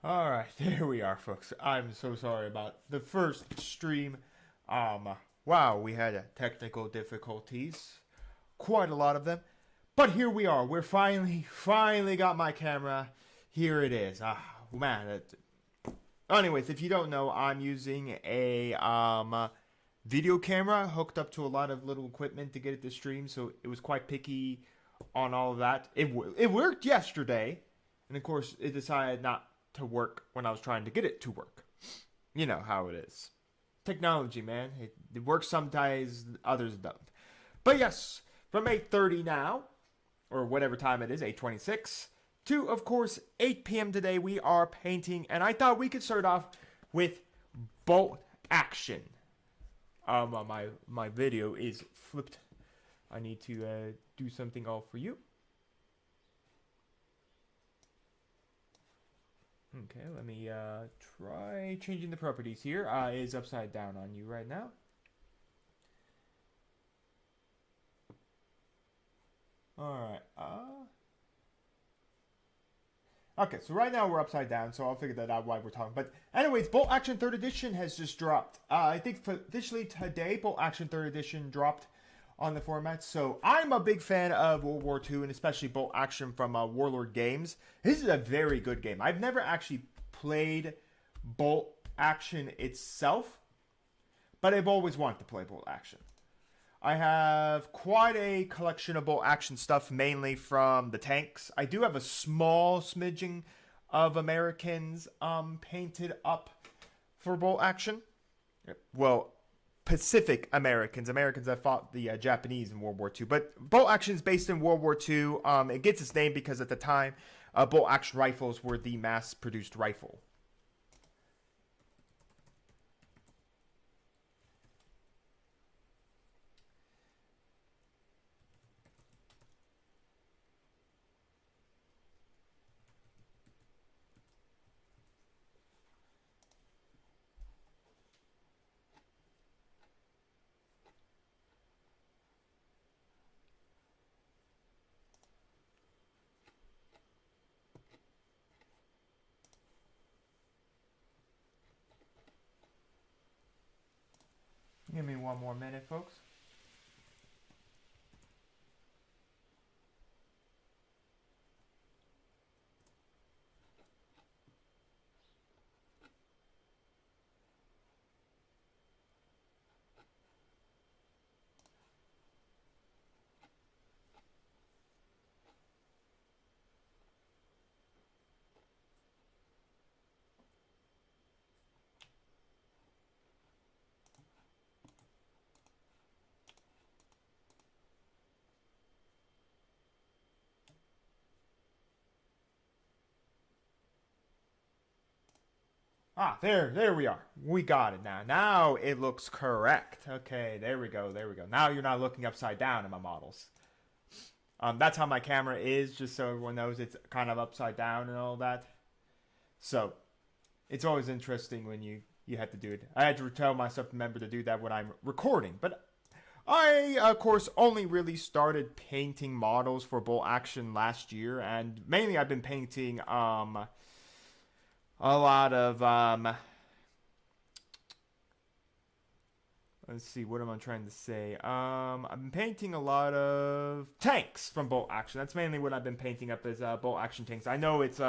Alright, there we are, folks. I'm so sorry about the first stream. Wow, we had technical difficulties. Quite a lot of them. But here we are. We're finally got my camera. Here it is. Man. Anyways, if you don't know, I'm using a video camera hooked up to a lot of little equipment to get it to stream, so it was quite picky on all of that. It worked yesterday, and of course, it decided not to work when I was trying to get it to work. You know how it is. Technology, man. It works sometimes, others don't. But yes, from 8:30 now, or whatever time it is, 8:26, to, of course, 8 p.m. today, we are painting, and I thought we could start off with bolt action. My video is flipped. I need to do something all for you. Okay, let me try changing the properties here. It is upside down on you right now. Alright, okay, so right now we're upside down, so I'll figure that out while we're talking. But anyways, Bolt Action 3rd Edition has just dropped. I think officially today, Bolt Action 3rd Edition dropped on the format. So I'm a big fan of World War II, and especially Bolt Action from Warlord Games. This is a very good game. I've never actually played Bolt Action itself, but I've always wanted to play Bolt Action. I have quite a collection of Bolt Action stuff, mainly from the tanks. I do have a small smidgen of Americans painted up for Bolt Action. Well, Pacific Americans that fought the Japanese in World War II. But Bolt Action is based in World War II. It gets its name because at the time, Bolt Action rifles were the mass-produced rifle. Give me one more minute, folks. There we are. We got it now. Now it looks correct. Okay, there we go. Now you're not looking upside down in my models. That's how my camera is, just so everyone knows it's kind of upside down and all that. So, it's always interesting when you have to do it. I had to tell myself to remember to do that when I'm recording. But I, of course, only really started painting models for Bolt Action last year. And mainly I've been painting a lot of let's see, what am I trying to say? I've been painting a lot of tanks from Bolt Action. That's mainly what I've been painting up as Bolt Action tanks. I know it's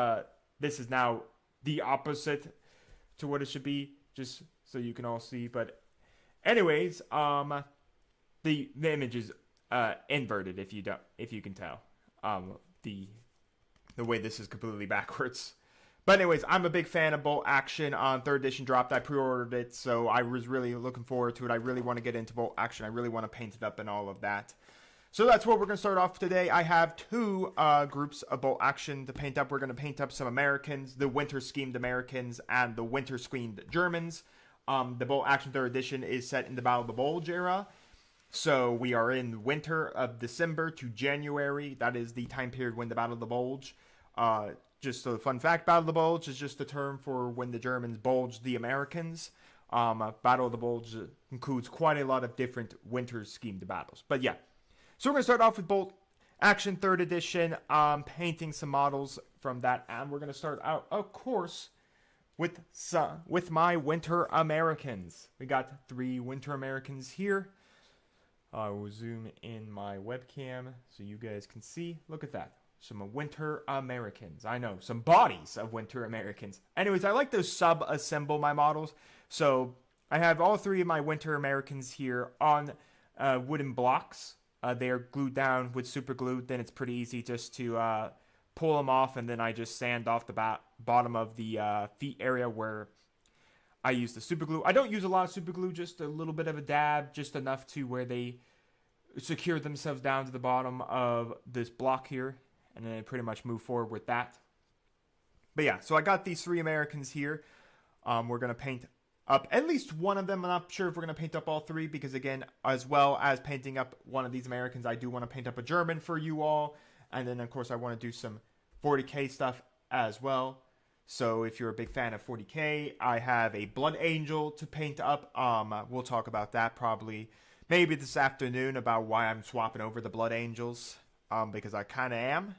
this is now the opposite to what it should be, just so you can all see. But anyways, the image is inverted if you can tell. The way this is completely backwards. But anyways, I'm a big fan of Bolt Action. 3rd edition dropped. I pre-ordered it, so I was really looking forward to it. I really want to get into Bolt Action. I really want to paint it up and all of that. So that's what we're going to start off today. I have two groups of Bolt Action to paint up. We're going to paint up some Americans, the winter-schemed Americans, and the winter-schemed Germans. The Bolt Action 3rd edition is set in the Battle of the Bulge era. So we are in winter of December to January. That is the time period when the Battle of the Bulge just a fun fact, Battle of the Bulge is just a term for when the Germans bulged the Americans. Battle of the Bulge includes quite a lot of different winter-schemed battles. But yeah, so we're going to start off with Bolt Action 3rd Edition, painting some models from that. And we're going to start out, of course, with my Winter Americans. We got 3 Winter Americans here. I will zoom in my webcam so you guys can see. Look at that. Some Winter Americans. I know, some bodies of Winter Americans. Anyways, I like to sub-assemble my models. So I have all 3 of my Winter Americans here on wooden blocks. They are glued down with super glue. Then it's pretty easy just to pull them off, and then I just sand off the bottom of the feet area where I use the super glue. I don't use a lot of super glue, just a little bit of a dab, just enough to where they secure themselves down to the bottom of this block here, and then I pretty much move forward with that. But yeah, so I got these 3 Americans here. We're going to paint up at least one of them. I'm not sure if we're going to paint up all 3, because again, as well as painting up one of these Americans, I do want to paint up a German for you all. And then, of course, I want to do some 40K stuff as well. So if you're a big fan of 40K, I have a Blood Angel to paint up. We'll talk about that probably maybe this afternoon, about why I'm swapping over the Blood Angels, because I kind of am.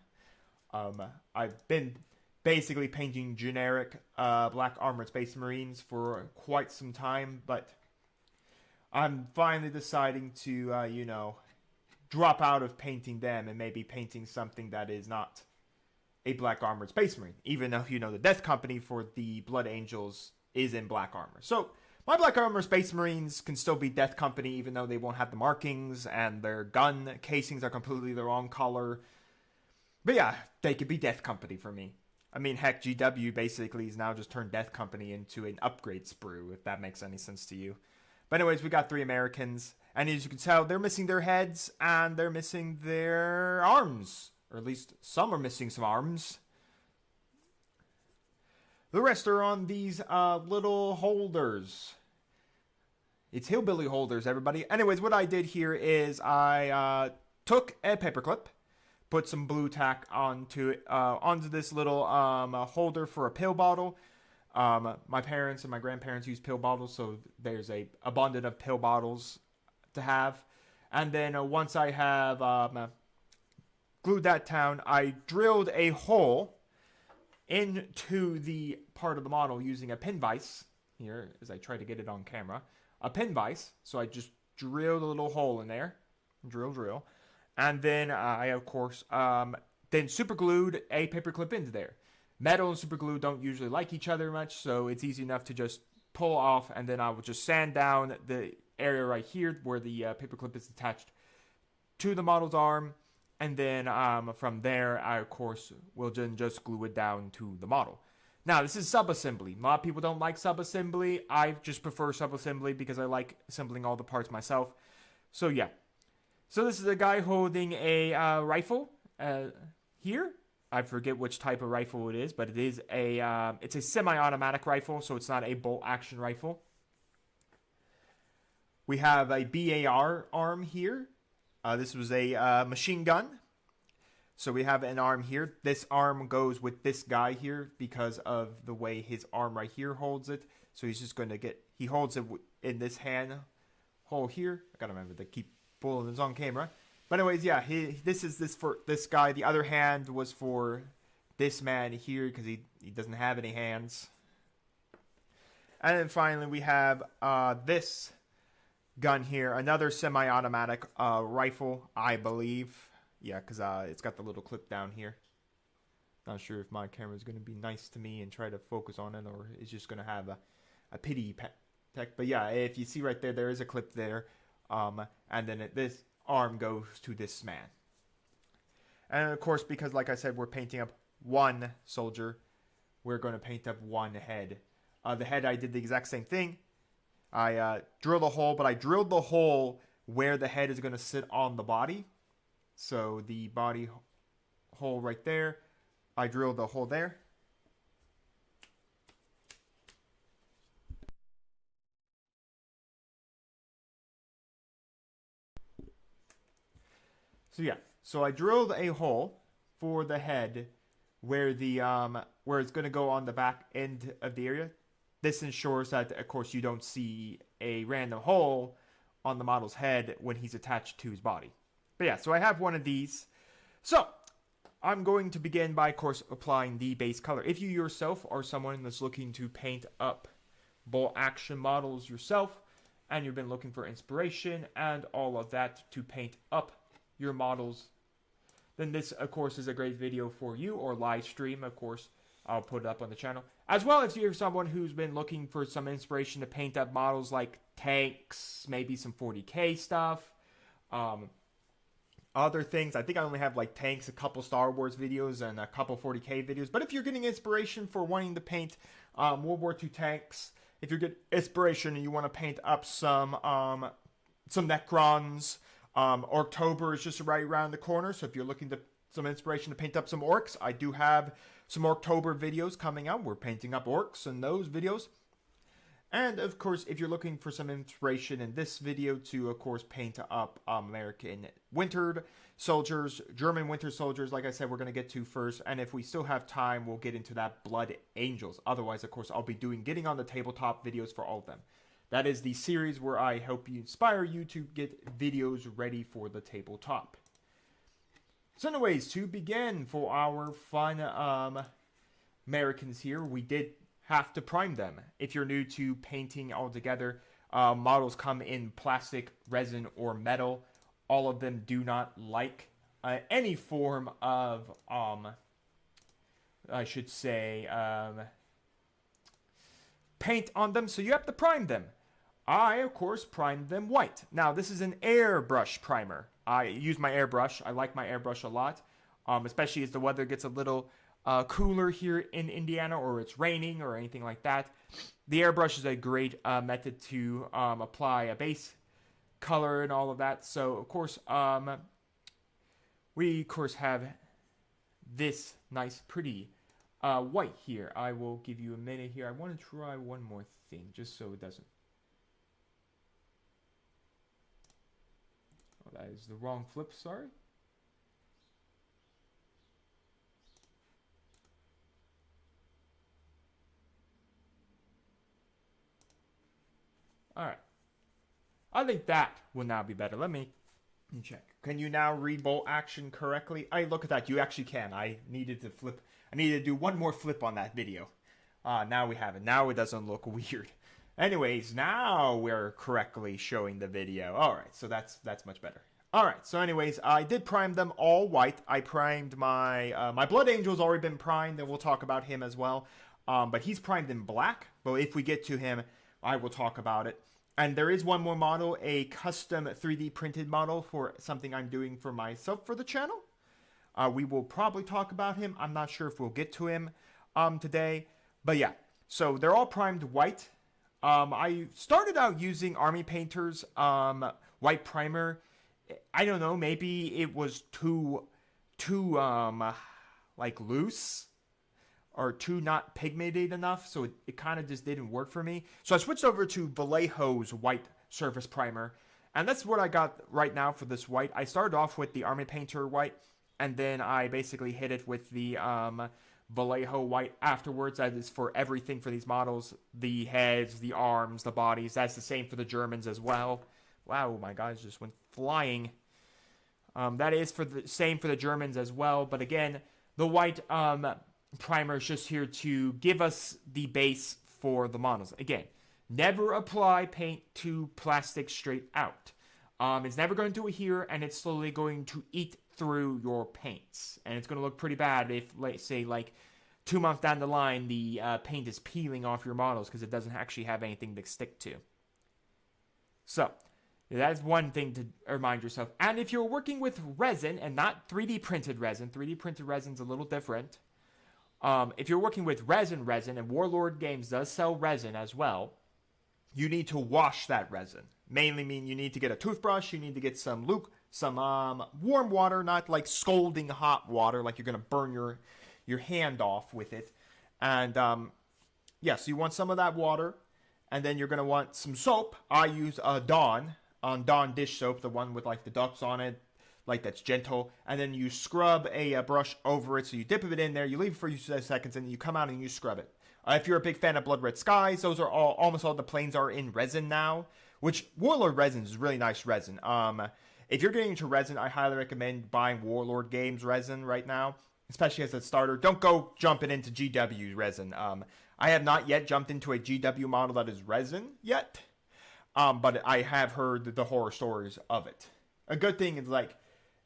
I've been basically painting generic Black Armored Space Marines for quite some time, but I'm finally deciding to, drop out of painting them and maybe painting something that is not a Black Armored Space Marine, even though, the Death Company for the Blood Angels is in black armor. So my Black Armored Space Marines can still be Death Company, even though they won't have the markings and their gun casings are completely the wrong color. But yeah, they could be Death Company for me. I mean, heck, GW basically has now just turned Death Company into an upgrade sprue, if that makes any sense to you. But anyways, we got 3 Americans, and as you can tell, they're missing their heads, and they're missing their arms. Or at least some are missing some arms. The rest are on these little holders. It's hillbilly holders, everybody. Anyways, what I did here is I took a paperclip, put some blue tack onto this little holder for a pill bottle. My parents and my grandparents use pill bottles, so there's a abundance of pill bottles to have. And then once I have glued that down, I drilled a hole into the part of the model using a pin vise. Here, as I try to get it on camera, a pin vise. So I just drilled a little hole in there, drill, and then I of course then super glued a paperclip into there. Metal and super glue don't usually like each other much, so it's easy enough to just pull off, and then I will just sand down the area right here where the paperclip is attached to the model's arm, and then from there I of course will then just glue it down to the model. Now this is sub-assembly. A lot of people don't like sub-assembly. I just prefer sub-assembly because I like assembling all the parts myself. So yeah. So this is a guy holding a rifle here. I forget which type of rifle it is, but it is it's a semi-automatic rifle, so it's not a bolt-action rifle. We have a BAR arm here. This was a machine gun. So we have an arm here. This arm goes with this guy here because of the way his arm right here holds it. So he's just going to he holds it in this hand hole here. I got to remember to keep pulling this on camera. But anyways, yeah, this is for this guy. The other hand was for this man here because he doesn't have any hands. And then finally we have this gun here, another semi-automatic rifle, I believe. Yeah, because it's got the little clip down here. Not sure if my camera is going to be nice to me and try to focus on it, or it's just going to have a pity peck. But yeah, if you see right there, there is a clip there. And then this arm goes to this man. And of course, because like I said, we're painting up one soldier, we're going to paint up one head. The head, I did the exact same thing. I drilled a hole, but I drilled the hole where the head is going to sit on the body. So the body hole right there, I drilled the hole there. So yeah, so I drilled a hole for the head where the where it's going to go on the back end of the area. This ensures that, of course, you don't see a random hole on the model's head when he's attached to his body. But yeah, so I have one of these. So I'm going to begin by, of course, applying the base color. If you yourself are someone that's looking to paint up bolt action models yourself, and you've been looking for inspiration and all of that to paint up your models, then this, of course, is a great video for you, or live stream, of course. I'll put it up on the channel. As well, if you're someone who's been looking for some inspiration to paint up models like tanks, maybe some 40k stuff, other things. I think I only have like tanks, a couple Star Wars videos, and a couple 40k videos. But if you're getting inspiration for wanting to paint World War II tanks, if you're getting inspiration and you want to paint up some Necrons, October is just right around the corner. So if you're looking to some inspiration to paint up some orcs, I do have some October videos coming out. We're painting up orcs in those videos. And, of course, if you're looking for some inspiration in this video to, of course, paint up American wintered soldiers, German winter soldiers, like I said, we're going to get to first. And if we still have time, we'll get into that Blood Angels. Otherwise, of course, I'll be doing Getting on the Tabletop videos for all of them. That is the series where I help you inspire you to get videos ready for the tabletop. So anyways, to begin for our fun Americans here, we did have to prime them. If you're new to painting altogether, models come in plastic, resin, or metal. All of them do not like any form of, I should say, paint on them, so you have to prime them. I, of course, primed them white. Now, this is an airbrush primer. I use my airbrush. I like my airbrush a lot, especially as the weather gets a little cooler here in Indiana, or it's raining or anything like that. The airbrush is a great method to apply a base color and all of that. So, of course, we, of course, have this nice, pretty white here. I will give you a minute here. I want to try one more thing, just so it doesn't. Oh, that is the wrong flip, sorry. Alright. I think that will now be better. Let me check. Can you now read bolt action correctly? Look at that. You actually can. I needed to do one more flip on that video. Now we have it. Now it doesn't look weird. Anyways, now we're correctly showing the video. Alright, so that's much better. Alright, so anyways, I did prime them all white. I primed my my Blood Angel's already been primed, and we'll talk about him as well. But he's primed in black. But if we get to him, I will talk about it. And there is one more model, a custom 3D printed model for something I'm doing for myself for the channel. We will probably talk about him. I'm not sure if we'll get to him today. But yeah, so they're all primed white. I started out using Army Painter's white primer. I don't know, maybe it was too like loose, or too not pigmented enough, so it kind of just didn't work for me. So I switched over to Vallejo's white surface primer, and that's what I got right now for this white. I started off with the Army Painter white, and then I basically hit it with the Vallejo white afterwards. That is for everything for these models. The heads, the arms, the bodies. That's the same for the Germans as well. Wow, my guys just went flying. That is for the same for the Germans as well, but again, the white primer is just here to give us the base for the models. Again, never apply paint to plastic straight out. It's never going to do it here, and it's slowly going to eat through your paints. And it's going to look pretty bad if, let's say, like 2 months down the line, the paint is peeling off your models because it doesn't actually have anything to stick to. So, that's one thing to remind yourself. And if you're working with resin and not 3D printed resin, 3D printed resin's a little different. If you're working with resin, and Warlord Games does sell resin as well, you need to wash that resin. Mainly mean you need to get a toothbrush, you need to get some warm water, not like scalding hot water, like you're going to burn your hand off with it. And, yeah, so you want some of that water, and then you're going to want some soap. I use Dawn dish soap, the one with like the ducks on it, like that's gentle, and then you scrub a brush over it. So you dip it in there, you leave it for a few seconds, and then you come out and you scrub it. If you're a big fan of Blood Red Skies, those are almost all the planes are in resin now, which Warlord resin is really nice resin. If you're getting into resin, I highly recommend buying Warlord Games resin right now. especially as a starter. Don't go jumping into GW resin. I have not yet jumped into a GW model that is resin yet, but I have heard the horror stories of it. A good thing is like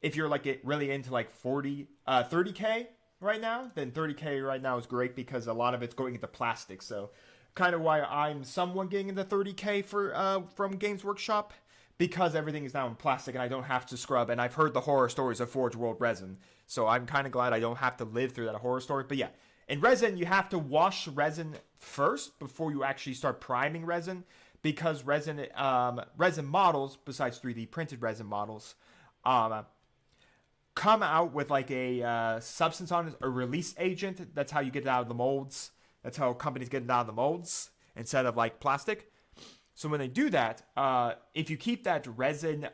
if you're like really into like 30K right now, then 30K right now is great because a lot of it's going into plastic. So kind of why I'm somewhat getting into 30K from Games Workshop, because everything is now in plastic and I don't have to scrub. And I've heard the horror stories of Forge World resin, so I'm kind of glad I don't have to live through that horror story. But yeah, in resin you have to wash resin first before you actually start priming resin, because resin models, besides 3D printed resin models, come out with like a substance on it, a release agent. That's how you get it out of the molds. That's how companies get it out of the molds instead of like plastic. So when they do that, if you keep that resin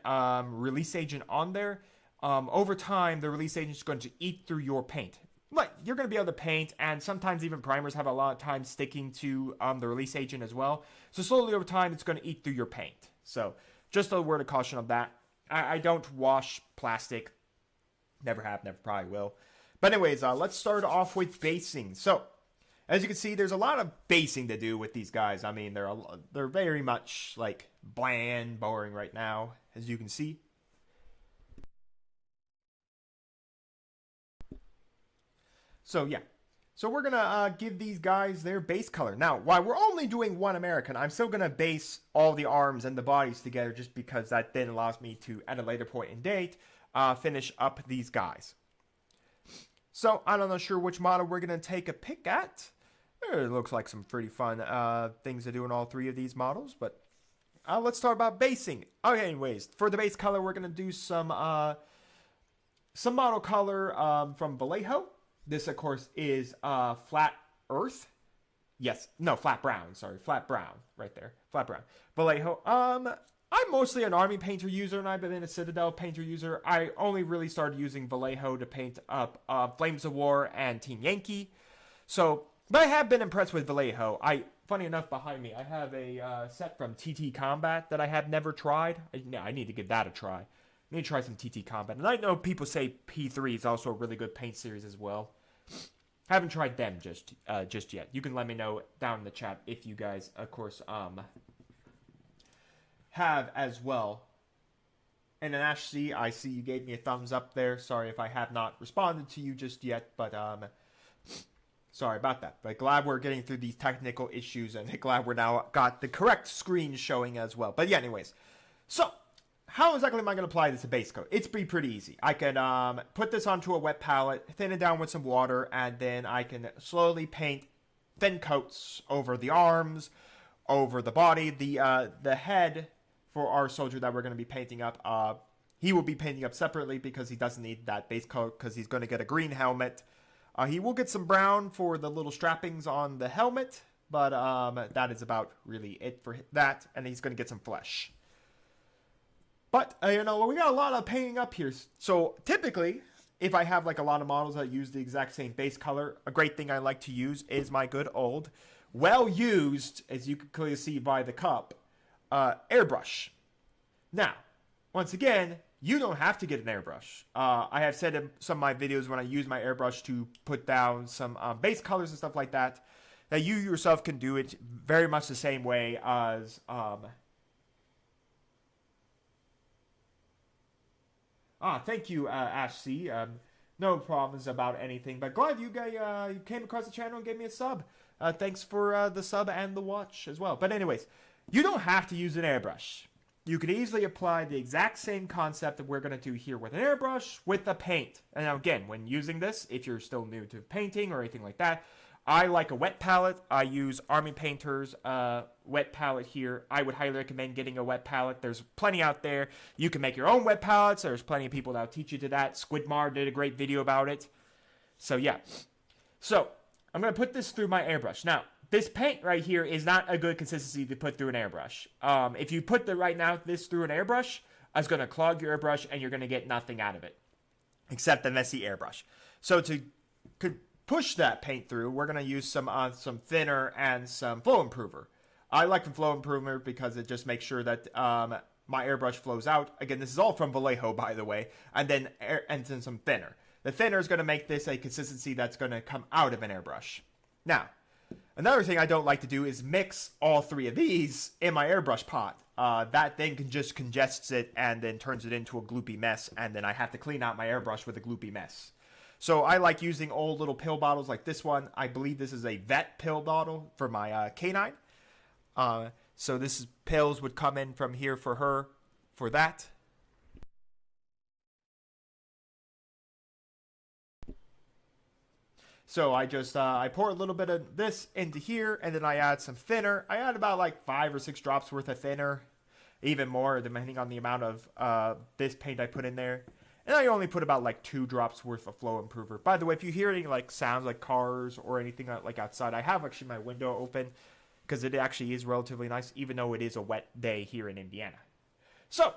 release agent on there, over time the release agent is going to eat through your paint. Like, you're going to be able to paint, and sometimes even primers have a lot of time sticking to the release agent as well. So slowly over time, it's going to eat through your paint. So just a word of caution on that. I don't wash plastic. Never have, never probably will. But anyways, let's start off with basing. So as you can see, there's a lot of basing to do with these guys. I mean, they're very much like bland, boring right now, as you can see. So yeah, so we're gonna give these guys their base color. Now, while we're only doing one American, I'm still gonna base all the arms and the bodies together, just because that then allows me to, at a later point in date, finish up these guys. So I'm not sure which model we're gonna take a pick at. It looks like some pretty fun things to do in all three of these models, but let's talk about basing. Okay, anyways, for the base color, we're gonna do some model color from Vallejo. This, of course, is Flat Earth. Yes, no, Flat Brown. Sorry, Flat Brown, right there, Flat Brown. Vallejo. I'm mostly an Army Painter user, and I've been a Citadel Painter user. I only really started using Vallejo to paint up Flames of War and Team Yankee. So, but I have been impressed with Vallejo. Funny enough, behind me, I have a set from TT Combat that I have never tried. I need to give that a try. I need to try some TT Combat. And I know people say P3 is also a really good paint series as well. Haven't tried them just yet. You can let me know down in the chat if you guys, of course, have as well. And then Ash C, I see you gave me a thumbs up there. Sorry if I have not responded to you just yet, but sorry about that. But glad we're getting through these technical issues, and glad we're now got the correct screen showing as well. But yeah, anyways, so how exactly am I going to apply this to base coat? It's pretty easy. I can put this onto a wet palette, thin it down with some water, and then I can slowly paint thin coats over the arms, over the body. The head for our soldier that we're going to be painting up, he will be painting up separately because he doesn't need that base coat because he's going to get a green helmet. He will get some brown for the little strappings on the helmet, but that is about really it for that, and he's going to get some flesh. But, we got a lot of painting up here. So, typically, if I have, like, a lot of models that use the exact same base color, a great thing I like to use is my good old, well-used, as you can clearly see by the cup, airbrush. Now, once again, you don't have to get an airbrush. I have said in some of my videos when I use my airbrush to put down some base colors and stuff like that, that you yourself can do it very much the same way as... thank you, Ash C. No problems about anything, but glad you guys you came across the channel and gave me a sub. Thanks for the sub and the watch as well. But anyways, you don't have to use an airbrush. You could easily apply the exact same concept that we're going to do here with an airbrush with a paint. And now again, when using this, if you're still new to painting or anything like that, I like a wet palette. I use Army Painter's wet palette here. I would highly recommend getting a wet palette. There's plenty out there. You can make your own wet palettes. There's plenty of people that will teach you to that. Squidmar did a great video about it. So yeah. So I'm going to put this through my airbrush. Now, this paint right here is not a good consistency to put through an airbrush. If you put this through an airbrush, it's going to clog your airbrush and you're going to get nothing out of it. Except the messy airbrush. So to push that paint through, we're going to use some thinner and some flow improver. I like the flow improver because it just makes sure that my airbrush flows out. Again, this is all from Vallejo, by the way, and then some thinner. The thinner is going to make this a consistency that's going to come out of an airbrush. Now, another thing I don't like to do is mix all three of these in my airbrush pot. That thing can just congests it and then turns it into a gloopy mess, and then I have to clean out my airbrush with a gloopy mess. So I like using old little pill bottles like this one. I believe this is a vet pill bottle for my canine. So this is, pills would come in from here for her for that. So I just I pour a little bit of this into here, and then I add some thinner. I add about like 5 or 6 drops worth of thinner, even more depending on the amount of this paint I put in there. And I only put about like 2 drops worth of flow improver. By the way, if you hear any like sounds like cars or anything like outside, I have actually my window open because it actually is relatively nice, even though it is a wet day here in Indiana. So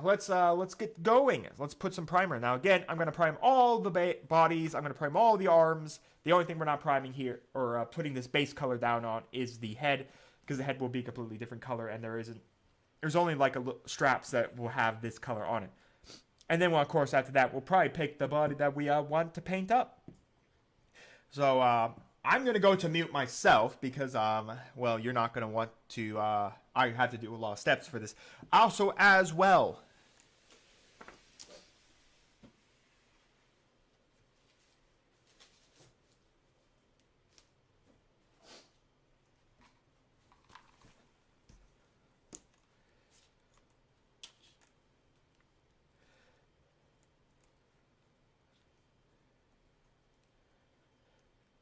let's get going. Let's put some primer. Now again, I'm going to prime all the bodies. I'm going to prime all the arms. The only thing we're not priming here or putting this base color down on is the head, because the head will be a completely different color, and there's only like straps that will have this color on it. And then, well, of course, after that, we'll probably pick the body that we want to paint up. So I'm going to go to mute myself because, well, you're not going to want to, I have to do a lot of steps for this. Also, as well,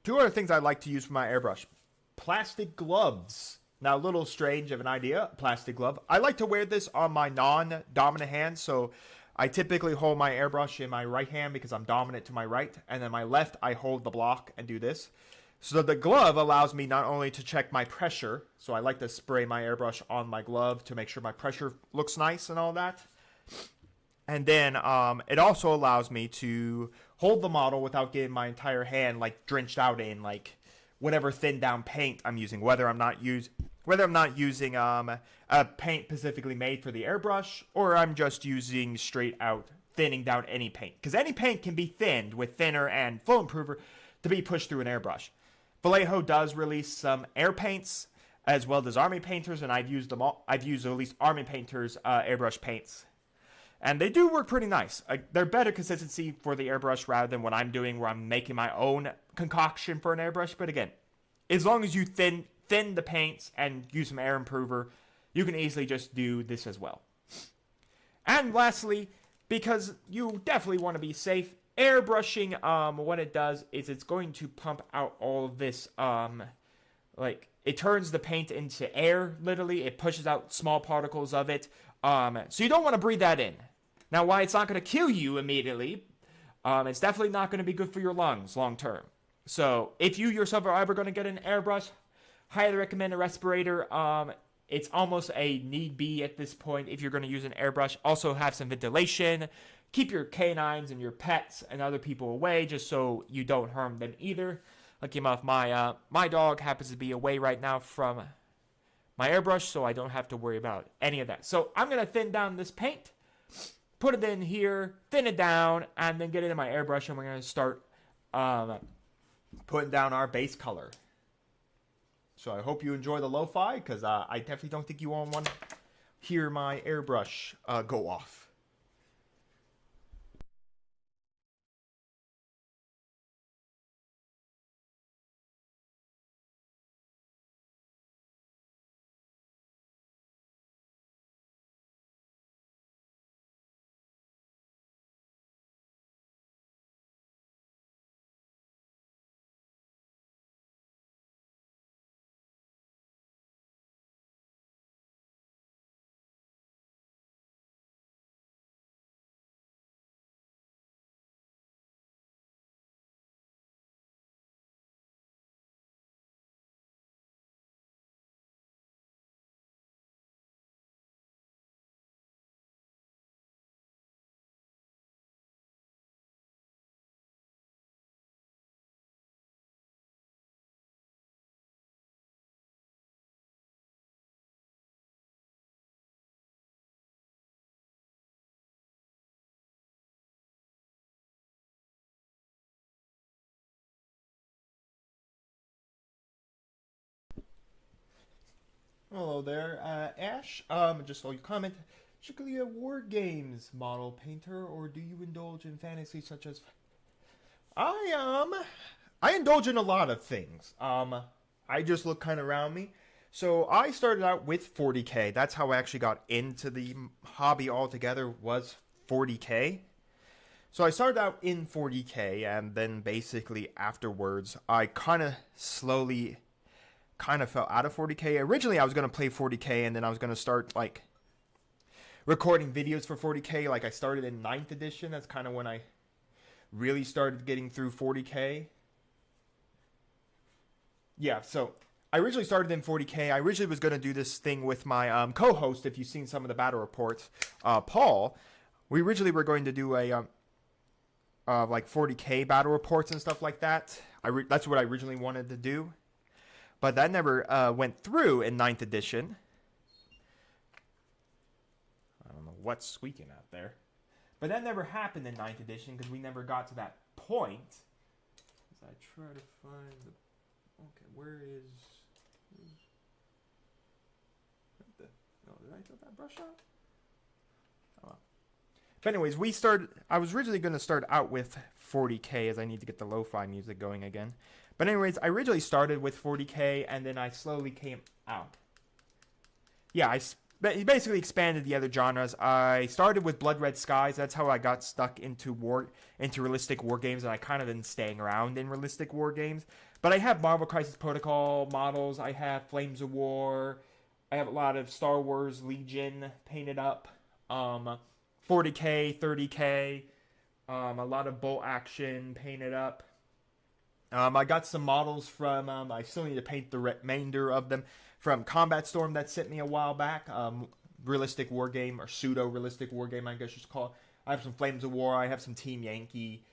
two other things I like to use for my airbrush. Plastic gloves. Now, a little strange of an idea, plastic glove. I like to wear this on my non-dominant hand, so I typically hold my airbrush in my right hand because I'm dominant to my right, and then my left, I hold the block and do this. So the glove allows me not only to check my pressure, so I like to spray my airbrush on my glove to make sure my pressure looks nice and all that. And then it also allows me to hold the model without getting my entire hand like drenched out in like whatever thin down paint I'm using, whether I'm not using a paint specifically made for the airbrush, or I'm just using straight out thinning down any paint, because any paint can be thinned with thinner and flow improver to be pushed through an airbrush. Vallejo does release some air paints as well as Army Painters, and I've used them all. I've used at least Army Painters airbrush paints, and they do work pretty nice. They're better consistency for the airbrush rather than what I'm doing, where I'm making my own concoction for an airbrush. But again, as long as you thin the paints and use some air improver, you can easily just do this as well. And lastly, because you definitely want to be safe, airbrushing, what it does is it's going to pump out all of this, like, it turns the paint into air, literally. It pushes out small particles of it. So you don't want to breathe that in. Now, why it's not going to kill you immediately, it's definitely not going to be good for your lungs long term. So if you yourself are ever going to get an airbrush, highly recommend a respirator. It's almost a need be at this point if you're going to use an airbrush. Also have some ventilation. Keep your canines and your pets and other people away just so you don't harm them either. Lucky enough, my dog happens to be away right now from my airbrush, so I don't have to worry about any of that. So I'm going to thin down this paint, put it in here, thin it down, and then get it in my airbrush, and we're going to start putting down our base color. So I hope you enjoy the lo-fi, because I definitely don't think you all want to hear my airbrush go off. Hello there, Ash. Just saw your comment. Strictly a war games model painter, or do you indulge in fantasy such as? I I indulge in a lot of things. I just look kind of around me. So I started out with 40k. That's how I actually got into the hobby altogether. Was 40k. So I started out in 40k, and then basically afterwards, I kind of slowly kind of fell out of 40k. Originally, I was gonna play 40k, and then I was gonna start like recording videos for 40k. Like I started in ninth edition. That's kind of when I really started getting through 40k. Yeah, so I originally started in 40k. I originally was gonna do this thing with my co-host. If you've seen some of the battle reports, Paul. We originally were going to do a like 40k battle reports and stuff like that. That's what I originally wanted to do, but that never went through in ninth edition. I don't know what's squeaking out there, but that never happened in ninth edition because we never got to that point. As I try to find the okay, where is the? No, did I throw that brush out? Oh, well. But anyways, we started. I was originally going to start out with 40k as I need to get the lo-fi music going again. But anyways, I originally started with 40k and then I slowly came out. Yeah, I basically expanded the other genres. I started with Blood Red Skies. That's how I got stuck into realistic war games, and I kind of been staying around in realistic war games. But I have Marvel Crisis Protocol models. I have Flames of War. I have a lot of Star Wars Legion painted up. 40k, 30k. A lot of bolt action painted up. I got some models from. I still need to paint the remainder of them from Combat Storm that sent me a while back. Realistic war game or pseudo realistic war game, I guess you should call it. I have some Flames of War. I have some Team Yankee.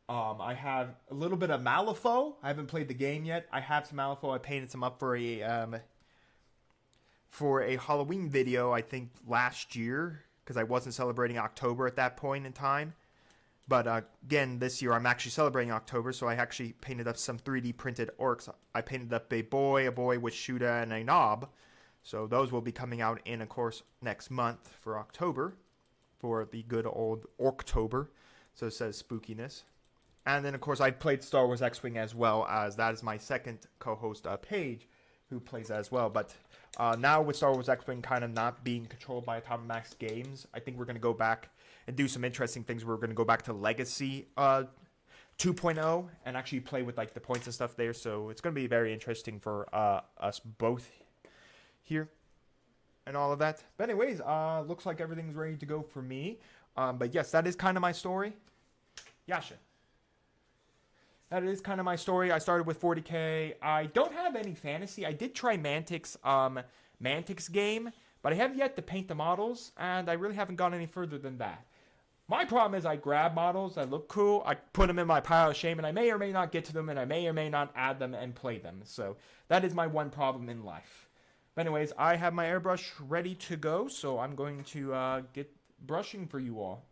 I have a little bit of Malifaux. I haven't played the game yet. I have some Malifaux. I painted some up for a Halloween video. I think last year because I wasn't celebrating October at that point in time. But again, this year I'm actually celebrating October, so I actually painted up some 3D printed orcs. I painted up a boy with Shuda, and a knob. So those will be coming out in, of course, next month for October, for the good old Orktober. So it says spookiness. And then, of course, I played Star Wars X-Wing as well, as that is my second co-host, Paige, who plays that as well. But now with Star Wars X-Wing kind of not being controlled by Atomic Max Games, I think we're going to go back and do some interesting things. We're going to go back to Legacy 2.0 and actually play with like the points and stuff there. So it's going to be very interesting for us both here and all of that. But anyways, looks like everything's ready to go for me. But yes, that is kind of my story. Yasha. That is kind of my story. I started with 40k. I don't have any fantasy. I did try Mantic's game, but I have yet to paint the models, and I really haven't gone any further than that. My problem is I grab models that look cool, I put them in my pile of shame, and I may or may not get to them, and I may or may not add them and play them. So that is my one problem in life. But anyways, I have my airbrush ready to go, so I'm going to get brushing for you all.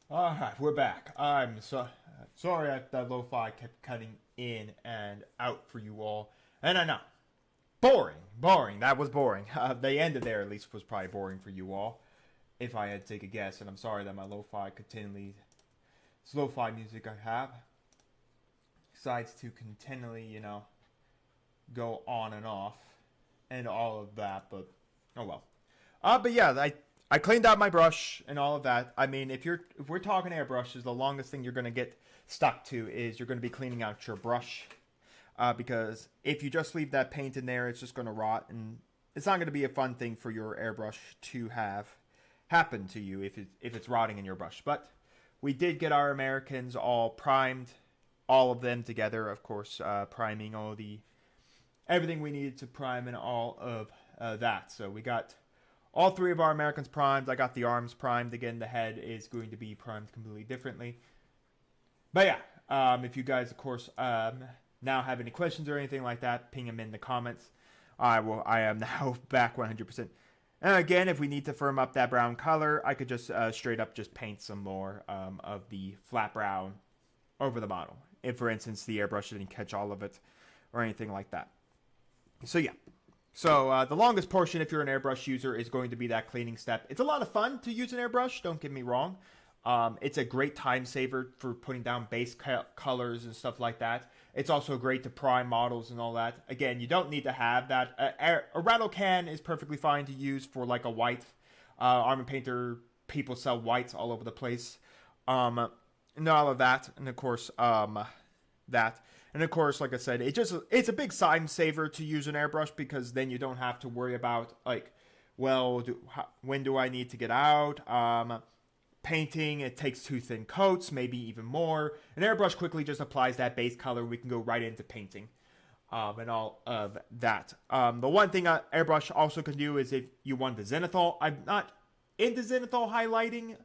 Alright, we're back. I'm sorry that lo-fi kept cutting in and out for you all. And I know, boring. That was boring. The end of there, at least, was probably boring for you all, if I had to take a guess. And I'm sorry that my lo-fi continually, it's lo-fi music I have, decides to continually, go on and off, and all of that. But oh well. But yeah, I cleaned out my brush and all of that. I mean, if we're talking airbrushes, the longest thing you're gonna get stuck to is you're gonna be cleaning out your brush, because if you just leave that paint in there, it's just gonna rot, and it's not gonna be a fun thing for your airbrush to have happen to you if it's rotting in your brush. But we did get our Americans all primed, all of them together, of course, priming everything we needed to prime and all of that. So we got all three of our Americans primed. I got the arms primed. Again, the head is going to be primed completely differently. But yeah, if you guys, of course, now have any questions or anything like that, ping them in the comments. I am now back 100%. And again, if we need to firm up that brown color, I could just straight up just paint some more of the flat brown over the model. If, for instance, the airbrush didn't catch all of it or anything like that. So yeah. So the longest portion, if you're an airbrush user, is going to be that cleaning step. It's a lot of fun to use an airbrush, don't get me wrong. It's a great time saver for putting down base colors and stuff like that. It's also great to prime models and all that. Again, you don't need to have that. A rattle can is perfectly fine to use for like a white. Armor Painter, people sell whites all over the place. And all of that. And of course, that. And of course, like I said, it's a big time saver to use an airbrush, because then you don't have to worry about, like, well, when do I need to get out? Painting, it takes 2 thin coats, maybe even more. An airbrush quickly just applies that base color. We can go right into painting and all of that. The one thing airbrush also can do is if you want the zenithal. I'm not into zenithal highlighting,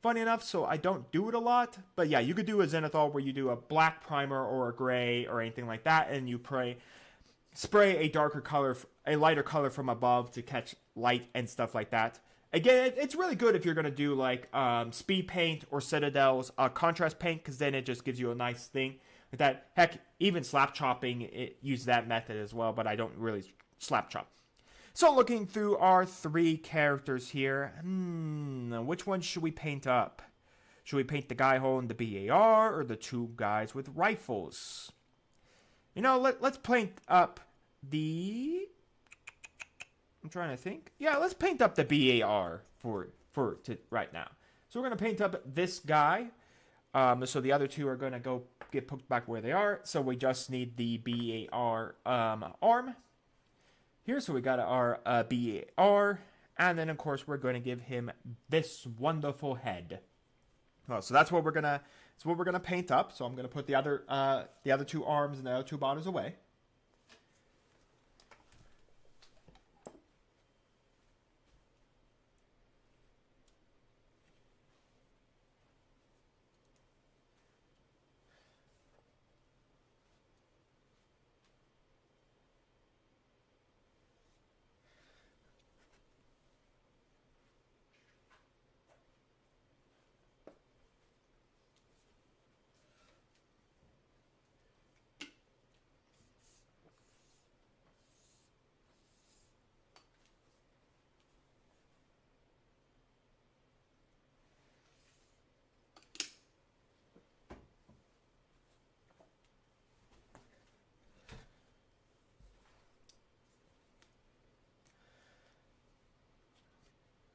funny enough, so I don't do it a lot. But yeah, you could do a zenithal where you do a black primer or a gray or anything like that, and you spray a darker color, a lighter color from above to catch light and stuff like that. Again, it's really good if you're going to do like speed paint or Citadel's contrast paint, because then it just gives you a nice thing like that. Heck, even slap chopping, it uses that method as well, but I don't really slap chop. So looking through our 3 characters here, which one should we paint up? Should we paint the guy holding the BAR or the 2 guys with rifles? Let's paint up the... I'm trying to think. Yeah, let's paint up the BAR for right now. So we're going to paint up this guy. So the other 2 are going to get put back where they are. So we just need the BAR arm here. So we got our BAR, and then of course we're going to give him this wonderful head. Well, so that's what we're gonna paint up. So I'm gonna put the other 2 arms and the other 2 bodies away.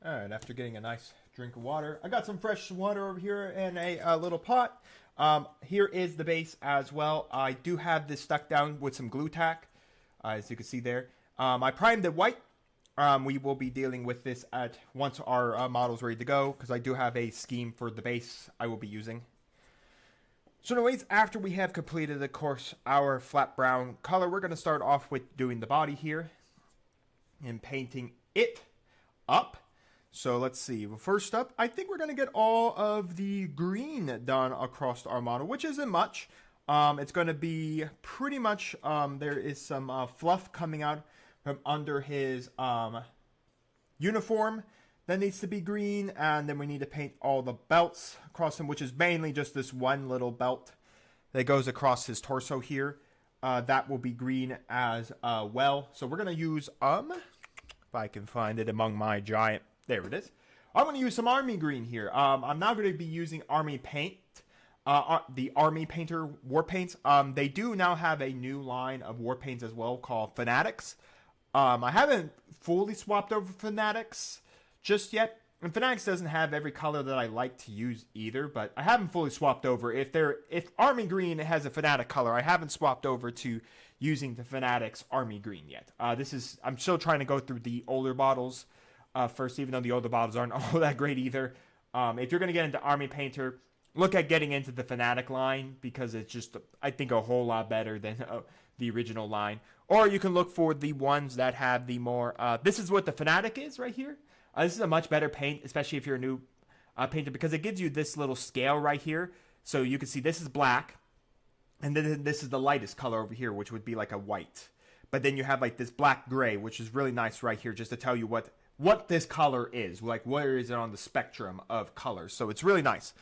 Alright, after getting a nice drink of water, I got some fresh water over here in a little pot. Here is the base as well. I do have this stuck down with some glue tack, as you can see there. I primed it white. We will be dealing with this once our model's ready to go, because I do have a scheme for the base I will be using. So anyways, after we have completed, of course, our flat brown color, we're going to start off with doing the body here and painting it up. So let's see. Well, first up, I think we're going to get all of the green done across our model, which isn't much. It's going to be pretty much, there is some fluff coming out from under his uniform. that needs to be green, and then we need to paint all the belts across him, which is mainly just this one little belt that goes across his torso here. That will be green as well. So we're gonna use if I can find it among my giant, there it is. I'm gonna use some army green here. I'm now gonna be using army paint, the Army Painter war paints. They do now have a new line of war paints as well called Fanatics. I haven't fully swapped over Fanatics just yet. And Fanatics doesn't have every color that I like to use either, but I haven't fully swapped over. If Army Green has a Fanatic color, I haven't swapped over to using the Fanatics Army Green yet. I'm still trying to go through the older bottles first, even though the older bottles aren't all that great either. If you're going to get into Army Painter, look at getting into the Fanatic line, because it's just, I think, a whole lot better than the original line. Or you can look for the ones that have the more, this is what the Fanatic is right here. This is a much better paint, especially if you're a new painter, because it gives you this little scale right here. So you can see this is black, and then this is the lightest color over here, which would be like a white. But then you have like this black gray, which is really nice right here, just to tell you what this color is, like where is it on the spectrum of colors. So it's really nice.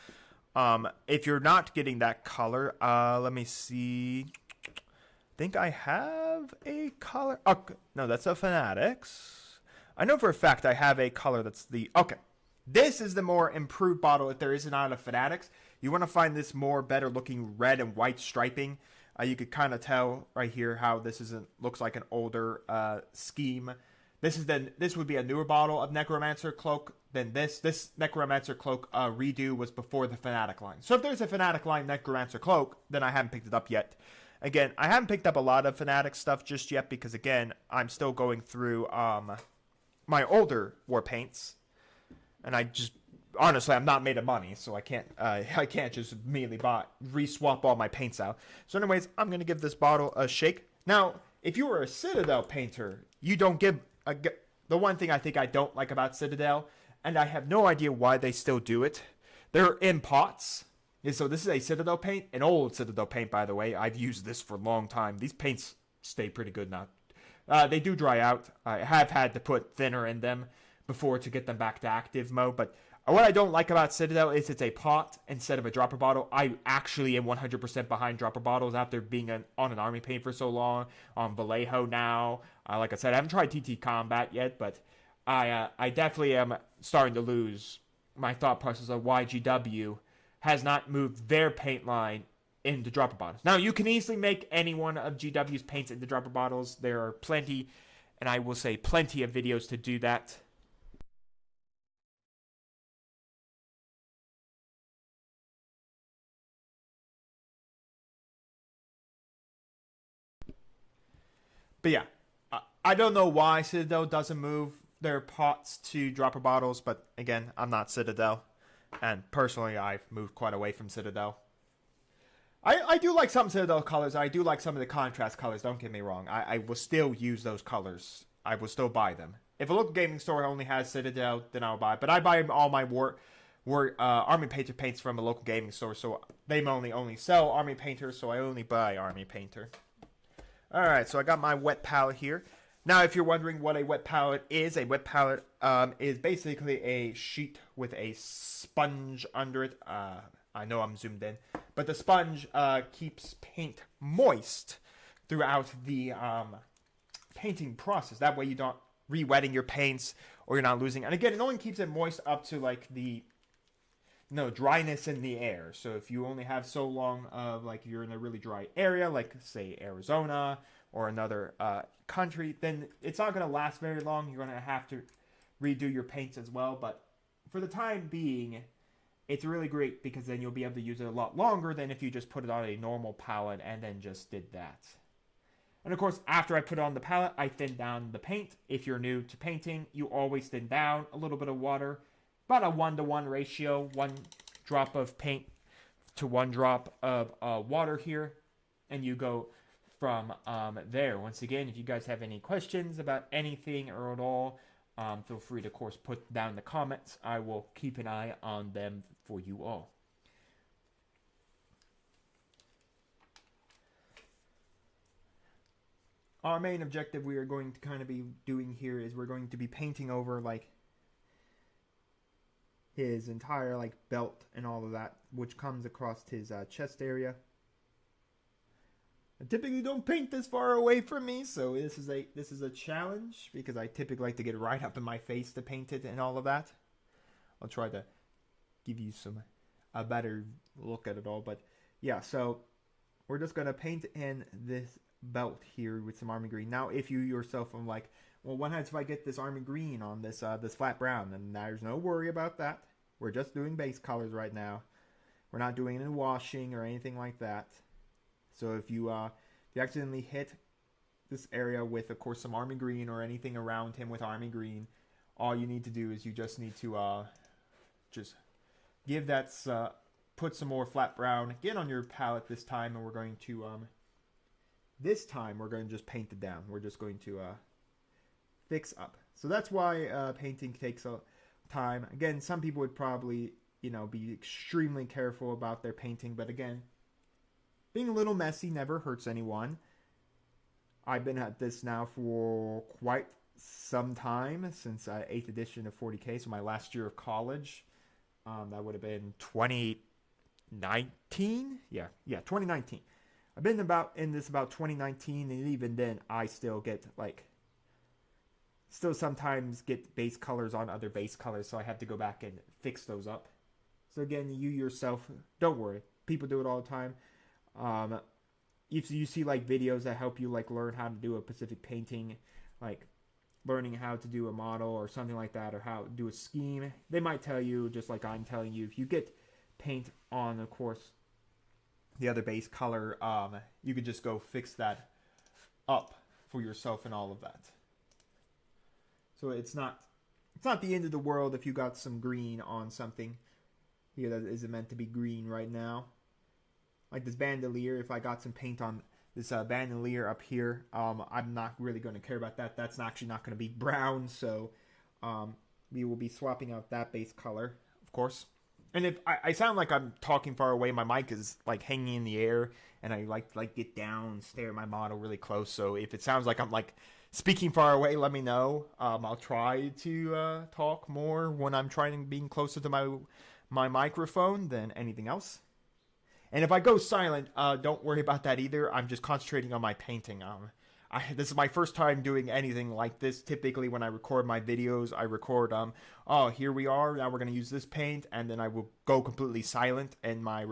If you're not getting that color, let me see. I think I have a color. Oh, no, that's a Fanatics. I know for a fact I have a color that's the... Okay. This is the more improved bottle if there is not a Fanatics. You want to find this more better looking red and white striping. You could kind of tell right here how this looks like an older scheme. This would be a newer bottle of Necromancer Cloak than this. This Necromancer Cloak redo was before the Fanatic line. So if there's a Fanatic line Necromancer Cloak, then I haven't picked it up yet. Again, I haven't picked up a lot of Fanatic stuff just yet because, again, I'm still going through my older war paints, and I just honestly I'm not made of money, so I can't just immediately re-swap all my paints out. So anyways, I'm gonna give this bottle a shake. Now, if you were a Citadel painter, you don't give the one thing I think I don't like about Citadel, and I have no idea why they still do it. They're in pots. So this is a Citadel paint, an old Citadel paint, by the way. I've used this for a long time. These paints stay pretty good now. They do dry out. I have had to put thinner in them before to get them back to active mode. But what I don't like about Citadel is it's a pot instead of a dropper bottle. I actually am 100% behind dropper bottles after being on an army paint for so long. On Vallejo now. Like I said, I haven't tried TT Combat yet, but I definitely am starting to lose my thought process of why GW has not moved their paint line into dropper bottles. Now, you can easily make any one of GW's paints into dropper bottles. There are plenty, and I will say plenty of videos to do that. But yeah, I don't know why Citadel doesn't move their pots to dropper bottles, but again, I'm not Citadel, and personally, I've moved quite away from Citadel. I do like some Citadel colors. I do like some of the contrast colors. Don't get me wrong. I will still use those colors. I will still buy them. If a local gaming store only has Citadel, then I'll buy it. But I buy all my Army Painter paints from a local gaming store. So they only sell Army Painter. So I only buy Army Painter. Alright, so I got my wet palette here. Now, if you're wondering what a wet palette is is basically a sheet with a sponge under it. I know I'm zoomed in, but the sponge keeps paint moist throughout the painting process. That way you don't re-wetting your paints or you're not losing. And again, it only keeps it moist up to like the dryness in the air. So if you only have so long of like you're in a really dry area, like say Arizona or another country, then it's not going to last very long. You're going to have to redo your paints as well. But for the time being, it's really great because then you'll be able to use it a lot longer than if you just put it on a normal palette and then just did that. And of course, after I put it on the palette, I thin down the paint. If you're new to painting, you always thin down a little bit of water. About a 1-to-1 ratio, 1 drop of paint to 1 drop of water here. And you go from there. Once again, if you guys have any questions about anything or at all, feel free to, of course, put down in the comments. I will keep an eye on them for you all. Our main objective we are going to kind of be doing here is we're going to be painting over like his entire like belt and all of that, which comes across his chest area. I typically don't paint this far away from me, so this is a challenge because I typically like to get right up in my face to paint it and all of that. I'll try to give you a better look at it all, but yeah, so we're just gonna paint in this belt here with some army green. Now, if you yourself are like, well, what happens if I get this army green on this this flat brown? And there's no worry about that. We're just doing base colors right now. We're not doing any washing or anything like that. So if you accidentally hit this area with, of course, some army green or anything around him with army green, all you need to do is you just need to just give that, put some more flat brown again on your palette this time, and we're going to, this time we're going to just paint it down. We're just going to fix up. So that's why painting takes a time. Again, some people would probably, be extremely careful about their painting, but again, being a little messy never hurts anyone. I've been at this now for quite some time, since 8th edition of 40K, so my last year of college. That would have been 2019? Yeah, 2019. I've been in this about 2019, and even then, I still sometimes get base colors on other base colors, so I have to go back and fix those up. So again, you yourself, don't worry. People do it all the time. If you see like videos that help you like learn how to do a specific painting, like learning how to do a model or something like that, or how to do a scheme, they might tell you, just like I'm telling you, if you get paint on, of course, the other base color, you could just go fix that up for yourself and all of that. So it's not the end of the world if you got some green on something here that isn't meant to be green right now. Like this bandolier, if I got some paint on this bandolier up here, I'm not really going to care about that. That's actually not going to be brown, so we will be swapping out that base color, of course. And if I sound like I'm talking far away, my mic is like hanging in the air, and I like get down and stare at my model really close. So if it sounds like I'm like speaking far away, let me know. I'll try to talk more when I'm trying being closer to my microphone than anything else. And if I go silent, don't worry about that either. I'm just concentrating on my painting. This is my first time doing anything like this. Typically, when I record my videos, I record, oh, here we are. Now we're going to use this paint. And then I will go completely silent. And my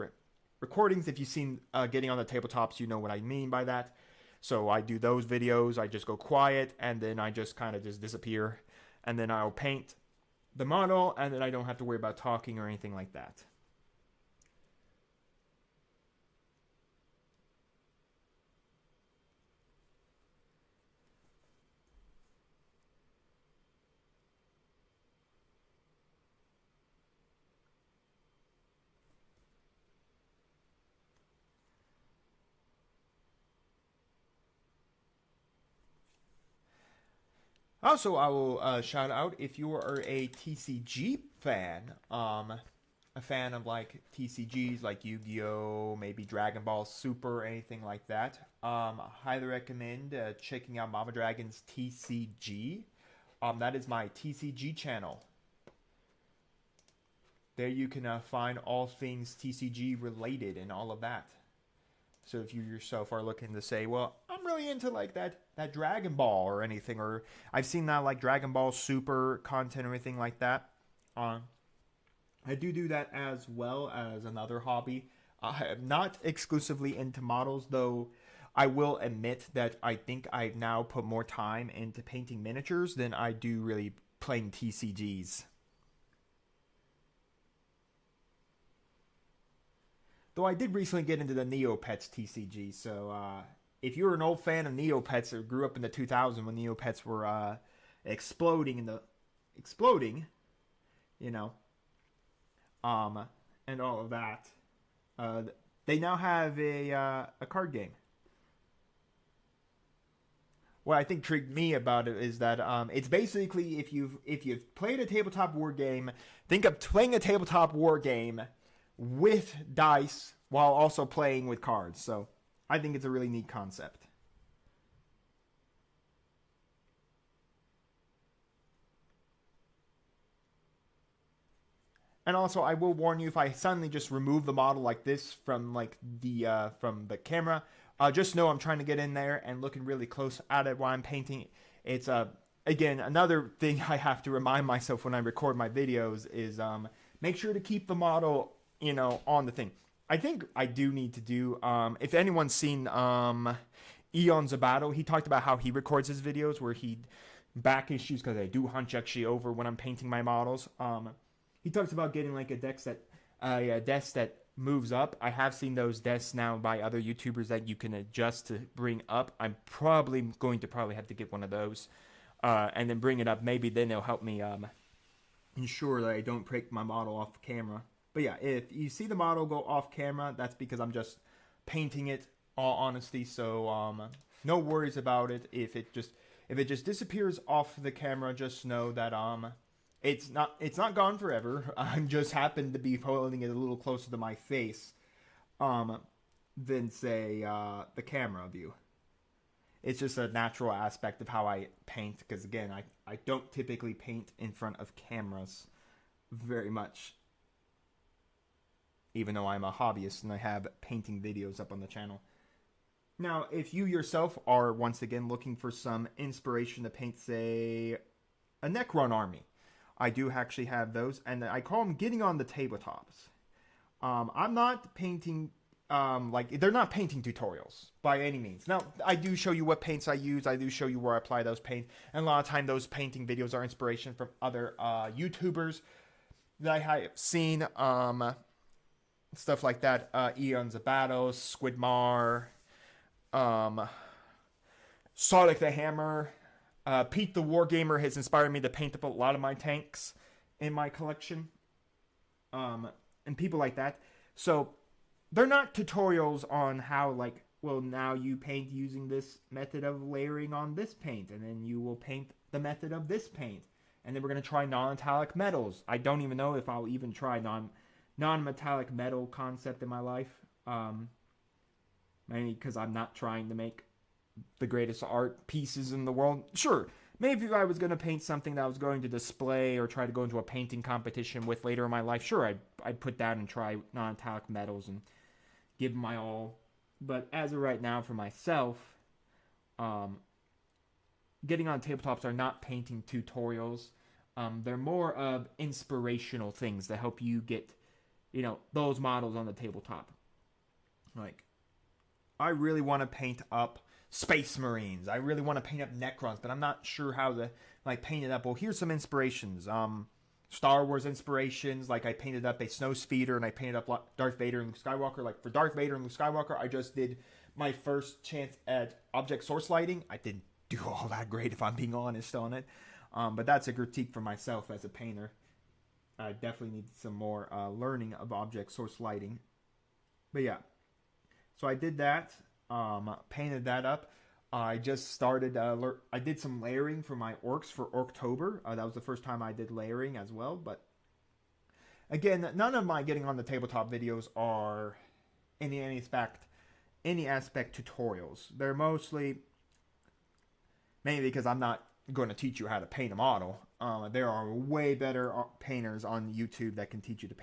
recordings, if you've seen getting on the tabletops, you know what I mean by that. So I do those videos. I just go quiet. And then I just kind of just disappear. And then I'll paint the model. And then I don't have to worry about talking or anything like that. Also, I will shout out if you are a TCG fan, a fan of like TCGs like Yu-Gi-Oh, maybe Dragon Ball Super, anything like that. I highly recommend checking out Mama Dragon's TCG. That is my TCG channel. There you can find all things TCG related and all of that. So if you yourself are looking to say, well, I'm really into like that Dragon Ball or anything, or I've seen that like Dragon Ball Super content or anything like that. I do that as well as another hobby. I am not exclusively into models, though I will admit that I think I now put more time into painting miniatures than I do really playing TCGs. Though I did recently get into the Neopets TCG, so if you're an old fan of Neopets or grew up in the 2000s when Neopets were exploding, and all of that, they now have a card game. What I think intrigued me about it is that it's basically if you've played a tabletop war game, think of playing a tabletop war game with dice while also playing with cards. So I think it's a really neat concept. And also, I will warn you, if I suddenly just remove the model like this from the camera, just know I'm trying to get in there and looking really close at it while I'm painting. It's again, another thing I have to remind myself when I record my videos is make sure to keep the model, on the thing. I think I do need to do, if anyone's seen Eon Zabato, he talked about how he records his videos where he back issues, because I do hunch actually over when I'm painting my models. He talks about getting like a desk that moves up. I have seen those desks now by other YouTubers that you can adjust to bring up. I'm probably going to have to get one of those, and then bring it up. Maybe then it'll help me ensure that I don't break my model off camera. But yeah, if you see the model go off camera, that's because I'm just painting it. All honesty, so no worries about it. If it just disappears off the camera, just know that it's not gone forever. I'm just happened to be holding it a little closer to my face than say the camera view. It's just a natural aspect of how I paint, because again, I don't typically paint in front of cameras very much, even though I'm a hobbyist and I have painting videos up on the channel. Now, if you yourself are once again looking for some inspiration to paint, say, a Necron army, I do actually have those, and I call them getting on the tabletops. I'm not painting, they're not painting tutorials by any means. Now, I do show you what paints I use. I do show you where I apply those paints. And a lot of time, those painting videos are inspiration from other YouTubers that I have seen. Stuff like that. Eon Zabato, Squidmar, Sonic the Hammer. Pete the Wargamer has inspired me to paint up a lot of my tanks in my collection. And people like that. So, they're not tutorials on how, now you paint using this method of layering on this paint, and then you will paint the method of this paint. And then we're going to try non-metallic metals. I don't even know if I'll even try non-metallic metal concept in my life. Mainly because I'm not trying to make the greatest art pieces in the world. Sure, maybe if I was going to paint something that I was going to display or try to go into a painting competition with later in my life, sure, I'd put that and try non-metallic metals and give them my all. But as of right now, for myself, getting on tabletops are not painting tutorials. They're more of inspirational things that help you get, those models on the tabletop. I really want to paint up Space Marines. I really want to paint up Necrons, but I'm not sure how to paint it up. Well, here's some inspirations. Star Wars inspirations. I painted up a Snowspeeder and I painted up Darth Vader and Luke Skywalker. For Darth Vader and Luke Skywalker, I just did my first chance at object source lighting. I didn't do all that great, if I'm being honest on it. But that's a critique for myself as a painter. I definitely need some more learning of object source lighting. But yeah. So I did that, painted that up. I just started, I did some layering for my orcs for Orktober. That was the first time I did layering as well. But again, none of my getting on the tabletop videos are any aspect tutorials. They're mostly, mainly because I'm not going to teach you how to paint a model. There are way better painters on YouTube that can teach you to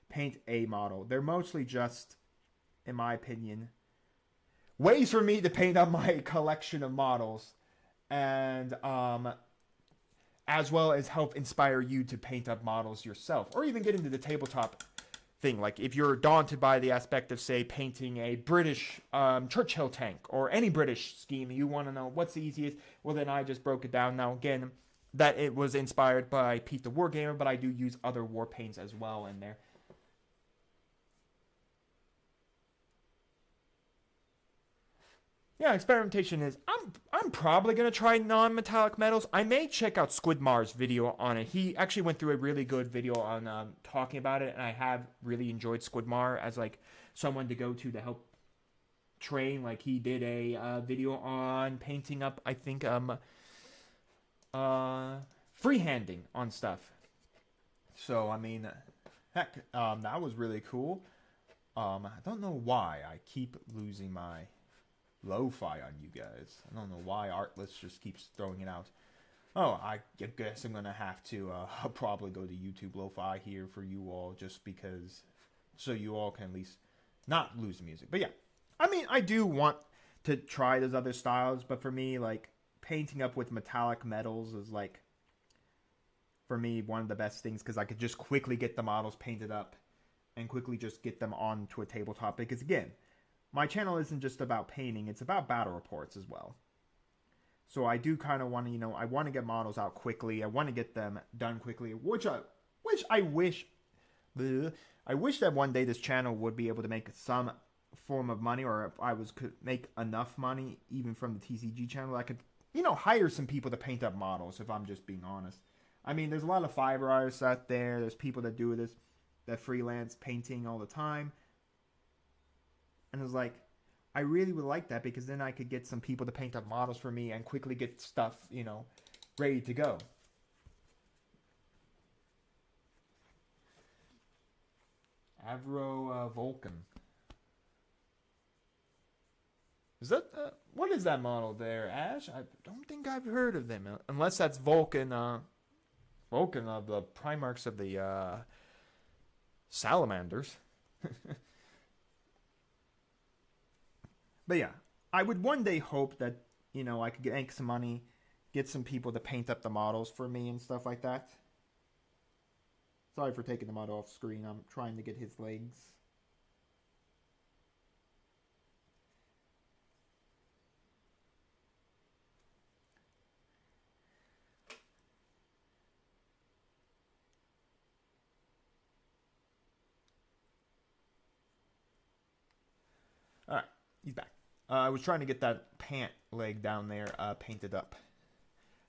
paint a model. They're mostly just, in my opinion, ways for me to paint up my collection of models, and as well as help inspire you to paint up models yourself, or even get into the tabletop thing. If you're daunted by the aspect of, say, painting a British Churchill tank, or any British scheme, and you want to know what's the easiest, well, then I just broke it down. Now, again, that it was inspired by Pete the Wargamer, but I do use other war paints as well in there. Yeah, experimentation is, I'm probably going to try non-metallic metals. I may check out Squidmar's video on it. He actually went through a really good video on talking about it, and I have really enjoyed Squidmar as someone to go to help train. He did a video on painting up, I think, freehanding on stuff. So, I mean, heck, that was really cool. I don't know why I keep losing my lo-fi on you guys. I don't know why Artlist just keeps throwing it out. Oh, I guess I'm gonna have to probably go to YouTube Lo-Fi here for you all, just because, so you all can at least not lose music. But yeah, I mean, I do want to try those other styles, but for me, like painting up with metallic metals is like, for me, one of the best things, because I could just quickly get the models painted up and quickly just get them onto a tabletop. Because again, my channel isn't just about painting; it's about battle reports as well. So I do kind of want to, I want to get models out quickly. I want to get them done quickly, which I wish, I wish that one day this channel would be able to make some form of money, or if I could make enough money even from the TCG channel, I could, hire some people to paint up models. If I'm just being honest, I mean, there's a lot of Fiverr artists out there. There's people that do this, that freelance painting all the time, and it's like, I really would like that, because then I could get some people to paint up models for me and quickly get stuff, ready to go. Avro Vulcan. Is that what is that model there, Ash? I don't think I've heard of them, unless that's Vulcan. Vulcan of the Primarchs of the Salamanders. But yeah, I would one day hope that, I could make some money, get some people to paint up the models for me and stuff like that. Sorry for taking the model off screen. I'm trying to get his legs. All right, he's back. I was trying to get that pant leg down there painted up.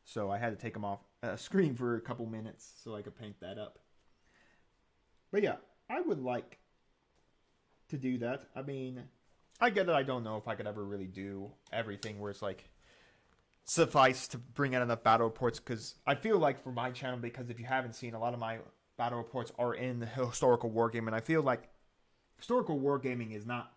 So I had to take him off screen for a couple minutes so I could paint that up. But yeah, I would like to do that. I mean, I get it. I don't know if I could ever really do everything where it's like suffice to bring out enough battle reports, because I feel like for my channel, because if you haven't seen, a lot of my battle reports are in the historical wargaming, and I feel like historical wargaming is not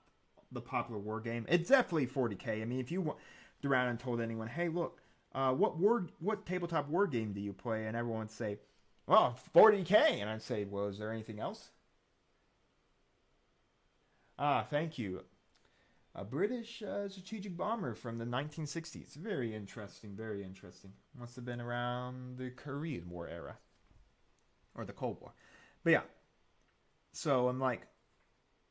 the popular war game. It's definitely 40k. I mean, if you went around and told anyone, hey, look, what tabletop war game do you play? And everyone would say, well, 40k. And I'd say, well, is there anything else? Thank you. A British strategic bomber from the 1960s. Very interesting, very interesting. Must have been around the Korean War era. Or the Cold War. But yeah. So I'm like,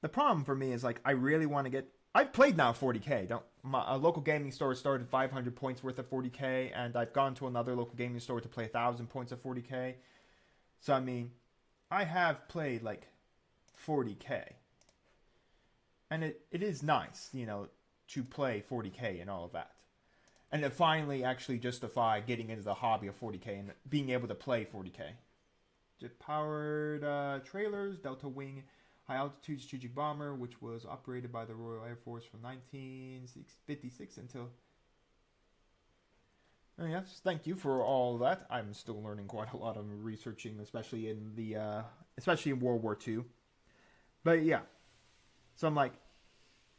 the problem for me is like, I really want to get... I've played now 40k. A local gaming store started 500 points worth of 40k, and I've gone to another local gaming store to play 1,000 points of 40k. So I mean, I have played like 40k. And it is nice, to play 40k and all of that. And to finally actually justify getting into the hobby of 40k and being able to play 40k. Jet-powered trailers, Delta Wing high-altitude strategic bomber, which was operated by the Royal Air Force from 1956 until... Oh, yes, thank you for all that. I'm still learning quite a lot. I'm researching, especially in World War II. But yeah, so I'm like,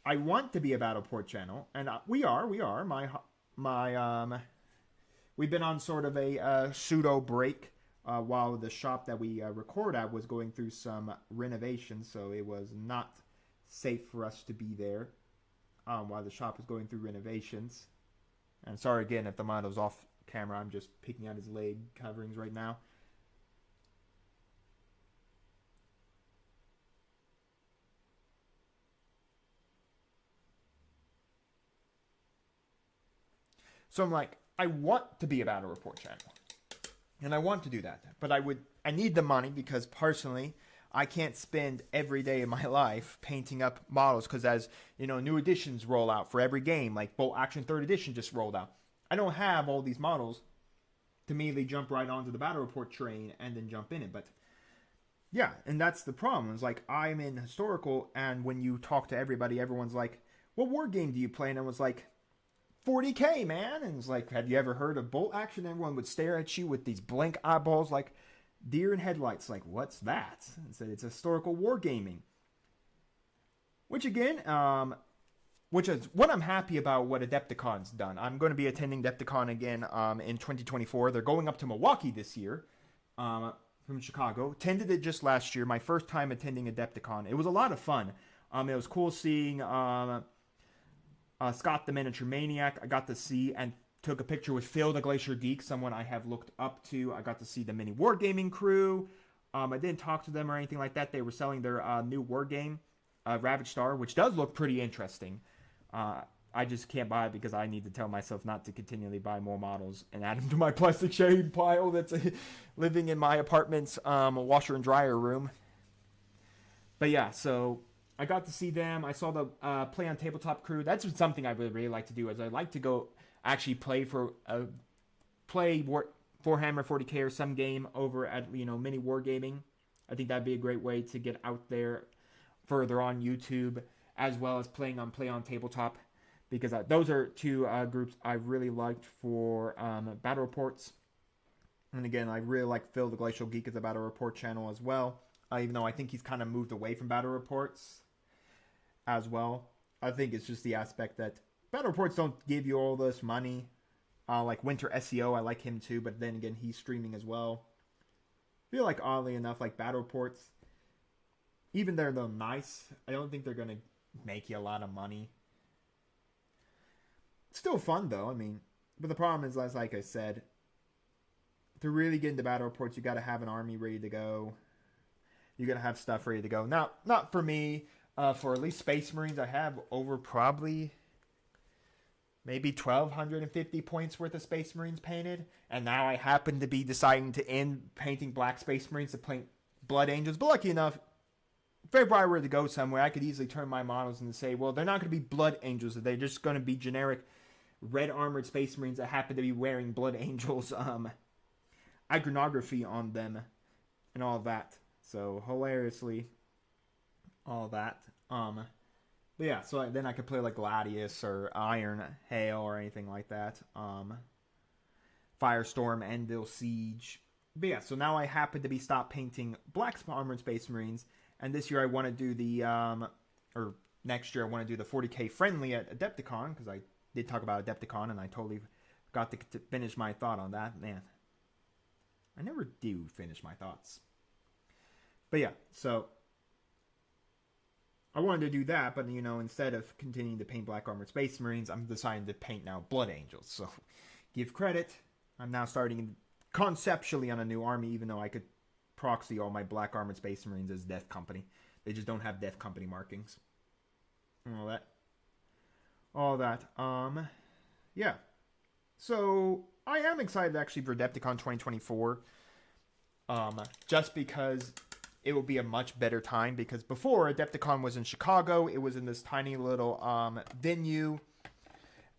I want to be a Battleport channel, and we are. We've been on sort of a pseudo break. While the shop that we record at was going through some renovations, so it was not safe for us to be there while the shop was going through renovations. And sorry again if the model's off camera, I'm just picking out his leg coverings right now. So I'm like, I want to be a battle report channel. And I want to do that, but I need the money, because personally, I can't spend every day of my life painting up models, because as, new editions roll out for every game, like Bolt Action 3rd Edition just rolled out. I don't have all these models to immediately jump right onto the battle report train and then jump in it, but yeah, and that's the problem. It's like, I'm in historical, and when you talk to everybody, everyone's like, what war game do you play? And I was like, 40k, man. And it's like, have you ever heard of Bolt Action? Everyone would stare at you with these blank eyeballs like deer in headlights. Like, what's that? And said, it's historical wargaming. Which again, which is what I'm happy about what Adepticon's done. I'm going to be attending Adepticon again in 2024. They're going up to Milwaukee this year from Chicago. Attended it just last year, my first time attending Adepticon. It was a lot of fun. It was cool seeing Scott the Miniature Maniac. I got to see and took a picture with Phil the Glacier Geek, someone I have looked up to. I got to see the mini wargaming crew. I didn't talk to them or anything like that. They were selling their new wargame, Ravage Star, which does look pretty interesting. I just can't buy it because I need to tell myself not to continually buy more models and add them to my plastic shade pile that's living in my apartment's washer and dryer room. But yeah, so I got to see them. I saw the Play on Tabletop crew. That's something I really like to do. Is I like to go actually play Warhammer 40k or some game over at mini wargaming. I think that'd be a great way to get out there further on YouTube, as well as playing on Play on Tabletop, because those are two groups I really liked for battle reports. And again, I really like Phil the Glacial Geek as a battle report channel as well, even though I think he's kind of moved away from battle reports as well. I think it's just the aspect that battle reports don't give you all this money. Like Winter SEO, I like him too, but then again, he's streaming as well. I feel like, oddly enough, like battle reports, even though they're nice, I don't think they're going to make you a lot of money. It's still fun though, I mean, but the problem is, like I said, to really get into battle reports, you got to have an army ready to go. You got to have stuff ready to go. Now, not for me, for at least Space Marines, I have over probably maybe 1,250 points worth of Space Marines painted, and now I happen to be deciding to end painting Black Space Marines to paint Blood Angels. But lucky enough, if I were to go somewhere, I could easily turn my models and say, well, they're not going to be Blood Angels. They're just going to be generic red armored Space Marines that happen to be wearing Blood Angels iconography on them and all that. So, hilariously, all that. But yeah, so then I could play like Gladius or Iron Hail or anything like that. Firestorm, Endil Siege. But yeah, so now I happen to be stopped painting Black Armored Space Marines. And this year I want to do the, or next year I want to do the 40k friendly at Adepticon, because I did talk about Adepticon and I totally got to finish my thought on that. Man, I never do finish my thoughts. But yeah, so I wanted to do that, but instead of continuing to paint Black Armored Space Marines, I'm deciding to paint now Blood Angels. So give credit, I'm now starting conceptually on a new army, even though I could proxy all my Black Armored Space Marines as Death Company. They just don't have Death Company markings. And all that. Yeah. So I am excited actually for Adepticon 2024. Just because it will be a much better time, because before Adepticon was in Chicago, it was in this tiny little venue,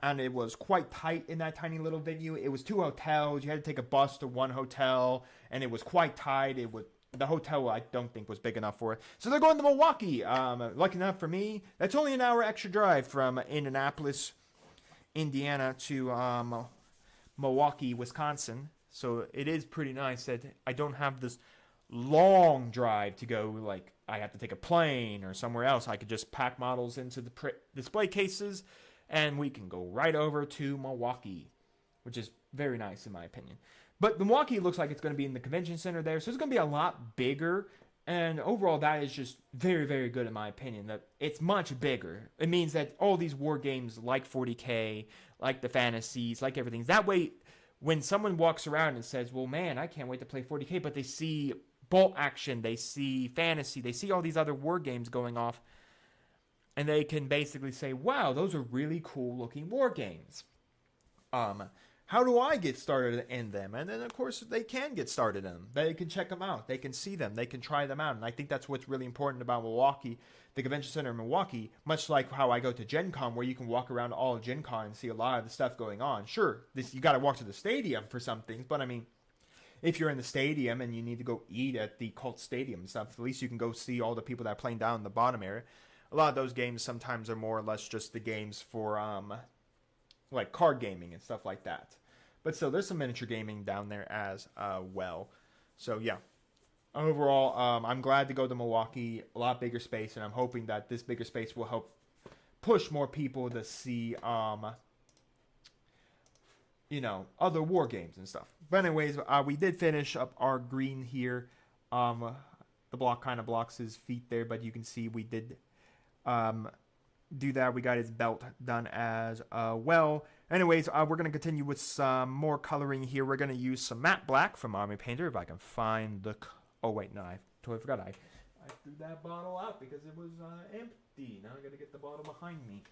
and it was quite tight in that tiny little venue. It was 2 hotels. You had to take a bus to one hotel, and it was quite tight. The hotel I don't think was big enough for it. So they're going to Milwaukee. Lucky enough for me, that's only an hour extra drive from Indianapolis, Indiana to Milwaukee, Wisconsin. So it is pretty nice that I don't have this long drive to go, like I have to take a plane or somewhere else. I could just pack models into the display cases and we can go right over to Milwaukee, which is very nice in my opinion. But Milwaukee looks like it's going to be in the convention center there, so it's going to be a lot bigger, and overall that is just very, very good in my opinion, that it's much bigger. It means that all these war games like 40k, like the fantasies, like everything, that way when someone walks around and says, well man, I can't wait to play 40k, but they see bolt action, they see fantasy, they see all these other war games going off, and they can basically say, wow, those are really cool looking war games. How do I get started in them? And then of course they can get started in them. They can check them out, they can see them, they can try them out. And I think that's what's really important about Milwaukee, the convention center in Milwaukee, much like how I go to Gen Con, where you can walk around all of Gen Con and see a lot of the stuff going on. Sure, you got to walk to the stadium for some things, but I mean, if you're in the stadium and you need to go eat at the Cult Stadium and stuff, at least you can go see all the people that are playing down in the bottom area. A lot of those games sometimes are more or less just the games for like card gaming and stuff like that. But still, there's some miniature gaming down there as well. So yeah, overall, I'm glad to go to Milwaukee, a lot bigger space, and I'm hoping that this bigger space will help push more people to see other war games and stuff. But anyways, we did finish up our green here. The block kind of blocks his feet there, but you can see we did do that. We got his belt done as well. Anyways, we're going to continue with some more coloring here. We're going to use some matte black from Army Painter, if I can find the... Oh, wait, no, I totally forgot. I threw that bottle out because it was empty. Now I got to get the bottle behind me.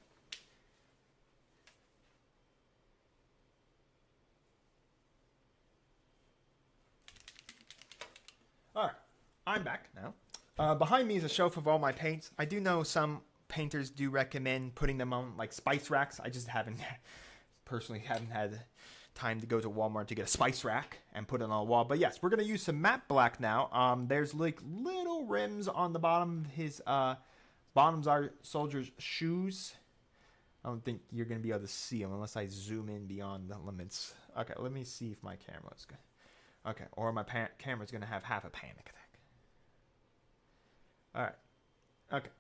Alright, I'm back now. Behind me is a shelf of all my paints. I do know some painters do recommend putting them on like spice racks. I just personally haven't had time to go to Walmart to get a spice rack and put it on a wall. But yes, we're going to use some matte black now. There's like little rims on the bottom. His bottoms are soldier's shoes. I don't think you're going to be able to see them unless I zoom in beyond the limits. Okay, let me see if my camera is good. Okay, or my camera's going to have half a panic attack. Alright. Okay.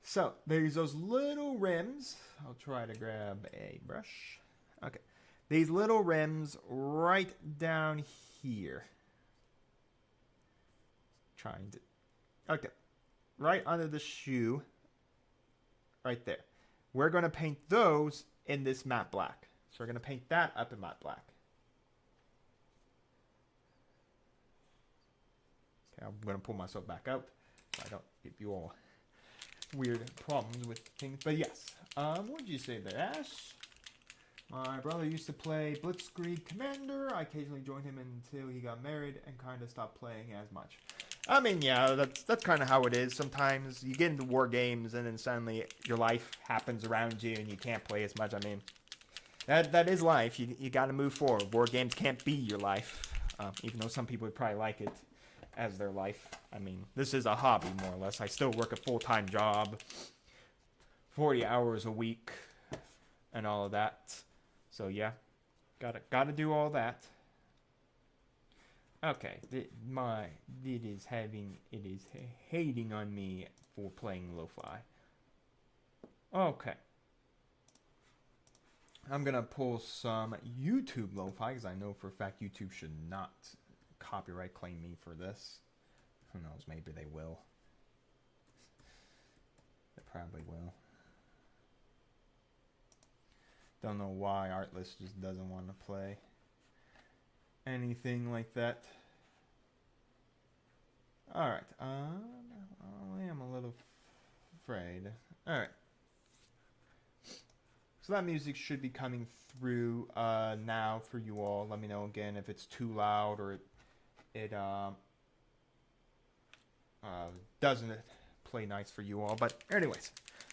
So, there's those little rims. I'll try to grab a brush. Okay. These little rims right down here. Trying to... Okay. Right under the shoe. Right there. We're going to paint those in this matte black. So, we're going to paint that up in matte black. I'm going to pull myself back out so I don't give you all weird problems with things. But yes, what did you say there, Ash? My brother used to play Blitzkrieg Commander. I occasionally joined him until he got married and kind of stopped playing as much. I mean, yeah, that's kind of how it is. Sometimes you get into war games and then suddenly your life happens around you and you can't play as much. I mean, that is life. You got to move forward. War games can't be your life, even though some people would probably like it as their life. I mean, this is a hobby, more or less. I still work a full-time job, 40 hours a week, and all of that. So, yeah, gotta do all that. Okay, it is hating on me for playing lo-fi. Okay. I'm gonna pull some YouTube lo-fi, because I know for a fact YouTube should not copyright claim me for this. Who knows, maybe they will. They probably will. Don't know why Artlist just doesn't want to play anything like that. Alright, I am a little afraid. Alright. So that music should be coming through now for you all. Let me know again if it's too loud or it doesn't play nice for you all. But anyways,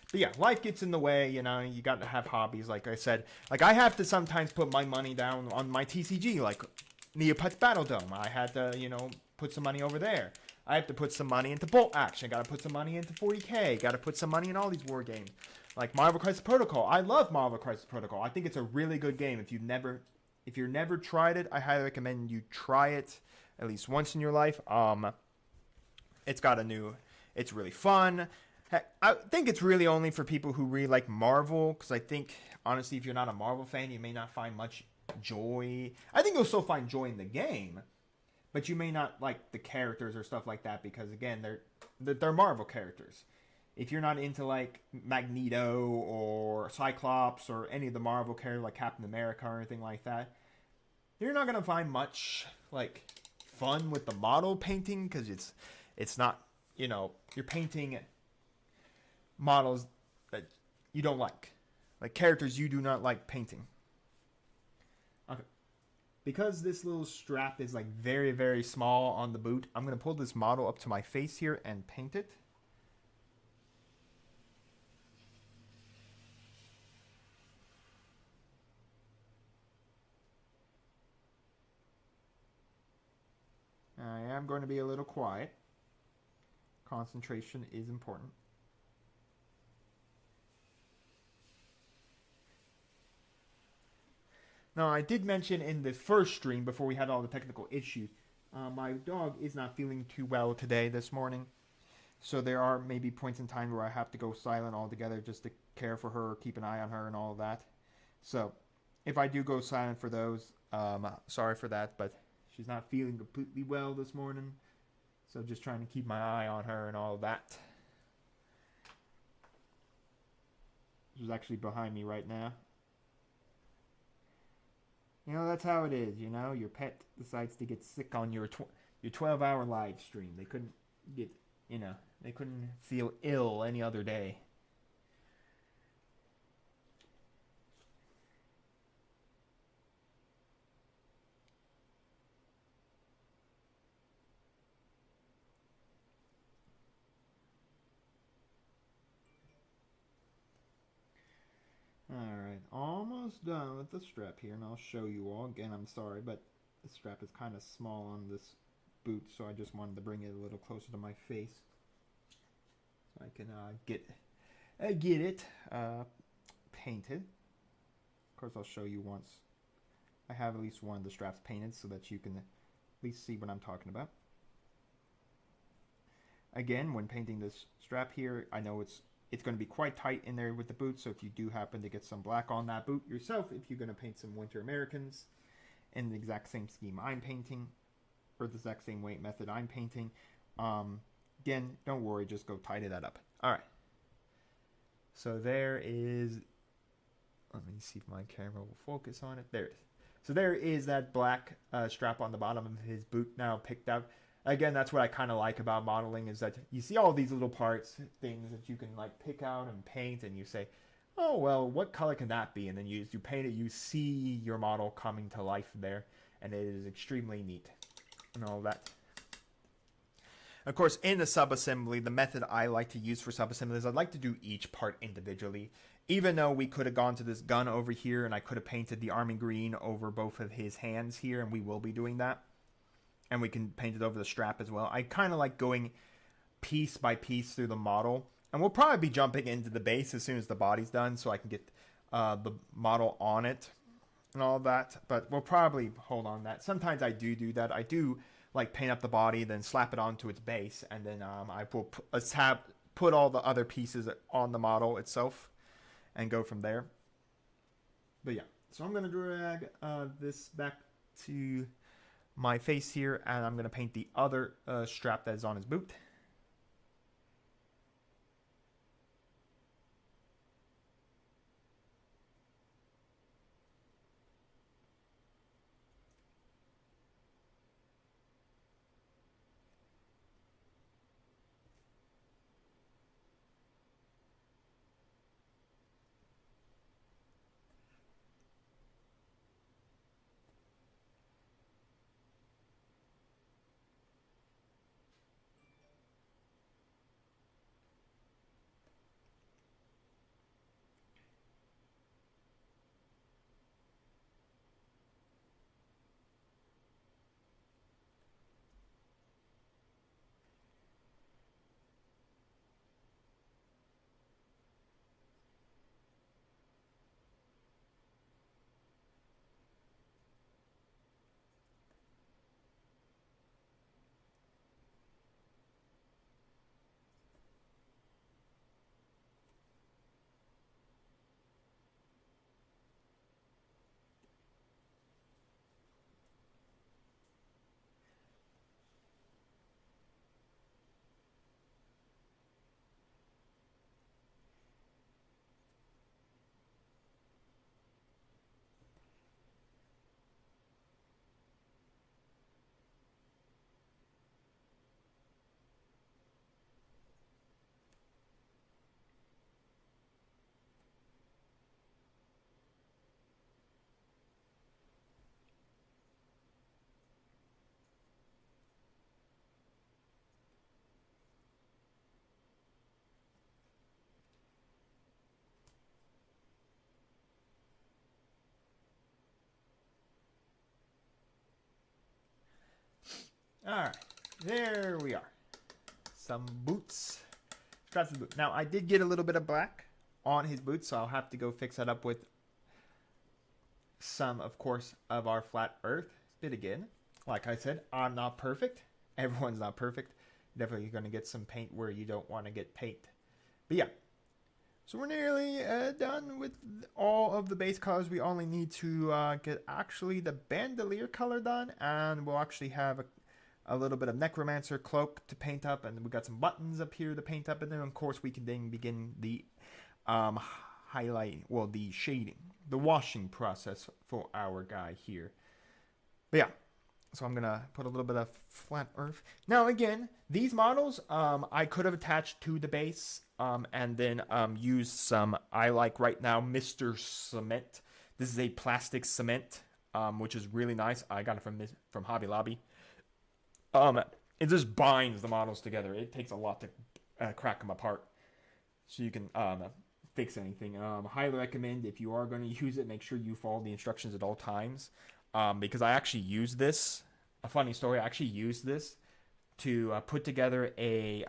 but yeah, life gets in the way, you know. You got to have hobbies, like I said. Like, I have to sometimes put my money down on my TCG, like Neopets Battle Dome. I had to, put some money over there. I have to put some money into Bolt Action. Got to put some money into 40K. Got to put some money in all these war games. Like Marvel Crisis Protocol. I love Marvel Crisis Protocol. I think it's a really good game. If you've never tried it, I highly recommend you try it at least once in your life. It's really fun. Heck, I think it's really only for people who really like Marvel, because I think, honestly, if you're not a Marvel fan, you may not find much joy. I think you'll still find joy in the game, but you may not like the characters or stuff like that, because, again, they're Marvel characters. If you're not into, like, Magneto or Cyclops or any of the Marvel characters like Captain America or anything like that, you're not going to find much, like, fun with the model painting, because it's not, you're painting models that you don't like characters you do not like painting. Okay. Because this little strap is, like, very, very small on the boot, I'm going to pull this model up to my face here and paint it. I am going to be a little quiet. Concentration is important. Now, I did mention in the first stream, before we had all the technical issues, my dog is not feeling too well today, this morning. So there are maybe points in time where I have to go silent altogether just to care for her, keep an eye on her, and all of that. So if I do go silent for those, sorry for that, but she's not feeling completely well this morning. So just trying to keep my eye on her and all of that. She's actually behind me right now. You know, that's how it is, you know. Your pet decides to get sick on your 12-hour live stream. They couldn't get, you know, they couldn't feel ill any other day. Alright, almost done with the strap here, and I'll show you all. Again, I'm sorry, but the strap is kind of small on this boot, so I just wanted to bring it a little closer to my face so I can get it painted. Of course, I'll show you once I have at least one of the straps painted so that you can at least see what I'm talking about. Again, when painting this strap here, I know it's going to be quite tight in there with the boot, so if you do happen to get some black on that boot yourself, if you're going to paint some Winter Americans in the exact same scheme I'm painting, or the exact same weight method I'm painting, again, don't worry, just go tidy that up. Alright, so there is, let me see if my camera will focus on it. There it is. So there is that black strap on the bottom of his boot now picked out. Again, that's what I kind of like about modeling, is that you see all these little parts, things that you can like pick out and paint, and you say, oh, well, what color can that be? And then you paint it, you see your model coming to life there, and it is extremely neat and all that. Of course, in the sub-assembly, the method I like to use for sub-assembly is I'd like to do each part individually. Even though we could have gone to this gun over here, and I could have painted the army green over both of his hands here, and we will be doing that. And we can paint it over the strap as well. I kind of like going piece by piece through the model. And we'll probably be jumping into the base as soon as the body's done, so I can get the model on it and all that. But we'll probably hold on that. Sometimes I do that. I do like paint up the body, then slap it onto its base, and then I will put all the other pieces on the model itself and go from there. But yeah, so I'm going to drag this back to my face here, and I'm going to paint the other strap that is on his boot. Alright, there we are. Some boots. Straps of the boot. Now, I did get a little bit of black on his boots, so I'll have to go fix that up with some, of course, of our flat earth. But again, like I said, I'm not perfect. Everyone's not perfect. definitely going to get some paint where you don't want to get paint. But yeah, so we're nearly done with all of the base colors. We only need to get actually the bandolier color done, and we'll actually have a little bit of necromancer cloak to paint up, and we got some buttons up here to paint up, and then of course we can then begin the the shading, the washing process for our guy here. But yeah, so I'm gonna put a little bit of flat earth. Now again, these models I could have attached to the base and then used some, I like right now, Mr. Cement. This is a plastic cement, which is really nice. I got it from Hobby Lobby. It just binds the models together. It takes a lot to crack them apart, so you can fix anything. Highly recommend, if you are going to use it, make sure you follow the instructions at all times. Because I actually used this. A funny story. I actually used this to put together a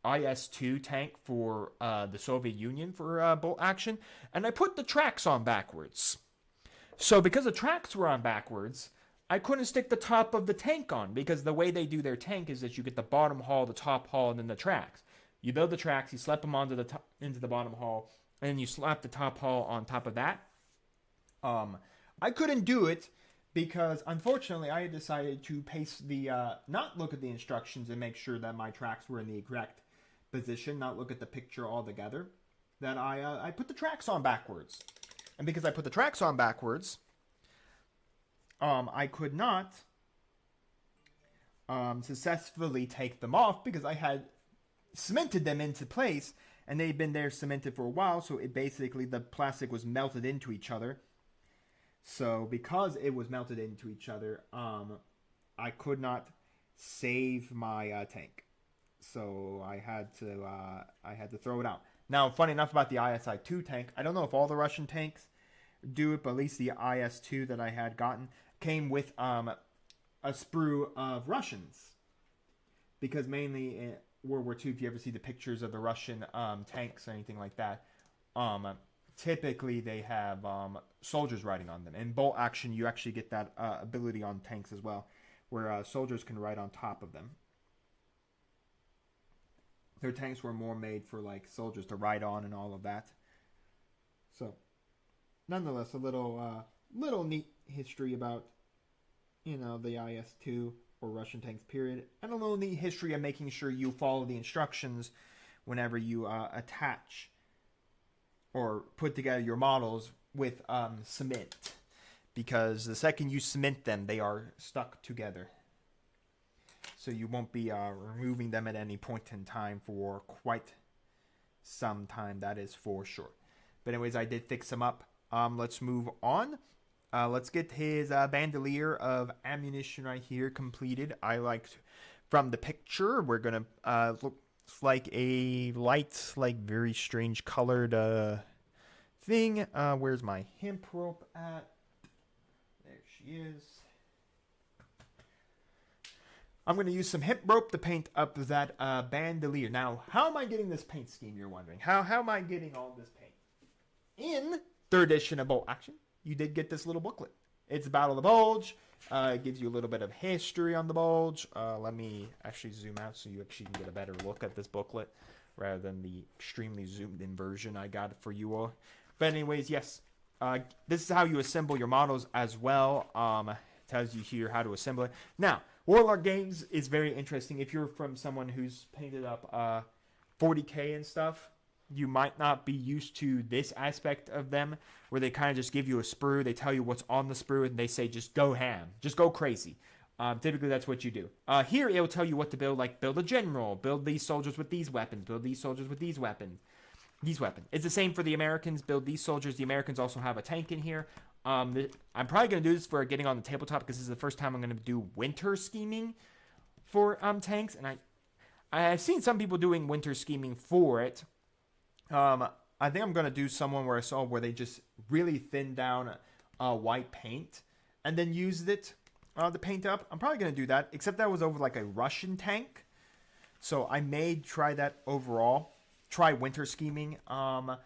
IS-2 tank for the Soviet Union for bolt action, and I put the tracks on backwards. So because the tracks were on backwards, I couldn't stick the top of the tank on, because the way they do their tank is that you get the bottom hull, the top hull, and then the tracks. You build the tracks, you slap them onto into the bottom hull, and then you slap the top hull on top of that. I couldn't do it because, unfortunately, I had decided to not look at the instructions and make sure that my tracks were in the correct position, not look at the picture altogether. That I put the tracks on backwards, and because I put the tracks on backwards, I could not successfully take them off because I had cemented them into place, and they'd been there cemented for a while, so it basically, the plastic was melted into each other. So because it was melted into each other, I could not save my tank. So I had to throw it out. Now, funny enough about the ISI-2 tank, I don't know if all the Russian tanks do it, but at least the IS-2 that I had gotten came with a sprue of Russians. Because mainly in World War II, if you ever see the pictures of the Russian tanks or anything like that, typically they have soldiers riding on them. In bolt action, you actually get that ability on tanks as well, where soldiers can ride on top of them. Their tanks were more made for like soldiers to ride on and all of that. So, nonetheless, a little neat history about, the IS-2 or Russian tanks period, and a little neat history of making sure you follow the instructions whenever you attach or put together your models with cement, because the second you cement them, they are stuck together. So you won't be removing them at any point in time for quite some time, that is for sure. But anyways, I did fix them up. Let's move on. Let's get his bandolier of ammunition right here completed. I liked from the picture, we're going to look like a light, like very strange colored thing. Where's my hemp rope at? There she is. I'm going to use some hemp rope to paint up that bandolier. Now, how am I getting this paint scheme, you're wondering? How am I getting all this paint? In 3rd edition of Bolt Action, you did get this little booklet. It's Battle of the Bulge. It gives you a little bit of history on the Bulge. Let me actually zoom out so you actually can get a better look at this booklet rather than the extremely zoomed in version I got for you all. But anyways, yes, this is how you assemble your models as well. Tells you here how to assemble it. Now, Warlord Games is very interesting. If you're from someone who's painted up 40K and stuff, you might not be used to this aspect of them, where they kind of just give you a sprue, they tell you what's on the sprue, and they say just go ham, just go crazy. Typically that's what you do. Here it'll tell you what to build, like build a general, build these soldiers with these weapons, build these soldiers with these weapons. It's the same for the Americans, build these soldiers. The Americans also have a tank in here. I'm probably going to do this for getting on the tabletop, because this is the first time I'm going to do winter scheming for tanks, and I've seen some people doing winter scheming for it. I think I'm going to do someone where I saw where they just really thin down white paint and then used it to paint up. I'm probably going to do that, except that was over like a Russian tank. So I may try that overall. Try winter scheming. The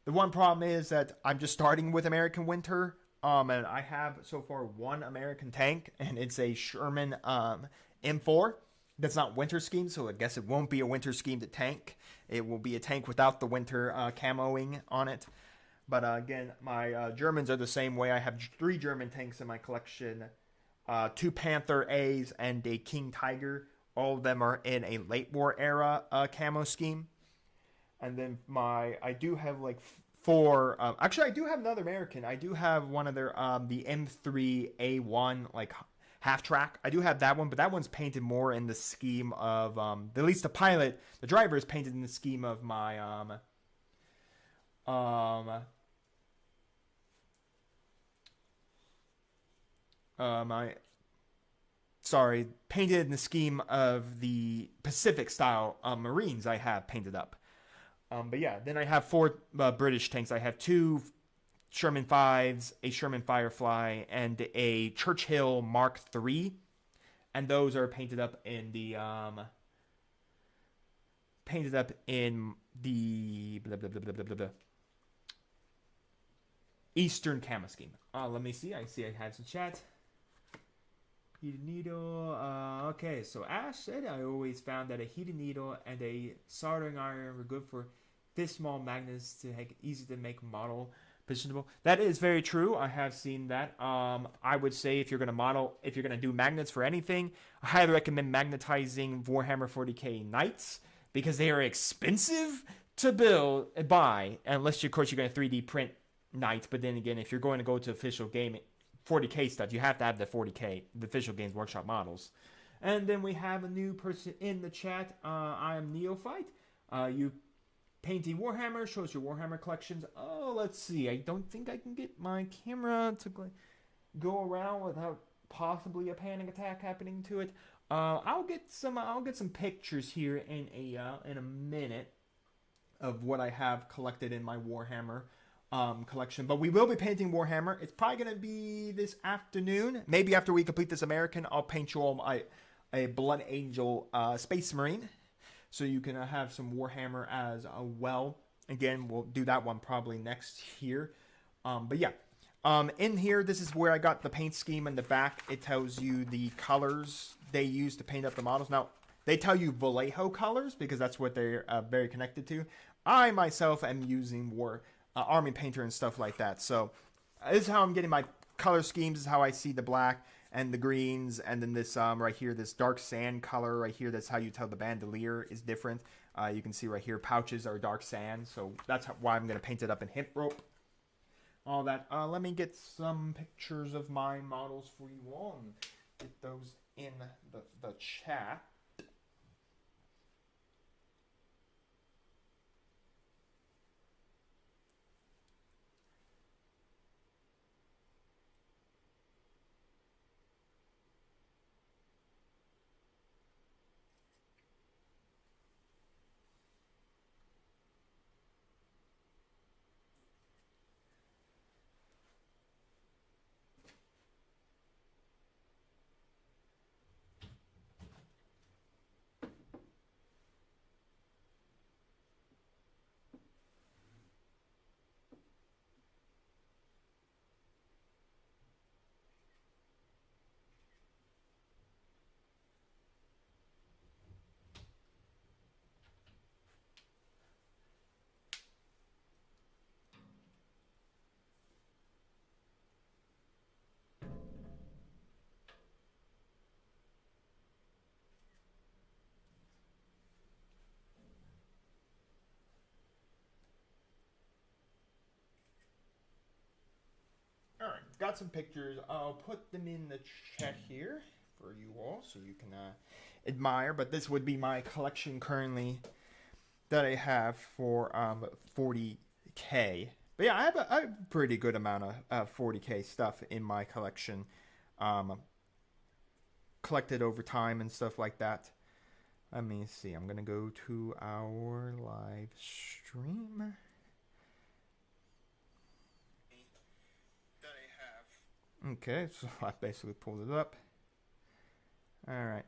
one problem is that I'm just starting with American winter. And I have so far one American tank, and it's a Sherman M4. that's not winter scheme, so I guess it won't be a winter schemed tank. It will be a tank without the winter camoing on it. But again, my Germans are the same way. I have 3 German tanks in my collection, 2 Panther A's and a King Tiger. All of them are in a late war era camo scheme. And then I do have like 4. Actually, I do have another American. I do have one of their the M3A1 like half track. I do have that one, but that one's painted more in the scheme of at least the pilot, the driver is painted in the scheme of my um my sorry, painted in the scheme of the Pacific style Marines I have painted up. But yeah, then I have 4 British tanks. I have 2 Sherman 5s, a Sherman Firefly, and a Churchill Mark III, and those are painted up in the blah, blah, blah, blah, blah, blah, Eastern Camo scheme. Let me see. I see I had some chat. Heated needle. Okay, so Ash said I always found that a heated needle and a soldering iron were good for this small magnets to make easy to make model positionable. That is very true. I have seen that. I would say if you're gonna do magnets for anything, I highly recommend magnetizing Warhammer 40k Knights because they are expensive to buy, unless of course you're gonna 3D print Knights. But then again, if you're going to go to official game 40k stuff, you have to have the 40k, the official Games Workshop models. And then we have a new person in the chat. I am Neophyte. You painting Warhammer, shows your Warhammer collections. Oh, let's see. I don't think I can get my camera to go around without possibly a panic attack happening to it. I'll get some pictures here in a minute of what I have collected in my Warhammer collection. But we will be painting Warhammer. It's probably going to be this afternoon. Maybe after we complete this American, I'll paint you all a Blood Angel Space Marine. So you can have some Warhammer as well. Again, we'll do that one probably next here. But yeah. In here, this is where I got the paint scheme in the back. It tells you the colors they use to paint up the models. Now, they tell you Vallejo colors because that's what they're very connected to. I myself am using Army Painter and stuff like that. So this is how I'm getting my color schemes. This is how I see the black and the greens, and then this right here, this dark sand color right here. That's how you tell the bandolier is different. You can see right here, pouches are dark sand. So that's why I'm going to paint it up in hip rope. All that. Let me get some pictures of my models for you all and get those in the chat. Alright, got some pictures. I'll put them in the chat here for you all so you can admire. But this would be my collection currently that I have for 40k. But yeah, I have a pretty good amount of 40k stuff in my collection. Collected over time and stuff like that. Let me see. I'm going to go to our live stream. Okay, so I basically pulled it up. All right.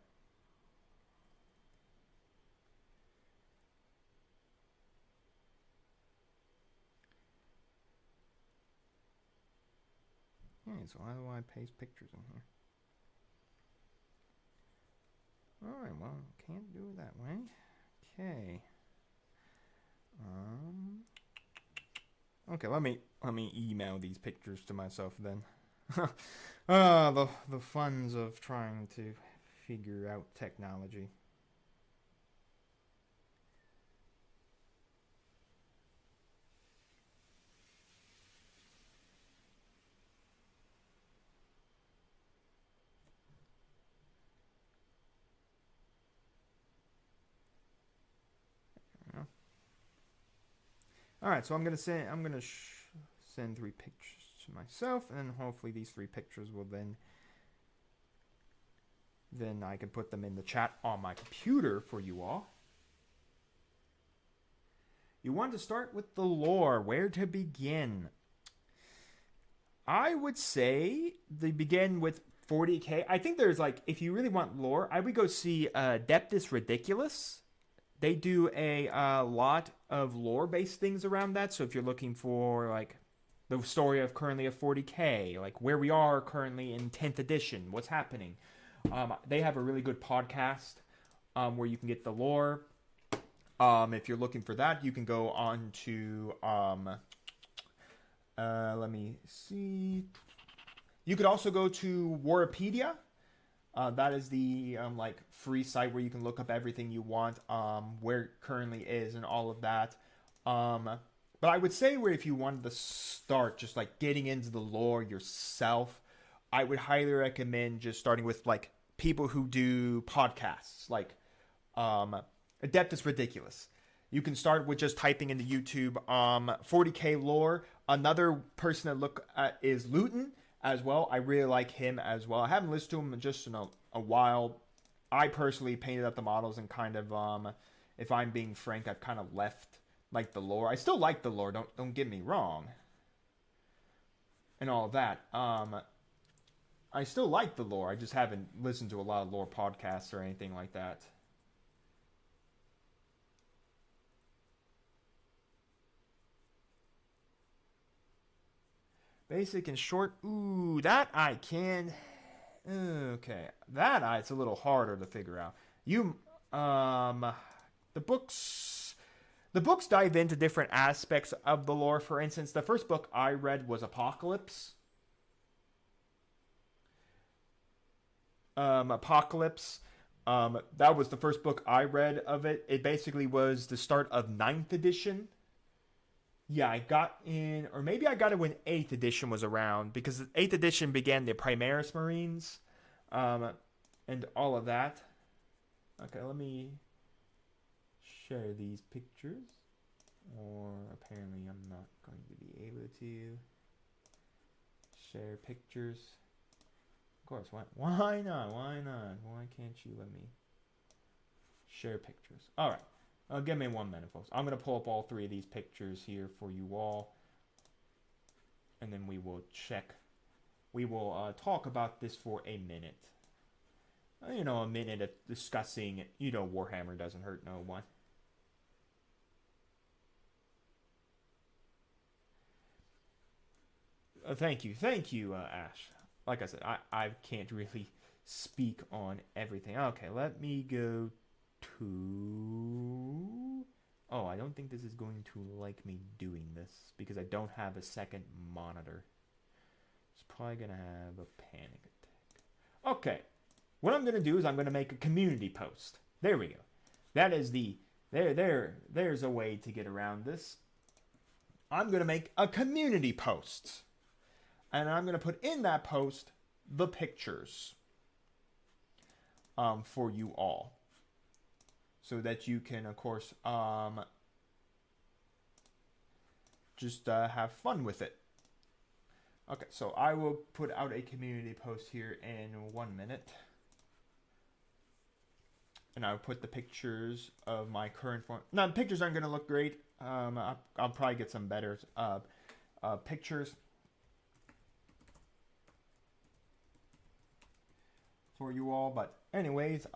Yeah, so how do I paste pictures in here? All right, well, can't do it that way. Okay. Okay, let me email these pictures to myself then. The funs of trying to figure out technology. All right, so I'm gonna send 3 pictures to myself, and then hopefully these 3 pictures will then I can put them in the chat on my computer for you all. You want to start with the lore. Where to begin? I would say they begin with 40k. I think there's like, if you really want lore, I would go see Depth Ridiculous. They do a lot of lore-based things around that. So if you're looking for like the story of currently of 40k, like where we are currently in 10th edition, what's happening, they have a really good podcast where you can get the lore. If you're looking for that, you can go on to let me see. You could also go to Warapedia. That is the like free site where you can look up everything you want, where it currently is and all of that. But I would say where if you wanted to start just like getting into the lore yourself, I would highly recommend just starting with like people who do podcasts, like Adeptus Ridiculous. You can start with just typing into YouTube 40k lore. Another person to look at is Luton as well. I really like him as well. I haven't listened to him in just a while. I personally painted up the models and kind of, if I'm being frank, I've kind of left like the lore. I still like the lore. Don't get me wrong. And all of that. I still like the lore. I just haven't listened to a lot of lore podcasts or anything like that. Basic and short. Ooh, that I can. Okay, it's a little harder to figure out. The books dive into different aspects of the lore. For instance, the first book I read was Apocalypse. Apocalypse. That was the first book I read of it. It basically was the start of 9th edition. Yeah, I got in, or maybe I got it when 8th edition was around, because 8th edition began the Primaris Marines, and all of that. Okay, let me share these pictures, or apparently I'm not going to be able to share pictures. Of course, why not? Why not? Why can't you let me share pictures? All right. Give me 1 minute, folks. I'm going to pull up all 3 of these pictures here for you all. And then we will check. We will talk about this for a minute. A minute of discussing, Warhammer doesn't hurt no one. Thank you, Ash. Like I said, I can't really speak on everything. Okay, let me go to... Oh, I don't think this is going to like me doing this because I don't have a second monitor. It's probably going to have a panic attack. Okay, what I'm going to do is I'm going to make a community post. There we go. That is the... There's a way to get around this. I'm going to make a community post. And I'm going to put in that post the pictures for you all. So that you can, of course, just have fun with it. Okay, so I will put out a community post here in 1 minute. And I'll put the pictures of my current form. Now, the pictures aren't going to look great. I'll probably get some better pictures for you all. But anyways,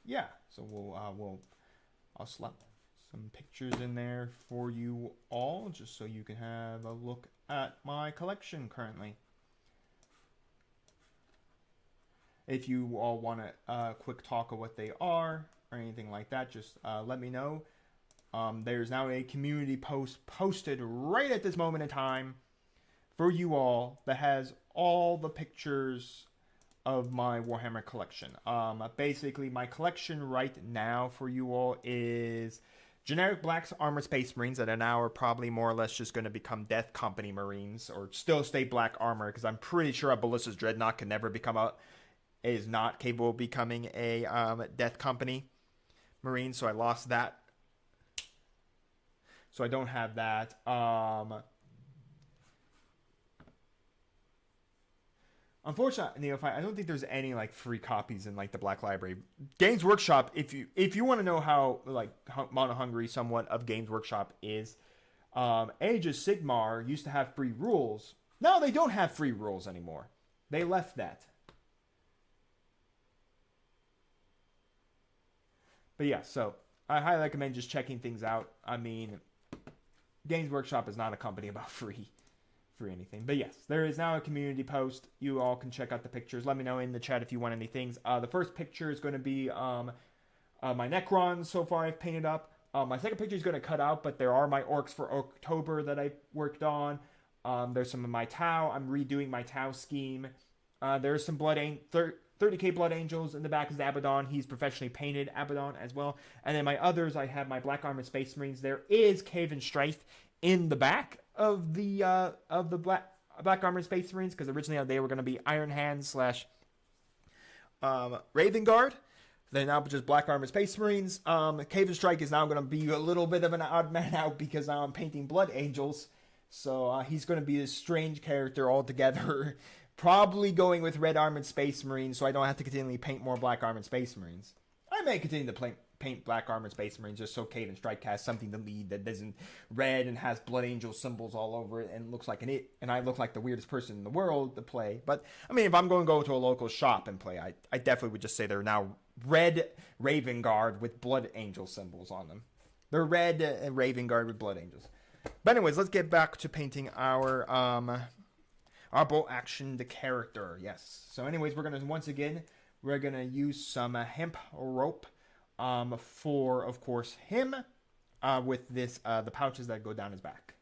yeah, so I'll slap some pictures in there for you all, just so you can have a look at my collection currently. If you all want a quick talk of what they are or anything like that, just let me know. There's now a community post posted right at this moment in time for you all that has all the pictures of my Warhammer collection. Basically, my collection right now for you all is generic Black Armor Space Marines that are now probably more or less just going to become Death Company Marines, or still stay Black Armor, because I'm pretty sure a Ballista's Dreadnought can never become is not capable of becoming a Death Company Marine, so I lost that. So I don't have that. Unfortunately, Neophyte, I don't think there's any like free copies in like the Black Library. Games Workshop, if you want to know how like mono hungry somewhat of Games Workshop is, Age of Sigmar used to have free rules. No, they don't have free rules anymore. They left that. But yeah, so I highly recommend just checking things out. I mean, Games Workshop is not a company about free anything. But yes, there is now a community post. You all can check out the pictures. Let me know in the chat if you want any things. The first picture is going to be my Necrons so far I've painted up. My second picture is going to cut out, but there are my orcs for October that I worked on. There's some of my Tau. I'm redoing my Tau scheme. There's some 30k Blood Angels in the back is Abaddon. He's professionally painted Abaddon as well. And then my others, I have my Black Armored Space Marines. There is Cave and Strife in the back of the Black Armored Space Marines, because originally they were going to be Iron Hands / Raven Guard. They're now just Black Armored Space Marines. Cave and Strike is now going to be a little bit of an odd man out because now I'm painting Blood Angels. So he's going to be this strange character altogether. Probably going with Red Armored Space Marines, so I don't have to continually paint more Black Armored Space Marines. I may continue to paint Black Armored Space Marines just so Cave and Strike has something to lead that isn't red and has Blood Angel symbols all over it and looks like and I look like the weirdest person in the world to play. But, I mean, if I'm going to go to a local shop and play, I definitely would just say they're now red Raven Guard with Blood Angel symbols on them. They're red Raven Guard with Blood Angels. But anyways, let's get back to painting our bolt action, the character. Yes. So anyways, we're going to use some hemp rope for, of course, him with this the pouches that go down his back.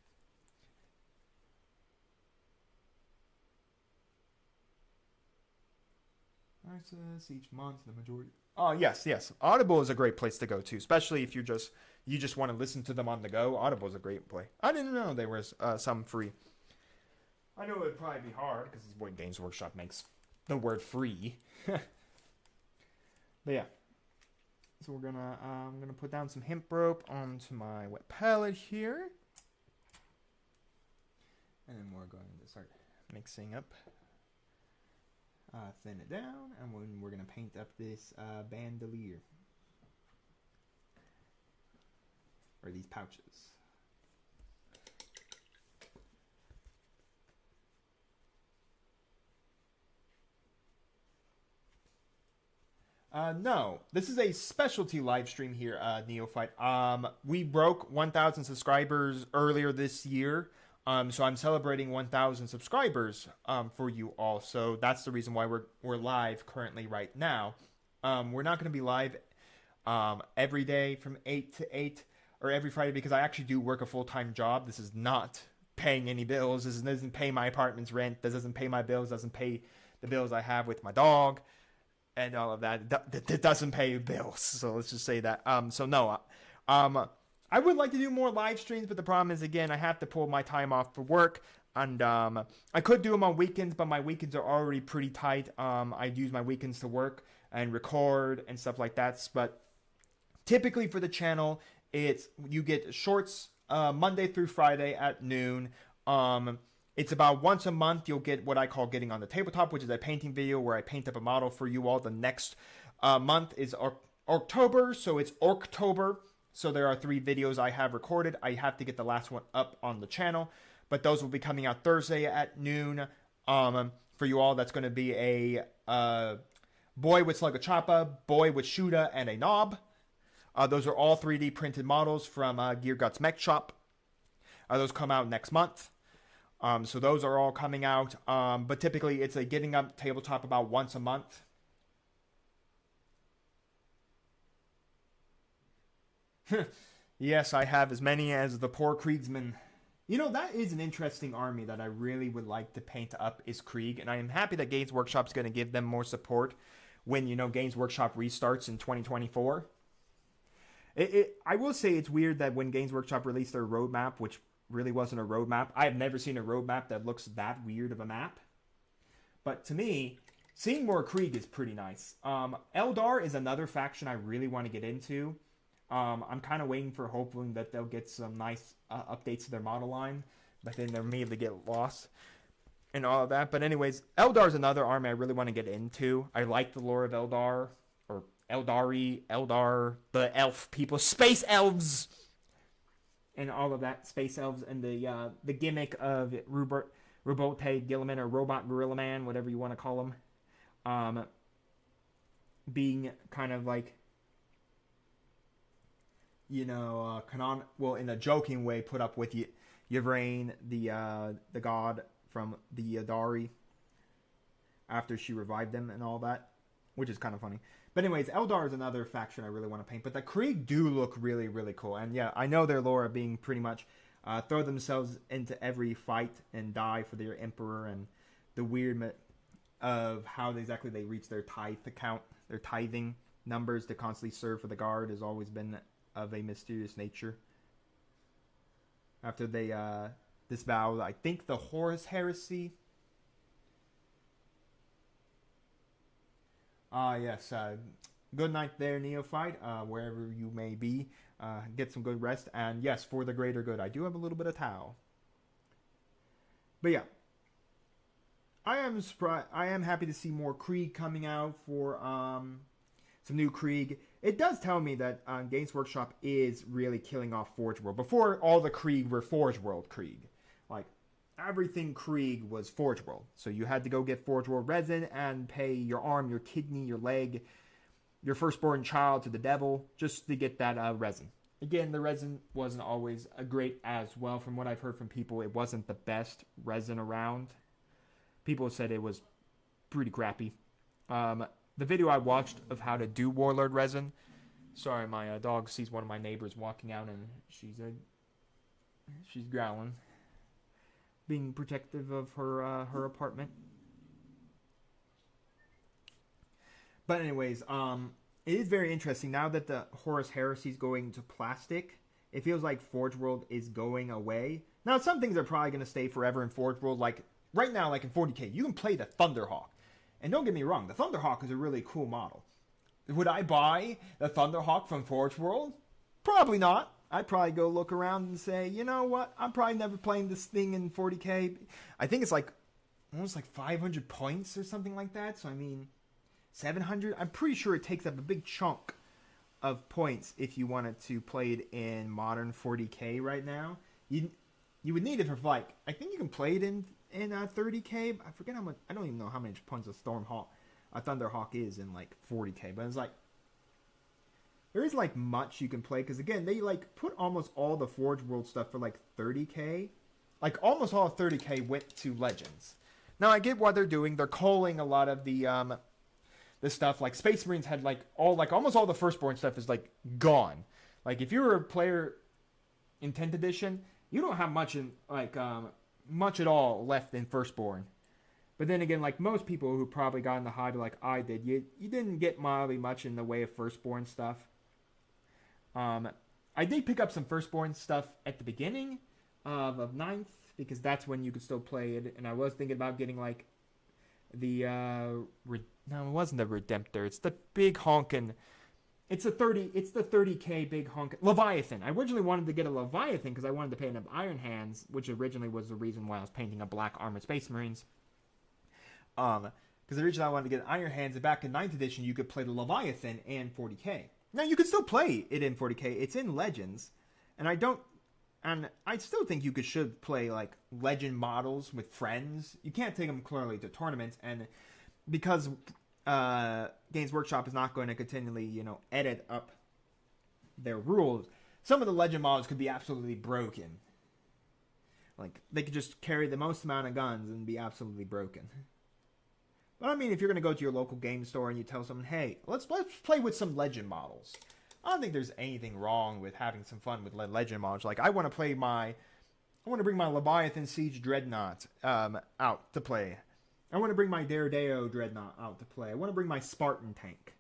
Each month, the majority. Oh yes. Audible is a great place to go to, especially if you just want to listen to them on the go. Audible is a great play. I didn't know there was some free. I know it would probably be hard because this is what Games Workshop makes the word free. But yeah. So I'm gonna put down some hemp rope onto my wet palette here. And then we're going to start mixing up. Thin it down, and we're gonna paint up this bandolier. Or these pouches. No, this is a specialty live stream here, Neophyte. We broke 1,000 subscribers earlier this year, so I'm celebrating 1,000 subscribers for you all. So that's the reason why we're live currently right now. We're not going to be live every day from 8 to 8 or every Friday because I actually do work a full-time job. This is not paying any bills. This doesn't pay my apartment's rent. This doesn't pay my bills. Doesn't pay the bills I have with my dog. And all of that. That doesn't pay bills. So let's just say that. So no. I would like to do more live streams, but the problem is, again, I have to pull my time off for work. And I could do them on weekends, but my weekends are already pretty tight. I use my weekends to work and record and stuff like that. But typically for the channel, you get shorts Monday through Friday at noon. It's about once a month you'll get what I call Getting on the Tabletop, which is a painting video where I paint up a model for you all. The next month is October, so it's Orktober. So there are 3 videos I have recorded. I have to get the last one up on the channel, but those will be coming out Thursday at noon. For you all, that's going to be a boy with Slugachapa, boy with Shuda, and a knob. Those are all 3D printed models from Gear Guts Mech Shop. Those come out next month. So those are all coming out. But typically it's a Getting Up Tabletop about once a month. Yes, I have as many as the poor Kriegsmen. You know, that is an interesting army that I really would like to paint up is Krieg, and I am happy that Games Workshop's going to give them more support when, Games Workshop restarts in 2024. I will say it's weird that when Games Workshop released their roadmap, which really wasn't a roadmap, I have never seen a roadmap that looks that weird of a map. But to me, seeing more Krieg is pretty nice. Eldar is another faction I really want to get into. I'm kind of waiting for hoping that they'll get some nice updates to their model line, but then they're maybe get lost and all of that. But anyways, Eldar is another army I really want to get into. I like the lore of Eldar, or Eldar, the elf people, space elves, and all of that, space elves, and the gimmick of Robote Gilliman, or Robot Gorilla Man, whatever you want to call him, being kind of like, well, in a joking way, put up with Yvraine, the god from the Yadari, after she revived them and all that, which is kind of funny. But anyways, Eldar is another faction I really want to paint. But the Krieg do look really, really cool. And yeah, I know their lore being pretty much throw themselves into every fight and die for their emperor, and the weird of how exactly they reach their tithe account, their tithing numbers to constantly serve for the guard has always been of a mysterious nature. After they disavow, I think, the Horus heresy. Yes. Good night there, neophyte, wherever you may be. Get some good rest. And yes, for the greater good. I do have a little bit of towel. But yeah. I am surprised. I am happy to see more Krieg coming out for some new Krieg. It does tell me that Games Workshop is really killing off Forge World. Before, all the Krieg were Forge World Krieg. Like, everything Krieg was Forge World. So you had to go get Forge World resin and pay your arm, your kidney, your leg, your firstborn child to the devil just to get that resin. Again, the resin wasn't always great as well. From what I've heard from people, it wasn't the best resin around. People said it was pretty crappy. The video I watched of how to do Warlord resin. Sorry, my dog sees one of my neighbors walking out and she's growling, being protective of her apartment. But anyways, it is very interesting now that the Horus Heresy is going to plastic. It feels like Forge World is going away. Now, some things are probably going to stay forever in Forge World. Like right now, like in 40k, you can play the Thunderhawk. And don't get me wrong, the Thunderhawk is a really cool model. Would I buy the Thunderhawk from Forge World? Probably not. I'd probably go look around and say, you know what? I'm probably never playing this thing in 40k. I think it's like almost like 500 points or something like that. So I mean, 700. I'm pretty sure it takes up a big chunk of points if you wanted to play it in modern 40k right now. You would need it for like, I think you can play it in 30k. I forget how much. I don't even know how many points a Thunderhawk is in like 40k. But it's like there is like much you can play, because again, they like put almost all the Forge World stuff for like 30k. Like almost all of 30k went to Legends. Now I get what they're doing. They're culling a lot of the stuff. Like Space Marines had like almost all the Firstborn stuff is like gone. Like if you were a player in 10th edition, you don't have much in like much at all left in Firstborn. But then again, like most people who probably got in the hobby like I did, you didn't get mildly much in the way of Firstborn stuff. I did pick up some Firstborn stuff at the beginning of 9th, because that's when you could still play it. And I was thinking about getting like the no, it wasn't the Redemptor. It's the big honkin'. It's the 30k big honkin' Leviathan. I originally wanted to get a Leviathan because I wanted to paint up Iron Hands, which originally was the reason why I was painting up Black Armored Space Marines. Because originally I wanted to get Iron Hands, and back in 9th edition you could play the Leviathan and 40k. Now you could still play it in 40k. It's in Legends, and I still think you should play like Legend models with friends. You can't take them clearly to tournaments, and because Games Workshop is not going to continually, edit up their rules, some of the Legend models could be absolutely broken. Like they could just carry the most amount of guns and be absolutely broken. But I mean, if you're going to go to your local game store and you tell someone, hey, let's play with some Legend models. I don't think there's anything wrong with having some fun with Legend models. Like, I want to bring my Leviathan Siege Dreadnought out to play. I want to bring my Daredeo Dreadnought out to play. I want to bring my Spartan tank.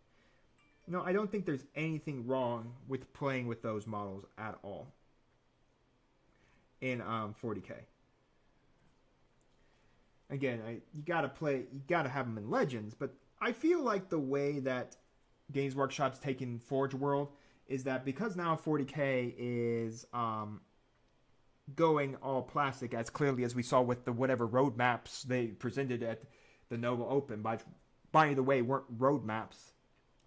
No, I don't think there's anything wrong with playing with those models at all in 40K. Again, you gotta have them in Legends, but I feel like the way that Games Workshop's taken Forge World is that because now 40K is going all plastic, as clearly as we saw with the whatever roadmaps they presented at the Nova Open. By the way, weren't roadmaps.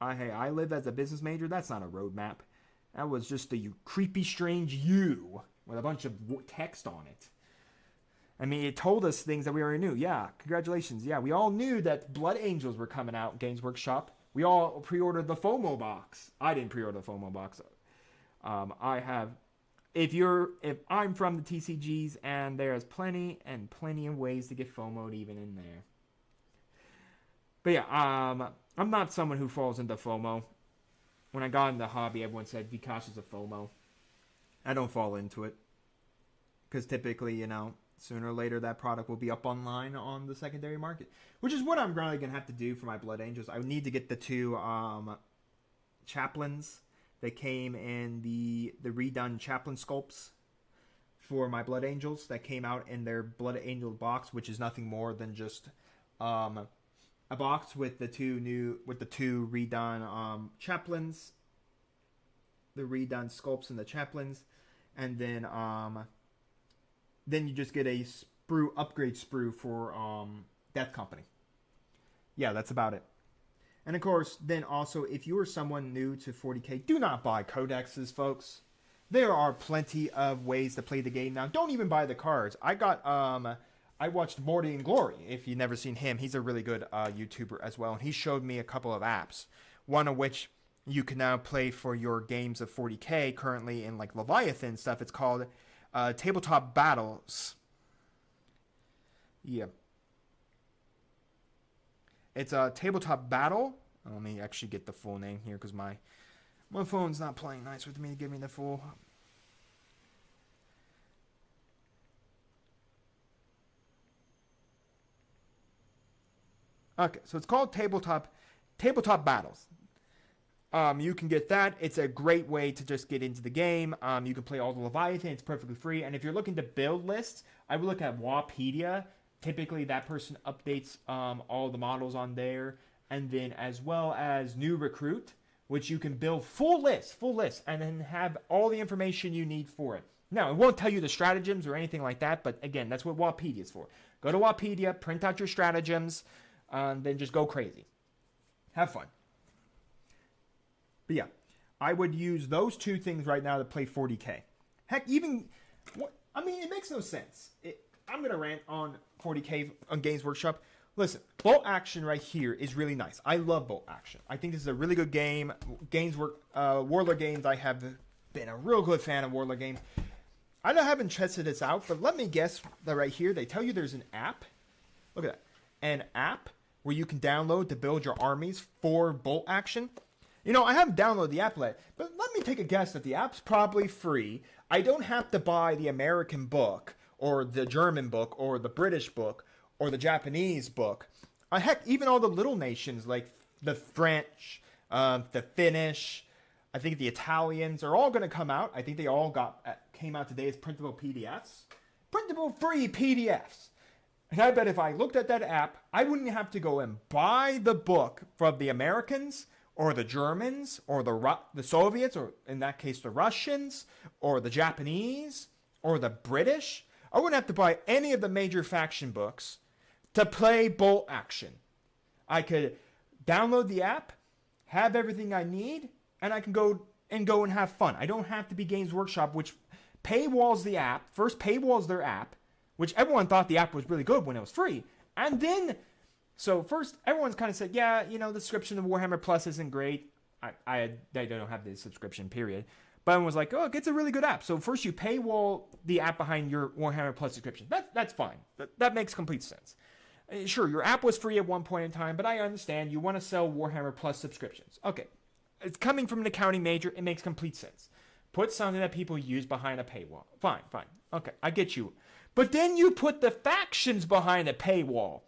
I live as a business major. That's not a roadmap. That was just a creepy, strange U with a bunch of text on it. I mean, it told us things that we already knew. Yeah, congratulations. Yeah, we all knew that Blood Angels were coming out, Games Workshop. We all pre-ordered the FOMO box. I didn't pre-order the FOMO box. I have. If I'm from the TCGs, and there's plenty of ways to get FOMO'd even in there. But yeah, I'm not someone who falls into FOMO. When I got in the hobby, everyone said Vikash is a FOMO. I don't fall into it. Because typically, sooner or later that product will be up online on the secondary market. Which is what I'm probably going to have to do for my Blood Angels. I need to get the 2 chaplains that came in the redone chaplain sculpts for my Blood Angels that came out in their Blood Angel box, which is nothing more than just a box with the two redone chaplains, the redone sculpts and the chaplains, and then you just get a upgrade sprue for Death Company. Yeah, that's about it. And of course, then also, if you are someone new to 40K, do not buy codexes, folks. There are plenty of ways to play the game now. Don't even buy the cards. I watched Morty and Glory. If you've never seen him, he's a really good YouTuber as well. And he showed me a couple of apps. One of which you can now play for your games of 40K currently in like Leviathan stuff. It's called Tabletop Battles. Yeah. It's a tabletop battle. Let me actually get the full name here because my phone's not playing nice with me to give me the full. Okay, so it's called Tabletop Battles. You can get that. It's a great way to just get into the game. You can play all the Leviathan. It's perfectly free. And if you're looking to build lists, I would look at Wapedia. Typically, that person updates all the models on there. And then as well as New Recruit, which you can build full list, and then have all the information you need for it. Now, it won't tell you the stratagems or anything like that, but again, that's what Wapedia is for. Go to Wapedia, print out your stratagems, then just go crazy. Have fun. But yeah, I would use those 2 things right now to play 40K. Heck, it makes no sense. I'm going to rant on 40K on Games Workshop. Listen, Bolt Action right here is really nice. I love Bolt Action. I think this is a really good game. Warlord Games, I have been a real good fan of Warlord Games. I haven't tested this out, but let me guess that right here, they tell you there's an app. Look at that. An app where you can download to build your armies for Bolt Action. I haven't downloaded the app yet, but let me take a guess that the app's probably free. I don't have to buy the American book, or the German book, or the British book, or the Japanese book. Heck, even all the little nations like the French, the Finnish, I think the Italians are all going to come out. I think they all came out today as printable PDFs. Printable free PDFs. And I bet if I looked at that app, I wouldn't have to go and buy the book from the Americans, or the Germans, or the Soviets, or in that case the Russians, or the Japanese, or the British. I wouldn't have to buy any of the major faction books to play Bolt Action. I could download the app, have everything I need, and I can go and have fun. I don't have to be Games Workshop, which paywalls the app. First paywalls their app, which everyone thought the app was really good when it was free. And then, so first everyone's kind of said, yeah, the subscription to Warhammer Plus isn't great. I don't have the subscription, period. But everyone was like, oh, it's a really good app. So first you paywall the app behind your Warhammer Plus subscription. That's fine. That makes complete sense. Sure, your app was free at one point in time, but I understand you want to sell Warhammer Plus subscriptions. Okay, it's coming from an accounting major. It makes complete sense. Put something that people use behind a paywall. Fine. Okay, I get you. But then you put the factions behind a paywall.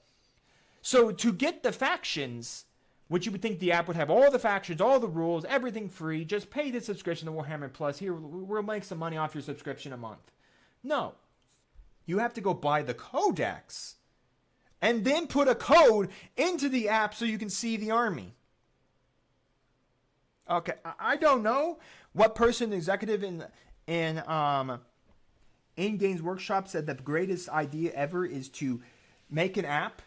So to get the factions, which you would think the app would have all the factions, all the rules, everything free, just pay the subscription to Warhammer Plus. Here, we'll make some money off your subscription a month. No. You have to go buy the codex and then put a code into the app so you can see the army. Okay, I don't know what person executive in Games Workshop said the greatest idea ever is to make an app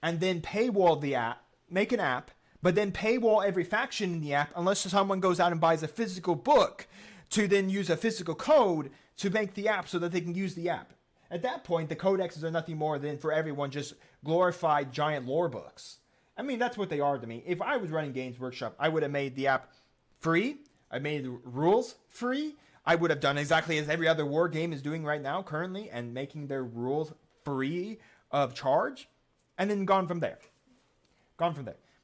and then paywall the app, make an app, but then paywall every faction in the app unless someone goes out and buys a physical book to then use a physical code to make the app so that they can use the app. At that point, the codexes are nothing more than for everyone just glorified giant lore books. I mean, that's what they are to me. If I was running Games Workshop, I would have made the app free. I made the rules free. I would have done exactly as every other war game is doing right now currently and making their rules free of charge and then gone from there.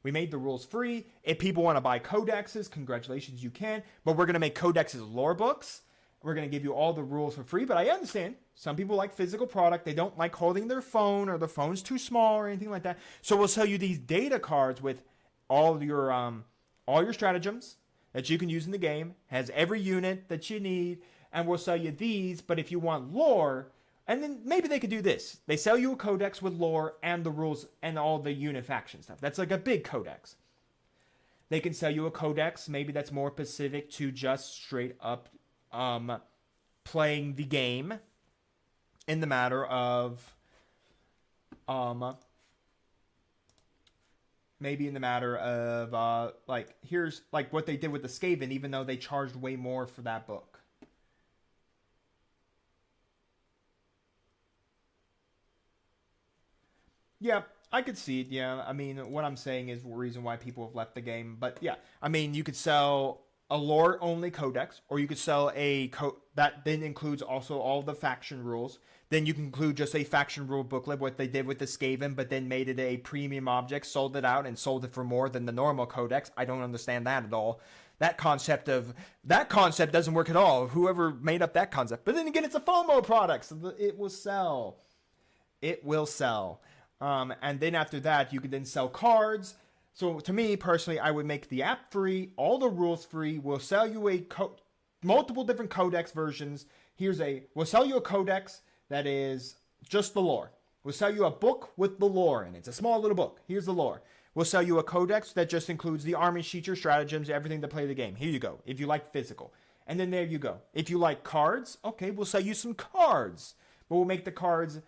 We made the rules free. If people want to buy codexes, congratulations, you can. But we're going to make codexes lore books. We're going to give you all the rules for free. But I understand some people like physical product. They don't like holding their phone or the phone's too small or anything like that. So we'll sell you these data cards with all your stratagems that you can use in the game. Has every unit that you need. And we'll sell you these. But if you want lore, and then maybe they could do this. They sell you a codex with lore and the rules and all the unit faction stuff. That's like a big codex. They can sell you a codex, maybe that's more specific to just straight up playing the game in the matter of maybe in the matter of like here's like what they did with the Skaven, even though they charged way more for that book. Yeah, I could see it. Yeah, I mean, what I'm saying is the reason why people have left the game. But yeah, I mean, you could sell a lore-only codex, or you could sell a that then includes also all the faction rules. Then you can include just a faction rule booklet, what they did with the Skaven, but then made it a premium object, sold it out, and sold it for more than the normal codex. I don't understand that at all. That concept doesn't work at all. Whoever made up that concept. But then again, it's a FOMO product, so it will sell. It will sell. And then after that, you can then sell cards. So to me, personally, I would make the app free, all the rules free. We'll sell you multiple different codex versions. We'll sell you a codex that is just the lore. We'll sell you a book with the lore in it. It's a small little book. Here's the lore. We'll sell you a codex that just includes the army sheet, your stratagems, everything to play the game. Here you go, if you like physical. And then there you go. If you like cards, okay, we'll sell you some cards. But we'll make the cards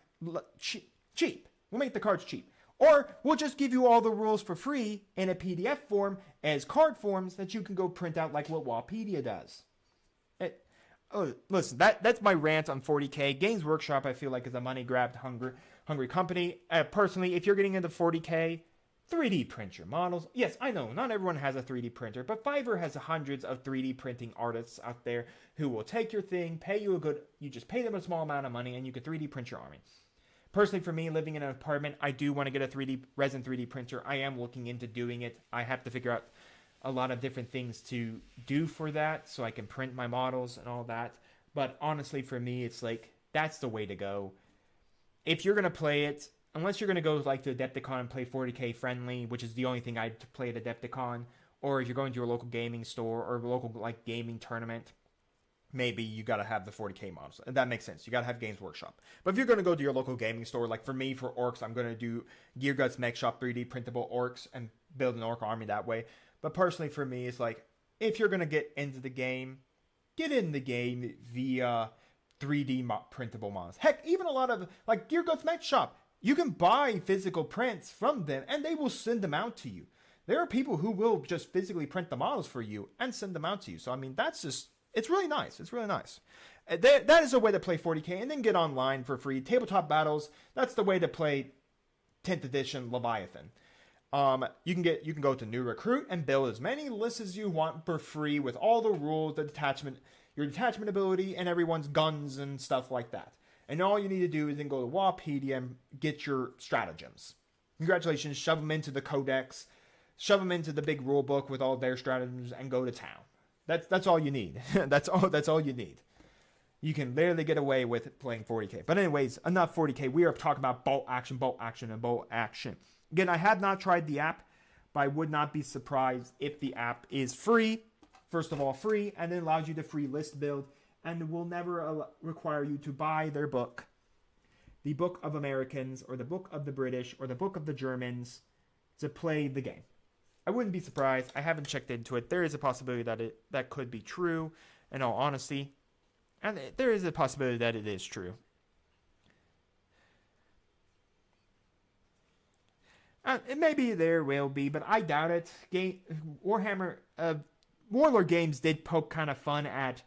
cheap. We'll make the cards cheap. Or we'll just give you all the rules for free in a PDF form as card forms that you can go print out like what Wapedia does. Listen, that's my rant on 40K. Games Workshop, I feel like, is a money-grabbed, hungry company. Personally, if you're getting into 40K, 3D print your models. Yes, I know, not everyone has a 3D printer, but Fiverr has hundreds of 3D printing artists out there who will take your thing, you just pay them a small amount of money, and you can 3D print your army. Personally, for me, living in an apartment, I do want to get a resin 3D printer. I am looking into doing it. I have to figure out a lot of different things to do for that so I can print my models and all that. But honestly, for me, it's like, that's the way to go. If you're going to play it, unless you're going to go like to Adepticon and play 40K friendly, which is the only thing I'd play at Adepticon, or if you're going to a local gaming store or a local like gaming tournament, maybe you got to have the 40K models. That makes sense. You got to have Games Workshop. But if you're going to go to your local gaming store, like for me, for orcs, I'm going to do Gear Guts Mech Shop 3D printable orcs and build an orc army that way. But personally, for me, it's like, if you're going to get into the game, get in the game via 3D printable models. Heck, even a lot of, like Gear Guts Mech Shop, you can buy physical prints from them, and they will send them out to you. There are people who will just physically print the models for you and send them out to you. So, I mean, that's just... It's really nice. It's really nice. That is a way to play 40K and then get online for free. Tabletop Battles, that's the way to play 10th edition Leviathan. You can go to New Recruit and build as many lists as you want for free with all the rules, your detachment ability, and everyone's guns and stuff like that. And all you need to do is then go to Wapedia and get your stratagems. Congratulations, shove them into the codex. shove them into the big rule book with all their stratagems, and go to town. That's all you need. That's all you need. You can barely get away with playing 40k. But anyways, enough 40k. We are talking about bolt action, and bolt action. Again, I have not tried the app, but I would not be surprised if the app is free. First of all, free, and then allows you to free list build, and will never require you to buy their book, the Book of Americans, or the Book of the British, or the Book of the Germans, to play the game. I wouldn't be surprised. I haven't checked into it. There is a possibility that could be true, in all honesty. And there is a possibility that it is true. Maybe there will be, but I doubt it. Warhammer, Warlord Games did poke kind of fun at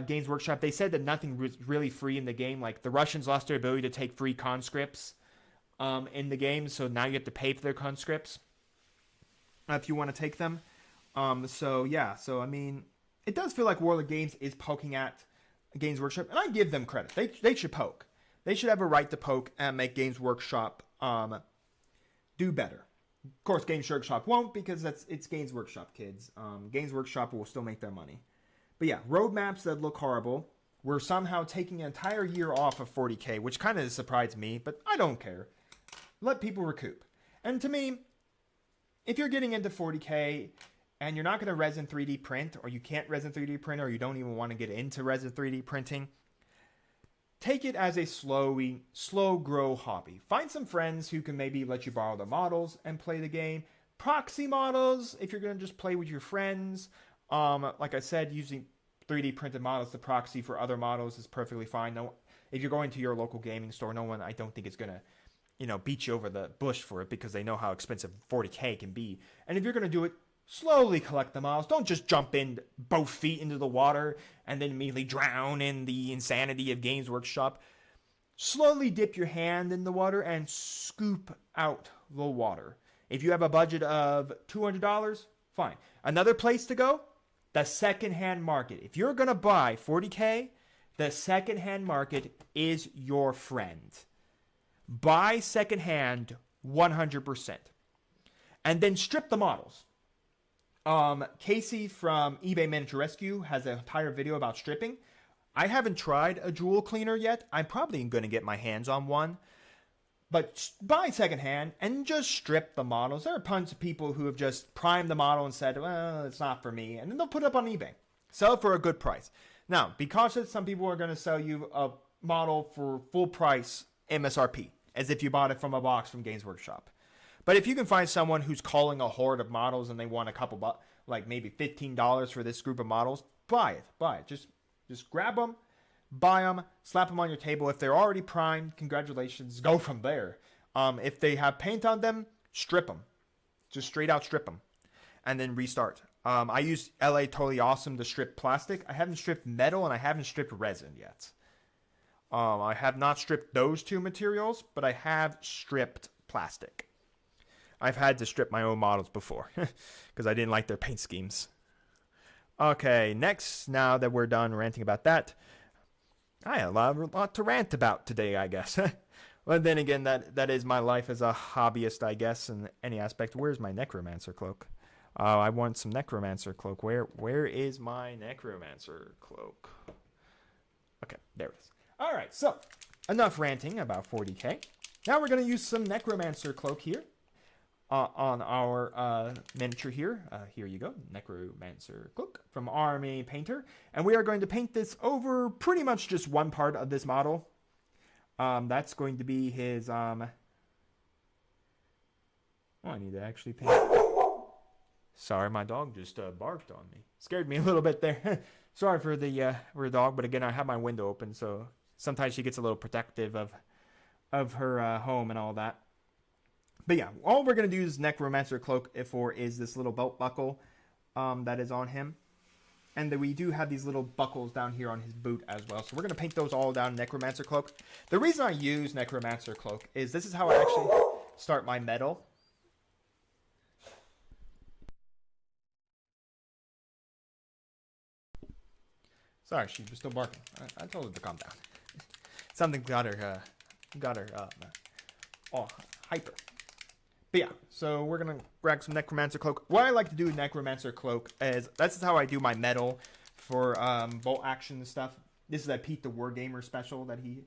Games Workshop. They said that nothing was really free in the game. Like, the Russians lost their ability to take free conscripts in the game, so now you have to pay for their conscripts if you want to take them. So I mean, it does feel like Warlord Games is poking at Games Workshop, and I give them credit. They should poke. They should have a right to poke and make Games Workshop do better. Of course, Games Workshop won't, because it's Games Workshop, kids. Games Workshop will still make their money. But yeah, roadmaps that look horrible. We're somehow taking an entire year off of 40k, which kind of surprised me, but I don't care. Let people recoup. And to me, if you're getting into 40k and you're not going to resin 3D print, or you can't resin 3D print, or you don't even want to get into resin 3D printing, take it as a slow grow hobby. Find some friends who can maybe let you borrow the models and play the game. Proxy models, if you're going to just play with your friends. Like I said, using 3D printed models to proxy for other models is perfectly fine. No, if you're going to your local gaming store, no one, I don't think, is going to, beat you over the bush for it, because they know how expensive 40k can be. And if you're going to do it, slowly collect the models. Don't just jump in both feet into the water and then immediately drown in the insanity of Games Workshop. Slowly dip your hand in the water and scoop out the water. If you have a budget of $200, fine. Another place to go, the secondhand market. If you're going to buy 40k, the secondhand market is your friend. Buy secondhand 100%. And then strip the models. Casey from eBay Miniature Rescue has an entire video about stripping. I haven't tried a jewel cleaner yet. I'm probably going to get my hands on one. But buy secondhand and just strip the models. There are tons of people who have just primed the model and said, well, it's not for me. And then they'll put it up on eBay. Sell it for a good price. Now, be cautious. Some people are going to sell you a model for full price MSRP, as if you bought it from a box from Games Workshop. But if you can find someone who's calling a horde of models and they want a couple, like maybe $15 for this group of models, buy it. Just grab them, buy them, slap them on your table. If they're already primed, congratulations, go from there. If they have paint on them, strip them. Just straight out strip them. And then restart. I use LA Totally Awesome to strip plastic. I haven't stripped metal, and I haven't stripped resin yet. I have not stripped those two materials, but I have stripped plastic. I've had to strip my own models before because I didn't like their paint schemes. Okay, next, now that we're done ranting about that, I have a lot to rant about today, I guess. Well, then again, that is my life as a hobbyist, I guess, in any aspect. Where's my Necromancer cloak? I want some Necromancer cloak. Where is my Necromancer cloak? Okay, there it is. All right, so enough ranting about 40k. Now we're going to use some Necromancer cloak here. On our miniature here. Here you go, Necromancer cloak from Army Painter. And we are going to paint this over pretty much just one part of this model. That's going to be his... I need to actually paint... Sorry, my dog just barked on me. Scared me a little bit there. Sorry for the dog, but again, I have my window open, so sometimes she gets a little protective of her home and all that. But yeah, all we're going to do is Necromancer cloak for is this little belt buckle that is on him. And then we do have these little buckles down here on his boot as well. So we're going to paint those all down Necromancer cloak. The reason I use Necromancer cloak is this is how I actually start my metal. Sorry, she was still barking. I told her to calm down. Something got her hyper. But yeah, so we're gonna grab some Necromancer Cloak. What I like to do with Necromancer Cloak is that's how I do my metal for bolt action and stuff. This is a Pete the Wargamer special that he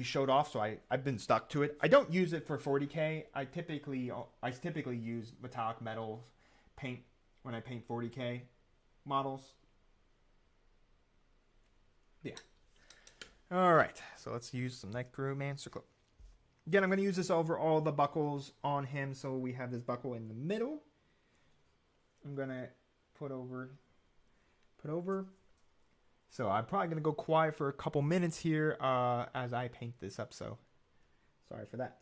showed off, so I've been stuck to it. I don't use it for 40k. I typically use metallic metal paint when I paint 40k models. Yeah. All right, so let's use some Necromancer Cloak. Again, I'm going to use this over all the buckles on him, so we have this buckle in the middle. I'm going to put over. So I'm probably going to go quiet for a couple minutes here as I paint this up, so sorry for that.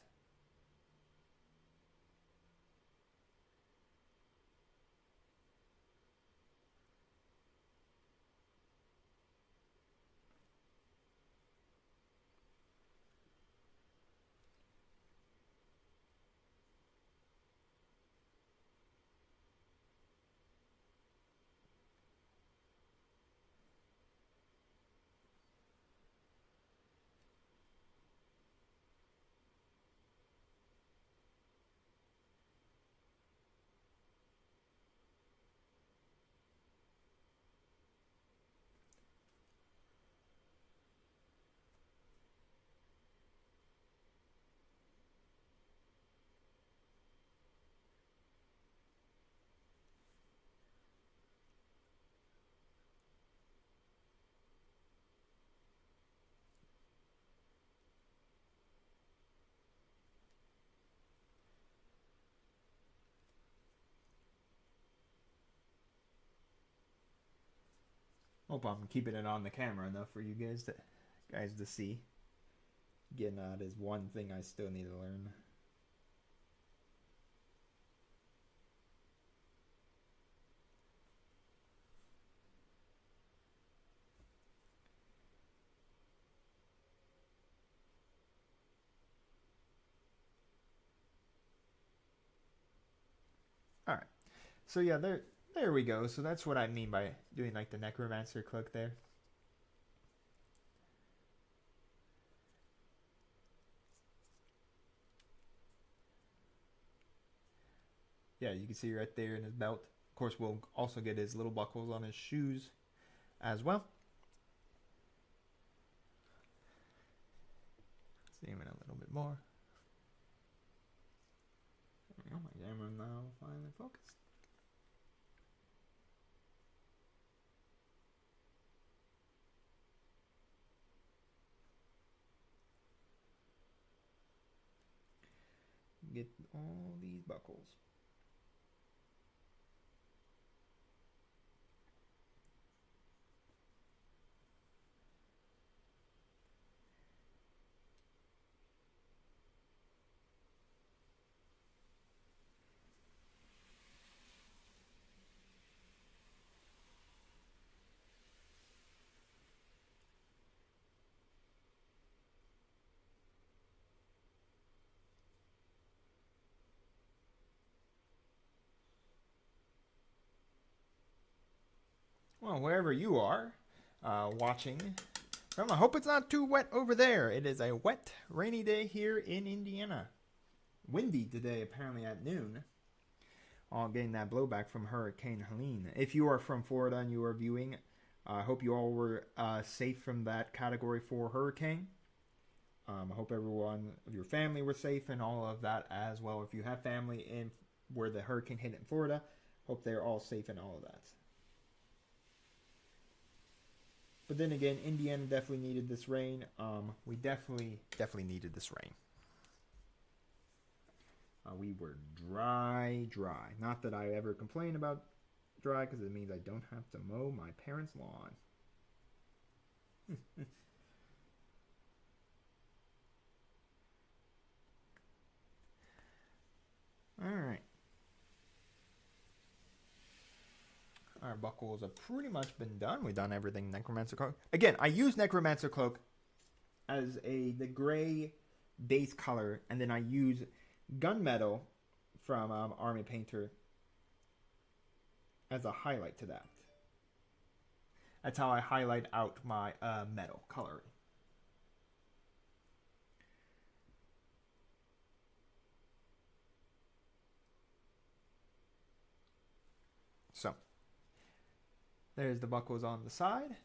Hope I'm keeping it on the camera enough for you guys to see. Getting that is one thing I still need to learn. All right. So yeah, there we go. So that's what I mean by doing like the Necromancer Cloak there. Yeah, you can see right there in his belt. Of course, we'll also get his little buckles on his shoes as well. Zoom in a little bit more. There we go. My camera now finally focused. Get all these buckles. Well, wherever you are watching, I hope it's not too wet over there. It is a wet, rainy day here in Indiana. Windy today, apparently at noon. All getting that blowback from Hurricane Helene. If you are from Florida and you are viewing, I hope you all were safe from that Category 4 hurricane. I hope everyone of your family were safe and all of that as well. If you have family in where the hurricane hit in Florida, hope they're all safe and all of that. But then again, Indiana definitely needed this rain. We definitely needed this rain. We were dry. Not that I ever complain about dry, because it means I don't have to mow my parents' lawn. All right. Our buckles have pretty much been done. We've done everything Necromancer Cloak. Again, I use Necromancer Cloak as the gray base color, and then I use gunmetal from Army Painter as a highlight to that. That's how I highlight out my metal coloring. There's the buckles on the side.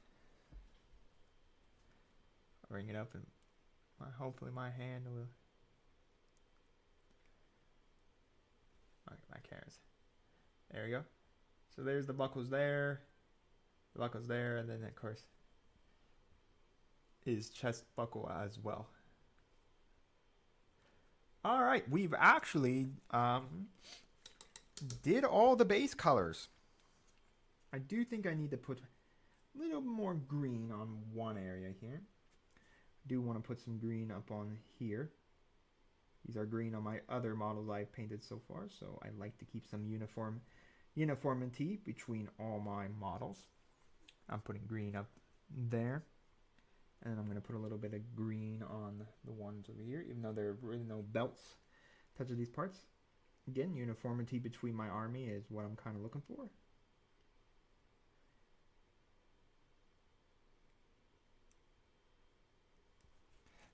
I'll bring it up and hopefully my hand will. Okay, my camera's. There we go. So there's the buckles there. The buckles there, and then of course his chest buckle as well. All right, we've actually did all the base colors. I do think I need to put a little more green on one area here. I do want to put some green up on here. These are green on my other models I've painted so far, so I like to keep some uniformity between all my models. I'm putting green up there. And I'm going to put a little bit of green on the ones over here, even though there are really no belts touching these parts. Again, uniformity between my army is what I'm kind of looking for.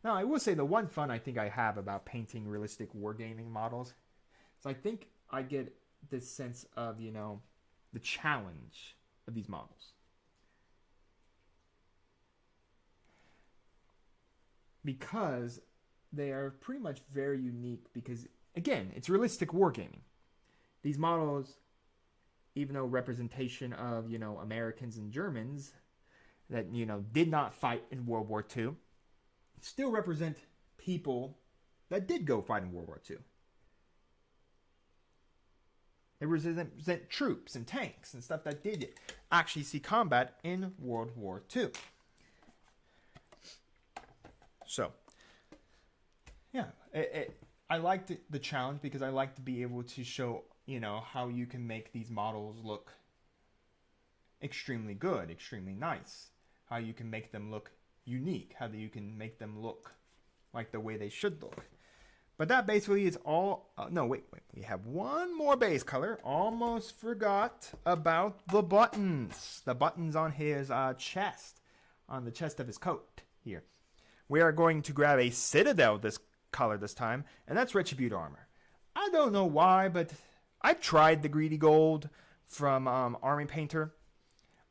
Now, I will say the one fun I think I have about painting realistic wargaming models is I think I get this sense of, you know, the challenge of these models. Because they are pretty much very unique because, again, it's realistic wargaming. These models, even though representation of, you know, Americans and Germans that, you know, did not fight in World War II, still represent people that did go fight in World War II. They represent troops and tanks and stuff that did actually see combat in World War II. So, yeah, I liked the challenge because I like to be able to show, you know, how you can make these models look extremely good, extremely nice. How you can make them look unique. How you can make them look like the way they should look. But that basically is all. No, wait. We have one more base color. Almost forgot about the buttons. The buttons on his chest. On the chest of his coat here. We are going to grab a Citadel this color this time, and that's Retribute armor. I don't know why, but I tried the Greedy Gold from Army Painter.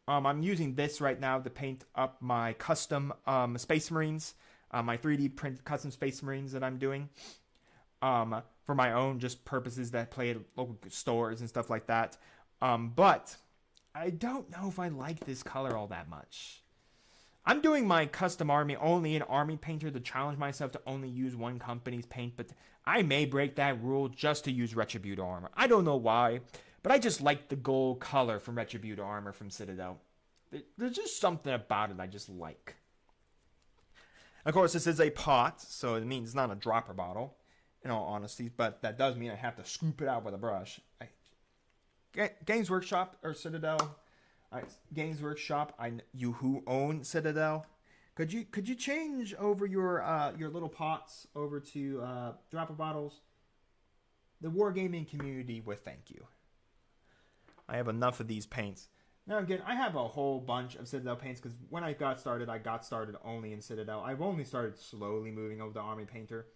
I'm using this right now to paint up my custom Space Marines, my 3D print custom Space Marines that I'm doing for my own just purposes that play at local stores and stuff like that. But I don't know if I like this color all that much. I'm doing my custom army only in Army Painter to challenge myself to only use one company's paint, but I may break that rule just to use Retribute armor. I don't know why, but I just like the gold color from Retribute armor from Citadel. There's just something about it I just like. Of course, this is a pot, so it means it's not a dropper bottle, in all honesty, but that does mean I have to scoop it out with a brush. Games Workshop or Citadel... Games Workshop, you who own Citadel, could you change over your little pots over to dropper bottles? The wargaming community would thank you. I have enough of these paints. Now again, I have a whole bunch of Citadel paints because when I got started only in Citadel. I've only started slowly moving over to Army Painter.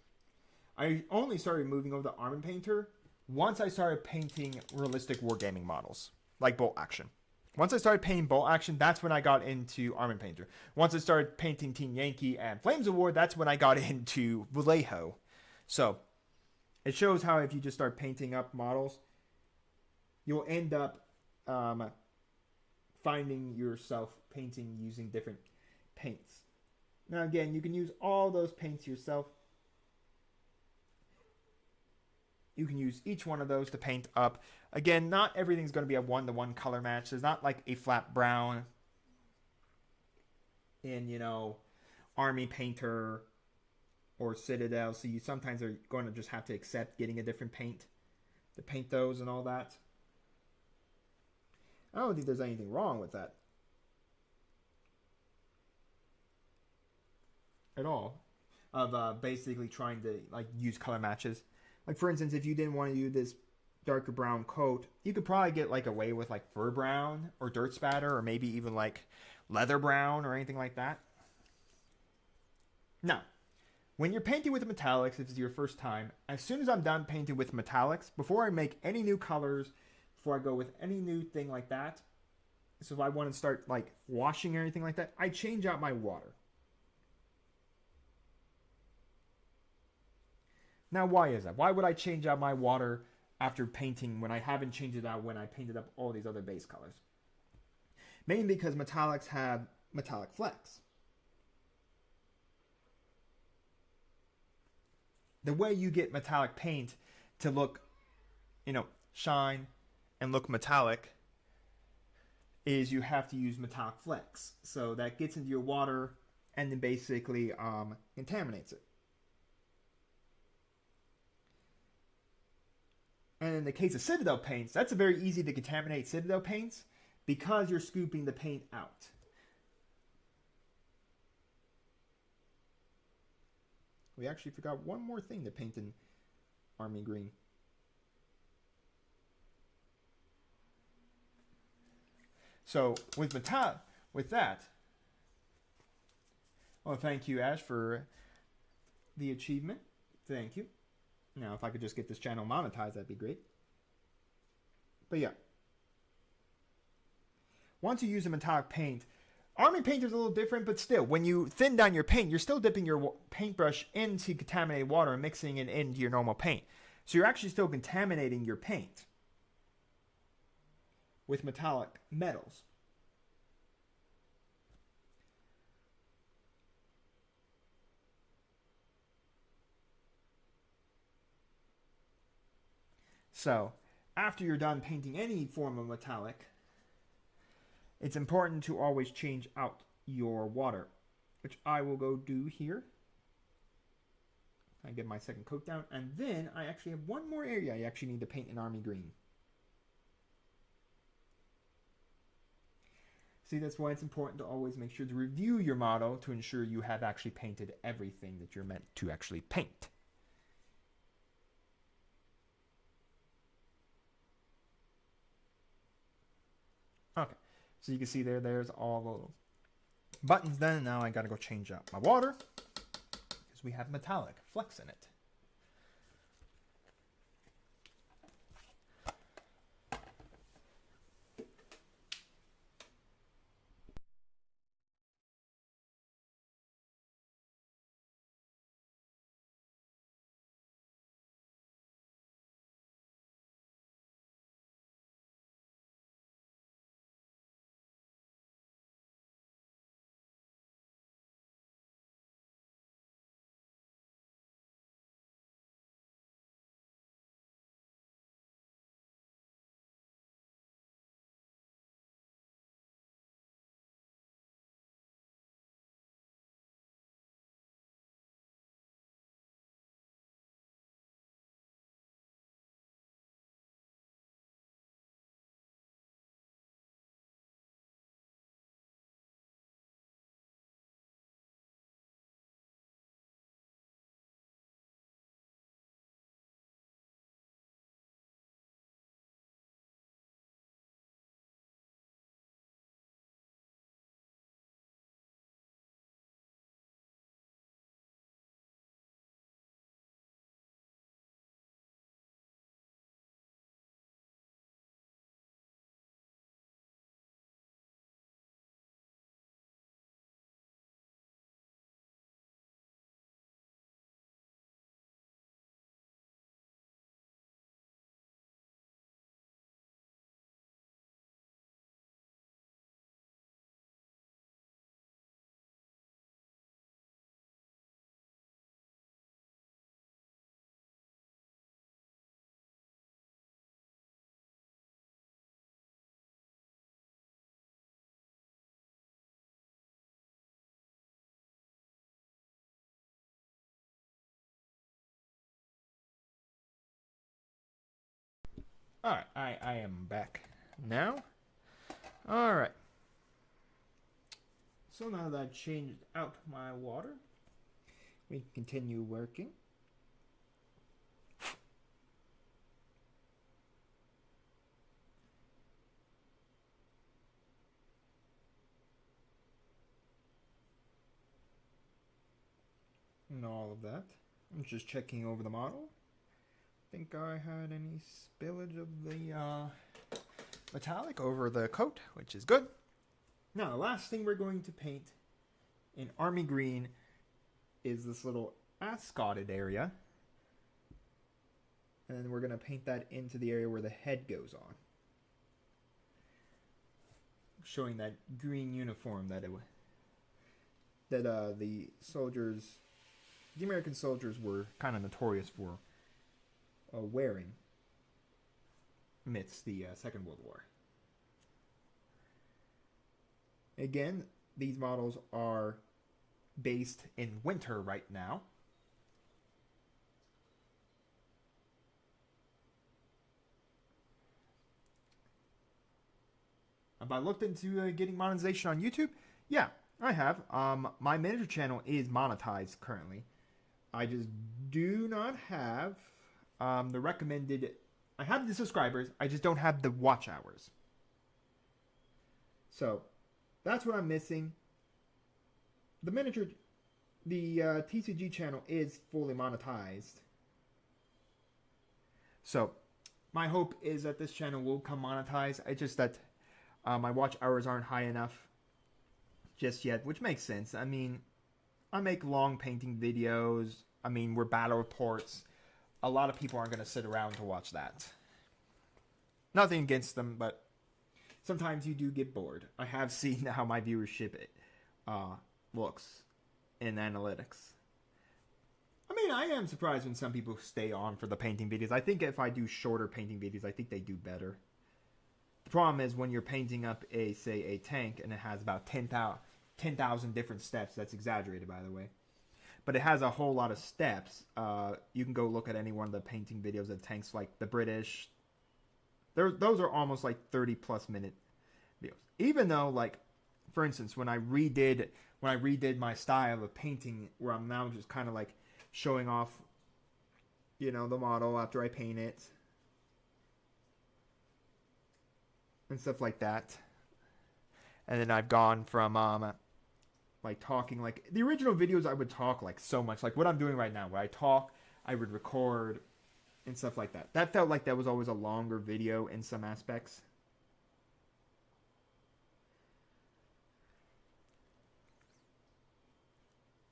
I only started moving over to Army Painter once I started painting realistic wargaming models like Bolt Action. Once I started painting Bolt Action, that's when I got into Army Painter. Once I started painting Team Yankee and Flames of War, that's when I got into Vallejo. So, it shows how if you just start painting up models, you'll end up finding yourself painting using different paints. Now again, you can use all those paints yourself. You can use each one of those to paint up. Again, not everything's going to be a one-to-one color match. There's not like a flat brown in, you know, Army Painter or Citadel. So you sometimes are going to just have to accept getting a different paint to paint those and all that. I don't think there's anything wrong with that at all. Of basically trying to like use color matches. Like, for instance, if you didn't want to use this darker brown coat, you could probably get, like, away with, like, fur brown or dirt spatter or maybe even, like, leather brown or anything like that. Now, when you're painting with metallics, if it's your first time, as soon as I'm done painting with metallics, before I make any new colors, before I go with any new thing like that, So if I want to start like washing or anything like that, I change out my water. Now, why is that? Why would I change out my water after painting when I haven't changed it out when I painted up all these other base colors? Mainly because metallics have metallic flecks. The way you get metallic paint to look, shine and look metallic is you have to use metallic flecks. So that gets into your water and then basically contaminates it. And in the case of Citadel paints, that's a very easy to contaminate Citadel paints because you're scooping the paint out. We actually forgot one more thing to paint in Army Green. So with that, well, thank you, Ash, for the achievement. Thank you. Now, if I could just get this channel monetized, that'd be great. But yeah. Once you use a metallic paint, Army paint is a little different, but still, when you thin down your paint, you're still dipping your paintbrush into contaminated water and mixing it into your normal paint. So you're actually still contaminating your paint with metallic metals. So, after you're done painting any form of metallic, it's important to always change out your water, which I will go do here. I get my second coat down, and then I actually have one more area I actually need to paint in Army Green. See, that's why it's important to always make sure to review your model to ensure you have actually painted everything that you're meant to actually paint. Okay, so you can see there's all the buttons then. Now I gotta go change out my water because we have metallic flecks in it. Alright, I am back now. Alright. So now that I've changed out my water, we can continue working. And all of that. I'm just checking over the model. Think I had any spillage of the metallic over the coat, which is good. Now, the last thing we're going to paint in army green is this little ascotted area. And then we're going to paint that into the area where the head goes on. Showing that green uniform that the soldiers, the American soldiers, were kind of notorious for wearing amidst the Second World War. Again, these models are based in winter right now. Have I looked into getting monetization on YouTube? Yeah, I have. My miniature channel is monetized currently. I just do not have the recommended. I have the subscribers. I just don't have the watch hours. So that's what I'm missing. The TCG channel is fully monetized. So my hope is that this channel will come monetized. It's just that my watch hours aren't high enough just yet, which makes sense. I mean, I make long painting videos. I mean, we're battle reports. A lot of people aren't going to sit around to watch that. Nothing against them, but sometimes you do get bored. I have seen how my viewership looks in analytics. I mean, I am surprised when some people stay on for the painting videos. I think if I do shorter painting videos, I think they do better. The problem is when you're painting up say a tank and it has about 10,000 different steps. That's exaggerated, by the way. But it has a whole lot of steps. You can go look at any one of the painting videos of tanks like the British. Those are almost like 30+ minute videos. Even though, like, for instance, when I redid my style of painting, where I'm now just kind of like showing off, the model after I paint it. And stuff like that. And then I've gone from like talking, like the original videos I would talk like so much, like what I'm doing right now, where I talk, I would record and stuff like that. That felt like that was always a longer video in some aspects.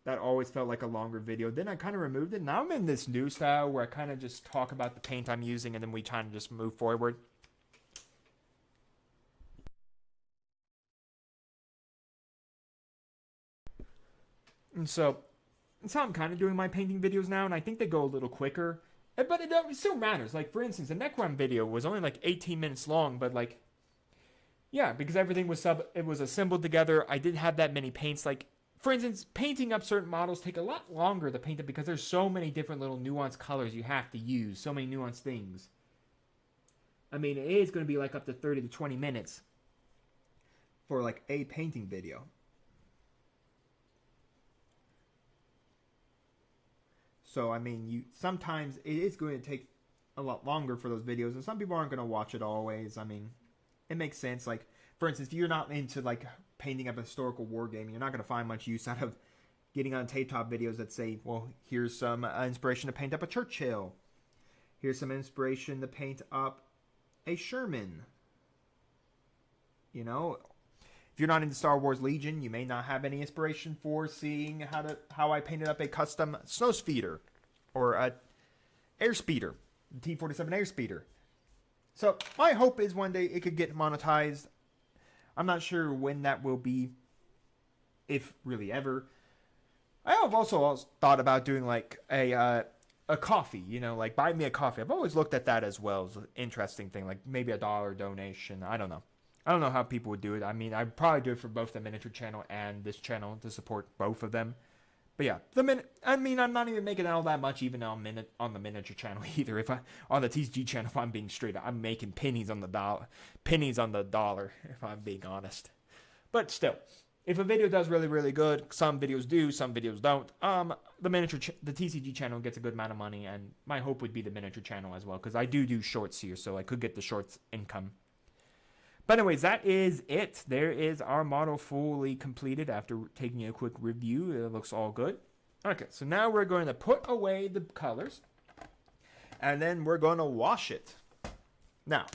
That always felt like a longer video. Then I kind of removed it. Now I'm in this new style where I kind of just talk about the paint I'm using and then we try to just move forward. And so, that's how I'm kind of doing my painting videos now, and I think they go a little quicker. But it still matters. Like, for instance, the Necron video was only like 18 minutes long, but like, yeah, because everything was assembled together. I didn't have that many paints. Like, for instance, painting up certain models take a lot longer to paint them because there's so many different little nuanced colors you have to use, so many nuanced things. I mean, it is going to be like up to 30 to 20 minutes for like a painting video. So, I mean, sometimes it is going to take a lot longer for those videos, and some people aren't going to watch it always. I mean, it makes sense. Like, for instance, if you're not into, like, painting up a historical war game, you're not going to find much use out of getting on tabletop videos that say, well, here's some inspiration to paint up a Churchill. Here's some inspiration to paint up a Sherman. If you're not into Star Wars Legion, you may not have any inspiration for seeing how I painted up a custom snowspeeder or a airspeeder, T-47 airspeeder. So my hope is one day it could get monetized. I'm not sure when that will be, if really ever. I have also thought about doing like a coffee, like buy me a coffee. I've always looked at that as well as an interesting thing, like maybe $1 donation. I don't know how people would do it. I mean, I'd probably do it for both the miniature channel and this channel to support both of them. But yeah, I'm not even making all that much even on the miniature channel either. On the TCG channel, if I'm being straight, I'm making pennies on the dollar, if I'm being honest. But still, if a video does really, really good, some videos do, some videos don't. The TCG channel gets a good amount of money, and my hope would be the miniature channel as well, because I do shorts here, so I could get the shorts income. But anyways, that is it. There is our model fully completed after taking a quick review. It looks all good. Okay, so now we're going to put away the colors. And then we're going to wash it. Now,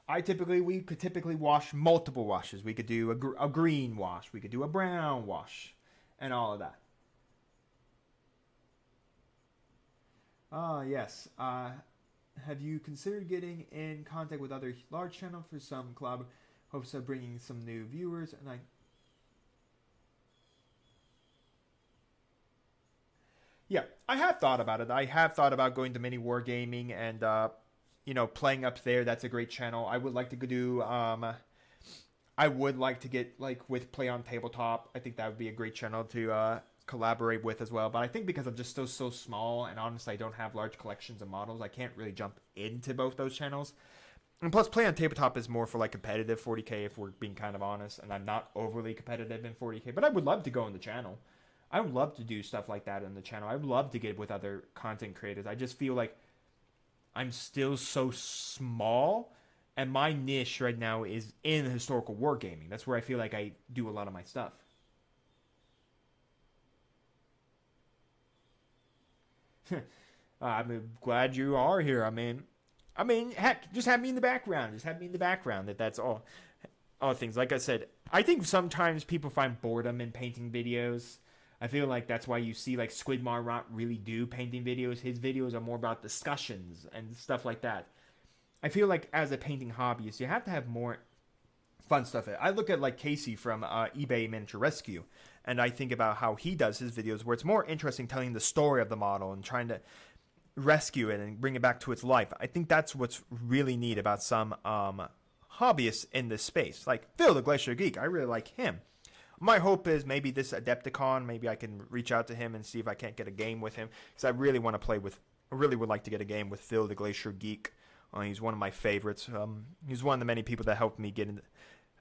we could typically wash multiple washes. We could do a green wash. We could do a brown wash, and all of that. Yes. Have you considered getting in contact with other large channels for some collab hopes of bringing some new viewers? And yeah, I have thought about it. I have thought about going to Mini Wargaming and playing up there. That's a great channel. I would like to do I would like to get like with Play on Tabletop. I think that would be a great channel to collaborate with as well. But I think because I'm just still so small and honestly I don't have large collections of models, I can't really jump into both those channels. And plus, Play on Tabletop is more for like competitive 40k if we're being kind of honest, and I'm not overly competitive in 40k. But I would love to go on the channel. I would love to do stuff like that on the channel. I would love to get with other content creators. I just feel like I'm still so small, and my niche right now is in historical wargaming. That's where I feel like I do a lot of my stuff. I'm glad you are here. I mean, heck, just have me in the background. Just have me in the background. That's all. All things. Like I said, I think sometimes people find boredom in painting videos. I feel like that's why you see like Squidmar not really do painting videos. His videos are more about discussions and stuff like that. I feel like as a painting hobbyist, you have to have more fun stuff. I look at like Casey from eBay Miniature Rescue, and I think about how he does his videos where it's more interesting telling the story of the model and trying to rescue it and bring it back to its life. I think that's what's really neat about some hobbyists in this space. Like Phil the Glacier Geek, I really like him. My hope is maybe this Adepticon, maybe I can reach out to him and see if I can't get a game with him, because I really want to play with, I really would like to get a game with Phil the Glacier Geek. He's one of my favorites. He's one of the many people that helped me get in.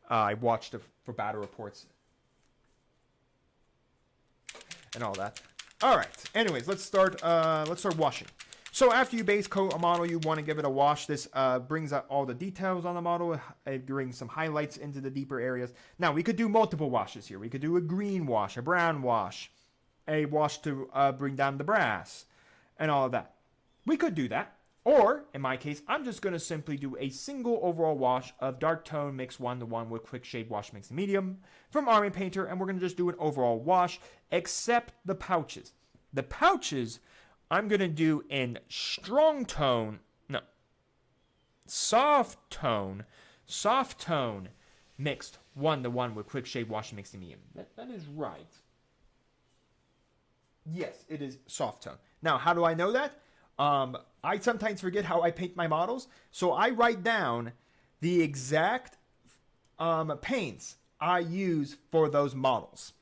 I watched for battle reports and all that. All right. Anyways, let's start washing. So after you base coat a model, you want to give it a wash. This brings out all the details on the model. It brings some highlights into the deeper areas. Now, we could do multiple washes here. We could do a green wash, a brown wash, a wash to bring down the brass, and all of that. We could do that. Or, in my case, I'm just going to simply do a single overall wash of dark tone mix 1-to-1 with quick shade wash mix medium from Army Painter, and we're going to just do an overall wash, except the pouches. The pouches I'm going to do in soft tone mixed 1-to-1 with quick shade wash mix medium. That is right. Yes, it is soft tone. Now, how do I know that? I sometimes forget how I paint my models, so I write down the exact paints I use for those models.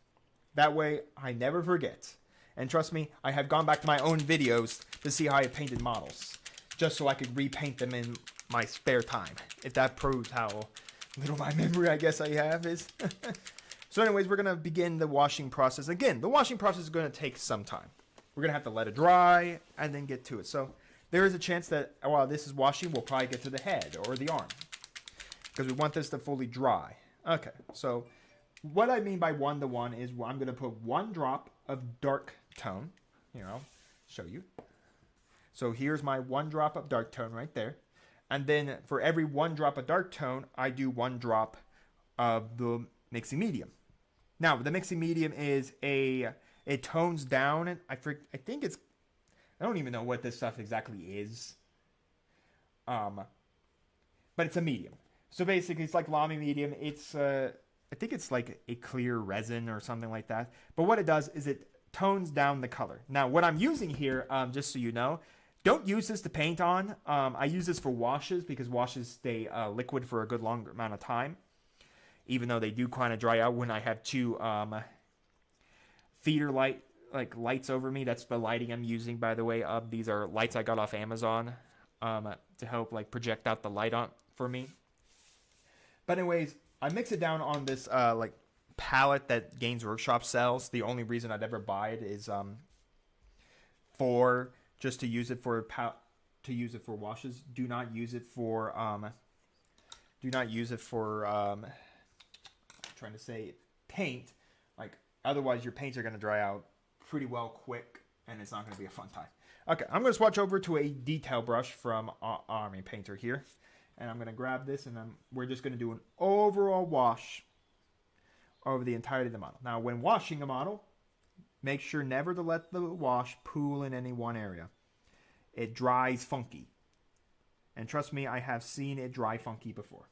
That way, I never forget. And trust me, I have gone back to my own videos to see how I painted models, just so I could repaint them in my spare time, if that proves how little my memory I guess I have is. So anyways, we're going to begin the washing process. Again, the washing process is going to take some time. We're going to have to let it dry and then get to it. So there is a chance that while this is washing, we'll probably get to the head or the arm, because we want this to fully dry. Okay, so what I mean by 1-to-1 is I'm going to put 1 drop of dark tone. Here, I'll show you. So here's my 1 drop of dark tone right there. And then for every 1 drop of dark tone, I do 1 drop of the mixing medium. Now, the mixing medium is it tones down. I think it's, I don't even know what this stuff exactly is. But it's a medium. So basically, it's like Lamy medium. It's, I think it's like a clear resin or something like that. But what it does is it tones down the color. Now, what I'm using here, just so you know, don't use this to paint on. I use this for washes because washes stay liquid for a good long amount of time, even though they do kind of dry out when I have 2 feeder lights over me. That's the lighting I'm using, by the way. These are lights I got off Amazon to help like project out the light on for me. But anyways, I mix it down on this like palette that Games Workshop sells. The only reason I'd ever buy it is for just to use it for washes. Do not use it for trying to say paint. Like otherwise your paints are going to dry out pretty well quick and it's not going to be a fun time. Okay, I'm going to swatch over to a detail brush from Army Painter here. And I'm going to grab this, and we're just going to do an overall wash over the entirety of the model. Now, when washing a model, make sure never to let the wash pool in any one area. It dries funky. And trust me, I have seen it dry funky before.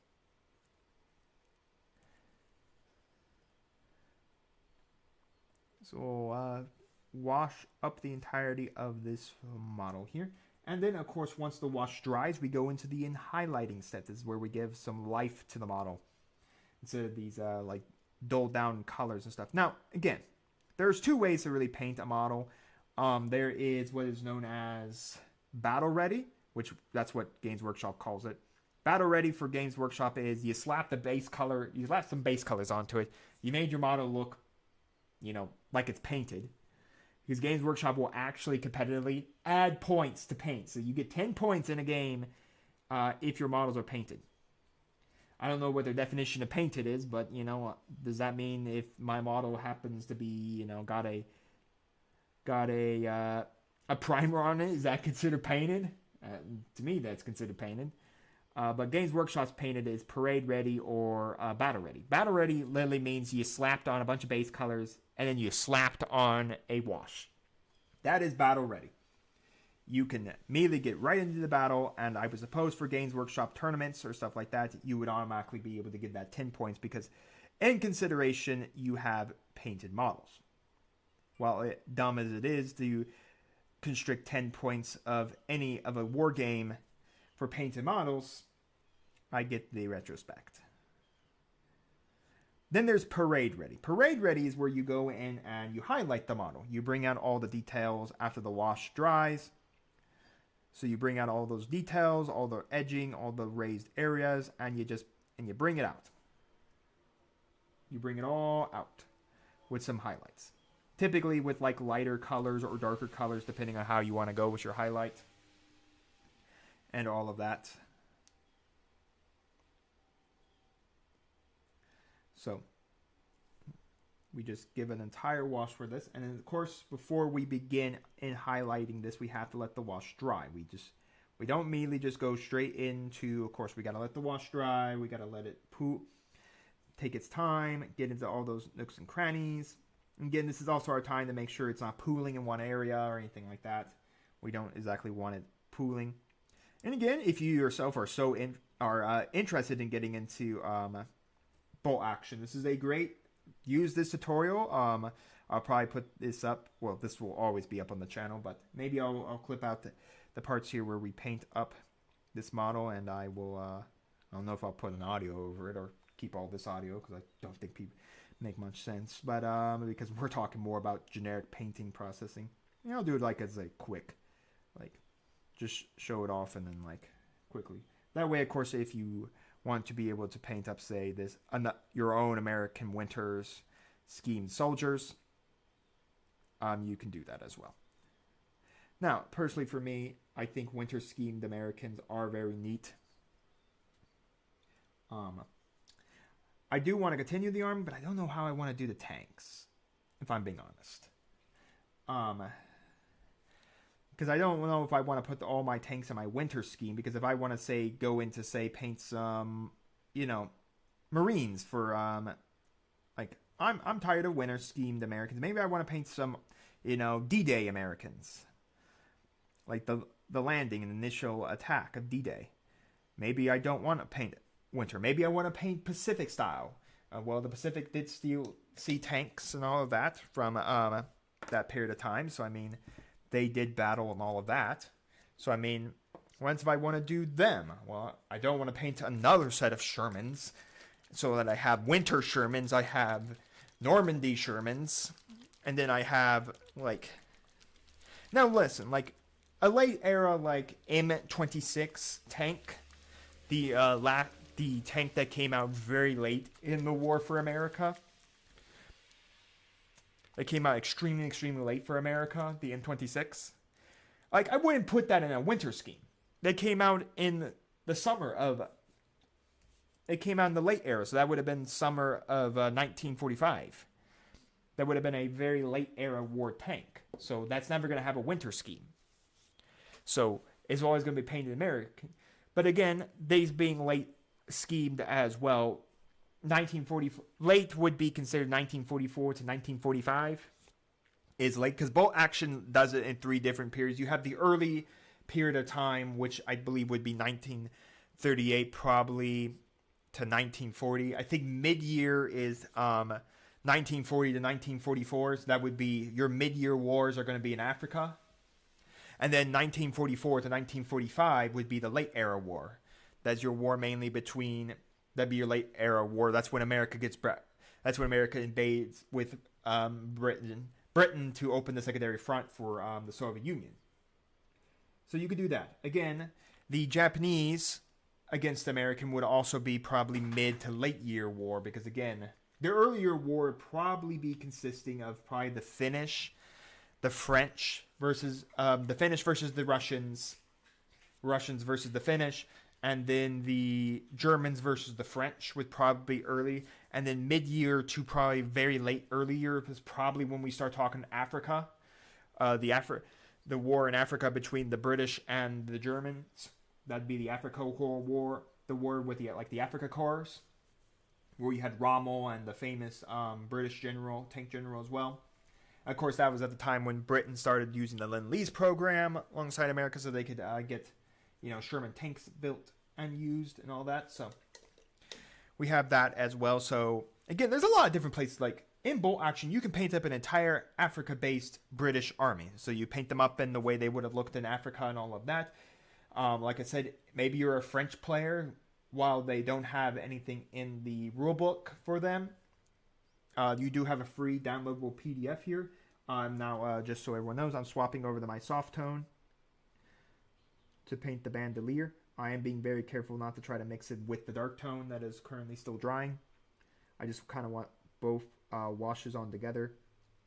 So wash up the entirety of this model here. And then, of course, once the wash dries, we go into the highlighting step. This is where we give some life to the model instead of these like dulled down colors and stuff. Now, again, there's two ways to really paint a model. There is what is known as battle ready, which that's what Games Workshop calls it. Battle ready for Games Workshop is you slap the base color, you slap some base colors onto it. You made your model look, you know, like it's painted. Because Games Workshop will actually competitively add points to paint. So you get 10 points in a game if your models are painted. I don't know what their definition of painted is, but, you know, does that mean if my model happens to be, you know, got a primer on it, is that considered painted? To me, that's considered painted. But Games Workshop's painted is parade ready or battle ready. Battle ready literally means you slapped on a bunch of base colors and then you slapped on a wash. That is battle ready. You can immediately get right into the battle, and I would suppose for Games Workshop tournaments or stuff like that, you would automatically be able to get that 10 points because in consideration, you have painted models. While dumb as it is to constrict 10 points of any of a war game for painted models, I get the retrospect. Then there's parade ready. Parade ready is where you go in and you highlight the model. You bring out all the details after the wash dries. So you bring out all those details, all the edging, all the raised areas, and you bring it out. You bring it all out with some highlights. Typically with like lighter colors or darker colors, depending on how you want to go with your highlight. And all of that. So we just give an entire wash for this. And then, of course, before we begin in highlighting this, we have to let the wash dry. We don't immediately just go straight into, of course, we got to let the wash dry. We got to let it take its time, get into all those nooks and crannies. And again, this is also our time to make sure it's not pooling in one area or anything like that. We don't exactly want it pooling. And again, if you yourself are interested in getting into bolt action, this is a great, use this tutorial. I'll probably put this up. Well, this will always be up on the channel, but maybe I'll clip out the parts here where we paint up this model, and I will, I don't know if I'll put an audio over it or keep all this audio because I don't think people make much sense, but because we're talking more about generic painting processing, I'll do it like as a quick, like, just show it off and then like quickly. That way, of course, if you want to be able to paint up, say, your own American Winters schemed soldiers, you can do that as well. Now, personally for me, I think winter schemed Americans are very neat. I do want to continue the army, but I don't know how I want to do the tanks, if I'm being honest. Because I don't know if I want to put all my tanks in my winter scheme. Because if I want to paint some, Marines for like I'm tired of winter schemed Americans. Maybe I want to paint some, D-Day Americans, like the landing and initial attack of D-Day. Maybe I don't want to paint winter. Maybe I want to paint Pacific style. Well, the Pacific did still see tanks and all of that from that period of time. So they did battle and all of that. So, once if I want to do them? Well, I don't want to paint another set of Shermans so that I have winter Shermans. I have Normandy Shermans. And then I have, now listen, a late era, M26 tank. The tank that came out very late in the war for America. It came out extremely, extremely late for America, the M26. I wouldn't put that in a winter scheme. They came out in the summer of... It came out in the late era, so that would have been summer of 1945. That would have been a very late era war tank. So that's never going to have a winter scheme. So it's always going to be painted American. But again, these being late schemed as well. 1940 late would be considered 1944 to 1945 is late because bolt action does it in 3 different periods. You have the early period of time, which I believe would be 1938 probably to 1940. I think mid-year is 1940 to 1944. So that would be your mid-year wars are going to be in Africa. And then 1944 to 1945 would be the late era war. That's your war mainly between, that'd be your late era war. That's when America that's when America invades with Britain to open the secondary front for the Soviet Union. So you could do that. Again, the Japanese against American would also be probably mid to late year war because again, the earlier war would probably be consisting of probably the Finnish, the French versus the Finnish versus the Russians versus the Finnish, and then the Germans versus the French would probably be early, and then mid-year to probably very late early year is probably when we start talking Africa, the war in Africa between the British and the Germans. That'd be the Africa War, the war with the Africa Corps, where you had Rommel and the famous British tank general as well. Of course, that was at the time when Britain started using the Lend-Lease program alongside America so they could get, Sherman tanks built and used and all that. So we have that as well. So again, there's a lot of different places. Like in bolt action, you can paint up an entire Africa-based British army. So you paint them up in the way they would have looked in Africa and all of that. Like I said, maybe you're a French player. While they don't have anything in the rulebook for them, you do have a free downloadable PDF here. Now, just so everyone knows, I'm swapping over to my soft tone to paint the bandolier. I am being very careful not to try to mix it with the dark tone that is currently still drying. I just kind of want both washes on together.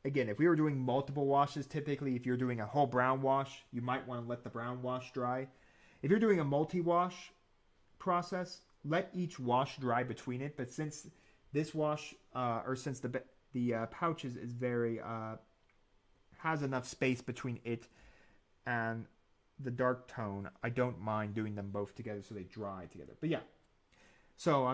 Again, if we were doing multiple washes, typically if you're doing a whole brown wash, you might want to let the brown wash dry. If you're doing a multi-wash process, let each wash dry between it. But since this wash, since the pouches is very has enough space between it and the dark tone, I don't mind doing them both together so they dry together. But yeah, so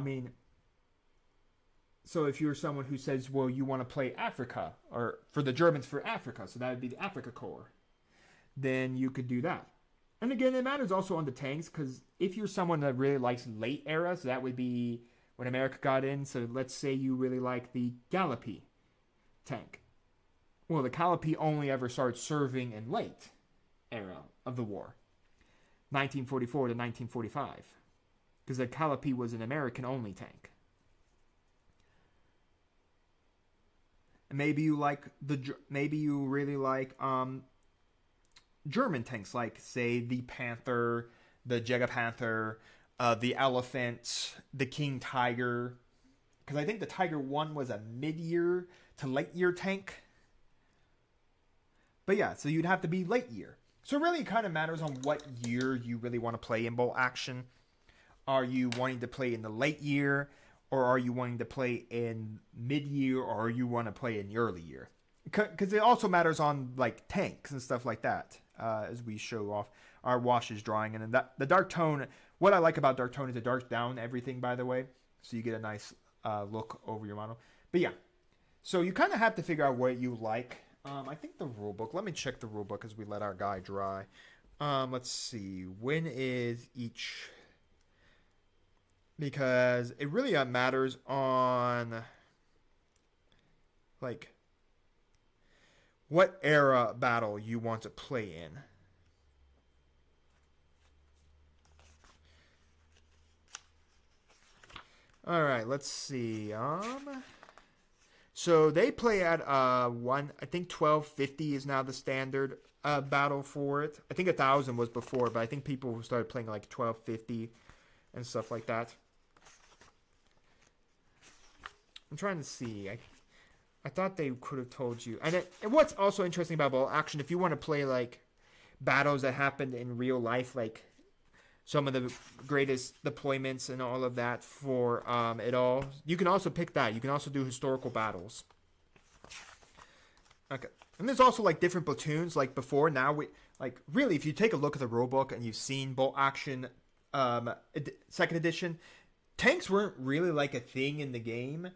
so if you're someone who says, well, you want to play Africa, or for the Germans for Africa, so that would be the Africa Corps, then you could do that. And again, it matters also on the tanks, because if you're someone that really likes late era, so that would be when America got in, so let's say you really like the Gallipy tank. Well, the Gallipy only ever started serving in late era of the war, 1944 to 1945, because the Gallipy was an American-only tank. And maybe you really like German tanks, like say the Panther, the Jägerpanther, the Elephant, the King Tiger, because I think the Tiger 1 was a mid-year to late-year tank. But yeah, so you'd have to be late year. So really it kind of matters on what year you really want to play in bolt action. Are you wanting to play in the late year, or are you wanting to play in mid-year, or are you want to play in the early year? Because it also matters on like tanks and stuff like that, as we show off our washes drying. And then the dark tone, what I like about dark tone is it darks down everything, by the way, so you get a nice look over your model. But yeah, so you kind of have to figure out what you like. I think the rulebook, let me check the rulebook as we let our guy dry. Let's see, when is each, because it really matters on like what era battle you want to play in. All right, let's see. So they play at I think 1250 is now the standard battle for it. I think 1000 was before, but I think people started playing like 1250 and stuff like that. I'm trying to see. I thought they could have told you. And what's also interesting about bolt action, if you want to play like battles that happened in real life, like some of the greatest deployments and all of that for it all, you can also pick that. You can also do historical battles. Okay. And there's also like different platoons like before. Now, really, if you take a look at the rulebook and you've seen bolt action second edition, tanks weren't really like a thing in the game,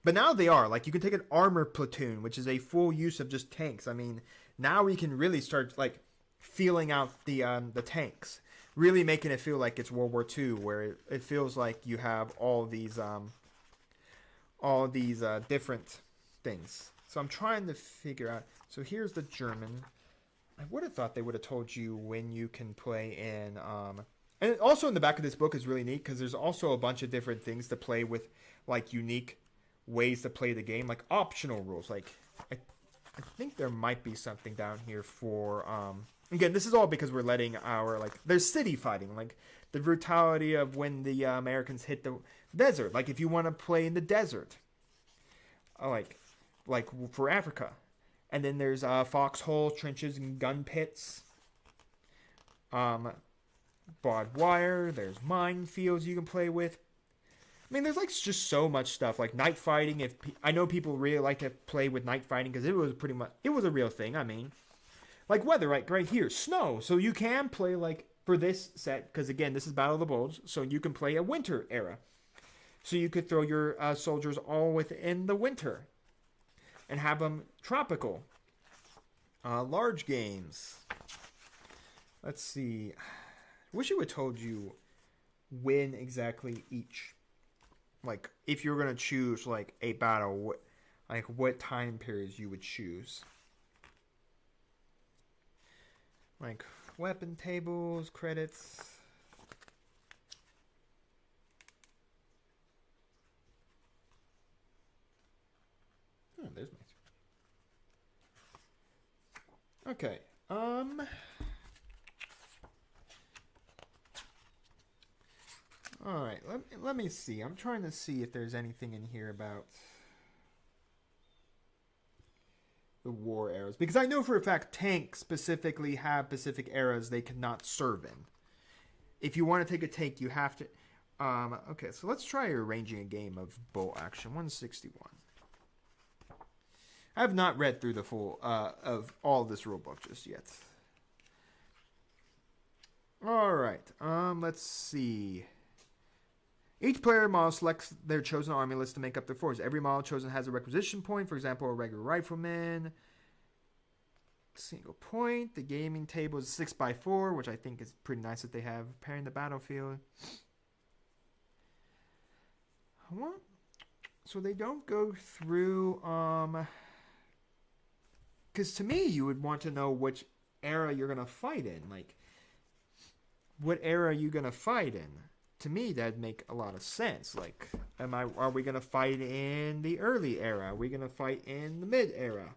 but now they are. Like, you can take an armor platoon, which is a full use of just tanks. I mean, now we can really start like feeling out the tanks, really making it feel like it's World War II, where it feels like you have all these different things. So I'm trying to figure out. So here's the German. I would have thought they would have told you when you can play in. And also in the back of this book is really neat because there's also a bunch of different things to play with, like unique ways to play the game, like optional rules. Like I think there might be something down here for. Again, this is all because we're letting our there's city fighting, like the brutality of when the Americans hit the desert. Like if you want to play in the desert, like for Africa. And then there's foxhole trenches and gun pits. Barbed wire. There's minefields you can play with. I mean, there's like just so much stuff. Like night fighting. I know people really like to play with night fighting because it was a real thing. I mean, like weather, right here, snow. So you can play like for this set because again, this is Battle of the Bulge. So you can play a winter era. So you could throw your soldiers all within the winter. And have them tropical. Large games. Let's see. Wish it would have told you when exactly each. Like, if you were going to choose, like, a battle, what time periods you would choose. Like, weapon tables, credits. Oh, there's my. Okay. All right. Let me see. I'm trying to see if there's anything in here about the war eras because I know for a fact tanks specifically have specific eras they cannot serve in. If you want to take a tank, you have to. Okay. So let's try arranging a game of bolt action 161. I have not read through the full of all this rulebook just yet. All right. Let's see. Each player model selects their chosen army list to make up their force. Every model chosen has a requisition point. For example, a regular rifleman. Single point. The gaming table is 6x4, which I think is pretty nice that they have pairing the battlefield. What? So they don't go through. Because to me, you would want to know which era you're going to fight in. Like, what era are you going to fight in? To me, that'd make a lot of sense. Like, are we going to fight in the early era? Are we going to fight in the mid era?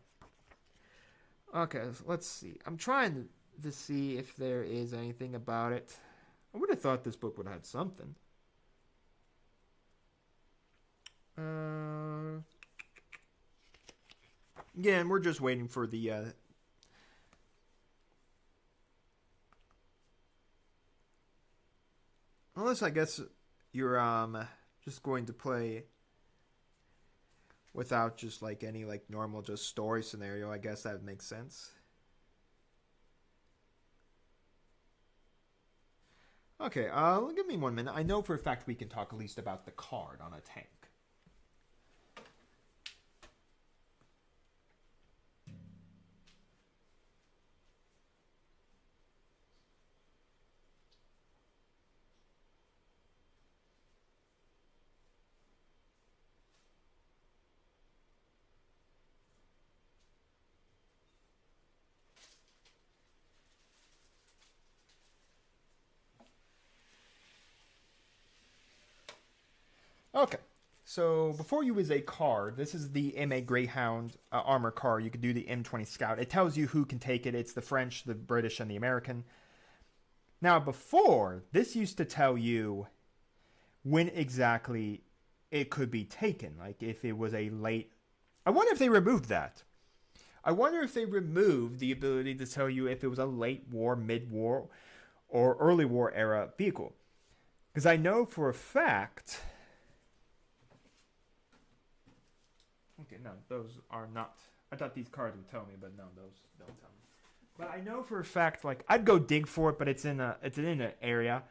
Okay, so let's see. I'm trying to see if there is anything about it. I would have thought this book would have had something. Again, we're just waiting for the unless I guess you're just going to play without just like any like normal just story scenario. I guess that would make sense. Okay, give me 1 minute. I know for a fact we can talk at least about the card on a tank. Okay, so before you use a card, this is the MA Greyhound armor card. You could do the M20 Scout. It tells you who can take it. It's the French, the British, and the American. Now, before, this used to tell you when exactly it could be taken. Like, if it was a late... I wonder if they removed that. I wonder if they removed the ability to tell you if it was a late war, mid-war, or early war era vehicle. Because I know for a fact... Okay, no, those are not. I thought these cards would tell me, but no, those don't tell me. But I know for a fact, like I'd go dig for it, but it's in an area.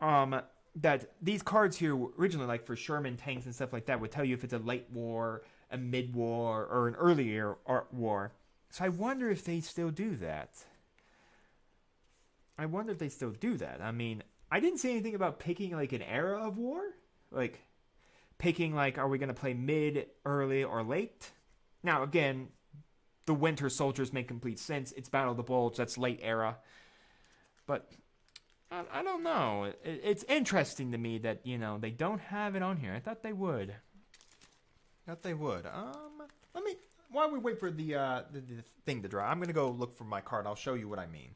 that these cards here originally, like for Sherman tanks and stuff like that, would tell you if it's a late war, a mid war, or an earlier war. So I wonder if they still do that. I mean, I didn't say anything about picking like an era of war, like picking like are we going to play mid, early, or late? Now again, the Winter Soldiers make complete sense. It's Battle of the Bulge. That's late era, but I don't know. It's interesting to me that, you know, they don't have it on here. I thought they would. Let me, while we wait for the thing to dry, I'm going to go look for my card. I'll show you what I mean.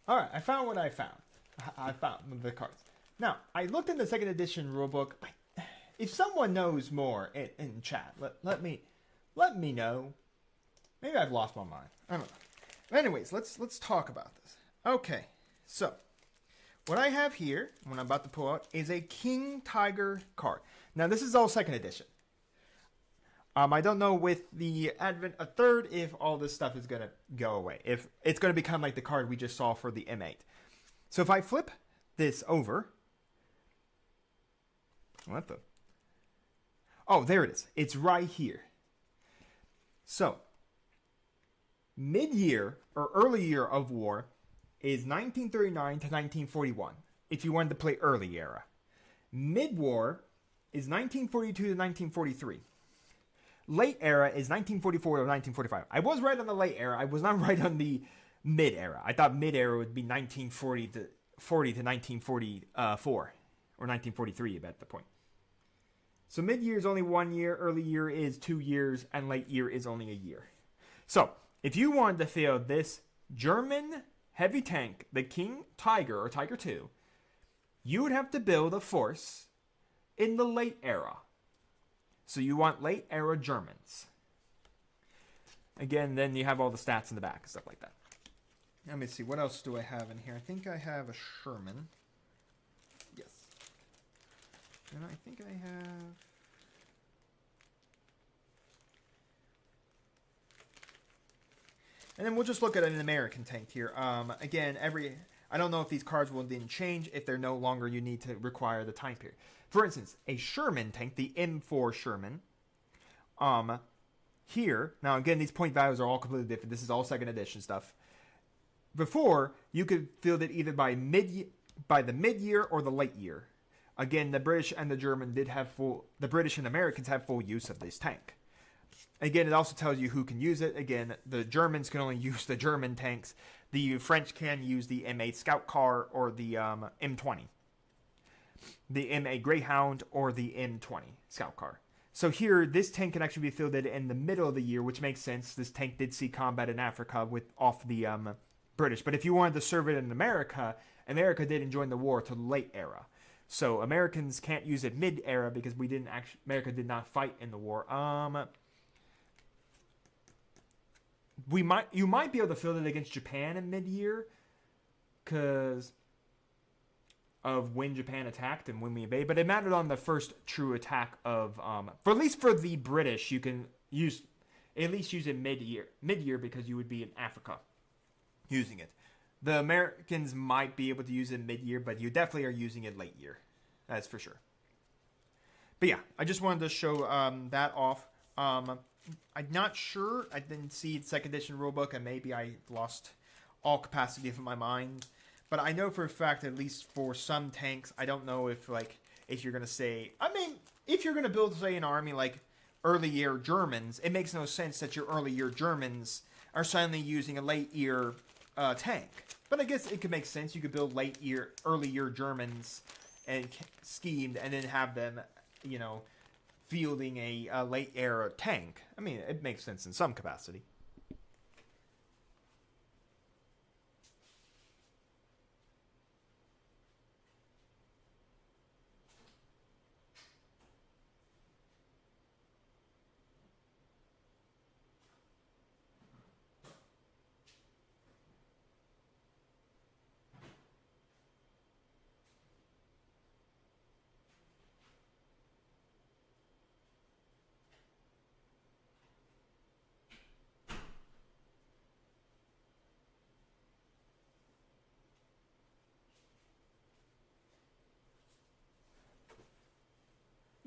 All right, I found what I found. I found the cards. Now, I looked in the second edition rulebook. If someone knows more in chat, let me know. Maybe I've lost my mind. I don't know. But anyways, let's talk about this. Okay, so what I have here, what I'm about to pull out, is a King Tiger card. Now, this is all second edition. I don't know with the advent of third if all this stuff is going to go away. If it's going to become like the card we just saw for the M8. So if I flip this over. What the? Oh, there it is. It's right here. So, mid-year or early year of war is 1939 to 1941. If you wanted to play early era. Mid-war is 1942 to 1943. Late era is 1944 to 1945. I was right on the late era. I was not right on the mid era. I thought mid era would be 1940 to 1944 or 1943 at the point. So mid year is only 1 year, early year is 2 years, and late year is only a year. So if you wanted to field this German heavy tank, the King Tiger or Tiger II, you would have to build a force in the late era. So you want late era Germans. Again, then you have all the stats in the back and stuff like that. Let me see, what else do I have in here? I think I have a Sherman. Yes. And I think I have... And then we'll just look at an American tank here. Again, I don't know if these cards will then change if they're no longer you need to require the time period. For instance, a Sherman tank, the M4 Sherman. Here, now again, these point values are all completely different. This is all second edition stuff. Before, you could field it either by the mid-year or the late year. Again, the British and the German the British and Americans have full use of this tank. Again, it also tells you who can use it. Again, the Germans can only use the German tanks. The French can use the M8 Scout Car or the M20. The M8 Greyhound or the M20 Scout Car. So here, this tank can actually be fielded in the middle of the year, which makes sense. This tank did see combat in Africa off the British. But if you wanted to serve it in America, America didn't join the war till the late era. So Americans can't use it mid-era because America did not fight in the war. You might be able to field it against Japan in mid-year because of when Japan attacked and when we invaded, but it mattered on the first true attack of at least for the British, you can at least use it mid-year because you would be in Africa using it. The Americans might be able to use it mid-year, but you definitely are using it late year. That's for sure. But yeah, I just wanted to show that off. I'm not sure. I didn't see the second edition rulebook, and maybe I lost all capacity of my mind. But I know for a fact, at least for some tanks, I don't know if you're going to say... I mean, if you're going to build, say, an army like early year Germans, it makes no sense that your early year Germans are suddenly using a late year tank. But I guess it could make sense. You could build early year Germans and schemed and then have them, fielding a late era tank. I mean, it makes sense in some capacity.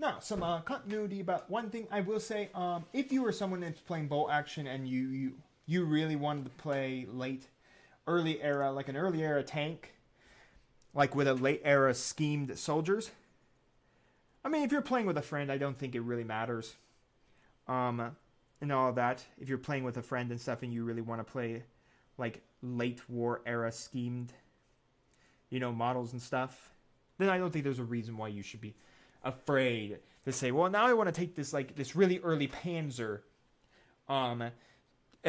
Now, some continuity about one thing I will say. If you were someone that's playing bolt action and you really wanted to play early era, like an early era tank, like with a late era schemed soldiers. I mean, if you're playing with a friend, I don't think it really matters. And all that. If you're playing with a friend and stuff and you really want to play like late war era schemed, models and stuff, then I don't think there's a reason why you should be afraid to say, well, now I want to take this really early Panzer and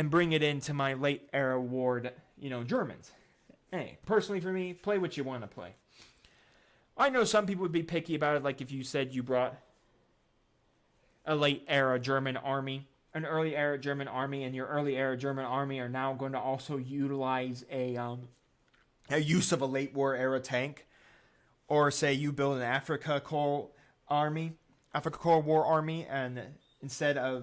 bring it into my late era ward, Germans. Hey, personally for me, play what you want to play. I know some people would be picky about it, like if you said you brought a late era German army, an early era German army, and your early era German army are now going to also utilize a use of a late war era tank, or say you build an Africa Corps War army, and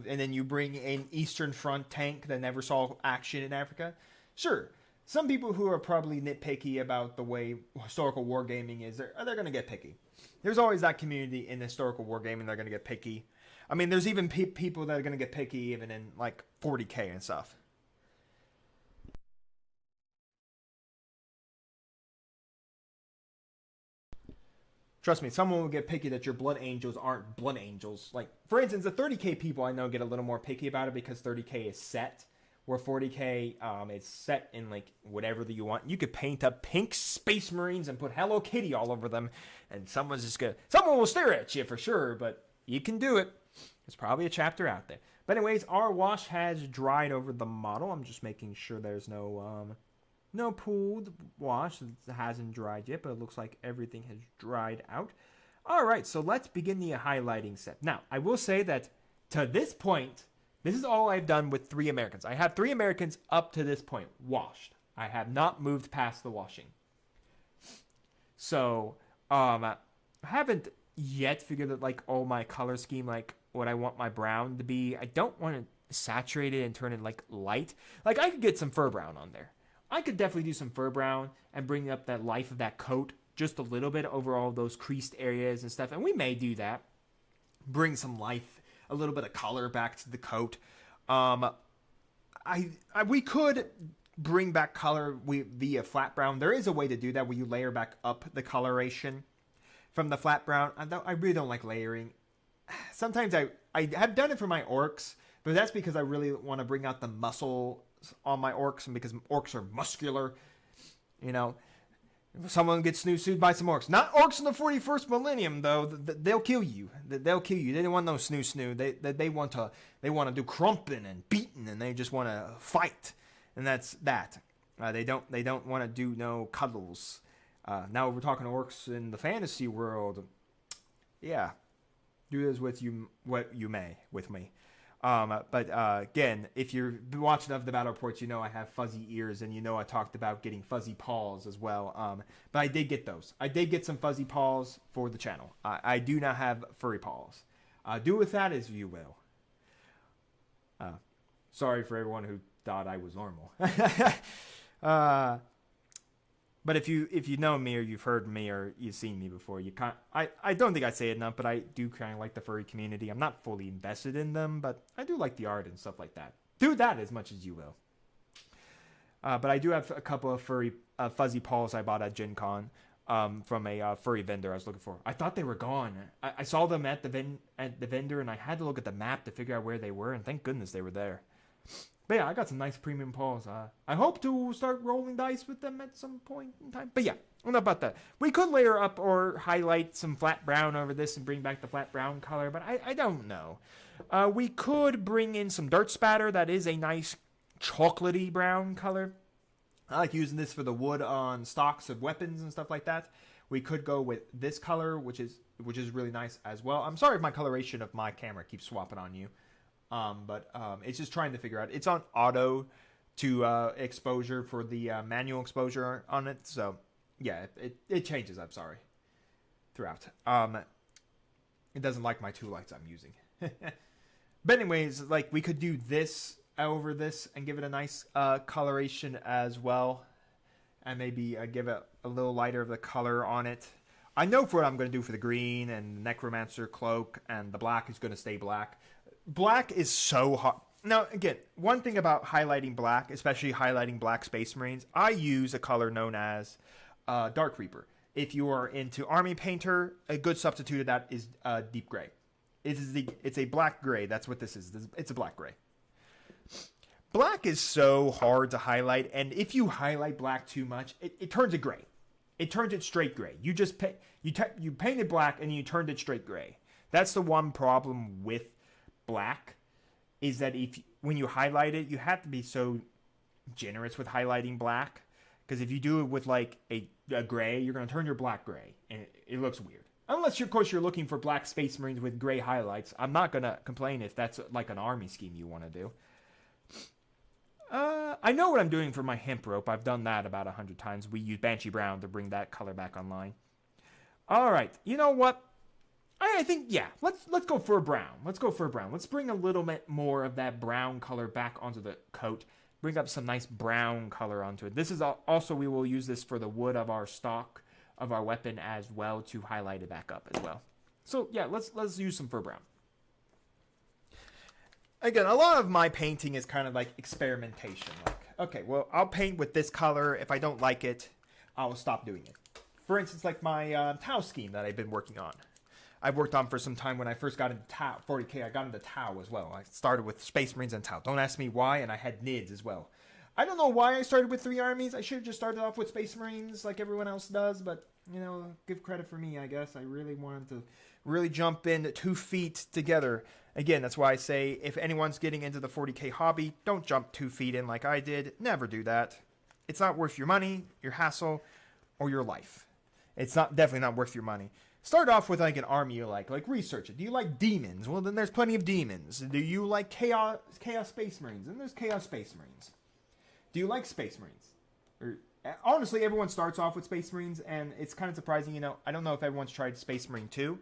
then you bring an Eastern Front tank that never saw action in Africa. Sure, some people who are probably nitpicky about the way historical wargaming is, they're going to get picky. There's always that community in historical wargaming that are going to get picky. I mean, there's even people that are going to get picky even in like 40K and stuff. Trust me, someone will get picky that your Blood Angels aren't Blood Angels. Like, for instance, the 30K people I know get a little more picky about it because 30K is set, where 40K is set in, like, whatever that you want. You could paint up pink Space Marines and put Hello Kitty all over them, and someone will stare at you for sure, but you can do it. There's probably a chapter out there. But anyways, our wash has dried over the model. I'm just making sure there's no pooled wash. It hasn't dried yet, but it looks like everything has dried out. All right, so let's begin the highlighting step. Now, I will say that to this point, this is all I've done with 3 Americans. I have 3 Americans up to this point washed. I have not moved past the washing. So, I haven't yet figured out, like, my color scheme, like, what I want my brown to be. I don't want saturated and turn it like light. Like I could get some fur brown on there. I could definitely do some fur brown and bring up that life of that coat just a little bit over all those creased areas and stuff. And we may do that. Bring some life, a little bit of color back to the coat. We could bring back color via flat brown. There is a way to do that where you layer back up the coloration from the flat brown. I really don't like layering. Sometimes I have done it for my orcs, but that's because I really want to bring out the muscle on my orcs, and because orcs are muscular, you know. If someone gets snoo-snooed by some orcs. Not orcs in the 41st millennium, though. They'll kill you. They'll kill you. They don't want no snoo-snoo. They want to do crumping and beating, and they just want to fight. And that's that. They don't want to do no cuddles. Now we're talking orcs in the fantasy world. Yeah. Do as with you what you may with me. But again, if you're watching of the battle reports, you know I have fuzzy ears, and you know I talked about getting fuzzy paws as well. But I did get those. I did get some fuzzy paws for the channel. I do not have furry paws. Do with that as you will. Sorry for everyone who thought I was normal. But if you know me, or you've heard me, or you've seen me before, I don't think I say it enough, but I do kind of like the furry community. I'm not fully invested in them, but I do like the art and stuff like that. Do that as much as you will. But I do have a couple of fuzzy paws I bought at Gen Con from a furry vendor I was looking for. I thought they were gone. I saw them at the vendor, and I had to look at the map to figure out where they were, and thank goodness they were there. But yeah, I got some nice premium paws. I hope to start rolling dice with them at some point in time. But yeah, enough about that. We could layer up or highlight some flat brown over this and bring back the flat brown color, but I don't know. We could bring in some dirt spatter. That is a nice chocolatey brown color. I like using this for the wood on stocks of weapons and stuff like that. We could go with this color, which is really nice as well. I'm sorry if my coloration of my camera keeps swapping on you. But it's just trying to figure out. It's on auto to exposure for the manual exposure on it. So yeah, it changes. I'm sorry. Throughout. It doesn't like my two lights I'm using. But anyways, like we could do this over this and give it a nice coloration as well, and maybe give it a little lighter of the color on it. I know for what I'm going to do for the green and Necromancer cloak, and the black is going to stay black. Black is so hot. Now, again, one thing about highlighting black, especially highlighting black Space Marines, I use a color known as Dark Reaper. If you are into Army Painter, a good substitute of that is Deep Gray. It's a black gray. That's what this is. It's a black gray. Black is so hard to highlight, and if you highlight black too much, it turns it gray. It turns it straight gray. You just you painted black and you turned it straight gray. That's the one problem with black, is that when you highlight it, you have to be so generous with highlighting black, because if you do it with like a gray, you're going to turn your black gray, and it looks weird. Unless, of course, you're looking for black Space Marines with gray highlights. I'm not going to complain if that's like an army scheme you want to do. I know what I'm doing for my hemp rope. I've done that about 100 times. We use Banshee Brown to bring that color back online. All right, you know what? I think, yeah, let's go for a brown. Let's go for a brown. Let's bring a little bit more of that brown color back onto the coat. Bring up some nice brown color onto it. This is also, we will use this for the wood of our stock of our weapon as well, to highlight it back up as well. So yeah, let's use some fur brown. Again, a lot of my painting is kind of like experimentation. Like, okay, well, I'll paint with this color. If I don't like it, I'll stop doing it. For instance, like my Tau scheme that I've been working on. I've worked on for some time. When I first got into Tau, 40K, I got into Tau as well. I started with Space Marines and Tau. Don't ask me why, and I had NIDS as well. I don't know why I started with 3 armies. I should have just started off with Space Marines like everyone else does, but, you know, give credit for me, I guess. I really wanted to really jump in 2 feet together. Again, that's why I say, if anyone's getting into the 40K hobby, don't jump 2 feet in like I did. Never do that. It's not worth your money, your hassle, or your life. It's definitely not worth your money. Start off with like an army you like research it. Do you like demons? Well, then there's plenty of demons. Do you like chaos Space Marines? Then there's Chaos Space Marines. Do you like Space Marines? Honestly, everyone starts off with Space Marines, and it's kind of surprising, you know, I don't know if everyone's tried Space Marine 2.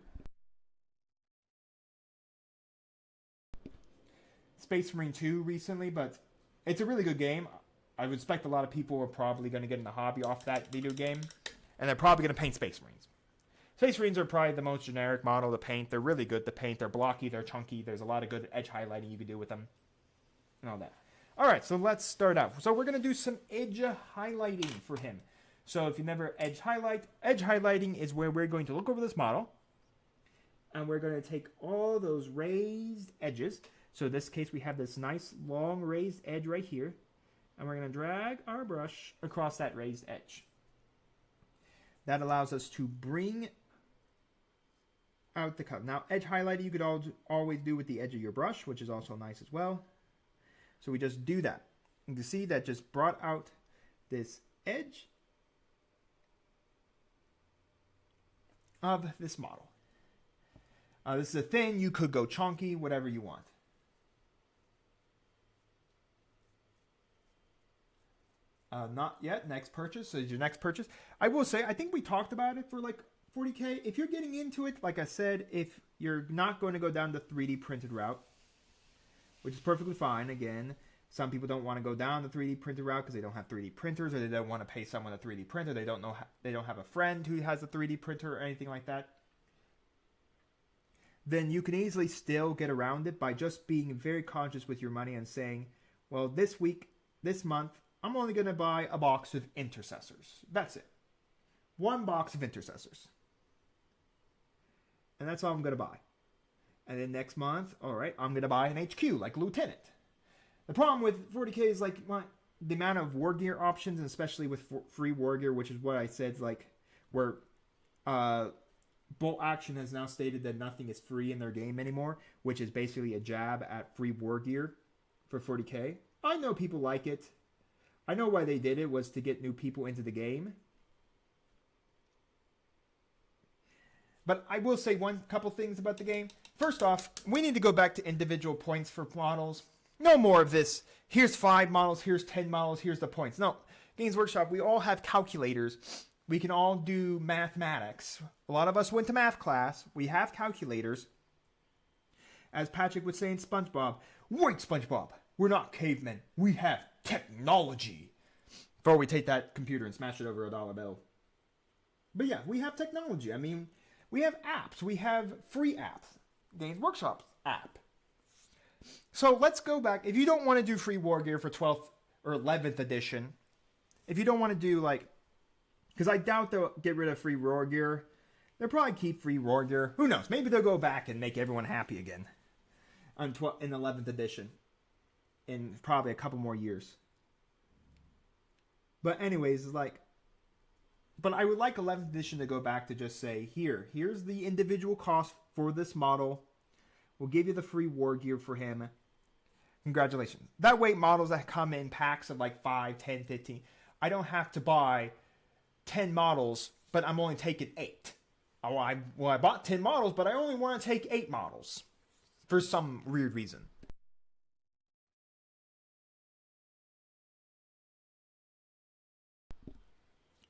Space Marine 2 recently, but it's a really good game. I would expect a lot of people are probably going to get in the hobby off that video game, and they're probably going to paint Space Marines. Space Marines are probably the most generic model to paint. They're really good to paint. They're blocky. They're chunky. There's a lot of good edge highlighting you can do with them and all that. All right, so let's start out. So we're going to do some edge highlighting for him. So if you never edge highlighting is where we're going to look over this model, and we're going to take all those raised edges. So in this case, we have this nice long raised edge right here, and we're going to drag our brush across that raised edge. That allows us to bring out the color. Now, edge highlighting you could always do with the edge of your brush, which is also nice as well. So we just do that. You can see that just brought out this edge of this model. This is a thin. You could go chunky, whatever you want. Not yet. Next purchase. So your next purchase. I will say, I think we talked about it for like 40K. If you're getting into it, like I said, if you're not going to go down the 3D printed route, which is perfectly fine. Again, some people don't want to go down the 3D printed route because they don't have 3D printers, or they don't want to pay someone a 3D printer. They don't know. They don't have a friend who has a 3D printer or anything like that. Then you can easily still get around it by just being very conscious with your money and saying, well, this week, this month, I'm only going to buy a box of intercessors. That's it. One box of intercessors. And that's all I'm going to buy. And then next month, all right, I'm going to buy an HQ, like Lieutenant. The problem with 40K is like the amount of war gear options, and especially with free war gear, which is what I said, like where Bolt Action has now stated that nothing is free in their game anymore, which is basically a jab at free war gear for 40K. I know people like it. I know why they did it was to get new people into the game. But I will say couple things about the game. First off, we need to go back to individual points for models. No more of this. Here's 5 models, here's 10 models, here's the points. No, Games Workshop, we all have calculators. We can all do mathematics. A lot of us went to math class. We have calculators. As Patrick would say in SpongeBob, wait, SpongeBob, we're not cavemen. We have technology. Before we take that computer and smash it over a dollar bill. But yeah, we have technology. I mean, we have apps. We have free apps. Games Workshop app. So let's go back. If you don't want to do free war gear for 12th or 11th edition, if you don't want to do like, because I doubt they'll get rid of free war gear. They'll probably keep free war gear. Who knows? Maybe they'll go back and make everyone happy again in 11th edition in probably a couple more years. But anyways, it's like, but I would like 11th edition to go back to just say, here's the individual cost for this model. We'll give you the free war gear for him. Congratulations. That way, models that come in packs of like 5, 10, 15, I don't have to buy 10 models, but I'm only taking 8. Oh, I bought 10 models, but I only want to take 8 models for some weird reason.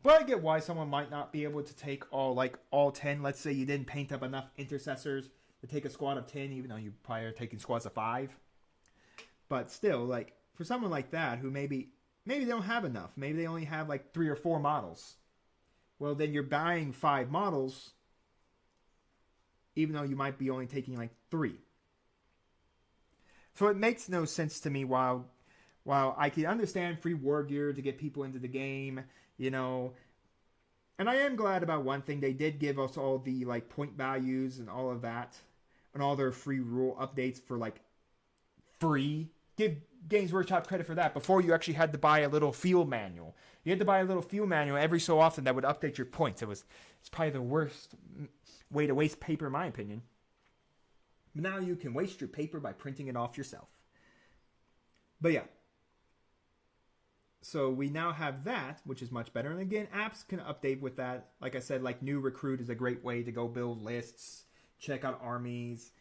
But I get why someone might not be able to take all 10. Let's say you didn't paint up enough intercessors to take a squad of 10, even though you probably are taking squads of 5. But still, like, for someone like that who maybe they don't have enough. Maybe they only have like 3 or 4 models. Well, then you're buying 5 models, even though you might be only taking like 3. So it makes no sense to me. While I can understand free war gear to get people into the game, you know, and I am glad about one thing. They did give us all the like point values and all of that, and all their free rule updates for like free. Give Games Workshop credit for that. Before, you actually had to buy a little field manual. You had to buy a little field manual every so often that would update your points. It's probably the worst way to waste paper, in my opinion. But now you can waste your paper by printing it off yourself. But yeah. So we now have that, which is much better. And again, apps can update with that. Like I said, like New Recruit is a great way to go build lists, check out armies,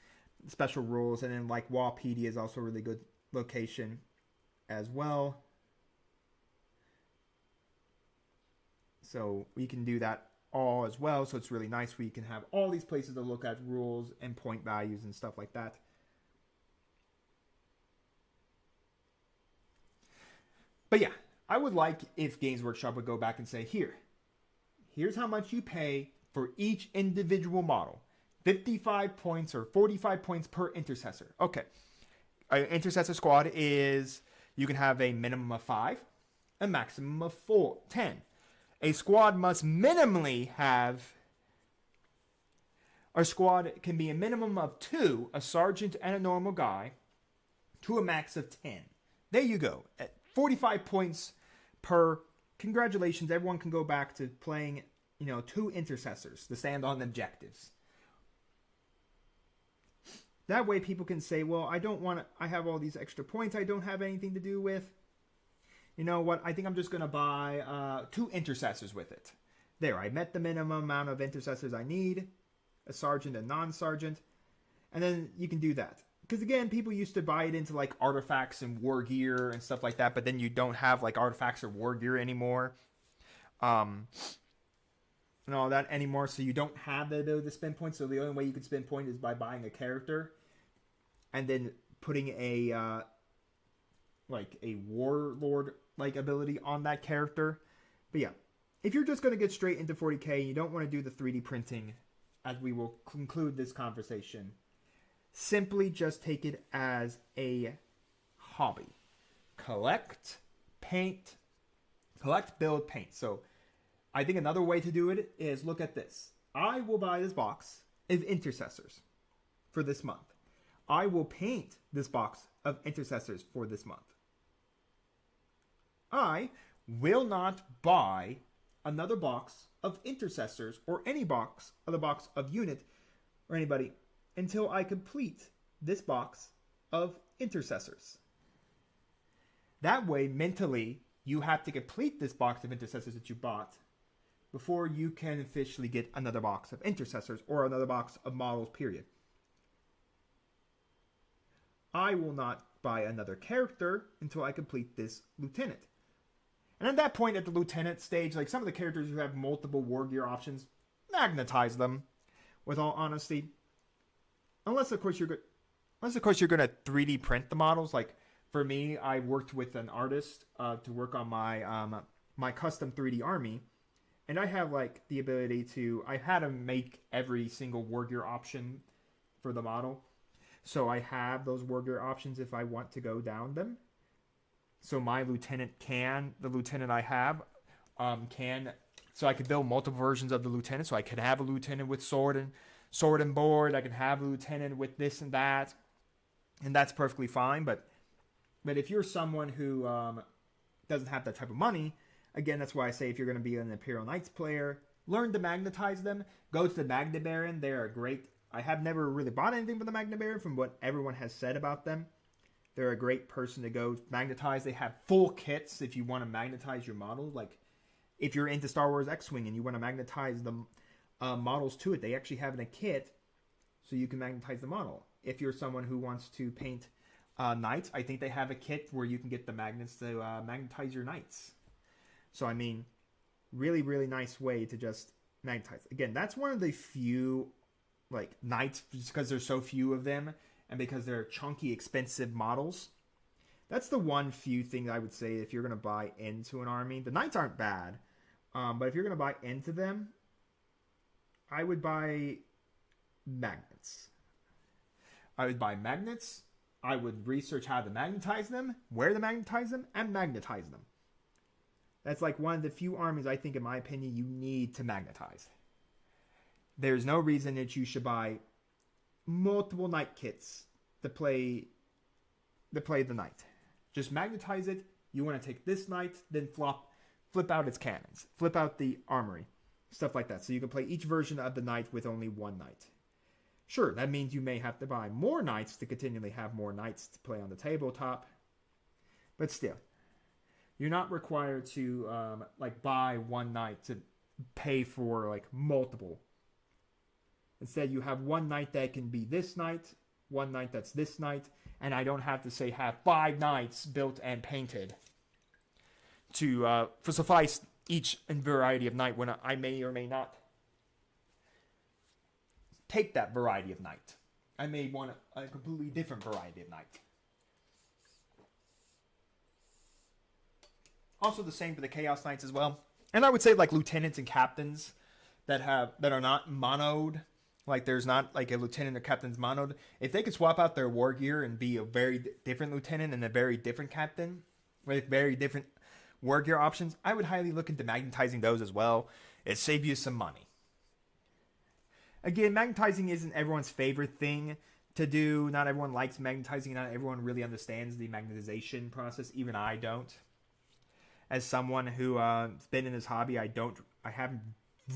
special rules, and then like Wapedia is also a really good location as well. So we can do that all as well. So it's really nice where you can have all these places to look at rules and point values and stuff like that. But yeah, I would like if Games Workshop would go back and say, here's how much you pay for each individual model. 55 points or 45 points per intercessor. Okay. An intercessor squad is, you can have a minimum of 5, a maximum of 10. A squad must minimally have, our squad can be a minimum of 2, a sergeant and a normal guy, to a max of 10. There you go. At 45 points per, congratulations, everyone can go back to playing, 2 intercessors to stand on objectives. That way people can say, well, I have all these extra points I don't have anything to do with. You know what, I think I'm just going to buy 2 intercessors with it. There, I met the minimum amount of intercessors I need, a sergeant and non-sergeant, and then you can do that. Because again, people used to buy it into like artifacts and war gear and stuff like that, but then you don't have like artifacts or war gear anymore. And all that anymore, so you don't have the ability to spend points. So the only way you can spend points is by buying a character and then putting a like a warlord like ability on that character. But yeah, if you're just going to get straight into 40k and you don't want to do the 3D printing, as we will conclude this conversation, simply just take it as a hobby. Collect, paint, collect, build, paint. So I think another way to do it is look at this. I will buy this box of intercessors for this month. I will paint this box of intercessors for this month. I will not buy another box of intercessors or any box of unit or anybody until I complete this box of intercessors. That way, mentally, you have to complete this box of intercessors that you bought before you can officially get another box of intercessors or another box of models, period. I will not buy another character until I complete this lieutenant. And at that point, at the lieutenant stage, like some of the characters who have multiple war gear options, magnetize them, with all honesty. Unless of course you're going to 3D print the models. Like for me, I worked with an artist to work on my custom 3D army. And I have like the ability to, I had to make every single war gear option for the model. So I have those war gear options if I want to go down them. So my lieutenant the lieutenant I have so I could build multiple versions of the lieutenant. So I could have a lieutenant with sword and board. I could have a lieutenant with this and that. And that's perfectly fine. But if you're someone who doesn't have that type of money, again, that's why I say if you're going to be an Imperial Knights player, learn to magnetize them. Go to the Magna Baron. They are great. I have never really bought anything from the Magna Baron from what everyone has said about them. They're a great person to go magnetize. They have full kits if you want to magnetize your model. Like if you're into Star Wars X-Wing and you want to magnetize the models to it, they actually have in a kit so you can magnetize the model. If you're someone who wants to paint knights, I think they have a kit where you can get the magnets to magnetize your knights. So, I mean, really, really nice way to just magnetize. Again, that's one of the few, like, knights, just because there's so few of them, and because they're chunky, expensive models. That's the one few thing I would say if you're going to buy into an army. The knights aren't bad, but if you're going to buy into them, I would buy magnets. I would research how to magnetize them, where to magnetize them, and magnetize them. That's like one of the few armies I think, in my opinion, you need to magnetize. There's no reason that you should buy multiple knight kits to play the knight. Just magnetize it. You want to take this knight, then flip out its cannons, flip out the armory, stuff like that. So you can play each version of the knight with only one knight. Sure, that means you may have to buy more knights to continually have more knights to play on the tabletop, but still. You're not required to buy one knight to pay for like multiple. Instead, you have one knight that can be this knight, one knight that's this knight, and I don't have to say have 5 knights built and painted to for suffice each variety of knight when I may or may not take that variety of knight. I may want a completely different variety of knight. Also the same for the Chaos Knights as well. And I would say like lieutenants and captains that are not monoed. Like there's not like a lieutenant or captain's monoed. If they could swap out their war gear and be a very different lieutenant and a very different captain with very different war gear options, I would highly look into magnetizing those as well. It saves you some money. Again, magnetizing isn't everyone's favorite thing to do. Not everyone likes magnetizing. Not everyone really understands the magnetization process. Even I don't. As someone who has been in this hobby, I haven't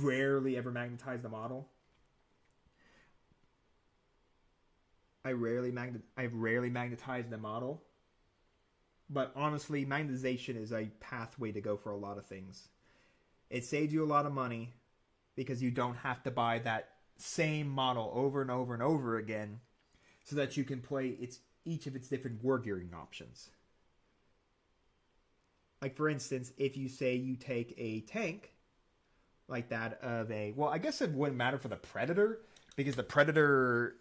rarely ever magnetized a model. I've rarely magnetized a model. But honestly, magnetization is a pathway to go for a lot of things. It saves you a lot of money because you don't have to buy that same model over and over and over again so that you can play each of its different war gearing options. Like for instance, if you say you take a tank like that of a... Well, I guess it wouldn't matter for the Predator because the Predator...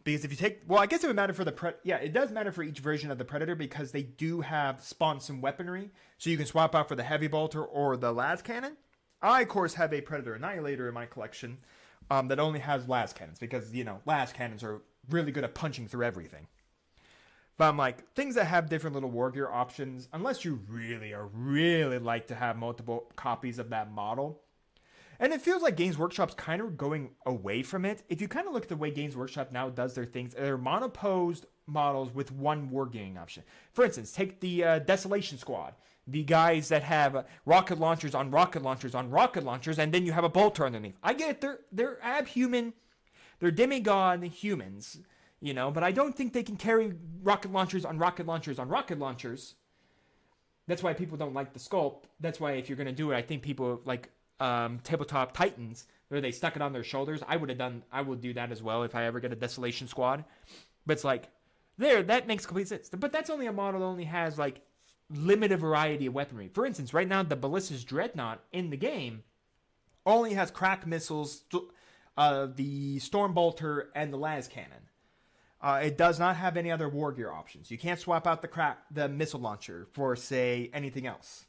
Because if you take... Well, I guess it would matter for the... Yeah, it does matter for each version of the Predator because they do have spawn some weaponry. So you can swap out for the Heavy Bolter or the las cannon. I, of course, have a Predator Annihilator in my collection that only has las cannons. Because, you know, las cannons are really good at punching through everything. But I'm like, things that have different little war gear options, unless you really like to have multiple copies of that model. And it feels like Games Workshop's kind of going away from it. If you kind of look at the way Games Workshop now does their things, they're monoposed models with one war gearing option. For instance, take the Desolation Squad. The guys that have rocket launchers on rocket launchers on rocket launchers, and then you have a bolter underneath. I get it, they're abhuman, they're demigod humans, you know, but I don't think they can carry rocket launchers on rocket launchers on rocket launchers. That's why people don't like the sculpt. That's why if you're going to do it, I think people like Tabletop Titans, where they stuck it on their shoulders. I would do that as well if I ever get a Desolation Squad. But it's like, that makes complete sense. But that's only a model that only has like limited variety of weaponry. For instance, right now the Ballista's Dreadnought in the game only has crack missiles, the Storm Bolter, and the las cannon. It does not have any other war gear options. You can't swap out the missile launcher for, say, anything else.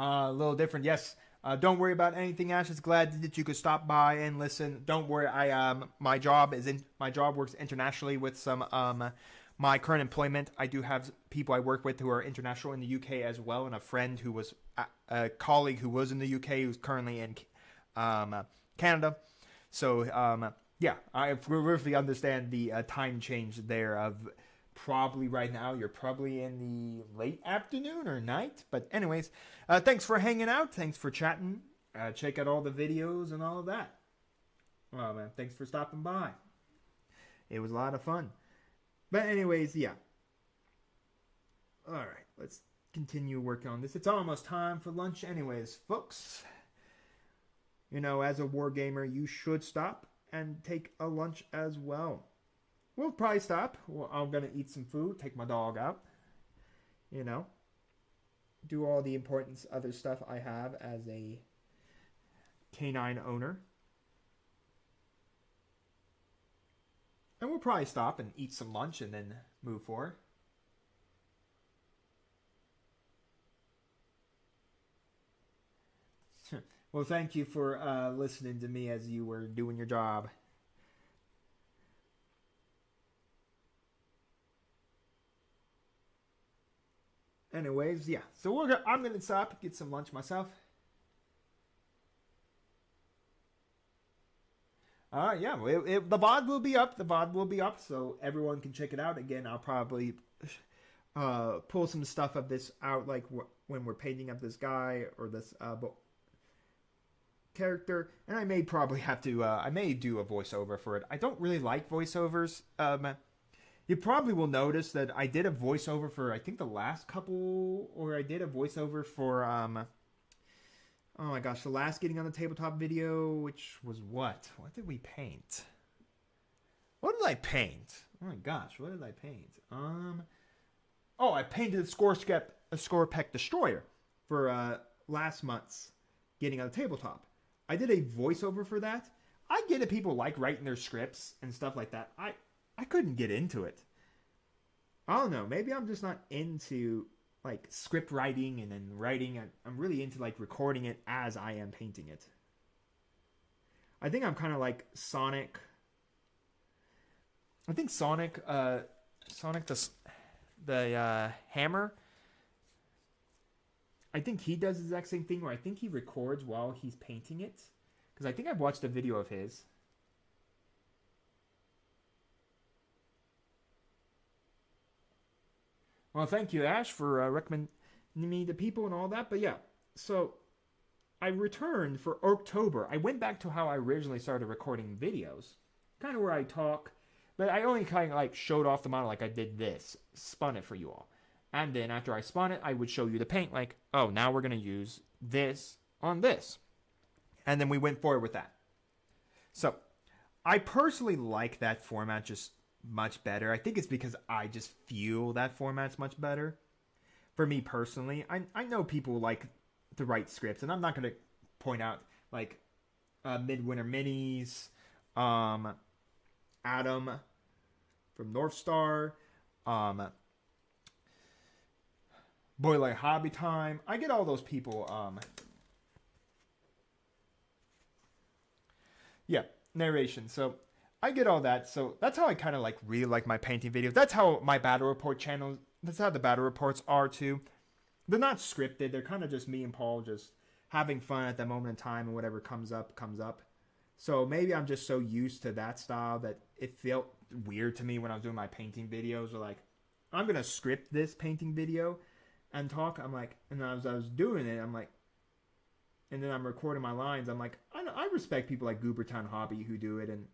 A little different, yes. Don't worry about anything, Ash. It's glad that you could stop by and listen. Don't worry. My job works internationally with some my current employment. I do have people I work with who are international in the UK as well, and a friend who was a colleague who was in the UK who's currently in Canada. So yeah, I really understand the time change there of. Probably right now, you're probably in the late afternoon or night. But anyways, thanks for hanging out. Thanks for chatting. Check out all the videos and all of that. Oh, man, thanks for stopping by. It was a lot of fun. But anyways, yeah. All right, let's continue working on this. It's almost time for lunch anyways, folks. You know, as a war gamer, you should stop and take a lunch as well. We'll probably stop. I'm going to eat some food, take my dog out, you know, do all the important other stuff I have as a canine owner. And we'll probably stop and eat some lunch and then move forward. Well, thank you for listening to me as you were doing your job. Anyways, yeah. So I'm gonna stop, get some lunch myself. Yeah. The VOD will be up. The VOD will be up, so everyone can check it out. Again, I'll probably pull some stuff of this out, like when we're painting up this guy or this character, and I may probably have to. I may do a voiceover for it. I don't really like voiceovers. You probably will notice that I did a voiceover for, I think, the last couple, or I did a voiceover for, oh my gosh, the last Getting on the Tabletop video, which was what? What did we paint? What did I paint? Oh my gosh, what did I paint? Oh, I painted a Scorpec Destroyer for last month's Getting on the Tabletop. I did a voiceover for that. I get it. People like writing their scripts and stuff like that. I couldn't get into it. I don't know. Maybe I'm just not into like script writing and then writing. I'm really into like recording it as I am painting it. I think I'm kind of like Sonic. I think Sonic the hammer. I think he does the exact same thing where I think he records while he's painting it. Because I think I've watched a video of his. Well, thank you, Ash, for recommending me the people and all that. But yeah, so I returned for October. I went back to how I originally started recording videos. Kind of where I talk. But I only kind of like showed off the model like I did this. Spun it for you all. And then after I spun it, I would show you the paint like, oh, now we're going to use this on this. And then we went forward with that. So I personally like that format just much better. I think it's because I just feel that format's much better. For me personally, I know people like to write scripts, and I'm not going to point out like Midwinter Minis, Adam from North Star, Boy Like Hobby Time. I get all those people. Yeah, narration. So I get all that. So that's how I kind of like really like my painting videos. That's how my battle report channel. That's how the battle reports are too. They're not scripted. They're kind of just me and Paul just having fun at that moment in time, and whatever comes up comes up. So maybe I'm just so used to that style that it felt weird to me when I was doing my painting videos. Or like, I'm gonna script this painting video and talk. I'm like, and as I was doing it, I'm like, and then I'm recording my lines. I'm like, I respect people like Goobertown Hobby who do it, and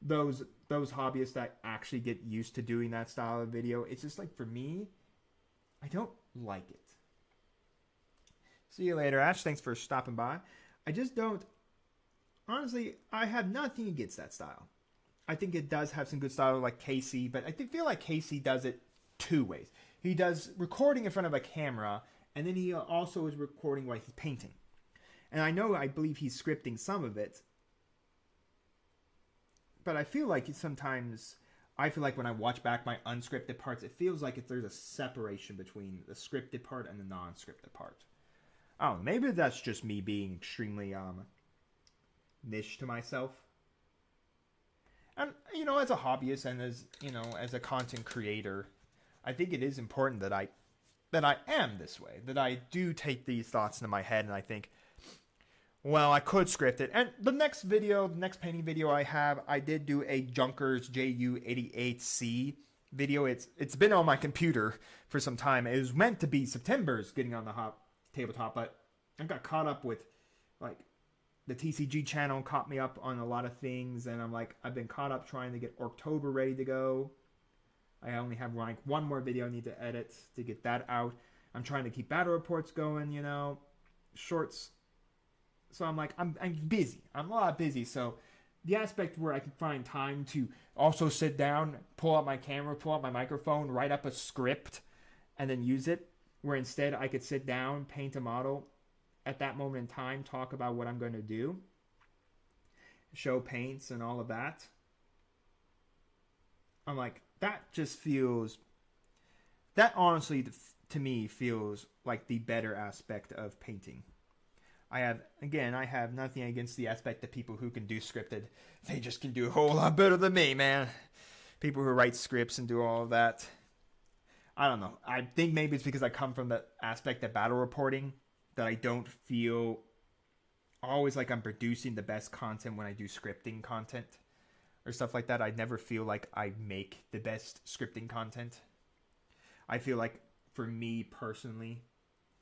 those hobbyists that actually get used to doing that style of video. It's just like, for me, I don't like it. See you later, Ash. Thanks for stopping by. I just don't. Honestly, I have nothing against that style. I think it does have some good style like Casey, but I feel like Casey does it two ways. He does recording in front of a camera, and then he also is recording while he's painting. And I believe he's scripting some of it. But I feel like sometimes, when I watch back my unscripted parts, it feels like there's a separation between the scripted part and the non-scripted part. I don't know, maybe that's just me being extremely niche to myself. And, as a hobbyist and as a content creator, I think it is important that I am this way. That I do take these thoughts into my head and I think, well, I could script it. And the next painting video I did do a Junkers JU88C video. It's been on my computer for some time. It was meant to be September's getting on the tabletop, but I got caught up with, like, the TCG channel caught me up on a lot of things, and I've been caught up trying to get October ready to go. I only have like one more video I need to edit to get that out. I'm trying to keep battle reports going, shorts. So I'm busy. I'm a lot busy. So the aspect where I can find time to also sit down, pull out my camera, pull out my microphone, write up a script, and then use it, where instead I could sit down, paint a model at that moment in time, talk about what I'm going to do, show paints and all of that. I'm like, that honestly to me feels like the better aspect of painting. I have nothing against the aspect of people who can do scripted. They just can do a whole lot better than me, man. People who write scripts and do all of that. I don't know. I think maybe it's because I come from the aspect of battle reporting that I don't feel always like I'm producing the best content when I do scripting content or stuff like that. I never feel like I make the best scripting content. I feel like, for me personally,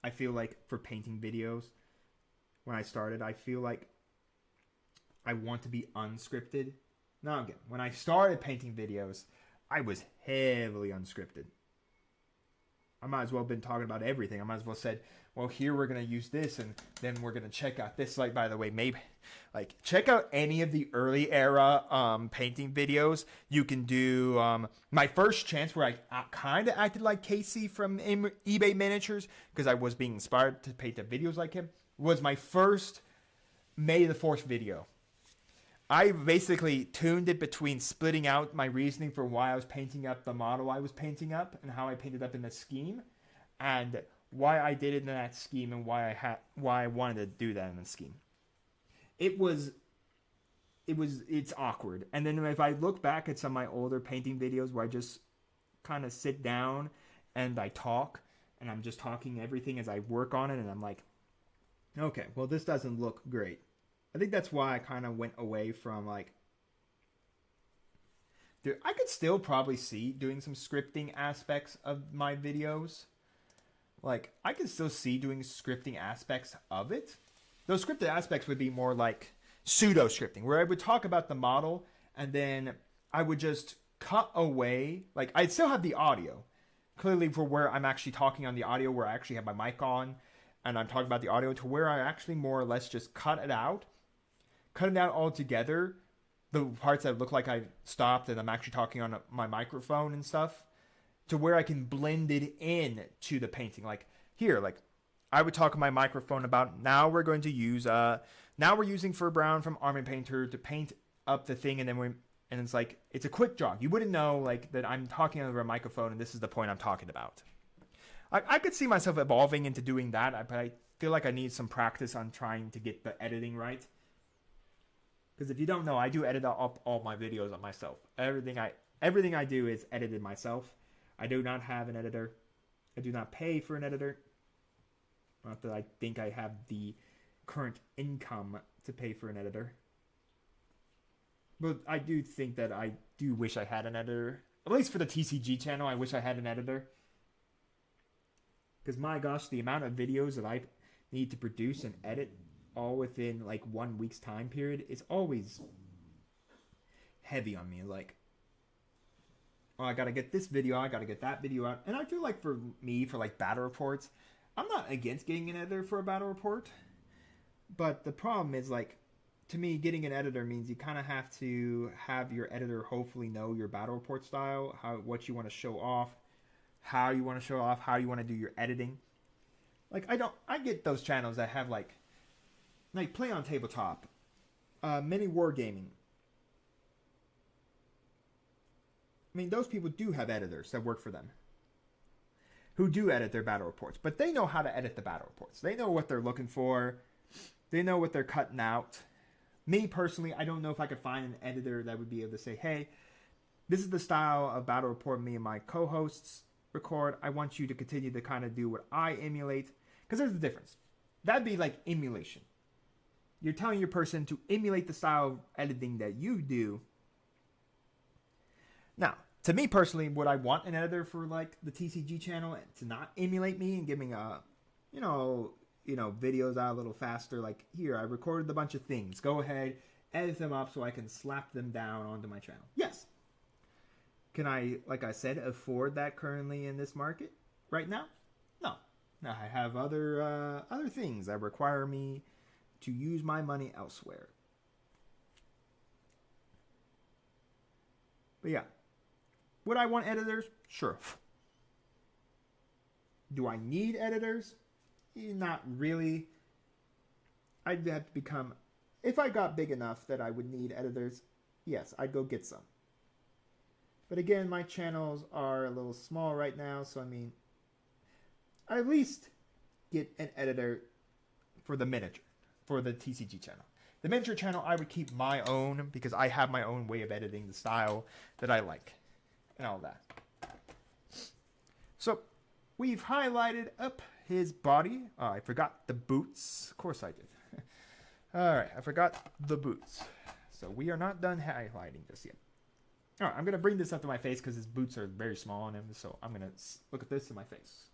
I feel like for painting videos, when I started, I feel like I want to be unscripted. Now again, when I started painting videos, I was heavily unscripted. I might as well have been talking about everything. I might as well have said, well, here we're going to use this, and then we're going to check out this. Like, by the way, maybe, like, check out any of the early era painting videos. You can do my first chance where I kind of acted like Casey from eBay Miniatures, because I was being inspired to paint the videos like him, was my first May the 4th video. I basically tuned it between splitting out my reasoning for why I was painting up the model I was painting up and how I painted up in the scheme, and why I did it in that scheme and why I wanted to do that in the scheme. It was it's awkward. And then if I look back at some of my older painting videos where I just kind of sit down and I talk and I'm just talking everything as I work on it, and I'm like, okay, well, this doesn't look great. I think that's why I kind of went away from like, dude, I could still probably see doing some scripting aspects of my videos. Like, I could still see doing scripting aspects of it. Those scripted aspects would be more like pseudo scripting, where I would talk about the model and then I would just cut away. Like, I'd still have the audio clearly for where I'm actually talking on the audio, where I actually have my mic on and I'm talking about the audio, to where I actually more or less just cut it out altogether. The parts that look like I stopped and I'm actually talking on my microphone and stuff, to where I can blend it in to the painting. Like here, like I would talk on my microphone about, now we're going to use now we're using Fur Brown from Armin Painter to paint up the thing, and then it's like, it's a quick jog. You wouldn't know like that I'm talking over a microphone and this is the point I'm talking about. I could see myself evolving into doing that, but I feel like I need some practice on trying to get the editing right. Because if you don't know, I do edit up all my videos on myself. Everything I do is edited myself. I do not have an editor. I do not pay for an editor. Not that I think I have the current income to pay for an editor. But I do think that I do wish I had an editor. At least for the TCG channel, I wish I had an editor. Because my gosh, the amount of videos that I need to produce and edit all within like 1 week's time period is always heavy on me. Like, oh, I gotta get this video, I gotta get that video out. And I feel like for me, for like battle reports, I'm not against getting an editor for a battle report. But the problem is, like, to me, getting an editor means you kind of have to have your editor hopefully know your battle report style, what you want to show off, how you want to show off, how you want to do your editing. Like, I get those channels that have like Play on Tabletop, Mini Wargaming. I mean, those people do have editors that work for them, who do edit their battle reports, but they know how to edit the battle reports. They know what they're looking for. They know what they're cutting out. Me, personally, I don't know if I could find an editor that would be able to say, hey, this is the style of battle report me and my co-hosts record. I want you to continue to kind of do what I emulate. Because there's a difference. That'd be like emulation. You're telling your person to emulate the style of editing that you do. Now, to me personally, would I want an editor for like the TCG channel to not emulate me and give me a, videos out a little faster? Like, here, I recorded a bunch of things. Go ahead, edit them up so I can slap them down onto my channel. Yes. Can I, like I said, afford that currently in this market right now? No. Now, I have other things that require me to use my money elsewhere. But yeah. Would I want editors? Sure. Do I need editors? Not really. I'd have to become... If I got big enough that I would need editors, yes, I'd go get some. But again, my channels are a little small right now, so I mean... I at least get an editor for the miniature, for the TCG channel. The miniature channel, I would keep my own, because I have my own way of editing the style that I like. And all that. So, we've highlighted up his body. Oh, I forgot the boots. Of course I did. Alright, I forgot the boots. So, we are not done highlighting just yet. Alright, I'm going to bring this up to my face because his boots are very small on him. So, I'm going to look at this in my face.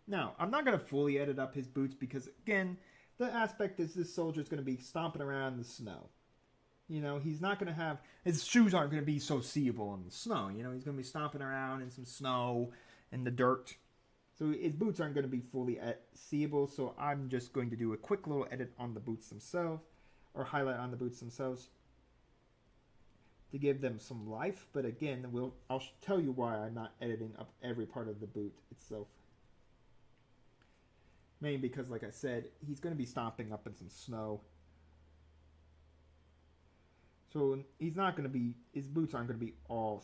Now, I'm not going to fully edit up his boots because, again, the aspect is this soldier is going to be stomping around in the snow. You know, he's not going to have... His shoes aren't going to be so seeable in the snow. You know, he's going to be stomping around in some snow and the dirt. So his boots aren't going to be fully seeable, so I'm just going to do a quick little edit on the boots themselves, or highlight on the boots themselves. to give them some life. But again, I'll tell you why I'm not editing up every part of the boot itself. Mainly because, like I said, he's going to be stomping up in some snow. So he's not going to be, his boots aren't going to be all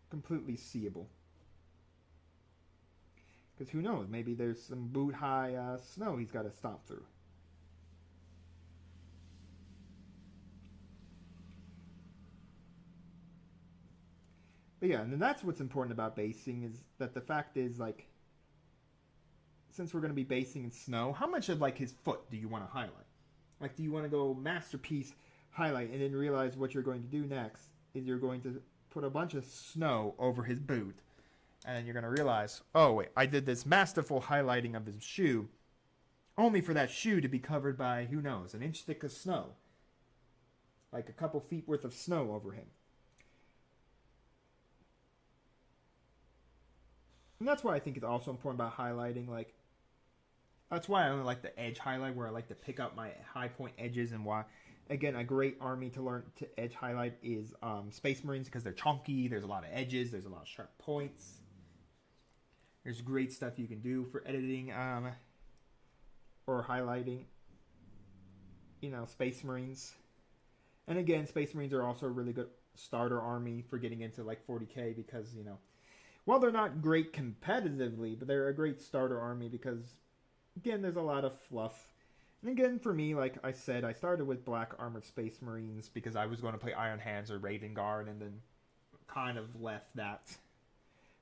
completely seeable. Because who knows, maybe there's some boot high snow he's got to stomp through. But yeah, and then that's what's important about basing, is that the fact is, like, since we're going to be basing in snow, how much of, like, his foot do you want to highlight? Like, do you want to go masterpiece highlight and then realize what you're going to do next is you're going to put a bunch of snow over his boot, and you're going to realize, oh wait, I did this masterful highlighting of his shoe only for that shoe to be covered by, who knows, an inch thick of snow. Like a couple feet worth of snow over him. And that's why I think it's also important about highlighting. Like, that's why I only like the edge highlight, where I like to pick up my high point edges. And why, again, a great army to learn to edge highlight is Space Marines, because they're chunky. There's a lot of edges. There's a lot of sharp points. There's great stuff you can do for editing or highlighting, you know, Space Marines. And again, Space Marines are also a really good starter army for getting into like 40k, because, you know, while they're not great competitively, but they're a great starter army because, again, there's a lot of fluff. And again, for me, like I said, I started with Black Armored Space Marines because I was going to play Iron Hands or Raven Guard, and then kind of left that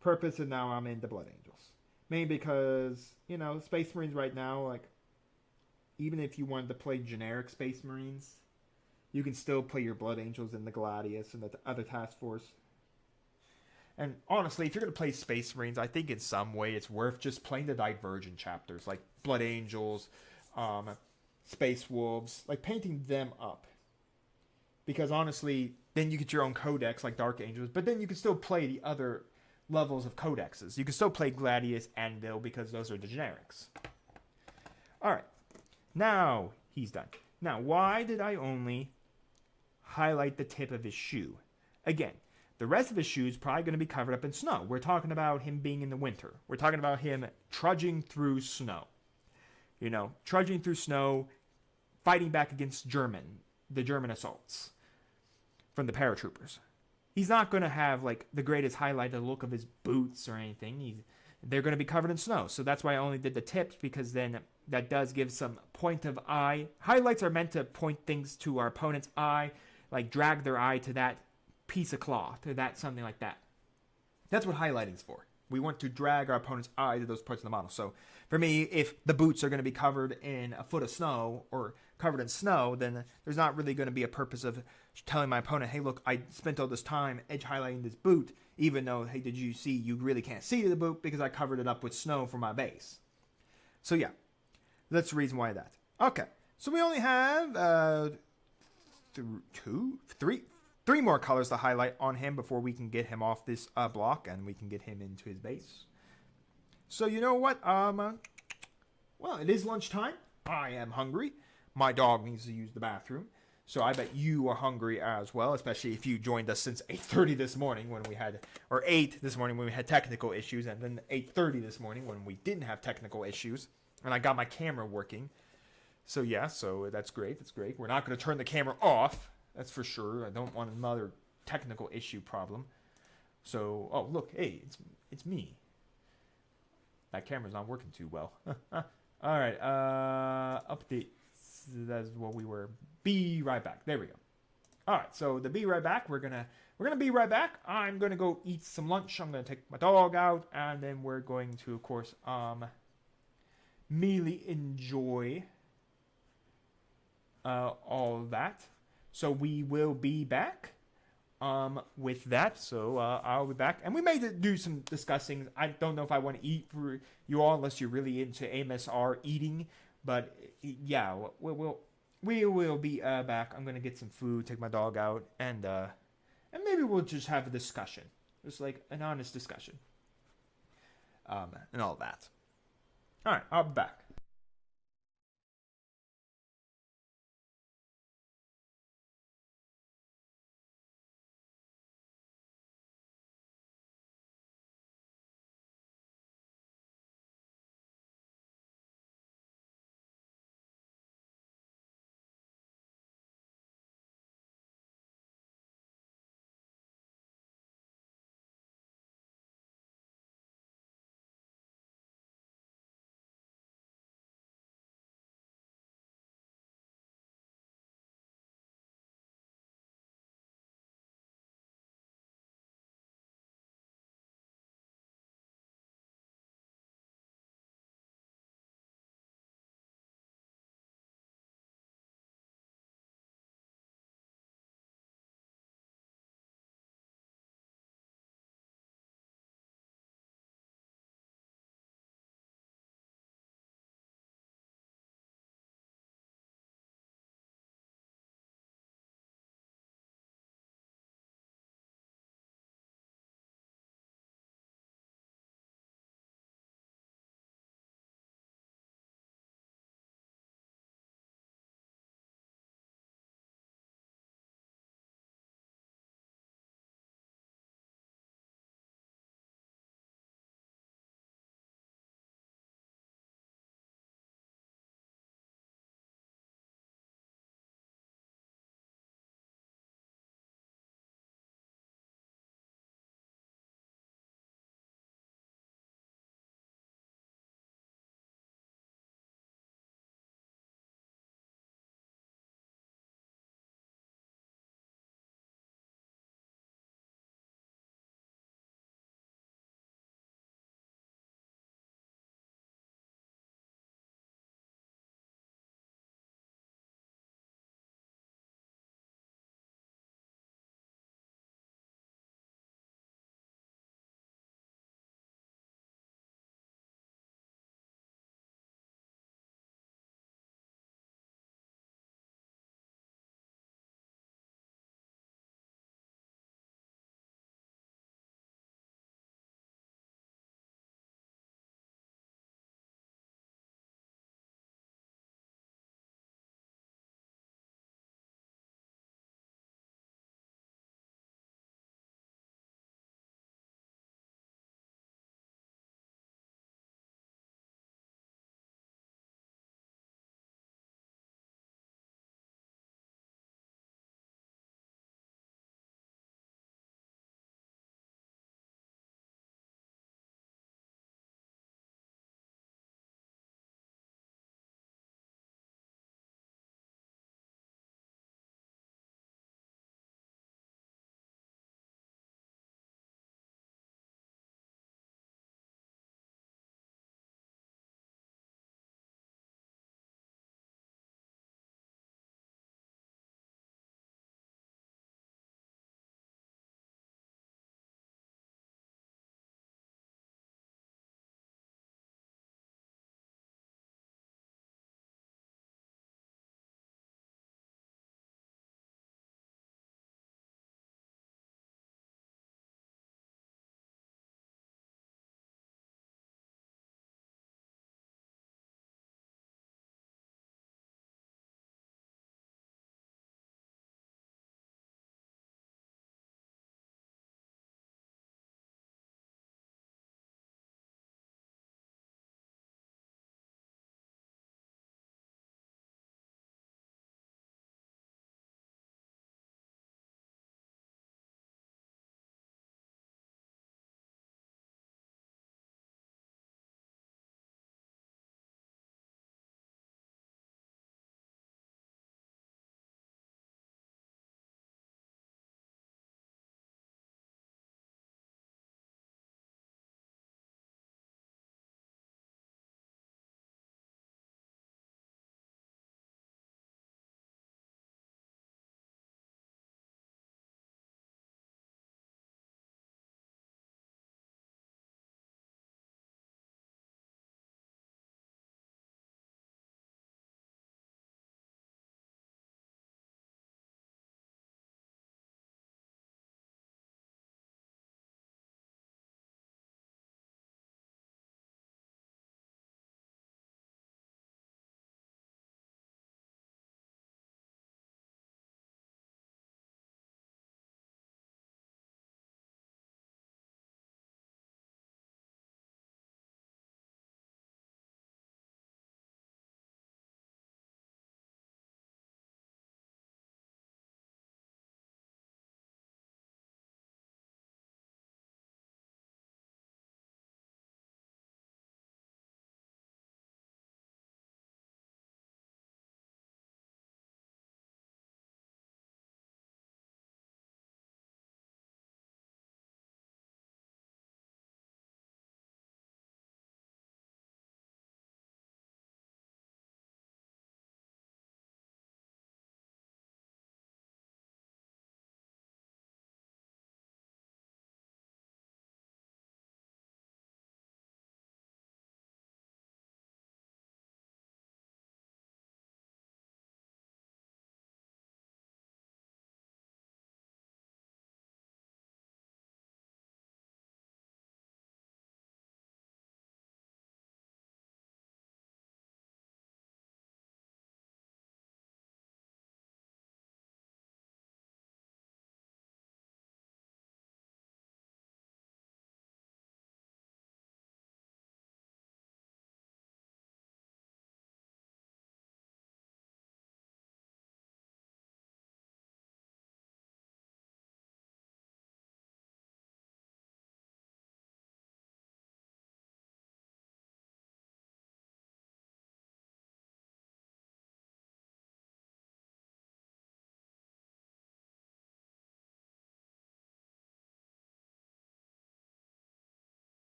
purpose, and now I'm into Blood Angels. Mainly because, you know, Space Marines right now, like, even if you wanted to play generic Space Marines, you can still play your Blood Angels and the Gladius and the other task force. And honestly, if you're going to play Space Marines, I think in some way it's worth just playing the Divergent chapters, like Blood Angels, Space Wolves, like painting them up. Because honestly, then you get your own codex like Dark Angels, but then you can still play the other levels of codexes. You can still play Gladius and Bill because those are the generics. Alright, now he's done. Now, why did I only highlight the tip of his shoe? Again, the rest of his shoe is probably going to be covered up in snow. We're talking about him being in the winter. We're talking about him trudging through snow. You know, trudging through snow, fighting back against the German assaults from the paratroopers. He's not going to have, like, the greatest highlight of the look of his boots or anything. They're going to be covered in snow. So that's why I only did the tips, because then that does give some point of eye. Highlights are meant to point things to our opponent's eye, like drag their eye to that piece of cloth or that something like that. That's what highlighting's for. We want to drag our opponent's eye to those parts of the model. So for me, if the boots are going to be covered in a foot of snow or covered in snow, then there's not really going to be a purpose of telling my opponent, hey, look, I spent all this time edge highlighting this boot, even though, hey, did you see, you really can't see the boot because I covered it up with snow for my base. So yeah, that's the reason why that. Okay, so we only have three more colors to highlight on him before we can get him off this block and we can get him into his base. So you know what? Well, it is lunchtime. I am hungry. My dog needs to use the bathroom. So I bet you are hungry as well, especially if you joined us since 8:30 this morning when we had, or 8 this morning when we had technical issues, and then 8:30 this morning when we didn't have technical issues, and I got my camera working. So yeah, so that's great. That's great. We're not going to turn the camera off. That's for sure. I don't want another technical issue problem. So, oh, look, hey, it's me. That camera's not working too well. All right, updates. That's what we were. Be right back. There we go. All right, so the be right back. We're gonna be right back. I'm gonna go eat some lunch. I'm gonna take my dog out, and then we're going to, of course, merely enjoy all of that. So we will be back with that. So I'll be back. And we may do some discussing. I don't know if I want to eat for you all unless you're really into MSR eating. But yeah, we will be back. I'm going to get some food, take my dog out, and maybe we'll just have a discussion. Just like an honest discussion. And all that. All right, I'll be back.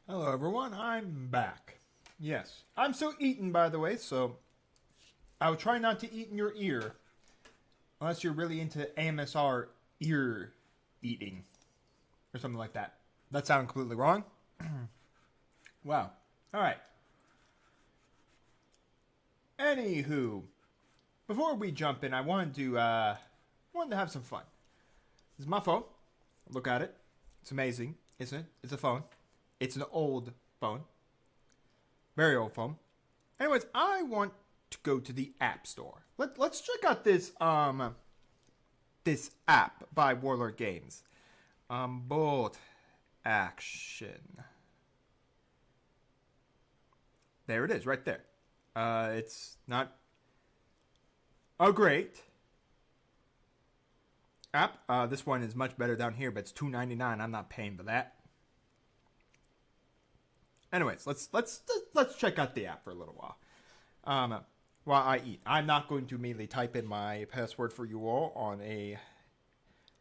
Hello everyone, I'm back. Yes, I'm still eating by the way, so I'll try not to eat in your ear. Unless you're really into AMSR ear eating. Or something like that. That sounded completely wrong. Wow. Alright. Anywho, before we jump in, I wanted to have some fun. This is my phone. Look at it. It's amazing, isn't it? It's a phone. It's an old phone. Very old phone. Anyways, I want to go to the App Store. Let's check out this app by Warlord Games. Bolt Action. There it is, right there. It's not a great app. This one is much better down here, but it's $2.99. I'm not paying for that. Anyways, let's check out the app for a little while. While I eat, I'm not going to immediately type in my password for you all on a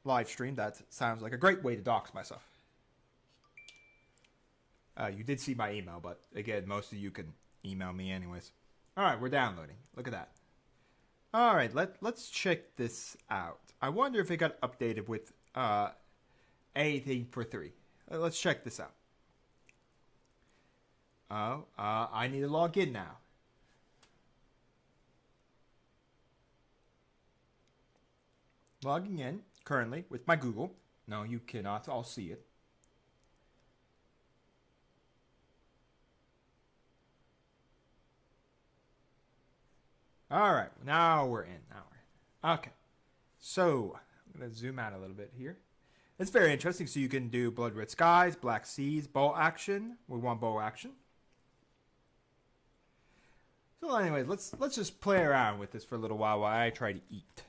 live stream. That sounds like a great way to dox myself. You did see my email, but again, most of you can email me anyways. All right, we're downloading. Look at that. All right, let's check this out. I wonder if it got updated with anything for 3. Let's check this out. Oh, I need to log in now. Logging in currently with my Google. No, you cannot. I'll see it. All right, now we're in. Okay. So I'm gonna zoom out a little bit here. It's very interesting. So you can do Blood Red Skies, Black Seas, bolt action. We want bolt action. So anyways, let's just play around with this for a little while I try to eat.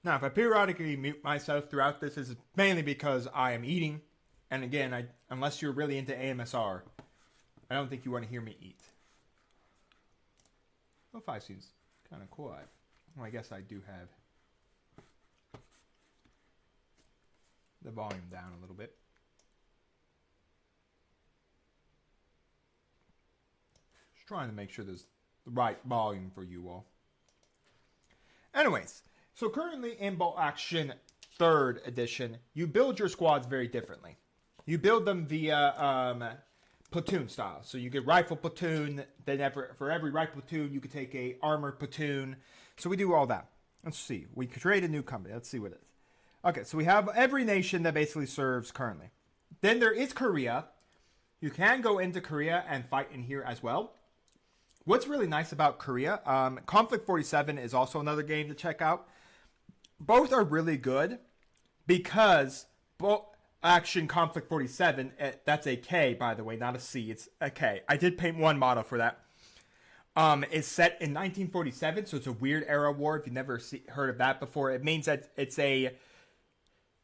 Now, if I periodically mute myself throughout this, it's mainly because I am eating. And again, unless you're really into AMSR, I don't think you want to hear me eat. Well, 5 seems kind of cool. Well, I guess I do have the volume down a little bit. Just trying to make sure there's the right volume for you all. Anyways, so currently in Bolt Action 3rd edition, you build your squads very differently. You build them via platoon style. So you get rifle platoon, then for every rifle platoon, you could take a armored platoon. So we do all that. Let's see. We create a new company. Let's see what it is. Okay, so we have every nation that basically serves currently. Then there is Korea. You can go into Korea and fight in here as well. What's really nice about Korea, Conflict 47 is also another game to check out. Both are really good because Bolt Action Conflict 47, that's a K, by the way, not a C, it's a K. I did paint one model for that. Is set in 1947, so it's a weird era war. If you've never heard of that before, it means that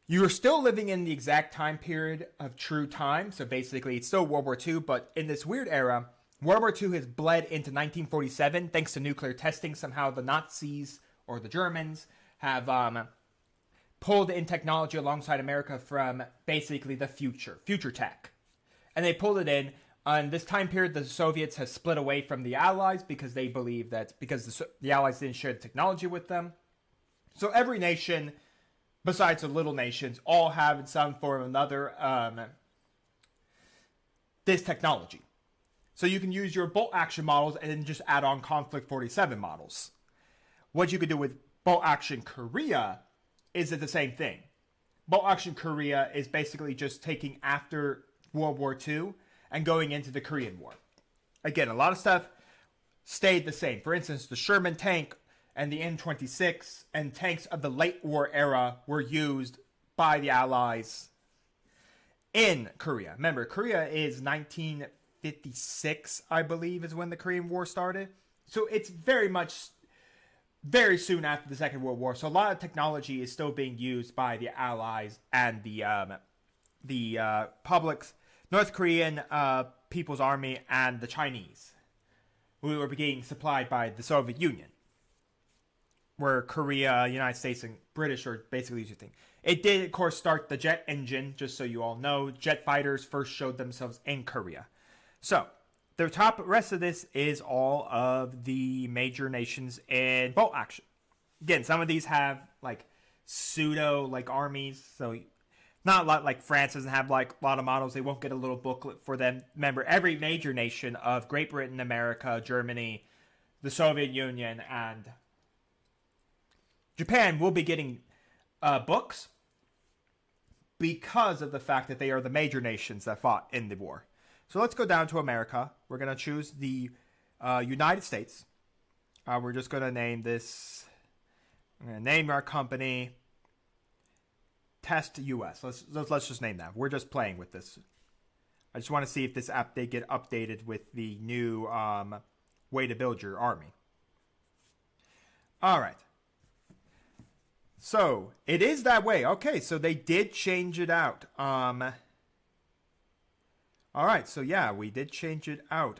you're still living in the exact time period of true time. So basically, it's still World War II, but in this weird era, World War II has bled into 1947 thanks to nuclear testing. Somehow the Nazis or the Germans have pulled in technology alongside America from basically the future tech. And they pulled it in. On this time period, the Soviets have split away from the Allies because they believe that because the Allies didn't share the technology with them. So every nation, besides the little nations, all have in some form or another this technology. So you can use your bolt action models and then just add on Conflict 47 models. What you could do with Bolt Action Korea is it the same thing. Bolt Action Korea is basically just taking after World War II and going into the Korean War. Again, a lot of stuff stayed the same. For instance, the Sherman tank and the M26 and tanks of the late war era were used by the Allies in Korea. Remember, Korea is 1956, I believe, is when the Korean War started. So it's very soon after the Second World War. So a lot of technology is still being used by the Allies and the publics, North Korean People's Army, and the Chinese, who were being supplied by the Soviet Union, where Korea, United States, and British are basically using. It did, of course, start the jet engine, just so you all know. Jet fighters first showed themselves in Korea. So, the rest of this is all of the major nations in bolt action. Again, some of these have, like, pseudo, like, armies. So, not a lot, like, France doesn't have, like, a lot of models. They won't get a little booklet for them. Remember, every major nation of Great Britain, America, Germany, the Soviet Union, and Japan will be getting books because of the fact that they are the major nations that fought in the war. So let's go down to America. We're going to choose the United States. We're just going to name this. I'm going to name our company Test US. Let's just name that. We're just playing with this. I just want to see if this app they get updated with the new way to build your army. All right. So, it is that way. Okay, so they did change it out. Alright, so yeah, we did change it out.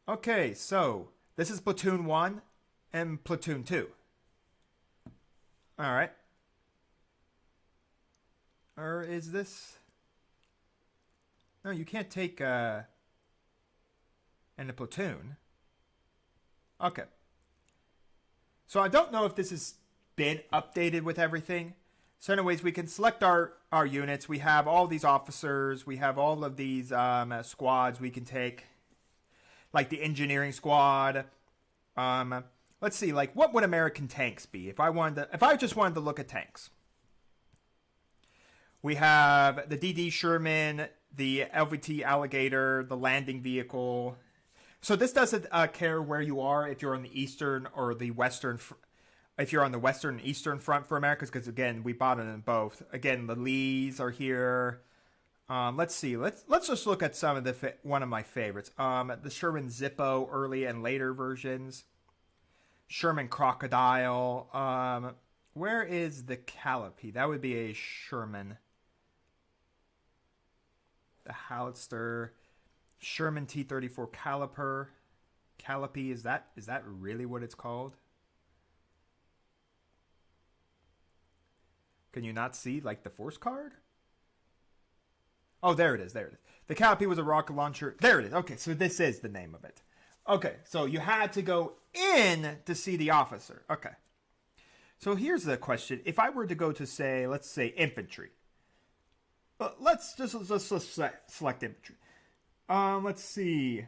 Okay, so this is Platoon 1 and Platoon 2. Alright. Or is this... No, you can't take in a platoon. Okay. So I don't know if this is been updated with everything. So anyways, we can select our units. We have all these officers. We have all of these squads we can take. Like the engineering squad. Let's see, like what would American tanks be? If I just wanted to look at tanks. We have the DD Sherman, the LVT Alligator, the landing vehicle. So this doesn't care where you are, if you're on the eastern or the western if you're on the western and eastern front for Americas, because again, we bought it in both. Again, the Lees are here. Let's see. Let's just look at some of one of my favorites. The Sherman Zippo early and later versions. Sherman Crocodile. Where is the Calliope? That would be a Sherman. The Howitzer. Sherman T-34 Caliper. Calliope, is that really what it's called? Can you not see, like, the force card? Oh, there it is. The Calliope was a rocket launcher. There it is. Okay, so this is the name of it. Okay, so you had to go in to see the officer. Okay. So here's the question. If I were to go to, say, let's say infantry. Let's select infantry. Let's see.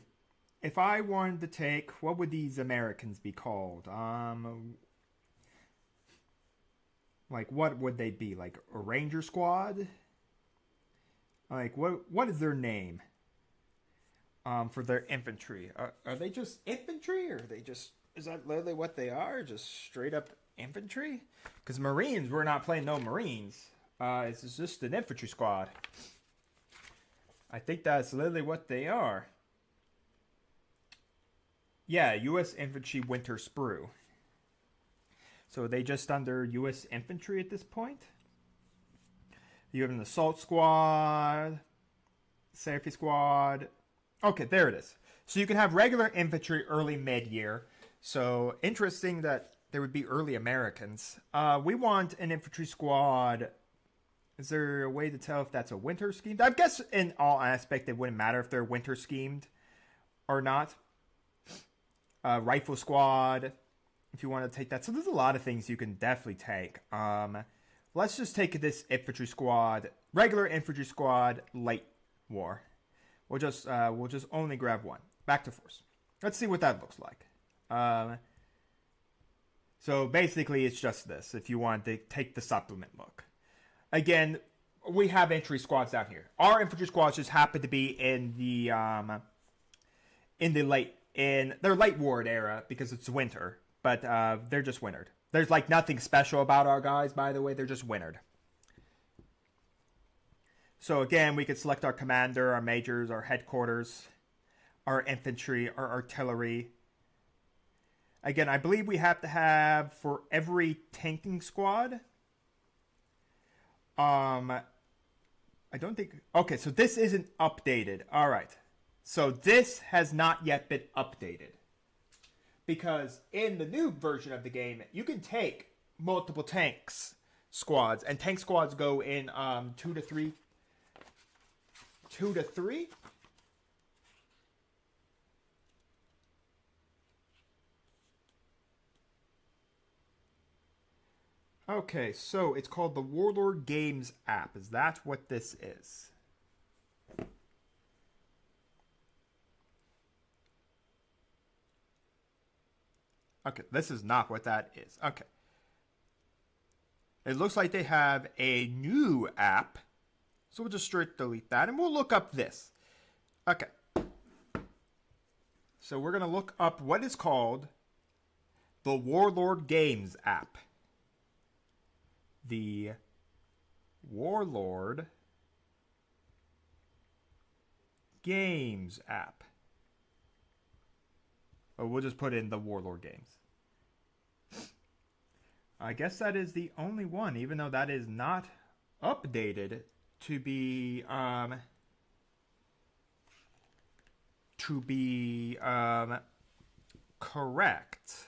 If I wanted to take, what would these Americans be called? Like, what would they be? Like, a Ranger Squad? Like, what is their name? For their infantry? Are they just infantry? Or are they just, is that literally what they are? Just straight up infantry? Because Marines, we're not playing no Marines. It's just an infantry squad. I think that's literally what they are. Yeah, U.S. Infantry Winter Sprue. So are they just under U.S. Infantry at this point? You have an Assault Squad, Safety Squad. Okay, there it is. So you can have regular infantry early mid-year. So interesting that there would be early Americans. We want an infantry squad. Is there a way to tell if that's a winter schemed? I guess in all aspects it wouldn't matter if they're winter schemed or not. Rifle squad, if you want to take that. So there's a lot of things you can definitely take. Let's just take this infantry squad, regular infantry squad, light war. We'll just only grab one. Back to force. Let's see what that looks like. So basically it's just this, if you want to take the supplement look. Again, we have infantry squads down here. Our infantry squads just happen to be in their late ward era because it's winter. But they're just wintered. There's like nothing special about our guys, by the way. They're just wintered. So again, we could select our commander, our majors, our headquarters, our infantry, our artillery. Again, I believe we have to have for every tanking squad. I don't think... Okay, so this isn't updated. All right. So this has not yet been updated. Because in the new version of the game, you can take multiple tanks squads. And tank squads go in 2 to 3. 2 to 3? Okay, so it's called the Warlord Games app. Is that what this is? Okay, this is not what that is. Okay. It looks like they have a new app. So we'll just straight delete that and we'll look up this. Okay. So we're going to look up what is called the Warlord Games app. The Warlord Games app. Oh, we'll just put in the Warlord Games. I guess that is the only one, even though that is not updated to be correct.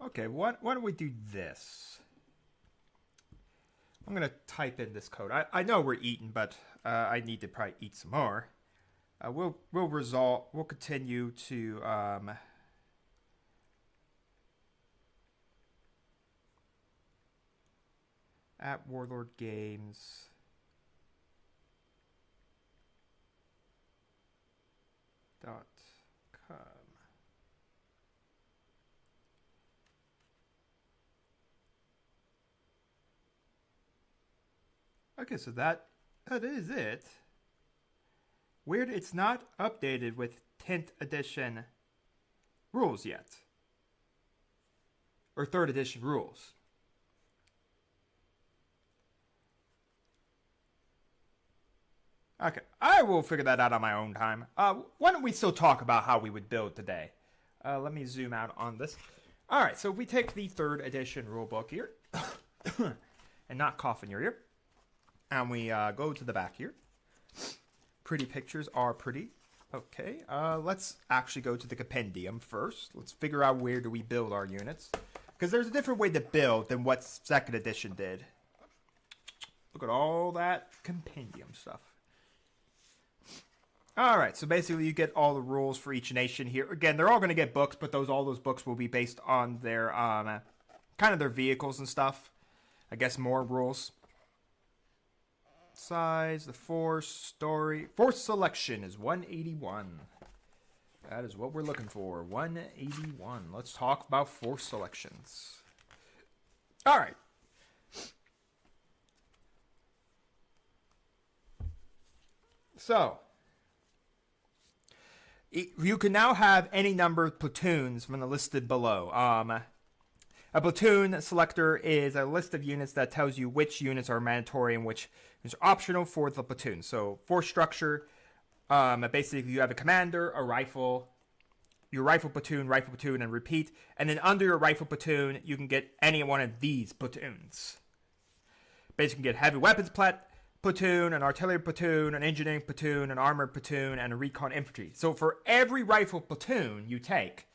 Okay, why don't we do this? I'm gonna type in this code. I know we're eating, but I need to probably eat some more. We'll continue to at Warlord Games. .com. Okay, so that is it. Weird, it's not updated with 10th edition rules yet. Or 3rd edition rules. Okay, I will figure that out on my own time. Why don't we still talk about how we would build today? Let me zoom out on this. Alright, so we take the 3rd edition rulebook here. And not cough in your ear. And we go to the back here. Pretty pictures are pretty. Okay, let's actually go to the compendium first. Let's figure out where do we build our units. Because there's a different way to build than what 2nd edition did. Look at all that compendium stuff. Alright, so basically you get all the rules for each nation here. Again, they're all going to get books, but all those books will be based on their, kind of their vehicles and stuff. I guess more rules. Size, the force, story. Force selection is 181. That is what we're looking for, 181. Let's talk about force selections. Alright. So, you can now have any number of platoons from the listed below. A platoon selector is a list of units that tells you which units are mandatory and which is optional for the platoon. So, force structure, basically you have a commander, a rifle, your rifle platoon, and repeat. And then under your rifle platoon, you can get any one of these platoons. Basically, you can get heavy weapons platoon, an artillery platoon, an engineering platoon, an armored platoon, and a recon infantry. So for every rifle platoon you take,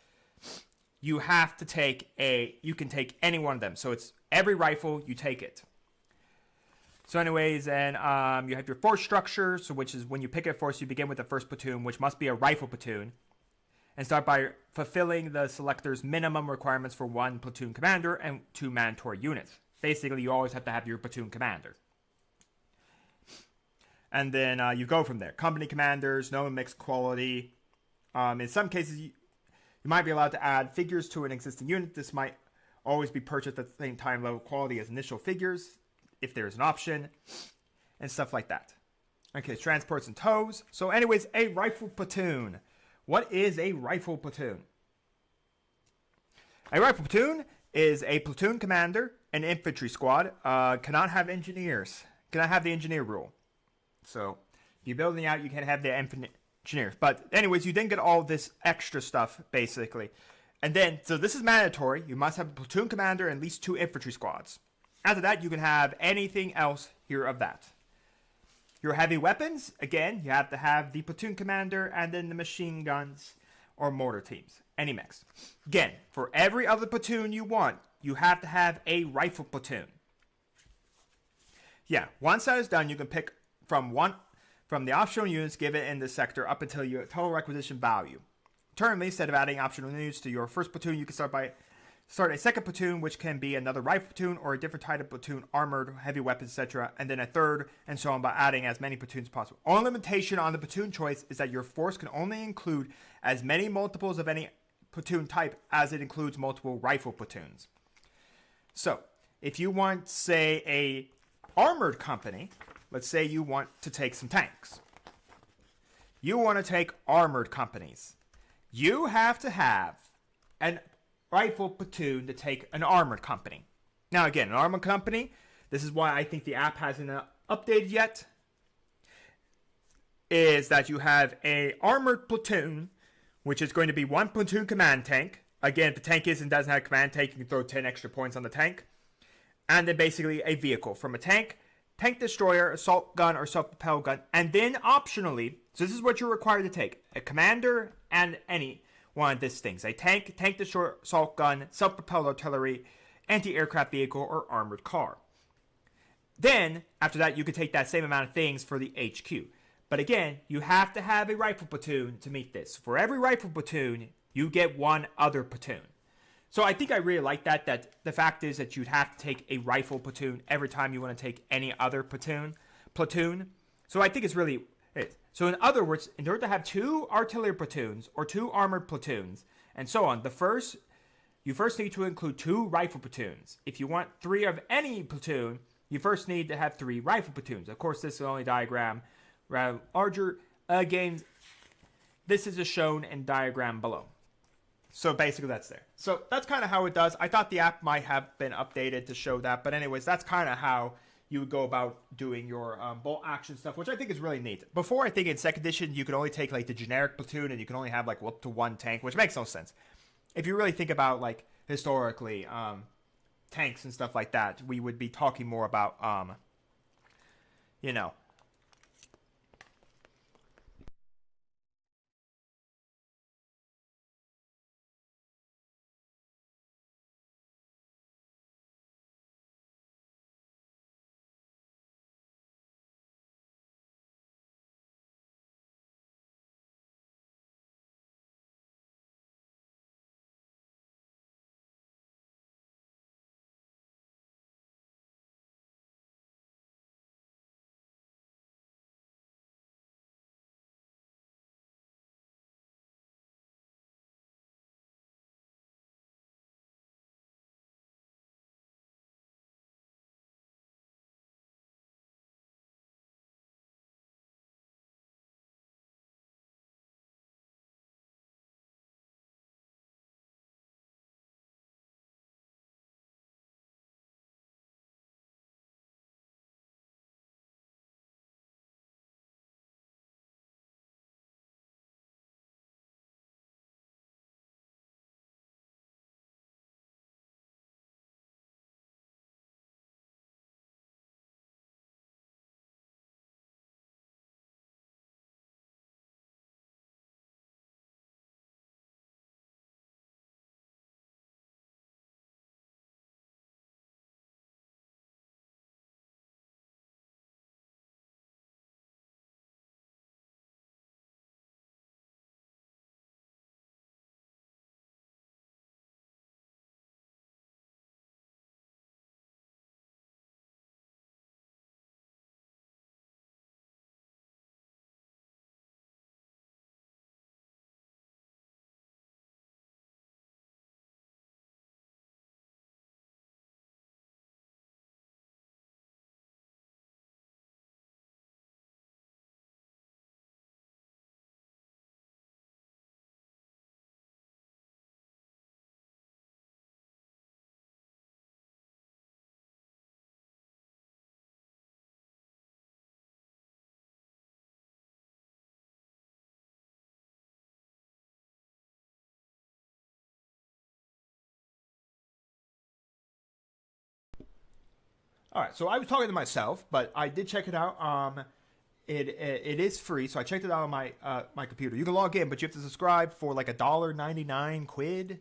you have to take you can take any one of them. So it's every rifle, you take it. So anyways, and you have your force structure, so which is when you pick a force, you begin with the first platoon, which must be a rifle platoon, and start by fulfilling the selector's minimum requirements for 1 platoon commander and 2 mandatory units. Basically, you always have to have your platoon commander. And then you go from there. Company commanders, no mixed quality. In some cases, You might be allowed to add figures to an existing unit. This might always be purchased at the same time level quality as initial figures, if there's an option, and stuff like that. Okay, transports and tows. So anyways, a rifle platoon. What is a rifle platoon? A rifle platoon is a platoon commander, an infantry squad, cannot have engineers, cannot have the engineer rule. So if you're building out, you can have the engineers. But anyways, you then get all this extra stuff, basically. And then, so this is mandatory. You must have a platoon commander and at least 2 infantry squads. After that, you can have anything else here of that. Your heavy weapons, again, you have to have the platoon commander and then the machine guns or mortar teams. Any mix. Again, for every other platoon you want, you have to have a rifle platoon. Yeah, once that is done, you can pick from the optional units given in this sector up until your total requisition value. Currently, instead of adding optional units to your first platoon, you can start a second platoon, which can be another rifle platoon or a different type of platoon, armored, heavy weapons, etc., and then a third, and so on, by adding as many platoons as possible. Only limitation on the platoon choice is that your force can only include as many multiples of any platoon type as it includes multiple rifle platoons. So, if you want, say, a armored company, let's say you want to take some tanks. You want to take armored companies. You have to have an rifle platoon to take an armored company. Now again, an armored company, this is why I think the app hasn't updated yet, is that you have a armored platoon, which is going to be 1 platoon command tank. Again, if the tank doesn't have a command tank, you can throw 10 extra points on the tank. And then basically a vehicle from a tank, tank destroyer, assault gun, or self-propelled gun. And then optionally, so this is what you're required to take, a commander and any one of these things. A tank, tank destroyer, assault gun, self-propelled artillery, anti-aircraft vehicle, or armored car. Then, after that, you can take that same amount of things for the HQ. But again, you have to have a rifle platoon to meet this. For every rifle platoon, you get 1 other platoon. So I think I really like that the fact is that you'd have to take a rifle platoon every time you want to take any other platoon. So I think it's really... So in other words, in order to have 2 artillery platoons or 2 armored platoons and so on, you first need to include 2 rifle platoons. If you want 3 of any platoon, you first need to have 3 rifle platoons. Of course, this is only diagram rather larger. Again, this is shown in diagram below. So basically that's there. So that's kind of how it does. I thought the app might have been updated to show that. But anyways, that's kind of how you would go about doing your bolt action stuff, which I think is really neat. Before, I think in 2nd edition, you could only take like the generic platoon and you can only have like up to 1 tank, which makes no sense. If you really think about like historically tanks and stuff like that, we would be talking more about, you know, All right, so I was talking to myself, but I did check it out. It is free, so I checked it out on my computer. You can log in, but you have to subscribe for like $1.99 quid,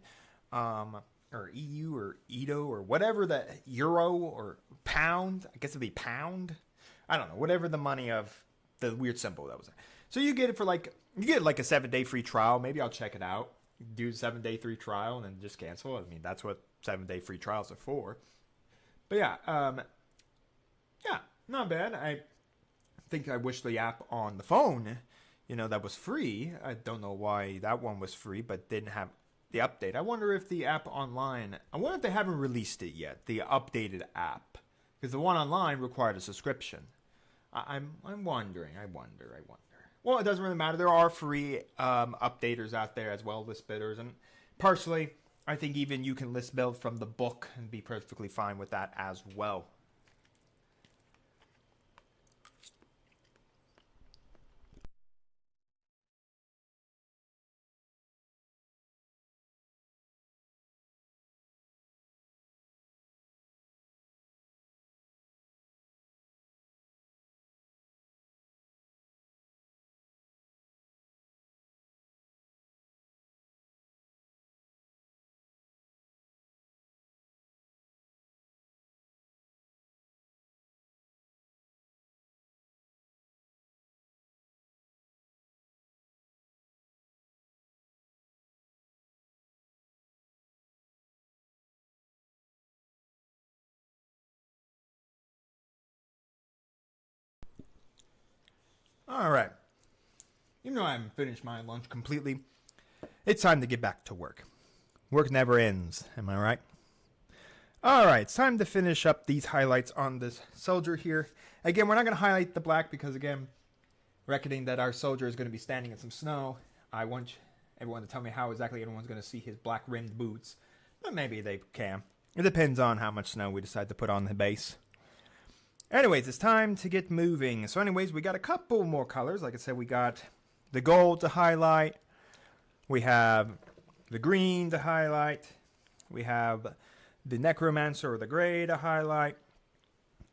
or EU or EDO or whatever the euro or pound. I guess it'd be pound. I don't know, whatever the money of the weird symbol that was. So you get it for like a 7-day free trial. Maybe I'll check it out. Do a 7-day free trial and then just cancel. I mean, that's what 7-day free trials are for. But yeah, not bad. I think I wish the app on the phone, that was free. I don't know why that one was free, but didn't have the update. I wonder if the app online, I wonder if they haven't released it yet, the updated app. Because the one online required a subscription. I'm wondering. I wonder. Well, it doesn't really matter. There are free updaters out there as well, list builders. And personally, I think even you can list build from the book and be perfectly fine with that as well. All right. Even though I haven't finished my lunch completely, it's time to get back to work. Work never ends, am I right? All right, it's time to finish up these highlights on this soldier here. Again, we're not going to highlight the black because, again, reckoning that our soldier is going to be standing in some snow, I want everyone to tell me how exactly everyone's going to see his black-rimmed boots. But maybe they can. It depends on how much snow we decide to put on the base. Anyways, it's time to get moving. So anyways, we got a couple more colors. Like I said, we got the gold to highlight. We have the green to highlight. We have the necromancer or the gray to highlight.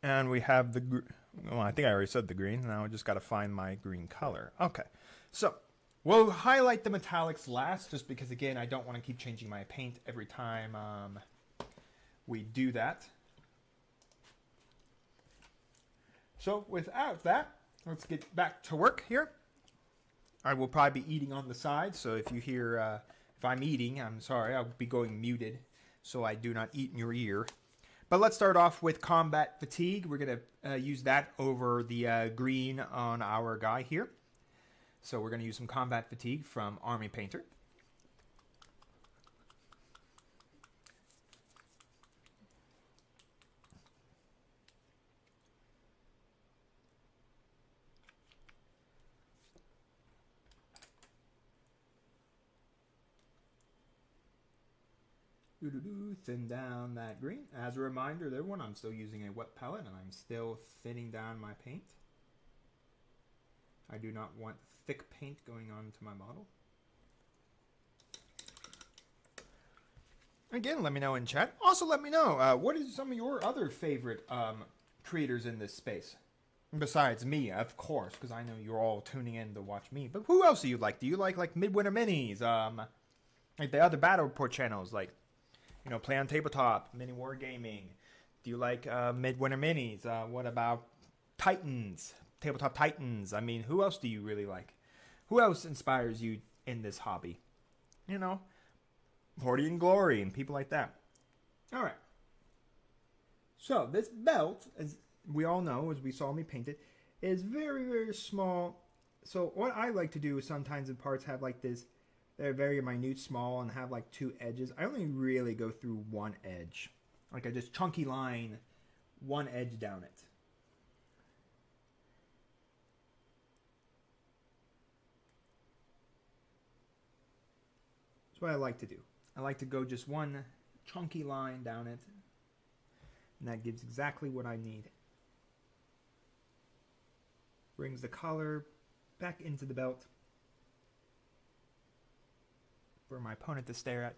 And we have the, well, I think I already said the green. Now I just got to find my green color. Okay, so we'll highlight the metallics last, just because, again, I don't want to keep changing my paint every time we do that. So without that, let's get back to work here. I will probably be eating on the side, so if you hear, if I'm eating, I'm sorry, I'll be going muted so I do not eat in your ear. But let's start off with combat fatigue. We're going to use that over the green on our guy here. So we're going to use some combat fatigue from Army Painter. Thin down that green. As a reminder, everyone, I'm still using a wet palette and I'm still thinning down my paint. I do not want thick paint going on to my model. Again, let me know in chat. Also, let me know, what is some of your other favorite creators in this space? Besides me, of course, because I know you're all tuning in to watch me. But who else do you like? Do you like Midwinter Minis? Like the other Battle Report channels, like, Play on Tabletop, Mini War Gaming. Do you like Midwinter Minis? What about Titans? Tabletop Titans. I mean, who else do you really like? Who else inspires you in this hobby? Horty and Glory and people like that. All right. So this belt, as we all know, as we saw me paint it, is very, very small. So what I like to do is sometimes in parts have like this. They're very minute, small, and have like 2 edges. I only really go through one edge. Like I just chunky line one edge down it. That's what I like to do. I like to go just one chunky line down it. And that gives exactly what I need. Brings the color back into the belt for my opponent to stare at.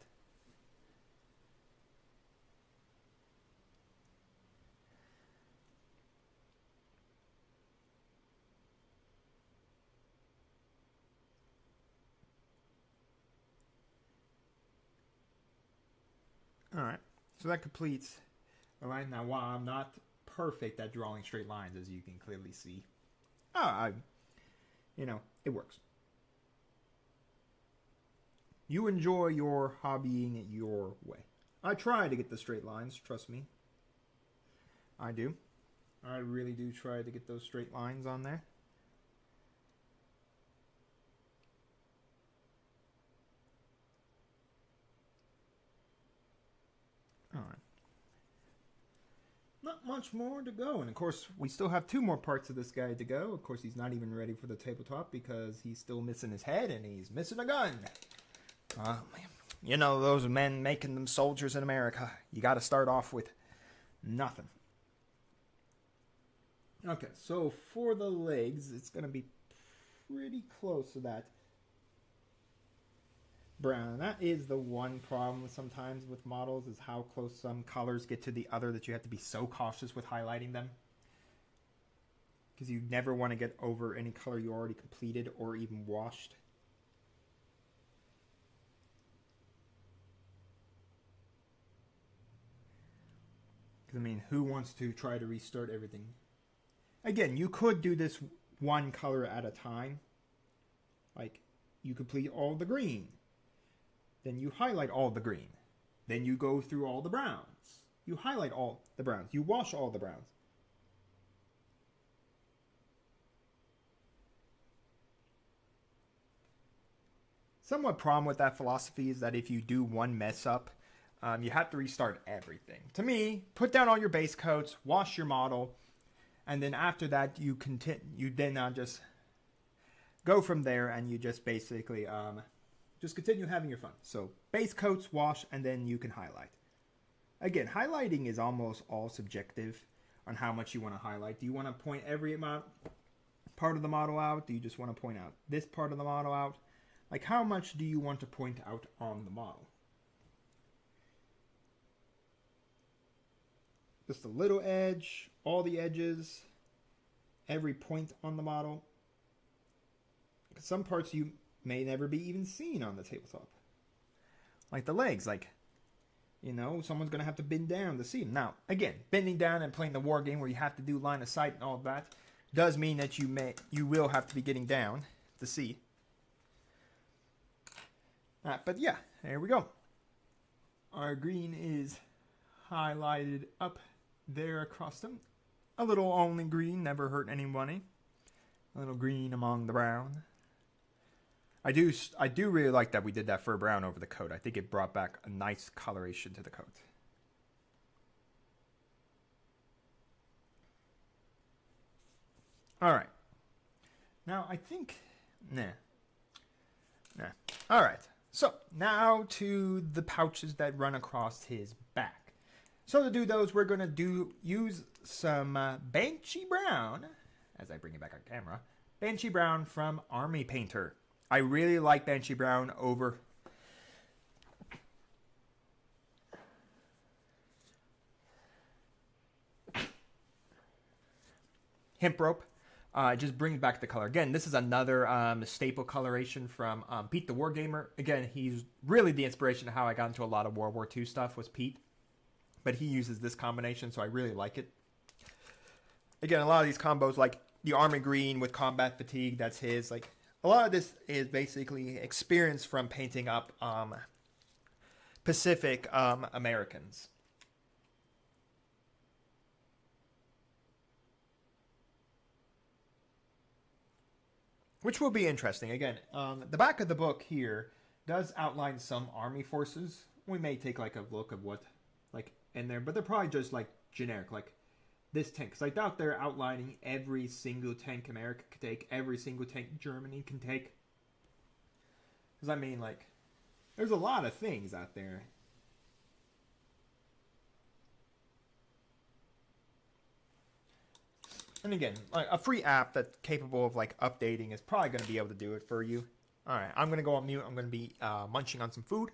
All right. So that completes the line. Now, while I'm not perfect at drawing straight lines, as you can clearly see, it works. You enjoy your hobbying your way. I try to get the straight lines, trust me. I do. I really do try to get those straight lines on there. All right. Not much more to go. And of course, we still have 2 more parts of this guy to go. Of course, he's not even ready for the tabletop because he's still missing his head and he's missing a gun. Man. You know, those men making them soldiers in America. You got to start off with nothing. Okay, so for the legs, it's going to be pretty close to that brown. That is the one problem sometimes with models, is how close some colors get to the other that you have to be so cautious with highlighting them. Because you never want to get over any color you already completed or even washed. Because, I mean, who wants to try to restart everything? Again, you could do this one color at a time. Like, you complete all the green. Then you highlight all the green. Then you go through all the browns. You highlight all the browns. You wash all the browns. Somewhat problem with that philosophy is that if you do one mess up, you have to restart everything. To me, put down all your base coats, wash your model, and then after that you then just go from there, and you just basically just continue having your fun. So base coats, wash, and then you can highlight. Again, highlighting is almost all subjective on how much you want to highlight. Do you want to point every part of the model out? Do you just want to point out this part of the model out? Like, how much do you want to point out on the model? Just a little edge, all the edges, every point on the model. Some parts you may never be even seen on the tabletop. Like the legs, someone's going to have to bend down to see them. Now, again, bending down and playing the war game where you have to do line of sight and all of that does mean that you will have to be getting down to see. But yeah, there we go. Our green is highlighted up there across them. A little only green, never hurt anybody. A little green among the brown. I do really like that we did that fur brown over the coat. I think it brought back a nice coloration to the coat. All right. Now I think, nah. All right. So now to the pouches that run across his back. So to do those, we're going to use some Banshee Brown, as I bring it back on camera. Banshee Brown from Army Painter. I really like Banshee Brown over Hemp Rope. It just brings back the color. Again, this is another staple coloration from Pete the Wargamer. Again, he's really the inspiration of how I got into a lot of World War II stuff was Pete. But he uses this combination, so I really like it. Again, a lot of these combos, like the Army Green with Combat Fatigue, that's his. Like, a lot of this is basically experience from painting up Pacific Americans. Which will be interesting. Again, the back of the book here does outline some army forces. We may take like a look of what in there, but they're probably just like generic, like this tank. Because I doubt they're outlining every single tank America could take, every single tank Germany can take. Because I mean, there's a lot of things out there. And again, a free app that's capable of updating is probably going to be able to do it for you. All right, I'm going to go on mute. I'm going to be munching on some food.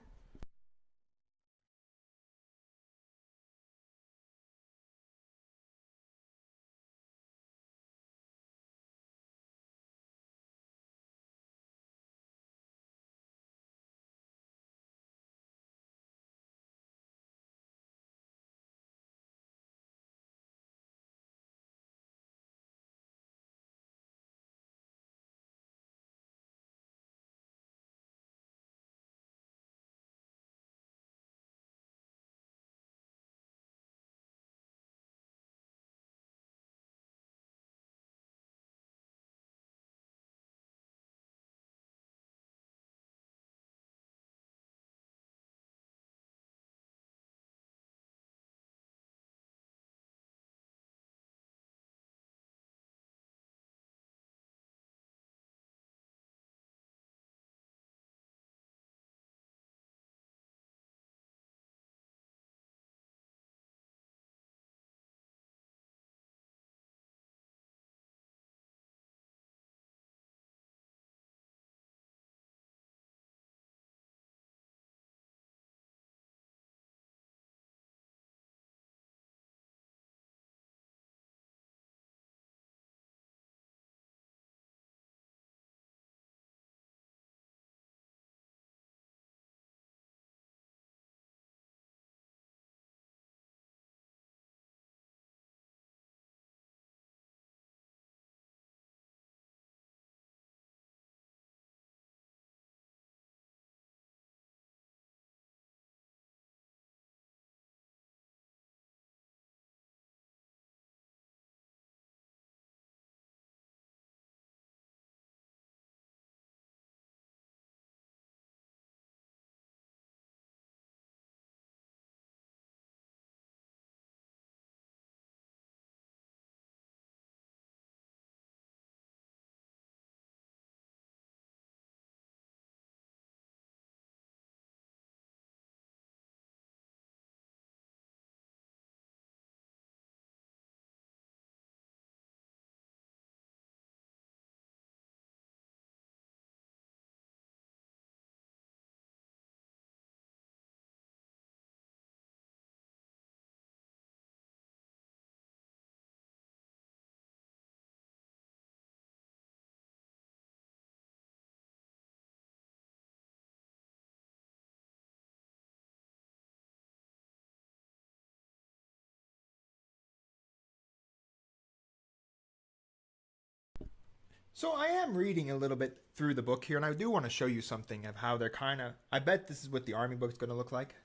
So I am reading a little bit through the book here, and I do want to show you something of how they're kind of. I bet this is what the Army book's going to look like.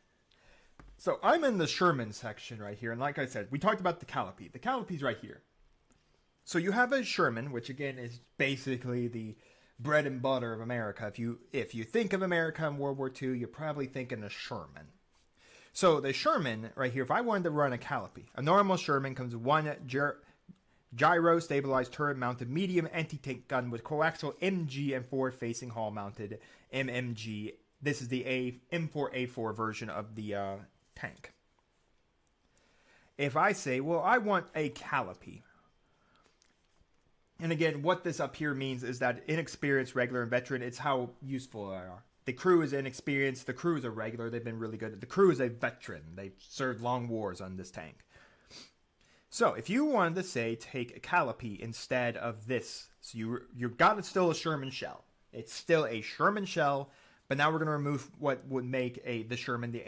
So I'm in the Sherman section right here, and like I said, we talked about the Calipee. The Calipee's right here. So you have a Sherman, which again is basically the bread and butter of America. If you think of America in World War II, you're probably thinking of Sherman. So the Sherman right here, if I wanted to run a Calipee, a normal Sherman comes with one gyro stabilized turret mounted medium anti-tank gun with coaxial MG and forward-facing hull-mounted MMG. This is the M4A4 version of the tank. If I say, well, I want a Calipee. And again, what this up here means is that inexperienced, regular, and veteran, it's how useful they are. The crew is inexperienced. The crew is a regular. They've been really good. The crew is a veteran. They've served long wars on this tank. So if you wanted to say take a Calipee instead of this, so you've got it still a Sherman shell. It's still a Sherman shell, but now we're going to remove what would make the Sherman the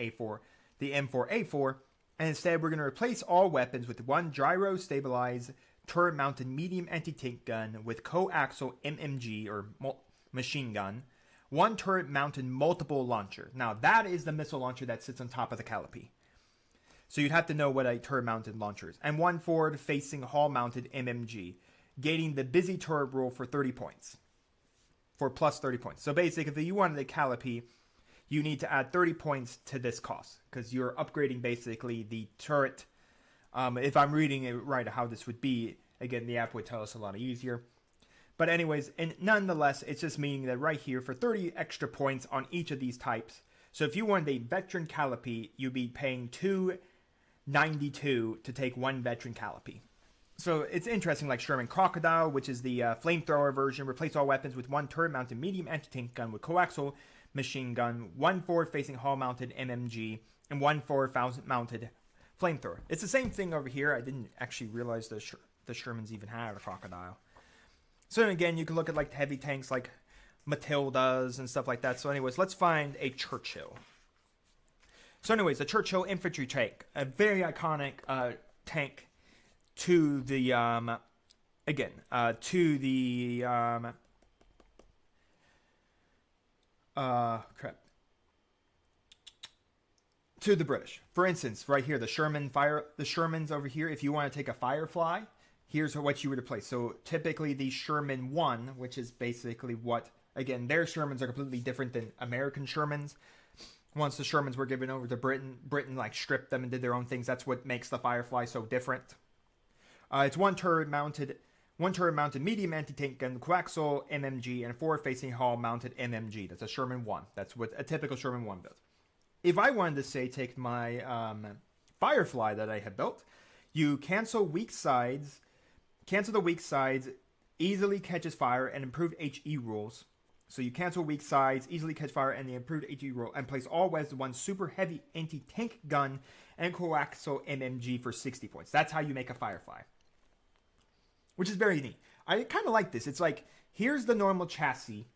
M4A4, and instead we're going to replace all weapons with one gyro stabilized turret mounted medium anti-tank gun with coaxial MMG or machine gun, one turret mounted multiple launcher. Now that is the missile launcher that sits on top of the Calipee. So you'd have to know what a turret-mounted launcher is. And one forward-facing hull-mounted MMG, gating the busy turret rule for 30 points. For plus 30 points. So basically, if you wanted a Calipee, you need to add 30 points to this cost. Because you're upgrading basically the turret. If I'm reading it right, how this would be, again, the app would tell us a lot easier. But anyways, and nonetheless, it's just meaning that right here, for 30 extra points on each of these types. So if you wanted a veteran Calipee, you'd be paying $2.92 to take one veteran Calipee. So it's interesting, like Sherman Crocodile, which is the flamethrower version, replace all weapons with one turret-mounted medium anti-tank gun with coaxial machine gun, one forward-facing hull-mounted MMG, and one forward-mounted flamethrower. It's the same thing over here. I didn't actually realize the Shermans even had a Crocodile. So again, you can look at like heavy tanks like Matildas and stuff like that. So anyways, let's find a Churchill. So anyways, the Churchill infantry tank, a very iconic tank to the to the British. For instance, right here, the Shermans over here. If you want to take a Firefly, here's what you would replace. So typically the Sherman 1, which is basically what, again, their Shermans are completely different than American Shermans. Once the Shermans were given over to Britain like stripped them and did their own things. That's what makes the Firefly so different. It's one turret mounted medium anti-tank gun, coaxial MMG, and a forward-facing hull-mounted MMG. That's a Sherman 1. That's what a typical Sherman 1 build. If I wanted to say take my Firefly that I had built, you cancel the weak sides, easily catches fire, and improved HE rules. So you cancel weak sides, easily catch fire, and the improved HE rule, and place all weapons one super heavy anti-tank gun and coaxial MMG for 60 points. That's how you make a Firefly. Which is very neat. I kind of like this. It's like, here's the normal chassis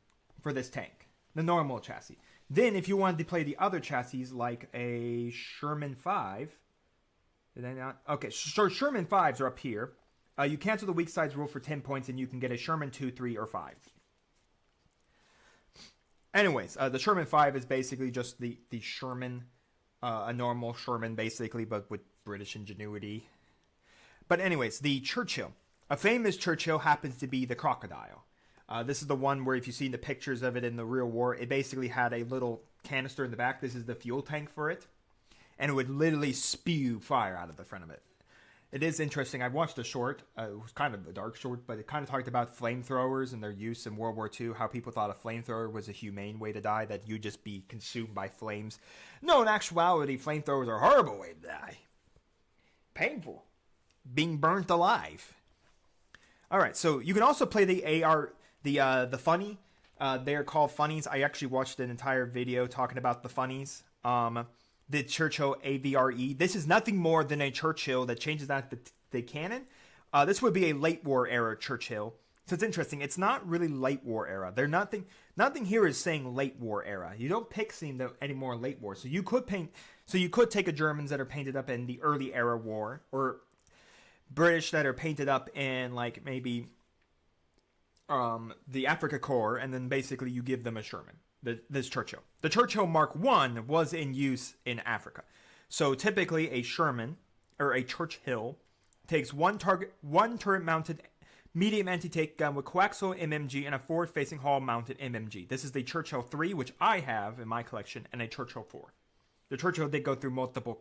for this tank. The normal chassis. Then, if you wanted to play the other chassis, like a Sherman 5. Did I not? Okay, so Sherman 5s are up here. You cancel the weak sides rule for 10 points, and you can get a Sherman 2, 3, or 5. Anyways, the Sherman 5 is basically just the Sherman, a normal Sherman, basically, but with British ingenuity. But anyways, the Churchill. A famous Churchill happens to be the Crocodile. This is the one where if you see the pictures of it in the real war, it basically had a little canister in the back. This is the fuel tank for it. And it would literally spew fire out of the front of it. It is interesting. I watched a short. It was kind of a dark short, but it kind of talked about flamethrowers and their use in World War II, how people thought a flamethrower was a humane way to die, that you'd just be consumed by flames. No, in actuality, flamethrowers are a horrible way to die. Painful. Being burnt alive. All right, so you can also play the funny. They're called funnies. I actually watched an entire video talking about the funnies. The Churchill AVRE. This is nothing more than a Churchill that changes out the cannon. This would be a late war era Churchill. So it's interesting. It's not really late war era. Nothing here is saying late war era. You don't pick scene anymore late war. So you could take a Germans that are painted up in the early era war, or British that are painted up in like maybe the Africa Corps, and then basically you give them a Sherman. This Churchill. The Churchill Mark I was in use in Africa. So typically a Sherman or a Churchill takes one turret-mounted medium anti-tank gun with coaxial MMG and a forward-facing hull-mounted MMG. This is the Churchill 3, which I have in my collection, and a Churchill 4. The Churchill did go through multiple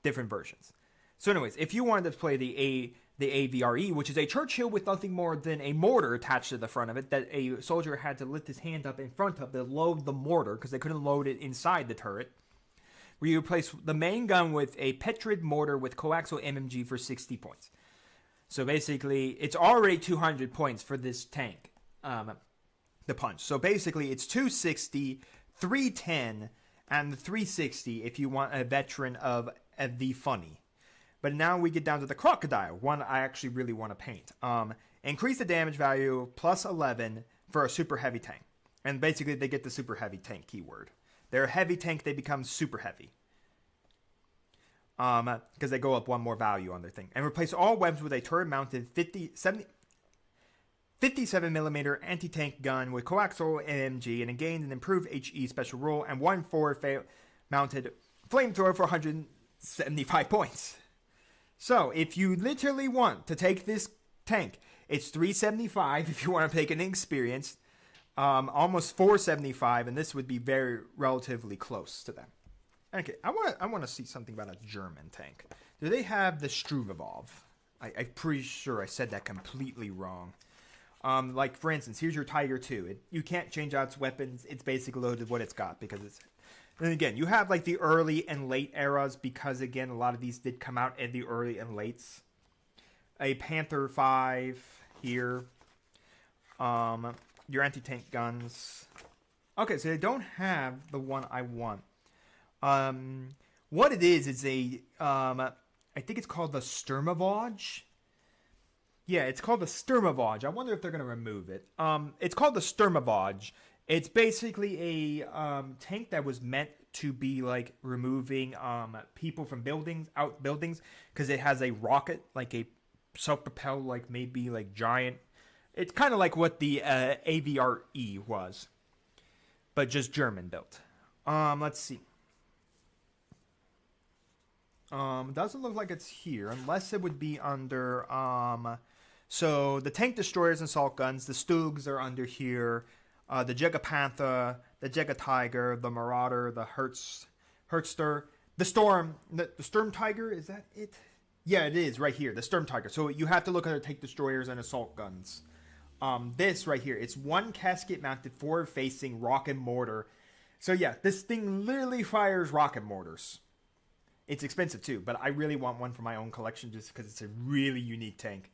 different versions. So anyways, if you wanted to play the AVRE, which is a Churchill with nothing more than a mortar attached to the front of it that a soldier had to lift his hand up in front of to load the mortar because they couldn't load it inside the turret, where you replace the main gun with a Petrid mortar with coaxial MMG for 60 points. So basically, it's already 200 points for this tank, the punch. So basically, it's 260, 310, and 360 if you want a veteran of the funny. But now we get down to the crocodile, one I actually really want to paint. Increase the damage value plus 11 for a super heavy tank. And basically they get the super heavy tank keyword. They're a heavy tank, they become super heavy. Because they go up one more value on their thing. And replace all webs with a turret-mounted 57mm anti-tank gun with coaxial MMG and gain an improved HE special rule and one forward-mounted flamethrower for 175 points. So, if you literally want to take this tank, it's 375 if you want to take an inexperienced, almost 475, and this would be very relatively close to them. Okay, I want to see something about a German tank. Do they have the Struvevolve? I'm pretty sure I said that completely wrong. Like, for instance, here's your Tiger 2. You can't change out its weapons. It's basically loaded what it's got because it's... And again, you have like the early and late eras because, again, a lot of these did come out in the early and lates. A Panther 5 here. Your anti-tank guns. Okay, so they don't have the one I want. What it is a... I think it's called the Sturmavage. Yeah, it's called the Sturmavage. I wonder if they're going to remove it. It's called the Sturmavage. It's basically a tank that was meant to be like removing people from buildings, because it has a rocket, like a self-propelled, like maybe like giant. It's kind of like what the AVRE was, but just German built. Let's see. Doesn't look like it's here, unless it would be under. So the tank destroyers and assault guns, the Stugs are under here. The Jegapanther, the Jegatiger, the Marauder, the Hertzster, the Storm Tiger, is that it? Yeah, it is right here, the Storm Tiger. So you have to look at the tank destroyers and assault guns. This right here, it's one casket mounted forward facing rocket mortar. So yeah, this thing literally fires rocket mortars. It's expensive too, but I really want one for my own collection just because it's a really unique tank.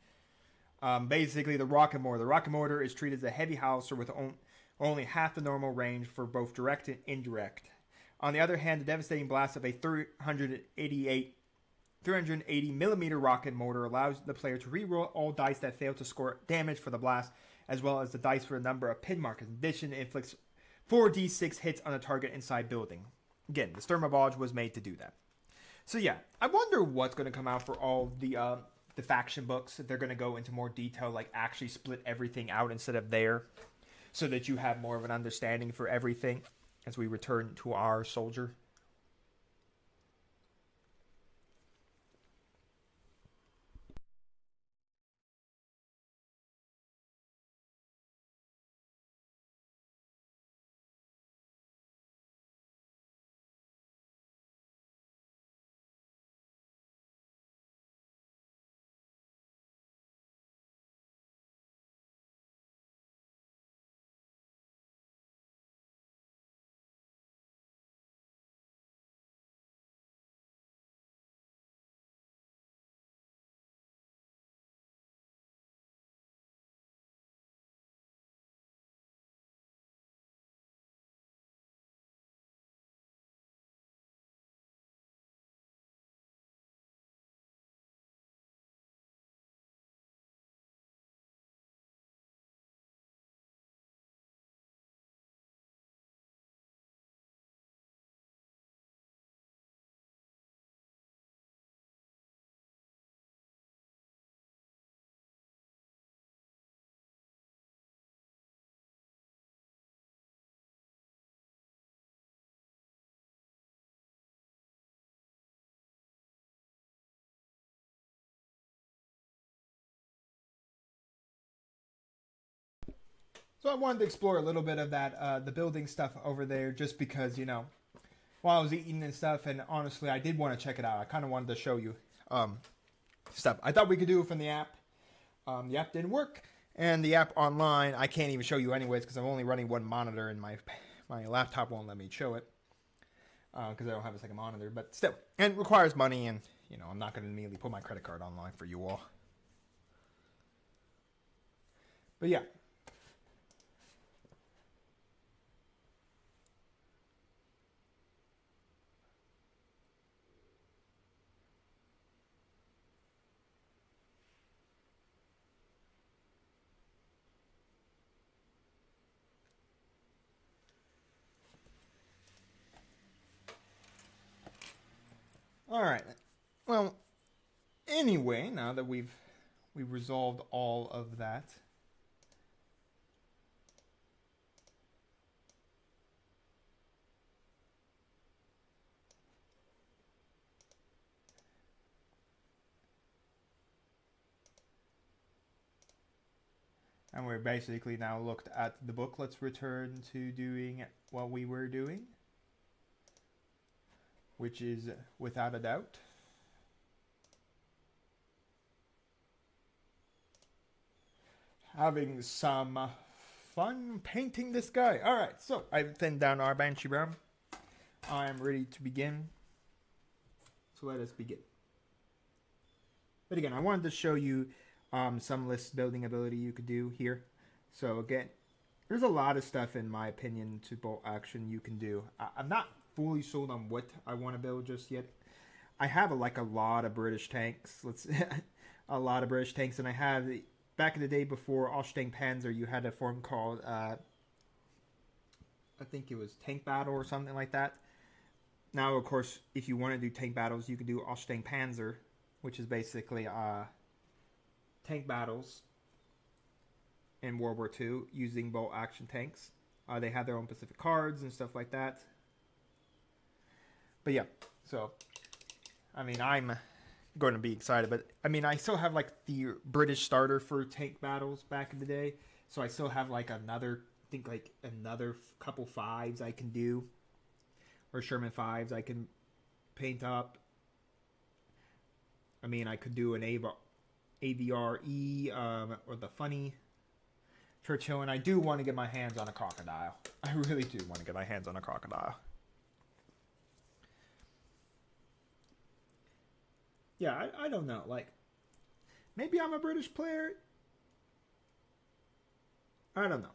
Basically, the rocket mortar. The rocket mortar is treated as a heavy howitzer with only half the normal range for both direct and indirect. On the other hand, the devastating blast of a 380 millimeter rocket mortar allows the player to reroll all dice that fail to score damage for the blast, as well as the dice for a number of pin markers. In addition, it inflicts 4d6 hits on a target inside building. Again, the Sturmavage was made to do that. So yeah, I wonder what's going to come out for all the faction books. If they're going to go into more detail, like actually split everything out instead of there, so that you have more of an understanding for everything as we return to our soldier. So I wanted to explore a little bit of that, the building stuff over there, just because, while I was eating and stuff, and honestly, I did want to check it out. I kind of wanted to show you stuff. I thought we could do it from the app. The app didn't work, and the app online, I can't even show you anyways, because I'm only running one monitor, and my laptop won't let me show it, because I don't have a second monitor, but still. And it requires money, and, I'm not going to immediately put my credit card online for you all. But yeah. All right. Well, anyway, now that we've resolved all of that, and we're basically now looked at the book, let's return to doing what we were doing, which is without a doubt having some fun painting this guy. All right, so I've thinned down our Banshee Brown. I'm ready to begin. So let us begin. But again, I wanted to show you some list building ability you could do here. So again, there's a lot of stuff in my opinion to bolt action you can do. I'm not fully sold on what I want to build just yet. I have a lot of British tanks. A lot of British tanks, and I have back in the day before Ausstang Panzer, you had a form called I think it was Tank Battle or something like that. Now, of course, if you want to do tank battles, you can do Ausstang Panzer, which is basically tank battles in World War II using bolt action tanks. They have their own Pacific cards and stuff like that. But yeah, so I mean, I'm going to be excited, but I mean, I still have the British starter for tank battles back in the day, so I still have another couple fives I can do, or Sherman fives I can paint up. I mean, I could do an AVRE or the funny Churchill, and I do want to get my hands on a crocodile. I really do want to get my hands on a crocodile. Yeah, I don't know. Maybe I'm a British player. I don't know.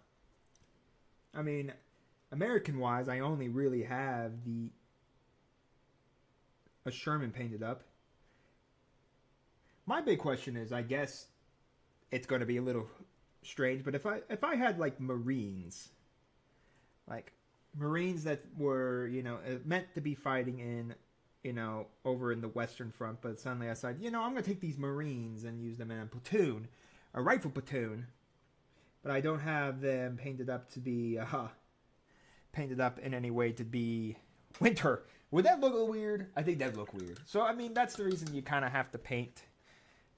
I mean, American-wise, I only really have a Sherman painted up. My big question is, I guess it's going to be a little strange, but if I had Marines, Marines that were meant to be fighting in over in the Western Front, but suddenly I decided, I'm going to take these Marines and use them in a platoon, a rifle platoon, but I don't have them painted up to be, painted up in any way to be winter. Would that look weird? I think that'd look weird. So, I mean, that's the reason you kind of have to paint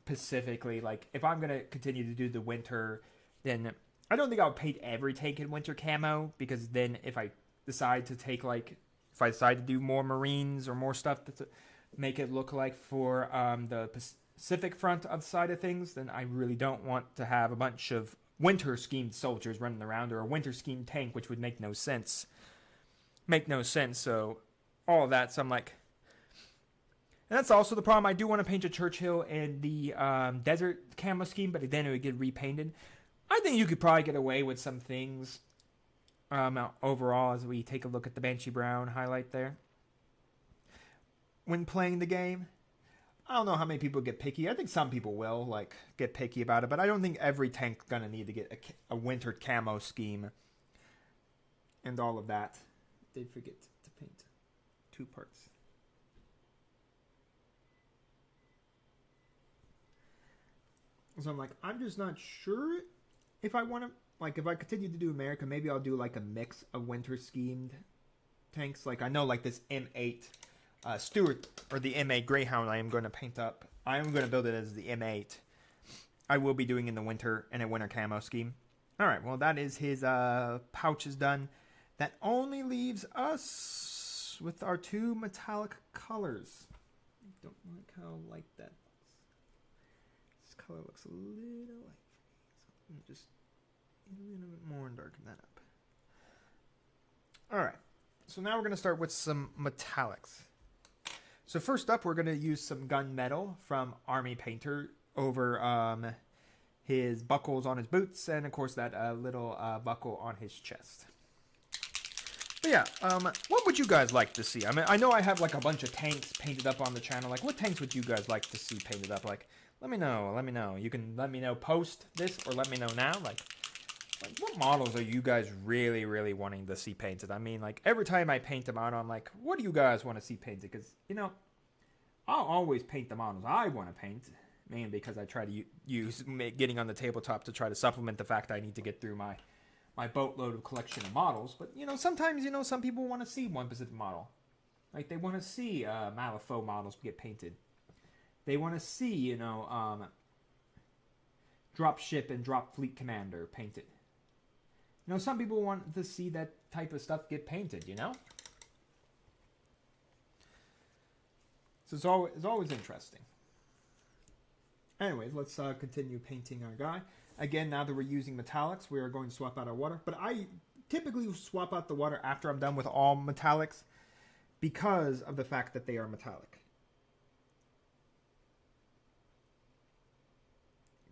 specifically. If I'm going to continue to do the winter, then I don't think I'll paint every tank in winter camo, because then if I decide to take, if I decide to do more Marines or more stuff to make it look like for the Pacific Front of the side of things, then I really don't want to have a bunch of winter schemed soldiers running around, or a winter schemed tank, which would make no sense. So all of that, so I'm and that's also the problem. I do want to paint a Churchill in the desert camo scheme, but then it would get repainted. I think you could probably get away with some things overall, as we take a look at the Banshee Brown highlight there. When playing the game, I don't know how many people get picky. I think some people will get picky about it, but I don't think every tank's gonna need to get a winter camo scheme and all of that. Did forget to paint 2 parts. So I'm just not sure if I want to, if I continue to do America, maybe I'll do a mix of winter schemed tanks. I know this M8 Stuart, or the M8 Greyhound I am going to paint up. I am going to build it as the M8. I will be doing in a winter camo scheme. All right, well, that is his pouches done. That only leaves us with our two metallic colors. I don't like how light that looks. This color looks a little light for me. So just a little bit more and darken that up. All right, so now we're going to start with some metallics. So first up, we're going to use some gunmetal from Army Painter over his buckles on his boots, and of course that little buckle on his chest. But yeah, what would you guys like to see? I mean, I know I have like a bunch of tanks painted up on the channel. Like, what tanks would you guys like to see painted up? Like, let me know. You can let me know post this, or let me know now. Like what models are you guys really, really wanting to see painted? I mean, like, every time I paint them out, I'm like, what do you guys want to see painted? Because, you know, I'll always paint the models I want to paint, mainly because I try to use getting on the tabletop to try to supplement the fact I need to get through my boatload of collection of models. But, you know, sometimes, you know, some people want to see one specific model. Like, they want to see Malifaux models get painted. They want to see, you know, Drop Ship and Drop Fleet Commander painted. You know, some people want to see that type of stuff get painted, you know? So it's always interesting. Anyways, let's continue painting our guy. Again, now that we're using metallics, we are going to swap out our water. But I typically swap out the water after I'm done with all metallics because of the fact that they are metallic.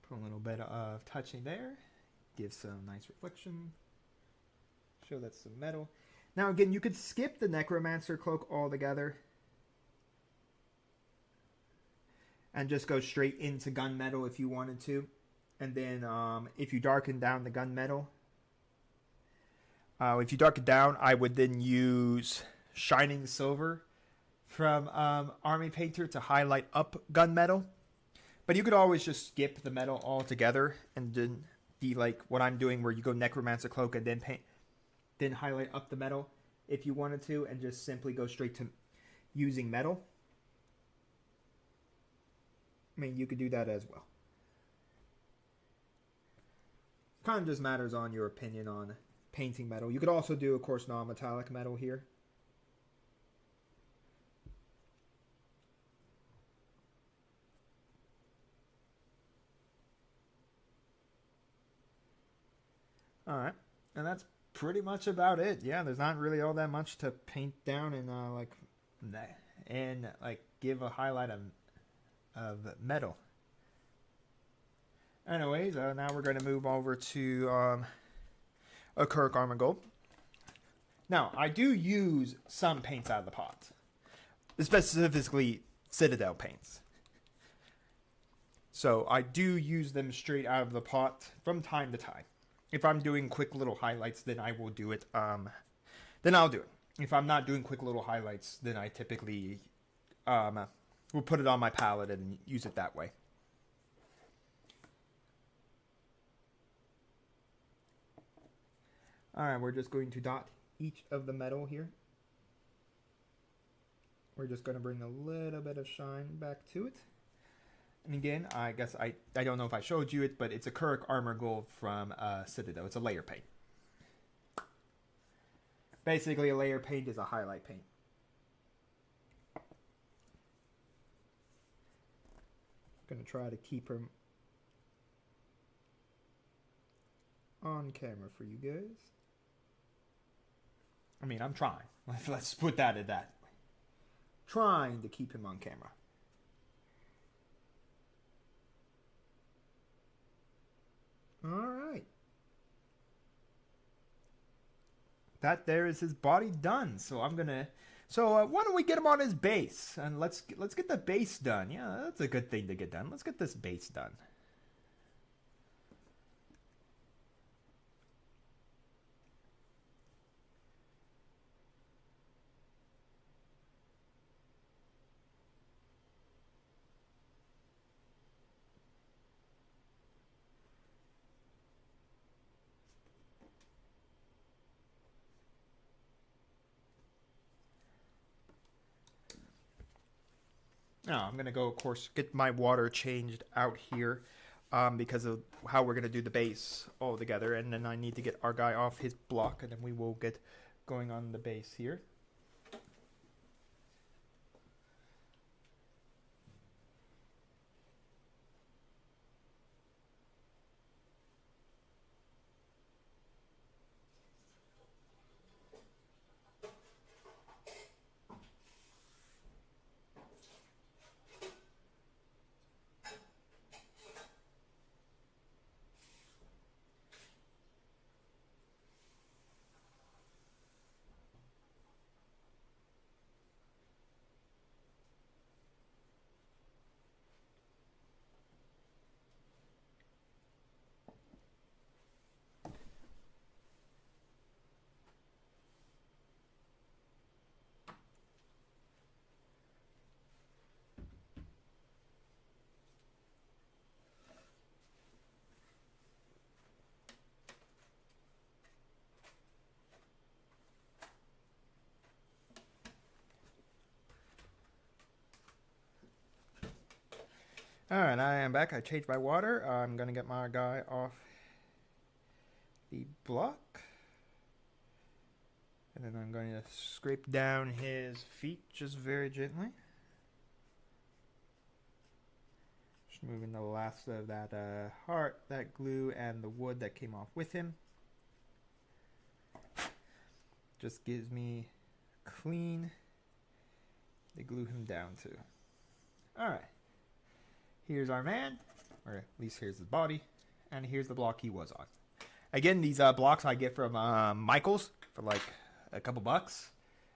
Put a little bit of touching there. Give some nice reflection. Show that's some metal. Now again, you could skip the Necromancer cloak altogether and just go straight into gunmetal if you wanted to. And then if you darken down the gunmetal, I would then use Shining Silver from Army Painter to highlight up gunmetal. But you could always just skip the metal altogether and then be like what I'm doing, where you go Necromancer cloak and then paint, then highlight up the metal if you wanted to, and just simply go straight to using metal. I mean, you could do that as well. Kind of just matters on your opinion on painting metal. You could also do, of course, non-metallic metal here. All right, and that's pretty much about it. Yeah, there's not really all that much to paint down and give a highlight of metal. Anyways, now we're going to move over to a Kirk Armor Gold. Now, I do use some paints out of the pot, specifically Citadel paints. So I do use them straight out of the pot from time to time. If I'm doing quick little highlights, then I will do it. Then I'll do it. If I'm not doing quick little highlights, then I typically will put it on my palette and use it that way. Alright, we're just going to dot each of the metal here. We're just going to bring a little bit of shine back to it. And again, I guess I don't know if I showed you it, but it's a Kirk Armor Gold from Citadel. It's a layer paint. Basically, a layer paint is a highlight paint. Gonna try to keep her on camera for you guys. I mean, I'm trying. Let's put that at that. Trying to keep him on camera. All right. That there is his body done. So I'm gonna. So why don't we get him on his base and let's get the base done. Yeah, that's a good thing to get done. Let's get this base done. Now I'm going to go, of course, get my water changed out here. because of how we're going to do the base all together. And then I need to get our guy off his block, and then we will get going on the base here. Alright, I am back. I changed my water. I'm going to get my guy off the block. And then I'm going to scrape down his feet just very gently. Just moving the last of that heart, that glue, and the wood that came off with him. Just gives me clean to glue him down to. Alright. Here's our man, or at least here's his body, and here's the block he was on. Again, these blocks I get from Michael's for like a couple bucks,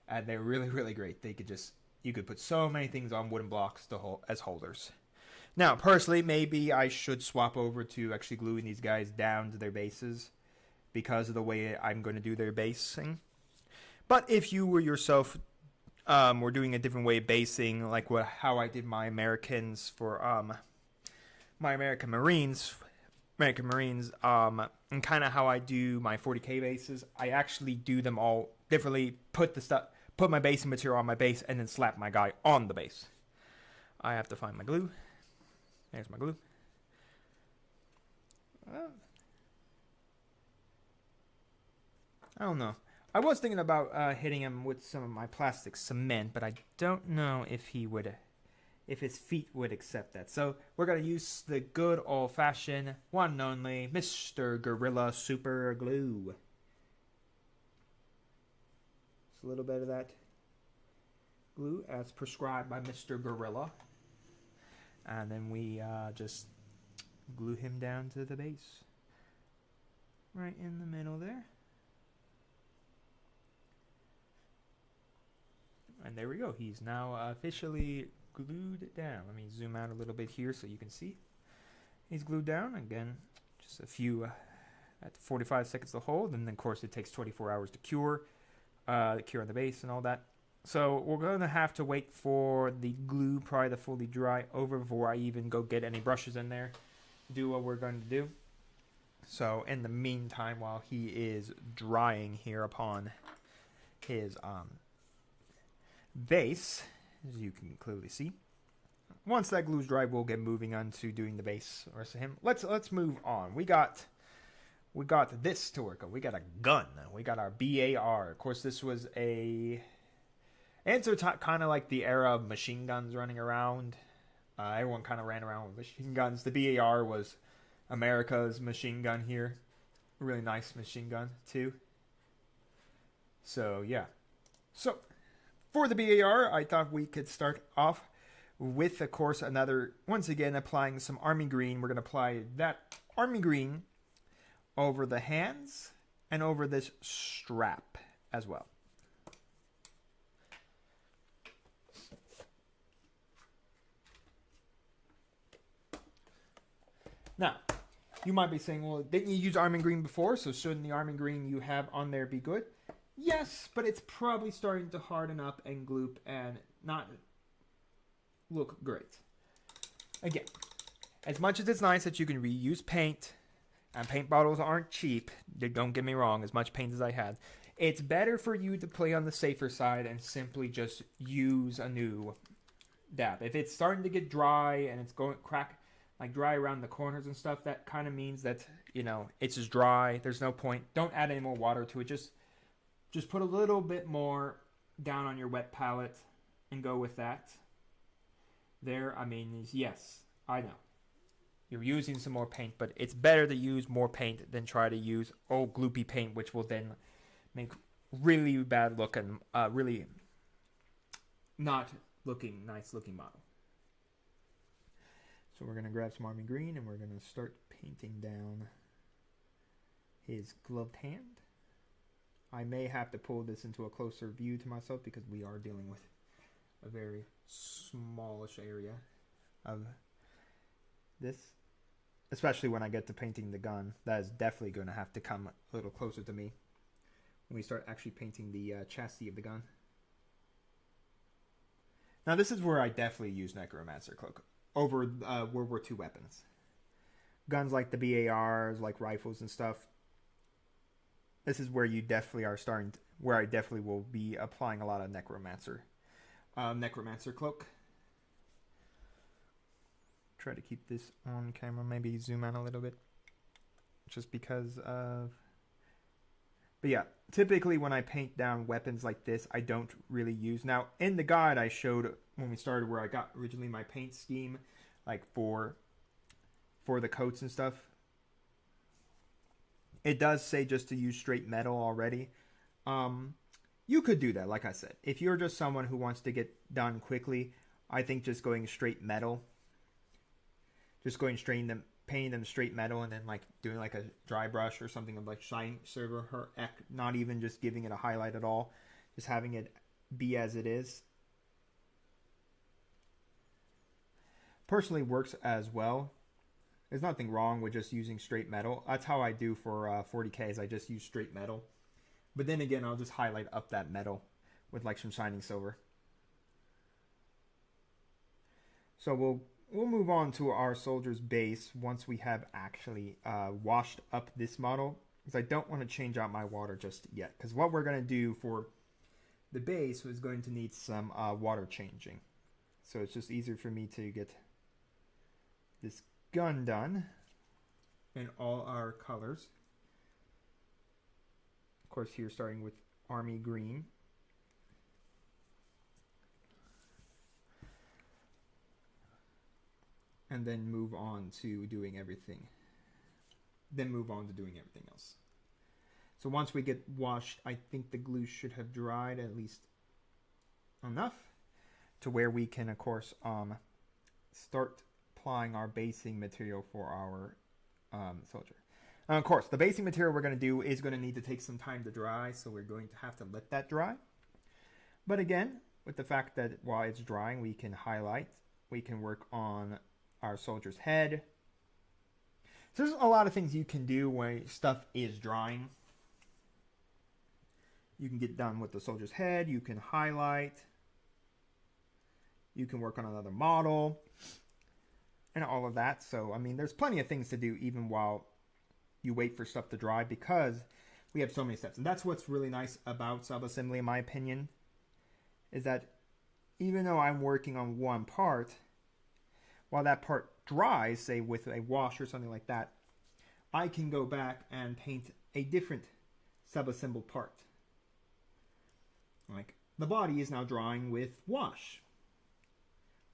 and they're really, really great. They could just, you could put so many things on wooden blocks to hold as holders. Now, personally, maybe I should swap over to actually gluing these guys down to their bases because of the way I'm going to do their basing. But if you were yourself we're doing a different way of basing, like how I did my Americans for my American Marines, and kind of how I do my 40K bases. I actually do them all differently. Put my basing material on my base, and then slap my guy on the base. I have to find my glue. There's my glue. I don't know. I was thinking about hitting him with some of my plastic cement, but I don't know if his feet would accept that. So we're going to use the good old-fashioned, one and only, Mr. Gorilla Super Glue. Just a little bit of that glue as prescribed by Mr. Gorilla. And then we just glue him down to the base. Right in the middle there. And there we go. He's now officially glued down. Let me zoom out a little bit here so you can see. He's glued down. Again, just a few at 45 seconds to hold. And then, of course, it takes 24 hours to cure. Cure on the base and all that. So we're going to have to wait for the glue probably to fully dry over before I even go get any brushes in there. Do what we're going to do. So in the meantime, while he is drying here upon his base, as you can clearly see. Once that glue's dry, we'll get moving on to doing the base rest of him. Let's move on. We got this to work on. We got a gun. We got our BAR. Of course, this was a answer kind of like the era of machine guns running around. Everyone kind of ran around with machine guns. The BAR was America's machine gun here. Really nice machine gun too. So yeah. So for the BAR, I thought we could start off with, of course, once again, applying some army green. We're going to apply that army green over the hands and over this strap as well. Now, you might be saying, well, didn't you use army green before? So shouldn't the army green you have on there be good? Yes, but it's probably starting to harden up and gloop and not look great. Again, as much as it's nice that you can reuse paint, and paint bottles aren't cheap, don't get me wrong, as much paint as I had, it's better for you to play on the safer side and simply just use a new dab. If it's starting to get dry and it's going crack, like dry around the corners and stuff, that kind of means that, you know, it's just dry. There's no point. Don't add any more water to it. Just put a little bit more down on your wet palette and go with that. There, I mean, yes, I know. You're using some more paint, but it's better to use more paint than try to use old gloopy paint, which will then make really bad look and really not looking nice looking model. So we're going to grab some army green and we're going to start painting down his gloved hand. I may have to pull this into a closer view to myself because we are dealing with a very smallish area of this. Especially when I get to painting the gun. That is definitely going to have to come a little closer to me when we start actually painting the chassis of the gun. Now this is where I definitely use Necromancer Cloak over World War II weapons. Guns like the BARs, like rifles and stuff. This is where you definitely are starting, where I definitely will be applying a lot of Necromancer Cloak. Try to keep this on camera, maybe zoom out a little bit. Just because of... But yeah, typically when I paint down weapons like this, I don't really use... Now, in the guide I showed when we started where I got originally my paint scheme, like for the coats and stuff. It does say just to use straight metal already. You could do that, like I said. If you're just someone who wants to get done quickly, I think just going straight metal, just going straight them, painting them straight metal, and then like doing like a dry brush or something of like shine silver, not even just giving it a highlight at all, just having it be as it is. Personally works as well. There's nothing wrong with just using straight metal. That's how I do for 40Ks. I just use straight metal. But then again, I'll just highlight up that metal with like some shining silver. So we'll move on to our soldier's base once we have actually washed up this model. Because I don't want to change out my water just yet. Because what we're going to do for the base is going to need some water changing. So it's just easier for me to get this gun done in all our colors. Of course, here starting with army green. And then move on to doing everything. Then move on to doing everything else. So once we get washed, I think the glue should have dried at least enough to where we can, of course, start applying our basing material for our soldier. And of course, the basing material we're going to do is going to need to take some time to dry, so we're going to have to let that dry. But again, with the fact that while it's drying, we can highlight, we can work on our soldier's head. So there's a lot of things you can do when stuff is drying. You can get done with the soldier's head, you can highlight, you can work on another model, and all of that. So, I mean, there's plenty of things to do even while you wait for stuff to dry, because we have so many steps. And that's what's really nice about subassembly, in my opinion, is that even though I'm working on one part, while that part dries, say with a wash or something like that, I can go back and paint a different subassembled part. Like, the body is now drying with wash.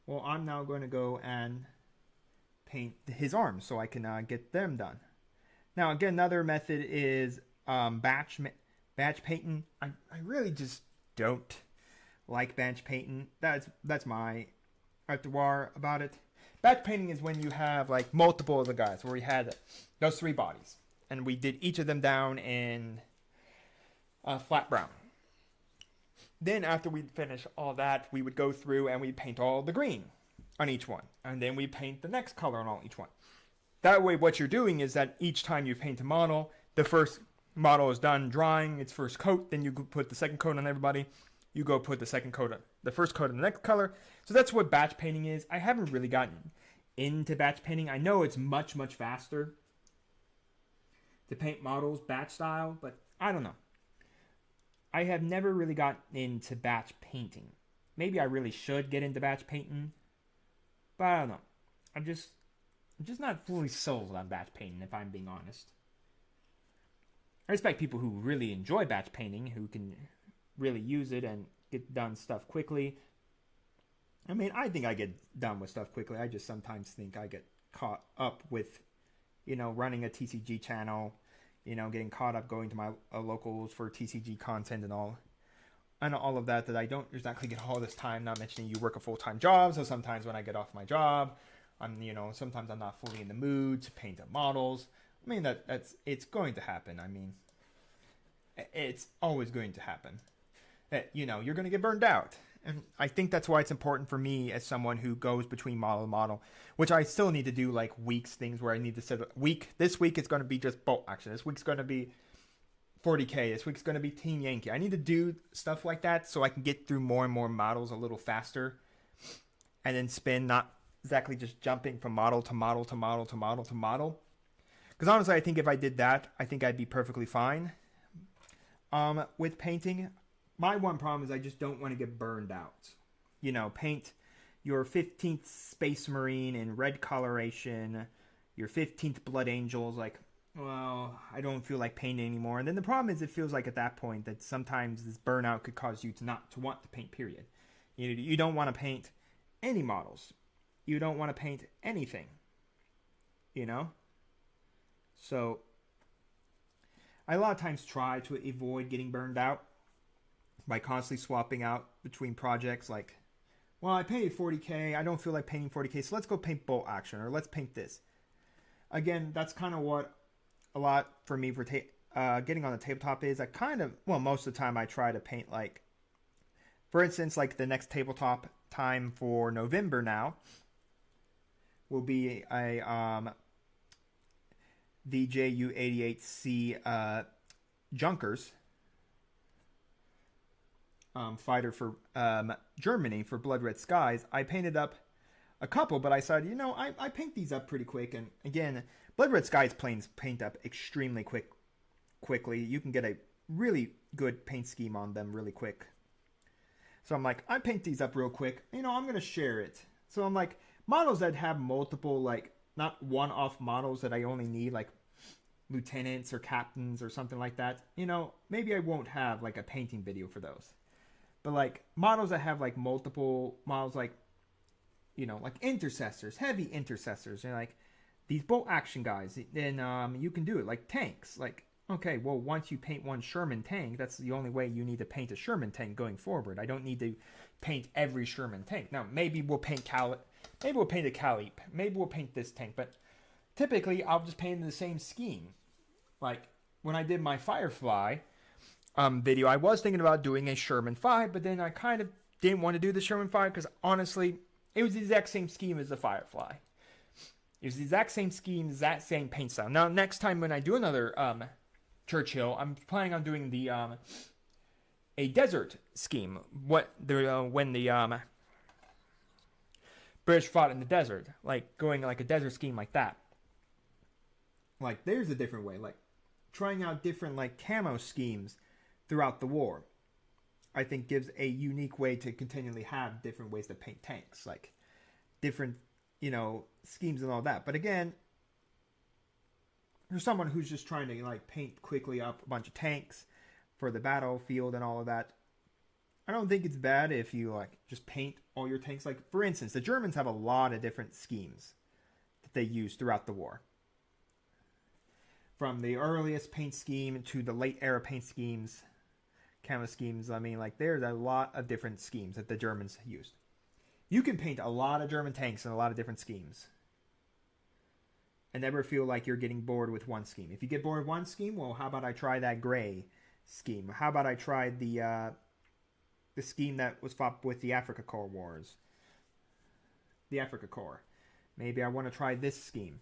Well, I'm now going to go and paint his arms so I can get them done. Now, again, another method is batch painting. I really just don't like batch painting. That's my repertoire about it. Batch painting is when you have like multiple of the guys, where we had those three bodies, and we did each of them down in flat brown. Then after we'd finish all that, we would go through and we'd paint all the green on each one, and then we paint the next color on each one. That way, what you're doing is that each time you paint a model, the first model is done drying its first coat, then you put the second coat on everybody. You go put the second coat on the first coat on the next color. So that's what batch painting is. I haven't really gotten into batch painting. I know it's much, much faster to paint models batch style, but I don't know. I have never really gotten into batch painting. Maybe I really should get into batch painting, but I don't know. I'm just not fully sold on batch painting, if I'm being honest. I respect people who really enjoy batch painting, who can really use it and get done stuff quickly. I mean, I think I get done with stuff quickly. I just sometimes think I get caught up with, running a TCG channel, getting caught up going to my locals for TCG content and all of that I don't exactly get all this time, not mentioning you work a full-time job. So sometimes when I get off my job, sometimes I'm not fully in the mood to paint up models. I mean, it's going to happen. I mean, it's always going to happen. You're going to get burned out. And I think that's why it's important for me as someone who goes between model to model, which I still need to do like weeks things where I need to set a week. This week it's going to be just bolt action. This week's going to be 40K. This week's going to be Team Yankee. I need to do stuff like that so I can get through more and more models a little faster and then spin, not exactly just jumping from model to model to model to model to model. Because honestly, I think if I did that, I think I'd be perfectly fine. With painting, my one problem is I just don't want to get burned out. Paint your 15th Space Marine in red coloration, your 15th Blood Angels, like, well, I don't feel like painting anymore. And then the problem is it feels like at that point that sometimes this burnout could cause you to not to want to paint, period. You don't want to paint any models. You don't want to paint anything. So I a lot of times try to avoid getting burned out by constantly swapping out between projects. Like, well, I painted 40K. I don't feel like painting 40K, so let's go paint bolt action, or let's paint this. Again, that's kind of what a lot for me for getting on the tabletop is. Most of the time I try to paint, like, for instance, like the next tabletop time for November now will be a VJU88C Junkers fighter for Germany for Blood Red Skies. I painted up a couple, but I decided, I paint these up pretty quick. And again, Blood Red Skies planes paint up extremely quickly. You can get a really good paint scheme on them really quick. So I'm like, I paint these up real quick. I'm going to share it. So I'm like, models that have multiple, like, not one-off models that I only need, like lieutenants or captains or something like that. Maybe I won't have like a painting video for those. But like models that have like multiple models, like, like intercessors, heavy intercessors, like these bolt action guys, then you can do it. Like tanks, like, okay, well, once you paint one Sherman tank, that's the only way you need to paint a Sherman tank going forward. I don't need to paint every Sherman tank. Now, maybe we'll paint maybe we'll paint a Calip, maybe we'll paint this tank, but typically I'll just paint in the same scheme. Like when I did my Firefly video, I was thinking about doing a Sherman 5, but then I kind of didn't want to do the Sherman 5 because honestly, it was the exact same scheme as the Firefly. It was the exact same scheme, exact same paint style. Now, next time when I do another Churchill, I'm planning on doing the a desert scheme. When the British fought in the desert, like going like a desert scheme like that. Like there's a different way, like trying out different like camo schemes throughout the war. I think gives a unique way to continually have different ways to paint tanks, like different, schemes and all that. But again, for someone who's just trying to like paint quickly up a bunch of tanks for the battlefield and all of that, I don't think it's bad if you like just paint all your tanks. Like for instance, the Germans have a lot of different schemes that they use throughout the war. From the earliest paint scheme to the late era paint schemes, camo schemes. I mean, like there's a lot of different schemes that the Germans used. You can paint a lot of German tanks in a lot of different schemes and never feel like you're getting bored with one scheme. If you get bored with one scheme, well, how about I try that gray scheme? How about I try the scheme that was fought with the Africa Corps Wars? The Africa Corps. Maybe I want to try this scheme.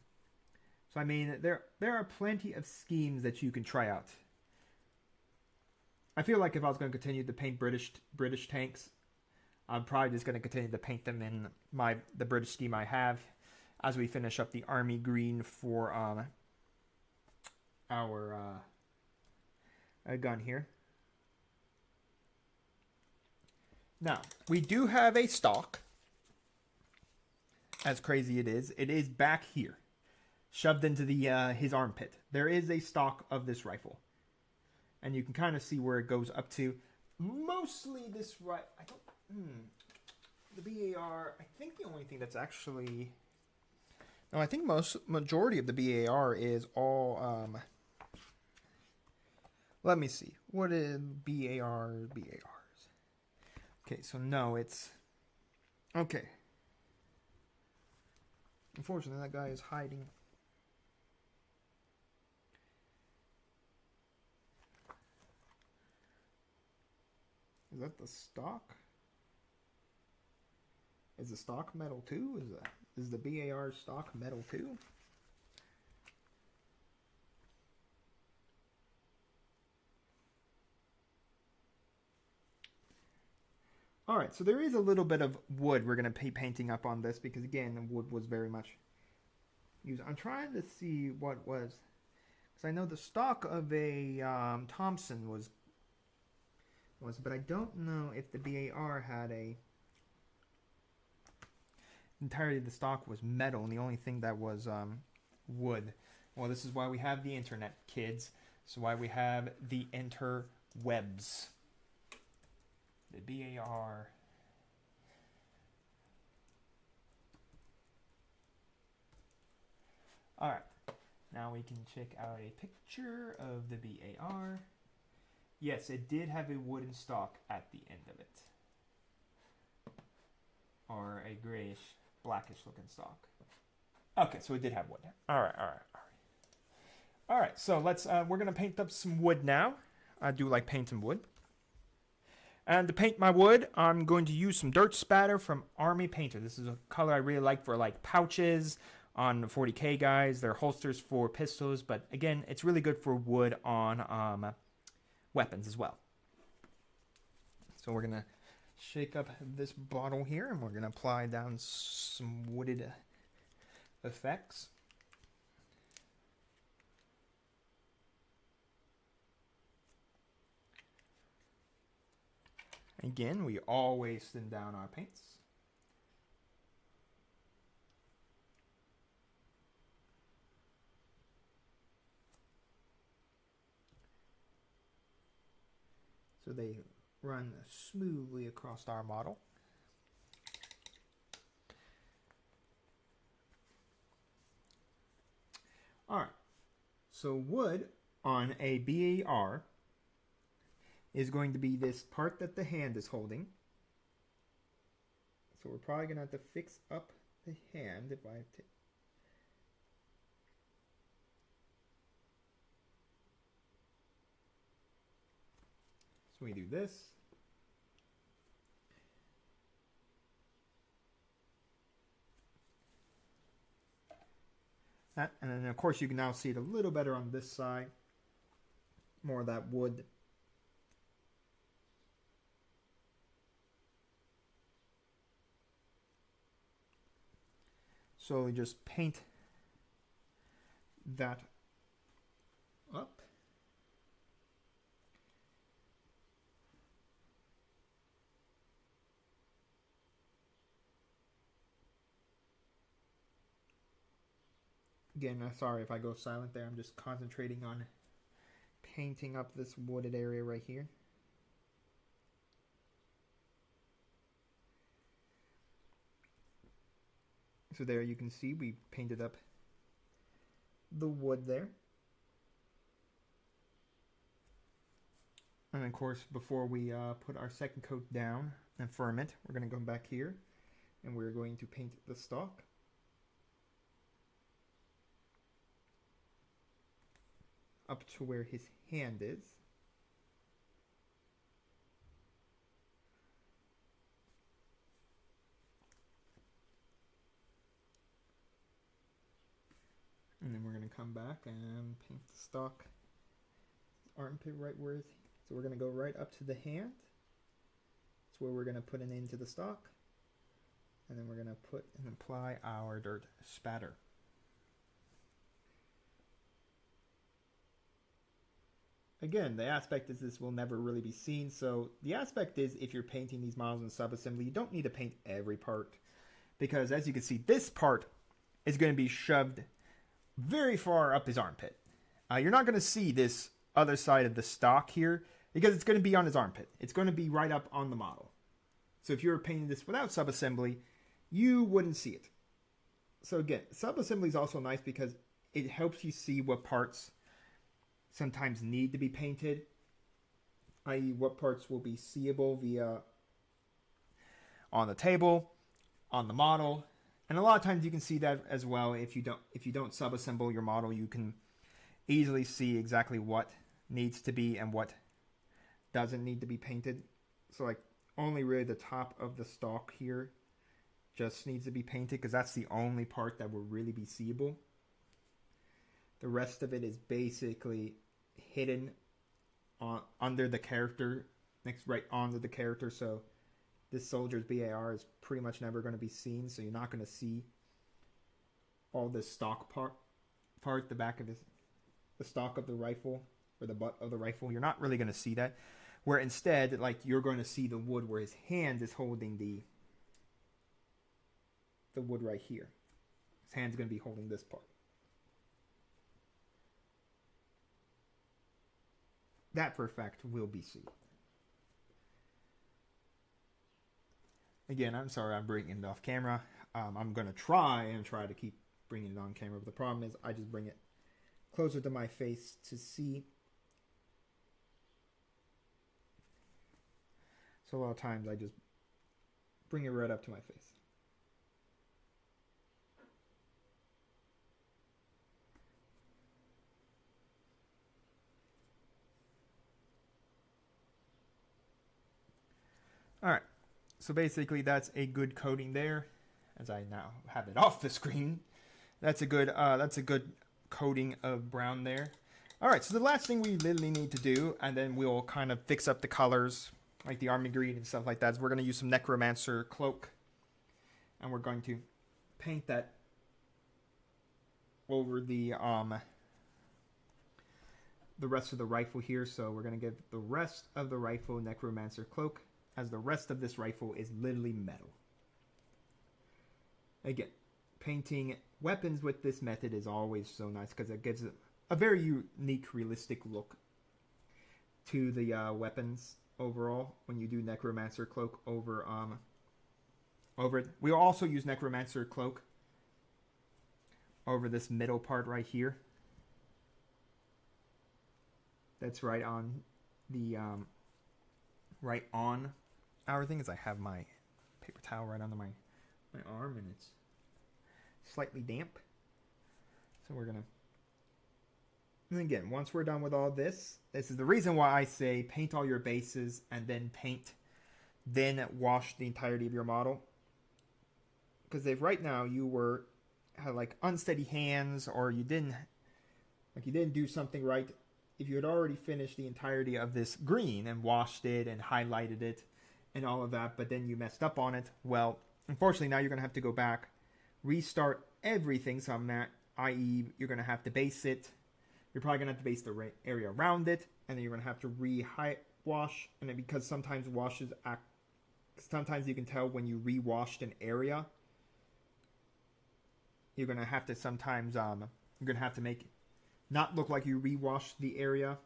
So, I mean, there are plenty of schemes that you can try out. I feel like if I was going to continue to paint British tanks, I'm probably just going to continue to paint them in the British scheme I have as we finish up the army green for our gun here. Now, we do have a stock. As crazy it is back here. shoved into the his armpit. There is a stock of this rifle, and you can kind of see where it goes up to. Mostly this right. I don't. The BAR. I think the only thing that's actually. No, I think majority of the BAR is all. Let me see. What is BARs? Okay, so no, it's okay. Unfortunately, that guy is hiding. Is that the stock? Is the stock metal too? Is the BAR stock metal too? All right, so there is a little bit of wood we're going to be painting up on this because, again, the wood was very much used. I'm trying to see what was, because I know the stock of a Thompson was, but I don't know if the BAR had a, entirely the stock was metal, and the only thing that was wood. Well, this is why we have the internet, kids. This is why we have the interwebs. The BAR. Alright, now we can check out a picture of the BAR. Yes, it did have a wooden stock at the end of it. Or a grayish, blackish looking stock. Okay, so it did have wood. Alright. Alright, so let's, we're going to paint up some wood now. I do like painting wood. And to paint my wood, I'm going to use some dirt spatter from Army Painter. This is a color I really like for like pouches on 40K guys. They're holsters for pistols, but again, it's really good for wood on weapons as well. So we're going to shake up this bottle here, and we're going to apply down some wooded effects. Again, we always thin down our paints. So they run smoothly across our model. All right, so wood on a BAR is going to be this part that the hand is holding. So we're probably going to have to fix up the hand if I have to. So we do this. That, and then of course you can now see it a little better on this side. More of that wood. So we just paint that up. Again, sorry if I go silent there. I'm just concentrating on painting up this wooded area right here. So there you can see we painted up the wood there. And of course, before we put our second coat down and firm it, we're going to go back here and we're going to paint the stalk. Up to where his hand is. And then we're going to come back and paint the stalk, armpit right where it's, so we're going to go right up to the hand. That's where we're going to put an into the stalk. And then we're going to put and apply our dirt spatter. Again, the aspect is this will never really be seen. So the aspect is if you're painting these models in subassembly, you don't need to paint every part. Because as you can see, this part is going to be shoved very far up his armpit. You're not going to see this other side of the stock here because it's going to be on his armpit. It's going to be right up on the model. So if you were painting this without subassembly, you wouldn't see it. So again, subassembly is also nice because it helps you see what parts sometimes need to be painted, i.e. what parts will be seeable via on the table, on the model. And a lot of times you can see that as well. If you don't subassemble your model, you can easily see exactly what needs to be and what doesn't need to be painted. So like only really the top of the stalk here just needs to be painted because that's the only part that will really be seeable. The rest of it is basically hidden under the character, right under the character. So this soldier's BAR is pretty much never going to be seen, so you're not going to see all this stock part, the back of the stock of the rifle, or the butt of the rifle. You're not really going to see that. Where instead, like, you're going to see the wood where his hand is holding the wood right here. His hand's going to be holding this part. That, for a fact, will be seen. Again, I'm sorry I'm bringing it off camera. I'm going to try to keep bringing it on camera. But the problem is I just bring it closer to my face to see. So a lot of times I just bring it right up to my face. All right. So basically that's a good coating there. As I now have it off the screen, that's a good coating of brown there. All right, so the last thing we literally need to do, and then we'll kind of fix up the colors, like the army green and stuff like that, is we're going to use some necromancer cloak, and we're going to paint that over the rest of the rifle here. So we're going to give the rest of the rifle necromancer cloak, as the rest of this rifle is literally metal. Again, painting weapons with this method is always so nice because it gives a very unique, realistic look to the weapons overall when you do necromancer cloak over it. We'll also use necromancer cloak over this middle part right here. That's right on the right on our thing, is I have my paper towel right under my arm and it's slightly damp. So we're gonna, and again, once we're done with all this, this is the reason why I say paint all your bases and then then wash the entirety of your model. Because if right now you had like unsteady hands, or you didn't do something right, if you had already finished the entirety of this green and washed it and highlighted it and all of that, but then you messed up on it, well, unfortunately now you're going to have to go back, restart everything, i.e. you're going to have to base it. You're probably going to have to base the area around it, and then you're going to have to re-wash, and then because sometimes sometimes you can tell when you re-washed an area, you're going to have to sometimes, you're going to have to make it not look like you re-washed the area.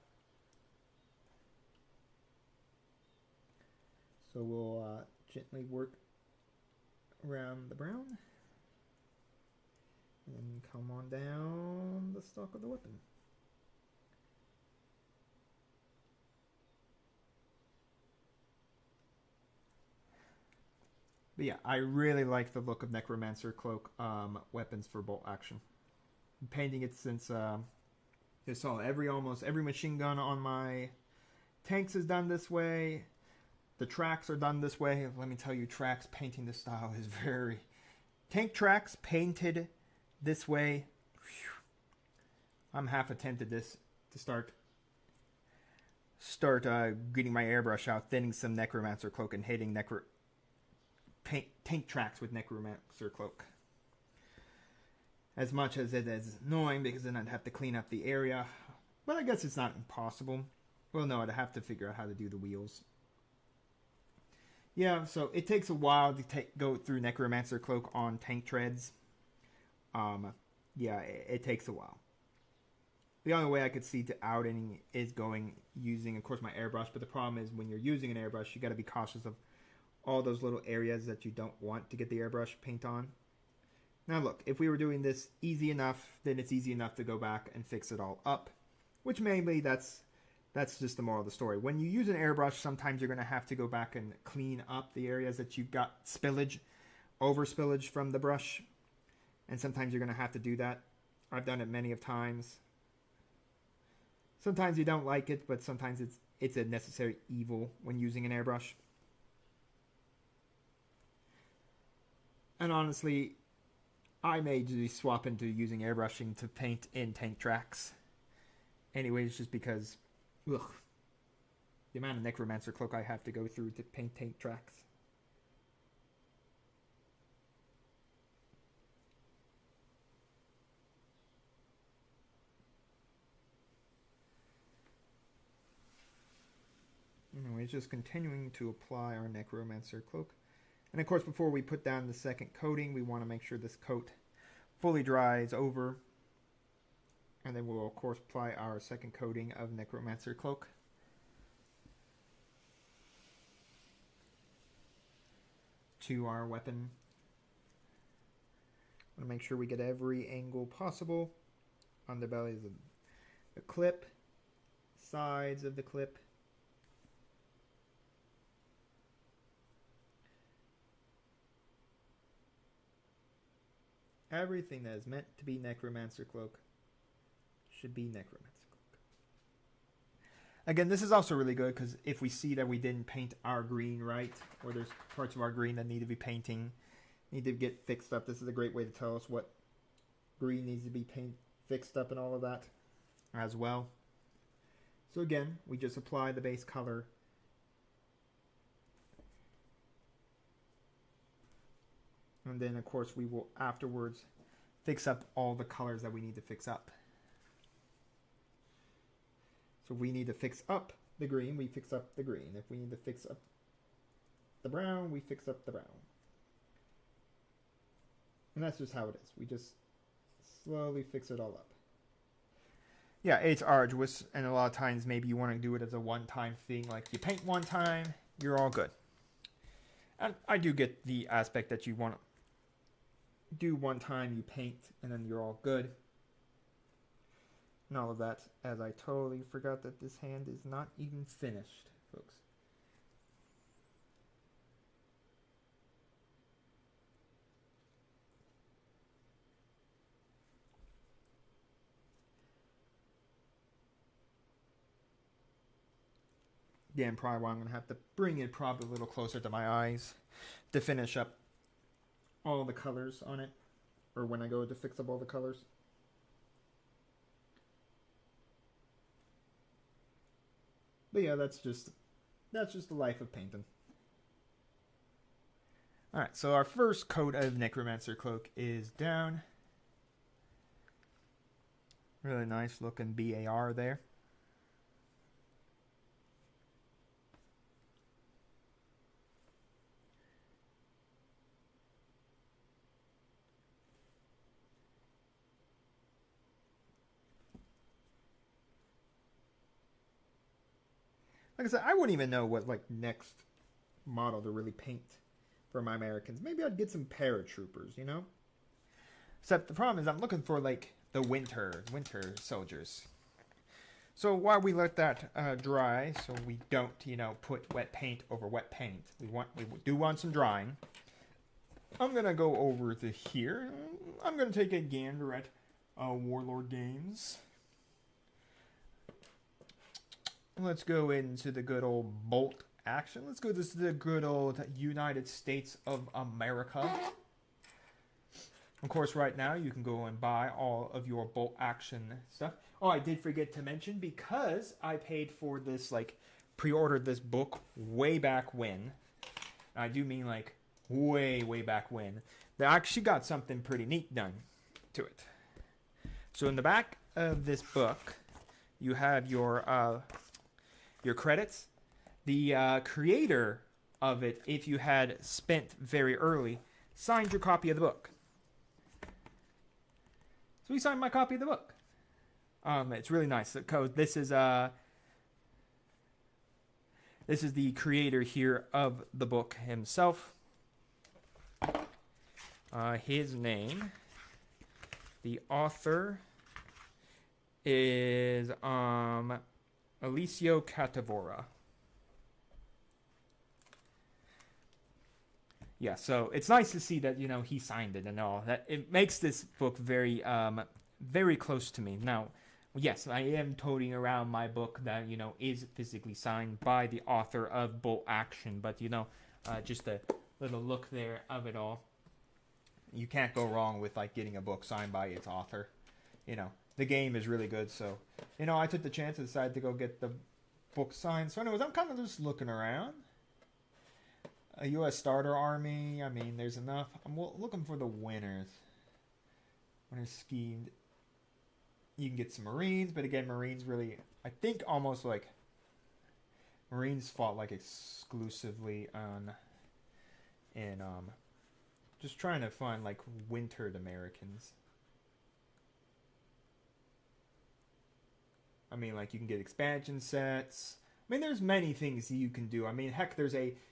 So we'll gently work around the brown and come on down the stock of the weapon. But yeah, I really like the look of necromancer cloak weapons for bolt action. I'm painting it since you saw almost every machine gun on my tanks is done this way. The tracks are done this way. Let me tell you, tracks painting this style is very... Tank tracks painted this way. Whew. I'm half tempted to start getting my airbrush out, thinning some necromancer cloak, and hitting tank tracks with necromancer cloak. As much as it is annoying, because then I'd have to clean up the area. But I guess it's not impossible. Well, no, I'd have to figure out how to do the wheels. Yeah, so it takes a while to go through necromancer cloak on tank treads. yeah, it takes a while. The only way I could see to outing is going using, of course, my airbrush. But the problem is when you're using an airbrush, you got to be cautious of all those little areas that you don't want to get the airbrush paint on. Now look, if we were doing this easy enough, then it's easy enough to go back and fix it all up. Which mainly, that's just the moral of the story. When you use an airbrush, sometimes you're going to have to go back and clean up the areas that you've got spillage, over spillage from the brush. And sometimes you're going to have to do that. I've done it many of times. Sometimes you don't like it, but sometimes it's a necessary evil when using an airbrush. And honestly, I may just swap into using airbrushing to paint in tank tracks. Anyways, just because, the amount of Necromancer Cloak I have to go through to paint tank tracks. Anyways, just continuing to apply our Necromancer Cloak. And of course, before we put down the second coating, we want to make sure this coat fully dries over. And then we'll, of course, apply our second coating of Necromancer Cloak. To our weapon. Want to make sure we get every angle possible on the bellies of the clip, sides of the clip. Everything that is meant to be Necromancer Cloak should be Necromancer Cloak. Again, this is also really good because if we see that we didn't paint our green right, or there's parts of our green that need to be painting, need to get fixed up, this is a great way to tell us what green needs to be fixed up and all of that as well. So again, we just apply the base color. And then, of course, we will afterwards fix up all the colors that we need to fix up. So if we need to fix up the green, we fix up the green. If we need to fix up the brown, we fix up the brown. And that's just how it is. We just slowly fix it all up. Yeah, it's arduous, and a lot of times maybe you want to do it as a one-time thing. Like you paint one time, you're all good. And I do get the aspect that you want to do one time, you paint, and then you're all good. And all of that, as I totally forgot that this hand is not even finished, folks. Again, probably why I'm going to have to bring it probably a little closer to my eyes to finish up all the colors on it, or when I go to fix up all the colors. But yeah, that's just the life of painting. Alright, so our first coat of Necromancer Cloak is down. Really nice looking BAR there. Like I said, I wouldn't even know what next model to really paint for my Americans. Maybe I'd get some paratroopers, you know? Except the problem is I'm looking for the winter soldiers. So while we let that dry, so we don't, put wet paint over wet paint, we do want some drying. I'm gonna go over to here. I'm gonna take a gander at Warlord Games. Let's go into the good old bolt action. Let's go to the good old United States of America. Of course, right now you can go and buy all of your bolt action stuff. Oh, I did forget to mention, because I paid for this, pre-ordered this book way back when. I do mean way, way back when. They actually got something pretty neat done to it. So in the back of this book, you have your credits. The creator of it, if you had spent very early, signed your copy of the book. So he signed my copy of the book. It's really nice. This is the creator here of the book himself. His name, the author, is Alicio Catavora. Yeah, so it's nice to see that he signed it and all that. It makes this book very very close to me. Now, yes, I am toting around my book that is physically signed by the author of Bolt Action, but just a little look there of it all. You can't go wrong with like getting a book signed by its author. The game is really good, so I took the chance and decided to go get the book signed. So anyways, I'm kind of just looking around. A U.S. starter army. I mean, there's enough. I'm looking for the winners. Winners schemed. You can get some Marines, but again, Marines really, I think almost like Marines fought like exclusively in just trying to find like wintered Americans. I mean, like you can get expansion sets. I mean, there's many things you can do. I mean, heck,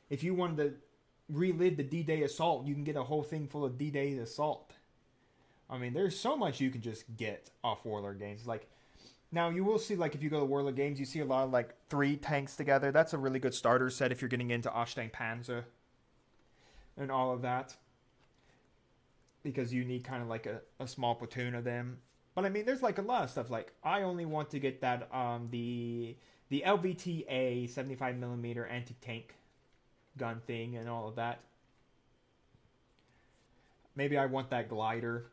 if you wanted to relive the D-Day assault, you can get a whole thing full of D-Day assault. I mean, there's so much you can just get off Warlord games. Like, now you will see, like, if you go to Warlord games, you see a lot of, like, 3 tanks together. That's a really good starter set if you're getting into Ostang Panzer and all of that. Because you need kind of like a small platoon of them. But, I mean, there's, like, a lot of stuff. Like, I only want to get that, the LVTA 75mm anti-tank gun thing and all of that. Maybe I want that glider.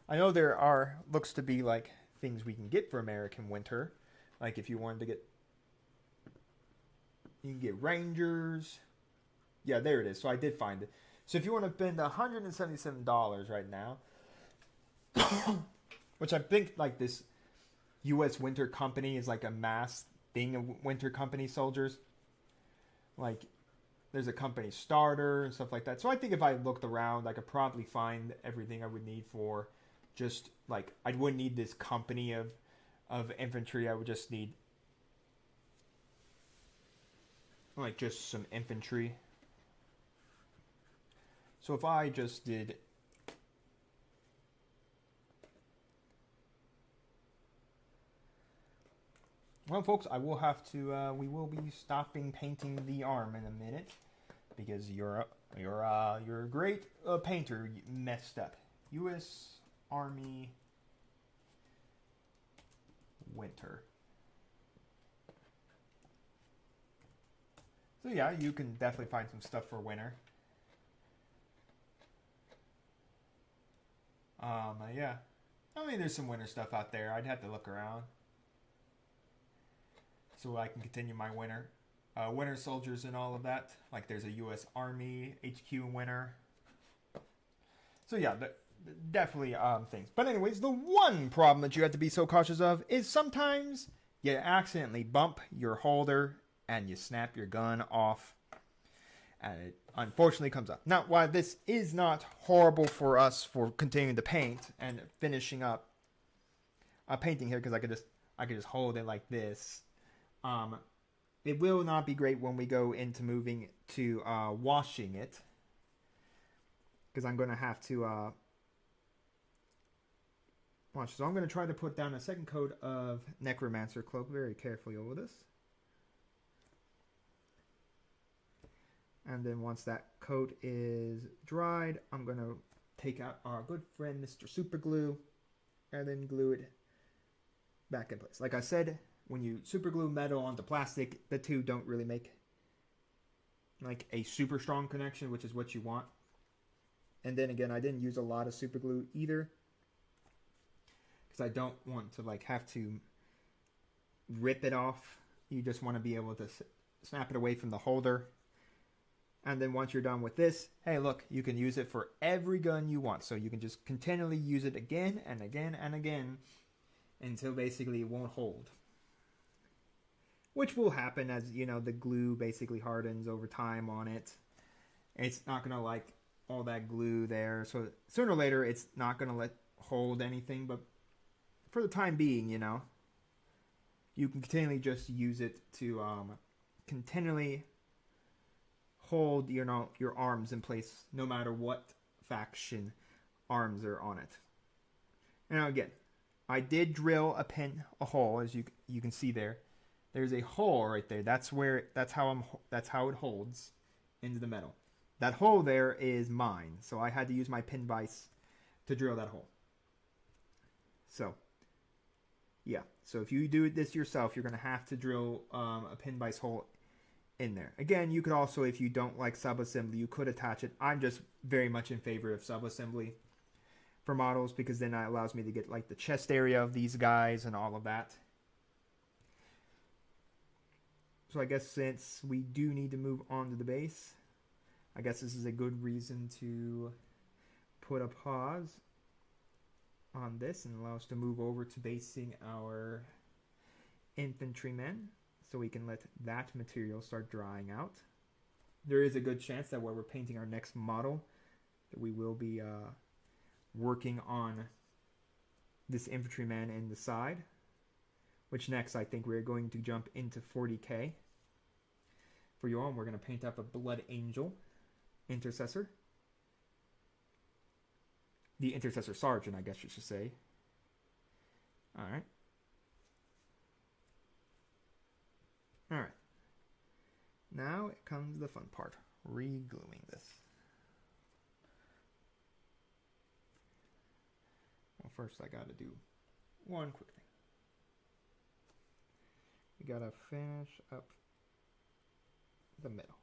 I know there looks to be like things we can get for American Winter. Like if you wanted to get, you can get Rangers. Yeah, there it is. So I did find it. So if you want to spend $177 right now, which I think like this U.S. Winter Company is like a mass thing of Winter Company soldiers. Like there's a company starter and stuff like that. So I think if I looked around, I could probably find everything I would need for just like, I wouldn't need this company of infantry. I would just need like just some infantry. So if I just did well, folks, I will have to. We will be stopping painting the arm in a minute because you're a great painter. You messed up. U.S. Army Winter. So yeah, you can definitely find some stuff for winter. Yeah. I mean, there's some winter stuff out there. I'd have to look around so I can continue my winter soldiers and all of that. Like there's a U.S. Army HQ in winter. So yeah, definitely things. But anyways, the one problem that you have to be so cautious of is sometimes you accidentally bump your holder and you snap your gun off. And it unfortunately comes up. Now, while this is not horrible for us for continuing to paint and finishing up painting here, because I could just hold it like this. It will not be great when we go into moving to washing it, because I'm going to have to wash. So I'm going to try to put down a second coat of Necromancer Cloak very carefully over this. And then once that coat is dried, I'm going to take out our good friend Mr. Super Glue and then glue it back in place. Like I said, when you super glue metal onto plastic, the two don't really make like a super strong connection, which is what you want. And then again, I didn't use a lot of super glue either, because I don't want to like have to rip it off. You just want to be able to snap it away from the holder. And then once you're done with this, hey, look, you can use it for every gun you want. So you can just continually use it again and again and again until basically it won't hold. Which will happen as, the glue basically hardens over time on it. It's not going to, like, all that glue there. So sooner or later, it's not going to hold anything. But for the time being, you know, you can continually just use it to continually hold, you know, your arms in place no matter what faction arms are on it. Now again, I did drill a hole, as you can see there. There's a hole right there. That's how it holds into the metal. That hole there is mine, so I had to use my pin vise to drill that hole. So, yeah. So if you do this yourself, you're gonna have to drill a pin vise hole in there. Again, you could also, if you don't like sub-assembly, you could attach it. I'm just very much in favor of sub-assembly for models, because then that allows me to get like the chest area of these guys and all of that. So I guess since we do need to move on to the base, I guess this is a good reason to put a pause on this and allow us to move over to basing our infantrymen, so we can let that material start drying out. There is a good chance that while we're painting our next model, that we will be working on this infantryman in the side, which next I think we're going to jump into 40k for you all, and we're going to paint up a Blood Angel Intercessor. The Intercessor Sergeant, I guess you should say. Alright. Alright. Now it comes the fun part. Re-gluing this. Well, first I gotta do one quick thing. We gotta finish up the middle.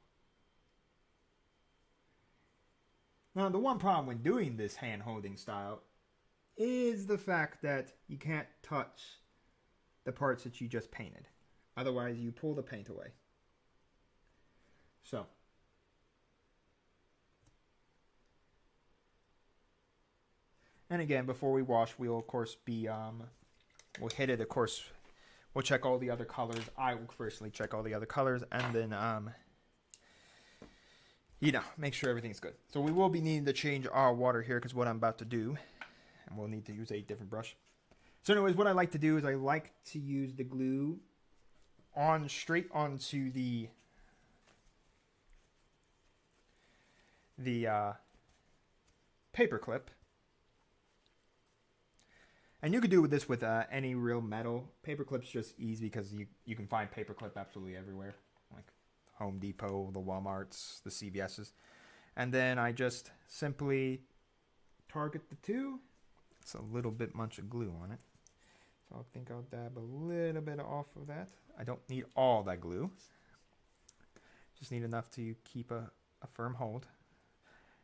Now, the one problem when doing this hand-holding style is the fact that you can't touch the parts that you just painted. Otherwise, you pull the paint away. So, and again, before we wash, we'll of course be we'll hit it. Of course, we'll check all the other colors. I will firstly check all the other colors, and then you know, make sure everything's good. So we will be needing to change our water here, because what I'm about to do, and we'll need to use a different brush. So anyways, what I like to do is I like to use the glue on straight onto the paper clip. And you could do this with any real metal. Paper clip's just easy because you can find paper clip absolutely everywhere. Like Home Depot, the Walmarts, the CVS's. And then I just simply target the two. It's a little bit much of glue on it. So I think I'll dab a little bit off of that. I don't need all that glue. Just need enough to keep a firm hold.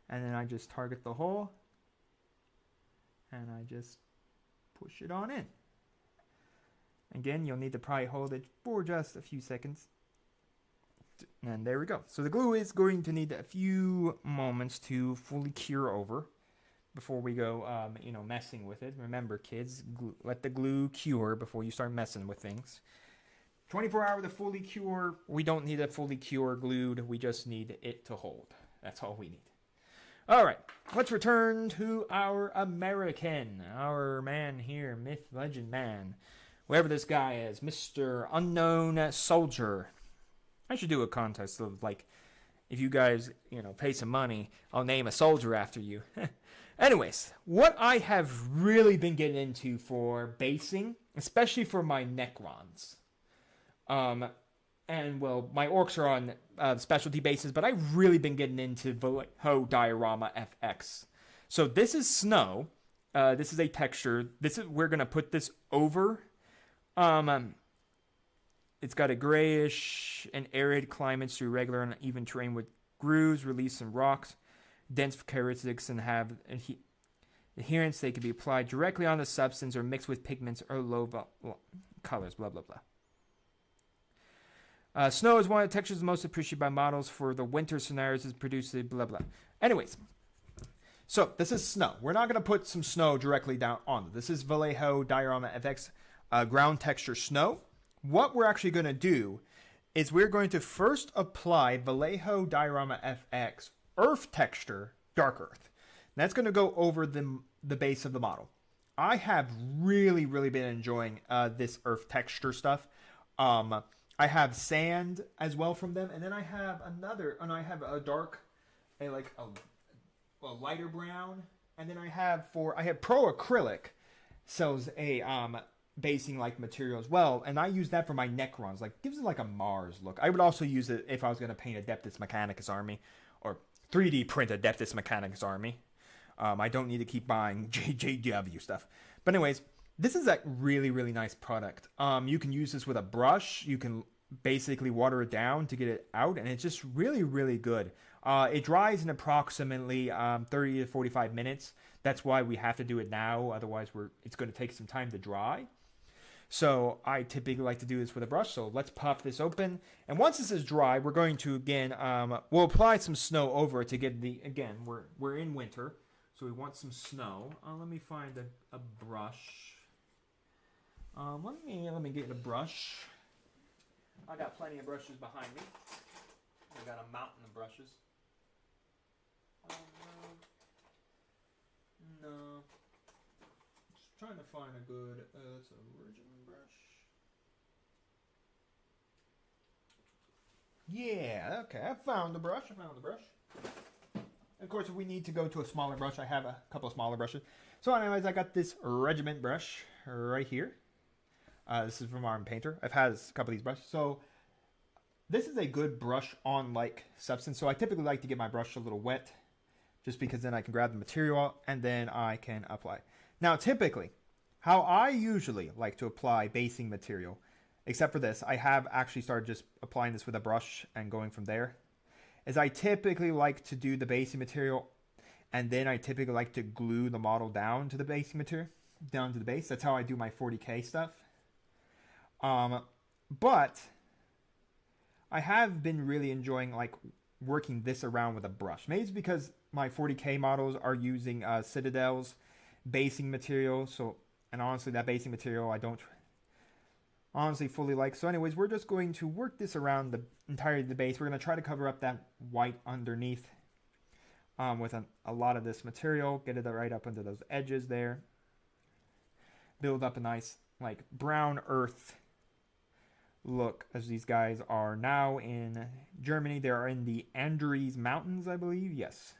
And then I just target the hole. And I just push it on in. Again, you'll need to probably hold it for just a few seconds. And there we go. So the glue is going to need a few moments to fully cure over before we go, you know, messing with it. Remember, kids, let the glue cure before you start messing with things. 24 hours to fully cure. We don't need it fully cure glued. We just need it to hold. That's all we need. All right, let's return to our American, our man here, myth, legend man, whoever this guy is, Mr. Unknown Soldier. I should do a contest of, like, if you guys, you know, pay some money, I'll name a soldier after you. Anyways, what I have really been getting into for basing, especially for my Necrons, and, well, my orcs are on specialty bases, but I've really been getting into Vallejo Diorama FX. So this is snow. This is a texture. We're going to put this over. It's got a grayish and arid climates through regular and uneven terrain with grooves, release and rocks, dense characteristics, and have adherence. They can be applied directly on the substance or mixed with pigments or low colors, blah, blah, blah. Snow is one of the textures most appreciated by models for the winter scenarios. Is produced blah blah. Anyways, so this is snow. We're not going to put some snow directly down on. This is Vallejo Diorama FX ground texture snow. What we're actually going to do is we're going to first apply Vallejo Diorama FX earth texture dark earth. And that's going to go over the base of the model. I have really, really been enjoying this earth texture stuff. I have sand as well from them, and then I have I have a dark, a lighter brown, and then I have pro acrylic sells a basing like material as well, and I use that for my Necrons. Like gives it like a Mars look. I would also use it if I was going to paint Adeptus Mechanicus army or 3D print Adeptus Mechanicus army. I don't need to keep buying JJW stuff. But anyways, this is a really, really nice product. You can use this with a brush. You can basically water it down to get it out, and it's just really, really good. It dries in approximately 30 to 45 minutes. That's why we have to do it now. Otherwise, it's going to take some time to dry. So I typically like to do this with a brush. So let's pop this open. And once this is dry, we're going to, again, we'll apply some snow over it to get again, we're in winter. So we want some snow. Let me find a brush. Let me get a brush. I got plenty of brushes behind me. I got a mountain of brushes. No. Just trying to find a good. It's a virgin brush. Yeah. Okay. I found the brush. Of course, if we need to go to a smaller brush, I have a couple of smaller brushes. So anyways, I got this regiment brush right here. This is from Arm Painter. I've had a couple of these brushes. So this is a good brush on like substance. So I typically like to get my brush a little wet just because then I can grab the material and then I can apply. Now typically, how I usually like to apply basing material, except for this, I have actually started just applying this with a brush and going from there, is I typically like to do the basing material and then I typically like to glue the model down to the basing material, down to the base. That's how I do my 40K stuff. But I have been really enjoying like working this around with a brush. Maybe it's because my 40K models are using Citadel's basing material. So, and honestly, that basing material I don't honestly fully like. So anyways, we're just going to work this around the entirety of the base. We're going to try to cover up that white underneath with a lot of this material. Get it right up under those edges there. Build up a nice like brown earth look, as these guys are now in Germany. They are in the Andes Mountains, I believe. Yes.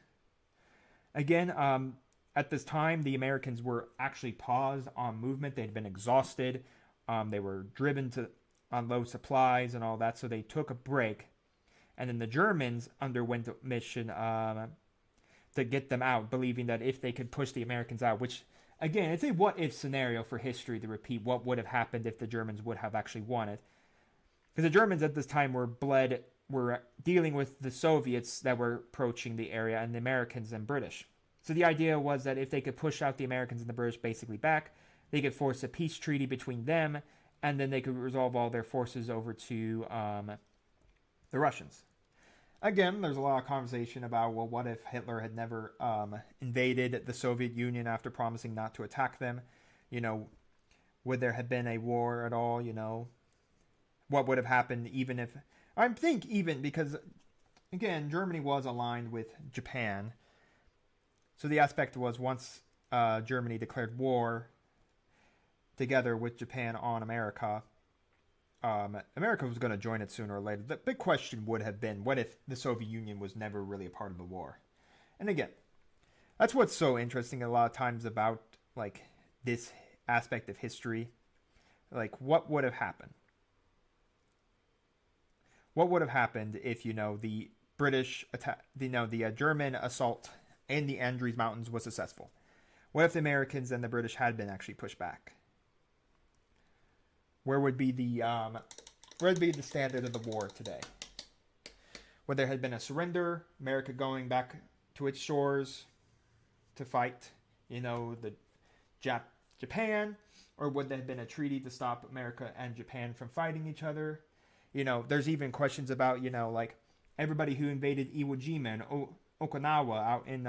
Again, at this time, the Americans were actually paused on movement. They'd been exhausted. They were driven on low supplies and all that, so they took a break. And then the Germans underwent a mission to get them out, believing that if they could push the Americans out, which, again, it's a what-if scenario for history to repeat what would have happened if the Germans would have actually won it. Because the Germans at this time were dealing with the Soviets that were approaching the area and the Americans and British. So the idea was that if they could push out the Americans and the British basically back, they could force a peace treaty between them, and then they could resolve all their forces over to the Russians. Again, there's a lot of conversation about, well, what if Hitler had never invaded the Soviet Union after promising not to attack them? You know, would there have been a war at all, you know? What would have happened even if... I think even because, again, Germany was aligned with Japan. So the aspect was once Germany declared war together with Japan on America, America was going to join it sooner or later. The big question would have been, what if the Soviet Union was never really a part of the war? And again, that's what's so interesting a lot of times about like this aspect of history. Like, what would have happened? What would have happened if, you know, the British attack, the German assault in the Andes Mountains was successful? What if the Americans and the British had been actually pushed back? Where would be the standard of the war today? Would there have been a surrender, America going back to its shores to fight, you know, the Japan, or would there have been a treaty to stop America and Japan from fighting each other? You know, there's even questions about, you know, like everybody who invaded Iwo Jima and Okinawa out in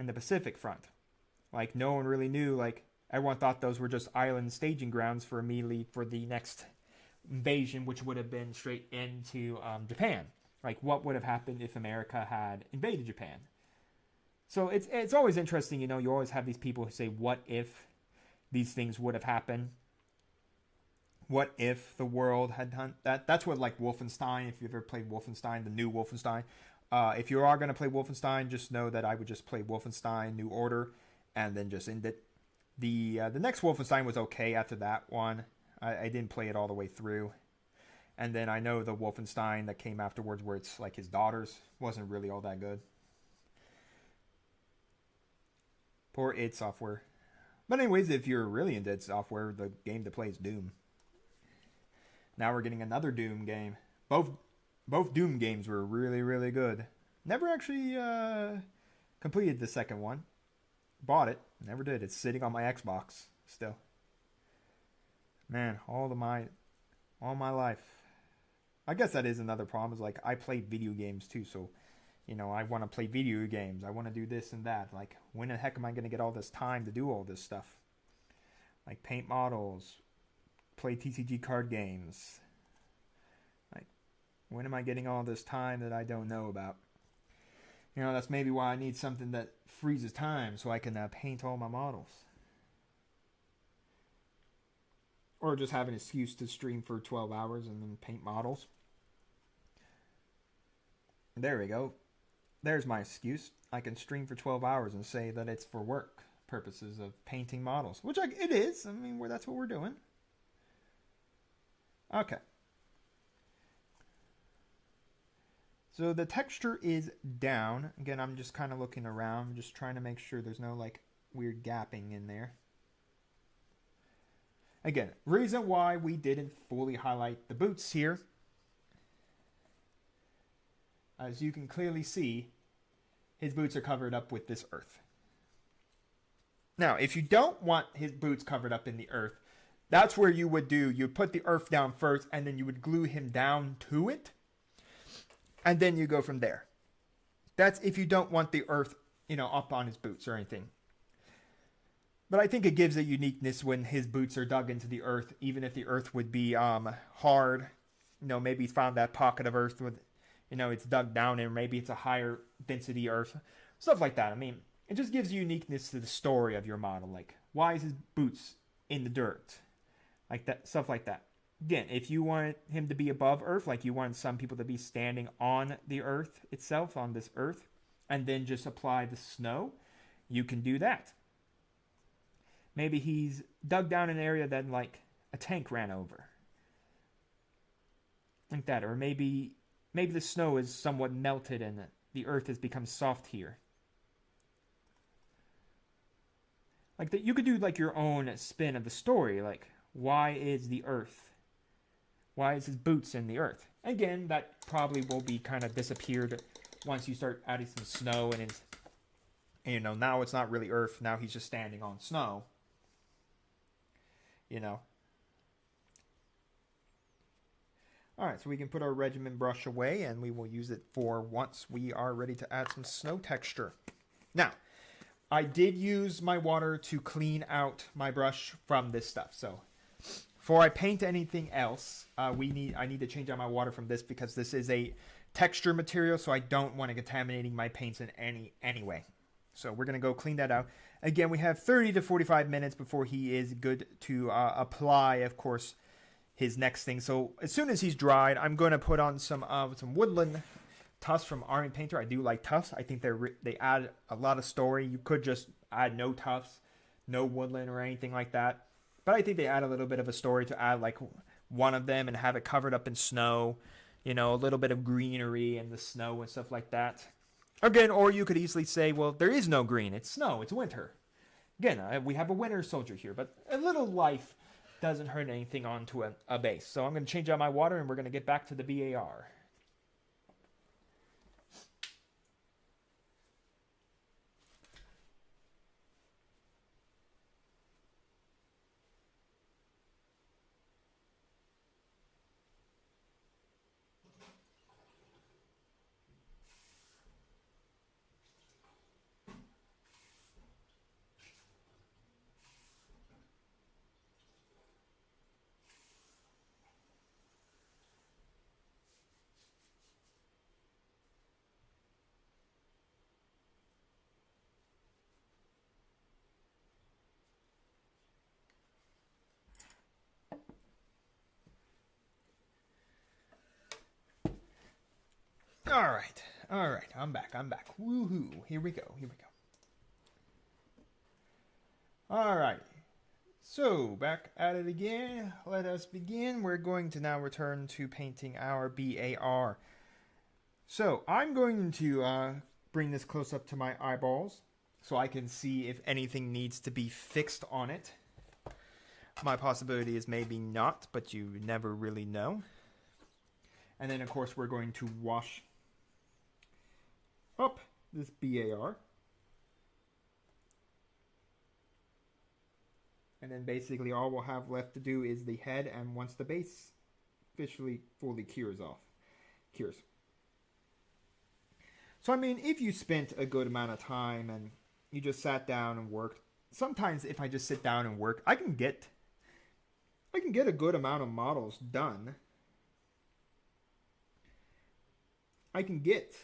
the Pacific front. Like, no one really knew. Like, everyone thought those were just island staging grounds for immediately for the next invasion, which would have been straight into Japan. Like, what would have happened if America had invaded Japan? So it's always interesting, you always have these people who say, what if these things would have happened? What if the world had done that? That's what, like, Wolfenstein, if you've ever played Wolfenstein, the new Wolfenstein. If you are going to play Wolfenstein, just know that I would just play Wolfenstein New Order and then just end it. The next Wolfenstein was okay after that one. I didn't play it all the way through. And then I know the Wolfenstein that came afterwards, where it's like his daughters, wasn't really all that good. Poor id Software. But anyways, if you're really into id Software, the game to play is Doom. Now we're getting another Doom game. Both Doom games were really, really good. Never actually completed the second one. Bought it. Never did. It's sitting on my Xbox still. Man, all my life. I guess that is another problem. Is like I play video games too, so I want to play video games. I want to do this and that. Like, when the heck am I going to get all this time to do all this stuff? Like, paint models, play TCG card games. Like, when am I getting all this time that I don't know about? That's maybe why I need something that freezes time so I can paint all my models. Or just have an excuse to stream for 12 hours and then paint models. There we go. There's my excuse. I can stream for 12 hours and say that it's for work purposes of painting models. Which it is. I mean, that's what we're doing. Okay. So the texture is down. Again, I'm just kind of looking around. Just trying to make sure there's no, like, weird gapping in there. Again, reason why we didn't fully highlight the boots here. As you can clearly see, his boots are covered up with this earth. Now, if you don't want his boots covered up in the earth, that's where you'd put the earth down first, and then you would glue him down to it, and then you go from there. That's if you don't want the earth, up on his boots or anything. But I think it gives a uniqueness when his boots are dug into the earth, even if the earth would be hard. Maybe he's found that pocket of earth with, it's dug down in, maybe it's a higher density earth. Stuff like that. I mean, it just gives uniqueness to the story of your model. Like, why is his boots in the dirt? Like that, stuff like that. Again, if you want him to be above earth, like you want some people to be standing on the earth itself, on this earth, and then just apply the snow, you can do that. Maybe he's dug down an area that, like, a tank ran over. Like that. Or maybe the snow is somewhat melted and the earth has become soft here. Like that, you could do, like, your own spin of the story. Like, why is the earth? Why is his boots in the earth? Again, that probably will be kind of disappeared once you start adding some snow and it's, now it's not really earth. Now he's just standing on snow. Alright, so we can put our regimen brush away and we will use it for once we are ready to add some snow texture. Now, I did use my water to clean out my brush from this stuff. So, before I paint anything else, I need to change out my water from this because this is a texture material, so I don't want to contaminating my paints in any way. So we're going to go clean that out. Again, we have 30 to 45 minutes before he is good to apply, of course, his next thing. So as soon as he's dried, I'm going to put on some woodland tufts from Army Painter. I do like tufts. I think they add a lot of story. You could just add no tufts, no woodland or anything like that. But I think they add a little bit of a story to add like one of them and have it covered up in snow. A little bit of greenery and the snow and stuff like that. Again, or you could easily say, well, there is no green. It's snow. It's winter. Again, we have a winter soldier here, but a little life doesn't hurt anything onto a base. So I'm going to change out my water, and we're going to get back to the BAR. All right. I'm back. Woohoo. Here we go. All right. So, back at it again. Let us begin. We're going to now return to painting our BAR. So, I'm going to bring this close up to my eyeballs so I can see if anything needs to be fixed on it. My possibility is maybe not, but you never really know. And then, of course, we're going to wash up this BAR. And then basically all we'll have left to do is the head, and once the base officially fully cures. So I mean, if you spent a good amount of time and you just sat down and worked, sometimes if I just sit down and work, I can get a good amount of models done. I can get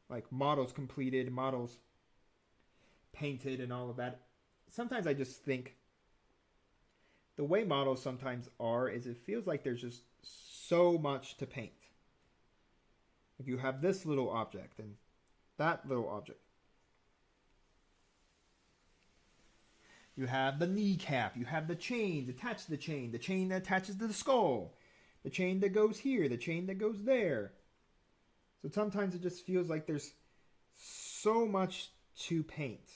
like models completed, models painted, and all of that. Sometimes I just think the way models sometimes are is it feels like there's just so much to paint. If you have this little object and that little object. You have the kneecap, you have the chains attached to the chain that attaches to the skull, the chain that goes here, the chain that goes there. So sometimes it just feels like there's so much to paint.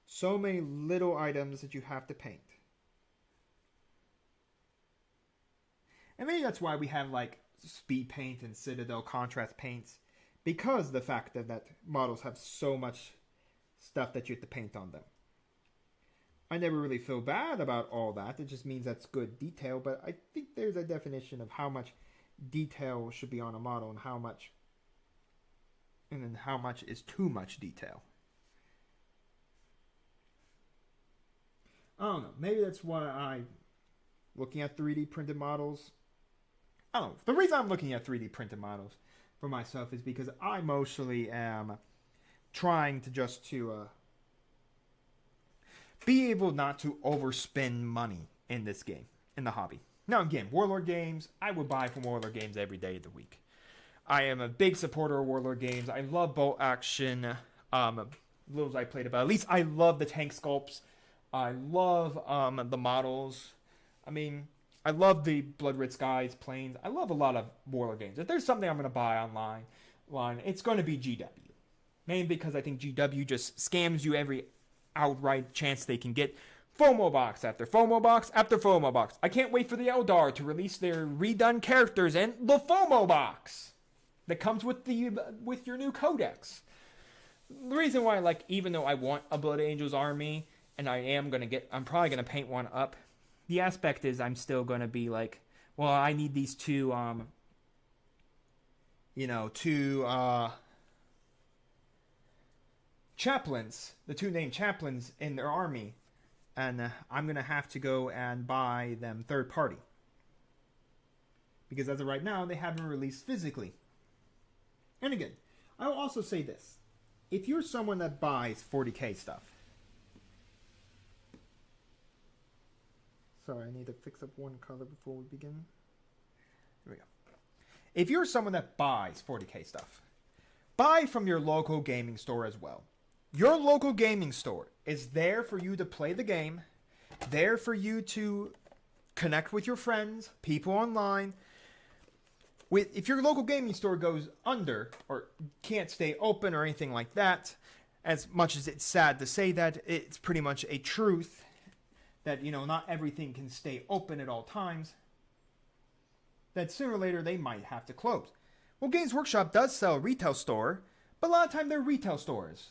So many little items that you have to paint. And maybe that's why we have like speed paint and Citadel contrast paints, because the fact that models have so much stuff that you have to paint on them. I never really feel bad about all that. It just means that's good detail, but I think there's a definition of how much detail should be on a model and how much is too much detail. I don't know. Maybe that's why looking at 3D printed models. I don't know. The reason I'm looking at 3D printed models for myself is because I mostly am trying to just to be able not to overspend money in this game, in the hobby. Now again, Warlord games, I would buy from Warlord games every day of the week. I am a big supporter of Warlord games. I love bolt action. Little as I played about, at least I love the tank sculpts. I love the models. I mean, I love the Blood Red Skies, planes. I love a lot of Warlord games. If there's something I'm going to buy online, it's going to be GW. Mainly because I think GW just scams you every outright chance they can get. FOMO box after FOMO box after FOMO box. I can't wait for the Eldar to release their redone characters and the FOMO box that comes with your new codex. The reason why, like, even though I want a Blood Angels army, and I'm probably gonna paint one up. The aspect is I'm still gonna be like, well, I need these two chaplains, the two named chaplains in their army, and I'm gonna have to go and buy them third party. Because as of right now, they haven't released physically. And again, I will also say this. If you're someone that buys 40k stuff, sorry, I need to fix up one color before we begin. Here we go. If you're someone that buys 40k stuff, buy from your local gaming store as well. Your local gaming store is there for you to play the game, there for you to connect with your friends, people online. If your local gaming store goes under or can't stay open or anything like that, as much as it's sad to say that, it's pretty much a truth that, not everything can stay open at all times, that sooner or later they might have to close. Well, Games Workshop does sell a retail store, but a lot of time they're retail stores.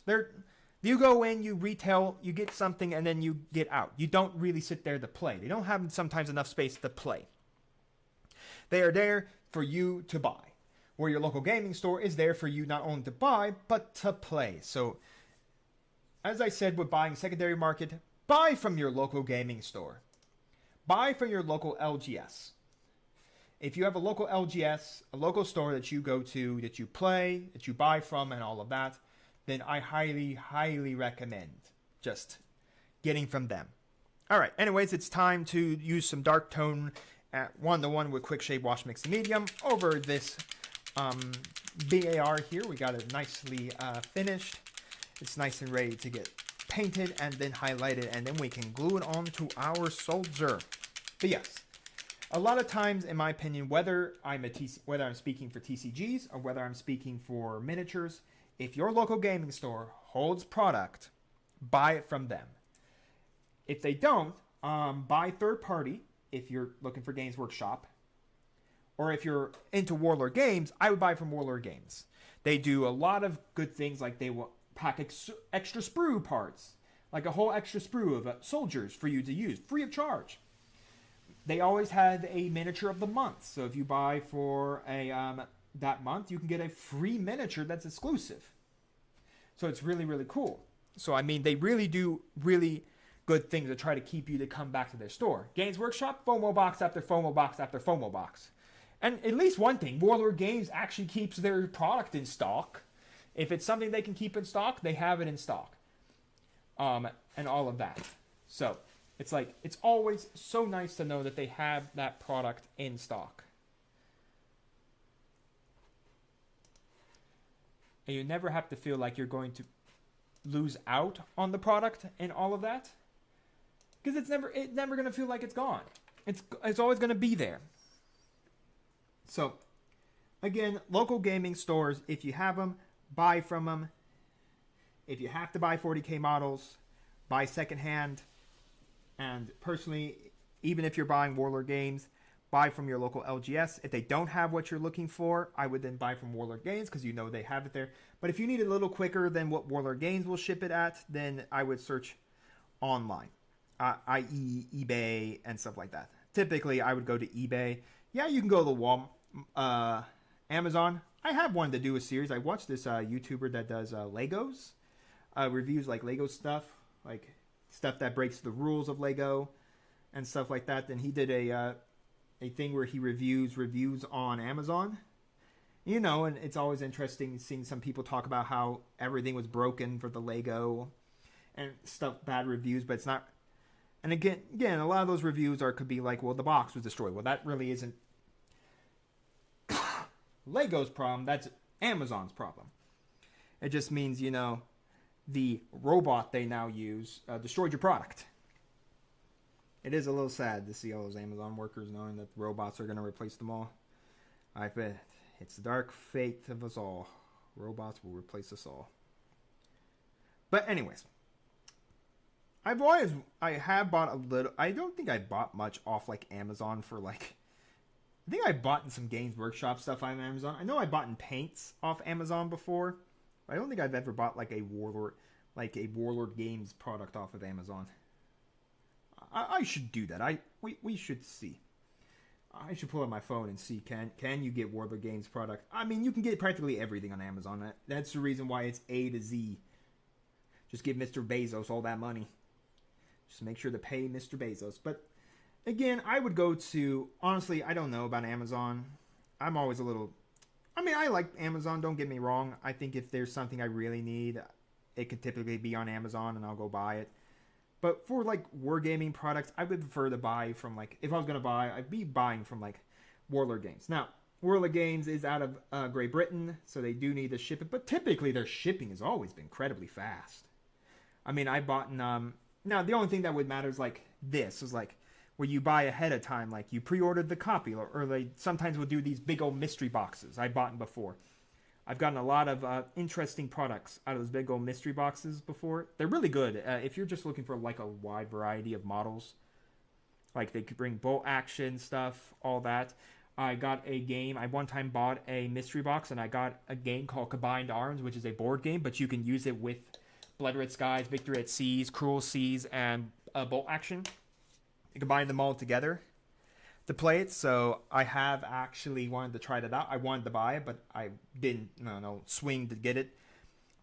You go in, you retail, you get something, and then you get out. You don't really sit there to play. They don't have sometimes enough space to play. They are there for you to buy, where your local gaming store is there for you not only to buy, but to play. So, as I said with buying secondary market, buy from your local gaming store. Buy from your local LGS. If you have a local LGS, a local store that you go to, that you play, that you buy from, and all of that, then I highly, highly recommend just getting from them. All right, anyways, it's time to use some dark tone at 1-to-1 with quick shade wash mix medium over this BAR here. We got it nicely finished. It's nice and ready to get painted and then highlighted, and then we can glue it onto our soldier. But yes, a lot of times, in my opinion, whether I'm speaking for TCGs or whether I'm speaking for miniatures, if your local gaming store holds product, buy it from them. If they don't, buy third party if you're looking for Games Workshop. Or if you're into Warlord Games, I would buy from Warlord Games. They do a lot of good things, like they will pack extra sprue parts, like a whole extra sprue of soldiers for you to use, free of charge. They always had a miniature of the month, so if you buy for that month, you can get a free miniature that's exclusive. So it's really, really cool. So I mean, they really do really good things to try to keep you to come back to their store. Games Workshop, FOMO box after FOMO box after FOMO box. And at least one thing, Warlord Games actually keeps their product in stock. If it's something they can keep in stock, they have it in stock. And all of that. So, it's like, it's always so nice to know that they have that product in stock. And you never have to feel like you're going to lose out on the product and all of that. Because it's never going to feel like it's gone. It's always going to be there. So, again, local gaming stores, if you have them, buy from them. If you have to buy 40K models, buy secondhand. And personally, even if you're buying Warlord Games, buy from your local LGS. If they don't have what you're looking for, I would then buy from Warlord Games because you know they have it there. But if you need it a little quicker than what Warlord Games will ship it at, then I would search online, i.e. eBay and stuff like that. Typically, I would go to eBay. Yeah, you can go to Amazon. I have wanted to do a series. I watched this YouTuber that does Legos, reviews like Lego stuff, like stuff that breaks the rules of Lego and stuff like that. Then he did a thing where he reviews on Amazon. You know, and it's always interesting seeing some people talk about how everything was broken for the Lego and stuff, bad reviews, but it's not. And again, a lot of those reviews could be like, well, the box was destroyed. Well, that really isn't Lego's problem. That's Amazon's problem. It just means, you know, the robot they now use destroyed your product. It is a little sad to see all those Amazon workers knowing that the robots are going to replace them all. I bet it's the dark fate of us all. Robots will replace us all. But anyways, I have bought a little. I don't think I bought much off like Amazon for like. I think I bought in some Games Workshop stuff on Amazon. I know I bought in paints off Amazon before. But I don't think I've ever bought like a Warlord Games product off of Amazon. I should do that. We should see. I should pull up my phone and see can you get Warlord Games product? I mean, you can get practically everything on Amazon. That's the reason why it's A to Z. Just give Mr. Bezos all that money. Just make sure to pay Mr. Bezos. But again, I would go to, honestly, I don't know about Amazon. I'm always a little, I mean, I like Amazon, don't get me wrong. I think if there's something I really need, it could typically be on Amazon and I'll go buy it. But for like wargaming products, I would prefer to buy from like, if I was going to buy, I'd be buying from like Warlord Games. Now, Warlord Games is out of Great Britain, so they do need to ship it. But typically their shipping has always been incredibly fast. I mean, I bought in, now the only thing that would matter is like this, is like where you buy ahead of time, like you pre-ordered the copy, or they sometimes will do these big old mystery boxes. I bought in before. I've gotten a lot of interesting products out of those big old mystery boxes before. They're really good if you're just looking for like a wide variety of models. Like they could bring bolt action stuff, all that. I got a game. I one time bought a mystery box and I got a game called Combined Arms, which is a board game, but you can use it with Blood Red Skies, Victory at Seas, Cruel Seas, and bolt action. You combine them all together to play it. So I have actually wanted to try that out. I wanted to buy it, but I didn't swing to get it.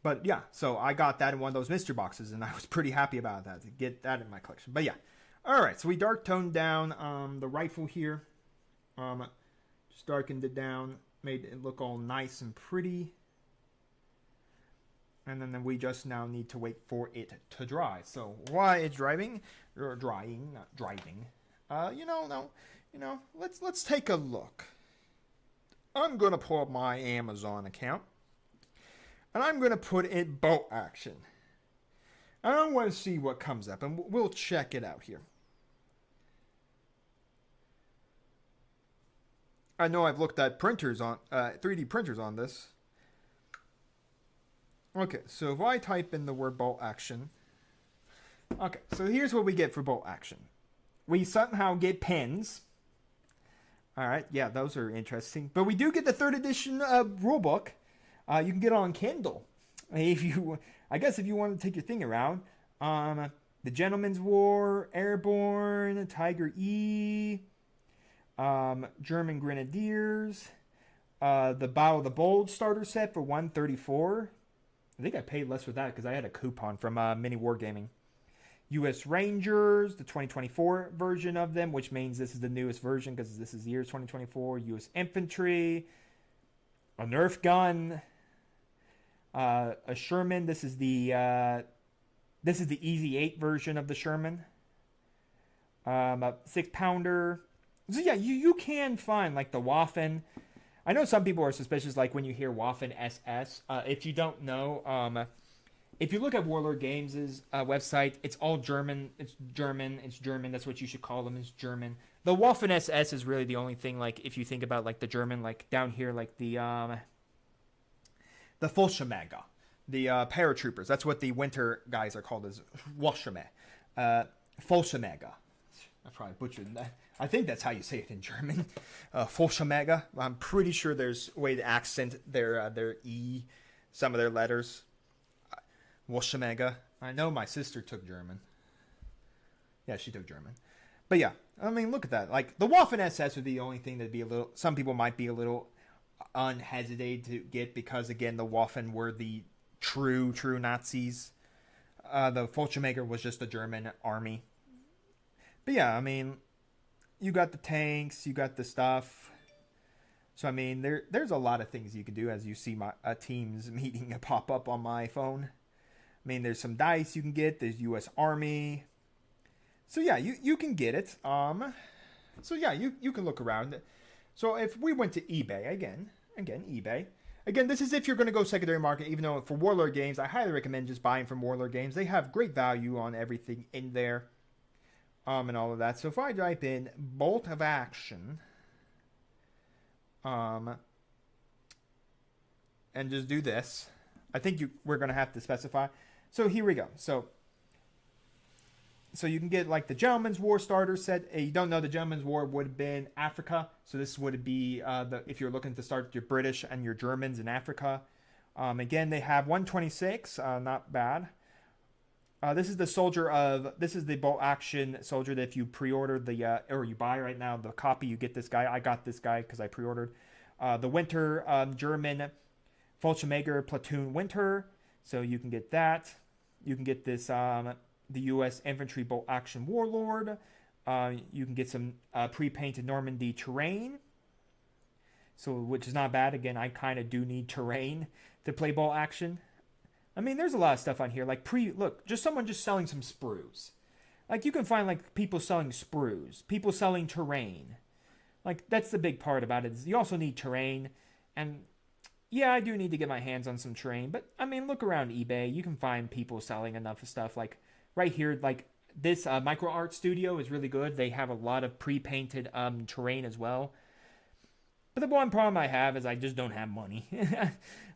But yeah, so I got that in one of those mystery boxes, and I was pretty happy about that, to get that in my collection. But yeah, all right, so we dark toned down the rifle here. Just darkened it down, made it look all nice and pretty. And then we just now need to wait for it to dry. So while it's drying, not driving, let's take a look. I'm going to pull up my Amazon account. And I'm going to put in Bolt Action. And I want to see what comes up. And we'll check it out here. I know I've looked at 3D printers on this. Okay, so if I type in the word Bolt Action. Okay, so here's what we get for Bolt Action. We somehow get pens. Alright, yeah, those are interesting. But we do get the 3rd edition rulebook. You can get it on Kindle. I guess if you want to take your thing around. The Gentleman's War, Airborne, Tiger E, German Grenadiers, the Battle of the Bold starter set for $134. I think I paid less for that because I had a coupon from Mini Wargaming. U.S. Rangers, the 2024 version of them, which means this is the newest version because this is the year 2024. U.S. Infantry, a Nerf gun, a Sherman. This is the Easy 8 version of the Sherman. A 6-pounder. So yeah, you can find like the Waffen. I know some people are suspicious, like when you hear Waffen SS. If you don't know, if you look at Warlord Games' website, it's all German. It's German. That's what you should call them, is German. The Waffen SS is really the only thing, like, if you think about, like, the German, like, down here, like, the Fallschirmjäger, the paratroopers. That's what the winter guys are called, as Fallschirmjäger. Fallschirmjäger. I probably butchered that. I think that's how you say it in German. Fallschirmjäger. I'm pretty sure there's a way to accent their E, some of their letters. Fallschirmjäger. I know my sister took German. Yeah, she took German. But yeah, I mean, look at that. Like, the Waffen SS would be the only thing that'd be a little... Some people might be a little unhesitated to get because, again, the Waffen were the true Nazis. The Fallschirmjäger was just the German army. But yeah, I mean, you got the tanks, you got the stuff. So, I mean, there's a lot of things you can do as you see my Teams meeting pop up on my phone. I mean, there's some dice you can get. There's U.S. Army. So, yeah, you can get it. So, yeah, you can look around. So, if we went to eBay, again, eBay. Again, this is if you're going to go secondary market, even though for Warlord Games, I highly recommend just buying from Warlord Games. They have great value on everything in there. And all of that. So, if I type in Bolt of Action, and just do this, I think we're going to have to specify. So here we go. So you can get like the Gentleman's War starter set. You don't know, the Gentleman's War would have been Africa. So this would be if you're looking to start your British and your Germans in Africa. Again, they have 126. Not bad. This is the Bolt Action soldier that if you pre-order or you buy right now the copy, you get this guy. I got this guy because I pre-ordered. The Winter German Fallschirmjäger Platoon Winter. So you can get that. You can get this, the U.S. Infantry Bolt Action Warlord. You can get some pre-painted Normandy terrain. So, which is not bad. Again, I kind of do need terrain to play Bolt Action. I mean, there's a lot of stuff on here. Like, look, just someone just selling some sprues. Like, you can find, like, people selling sprues. People selling terrain. Like, that's the big part about it. Is you also need terrain. And yeah, I do need to get my hands on some terrain, but I mean, look around eBay. You can find people selling enough stuff. Like right here, like this Micro Art Studio is really good. They have a lot of pre-painted terrain as well. But the one problem I have is I just don't have money.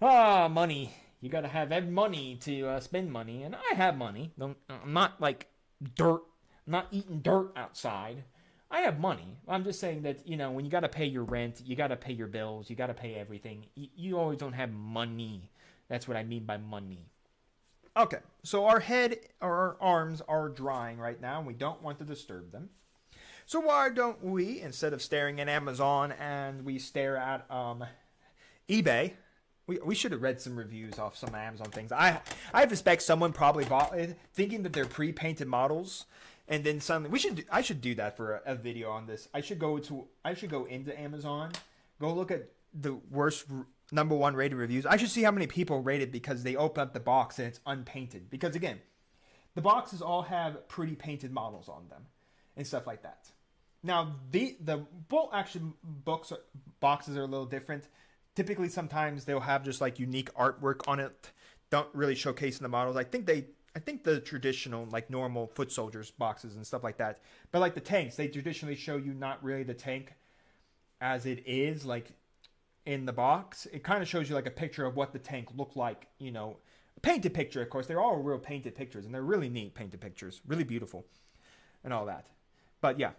Money. You gotta have money to spend money, and I have money. I'm not like dirt. I'm not eating dirt outside. I have money. I'm just saying that, you know, when you got to pay your rent, you got to pay your bills, you got to pay everything. You always don't have money. That's what I mean by money. Okay, so our head or our arms are drying right now, and we don't want to disturb them. So why don't we, instead of staring at Amazon and we stare at eBay, we should have read some reviews off some Amazon things. I suspect someone probably bought it thinking that they're pre-painted models. And then suddenly, I should do that for a video on this. I should go into Amazon, go look at the worst number 1 rated reviews. I should see how many people rate it because they open up the box and it's unpainted. Because again, the boxes all have pretty painted models on them and stuff like that. Now the bolt action boxes are a little different. Typically, sometimes they'll have just like unique artwork on it. Don't really showcase the models. I think the traditional like normal foot soldiers boxes and stuff like that. But like the tanks, they traditionally show you not really the tank as it is like in the box. It kind of shows you like a picture of what the tank looked like. You know, a painted picture. Of course, they're all real painted pictures, and they're really neat painted pictures, really beautiful, and all that. But yeah,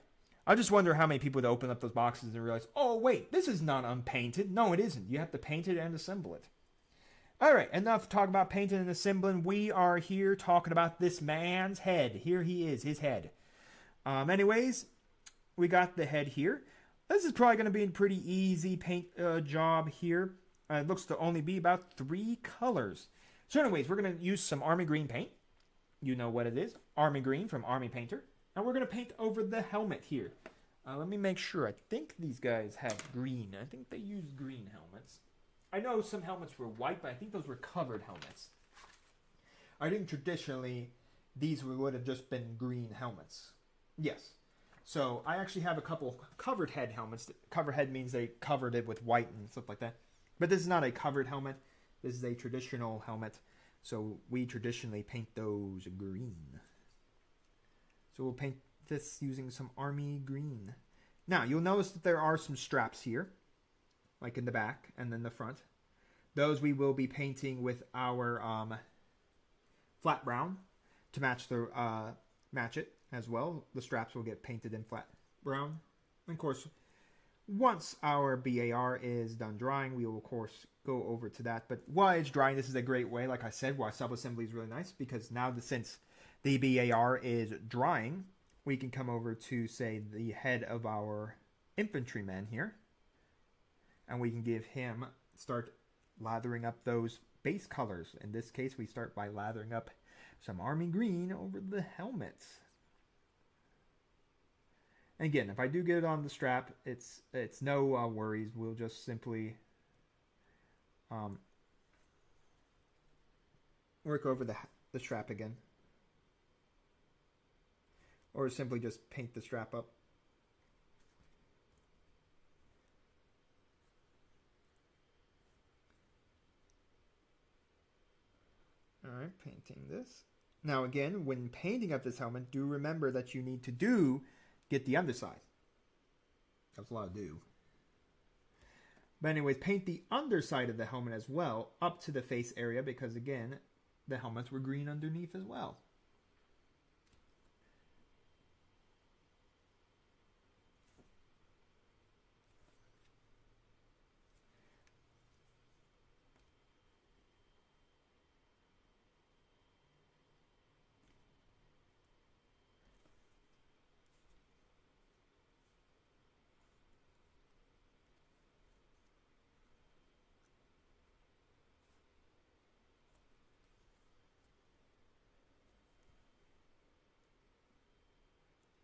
I just wonder how many people would open up those boxes and realize, oh wait, this is not unpainted. No, it isn't. You have to paint it and assemble it. All right, enough talk about painting and assembling. We are here talking about this man's head. Here he is, his head. Anyways, we got the head here. This is probably going to be a pretty easy paint job here. It looks to only be about 3 colors. So anyways, we're going to use some Army Green paint. You know what it is. Army Green from Army Painter. And we're going to paint over the helmet here. Let me make sure. I think these guys have green. I think they use green helmets. I know some helmets were white, but I think those were covered helmets. I think traditionally these would have just been green helmets. Yes. So I actually have a couple covered head helmets. Covered head means they covered it with white and stuff like that. But this is not a covered helmet. This is a traditional helmet. So we traditionally paint those green. So we'll paint this using some Army Green. Now, you'll notice that there are some straps here, like in the back and then the front. Those we will be painting with our flat brown to match it as well. The straps will get painted in flat brown. And of course, once our BAR is done drying, we will of course go over to that. But while it's drying, this is a great way, like I said, while sub-assembly is really nice, because now since the BAR is drying, we can come over to, say, the head of our infantryman here. And we can start lathering up those base colors. In this case, we start by lathering up some Army Green over the helmet. And again, if I do get it on the strap, it's no worries. We'll just simply work over the strap again. Or simply just paint the strap up. Alright, painting this. Now again, when painting up this helmet, do remember that you need to get the underside. That's a lot of do. But anyways, paint the underside of the helmet as well, up to the face area, because again, the helmets were green underneath as well.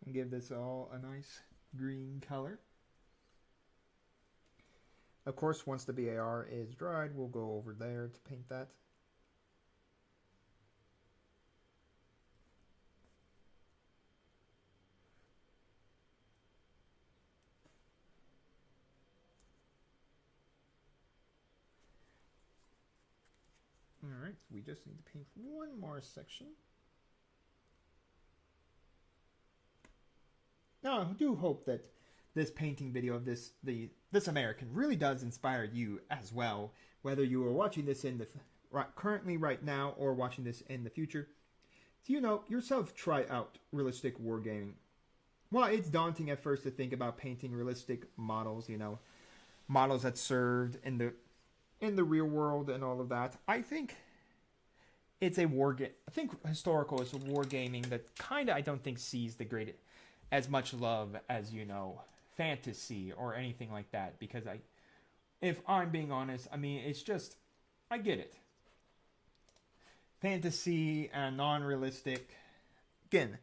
And give this all a nice green color. Of course, once the BAR is dried, we'll go over there to paint that. Alright, we just need to paint one more section. Now, I do hope that this painting video of this American really does inspire you as well, whether you are watching this currently right now or watching this in the future. So yourself try out realistic wargaming. While it's daunting at first to think about painting realistic models, models that served in the real world and all of that, I think it's a I think historical is a wargaming that I don't think sees as much love as, fantasy or anything like that. Because if I'm being honest, it's just, I get it. Fantasy and non-realistic. Again,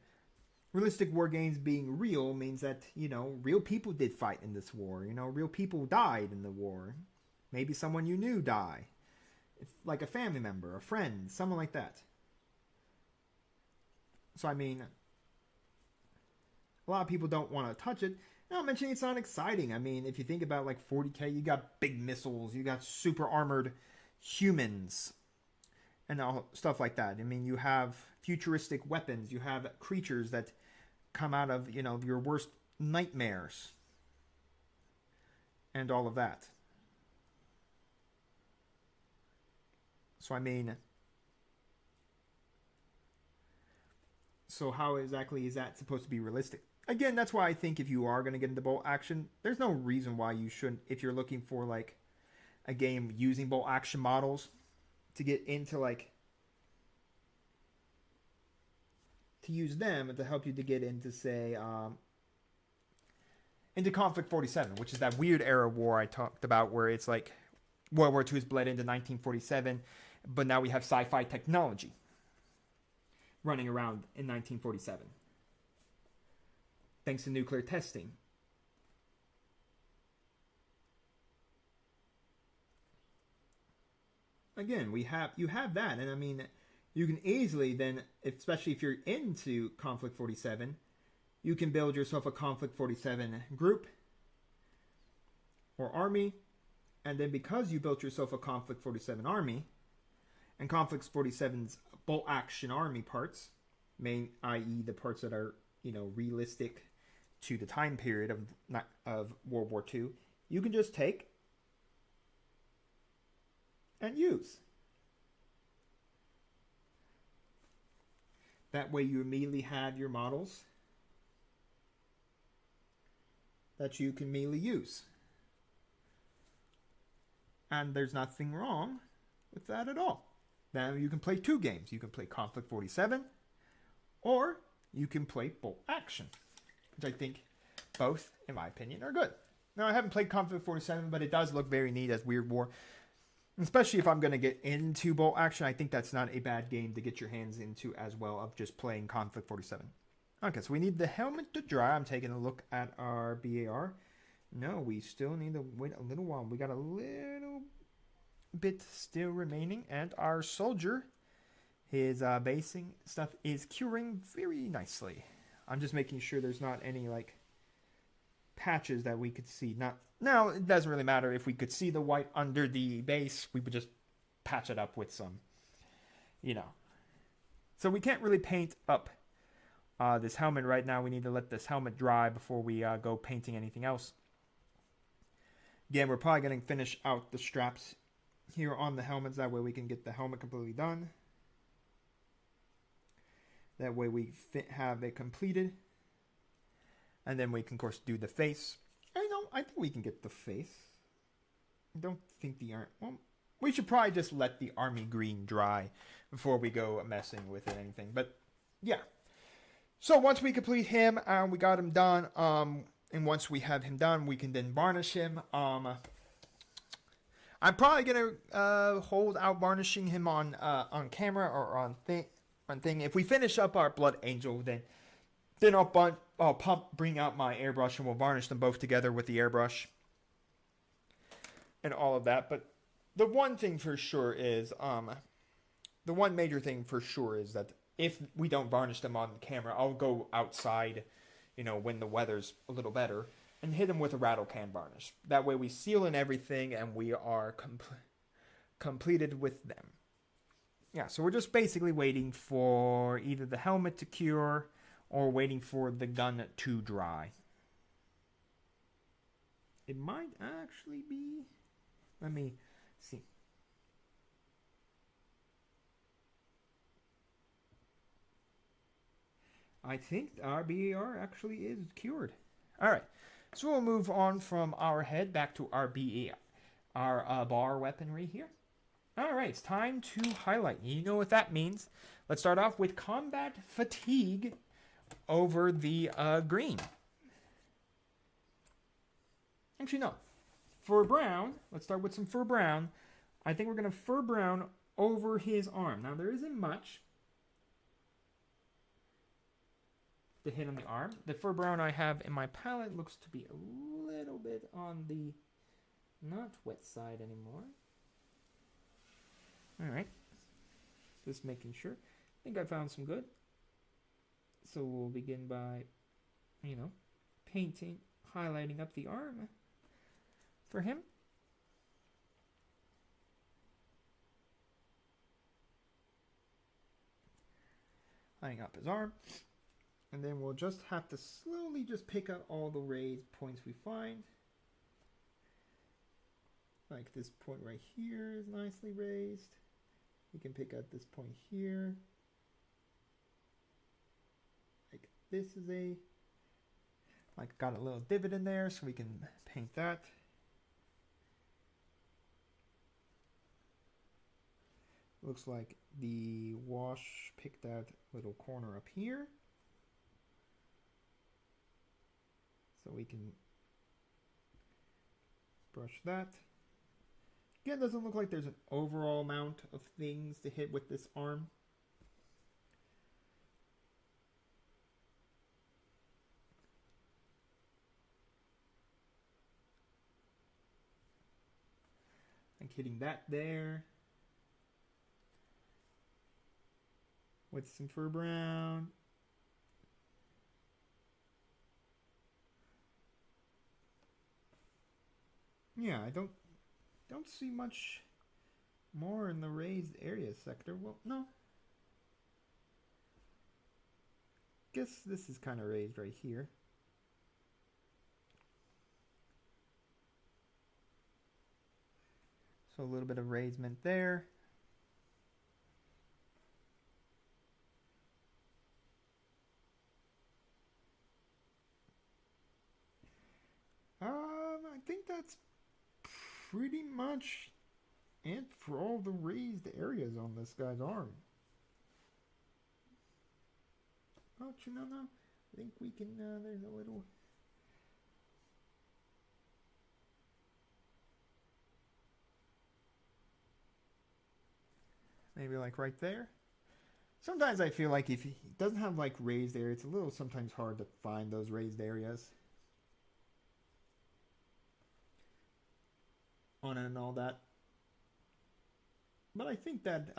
realistic war games being real means that, real people did fight in this war. Real people died in the war. Maybe someone you knew died. It's like a family member, a friend, someone like that. So, a a lot of people don't want to touch it. Not mentioning it's not exciting. I mean, if you think about like 40K, you got big missiles, you got super armored humans, and all stuff like that. I mean, you have futuristic weapons, you have creatures that come out of, you know, your worst nightmares, and all of that. So I mean, so how exactly is that supposed to be realistic? Again, that's why I think if you are going to get into bolt action, there's no reason why you shouldn't, if you're looking for like a game using bolt action models to get into like, to use them to help you to get into, say, into Conflict 47, which is that weird era war I talked about where it's like World War II is bled into 1947, but now we have sci-fi technology running around in 1947. Thanks to nuclear testing. Again, you have that, and I mean, you can easily then, especially if you're into Conflict 47, you can build yourself a Conflict 47 group or army, and then because you built yourself a Conflict 47 army, and Conflict 47's bolt action army parts, i.e. the parts that are, you know, realistic to the time period of World War II, you can just take and use. That way you immediately have your models that you can immediately use. And there's nothing wrong with that at all. Now you can play two games. You can play Conflict 47 or you can play Bolt Action, which I think both, in my opinion, are good. Now, I haven't played Conflict 47, but it does look very neat as Weird War. Especially if I'm going to get into Bolt Action, I think that's not a bad game to get your hands into as well, of just playing Conflict 47. Okay, so we need the helmet to dry. I'm taking a look at our BAR. No, we still need to wait a little while. We got a little bit still remaining, and our soldier, his basing stuff is curing very nicely. I'm just making sure there's not any like patches that we could see. Now it doesn't really matter if we could see the white under the base. We would just patch it up with some, you know. So we can't really paint up this helmet right now. We need to let this helmet dry before we go painting anything else. Again, we're probably going to finish out the straps here on the helmets. That way we can get the helmet completely done. That way we have it completed. And then we can, of course, do the face. I think we can get the face. I don't think the arm... Well, we should probably just let the army green dry before we go messing with it or anything. But, yeah. So, once we complete him, we got him done. And once we have him done, we can then varnish him. I'm probably going to hold out varnishing him on camera or on thing. If we finish up our Blood Angel, then I'll bring out my airbrush and we'll varnish them both together with the airbrush and all of that. But the one thing for sure is, the one major thing for sure is that if we don't varnish them on the camera, I'll go outside, you know, when the weather's a little better, and hit them with a rattle can varnish. That way we seal in everything and we are completed with them. Yeah, so we're just basically waiting for either the helmet to cure or waiting for the gun to dry. It might actually be... Let me see. I think our BAR actually is cured. Alright, so we'll move on from our head back to our BAR, our bar weaponry here. Alright, it's time to highlight. You know what that means. Let's start off with combat fatigue over the green. Actually, no. Fur brown. Let's start with some fur brown. I think we're going to fur brown over his arm. Now, there isn't much to hit on the arm. The fur brown I have in my palette looks to be a little bit on the not wet side anymore. Alright. Just making sure. I think I found some good. So we'll begin by you know, painting, highlighting up the arm for him. Lining up his arm. And then we'll just have to slowly just pick out all the raised points we find. Like this point right here is nicely raised. We can pick out this point here. Like this is like got a little divot in there, so we can paint that. Looks like the wash picked out little corner up here. So we can brush that. Again, it doesn't look like there's an overall amount of things to hit with this arm. Like hitting that there. With some fur brown. Yeah, I don't see much more in the raised area sector. Well, no. Guess this is kind of raised right here. So a little bit of raisement there. I think that's pretty much it for all the raised areas on this guy's arm. Actually, no. I think we can, there's a little... Maybe like right there. Sometimes I feel like if he doesn't have like raised areas, it's a little sometimes hard to find those raised areas. On it and all that. But I think that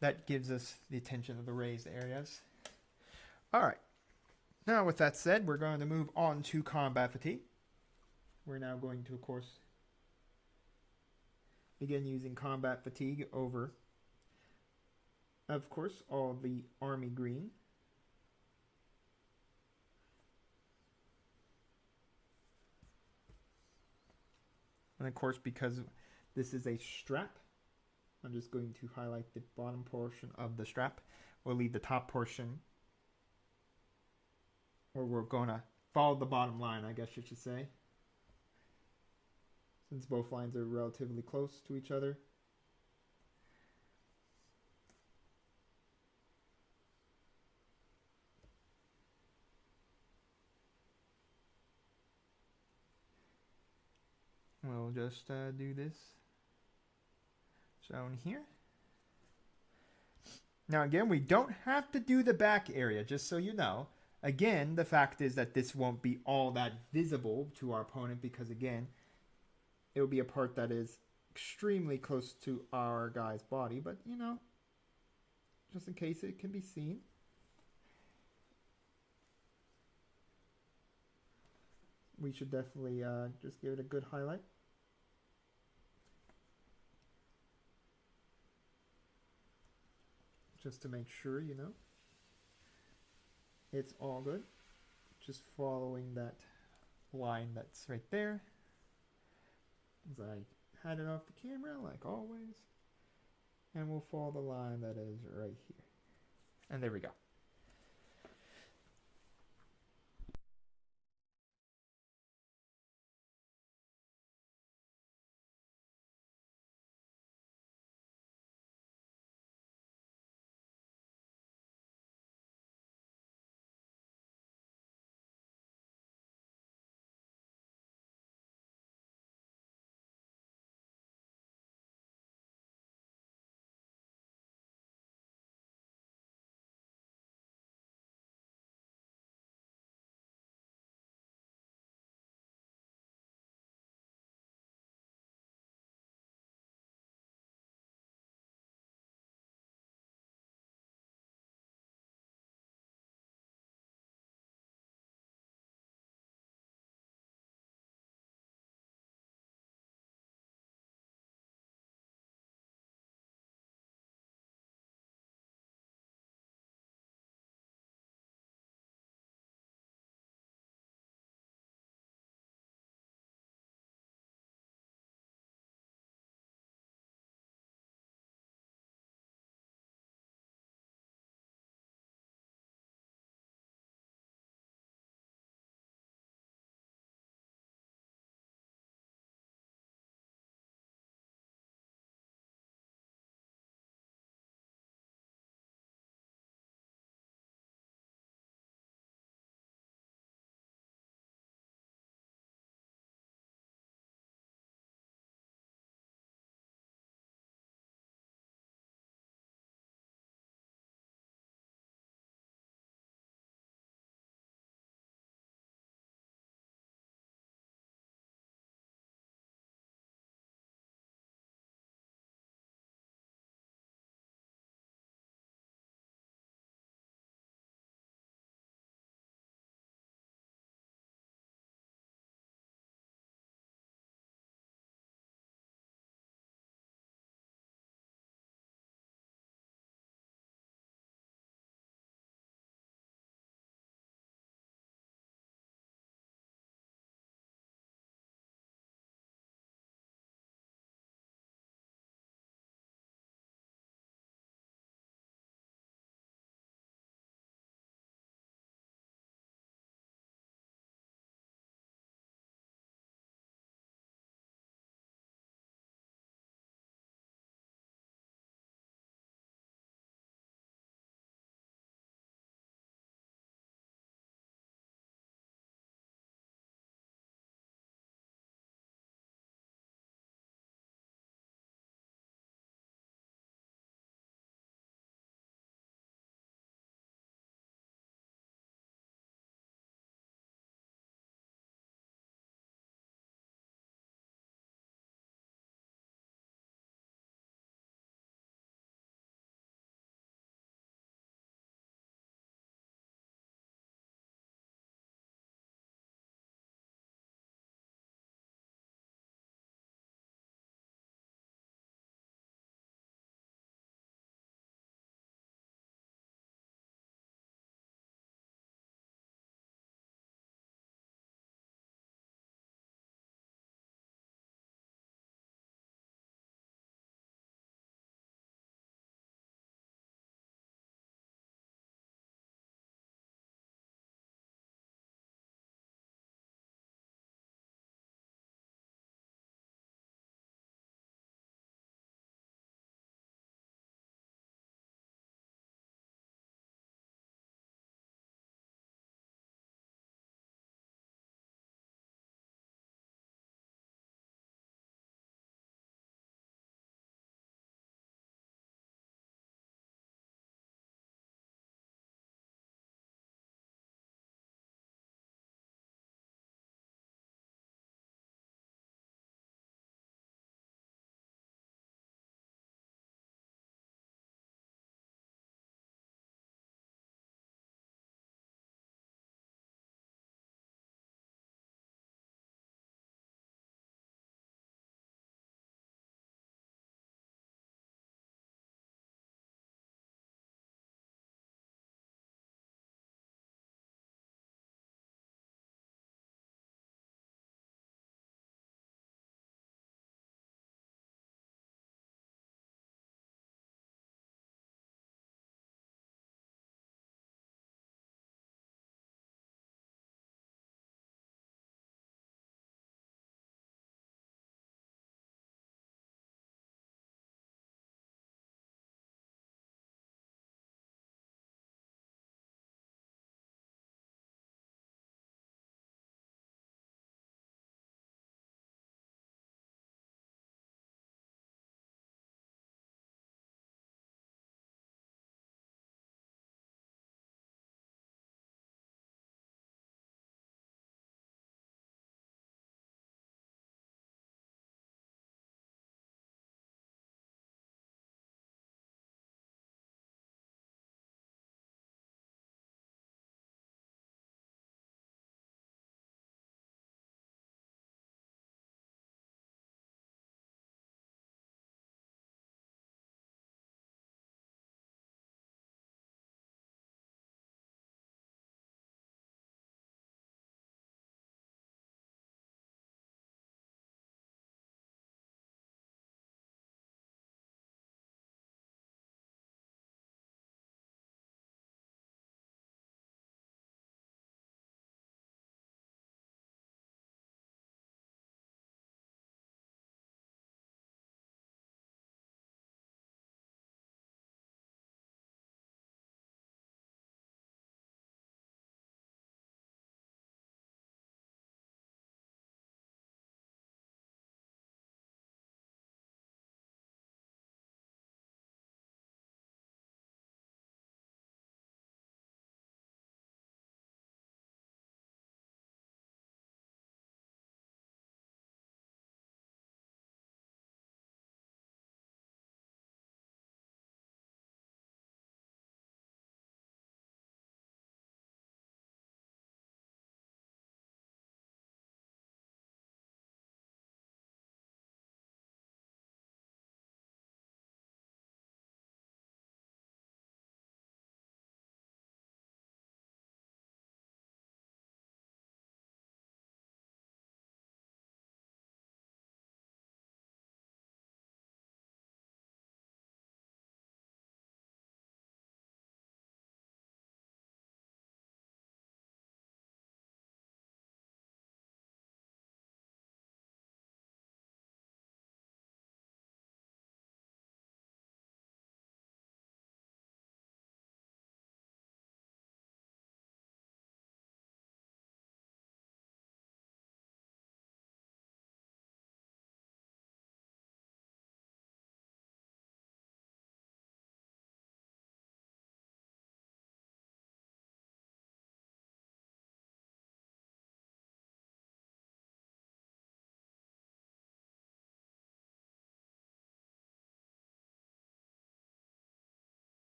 that gives us the attention of the raised areas. All right. Now with that said, we're going to move on to combat fatigue. We're now going to, of course, begin using combat fatigue over, of course, all the army green. And of course, because this is a strap, I'm just going to highlight the bottom portion of the strap. We'll leave the top portion, or we're going to follow the bottom line, I guess you should say, since both lines are relatively close to each other. We'll just do this zone here. Now again, we don't have to do the back area, just so you know. Again, the fact is that this won't be all that visible to our opponent because again, it will be a part that is extremely close to our guy's body, but you know, just in case it can be seen. We should definitely just give it a good highlight. Just to make sure, you know, it's all good. Just following that line that's right there. As I had it off the camera, like always. And we'll follow the line that is right here. And there we go.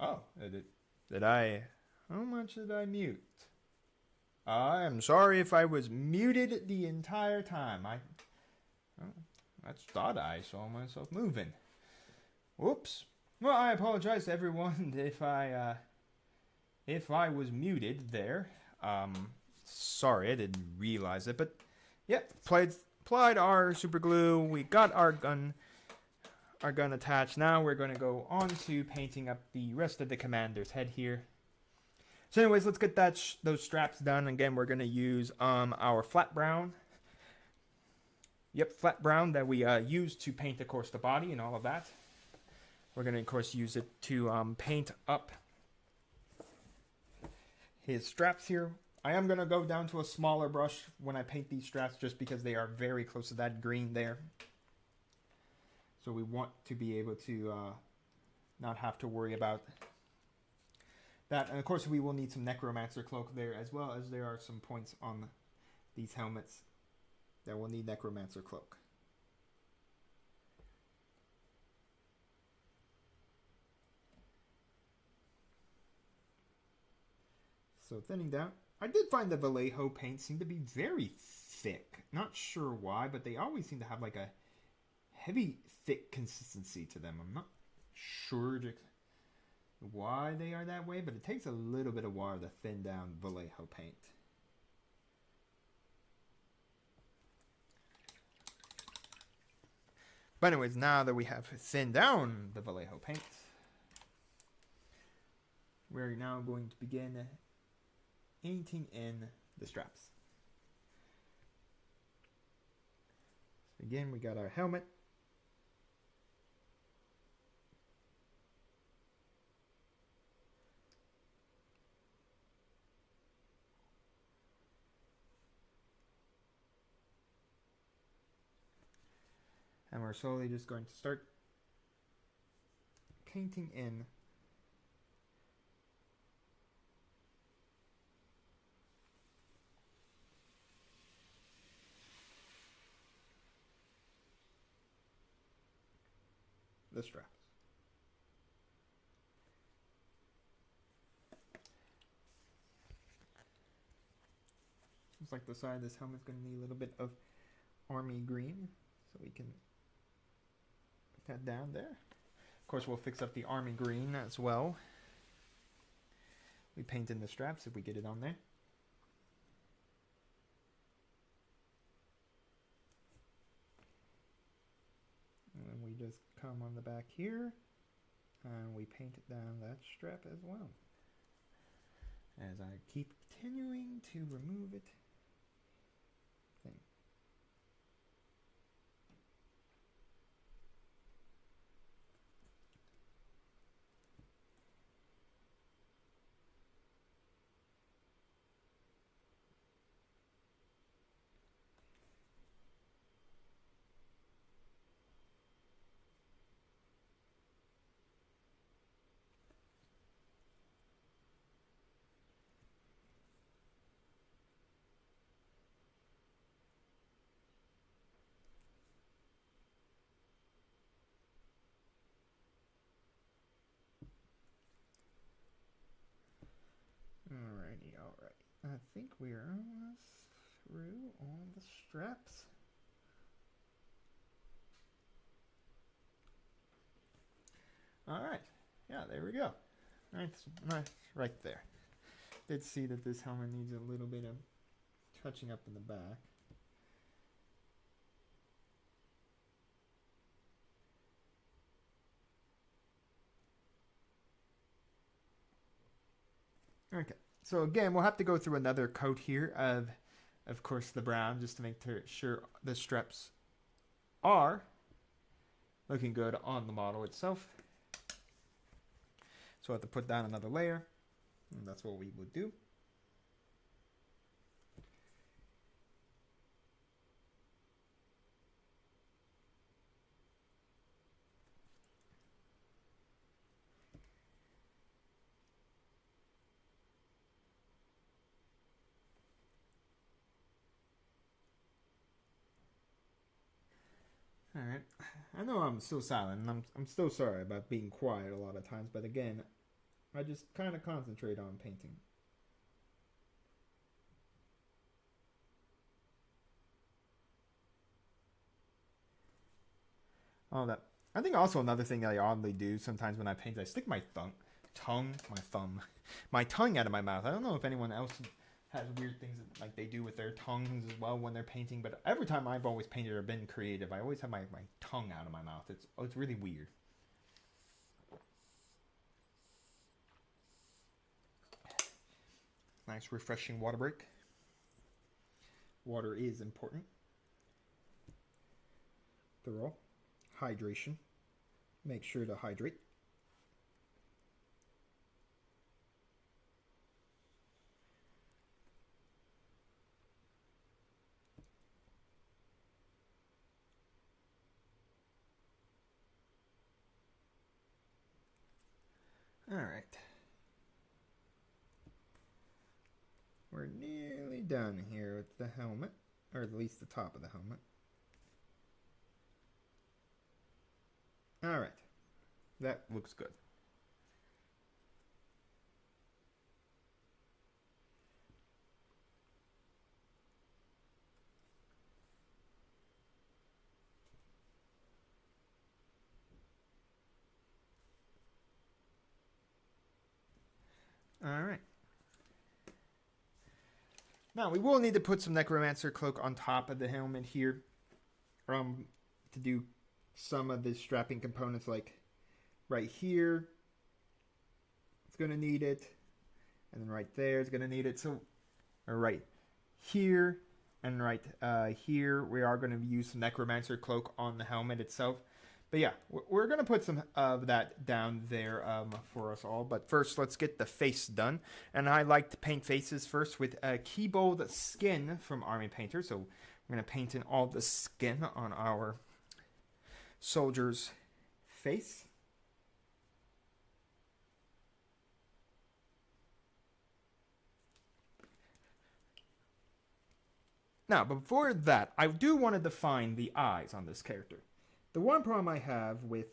Oh, did I? How much did I mute? I am sorry if I was muted the entire time. I thought I saw myself moving. Whoops. Well, I apologize to everyone if I was muted there. Sorry, I didn't realize it, but yep, applied our super glue. We got our gun attached. Now we're going to go on to painting up the rest of the commander's head here. So anyways, let's get those straps done. Again, we're going to use our flat brown. Yep, flat brown that we used to paint, of course, the body and all of that. We're going to, of course, use it to paint up his straps here. I am going to go down to a smaller brush when I paint these straps just because they are very close to that green there. So we want to be able to not have to worry about that. And of course we will need some necromancer cloak there, as well as there are some points on these helmets that will need necromancer cloak. So thinning down. I did find the Vallejo paints seem to be very thick. Not sure why, but they always seem to have like a heavy, thick consistency to them. I'm not sure why they are that way, but it takes a little bit of water to thin down Vallejo paint. But anyways, now that we have thinned down the Vallejo paint, we're now going to begin painting in the straps. So again, we got our helmet. And we're slowly just going to start painting in the straps. Looks like the side of this helmet's going to need a little bit of army green, so we can put that down there. Of course, we'll fix up the army green as well. We paint in the straps if we get it on there. And then we just come on the back here and we paint it down that strap as well. As I keep continuing to remove it. Alright. I think we are almost through all the straps. Alright. Yeah, there we go. Nice right there. Did see that this helmet needs a little bit of touching up in the back. Okay. So again, we'll have to go through another coat here of course, the brown, just to make sure the straps are looking good on the model itself. So we'll have to put down another layer, and that's what we would do. Alright, I know I'm still silent, and I'm still sorry about being quiet a lot of times, but again, I just kind of concentrate on painting. All that. I think also another thing that I oddly do sometimes when I paint, I stick my my tongue out of my mouth. I don't know if anyone else has weird things that, like they do with their tongues as well when they're painting, but every time I've always painted or been creative, I always have my tongue out of my mouth. It's really weird. Nice refreshing water break. Water is important. Thorough. Hydration. Make sure to hydrate. All right. We're nearly done here with the helmet, or at least the top of the helmet. All right. That looks good. All right. Now, we will need to put some Necromancer Cloak on top of the helmet here to do some of the strapping components, like right here. It's going to need it. And then right there is going to need it. So, or right here and right here, we are going to use some Necromancer Cloak on the helmet itself. But yeah, we're going to put some of that down there for us all. But first, let's get the face done. And I like to paint faces first with Keybold Skin from Army Painter. So we're going to paint in all the skin on our soldier's face. Now, before that, I do want to define the eyes on this character. The one problem I have with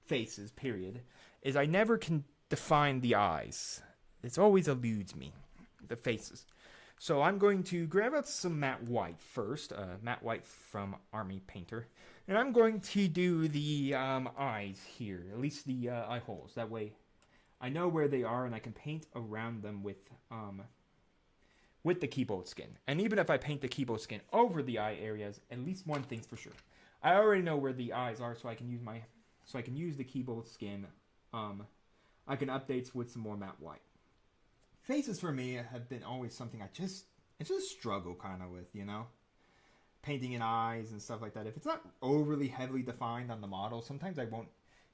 faces, period, is I never can define the eyes. It always eludes me, the faces. So I'm going to grab out some matte white first, matte white from Army Painter. And I'm going to do the eyes here, at least the eye holes. That way I know where they are and I can paint around them with the keyboard skin. And even if I paint the keyboard skin over the eye areas, at least one thing's for sure. I already know where the eyes are, so I can use the keyboard skin. I can update with some more matte white. Faces for me have been always something I just struggle kind of with, you know, painting in eyes and stuff like that. If it's not overly heavily defined on the model, sometimes I won't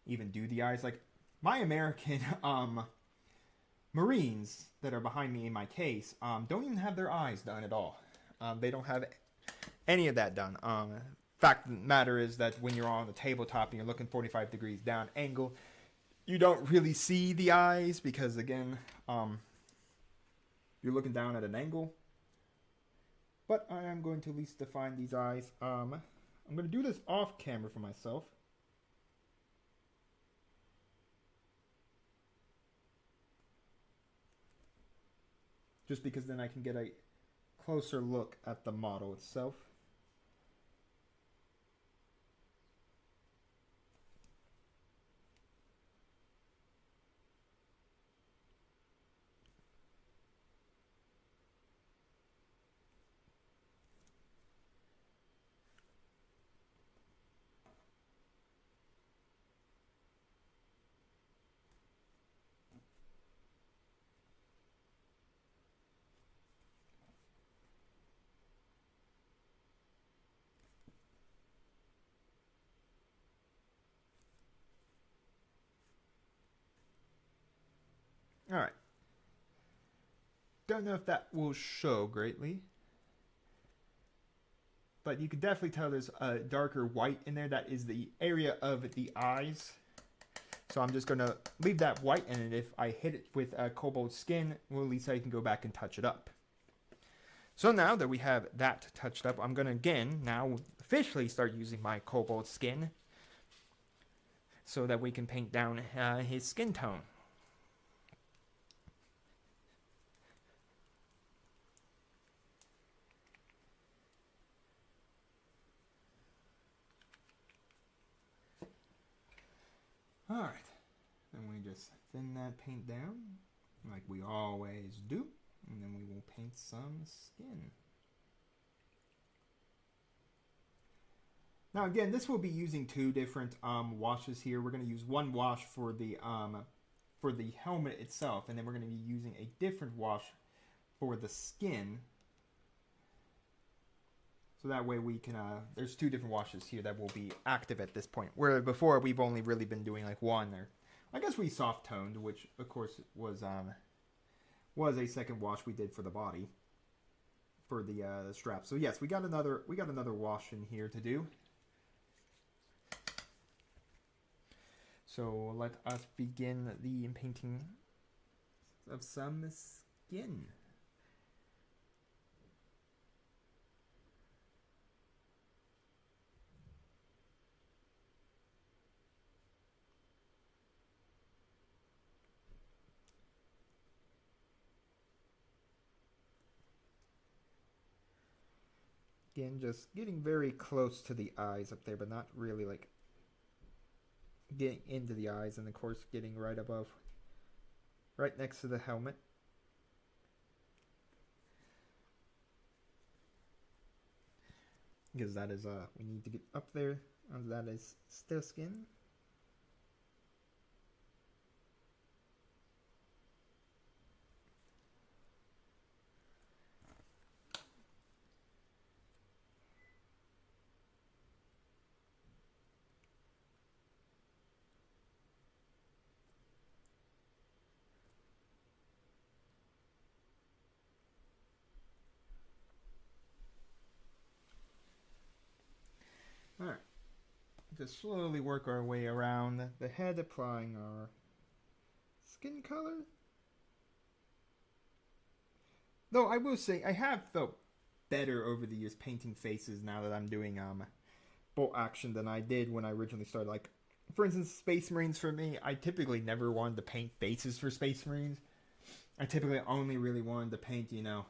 even do the eyes. Like my American Marines that are behind me in my case don't even have their eyes done at all. They don't have any of that done. Fact of the matter is that when you're on the tabletop and you're looking 45 degrees down angle, you don't really see the eyes because, again, you're looking down at an angle. But I am going to at least define these eyes. I'm going to do this off camera for myself. Just because then I can get a closer look at the model itself. All right. Don't know if that will show greatly. But you can definitely tell there's a darker white in there. That is the area of the eyes. So I'm just going to leave that white. And if I hit it with cobalt skin, well, at least I can go back and touch it up. So now that we have that touched up, I'm going to again now officially start using my cobalt skin. So that we can paint down his skin tone. Alright, then we just thin that paint down like we always do, and then we will paint some skin. Now again, this will be using two different washes here. We're going to use one wash for the helmet itself, and then we're going to be using a different wash for the skin. So that way we can, there's two different washes here that will be active at this point. Where before we've only really been doing like one, or I guess we soft toned, which of course was a second wash we did for the body, for the strap. So yes, we got another wash in here to do. So let us begin the painting of some skin. Again, just getting very close to the eyes up there, but not really like getting into the eyes, and of course getting right above, right next to the helmet. Because that is, we need to get up there, and that is still skin. Alright, just slowly work our way around the head, applying our skin color. Though I will say, I have felt better over the years painting faces now that I'm doing bolt action than I did when I originally started. Like, for instance, Space Marines for me, I typically never wanted to paint faces for Space Marines. I typically only really wanted to paint, you know,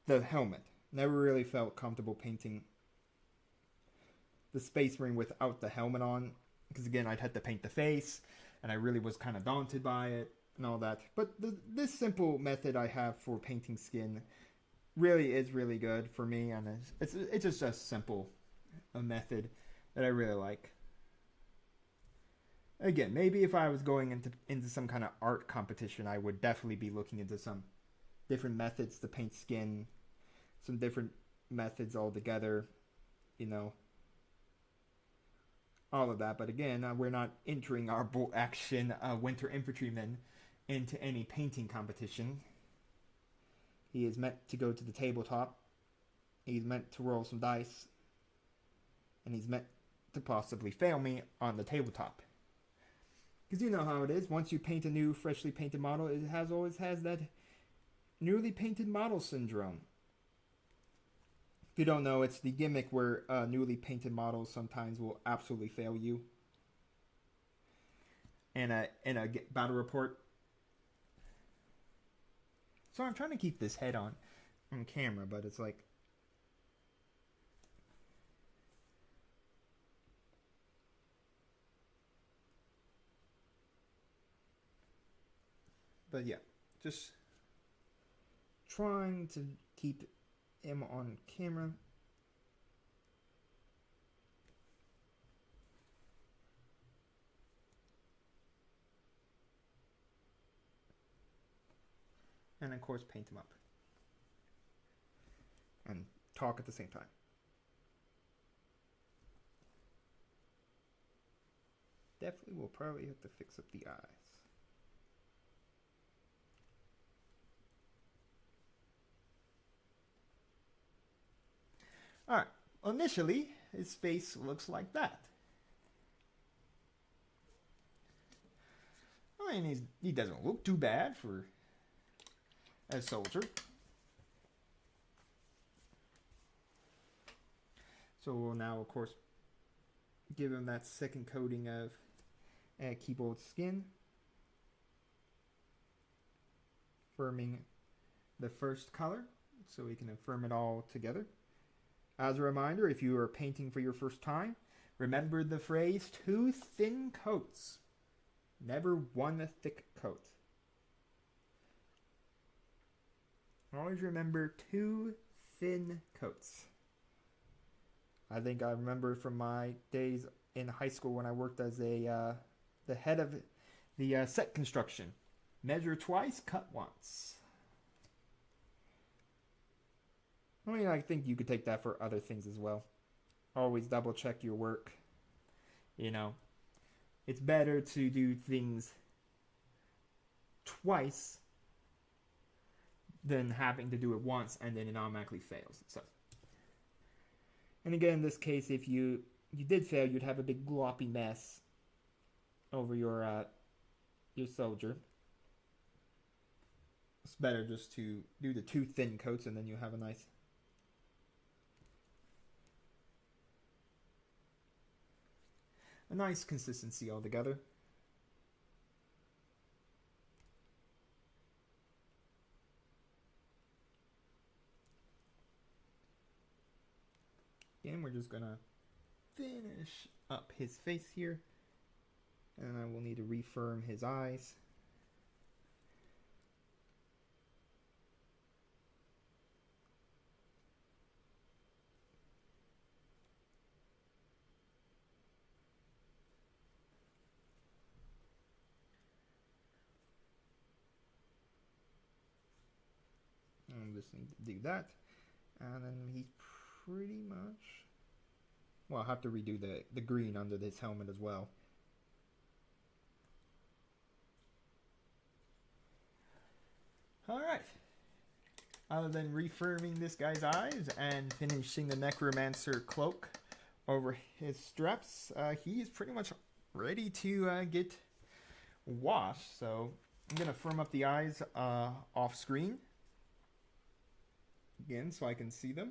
the helmet. Never really felt comfortable painting the Space Marine without the helmet on, because again, I'd had to paint the face, and I really was kind of daunted by it and all that. But this simple method I have for painting skin really is really good for me, and it's just a simple method that I really like. Again, maybe if I was going into some kind of art competition, I would definitely be looking into some different methods to paint skin, some different methods altogether, you know, all of that. But again, we're not entering our bolt action winter infantryman into any painting competition. He is meant to go to the tabletop. He's meant to roll some dice, and he's meant to possibly fail me on the tabletop. Because you know how it is. Once you paint a new, freshly painted model, it always has that newly painted model syndrome. If you don't know, it's the gimmick where newly painted models sometimes will absolutely fail you in a battle report. So I'm trying to keep this head on camera, but it's like, but yeah, just trying to keep him on camera. And of course paint him up. And talk at the same time. Definitely will probably have to fix up the eyes. Alright, initially, his face looks like that. I mean, he doesn't look too bad for a soldier. So we'll now, of course, give him that second coating of keyboard skin, firming the first color so we can affirm it all together. As a reminder, if you are painting for your first time, remember the phrase 2 thin coats. Never one thick coat. Always remember 2 thin coats. I think I remember from my days in high school when I worked as the head of the set construction. Measure twice, cut once. I mean, I think you could take that for other things as well. Always double check your work. You know, it's better to do things twice than having to do it once and then it automatically fails. So, and again, in this case, if you did fail, you'd have a big gloppy mess over your soldier. It's better just to do the 2 thin coats and then you have a nice consistency altogether. Again, we're just gonna finish up his face here, and I will need to refirm his eyes. I just need to do that, and then he's pretty much. Well, I'll have to redo the green under this helmet as well. Alright. Other than refirming this guy's eyes and finishing the Necromancer cloak over his straps, he is pretty much ready to get washed. So I'm going to firm up the eyes off screen. Again, so I can see them.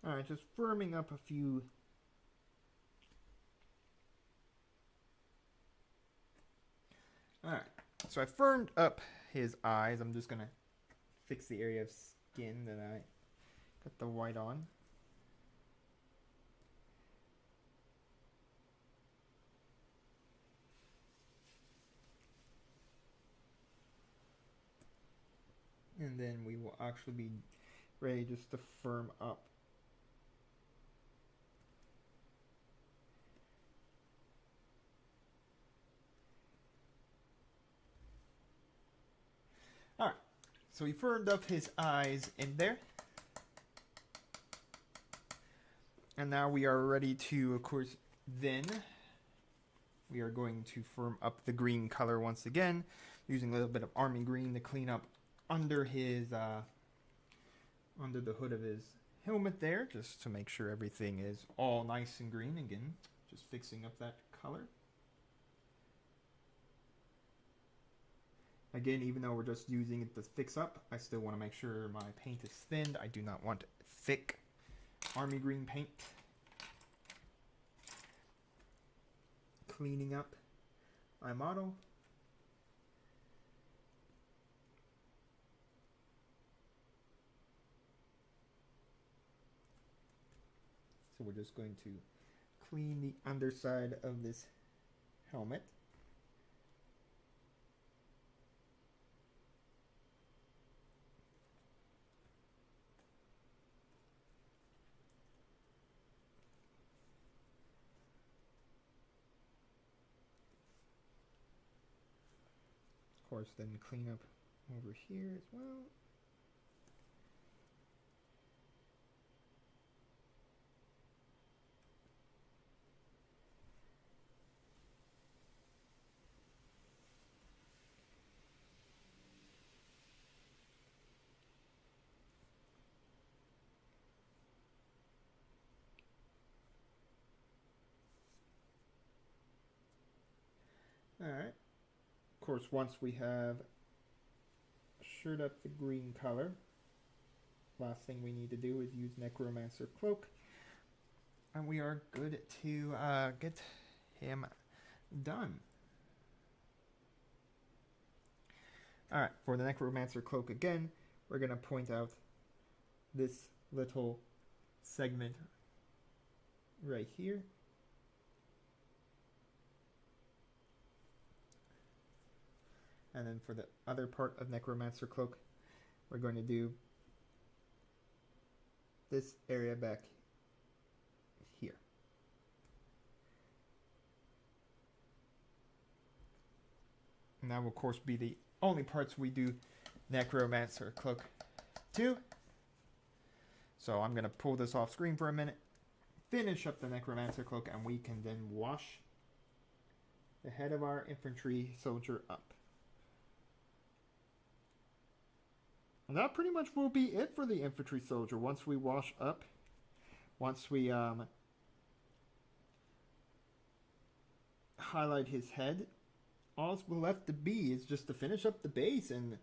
Alright, just firming up a few. Alright, so I firmed up his eyes. I'm just going to fix the area of skin that I got the white on. And then we will actually be ready just to firm up. Alright, so we firmed up his eyes in there. And now we are ready to, of course, then we are going to firm up the green color once again, using a little bit of army green to clean up under his, under the hood of his helmet there, just to make sure everything is all nice and green again. Just fixing up that color. Again, even though we're just using it to fix up, I still want to make sure my paint is thinned. I do not want thick army green paint. Cleaning up my model. So we're just going to clean the underside of this helmet. course, then clean up over here as well. Alright. Of course, once we have shirred up the green color, last thing we need to do is use Necromancer Cloak. And we are good to get him done. Alright, for the Necromancer Cloak again, we're going to point out this little segment right here. And then for the other part of Necromancer Cloak, we're going to do this area back here. And that will, of course, be the only parts we do Necromancer Cloak to. So I'm going to pull this off screen for a minute, finish up the Necromancer Cloak, and we can then wash the head of our infantry soldier up. And that pretty much will be it for the infantry soldier. Once we wash up, once we highlight his head, all we're left to be is just to finish up the base. And,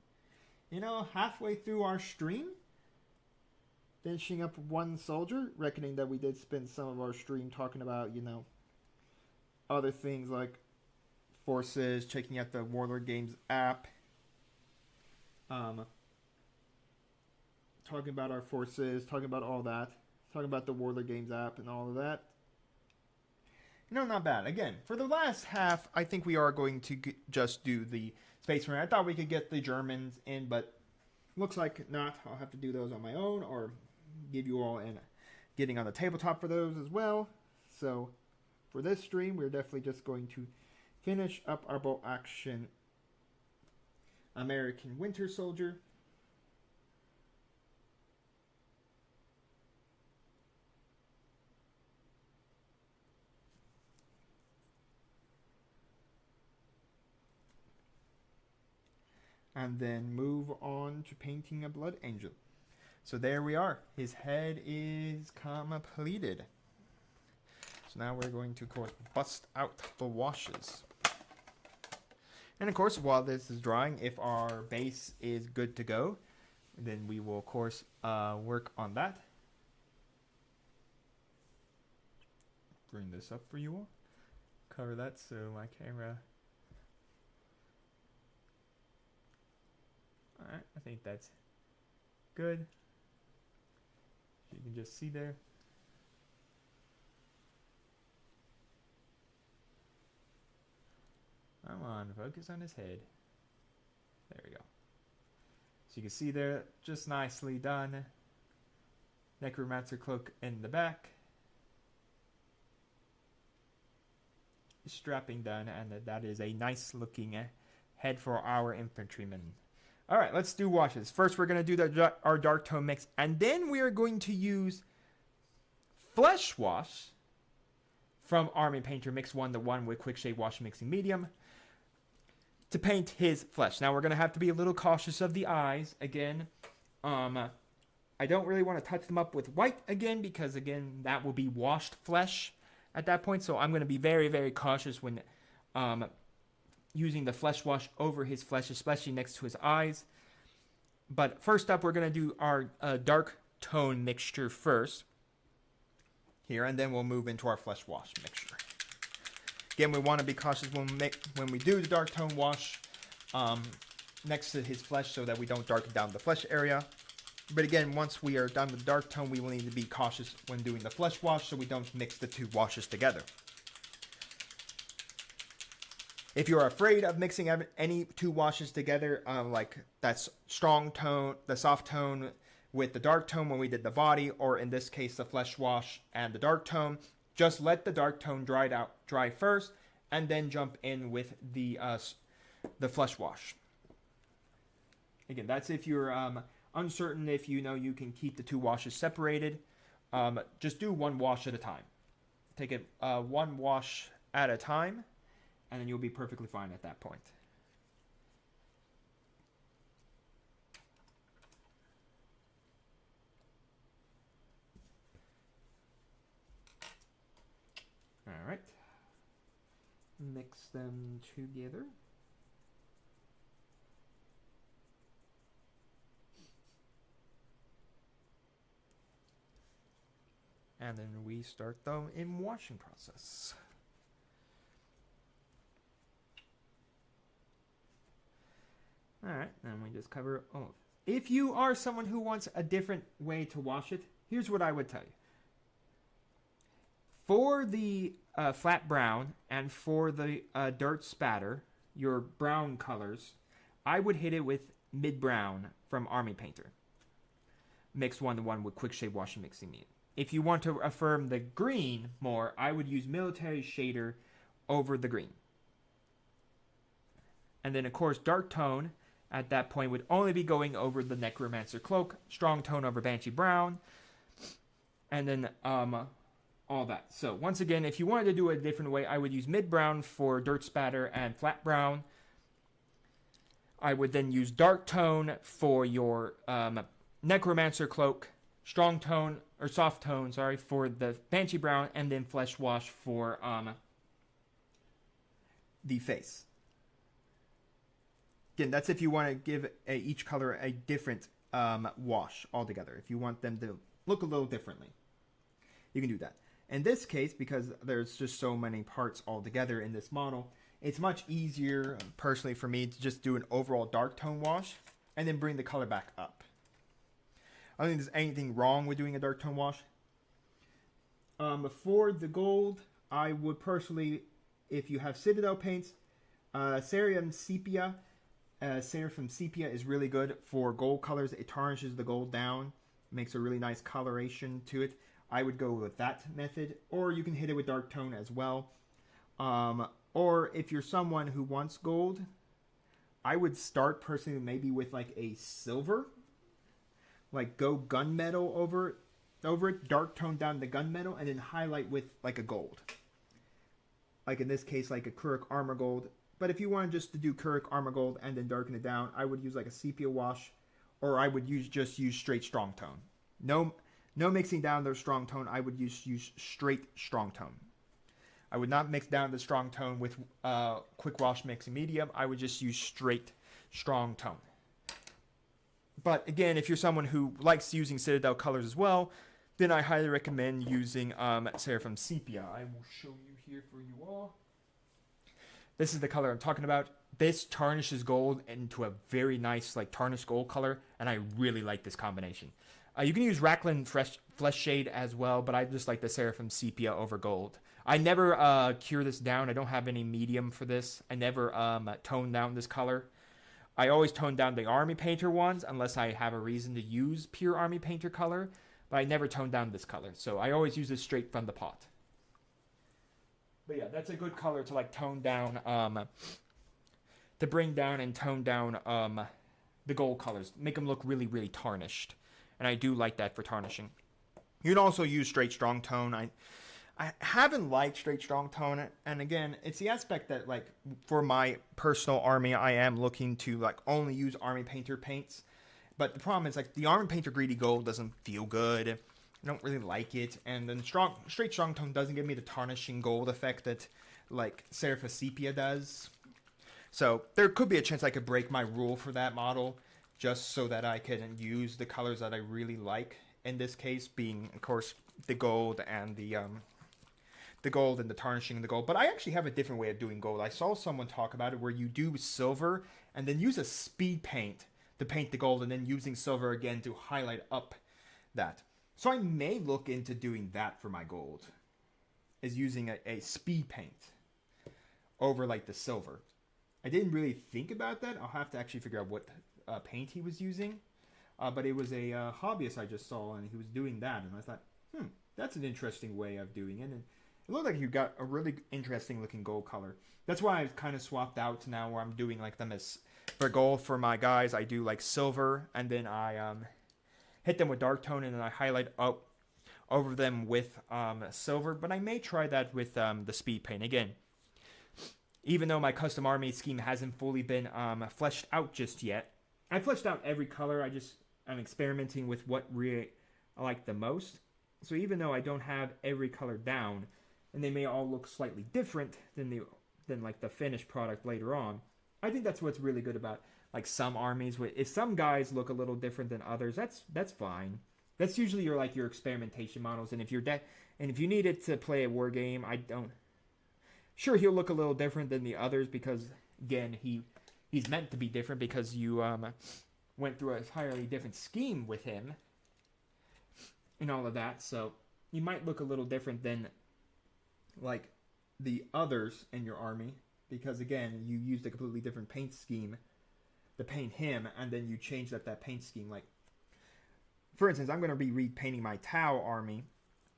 you know, halfway through our stream, finishing up one soldier, reckoning that we did spend some of our stream talking about, you know, other things like forces, checking out the Warlord Games app, talking about our forces, talking about all that, talking about the Warlord Games app and all of that. You know, not bad. Again, for the last half, I think we are going to just do the Space Marine. I thought we could get the Germans in, but looks like not. I'll have to do those on my own or give you all in getting on the tabletop for those as well. So for this stream, we're definitely just going to finish up our bolt action American Winter Soldier. And then move on to painting a Blood Angel. So there we are. His head is completed. So now we're going to, of course, bust out the washes. And of course, while this is drying, if our base is good to go, then we will, of course, work on that. Bring this up for you all. Cover that so my camera... Alright, I think that's good. You can just see there. Come on, focus on his head. There we go. So you can see there, just nicely done. Necromancer Cloak in the back. Strapping done, and that is a nice looking head for our infantrymen. All right, let's do washes. First, we're going to do our dark tone mix, and then we are going to use Flesh Wash from Army Painter Mix 1-to-1 with Quick Shade Wash Mixing Medium to paint his flesh. Now, we're going to have to be a little cautious of the eyes. Again, I don't really want to touch them up with white again because, again, that will be washed flesh at that point. So I'm going to be very, very cautious when... using the Flesh Wash over his flesh, especially next to his eyes. But first up, we're going to do our dark tone mixture first. Here, and then we'll move into our Flesh Wash mixture. Again, we want to be cautious when we do the dark tone wash next to his flesh so that we don't darken down the flesh area. But again, once we are done with the dark tone, we will need to be cautious when doing the Flesh Wash so we don't mix the two washes together. If you're afraid of mixing any two washes together, like that strong tone, the soft tone with the dark tone when we did the body, or in this case, the Flesh Wash and the dark tone, just let the dark tone dry first, and then jump in with the Flesh Wash. Again, that's if you're uncertain if you know you can keep the two washes separated. Just do one wash at a time. Take it one wash at a time, and then you'll be perfectly fine at that point. All right. Mix them together. And then we start the in washing process. All right, and we just cover all of it. If you are someone who wants a different way to wash it, here's what I would tell you. For the flat brown and for the dirt spatter, your brown colors, I would hit it with mid-brown from Army Painter. Mix 1-to-1 with quick shade washing mixing medium. If you want to affirm the green more, I would use military shader over the green. And then, of course, dark tone at that point would only be going over the Necromancer cloak, strong tone over Banshee brown, and then all that. So once again, if you wanted to do it a different way, I would use mid brown for dirt spatter and flat brown. I would then use dark tone for your Necromancer cloak, strong tone or soft tone, for the Banshee brown, and then flesh wash for the face. Again, that's if you want to give each color a different wash altogether. If you want them to look a little differently, you can do that. In this case, because there's just so many parts all together in this model, it's much easier, personally for me, to just do an overall dark tone wash and then bring the color back up. I don't think there's anything wrong with doing a dark tone wash. For the gold, I would personally, if you have Citadel paints, Seraphim Sepia is really good for gold colors. It tarnishes the gold down, makes a really nice coloration to it. I would go with that method, or you can hit it with dark tone as well. Or if you're someone who wants gold, I would start personally maybe with like a silver, like go gunmetal over it, dark tone down the gunmetal, and then highlight with like a gold. Like in this case, like a Kuruk Armor Gold. But if you want just to do Kuruk Armor Gold and then darken it down, I would use like a sepia wash, or I would just use straight strong tone. No mixing down the strong tone. I would use straight strong tone. I would not mix down the strong tone with quick wash mixing medium. I would just use straight strong tone. But again, if you're someone who likes using Citadel colors as well, then I highly recommend using Seraphim Sepia. I will show you here for you all. This is the color I'm talking about. This tarnishes gold into a very nice like tarnished gold color, and I really like this combination. You can use Racklin Flesh Shade as well, but I just like the Seraphim Sepia over gold. I never cure this down. I don't have any medium for this. I never tone down this color. I always tone down the Army Painter ones unless I have a reason to use pure Army Painter color, but I never tone down this color. So I always use this straight from the pot. But yeah, that's a good color to like tone down, to bring down and tone down the gold colors. Make them look really, really tarnished. And I do like that for tarnishing. You can also use straight strong tone. I haven't liked straight strong tone, and again, it's the aspect that like for my personal army, I am looking to like only use Army Painter paints. But the problem is like the Army Painter Greedy Gold doesn't feel good. I don't really like it, and then straight strong tone doesn't give me the tarnishing gold effect that like Seraphim Sepia does. So there could be a chance I could break my rule for that model, just so that I can use the colors that I really like. In this case, being of course the gold and the gold and the tarnishing of the gold. But I actually have a different way of doing gold. I saw someone talk about it where you do silver and then use a speed paint to paint the gold, and then using silver again to highlight up that. So I may look into doing that for my gold, is using a speed paint over like the silver. I didn't really think about that. I'll have to actually figure out what paint he was using. But it was a hobbyist I just saw, and he was doing that. And I thought, that's an interesting way of doing it. And it looked like you got a really interesting looking gold color. That's why I've kind of swapped out to now where I'm doing like them as For gold, for my guys, I do like silver, and then I hit them with dark tone, and then I highlight up over them with silver. But I may try that with the speed paint again. Even though my custom army scheme hasn't fully been fleshed out just yet, I fleshed out every color. I'm experimenting with what really I like the most. So even though I don't have every color down, and they may all look slightly different than like the finished product later on, I think that's what's really good about like some armies. If some guys look a little different than others, that's fine. That's usually your experimentation models. And if you need it to play a war game, Sure, he'll look a little different than the others because again he's meant to be different because you went through a entirely different scheme with him and all of that. So you might look a little different than like the others in your army because again you used a completely different paint scheme to paint him, and then you changed that paint scheme. Like for instance, I'm going to be repainting my Tau army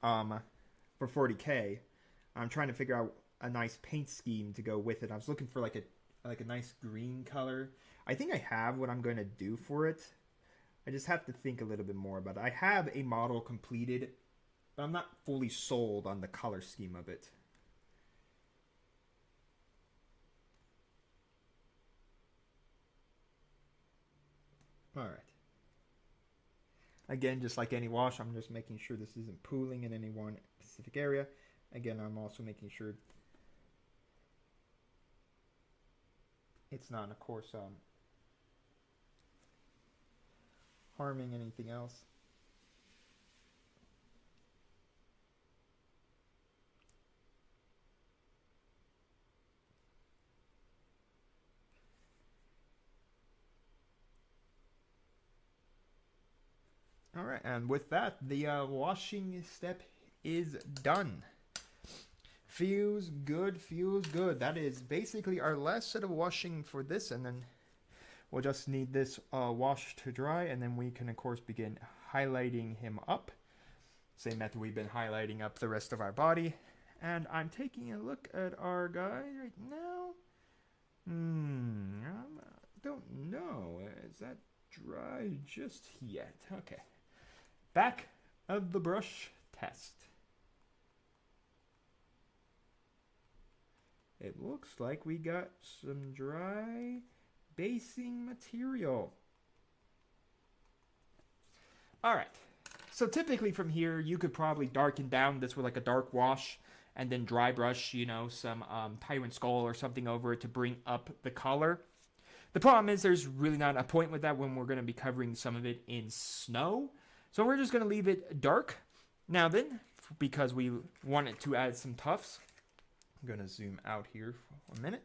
for 40k. I'm trying to figure out a nice paint scheme to go with it. I was looking for like a nice green color. I think I have what I'm going to do for it. I just have to think a little bit more about it. I have a model completed, but I'm not fully sold on the color scheme of it. All right. Again, just like any wash, I'm just making sure this isn't pooling in any one specific area. Again, I'm also making sure it's not, of course, harming anything else. All right, and with that, the washing step is done. Feels good, feels good. That is basically our last set of washing for this, and then we'll just need this wash to dry, and then we can, of course, begin highlighting him up. Same method we've been highlighting up the rest of our body. And I'm taking a look at our guy right now. I don't know. Is that dry just yet? Okay. Back of the brush test. It looks like we got some dry basing material. All right. So typically from here, you could probably darken down this with like a dark wash and then dry brush, some Tyrant Skull or something over it to bring up the color. The problem is there's really not a point with that when we're going to be covering some of it in snow. So we're just going to leave it dark. Now then, because we wanted to add some tufts, I'm going to zoom out here for a minute.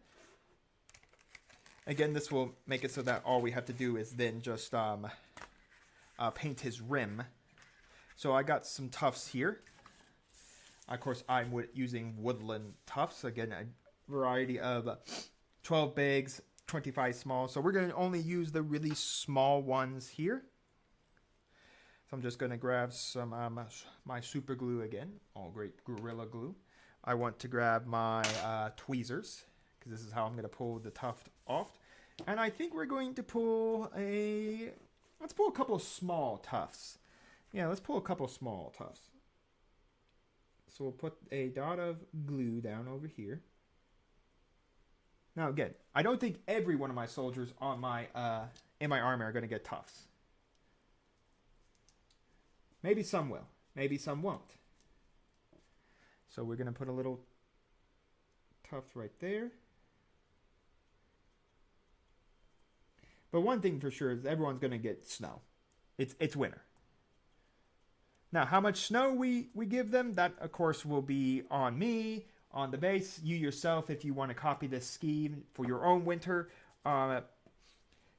Again, this will make it so that all we have to do is then just paint his rim. So I got some tufts here. Of course, I'm using woodland tufts. Again, a variety of 12 bigs, 25 small. So we're going to only use the really small ones here. So I'm just going to grab some my super glue again, all great Gorilla Glue. I want to grab my tweezers because this is how I'm going to pull the tuft off. And I think we're going to pull let's pull a couple of small tufts. Yeah, let's pull a couple of small tufts. So we'll put a dot of glue down over here. Now again, I don't think every one of my soldiers on my in my army are going to get tufts. Maybe some will. Maybe some won't. So we're going to put a little tuft right there. But one thing for sure is everyone's going to get snow. It's winter. Now, how much snow we give them, that, of course, will be on me, on the base. You yourself, if you want to copy this scheme for your own winter,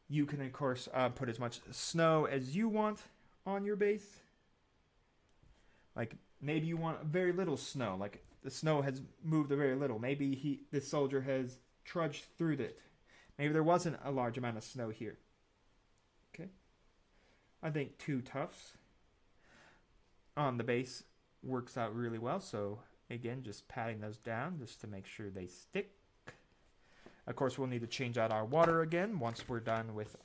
you can, of course, put as much snow as you want on your base. Like, maybe you want very little snow. Like, the snow has moved a very little. Maybe this soldier has trudged through it. Maybe there wasn't a large amount of snow here. Okay. I think 2 tufts on the base works out really well. So, again, just patting those down just to make sure they stick. Of course, we'll need to change out our water again once we're done with,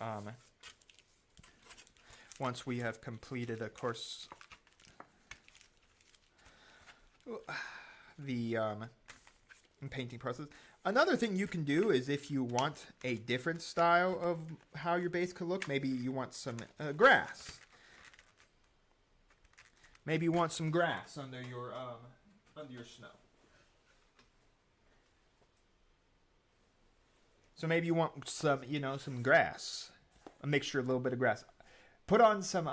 once we have completed, of course, the painting process. Another thing you can do is if you want a different style of how your base could look, maybe you want some grass. Maybe you want some grass under your snow. So maybe you want some, some grass, a mixture, a little bit of grass. Put on some,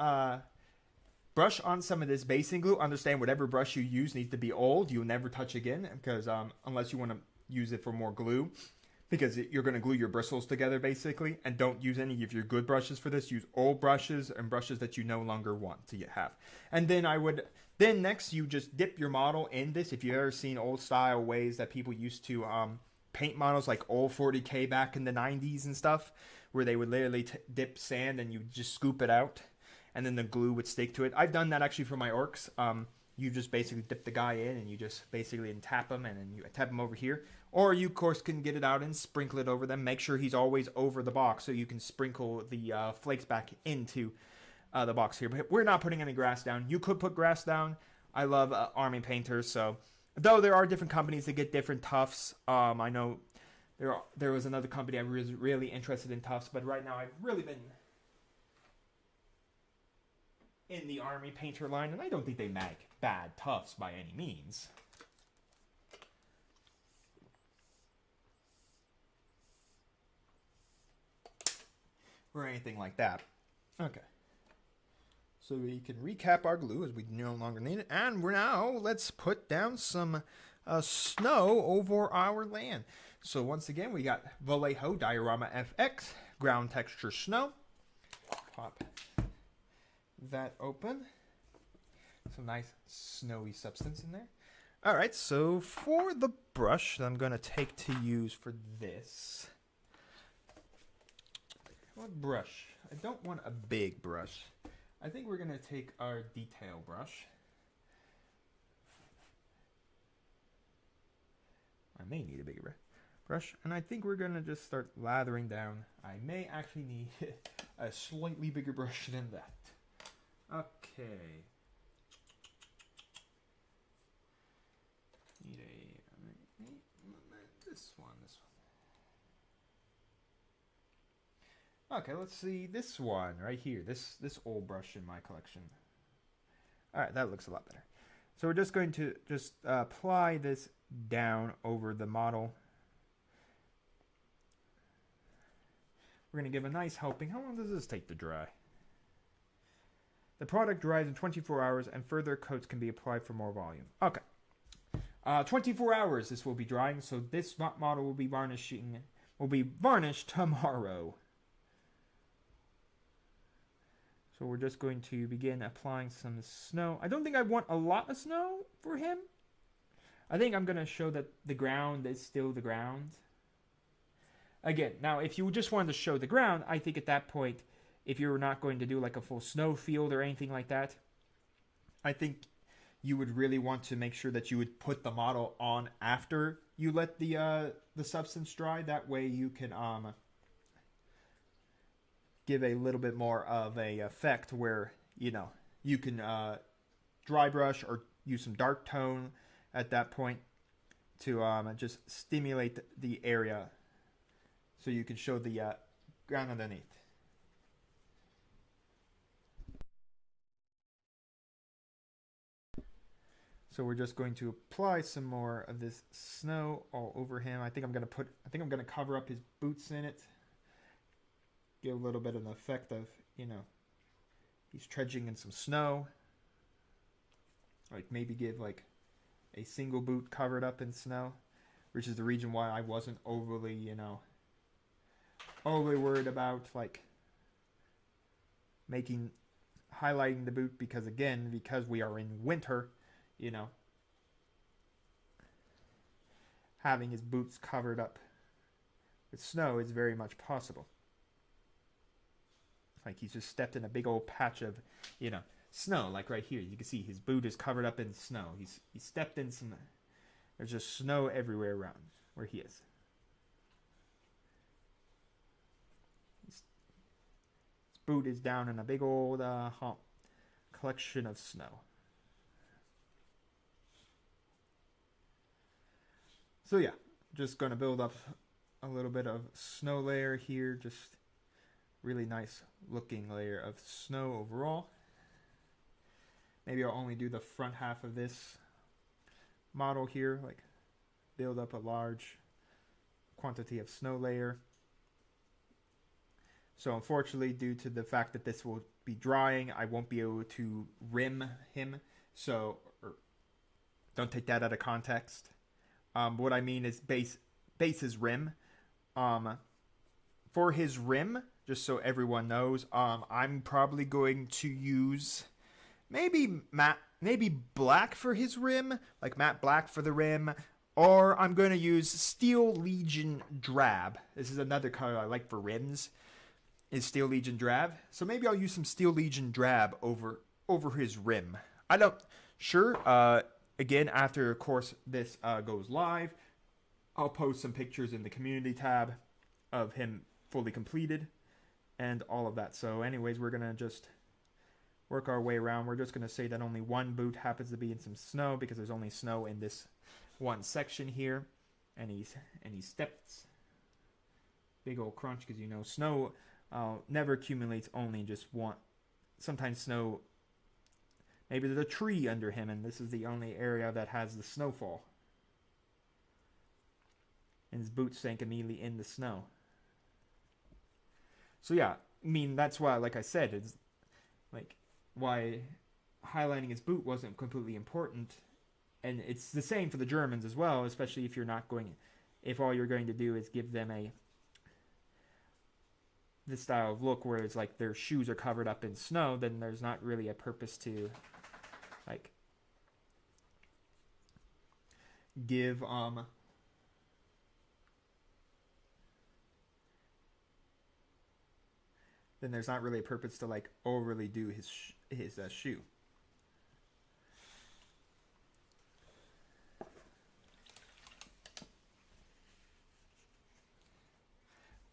brush on some of this basing glue. Understand whatever brush you use needs to be old. You'll never touch again, because unless you want to use it for more glue, because you're going to glue your bristles together basically. And don't use any of your good brushes for this. Use old brushes and brushes that you no longer want to have. And then next you just dip your model in this. If you've ever seen old style ways that people used to paint models, like old 40K back in the 90s and stuff, where they would literally dip sand and you just scoop it out and then the glue would stick to it. I've done that actually for my orcs. You just basically dip the guy in and you just basically tap him, and then you tap him over here. Or you, of course, can get it out and sprinkle it over them. Make sure he's always over the box so you can sprinkle the flakes back into the box here. But we're not putting any grass down. You could put grass down. I love army painters, so though there are different companies that get different tufts. I know there was another company I was really interested in tufts, but right now I've really been in the army painter line, and I don't think they make bad tufts by any means. Or anything like that. Okay. So we can recap our glue as we no longer need it. And let's put down some snow over our land. So once again, we got Vallejo Diorama FX, ground texture snow. Pop that open. Some nice snowy substance in there. All right, so for the brush that I'm going to take to use for this. What brush? I don't want a big brush. I think we're going to take our detail brush. I may need a bigger brush. And I think we're going to just start lathering down. I may actually need a slightly bigger brush than that. Okay. Need this one. Okay, let's see this one right here. This old brush in my collection. All right, that looks a lot better. So we're just going to apply this down over the model. We're going to give a nice helping. How long does this take to dry? The product dries in 24 hours, and further coats can be applied for more volume. Okay. 24 hours this will be drying, so this model will be varnished tomorrow. So we're just going to begin applying some snow. I don't think I want a lot of snow for him. I think I'm going to show that the ground is still the ground. Again, now if you just wanted to show the ground, I think at that point, if you're not going to do like a full snow field or anything like that, I think you would really want to make sure that you would put the model on after you let the substance dry. That way you can give a little bit more of a effect where, you can dry brush or use some dark tone at that point to just stimulate the area so you can show the ground underneath. So we're just going to apply some more of this snow all over him. I think I'm gonna cover up his boots in it. Give a little bit of an effect of, he's trudging in some snow. Like maybe give like a single boot covered up in snow, which is the reason why I wasn't overly, overly worried about like highlighting the boot, because we are in winter, having his boots covered up with snow is very much possible. Like he's just stepped in a big old patch of, snow. Like right here, you can see his boot is covered up in snow. He stepped in some. There's just snow everywhere around where he is. boot is down in a big old collection of snow. So yeah, just going to build up a little bit of snow layer here. Just really nice looking layer of snow overall. Maybe I'll only do the front half of this model here, like build up a large quantity of snow layer. So unfortunately, due to the fact that this will be drying, I won't be able to rim him. So don't take that out of context. What I mean is base his rim. For his rim, just so everyone knows, I'm probably going to use maybe black for his rim, like matte black for the rim, or I'm going to use Steel Legion Drab. This is another color I like for rims, is Steel Legion Drab. So maybe I'll use some Steel Legion Drab over his rim. I don't sure. Again, after of course this goes live, I'll post some pictures in the community tab of him fully completed and all of that. So anyways, we're gonna just work our way around. We're just gonna say that only one boot happens to be in some snow because there's only snow in this one section here. And he steps. Big old crunch, because you know snow never accumulates only in just one. Sometimes snow, maybe there's a tree under him and this is the only area that has the snowfall. And his boots sank immediately in the snow. So yeah, I mean, that's why, like I said, it's like why highlighting his boot wasn't completely important. And it's the same for the Germans as well, especially if you're not going, if all you're going to do is give them this style of look where it's like their shoes are covered up in snow, then there's not really a purpose to like give then there's not really a purpose to like overly do his shoe.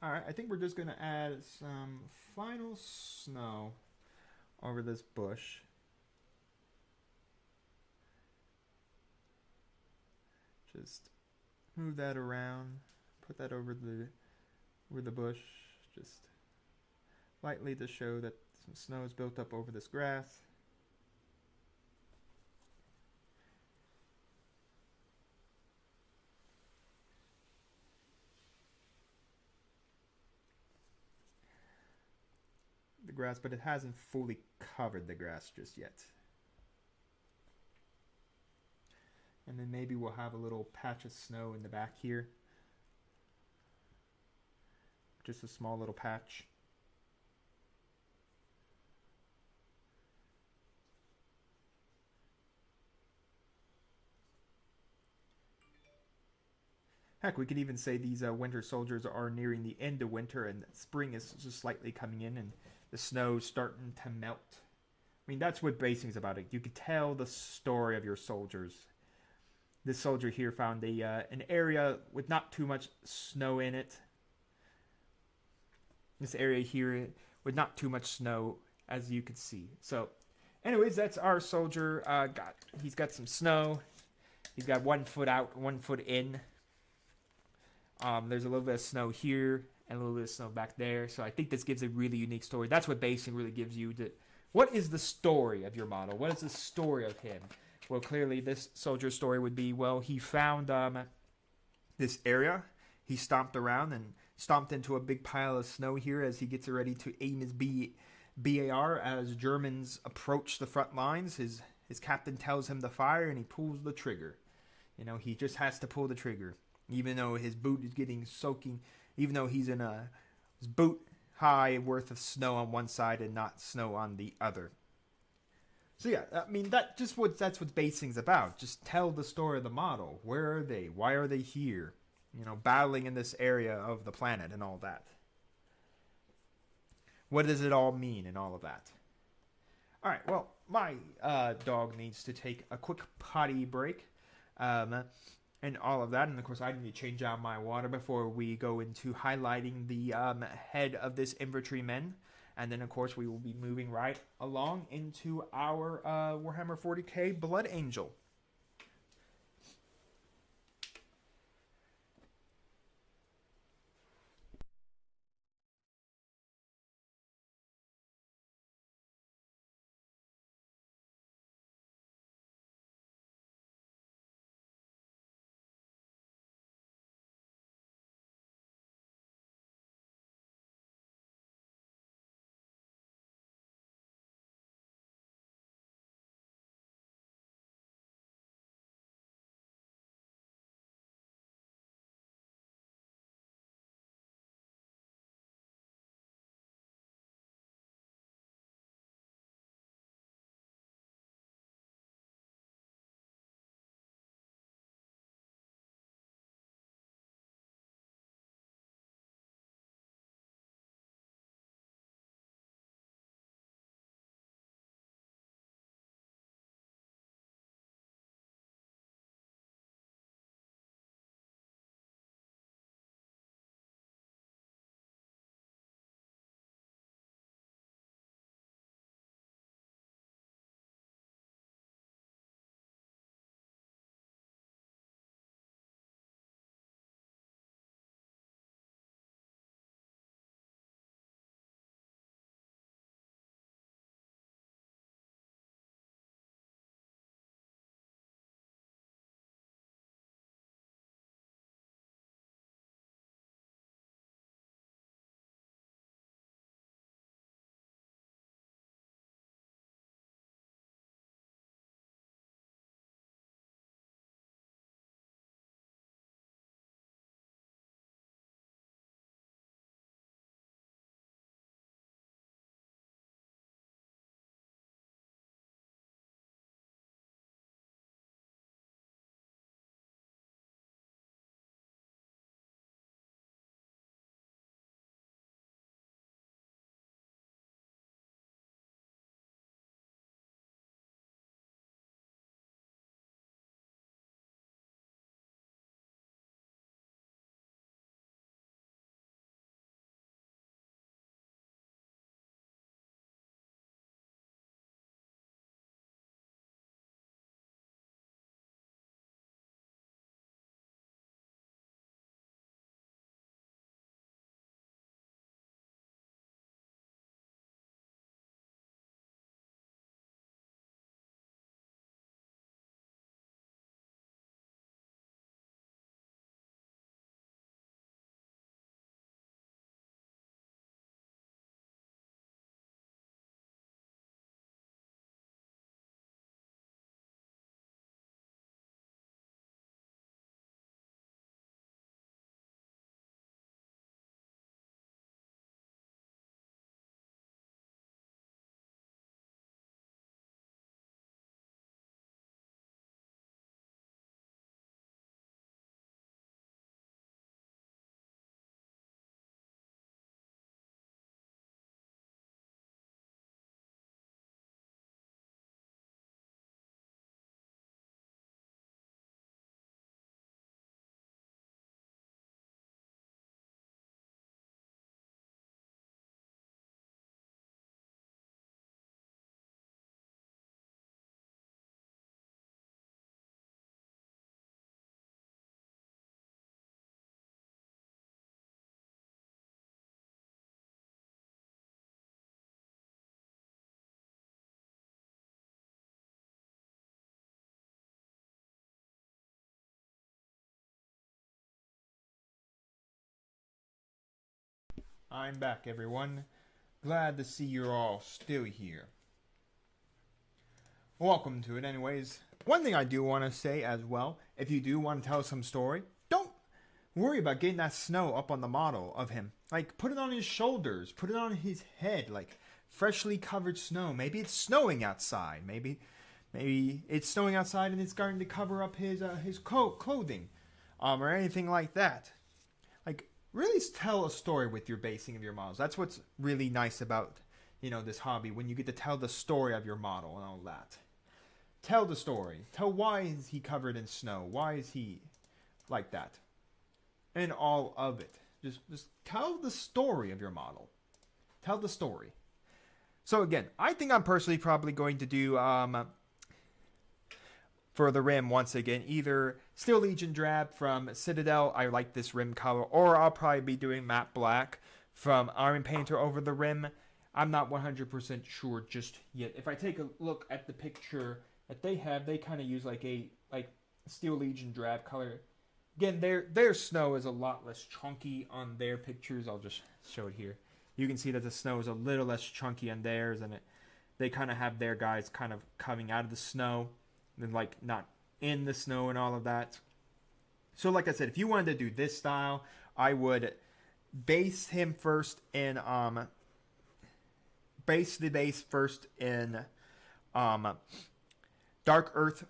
Alright, I think we're just going to add some final snow over this bush. Just move that around, put that over the bush, just lightly to show that some snow is built up over this grass. Grass, but it hasn't fully covered the grass just yet. And then maybe we'll have a little patch of snow in the back here. Just a small little patch. Heck, we could even say these winter soldiers are nearing the end of winter and spring is just slightly coming in and the snow's starting to melt. I mean, that's what basing is about. You could tell the story of your soldiers. This soldier here found an area with not too much snow in it. This area here with not too much snow, as you could see. So, anyways, that's our soldier. He's got some snow. He's got 1 foot out, 1 foot in. There's a little bit of snow here and a little bit of snow back there. So I think this gives a really unique story. That's what basing really gives you. What is the story of your model? What is the story of him? Well, clearly this soldier's story would be, well, he found this area. He stomped around and stomped into a big pile of snow here as he gets ready to aim his BAR as Germans approach the front lines. His captain tells him to fire and he pulls the trigger. You know, he just has to pull the trigger. Even though his boot is getting soaking, even though he's in his boot high worth of snow on one side and not snow on the other. So yeah, I mean that's what basing's about. Just tell the story of the model. Where are they? Why are they here? You know, battling in this area of the planet and all that. What does it all mean and all of that? All right. Well, my dog needs to take a quick potty break. And all of that. And of course, I need to change out my water before we go into highlighting the head of this infantryman. And then, of course, we will be moving right along into our Warhammer 40k Blood Angel. I'm back, everyone. Glad to see you're all still here. Welcome to it, anyways. One thing I do want to say as well, if you do want to tell some story, don't worry about getting that snow up on the model of him. Like, put it on his shoulders, put it on his head, like freshly covered snow. Maybe it's snowing outside. Maybe it's snowing outside and it's starting to cover up his clothing, or anything like that. Like, really tell a story with your basing of your models. That's what's really nice about this hobby, when you get to tell the story of your model and all that. Tell the story. Tell why is he covered in snow? Why is he like that? And all of it. Just tell the story of your model. Tell the story. So again, I think I'm personally probably going to do for the rim once again either Steel Legion Drab from Citadel. I like this rim color, or I'll probably be doing matte black from Iron Painter over the rim. I'm not 100% sure just yet. If I take a look at the picture that they have, they kind of use like a Steel Legion Drab color. Again, their snow is a lot less chunky on their pictures. I'll just show it here. You can see that the snow is a little less chunky on theirs, and they kind of have their guys kind of coming out of the snow, and like not in the snow and all of that. So like I said, if you wanted to do this style, I would base him first in base the base first in Dark Earth,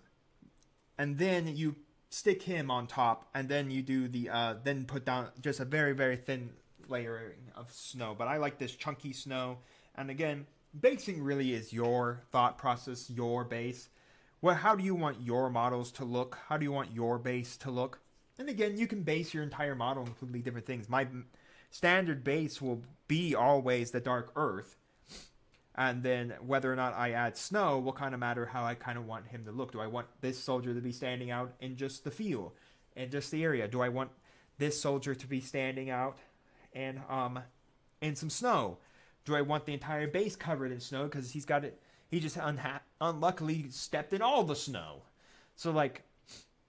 and then you stick him on top, and then you do the then put down just a very, very thin layering of snow. But I like this chunky snow. And again, basing really is your thought process, your base. Well, how do you want your models to look? How do you want your base to look? And again, you can base your entire model on completely different things. My standard base will be always the Dark Earth. And then whether or not I add snow will kind of matter how I kind of want him to look. Do I want this soldier to be standing out in just the field, in just the area? Do I want this soldier to be standing out in some snow? Do I want the entire base covered in snow because he's got it? He just unluckily stepped in all the snow. So like,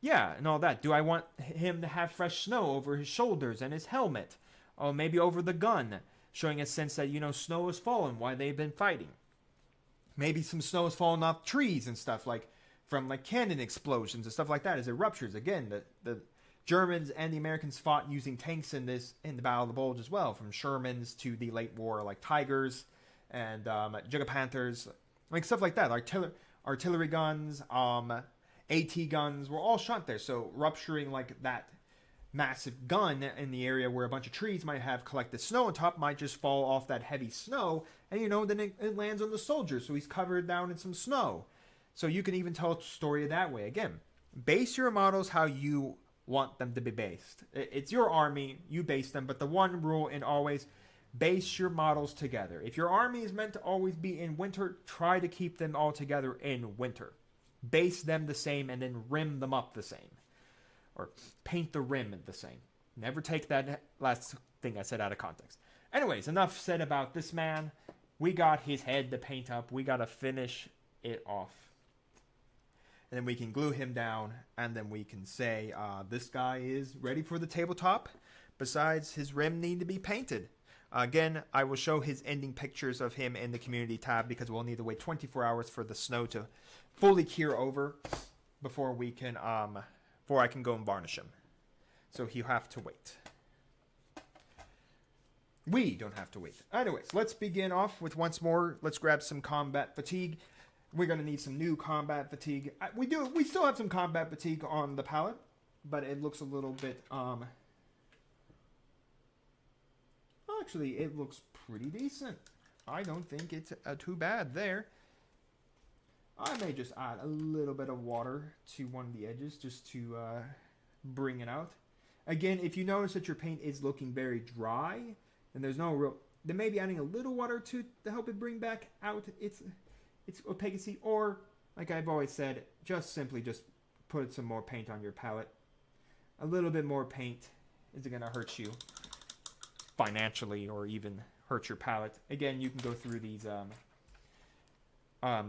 yeah, and all that. Do I want him to have fresh snow over his shoulders and his helmet, or maybe over the gun, showing a sense that, you know, snow has fallen while they've been fighting. Maybe some snow has fallen off trees and stuff, like from like cannon explosions and stuff like that as it ruptures. Again, the Germans and the Americans fought using tanks in the Battle of the Bulge as well, from Shermans to the late war like Tigers and Jugopanthers, like stuff like that. Artillery guns, AT guns were all shot there. So rupturing like that massive gun in the area where a bunch of trees might have collected snow on top might just fall off that heavy snow, and you know, then it lands on the soldier, so he's covered down in some snow. So you can even tell a story that way. Again, base your models how you want them to be based. It's your army, you base them, but the one rule in always, base your models together. If your army is meant to always be in winter, try to keep them all together in winter. Base them the same and then rim them up the same. Or paint the rim the same. Never take that last thing I said out of context. Anyways, enough said about this man. We got his head to paint up. We got to finish it off. And then we can glue him down. And then we can say, this guy is ready for the tabletop. Besides, his rim need to be painted. Again, I will show his ending pictures of him in the community tab, because we'll need to wait 24 hours for the snow to fully cure over before we can... before I can go and varnish him. So he'll have to wait. We don't have to wait. Anyways, let's begin off with once more. Let's grab some combat fatigue. We're going to need some new combat fatigue. We still have some combat fatigue on the palette, but it looks a little bit, actually, it looks pretty decent. I don't think it's too bad there. I may just add a little bit of water to one of the edges just to bring it out. Again, if you notice that your paint is looking very dry, and there's no real... then maybe adding a little water to help it bring back out its opacity. Or, like I've always said, simply put some more paint on your palette. A little bit more paint isn't going to hurt you financially or even hurt your palette. Again, you can go through these...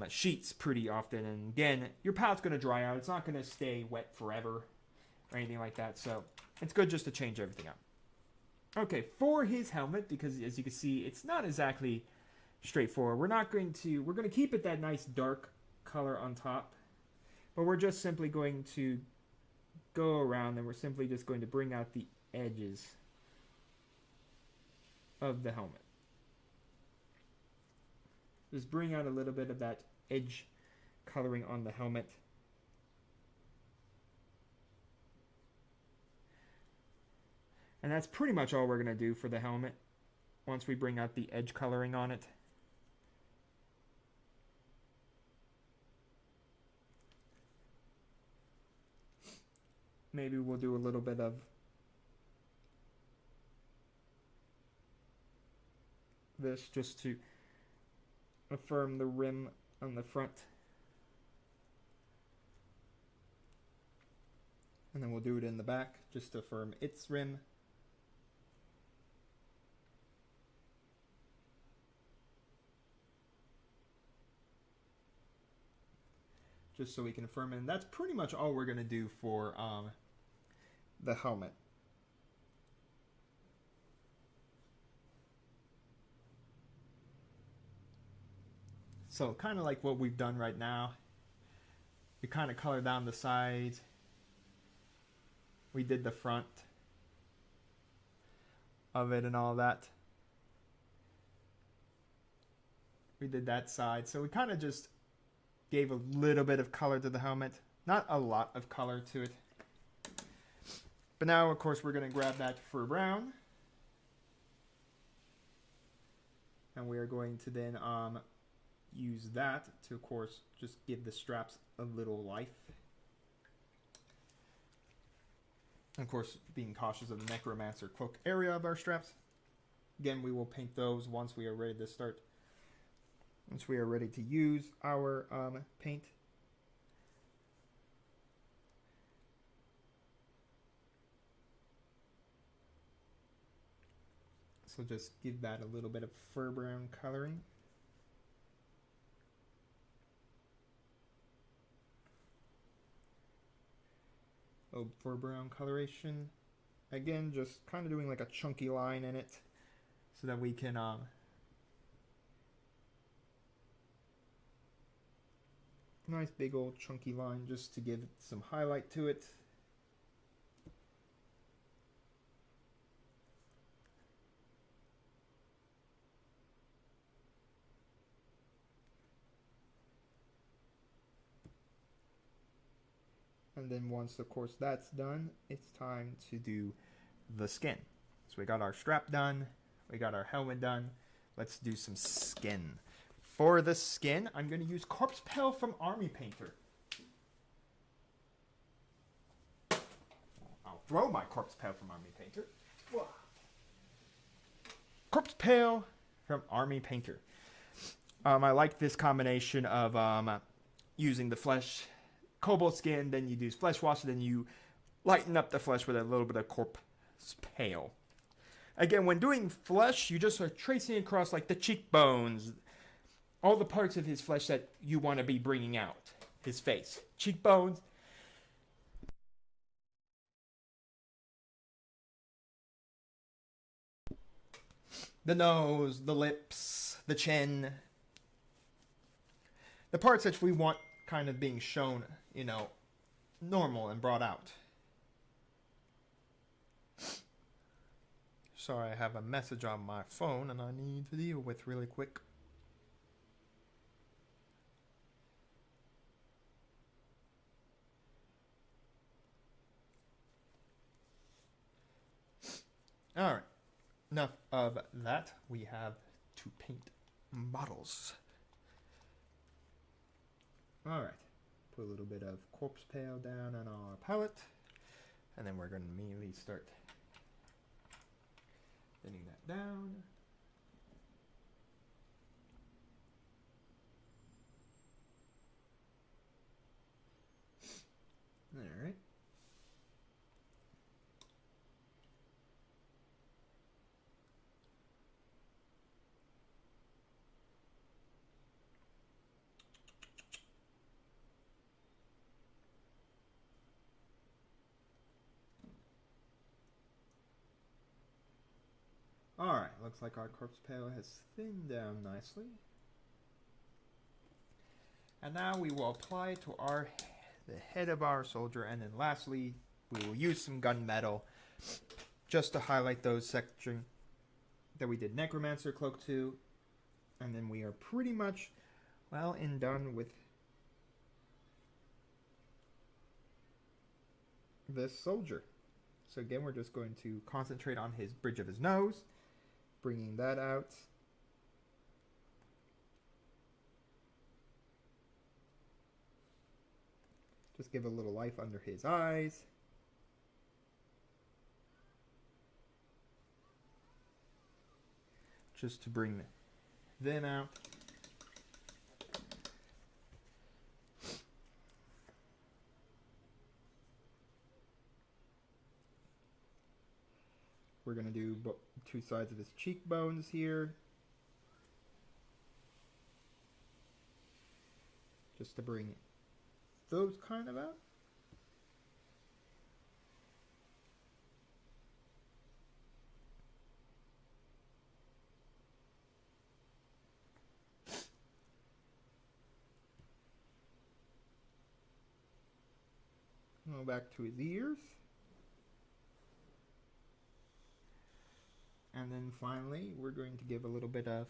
sheets pretty often, and again, your palette's going to dry out. It's not going to stay wet forever or anything like that, so it's good just to change everything out. Okay, for his helmet, because as you can see, it's not exactly straightforward. We're going to keep it that nice dark color on top, but we're just simply going to go around, and we're simply just going to bring out the edges of the helmet. Just bring out a little bit of that edge coloring on the helmet. And that's pretty much all we're going to do for the helmet once we bring out the edge coloring on it. Maybe we'll do a little bit of this just to affirm the rim on the front. And then we'll do it in the back just to affirm its rim. Just so we can affirm it. And that's pretty much all we're going to do for the helmet. So kind of like what we've done right now. We kind of color down the sides. We did the front of it and all that. We did that side. So we kind of just gave a little bit of color to the helmet. Not a lot of color to it. But now, of course, we're going to grab that fur brown. And we are going to then use that to, of course, just give the straps a little life. And of course, being cautious of the necromancer cloak area of our straps. Again, we will paint those once we are ready to start. Once we are ready to use our paint. So just give that a little bit of fur brown coloring. Fur brown coloration. Again, just kind of doing like a chunky line in it so that we can nice big old chunky line just to give some highlight to it. And then once, of course, that's done, it's time to do the skin. So we got our strap done. We got our helmet done. Let's do some skin. For the skin, I'm going to use Corpse Pale from Army Painter. I'll throw my Corpse Pale from Army Painter. Corpse Pale from Army Painter. I like this combination of using the flesh cobalt skin, then you use flesh wash, then you lighten up the flesh with a little bit of Corpse Pale. Again, when doing flesh, you just are tracing across like the cheekbones, all the parts of his flesh that you want to be bringing out. His face, cheekbones, the nose, the lips, the chin, the parts that we want kind of being shown, you know, normal and brought out. Sorry, I have a message on my phone and I need to deal with really quick. Alright, enough of that. We have to paint models. Alright, put a little bit of Corpse Pale down on our palette. And then we're going to immediately start thinning that down. Alright. Alright, looks like our Corpse Pale has thinned down nicely. And now we will apply it to the head of our soldier, and then lastly, we will use some gunmetal just to highlight those sections that we did Necromancer Cloak to. And then we are pretty much well and done with this soldier. So again, we're just going to concentrate on his bridge of his nose, bringing that out. Just give a little life under his eyes. Just to bring them out. we're going to do two sides of his cheekbones here. Just to bring those kind of out. Go back to his ears. And then finally, we're going to give a little bit of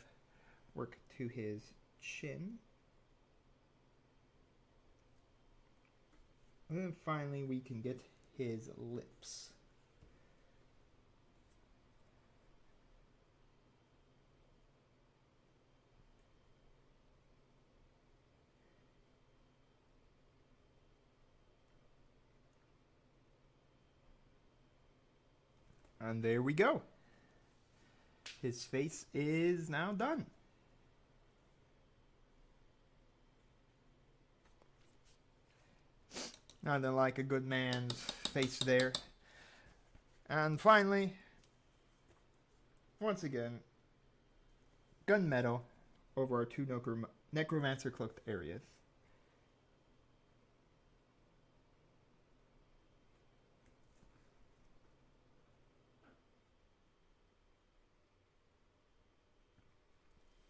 work to his chin. And then finally, we can get his lips. And there we go. His face is now done. Nothing like a good man's face there. And finally, once again, gunmetal over our two necromancer cloaked areas.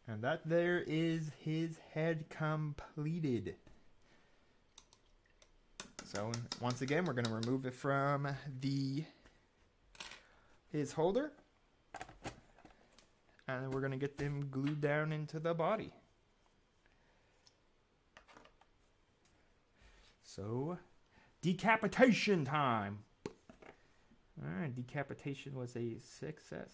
And that there is his head completed. So once again, we're going to remove it from his holder. And we're going to get them glued down into the body. So, decapitation time. Alright, decapitation was a success.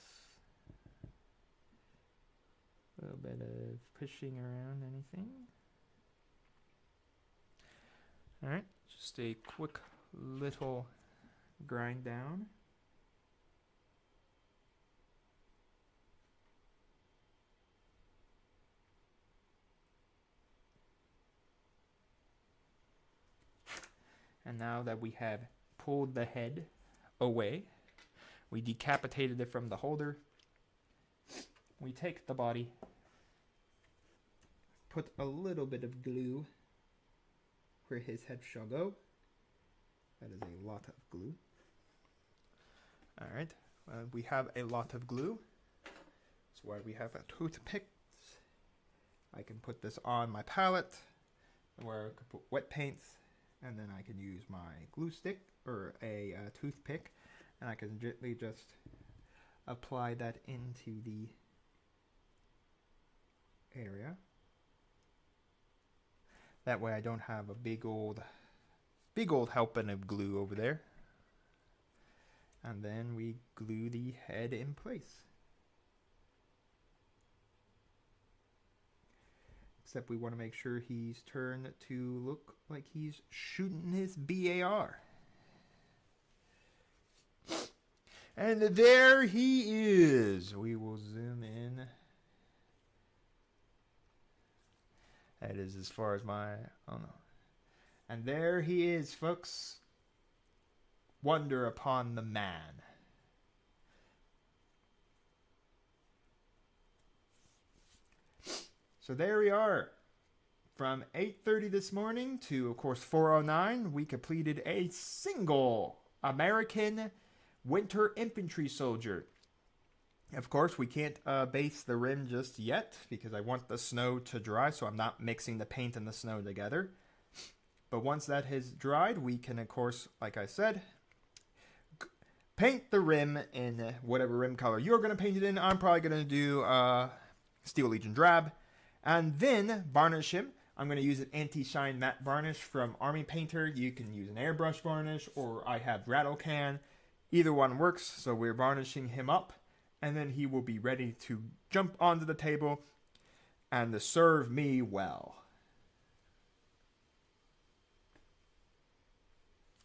A little bit of pushing around anything. Alright, just a quick little grind down. And now that we have pulled the head away, we decapitated it from the holder. We take the body, put a little bit of glue where his head shall go. That is a lot of glue. Alright, we have a lot of glue. That's why we have a toothpick. I can put this on my palette where I could put wet paints, and then I can use my glue stick or a toothpick, and I can gently just apply that into the area. That way I don't have a big old helping of glue over there. And then we glue the head in place. Except we want to make sure he's turned to look like he's shooting his BAR. And there he is. We will zoom in. That is as far as my... oh no. And there he is, folks. Wonder upon the man. So there we are. From 8:30 this morning to, of course, 4:09, we completed a single American winter infantry soldier. Of course, we can't base the rim just yet because I want the snow to dry, so I'm not mixing the paint and the snow together. But once that has dried, we can, of course, like I said, paint the rim in whatever rim color you're going to paint it in. I'm probably going to do Steel Legion Drab. And then varnish him. I'm going to use an anti-shine matte varnish from Army Painter. You can use an airbrush varnish, or I have rattle can. Either one works, so we're varnishing him up. And then he will be ready to jump onto the table and to serve me well.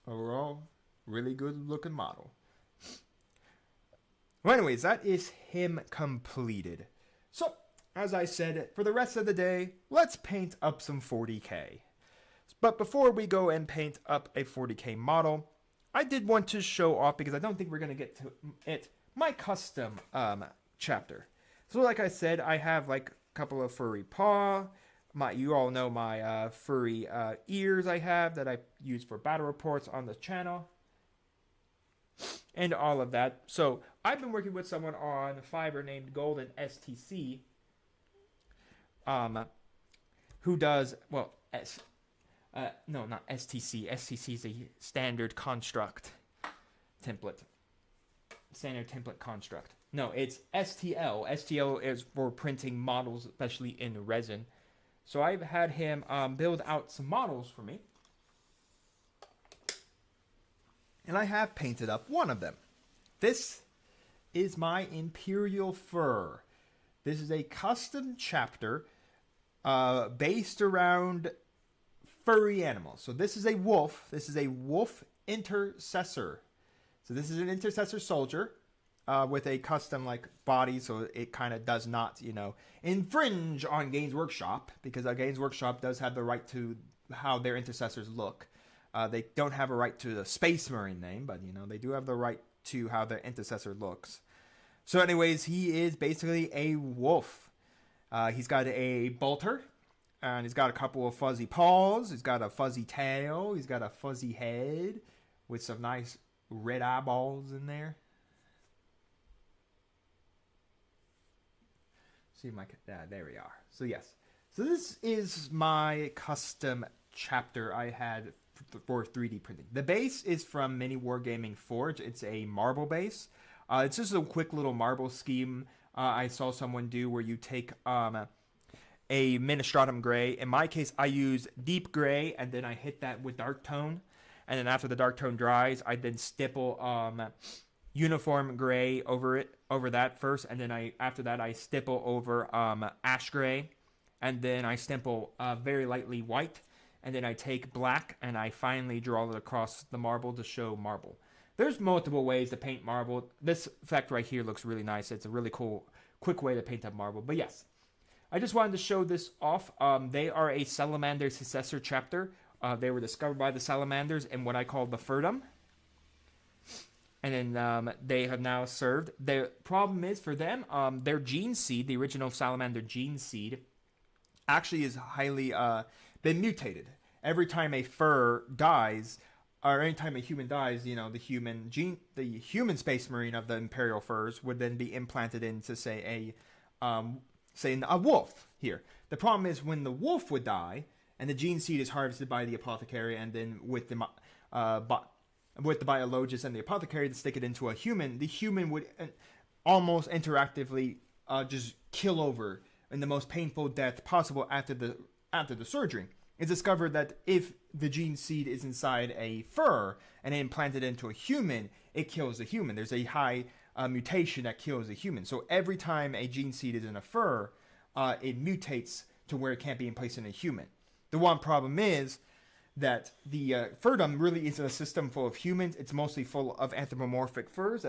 Overall, really good looking model. Well, anyways, that is him completed. So, as I said, for the rest of the day, let's paint up some 40K. But before we go and paint up a 40K model, I did want to show off, because I don't think we're going to get to it my custom chapter. So like I said, I have like a couple of furry paw. You all know my furry ears I have that I use for battle reports on the channel. And all of that. So I've been working with someone on Fiverr named Golden STC, who does no, not STC. STC is a standard construct template. Standard template construct. No, it's STL. STL is for printing models, especially in resin. So I've had him build out some models for me. And I have painted up one of them. This is my Imperial Fur. This is a custom chapter based around furry animals. So this is a wolf. This is a wolf intercessor. So this is an intercessor soldier with a custom like body, so it kind of does not, infringe on Games Workshop, because Games Workshop does have the right to how their intercessors look. They don't have a right to the Space Marine name, but they do have the right to how their intercessor looks. So anyways, he is basically a wolf. He's got a bolter, and he's got a couple of fuzzy paws. He's got a fuzzy tail. He's got a fuzzy head with some nice red eyeballs in there. See my there we are. So yes, so this is my custom chapter I had for 3D printing. The base is from Mini Wargaming Forge. It's a marble base. It's just a quick little marble scheme I saw someone do where you take a Ministratum gray. In my case, I use deep gray, and then I hit that with dark tone. And then after the dark tone dries, I then stipple uniform gray over that first, and then after that I stipple over ash gray, and then I stipple very lightly white, and then I take black and I finally draw it across the marble to show marble. There's multiple ways to paint marble. This effect right here looks really nice. It's a really cool, quick way to paint up marble. But yes, I just wanted to show this off. They are a salamander successor chapter. They were discovered by the salamanders in what I call the Furdum. And then they have now served. The problem is for them, their gene seed, the original salamander gene seed, actually is highly been mutated. Every time a fur dies, or anytime a human dies, the human space marine of the Imperial furs would then be implanted into, say a wolf here. The problem is when the wolf would die, and the gene seed is harvested by the apothecary, and then with the biologist and the apothecary to stick it into a human, the human would almost interactively just kill over in the most painful death possible after the surgery. It's discovered that if the gene seed is inside a fur and implanted into a human, it kills the human. There's a high mutation that kills the human. So every time a gene seed is in a fur, it mutates to where it can't be placed in a human. The one problem is that the furdom really isn't a system full of humans. It's mostly full of anthropomorphic furs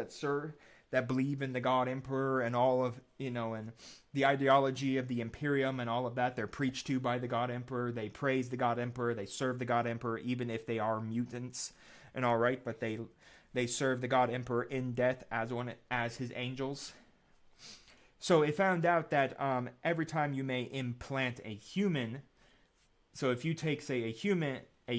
that believe in the God Emperor and all of, and the ideology of the Imperium and all of that. They're preached to by the God Emperor. They praise the God Emperor. They serve the God Emperor, even if they are mutants and all right. But they serve the God Emperor in death as his angels. So it found out that every time you may implant a human, so if you take, say, a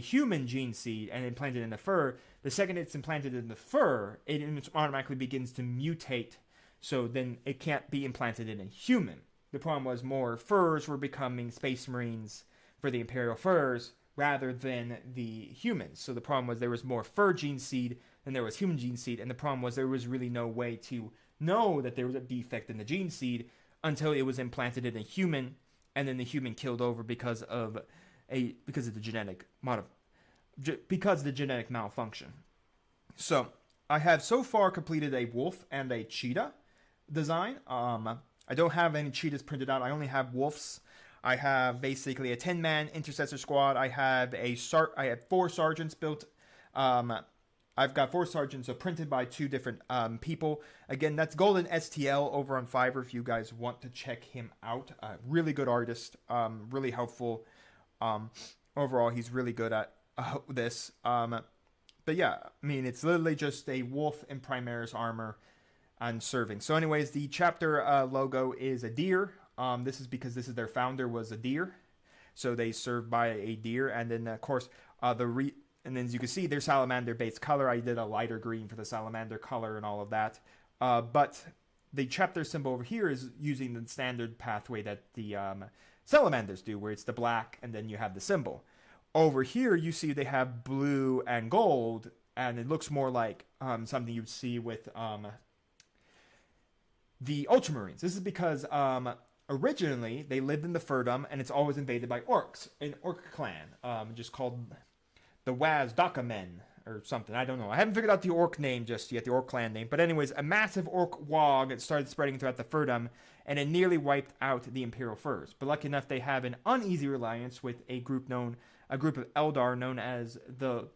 human gene seed and implant it in the fur, the second it's implanted in the fur, it automatically begins to mutate, so then it can't be implanted in a human. The problem was more furs were becoming space marines for the Imperial furs rather than the humans. So the problem was there was more fur gene seed than there was human gene seed, and the problem was there was really no way to know that there was a defect in the gene seed until it was implanted in a human, and then the human killed over because of the genetic malfunction. So I have so far completed a wolf and a cheetah design. I don't have any cheetahs printed out. I only have wolves. I have basically a 10-man intercessor squad. I have 4 sergeants built. I've got 4 sergeants printed by 2 different people. Again, that's Golden STL over on Fiverr if you guys want to check him out. Really good artist. Really helpful. Overall, he's really good at this. But yeah, I mean, it's literally just a wolf in Primaris armor and serving. So, anyways, the chapter logo is a deer. This is because this is their founder was a deer, so they serve by a deer. And then of course and then as you can see, their salamander base color. I did a lighter green for the salamander color and all of that. But the chapter symbol over here is using the standard pathway that the salamanders do, where it's the black and then you have the symbol. Over here, you see they have blue and gold, and it looks more like something you'd see with the Ultramarines. This is because originally they lived in the Furdum, and it's always invaded by orcs, an orc clan, just called the Wazdaka Men or something. I don't know. I haven't figured out the orc name just yet, the orc clan name. But anyways, a massive orc wog started spreading throughout the Furdum, and it nearly wiped out the Imperial Furs. But lucky enough, they have an uneasy alliance with a group of Eldar known as the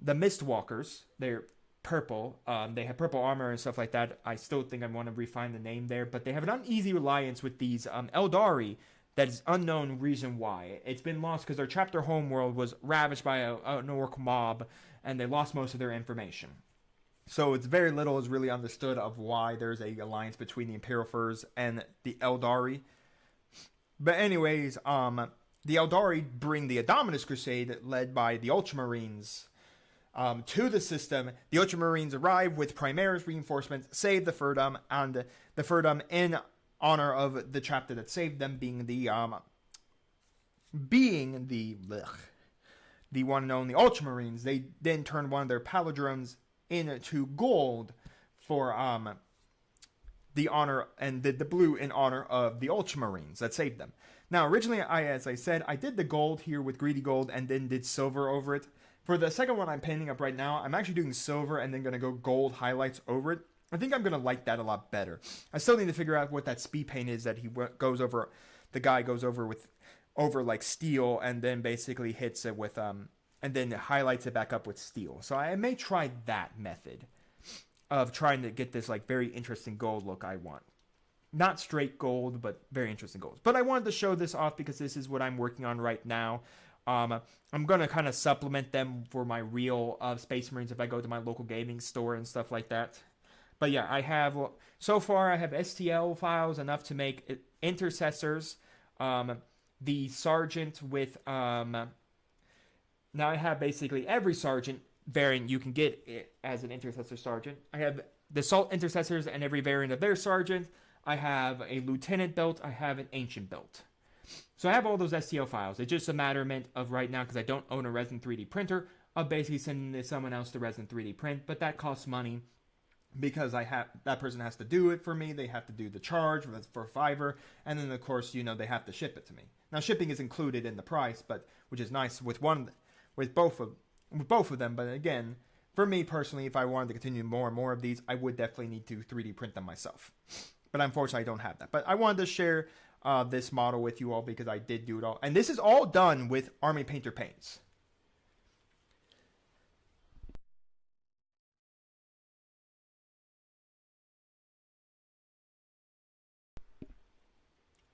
Mistwalkers. They're purple. They have purple armor and stuff like that. I still think I want to refine the name there, but they have an uneasy alliance with these Eldari that is unknown reason why. It's been lost because their chapter homeworld was ravaged by an orc mob, and they lost most of their information. So it's very little is really understood of why there's a alliance between the Imperial Furs and the Eldari. But anyways, the Eldari bring the Indominus Crusade led by the Ultramarines to the system. The Ultramarines arrive with Primaris reinforcements, save the Furdum, and the Furdum, in honor of the chapter that saved them, being the one and only Ultramarines, they then turn one of their palindromes into gold for the honor, and the blue in honor of the Ultramarines that saved them. Now, originally, as I said, I did the gold here with greedy gold and then did silver over it. For the second one I'm painting up right now, I'm actually doing silver and then going to go gold highlights over it. I think I'm going to like that a lot better. I still need to figure out what that speed paint is that the guy goes over like steel and then basically hits it with, and then highlights it back up with steel. So I may try that method of trying to get this like very interesting gold look I want. Not straight gold, but very interesting gold. But I wanted to show this off because this is what I'm working on right now. I'm going to kind of supplement them for my real Space Marines if I go to my local gaming store and stuff like that. But yeah, so far I have STL files enough to make intercessors. The sergeant with, now I have basically every sergeant variant you can get it as an intercessor sergeant. I have the assault intercessors and every variant of their sergeant. I have a lieutenant belt. I have an ancient belt. So I have all those STL files. It's just a matter of right now, because I don't own a resin 3D printer, of basically sending someone else to resin 3D print. But that costs money because that person has to do it for me. They have to do the charge for Fiverr. And then, of course, they have to ship it to me. Now, shipping is included in the price, but which is nice with both of them. But again, for me personally, if I wanted to continue more and more of these, I would definitely need to 3D print them myself. But unfortunately, I don't have that. But I wanted to share this model with you all because I did do it all. And this is all done with Army Painter paints.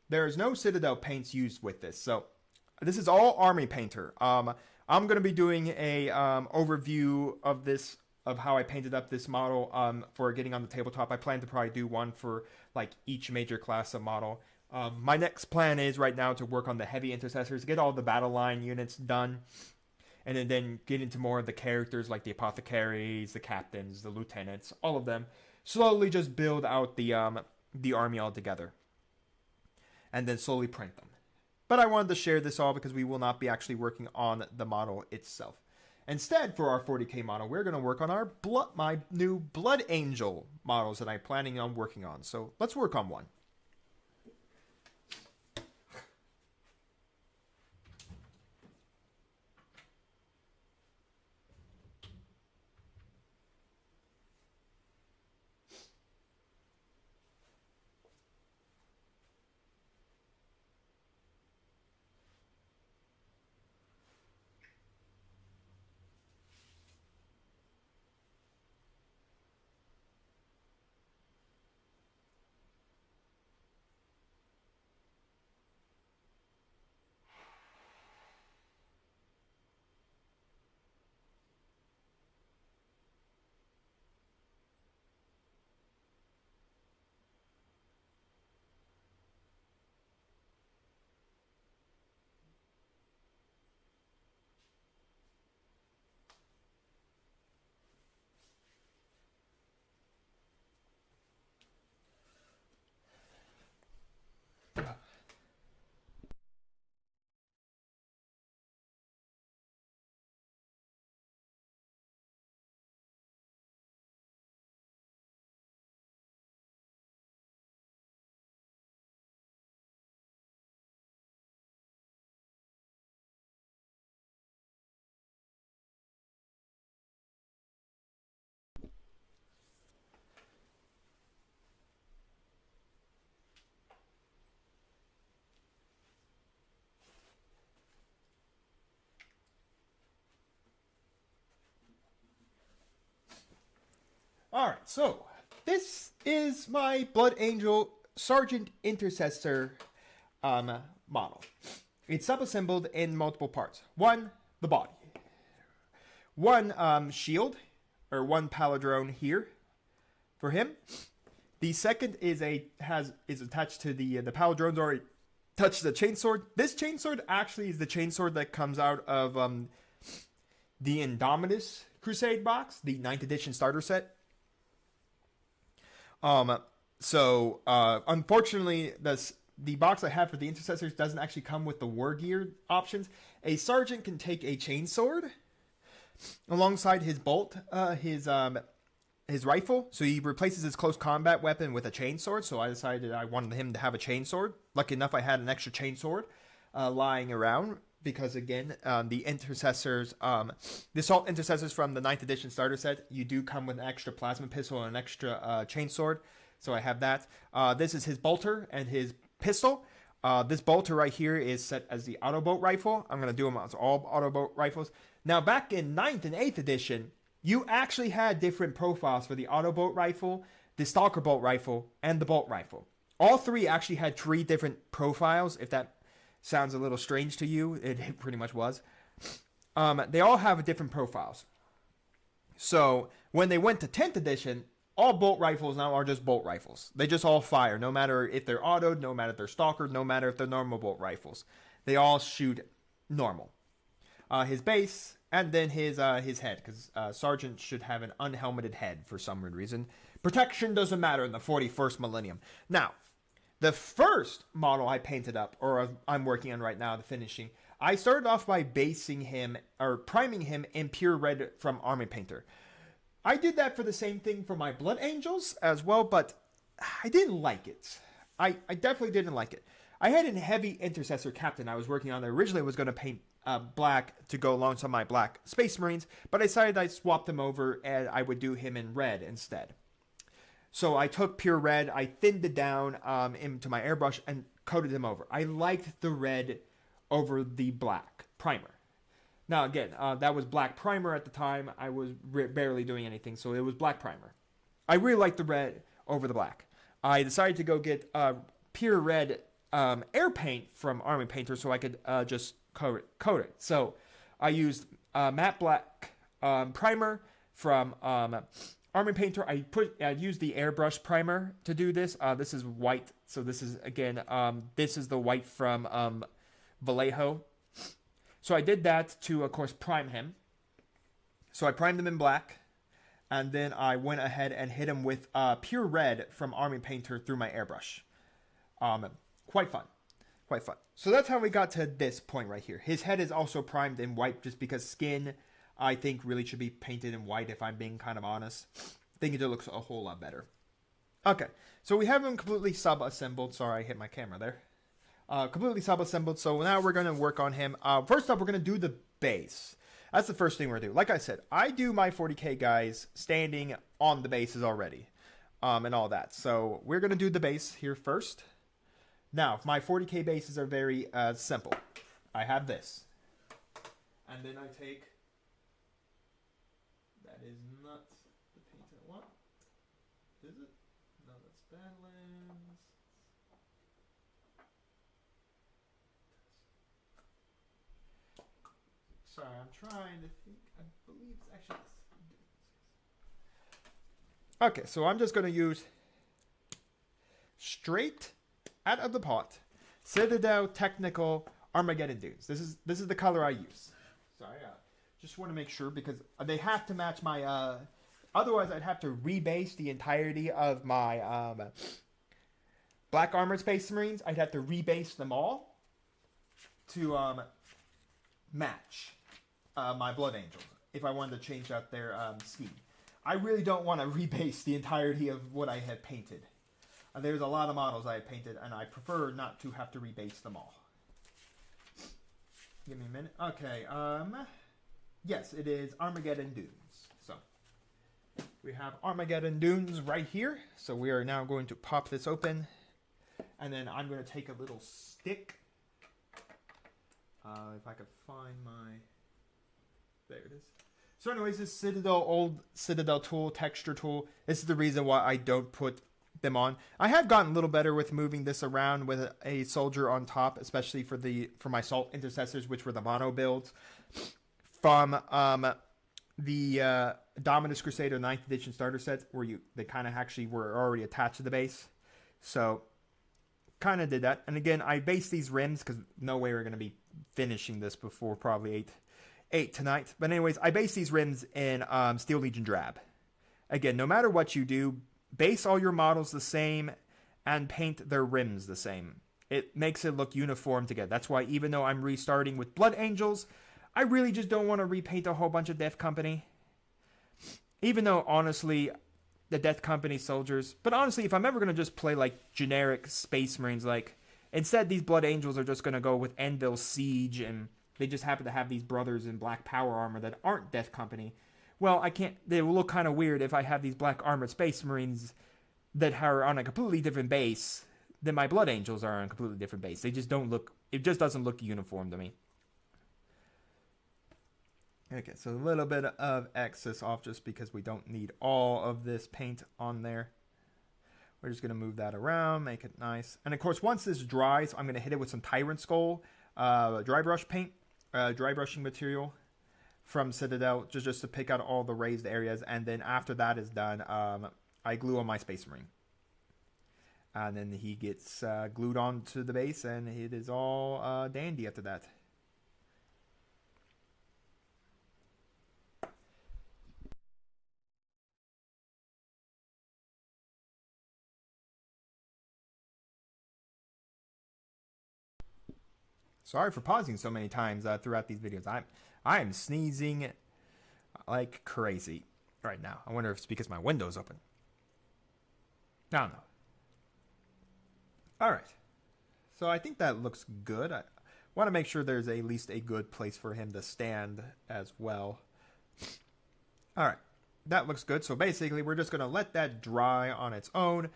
There is no Citadel paints used with this. So this is all Army Painter. I'm going to be doing a overview of this, of how I painted up this model for getting on the tabletop. I plan to probably do one for like each major class of model. My next plan is right now to work on the heavy intercessors, get all the battle line units done, and then get into more of the characters like the apothecaries, the captains, the lieutenants, all of them. Slowly just build out the army altogether, and then slowly print them. But I wanted to share this all because we will not be actually working on the model itself. Instead, for our 40K model, we're going to work on my new Blood Angel models that I'm planning on working on. So let's work on one. All right, so this is my Blood Angel Sergeant Intercessor model. It's sub-assembled in multiple parts. One, the body. One shield, or one paladrone here for him. The second is attached to the paladrone's already touched the chainsword. This chainsword actually is the chainsword that comes out of the Indomitus Crusade box, the 9th edition starter set. Unfortunately, the box I have for the intercessors doesn't actually come with the war gear options. A sergeant can take a chainsword alongside his bolt, his rifle. So he replaces his close combat weapon with a chainsword. So I decided I wanted him to have a chainsword. Lucky enough, I had an extra chainsword lying around. Because again, the intercessors, the assault intercessors from the 9th edition starter set, you do come with an extra plasma pistol and an extra chainsword. So I have that. This is his bolter and his pistol. This bolter right here is set as the auto bolt rifle. I'm going to do them as all auto bolt rifles. Now back in 9th and 8th edition, you actually had different profiles for the auto bolt rifle, the stalker bolt rifle, and the bolt rifle. All three actually had 3 different profiles, if that sounds a little strange to you. It pretty much was. They all have different profiles. So when they went to 10th edition, all bolt rifles now are just bolt rifles. They just all fire, no matter if they're autoed, no matter if they're stalkered, no matter if they're normal bolt rifles. They all shoot normal. His base, and then his head, because Sergeant should have an unhelmeted head for some weird reason. Protection doesn't matter in the 41st millennium. Now, the first model I painted up, or I'm working on right now, the finishing, I started off by basing him, or priming him in pure red from Army Painter. I did that for the same thing for my Blood Angels as well, but I didn't like it. I definitely didn't like it. I had a heavy Intercessor Captain I was working on that originally was going to paint black to go alongside my black Space Marines, but I decided I'd swap them over and I would do him in red instead. So I took pure red, I thinned it down into my airbrush and coated him over. I liked the red over the black primer. Now again, that was black primer at the time. I was barely doing anything, so it was black primer. I really liked the red over the black. I decided to go get pure red air paint from Army Painter so I could just coat it. So I used matte black primer from Army Painter. I used the airbrush primer to do this. This is white, so this is again this is the white from Vallejo. So I did that to, of course, prime him. So I primed him in black, and then I went ahead and hit him with pure red from Army Painter through my airbrush. Quite fun. So that's how we got to this point right here. His head is also primed in white just because skin, I think, really should be painted in white if I'm being kind of honest. I think it looks a whole lot better. Okay, so we have him completely sub-assembled. Sorry, I hit my camera there. Completely sub-assembled, so now we're going to work on him. First up, we're going to do the base. That's the first thing we're going to do. Like I said, I do my 40k guys standing on the bases already, and all that. So we're going to do the base here first. Now, my 40k bases are very simple. I have this. And then I take... That is not the paint I want. Is it? No, that's Badlands. Sorry, I'm trying to think. I believe it's actually this. Okay, so I'm just going to use straight out of the pot Citadel Technical Armageddon Dunes. This is the color I use. Sorry, just want to make sure because they have to match my. Otherwise, I'd have to rebase the entirety of my Black Armored Space Marines. I'd have to rebase them all to match my Blood Angels if I wanted to change out their scheme. I really don't want to rebase the entirety of what I had painted. There's a lot of models I had painted, and I prefer not to have to rebase them all. Give me a minute. Okay, yes, it is Armageddon Dunes. So, we have Armageddon Dunes right here. So we are now going to pop this open. And then I'm going to take a little stick. If I could find my... There it is. So anyways, this old Citadel tool, texture tool, this is the reason why I don't put them on. I have gotten a little better with moving this around with a soldier on top, especially for my Salt Intercessors, which were the mono builds from the Dominus Crusader 9th edition starter sets, where they kind of actually were already attached to the base. So kind of did that. And again, I based these rims because no way we're going to be finishing this before probably 8 tonight. But anyways, I base these rims in Steel Legion Drab. Again, no matter what you do, base all your models the same and paint their rims the same. It makes it look uniform together. That's why even though I'm restarting with Blood Angels, I really just don't want to repaint a whole bunch of Death Company. Even though, honestly, the Death Company soldiers... But honestly, if I'm ever going to just play, like, generic Space Marines, like... Instead, these Blood Angels are just going to go with Anvil Siege, and they just happen to have these brothers in black power armor that aren't Death Company. Well, I can't... They will look kind of weird if I have these black armored Space Marines that are on a completely different base than my Blood Angels are on a completely different base. They just don't look... It just doesn't look uniform to me. Okay, so a little bit of excess off just because we don't need all of this paint on there. We're just going to move that around, make it nice. And of course, once this dries, I'm going to hit it with some Tyrant Skull dry brush paint, dry brushing material from Citadel, just to pick out all the raised areas. And then after that is done, I glue on my Space Marine. And then he gets glued onto the base, and it is all dandy after that. Sorry for pausing so many times throughout these videos. I am sneezing like crazy right now. I wonder if it's because my window's open. I don't know. All right. So I think that looks good. I want to make sure there's at least a good place for him to stand as well. All right. That looks good. So basically, we're just going to let that dry on its own.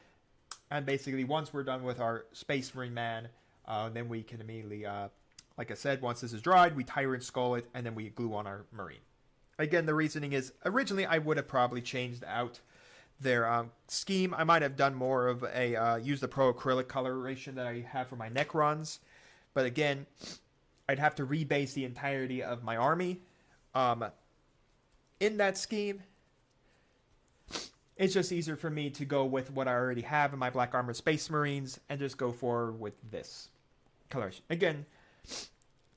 And basically, once we're done with our Space Marine man, then we can immediately, like I said, once this is dried, we Tyrant Skull it, and then we glue on our Marine. Again, the reasoning is, originally I would have probably changed out their scheme. I might have done more of a, use the Pro Acrylic coloration that I have for my Necrons. But again, I'd have to rebase the entirety of my army in that scheme. It's just easier for me to go with what I already have in my Black Armored Space Marines and just go forward with this coloration. Again,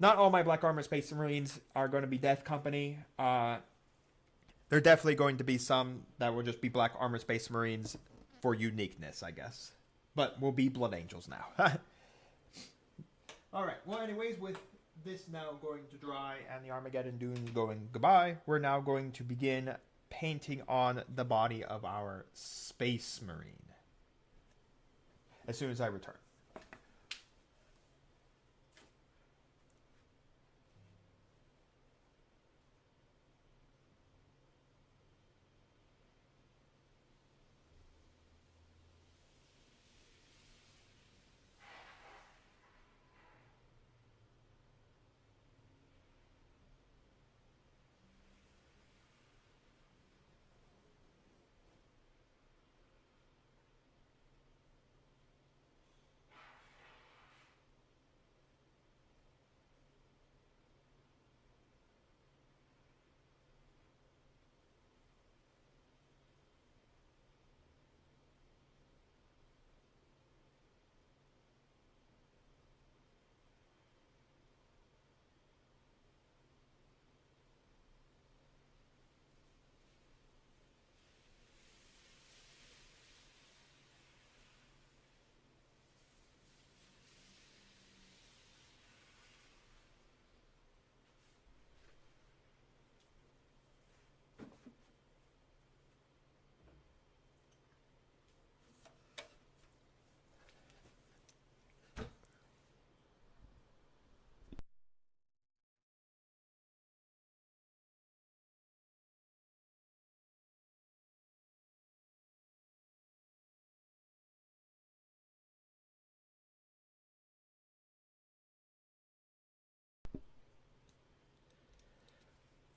not all my Black Armored Space Marines are going to be Death Company. There are definitely going to be some that will just be Black Armored Space Marines for uniqueness, I guess. But will be Blood Angels now. Alright, well anyways, with this now going to dry and the Armageddon Dune going goodbye, we're now going to begin painting on the body of our Space Marine as soon as I return.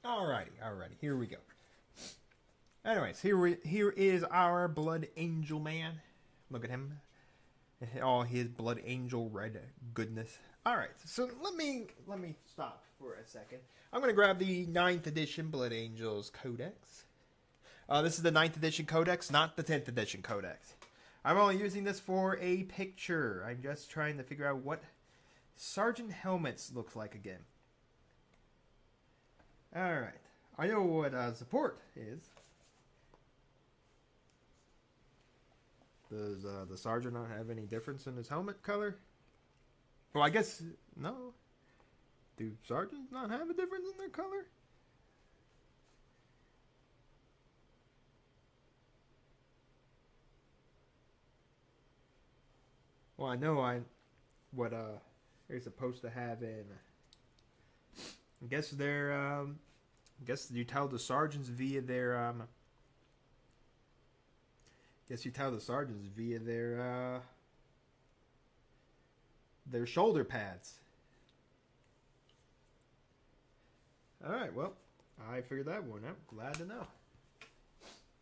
Alrighty, here we go. Anyways, here is our Blood Angel man. Look at him. All his Blood Angel red goodness. Alright, so let me stop for a second. I'm going to grab the 9th edition Blood Angels Codex. This is the 9th edition Codex, not the 10th edition Codex. I'm only using this for a picture. I'm just trying to figure out what Sergeant Helmets looks like again. Alright, I know what support is. Does the Sergeant not have any difference in his helmet color? Well, I guess, no. Do Sergeants not have a difference in their color? Well, I know what they're supposed to have in. I guess they're I guess you tell the sergeants via their their shoulder pads. All right, well, I figured that one out. Glad to know.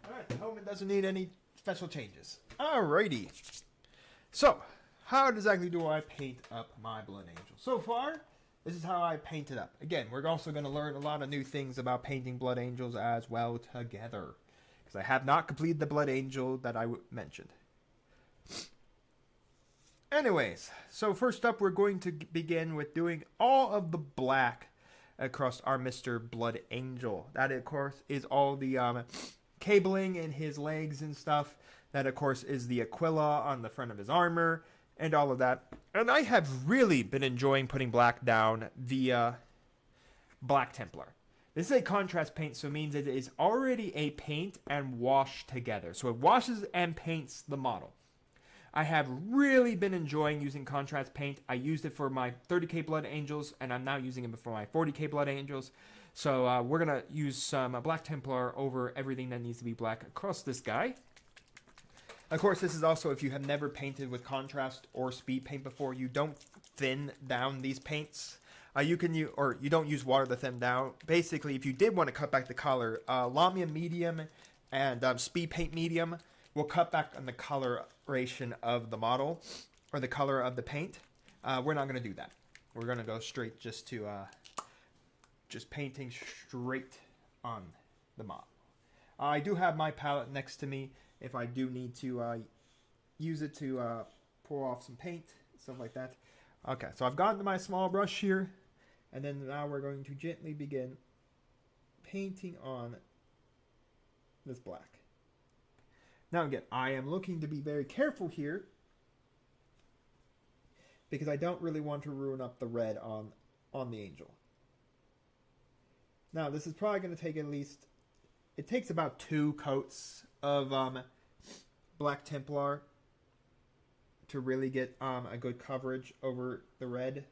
All right, the helmet doesn't need any special changes. Alrighty. So, how exactly do I paint up my Blood Angel? So far, this is how I paint it up. Again, we're also going to learn a lot of new things about painting Blood Angels as well together. Because I have not completed the Blood Angel that I mentioned. Anyways, so first up we're going to begin with doing all of the black across our Mr. Blood Angel. That, of course, is all the cabling in his legs and stuff. That, of course, is the Aquila on the front of his armor and all of that. And I have really been enjoying putting black down via Black Templar. This is a contrast paint, so it means it is already a paint and wash together. So it washes and paints the model. I have really been enjoying using contrast paint. I used it for my 30k Blood Angels, and I'm now using it for my 40k Blood Angels. So we're going to use some Black Templar over everything that needs to be black across this guy. Of course, this is also if you have never painted with contrast or speed paint before, you don't thin down these paints. You don't use water to thin down. Basically, if you did want to cut back the color, Lamia Medium and Speed Paint Medium will cut back on the coloration of the model or the color of the paint. We're not going to do that. We're going to go straight just to just painting straight on the model. I do have my palette next to me if I do need to use it to pour off some paint, stuff like that. Okay, so I've gotten to my small brush here, and then now we're going to gently begin painting on this black. Now again, I am looking to be very careful here because I don't really want to ruin up the red on the angel. Now this is probably going to take it takes about 2 coats of Black Templar to really get a good coverage over the red.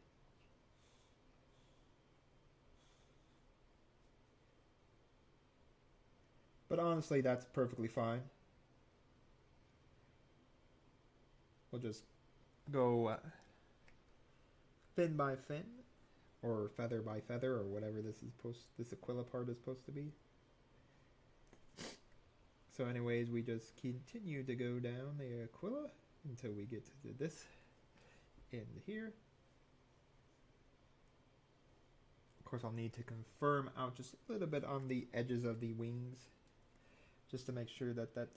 But honestly, that's perfectly fine. We'll just go fin by fin, or feather by feather, or whatever this Aquila part is supposed to be. So anyways, we just continue to go down the Aquila until we get to this end here. Of course, I'll need to confirm out just a little bit on the edges of the wings, just to make sure that that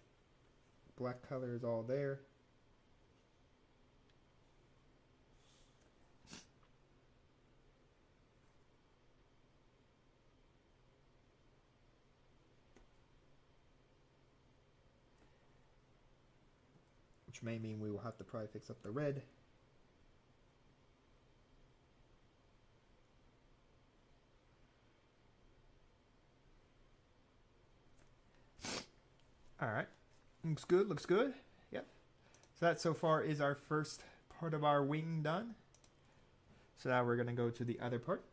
black color is all there. Which may mean we will have to probably fix up the red. Alright. Looks good, looks good. Yep. So that so far is our first part of our wing done. So now we're going to go to the other part.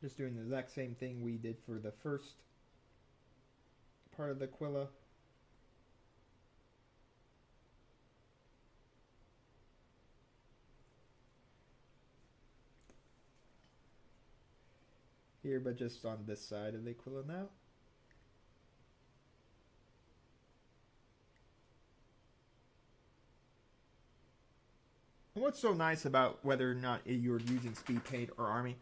Just doing the exact same thing we did for the first part of the Aquila. here, but just on this side of the Aquila now. And what's so nice about whether or not you're using speed paint or army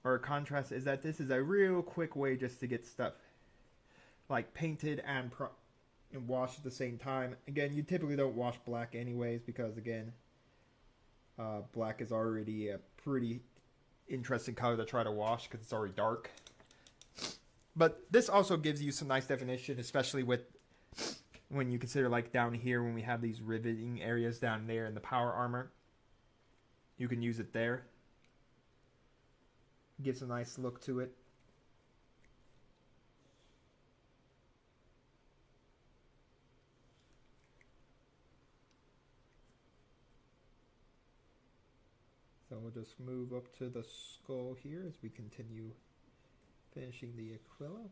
or contrast is that this is a real quick way just to get stuff like painted and washed at the same time. Again, you typically don't wash black anyways because again, black is already a pretty interesting color to try to wash because it's already dark. But this also gives you some nice definition, especially with when you consider like down here when we have these riveting areas down there in the power armor. You can use it there. Gives a nice look to it. So we'll just move up to the skull here as we continue finishing the Aquila.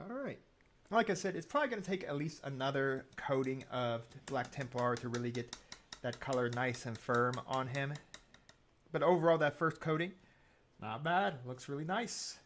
All right. Like I said, it's probably going to take at least another coating of Black Templar to really get that color nice and firm on him. But overall, that first coating, not bad. Looks really nice.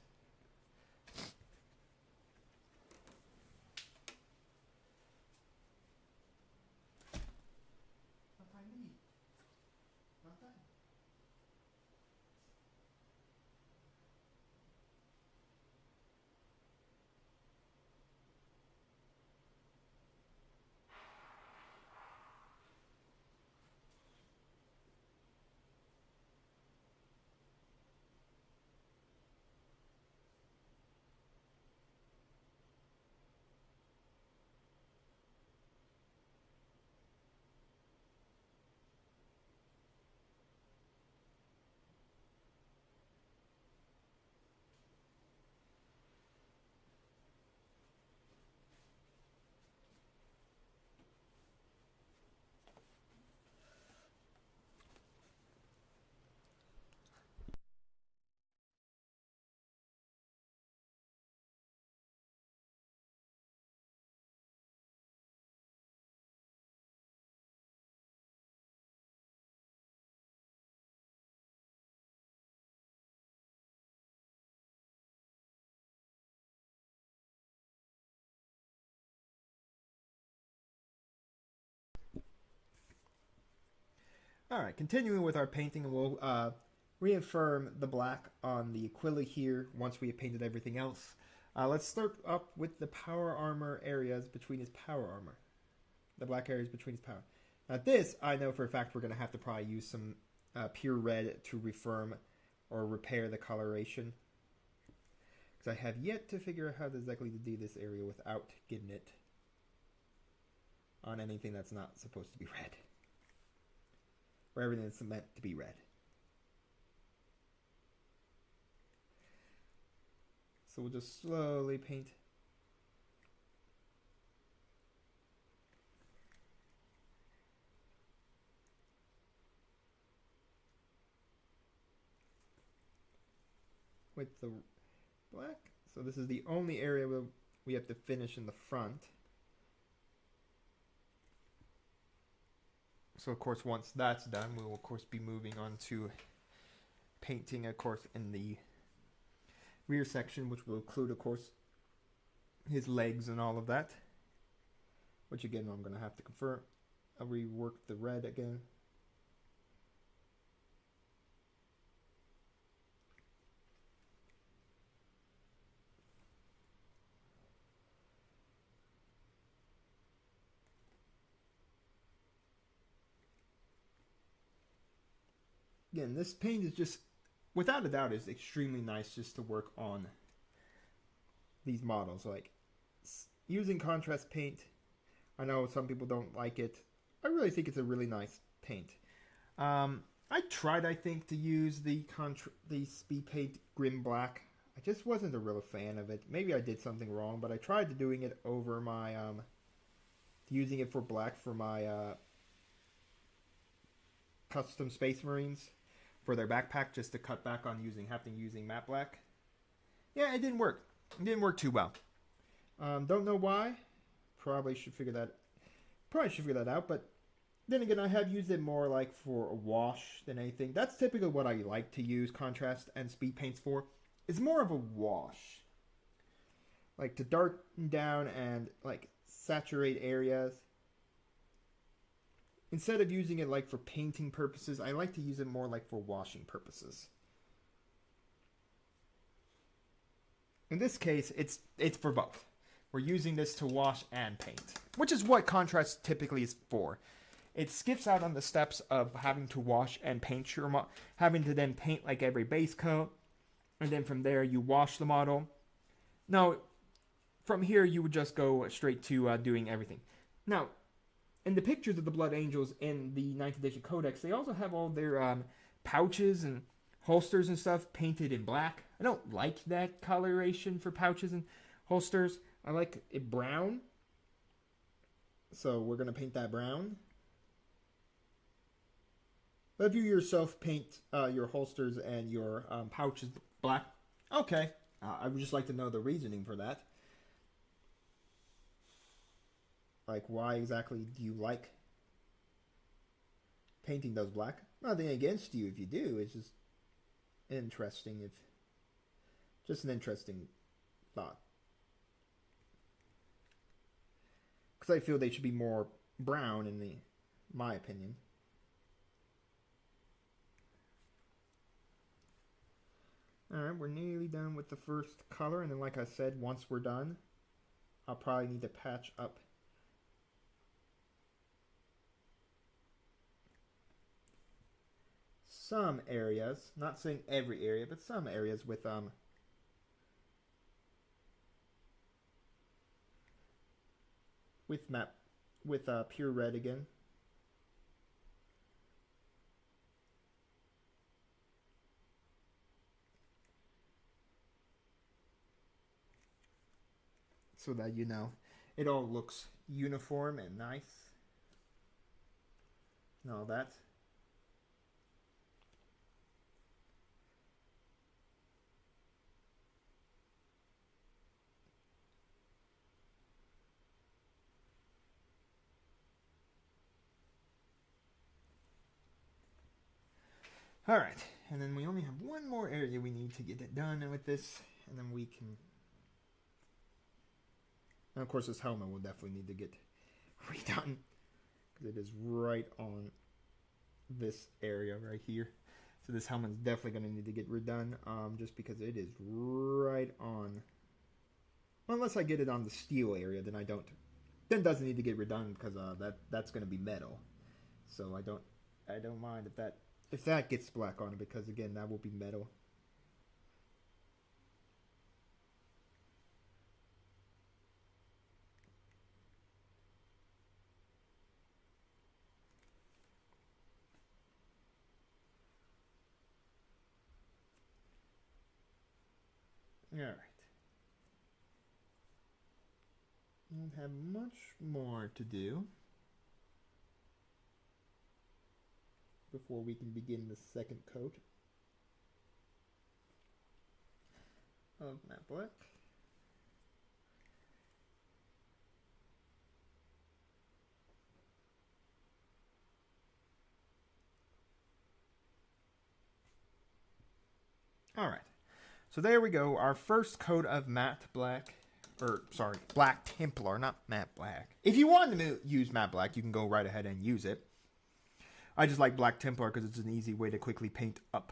All right, continuing with our painting, we'll reaffirm the black on the Aquila here once we have painted everything else. Let's start up with the power armor areas between his power armor. The black areas between his power. Now this, I know for a fact we're going to have to probably use some pure red to reform or repair the coloration. Because I have yet to figure out how exactly to do this area without getting it on anything that's not supposed to be red. Or everything that's meant to be red. So we'll just slowly paint. With the black. So this is the only area where we have to finish in the front. So of course once that's done, we will of course be moving on to painting of course in the rear section, which will include of course his legs and all of that. Which again I'm going to have to confirm. I'll rework the red again. Again, this paint is just, without a doubt, is extremely nice just to work on these models. Like, using contrast paint, I know some people don't like it. I really think it's a really nice paint. I tried, I think, to use the speed paint Grim Black. I just wasn't a real fan of it. Maybe I did something wrong, but I tried doing it over my using it for black for my custom Space Marines for their backpack, just to cut back on using matte black. Yeah, it didn't work. It didn't work too well. Don't know why. Probably should figure that out. But then again, I have used it more like for a wash than anything. That's typically what I like to use contrast and speed paints for. It's more of a wash, like to darken down and like saturate areas. Instead of using it like for painting purposes, I like to use it more like for washing purposes. In this case, it's for both. We're using this to wash and paint, which is what contrast typically is for. It skips out on the steps of having to wash and paint your having to then paint like every base coat, and then from there you wash the model. Now, from here you would just go straight to doing everything. Now, in the pictures of the Blood Angels in the 9th edition Codex, they also have all their pouches and holsters and stuff painted in black. I don't like that coloration for pouches and holsters. I like it brown. So we're going to paint that brown. But if you yourself paint your holsters and your pouches black, okay. I would just like to know the reasoning for that. Like, why exactly do you like painting those black? Nothing against you if you do. It's just interesting. Just an interesting thought. Because I feel they should be more brown in my opinion. Alright, we're nearly done with the first color, and then like I said, once we're done, I'll probably need to patch up some areas, not saying every area, but some areas with pure red again. So that it all looks uniform and nice and all that. All right, and then we only have one more area we need to get it done with this, and then we can. And of course, this helmet will definitely need to get redone because it is right on this area right here. So this helmet is definitely going to need to get redone, just because it is right on. Well, unless I get it on the steel area, then I don't. Then it doesn't need to get redone because that's going to be metal. So I don't mind if that gets black on it, because again, that will be metal. All right. Don't have much more to do before we can begin the second coat of matte black. All right. So there we go, our first coat of matte black, Black Templar, not matte black. If you want to use matte black, you can go right ahead and use it. I just like Black Templar because it's an easy way to quickly paint up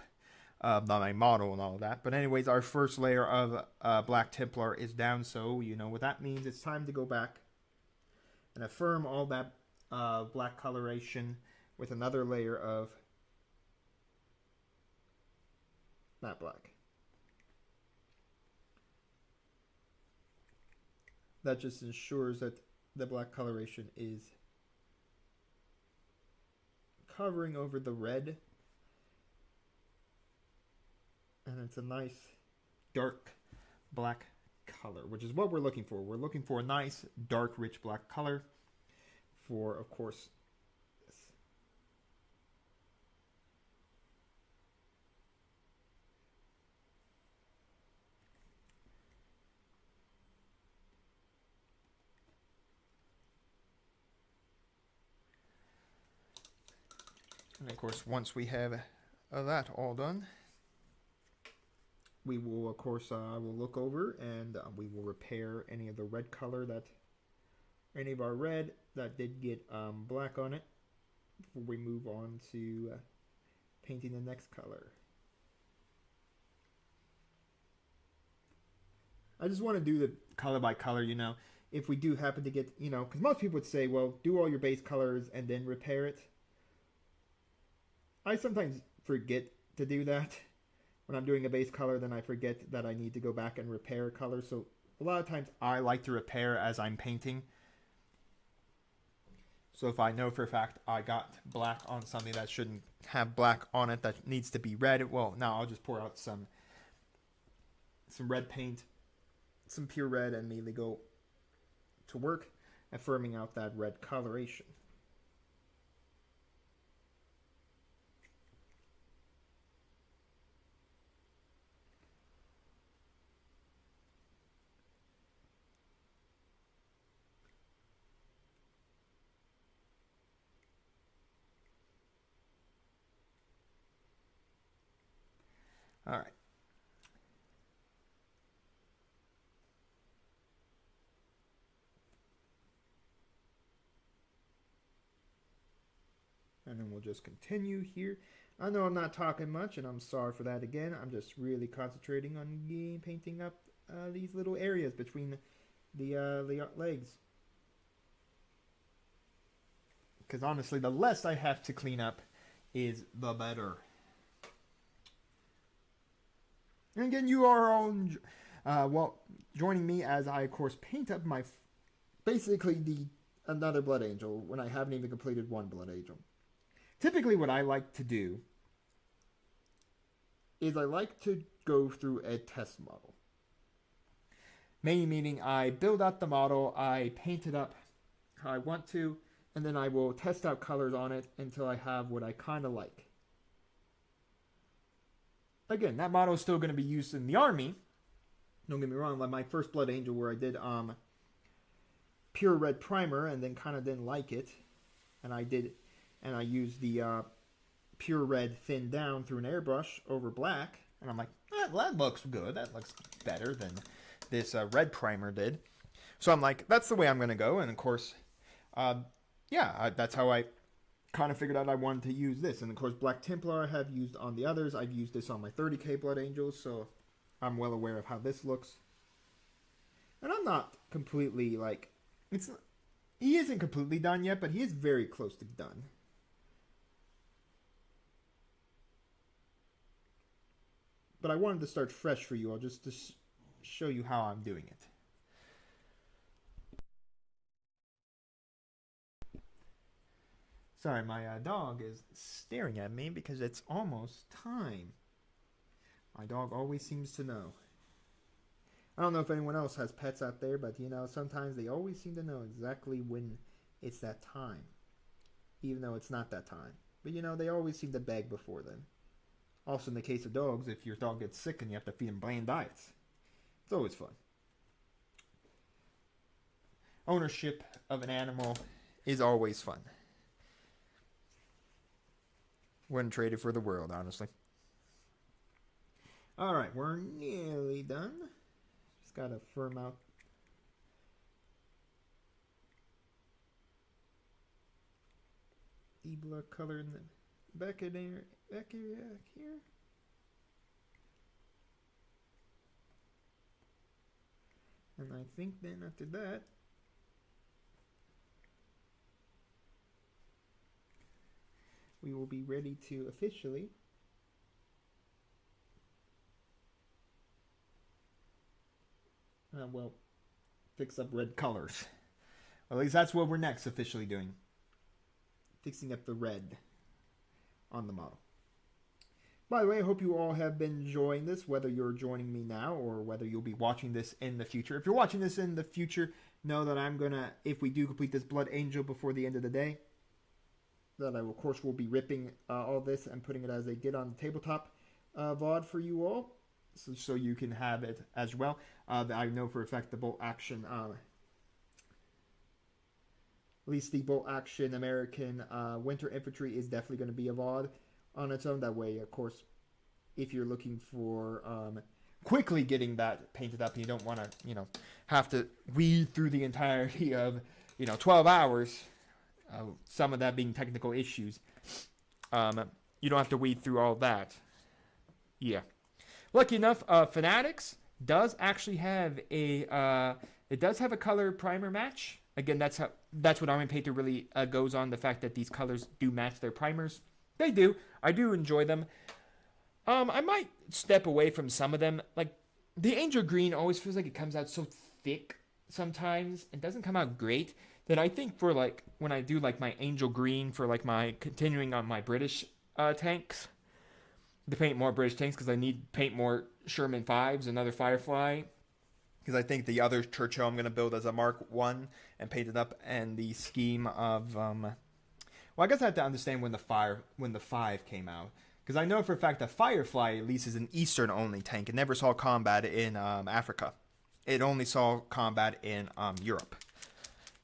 my model and all of that. But anyways, our first layer of Black Templar is down, so you know what that means. It's time to go back and affirm all that black coloration with another layer of matte black. That just ensures that the black coloration is covering over the red And it's a nice dark black color, which is what we're looking for. We're looking for a nice dark rich black color for, of course, this. And of course, once we have that all done, we will, of course, we'll look over and we will repair any of the red color that, any of our red that did get black on it before we move on to painting the next color. I just want to do the color by color, you know. If we do happen to get, you know, because most people would say, well, do all your base colors and then repair it. I sometimes forget to do that. When I'm doing a base color, then I forget that I need to go back and repair color. So a lot of times I like to repair as I'm painting. So if I know for a fact I got black on something that shouldn't have black on it, that needs to be red, well, now I'll just pour out some red paint, some pure red, and immediately go to work at firming out that red coloration. All right. And then we'll just continue here. I know I'm not talking much, and I'm sorry for that again. I'm just really concentrating on painting up these little areas between the legs. Because honestly, the less I have to clean up is the better. And again, you are on, joining me as I, of course, paint up my, basically another Blood Angel when I haven't even completed one Blood Angel. Typically what I like to do is I like to go through a test model. Mainly meaning I build out the model, I paint it up how I want to, and then I will test out colors on it until I have what I kind of like. Again, that model is still going to be used in the army. Don't get me wrong, like my first Blood Angel where I did pure red primer and then kind of didn't like it. And I used the pure red thinned down through an airbrush over black. And I'm like, that looks good. That looks better than this red primer did. So I'm like, that's the way I'm going to go. And of course, that's how I kind of figured out I wanted to use this. And of course, Black Templar I have used on the others. I've used this on my 30k Blood Angels, so I'm well aware of how this looks. And I'm not completely like, he isn't completely done yet, but he is very close to done. But I wanted to start fresh for you all, just to show you how I'm doing it. Sorry, my dog is staring at me because it's almost time. My dog always seems to know. I don't know if anyone else has pets out there, but you know, sometimes they always seem to know exactly when it's that time. Even though it's not that time. But you know, they always seem to beg before then. Also in the case of dogs, if your dog gets sick and you have to feed them bland diets. It's always fun. Ownership of an animal is always fun. Wouldn't trade it for the world, honestly. Alright, we're nearly done. Just gotta firm out the blood color in the back of there, back here. And I think then after that, we will be ready to officially fix up red colors. At least that's what we're next officially doing. Fixing up the red on the model. By the way, I hope you all have been enjoying this, whether you're joining me now or whether you'll be watching this in the future. If you're watching this in the future, know that I'm gonna, if we do complete this Blood Angel before the end of the day, that I, of course, will be ripping all this and putting it as they did on the tabletop VOD for you all, so you can have it as well. I know for a fact the Bolt Action, at least the Bolt Action American Winter Infantry is definitely going to be a VOD on its own. That way, of course, if you're looking for quickly getting that painted up, you don't want to, have to weed through the entirety of, 12 hours. Some of that being technical issues. You don't have to weed through all that. Yeah. Lucky enough, Fanatics does actually have it does have a color primer match. Again, that's what Army Painter really goes on, the fact that these colors do match their primers. They do. I do enjoy them. I might step away from some of them. Like, the Angel Green always feels like it comes out so thick sometimes. It doesn't come out great. That I think for, like, when I do, like, my Angel Green for, like, my continuing on my British tanks, to paint more British tanks, because I need to paint more Sherman 5s, another Firefly. Because I think the other Churchill I'm going to build as a Mark 1 and paint it up, and the scheme of, well, I guess I have to understand when the 5 came out. Because I know for a fact that Firefly, at least, is an Eastern-only tank. It never saw combat in Africa. It only saw combat in Europe.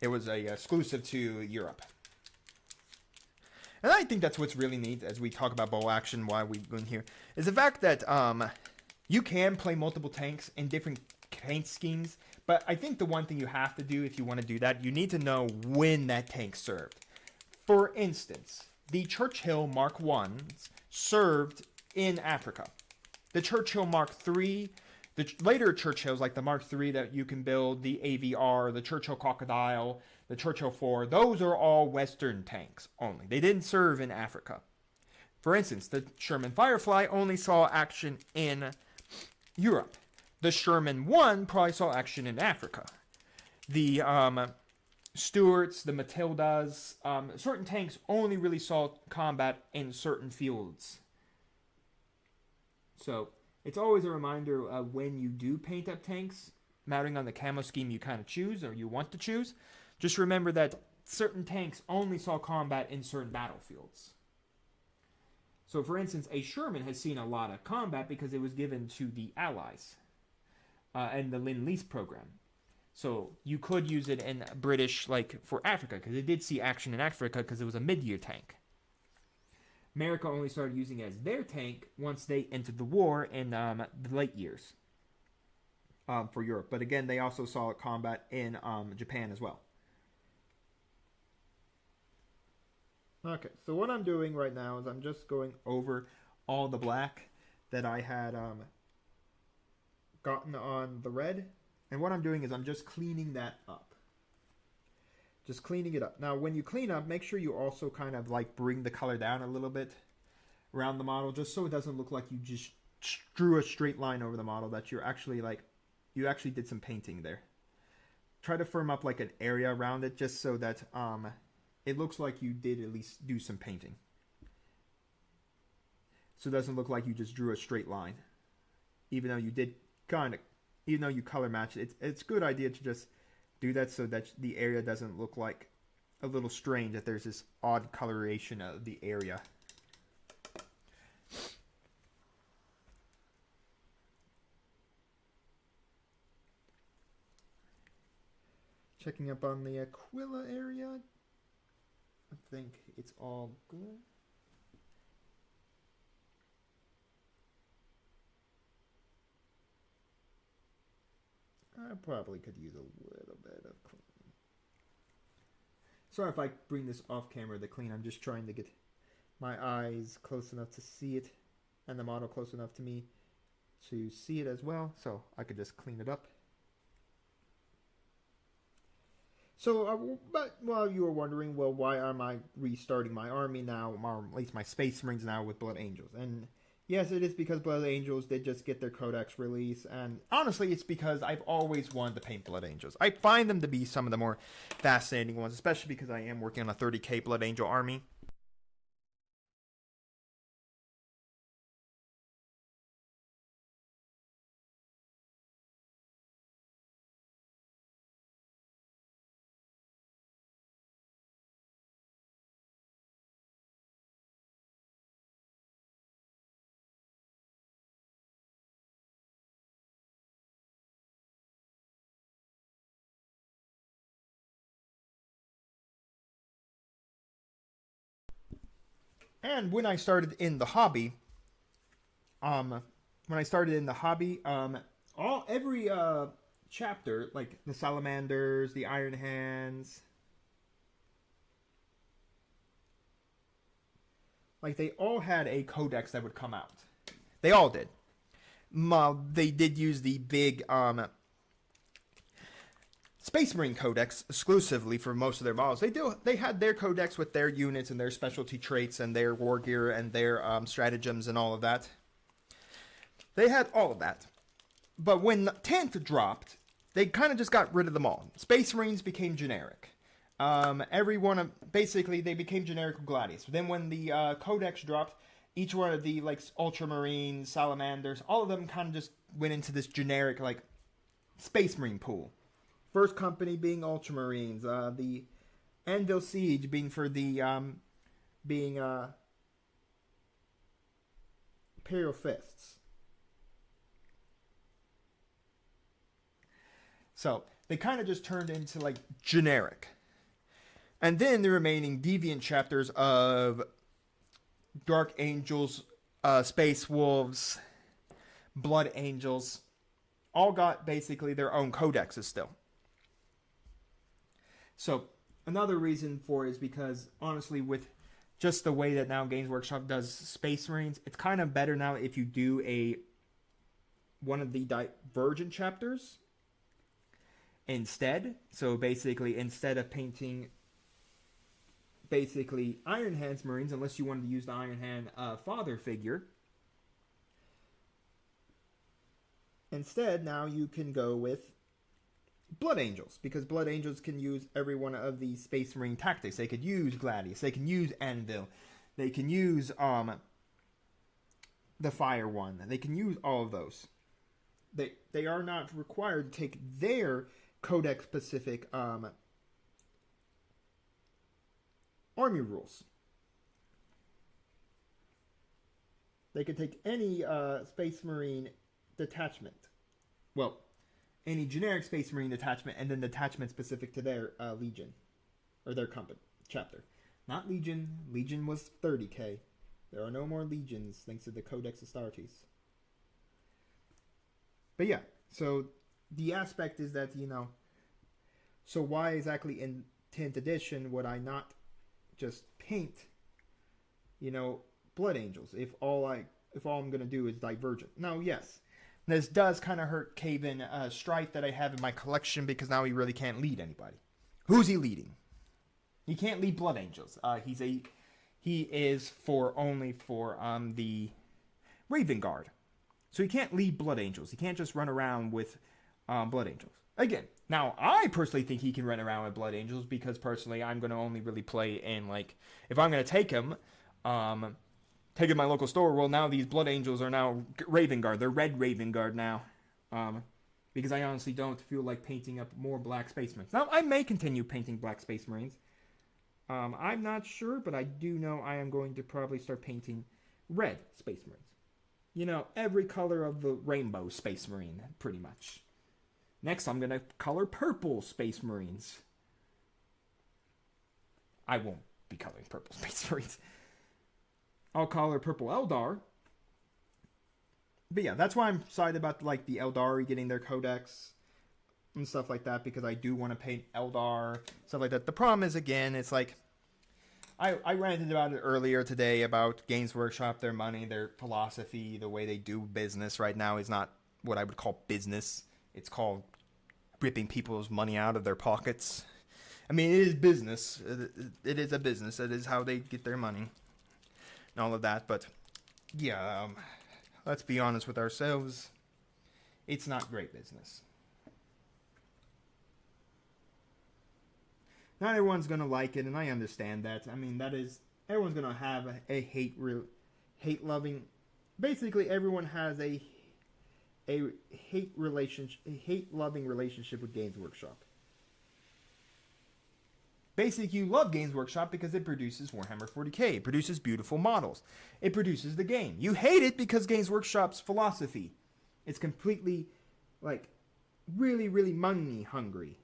It was exclusive to Europe. And I think that's what's really neat as we talk about bow action, why we've been here, is the fact that you can play multiple tanks in different tank schemes. But I think the one thing you have to do if you want to do that, you need to know when that tank served. For instance, the Churchill Mark 1s served in Africa. The Churchill Mark 3, the later Churchills, like the Mark III that you can build, the AVR, the Churchill Crocodile, the Churchill 4, those are all Western tanks only. They didn't serve in Africa. For instance, the Sherman Firefly only saw action in Europe. The Sherman 1 probably saw action in Africa. The Stuarts, the Matildas, certain tanks only really saw combat in certain fields. So it's always a reminder of when you do paint up tanks, mattering on the camo scheme you kind of choose or you want to choose. Just remember that certain tanks only saw combat in certain battlefields. So, for instance, a Sherman has seen a lot of combat because it was given to the Allies and the Lend-Lease program. So you could use it in British, like for Africa, because it did see action in Africa because it was a mid-year tank. America only started using it as their tank once they entered the war in the late years for Europe. But again, they also saw combat in Japan as well. Okay, so what I'm doing right now is I'm just going over all the black that I had gotten on the red. And what I'm doing is I'm just cleaning that up. Just cleaning it up. Now, when you clean up, make sure you also kind of like bring the color down a little bit around the model, just so it doesn't look like you just drew a straight line over the model, that you're actually like, you actually did some painting there. Try to firm up like an area around it just so that it looks like you did at least do some painting. So it doesn't look like you just drew a straight line. Even though you did kind of, even though you color match it, it's a good idea to just do that so that the area doesn't look like a little strange, that there's this odd coloration of the area. Checking up on the Aquila area. I think it's all good. I probably could use a little bit of clean. Sorry if I bring this off camera, the clean. I'm just trying to get my eyes close enough to see it and the model close enough to me to see it as well, so I could just clean it up. So, but while you were wondering, well, why am I restarting my army now, or at least my Space Marines now with Blood Angels? And yes, it is because Blood Angels did just get their Codex release, and honestly, it's because I've always wanted to paint Blood Angels. I find them to be some of the more fascinating ones, especially because I am working on a 30k Blood Angel army. And when I started in the hobby, um, all every chapter, like the salamanders, the iron hands, like they all had a codex that would come out. They all did. They did use the big Space Marine Codex exclusively for most of their models. They had their codex with their units and their specialty traits and their war gear and their stratagems and all of that. They had all of that. But when Tent dropped, they kind of just got rid of them all. Space Marines became generic. Basically they became generic with Gladius. Then when the Codex dropped, each one of the like Ultramarines, Salamanders, all of them kind of just went into this generic like Space Marine pool. First company being Ultramarines, the Anvil Siege being for the Imperial Fists. So they kind of just turned into like generic. And then the remaining deviant chapters of Dark Angels, Space Wolves, Blood Angels, all got basically their own codexes still. So another reason for it is because honestly, with just the way that now Games Workshop does Space Marines, it's kind of better now if you do one of the Divergent chapters instead. So basically, instead of painting basically Iron Hands Marines, unless you wanted to use the Iron Hand father figure, instead now you can go with Blood Angels, because Blood Angels can use every one of the Space Marine tactics. They could use Gladius, they can use Anvil, they can use the Fire one, they can use all of those. They are not required to take their codex specific army rules. They can take any Space Marine detachment. Well, any generic Space Marine detachment, and then detachment specific to their Legion. Or their company, chapter. Not Legion. Legion was 30k. There are no more Legions, thanks to the Codex Astartes. But yeah, so the aspect is that, so why exactly in 10th edition would I not just paint, Blood Angels, if all I'm going to do is Divergent? No, yes. This does kind of hurt Caven Strife that I have in my collection, because now he really can't lead anybody. Who's he leading? He can't lead Blood Angels. He is only for the Raven Guard. So he can't lead Blood Angels. He can't just run around with Blood Angels. Again, now I personally think he can run around with Blood Angels, because personally I'm going to only really play in, like, if I'm going to take him, take my local store, well, now these Blood Angels are now Raven Guard. They're Red Raven Guard now. Because I honestly don't feel like painting up more Black Space Marines. Now, I may continue painting Black Space Marines. I'm not sure, but I do know I am going to probably start painting Red Space Marines. Every color of the rainbow Space Marine, pretty much. Next, I'm going to color Purple Space Marines. I won't be coloring Purple Space Marines. I'll color Purple Eldar. But yeah, that's why I'm excited about like the Eldari getting their codex and stuff like that, because I do want to paint Eldar, stuff like that. The problem is, again, it's like I ranted about it earlier today about Games Workshop, their money, their philosophy, the way they do business right now is not what I would call business. It's called ripping people's money out of their pockets. I mean, it is business. It is a business. It is how they get their money and all of that. But yeah, let's be honest with ourselves. It's not great business. Not everyone's going to like it, and I understand that. I mean, everyone's going to have a hate-loving... Basically, everyone has a hate-loving relationship with Games Workshop. Basically, you love Games Workshop because it produces Warhammer 40k. It produces beautiful models. It produces the game. You hate it because Games Workshop's philosophy. It's completely, like, really, really money hungry.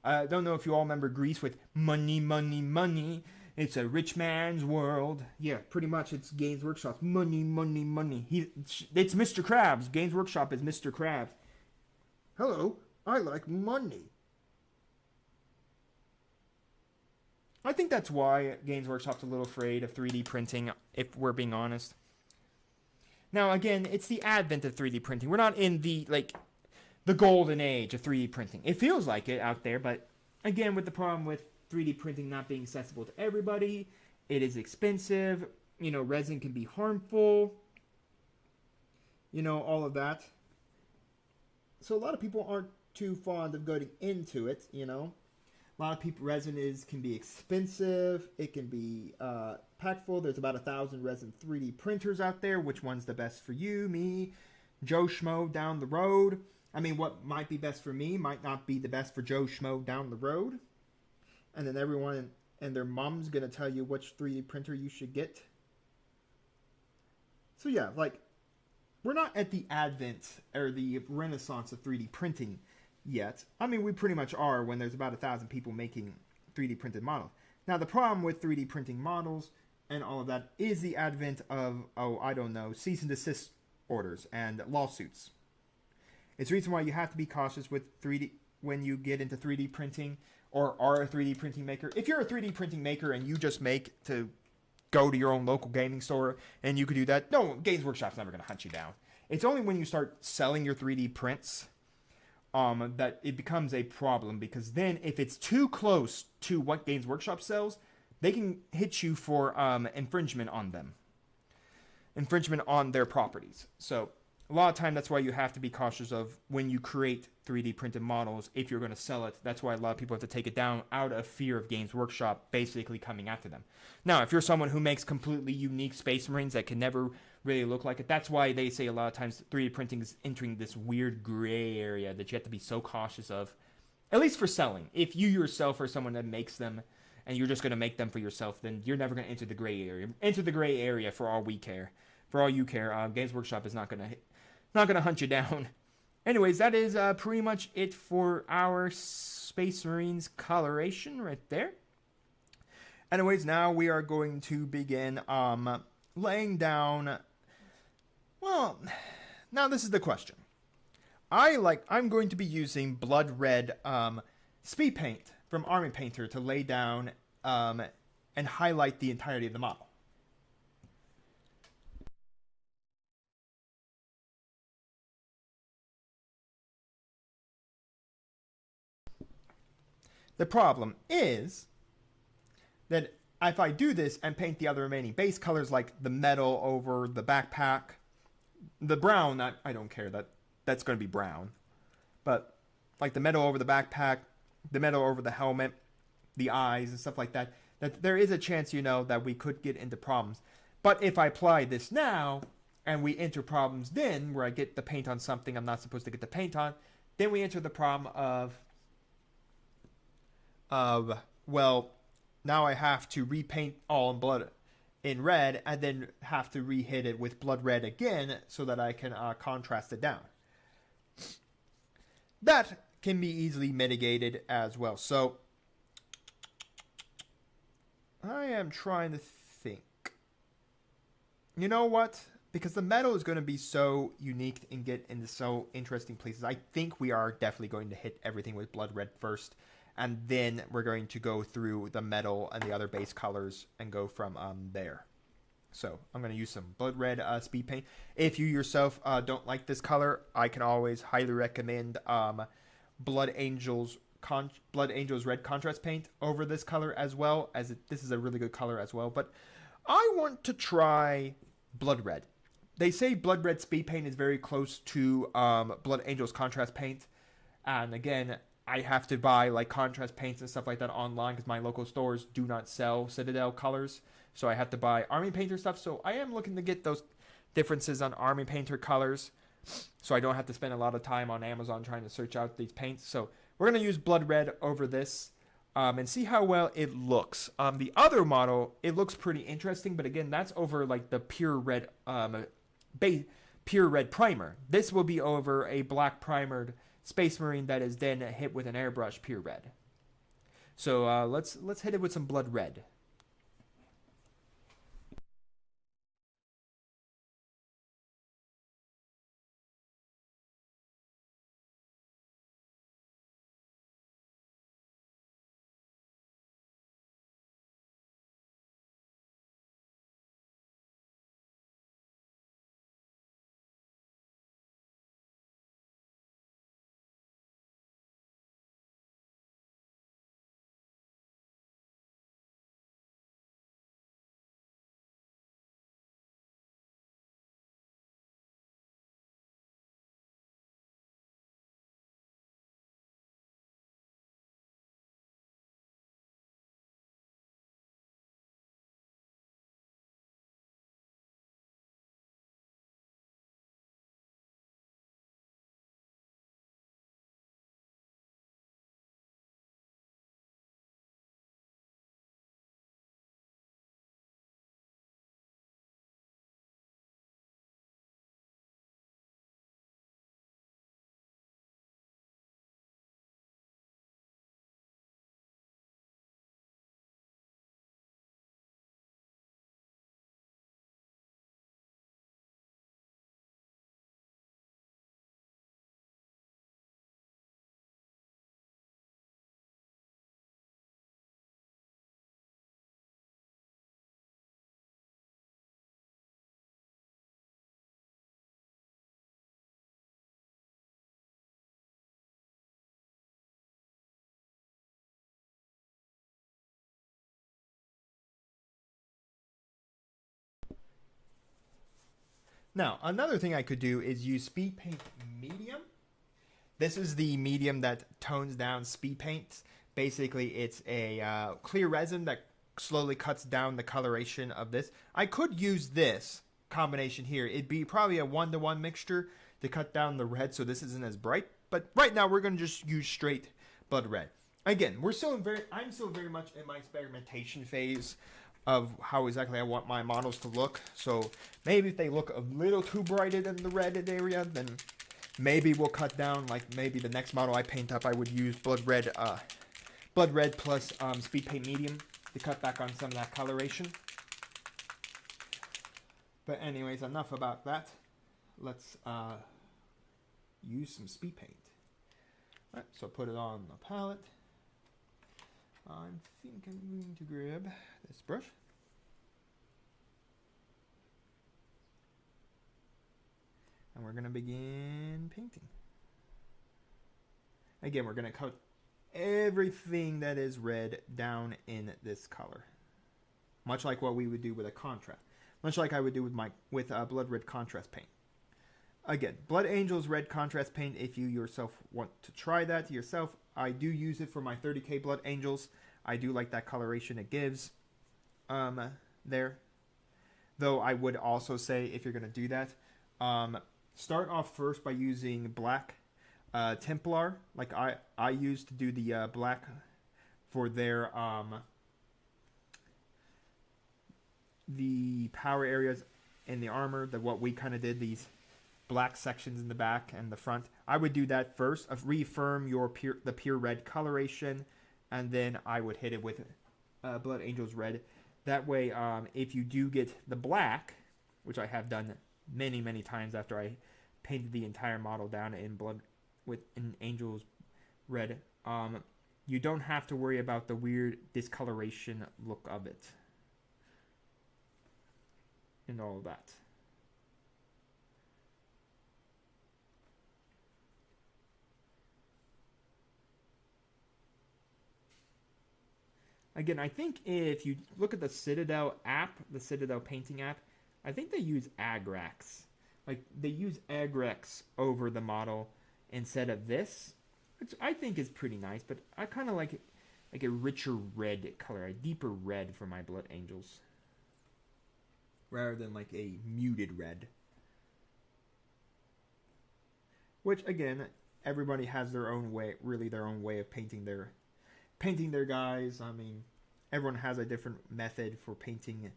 I don't know if you all remember Greece with money, money, money. It's a rich man's world. Yeah, pretty much it's Games Workshop's money, money, money. It's Mr. Krabs. Games Workshop is Mr. Krabs. Hello, I like money. I think that's why Games Workshop's a little afraid of 3D printing, if we're being honest. Now, again, it's the advent of 3D printing. We're not in the golden age of 3D printing. It feels like it out there, but again, with the problem with 3D printing not being accessible to everybody, it is expensive, resin can be harmful, all of that. So a lot of people aren't too fond of going into it, A lot of people, can be expensive. It can be packed full. There's about 1,000 resin 3D printers out there. Which one's the best for you, me, Joe Schmo down the road? I mean, what might be best for me might not be the best for Joe Schmo down the road. And then everyone and their mom's going to tell you which 3D printer you should get. So yeah, we're not at the advent or the renaissance of 3D printing yet. I mean, we pretty much are when there's about 1,000 people making 3D printed models. Now, the problem with 3D printing models and all of that is the advent of, cease and desist orders and lawsuits. It's the reason why you have to be cautious with 3D when you get into 3D printing or are a 3D printing maker. If you're a 3D printing maker and you just make to go to your own local gaming store and you could do that, no, Games Workshop's never going to hunt you down. It's only when you start selling your 3D prints that it becomes a problem, because then if it's too close to what Games Workshop sells, they can hit you for infringement on them. Infringement on their properties. So a lot of time that's why you have to be cautious of when you create 3D printed models if you're going to sell it. That's why a lot of people have to take it down out of fear of Games Workshop basically coming after them. Now, if you're someone who makes completely unique Space Marines that can never really look like it, that's why they say a lot of times 3D printing is entering this weird gray area that you have to be so cautious of, at least for selling. If you yourself are someone that makes them and you're just going to make them for yourself, then you're never going to enter the gray area. Enter the gray area for all we care. For all you care, Games Workshop is not going to hunt you down. Anyways, that is pretty much it for our Space Marines coloration right there. Anyways, now we are going to begin laying down. Well, now this is the question. I'm going to be using blood red speed paint from Army Painter to lay down and highlight the entirety of the model. The problem is that if I do this and paint the other remaining base colors, like the metal over the backpack, the brown, I don't care, that's going to be brown. But like the metal over the backpack, the metal over the helmet, the eyes and stuff like that, that there is a chance, that we could get into problems. But if I apply this now and we enter problems then, where I get the paint on something I'm not supposed to get the paint on, then we enter the problem of well, now I have to repaint all in red and then have to re-hit it with blood red again so that I can contrast it down. That can be easily mitigated as well. So I am trying to think. You know what? Because the metal is going to be so unique and get into so interesting places, I think we are definitely going to hit everything with blood red first. And then we're going to go through the metal and the other base colors and go from there. So I'm going to use some blood red speed paint. If you yourself don't like this color, I can always highly recommend Blood Angel's red contrast paint over this color as well, as this is a really good color as well. But I want to try blood red. They say blood red speed paint is very close to Blood Angel's contrast paint. And again, I have to buy like contrast paints and stuff like that online because my local stores do not sell Citadel colors. So I have to buy Army Painter stuff. So I am looking to get those differences on Army Painter colors, so I don't have to spend a lot of time on Amazon trying to search out these paints. So we're going to use blood red over this and see how well it looks. The other model, it looks pretty interesting, but again, that's over like the pure red primer. This will be over a black primered Space Marine that is then hit with an airbrush pure red. So let's hit it with some blood red. Now, another thing I could do is use speed paint medium. This is the medium that tones down speed paint. Basically, it's a clear resin that slowly cuts down the coloration of this. I could use this combination here. It'd be probably a 1-to-1 mixture to cut down the red so this isn't as bright. But right now, we're going to just use straight blood red. Again, I'm still very much in my experimentation phase of how exactly I want my models to look. So maybe if they look a little too brighter than the red area, then maybe we'll cut down. Like maybe the next model I paint up, I would use blood red plus speed paint medium to cut back on some of that coloration. But anyways, enough about that. Let's use some speed paint. All right, so put it on the palette. I think I'm going to grab this brush. And we're going to begin painting. Again, we're going to coat everything that is red down in this color. Much like what we would do with a contrast. Much like I would do with blood red contrast paint. Again, Blood Angels red contrast paint, if you yourself want to try that yourself. I do use it for my 30K Blood Angels. I do like that coloration it gives there. Though I would also say, if you're going to do that, start off first by using black Templar. Like I used to do the black for their the power areas in the armor. What we kind of did, these black sections in the back and the front. I would do that first, reaffirm the pure red coloration, and then I would hit it with Blood Angels red. That way, if you do get the black, which I have done many, many times after I painted the entire model down in Angels red, you don't have to worry about the weird discoloration look of it and all of that. Again, I think if you look at the Citadel app, the Citadel painting app, I think they use Agrax. Like, they use Agrax over the model instead of this, which I think is pretty nice, but I kind of like a richer red color, a deeper red for my Blood Angels, rather than like a muted red. Which, again, everybody has their own way, really their own way of painting their guys. I mean, everyone has a different method for painting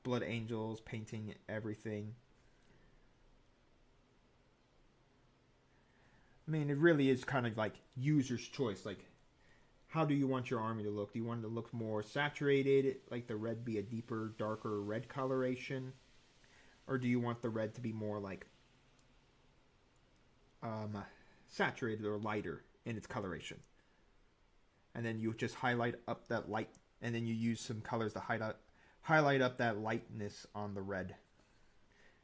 Blood Angels, painting everything. I mean, it really is kind of like user's choice. Like, how do you want your army to look? Do you want it to look more saturated, like the red be a deeper, darker red coloration? Or do you want the red to be more like saturated or lighter in its coloration? And then you just highlight up that light, and then you use some colors to highlight up that lightness on the red.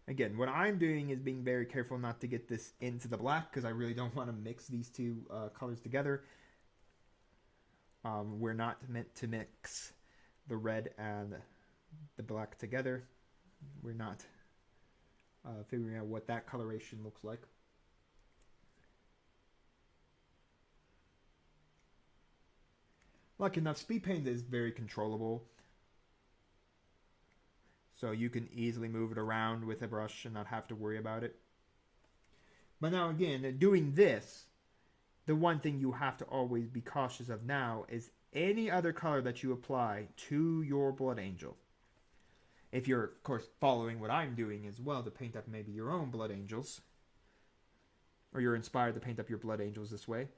Again, what I'm doing is being very careful not to get this into the black, because I really don't want to mix these two colors together. We're not meant to mix the red and the black together. We're not figuring out what that coloration looks like. Lucky enough, speed paint is very controllable. So you can easily move it around with a brush and not have to worry about it. But now again, doing this, the one thing you have to always be cautious of now is any other color that you apply to your Blood Angel. If you're, of course, following what I'm doing as well to paint up maybe your own Blood Angels, or you're inspired to paint up your Blood Angels this way,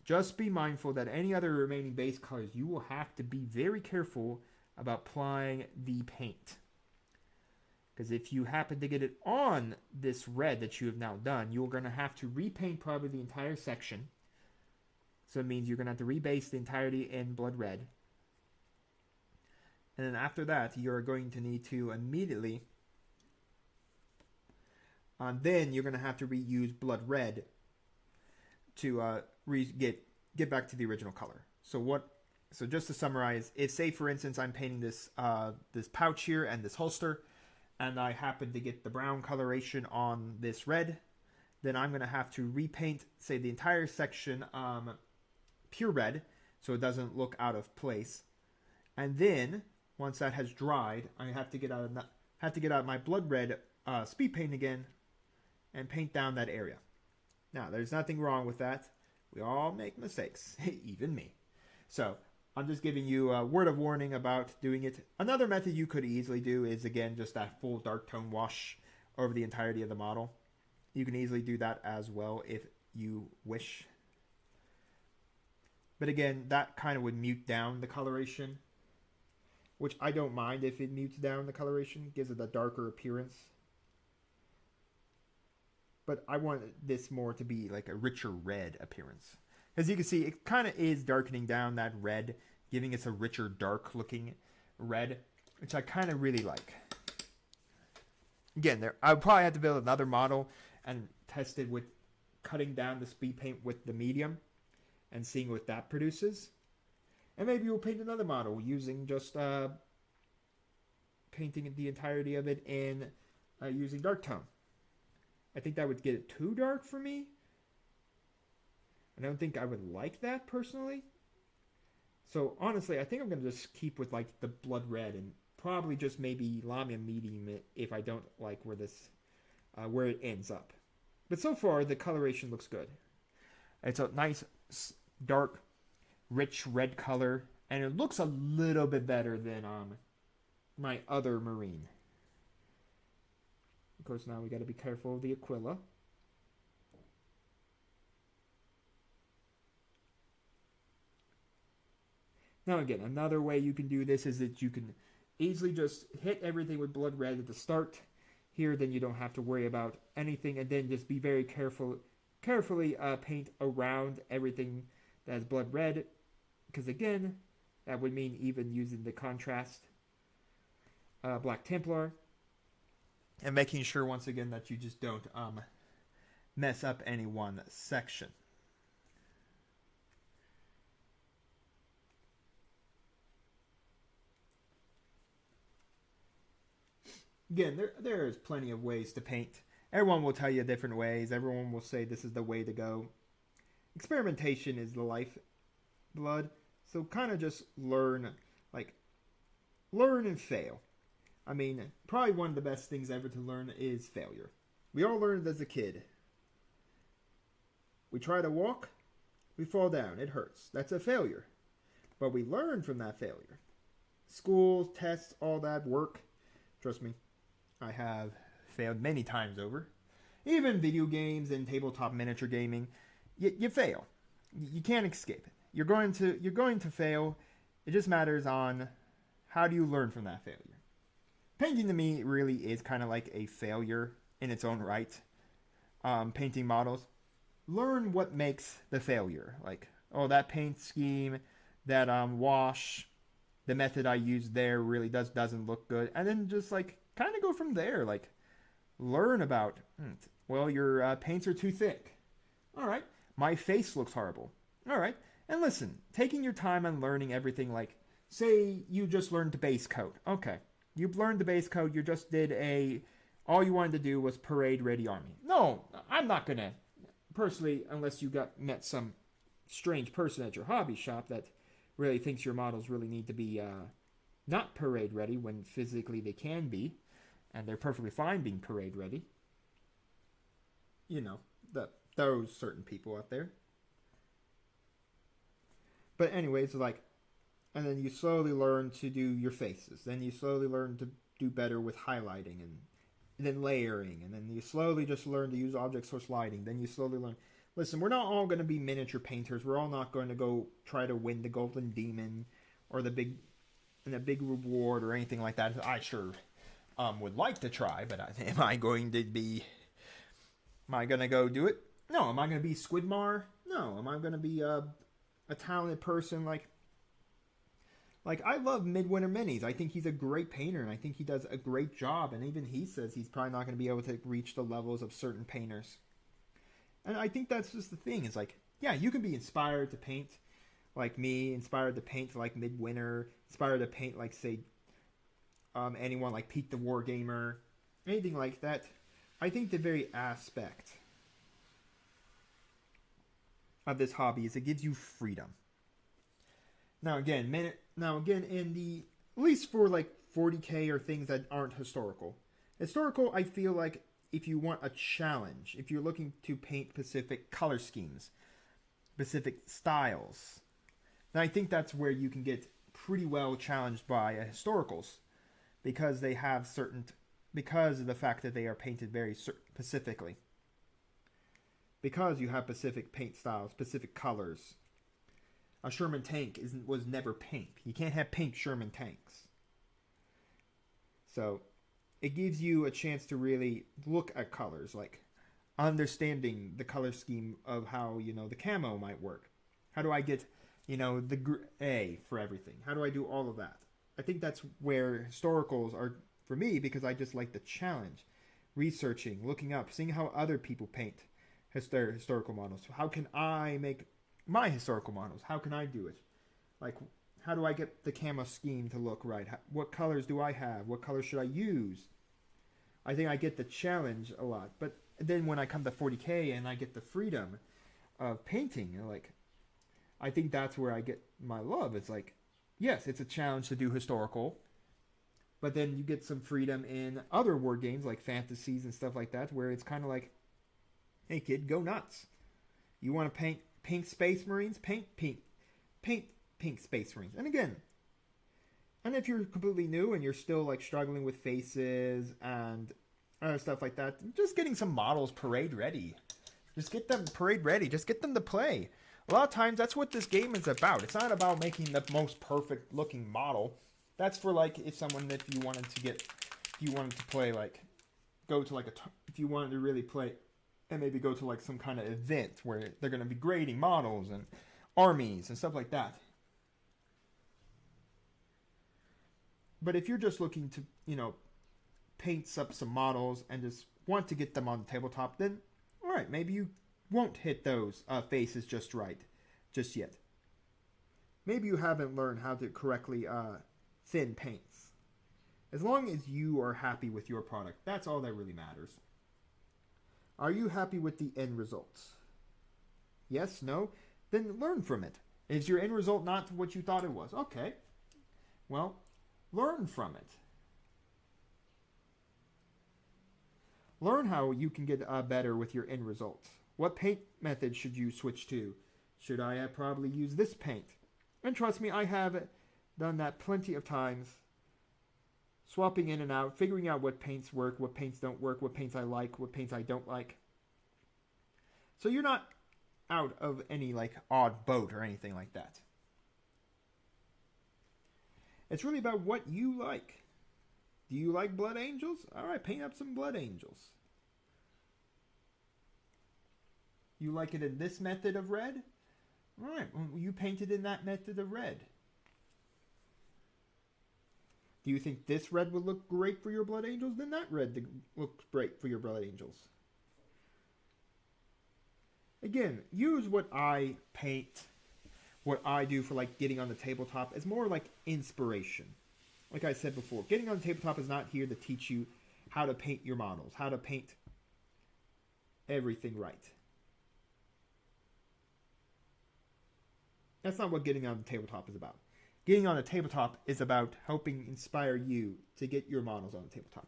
just be mindful that any other remaining base colors, you will have to be very careful about applying the paint. Because if you happen to get it on this red that you have now done, you're going to have to repaint probably the entire section. So it means you're going to have to rebase the entirety in blood red. And then after that, you're going to need to immediately, then you're going to have to reuse blood red to get back to the original color. So just to summarize, if say for instance I'm painting this this pouch here and this holster, and I happen to get the brown coloration on this red, then I'm going to have to repaint, say, the entire section pure red, so it doesn't look out of place. And then, once that has dried, I have to get out my blood red speed paint again and paint down that area. Now, there's nothing wrong with that. We all make mistakes, even me. So, I'm just giving you a word of warning about doing it. Another method you could easily do is, again, just that full dark tone wash over the entirety of the model. You can easily do that as well if you wish. But again, that kind of would mute down the coloration, which I don't mind if it mutes down the coloration, gives it a darker appearance. But I want this more to be like a richer red appearance. As you can see, it kind of is darkening down that red, giving us a richer, dark-looking red, which I kind of really like. Again, I would probably have to build another model and test it with cutting down the speed paint with the medium and seeing what that produces. And maybe we'll paint another model using just painting the entirety of it in using dark tone. I think that would get it too dark for me. I don't think I would like that personally. So honestly, I think I'm going to just keep with like the blood red and probably just maybe Lamia medium it if I don't like where it ends up. But so far, the coloration looks good. It's a nice, dark, rich red color, and it looks a little bit better than my other marine. Of course, now we got to be careful of the Aquila. Now again, another way you can do this is that you can easily just hit everything with blood red at the start. Here, then you don't have to worry about anything, and then just be very carefully paint around everything that has blood red, because again, that would mean even using the contrast Black Templar, and making sure once again that you just don't mess up any one section. Again, there is plenty of ways to paint. Everyone will tell you different ways. Everyone will say this is the way to go. Experimentation is the lifeblood. So kind of just learn and fail. I mean, probably one of the best things ever to learn is failure. We all learned as a kid. We try to walk, we fall down, it hurts. That's a failure. But we learn from that failure. Schools, tests, all that work. Trust me, I have failed many times over. Even video games and tabletop miniature gaming, you fail. You can't escape it. you're going to fail. It just matters on how do you learn from that failure. Painting to me really is kind of like a failure in its own right. Painting models, learn what makes the failure. Like, oh, that paint scheme, that wash, the method I used there really doesn't look good, and then just like kind of go from there. Like, learn about, well, your paints are too thick. All right, my face looks horrible. All right, and listen, taking your time and learning everything. Like, say you just learned the base coat. Okay, you've learned the base coat. You just did all you wanted to do was parade ready army. No, I'm not gonna personally, unless you met some strange person at your hobby shop that really thinks your models really need to be not parade ready when physically they can be, and they're perfectly fine being parade ready. You know, those certain people out there. But anyways, like, and then you slowly learn to do your faces. Then you slowly learn to do better with highlighting and then layering. And then you slowly just learn to use object source lighting. Then you slowly learn. Listen, we're not all going to be miniature painters. We're all not going to go try to win the golden demon or the big reward or anything like that. I sure would like to try, but am I going to go do it? No. Am I going to be Squidmar? No. Am I going to be a talented person like I love Midwinter Minis. I think he's a great painter, and I think he does a great job. And even he says he's probably not going to be able to reach the levels of certain painters. And I think that's just the thing. It's like, yeah, you can be inspired to paint like me, inspired to paint like Midwinter, inspired to paint like, say, anyone like Pete the Wargamer, anything like that. I think the very aspect of this hobby is it gives you freedom. Now again, in the, at least for like 40K or things that aren't historical. Historical, I feel like if you want a challenge, if you're looking to paint specific color schemes, specific styles, then I think that's where you can get pretty well challenged by historicals, because they have because of the fact that they are painted very specifically. Because you have specific paint styles, specific colors. A Sherman tank was never pink. You can't have pink Sherman tanks. So it gives you a chance to really look at colors, like understanding the color scheme of how, the camo might work. How do I get, the gray for everything? How do I do all of that? I think that's where historicals are for me, because I just like the challenge. Researching, looking up, seeing how other people paint historical models. How can I make my historical models? How can I do it? Like, how do I get the camo scheme to look right? What colors do I have? What colors should I use? I think I get the challenge a lot. But then when I come to 40K and I get the freedom of painting, like, I think that's where I get my love. It's like, yes, it's a challenge to do historical, but then you get some freedom in other word games like fantasies and stuff like that, where it's kind of like, hey kid, go nuts. You want to paint pink Space Marines? Paint pink Space Marines. And again, and if you're completely new and you're still like struggling with faces and other stuff like that, just getting some models parade ready. Just get them parade ready. Just get them to play. A lot of times that's what this game is about. It's not about making the most perfect looking model. That's for like if you wanted to play like, go to like if you wanted to really play and maybe go to like some kind of event where they're going to be grading models and armies and stuff like that. But if you're just looking to, paint up some models and just want to get them on the tabletop, then all right, maybe you won't hit those faces just right, just yet. Maybe you haven't learned how to correctly thin paints. As long as you are happy with your product, that's all that really matters. Are you happy with the end results? Yes? No? Then learn from it. Is your end result not what you thought it was? Okay. Well, learn from it. Learn how you can get better with your end results. What paint method should you switch to? Should I have probably used this paint? And trust me, I have done that plenty of times. Swapping in and out, figuring out what paints work, what paints don't work, what paints I like, what paints I don't like. So you're not out of any like odd boat or anything like that. It's really about what you like. Do you like blood angels? All right, paint up some blood angels. You like it in this method of red? All right, well, you paint it in that method of red. Do you think this red would look great for your blood angels? Then that red looks great for your blood angels. Again, use what I paint, what I do for like getting on the tabletop as more like inspiration. Like I said before, getting on the tabletop is not here to teach you how to paint your models, how to paint everything right. That's not what getting on the tabletop is about. Getting on the tabletop is about helping inspire you to get your models on the tabletop.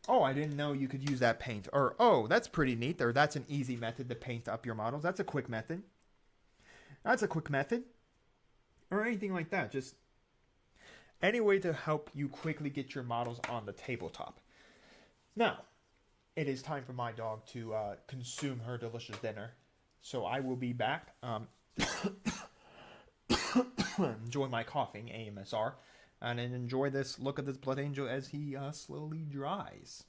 Oh, I didn't know you could use that paint. Or, oh, that's pretty neat. Or, that's an easy method to paint up your models. That's a quick method. That's a quick method. Or anything like that. Just any way to help you quickly get your models on the tabletop. Now, it is time for my dog to consume her delicious dinner. So I will be back. Enjoy my coughing, AMSR, and then enjoy this look at this blood angel as he slowly dries.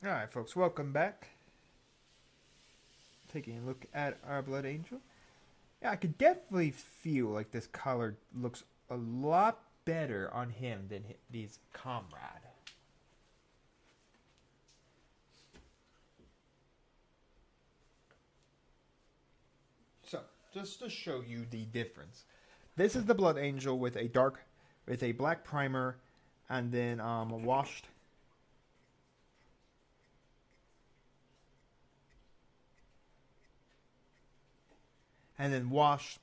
Alright, folks, welcome back. Taking a look at our Blood Angel. Yeah, I could definitely feel like this color looks a lot better on him than his comrade. So, just to show you the difference. This is the Blood Angel with a black primer and then washed. And then washed,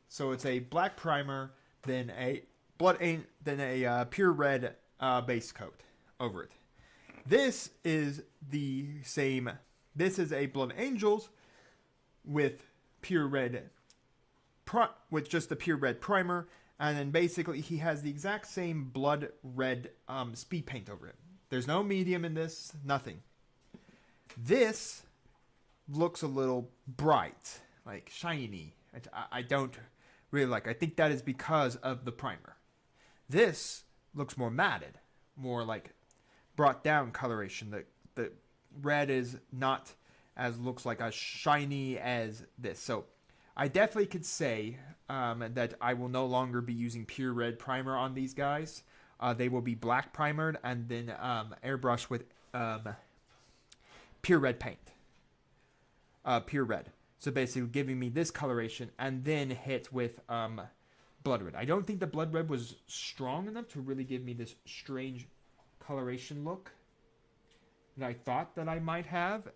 so it's a black primer, then a pure red base coat over it. This is the same. This is a Blood Angels with pure red, with just the pure red primer, and then basically he has the exact same blood red speed paint over it. There's no medium in this, nothing. This looks a little bright, like shiny. I don't really like. I think that is because of the primer. This looks more matted, more like brought down coloration. The red is not as looks like as shiny as this. So I definitely could say that I will no longer be using pure red primer on these guys. They will be black primered and then airbrushed with pure red paint. Pure red. So basically giving me this coloration and then hit with blood red. I don't think the blood red was strong enough to really give me this strange coloration look that I thought that I might have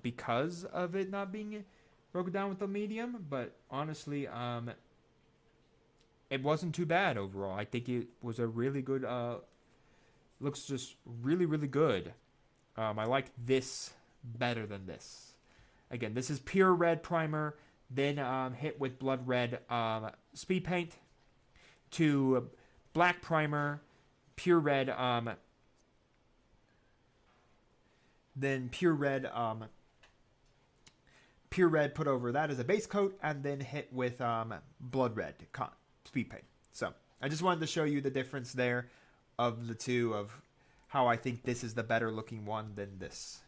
because of it not being broken down with the medium. But honestly, it wasn't too bad overall. I think it was a really good, looks just really, really good. I like this better than this. Again, this is pure red primer, then hit with blood red speed paint to black primer, pure red, then pure red put over that as a base coat, and then hit with blood red speed paint. So I just wanted to show you the difference there of the two, of how I think this is the better looking one than this.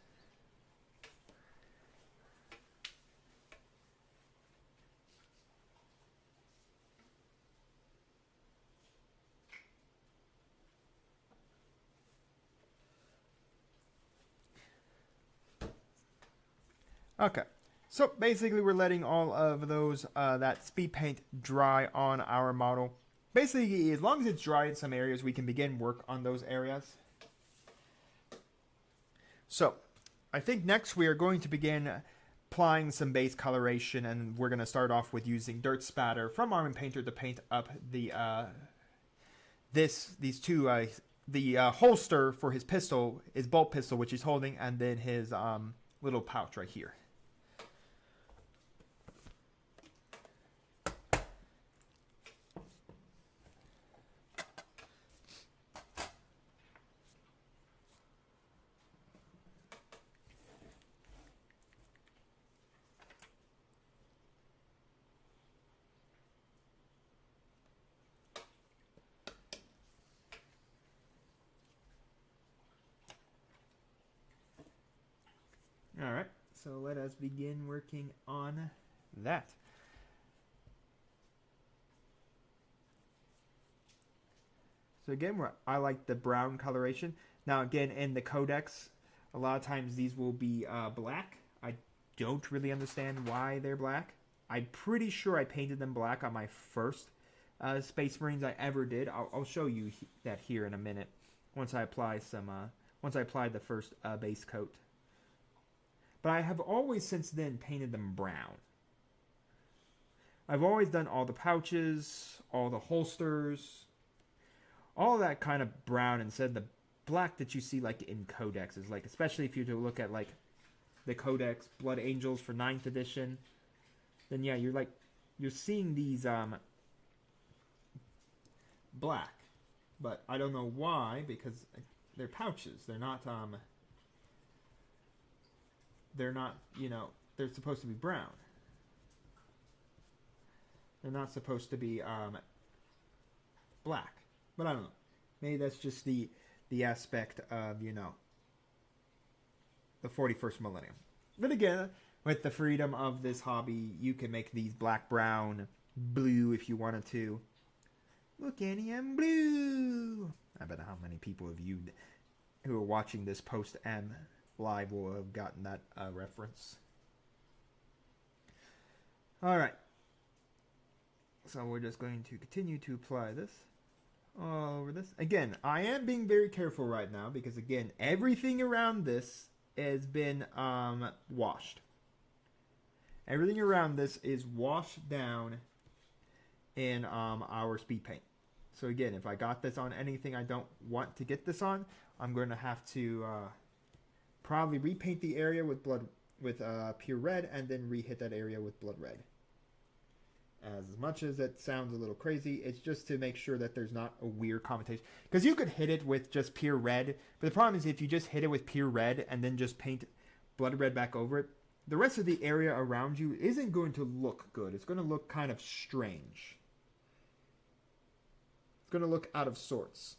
Okay, so basically we're letting all of those that speed paint dry on our model. Basically, as long as it's dry in some areas, we can begin work on those areas. So, I think next we are going to begin applying some base coloration, and we're going to start off with using dirt spatter from Armin Painter to paint up the holster for his pistol, his bolt pistol, which he's holding, and then his little pouch right here. Alright, so let us begin working on that. So again, I like the brown coloration. Now again, in the codex, a lot of times these will be black. I don't really understand why they're black. I'm pretty sure I painted them black on my first Space Marines I ever did. I'll show you that here in a minute once I apply the first base coat. But I have always since then painted them brown. I've always done all the pouches, all the holsters, all that kind of brown, instead the black that you see like in codexes, like especially if you to look at like the Codex Blood Angels for 9th edition, then yeah, you're seeing these black. But I don't know why, because they're pouches. They're not, they're supposed to be brown. They're not supposed to be black. But I don't know. Maybe that's just the aspect of, the 41st millennium. But again, with the freedom of this hobby, you can make these black, brown, blue if you wanted to. Look, Annie, I'm blue. I bet how many people of you who are watching this post-M live will have gotten that reference. All right. So we're just going to continue to apply this all over this. Again, I am being very careful right now because, again, everything around this has been washed. Everything around this is washed down in our speed paint. So again, if I got this on anything I don't want to get this on, I'm going to have to probably repaint the area with pure red and then re-hit that area with blood red. As much as it sounds a little crazy, it's just to make sure that there's not a weird connotation. Because you could hit it with just pure red, but the problem is if you just hit it with pure red and then just paint blood red back over it, the rest of the area around you isn't going to look good. It's going to look kind of strange. It's going to look out of sorts.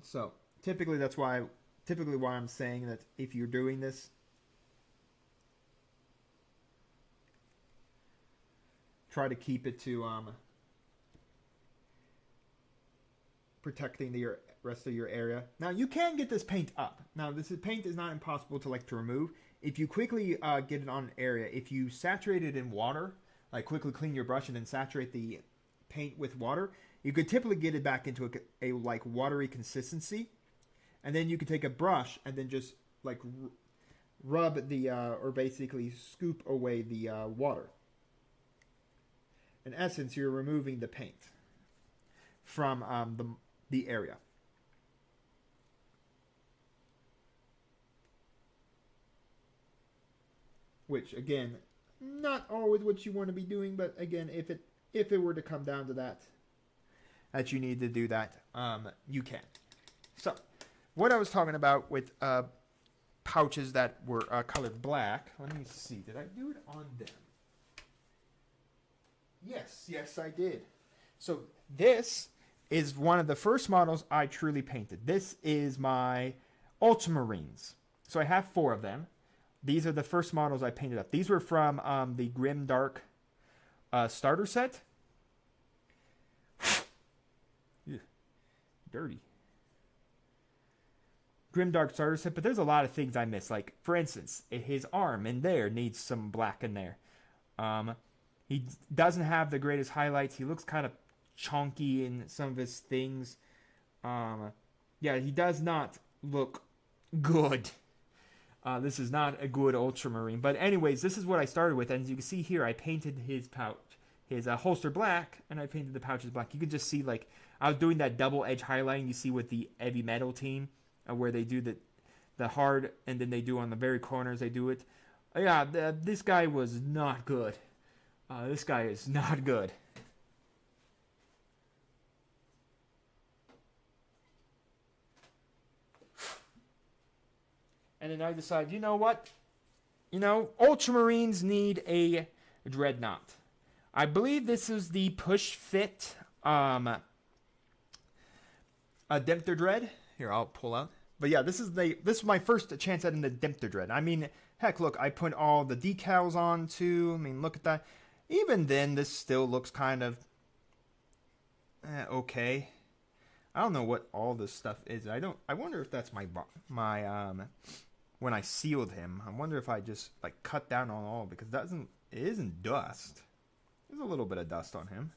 So, typically why I'm saying that if you're doing this, try to keep it to protecting the rest of your area. Now you can get this paint up. Now paint is not impossible to remove. If you quickly get it on an area, if you saturate it in water, quickly clean your brush and then saturate the paint with water, you could typically get it back into a watery consistency. And then you can take a brush and then just rub the or basically scoop away the water. In essence, you're removing the paint from the area. Which again, not always what you want to be doing, but again, if it were to come down to that you need to do that, you can. So, what I was talking about with pouches that were colored black. Let me see. Did I do it on them? Yes, I did. So this is one of the first models I truly painted. This is my Ultramarines. So I have 4 of them. These are the first models I painted up. These were from the Grim Dark starter set. Dirty. Grimdark starter set, but there's a lot of things I miss. For instance, his arm in there needs some black in there. He doesn't have the greatest highlights. He looks kind of chunky in some of his things. Yeah, he does not look good. This is not a good Ultramarine. But anyways, this is what I started with. And as you can see here, I painted his pouch, his holster black, and I painted the pouches black. You can just see, I was doing that double edge highlighting you see with the heavy metal team. Where they do the hard, and then they do on the very corners, they do it. Yeah, this guy was not good. This guy is not good. And then I decided, you know what? Ultramarines need a dreadnought. I believe this is the push fit Dempter Dread. Here, I'll pull out. But yeah, this is my first chance at the Dempter Dread. I mean, heck, look, I put all the decals on too. I mean, look at that. Even then, this still looks kind of okay. I don't know what all this stuff is. I wonder if that's my when I sealed him. I wonder if I just cut down on all because it isn't dust. There's a little bit of dust on him.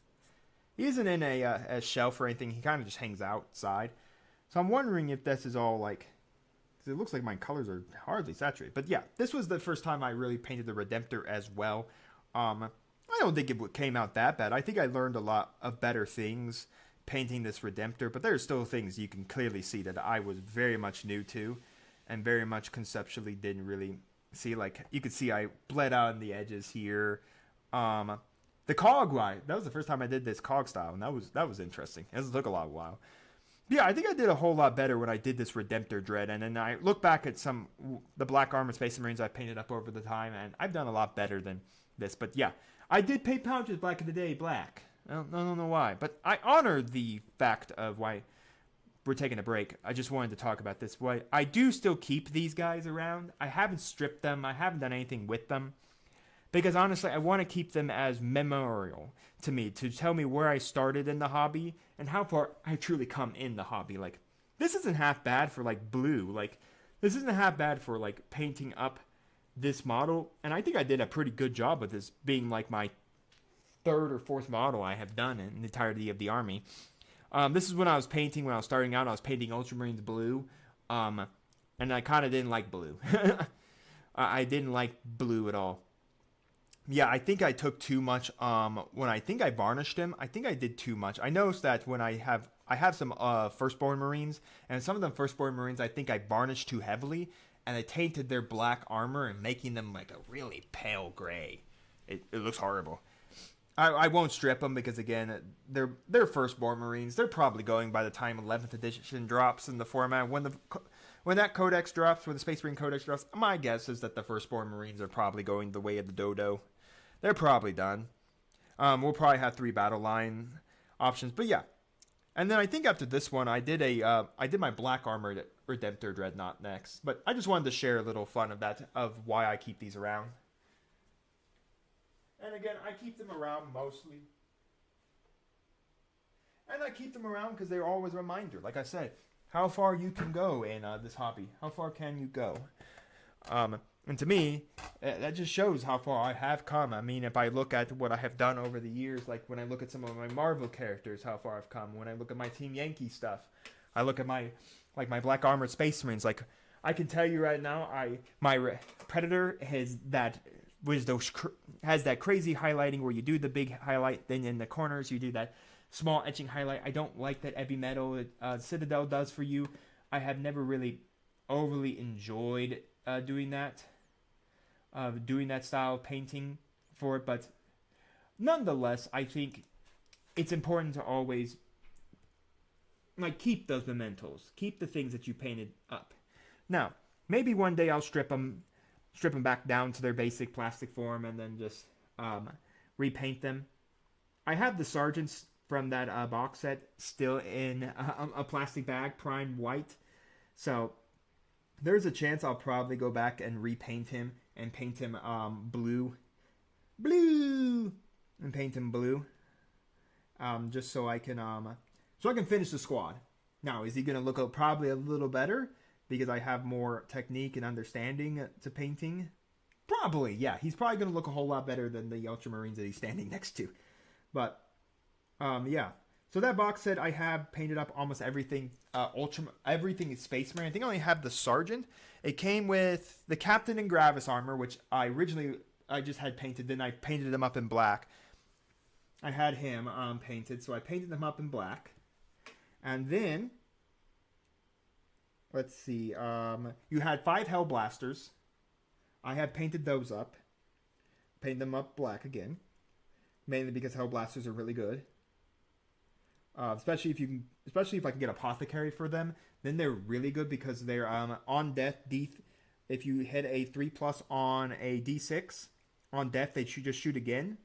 He isn't in a shelf or anything. He kind of just hangs outside. So I'm wondering if this is all because it looks like my colors are hardly saturated. But yeah, this was the first time I really painted the Redemptor as well. I don't think it came out that bad. I think I learned a lot of better things painting this Redemptor. But there's still things you can clearly see that I was very much new to. And very much conceptually didn't really see. You could see I bled out on the edges here. The cog line. That was the first time I did this cog style. And that was interesting. It took a while. Yeah, I think I did a whole lot better when I did this Redemptor Dread. And then I look back at the Black Armor Space Marines I painted up over the time. And I've done a lot better than this. But yeah, I did paint pouches back in the day black. I don't know why, but I honor the fact of why we're taking a break. I just wanted to talk about this. Why I do still keep these guys around. I haven't stripped them. I haven't done anything with them. Because honestly, I want to keep them as memorial to me, to tell me where I started in the hobby and how far I truly come in the hobby. Like, this isn't half bad for, like, blue. Like, this isn't half bad for, like, painting up this model. And I think I did a pretty good job with this being, like, my third or fourth model I have done in the entirety of the army. This is when I was painting, when I was starting out, I was painting Ultramarines blue. And I kind of didn't like blue. I didn't like blue at all. Yeah, I think I took too much. When I think I varnished him, I think I did too much. I noticed that when I have some Firstborn Marines, and some of them Firstborn Marines, I think I varnished too heavily, and I tainted their black armor and making them like a really pale gray. It looks horrible. I won't strip them because again, they're Firstborn Marines. They're probably going by the time 11th edition drops in the format. When that codex drops, when the Space Marine codex drops, my guess is that the Firstborn Marines are probably going the way of the dodo. They're probably done. We'll probably have 3 battle line options, but yeah. And then I think after this one, I did my Black Armored Redemptor Dreadnought next. But I just wanted to share a little fun of why I keep these around. And again, I keep them around mostly. And I keep them around because they're always a reminder. Like I said, how far you can go in this hobby. How far can you go? And to me, that just shows how far I have come. I mean, if I look at what I have done over the years, like when I look at some of my Marvel characters, how far I've come. When I look at my Team Yankee stuff, I look at my Black Armored Space Marines. Like, I can tell you right now, my Predator has that crazy highlighting where you do the big highlight, then in the corners you do that small etching highlight. I don't like that heavy metal Citadel does for you. I have never really overly enjoyed doing that style of painting for it, but nonetheless, I think it's important to always keep those mementos, keep the things that you painted up. Now, maybe one day I'll strip them back down to their basic plastic form and then just repaint them. I have the sergeants from that box set still in a plastic bag, primed white, so there's a chance I'll probably go back and repaint him and paint him blue, and paint him blue, just so I can finish the squad. Now, is he gonna look probably a little better because I have more technique and understanding to painting? Probably, yeah. He's probably gonna look a whole lot better than the Ultramarines that he's standing next to. But yeah. So that box set, I have painted up almost everything. Everything is Space Marine. I think I only have the Sergeant. It came with the Captain and Gravis armor, which I just had painted. Then I painted them up in black. I had him painted, so I painted them up in black. And then, let's see. You had 5 Hellblasters. I have painted those up. Painted them up black again, mainly because Hellblasters are really good. Especially if I can get Apothecary for them, then they're really good because they're on death. If you hit a 3+ on a D6 on death, they just shoot again.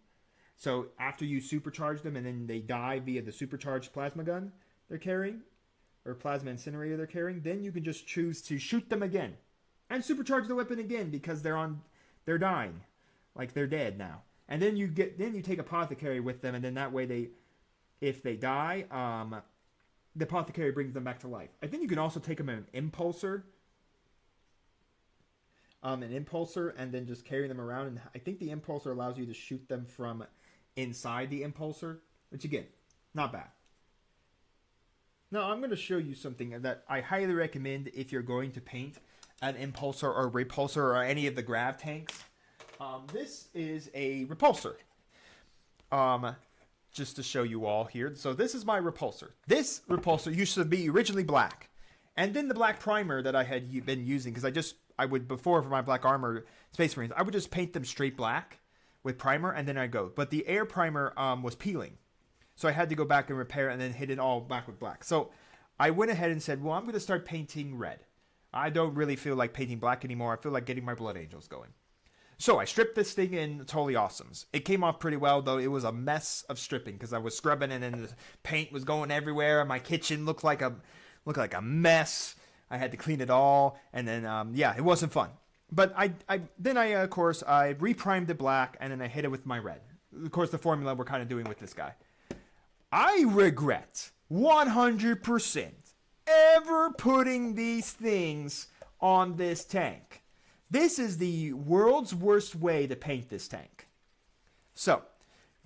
So after you supercharge them and then they die via the supercharged plasma gun they're carrying, or plasma incinerator they're carrying, then you can just choose to shoot them again and supercharge the weapon again because they're dying, like they're dead now. And then you take Apothecary with them, and then that way if they die, the Apothecary brings them back to life. I think you can also take them in an Impulsor. And then just carry them around. And I think the Impulsor allows you to shoot them from inside the Impulsor, which again, not bad. Now, I'm going to show you something that I highly recommend if you're going to paint an Impulsor or Repulsor or any of the Grav tanks. This is a Repulsor. Just to show you all here. So this is my Repulsor. This Repulsor used to be originally black. And then the black primer that I had been using, because I would, before for my Black Armor Space Marines, I would just paint them straight black with primer, and then I'd go. But the air primer was peeling. So I had to go back and repair it and then hit it all back with black. So I went ahead and said, well, I'm going to start painting red. I don't really feel like painting black anymore. I feel like getting my Blood Angels going. So I stripped this thing in Totally Awesomes. It came off pretty well, though it was a mess of stripping because I was scrubbing it and the paint was going everywhere. My kitchen looked like a mess. I had to clean it all, and then yeah, it wasn't fun. But I of course I reprimed it black and then I hit it with my red. Of course, the formula we're kind of doing with this guy. I regret 100% ever putting these things on this tank. This is the world's worst way to paint this tank. So,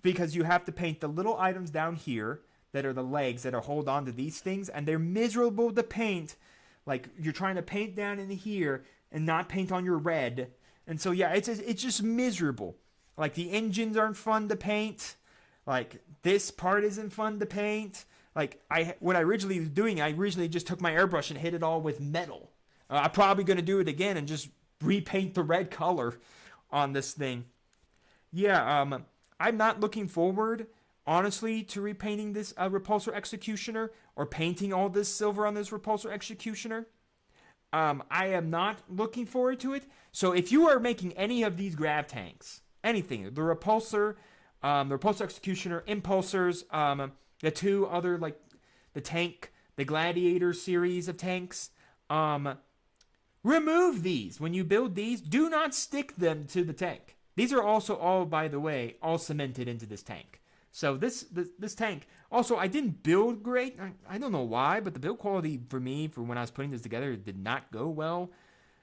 because you have to paint the little items down here that are the legs that are hold on to these things, and they're miserable to paint. Like, you're trying to paint down in here and not paint on your red. And so, yeah, it's just miserable. Like, the engines aren't fun to paint. Like, this part isn't fun to paint. Like, what I originally was doing, I originally just took my airbrush and hit it all with metal. I'm probably going to do it again and just repaint the red color on this thing. Yeah, I'm not looking forward, honestly, to repainting this Repulsor Executioner or painting all this silver on this Repulsor Executioner. I am not looking forward to it. So if you are making any of these grab tanks, anything, the Repulsor Executioner, Impulsors, the two other, like, the tank, the Gladiator series of tanks, remove these. When you build these, do not stick them to the tank. These are also all, by the way, all cemented into this tank. So this tank, also, I didn't build great. I don't know why, but the build quality for me, for when I was putting this together, did not go well.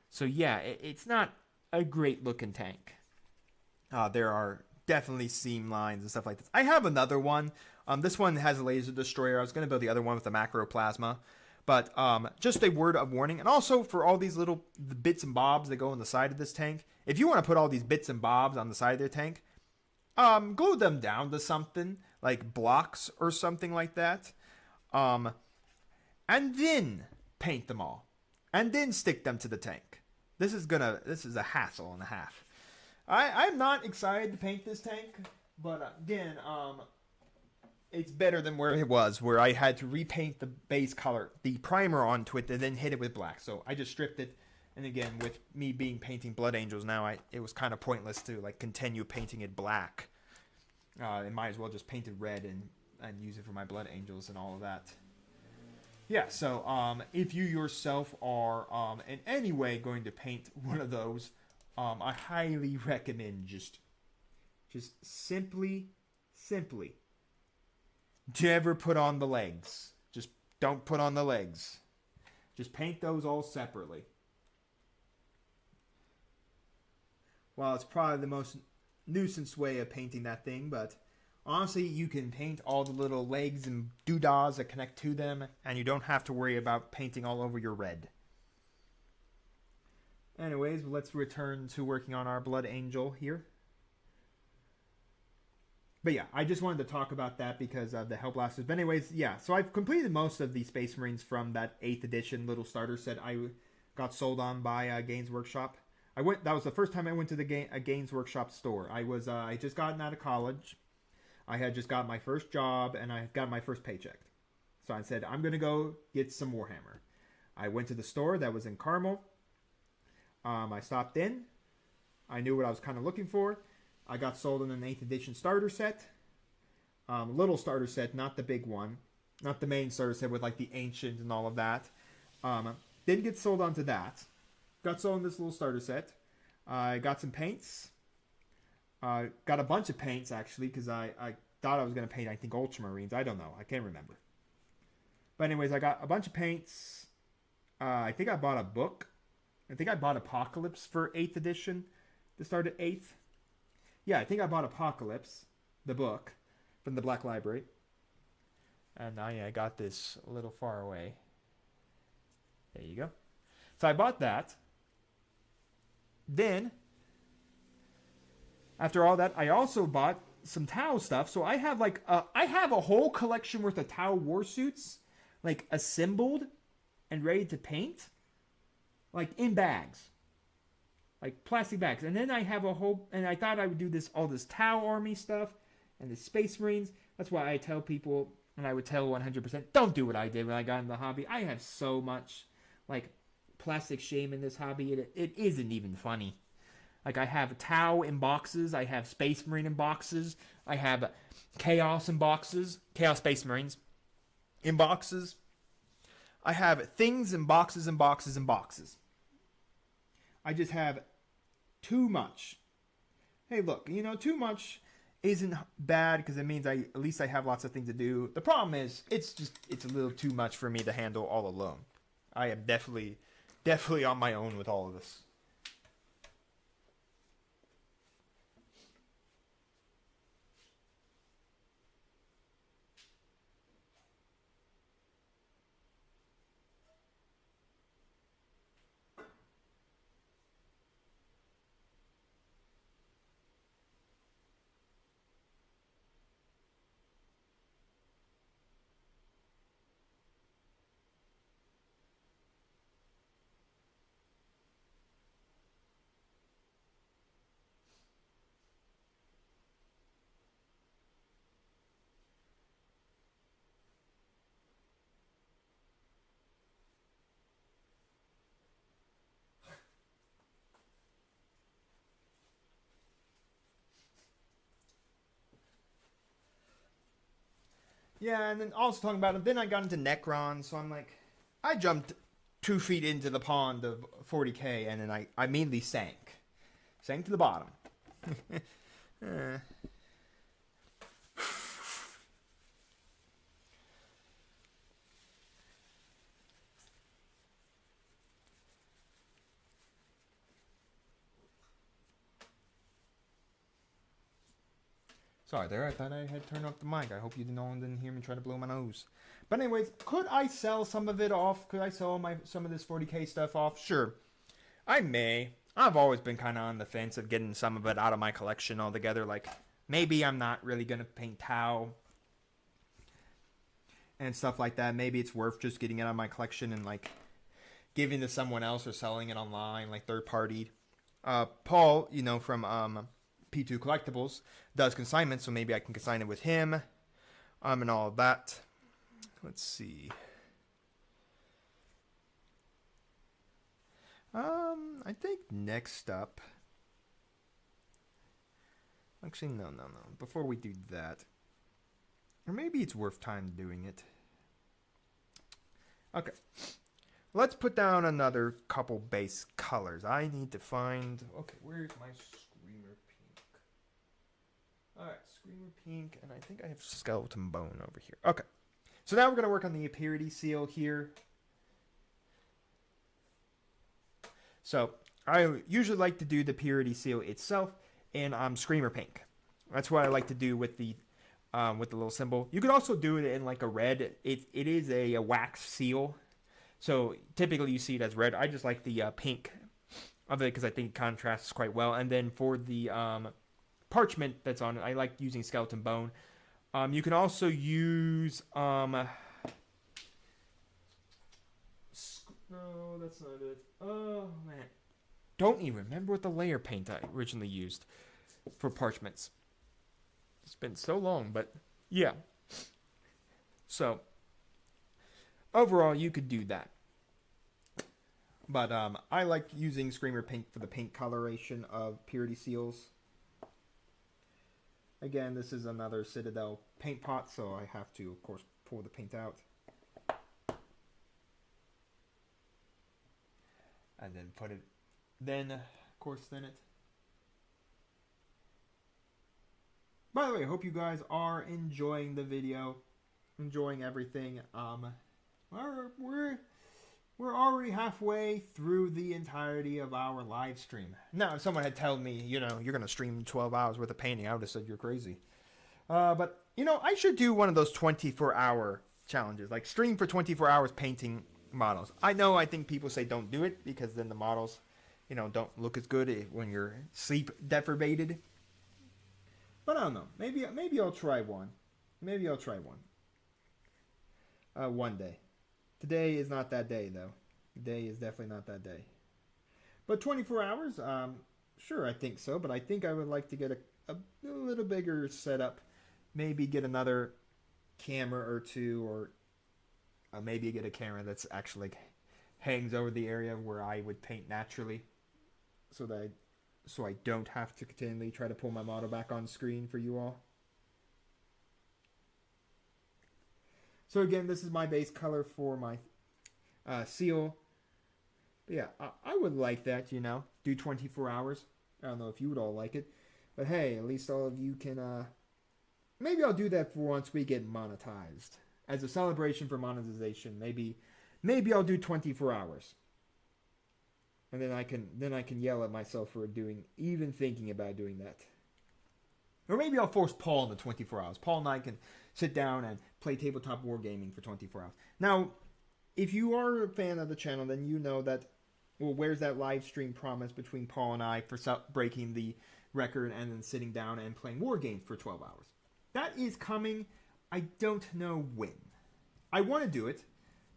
So yeah, it's not a great looking tank. There are definitely seam lines and stuff like this. I have another one. This one has a laser destroyer. I was going to build the other one with the macroplasma. But just a word of warning. And also for all these little bits and bobs that go on the side of this tank. If you want to put all these bits and bobs on the side of the tank, glue them down to something like blocks or something like that. And then paint them all. And then stick them to the tank. This is a hassle and a half. I'm not excited to paint this tank. But again, it's better than where it was, where I had to repaint the base color, the primer onto it, and then hit it with black. So I just stripped it. And again, with me painting Blood Angels now, it was kind of pointless to like continue painting it black. I might as well just paint it red and use it for my Blood Angels and all of that. Yeah, so if you yourself are in any way going to paint one of those, I highly recommend just simply never put on the legs. Just don't put on the legs. Just paint those all separately. Well, it's probably the most nuisance way of painting that thing, but honestly, you can paint all the little legs and doodahs that connect to them, and you don't have to worry about painting all over your red. Anyways, let's return to working on our Blood Angel here. But yeah, I just wanted to talk about that because of the Hellblasters. But anyways, yeah, so I've completed most of the Space Marines from that 8th edition little starter set I got sold on by Games Workshop. That was the first time I went to the Games Workshop store. I just gotten out of college. I had just got my first job, and I got my first paycheck. So I said, I'm going to go get some Warhammer. I went to the store that was in Carmel. I stopped in. I knew what I was kind of looking for. I got sold in an 8th edition starter set. Little starter set, not the big one. Not the main starter set with like the ancient and all of that. Didn't get sold onto that. Got sold in this little starter set. I got some paints. Got a bunch of paints actually because I thought I was going to paint, I think, Ultramarines. I don't know. I can't remember. But anyways, I got a bunch of paints. I think I bought a book. I think I bought Apocalypse for 8th edition. To start at 8th. Yeah, I think I bought Apocalypse, the book, from the Black Library. And I got this a little far away. There you go. So I bought that. Then, after all that, I also bought some Tau stuff. So I have I have a whole collection worth of Tau warsuits, like assembled and ready to paint, like in bags. Like plastic bags. And then I have a whole, and I thought I would do all this Tau army stuff and the Space Marines. That's why I tell people, and I would tell 100%, don't do what I did when I got in the hobby. I have so much like plastic shame in this hobby. It isn't even funny. Like I have Tau in boxes, I have Space Marine in boxes, I have Chaos in boxes, Chaos Space Marines in boxes. I have things in boxes and boxes and boxes. I just have too much. Hey, look, too much isn't bad because it means at least I have lots of things to do. The problem is it's a little too much for me to handle all alone. I am definitely on my own with all of this. Yeah, and then also talking about it, then I got into Necron, so I'm like, I jumped 2 feet into the pond of 40k, and then I immediately sank. Sank to the bottom. Sorry there, I thought I had turned off the mic. I hope no one didn't hear me try to blow my nose. But anyways, could I sell some of it off? Could I sell some of this 40k stuff off? Sure. I may. I've always been kind of on the fence of getting some of it out of my collection altogether. Like, maybe I'm not really going to paint Tau and stuff like that. Maybe it's worth just getting it out of my collection and, like, giving to someone else or selling it online, like, third-party. Paul, from P2 Collectibles, does consignment, so maybe I can consign it with him, and all of that. Let's see. I think next up. Actually, no. Before we do that, or maybe it's worth time doing it. Okay. Let's put down another couple base colors. I need to find. Okay, where's my Screamer Pink? Alright, Screamer Pink, and I think I have Skeleton Bone over here. Okay. So now we're going to work on the Purity Seal here. So I usually like to do the Purity Seal itself in Screamer Pink. That's what I like to do with the little symbol. You could also do it in like a red. It is a wax seal. So typically you see it as red. I just like the pink of it because I think it contrasts quite well. And then for the parchment that's on it, I like using Skeleton Bone. You can also use no, that's not it. Oh man, don't even remember what the layer paint I originally used for parchments. It's been so long, but yeah. So overall, you could do that. But I like using Screamer Pink for the pink coloration of Purity Seals. Again, this is another Citadel paint pot, so I have to, of course, pour the paint out. And then put it, of course, thin it. By the way, I hope you guys are enjoying the video, enjoying everything. We're already halfway through the entirety of our live stream. Now, if someone had told me, you're going to stream 12 hours worth of painting, I would have said you're crazy. But, I should do one of those 24-hour challenges, like stream for 24 hours painting models. I think people say don't do it because then the models, don't look as good when you're sleep deprivated. But I don't know. Maybe I'll try one. One day. Today is not that day, though. Today is definitely not that day. But 24 hours? Sure, I think so. But I think I would like to get a little bigger setup. Maybe get another camera or two, or maybe get a camera that's actually hangs over the area where I would paint naturally. So that so I don't have to continually try to pull my model back on screen for you all. So again, this is my base color for my seal. But yeah, I would like that, you know, do 24 hours. I don't know if you would all like it, but hey, at least all of you can, maybe I'll do that for once we get monetized. As a celebration for monetization, maybe I'll do 24 hours. And then I can yell at myself for even thinking about doing that. Or maybe I'll force Paul into 24 hours. Paul and I can sit down and play tabletop wargaming for 24 hours. Now, if you are a fan of the channel, then you know that, well, where's that live stream promise between Paul and I for breaking the record and then sitting down and playing war games for 12 hours? That is coming. I don't know when. I want to do it,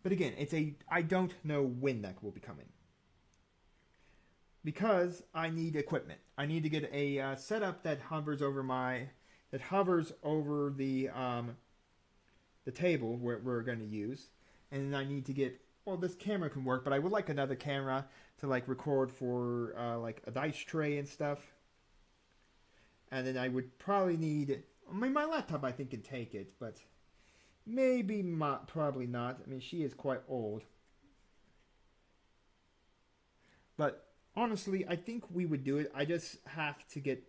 but again, I don't know when that will be coming. Because I need equipment. I need to get a setup that hovers over the table where we're going to use, and then I need to get, well, this camera can work, but I would like another camera to like record for like a dice tray and stuff. And then I would probably need, I mean, my laptop I think can take it, but probably not. I mean, she is quite old. But honestly, I think we would do it. I just have to get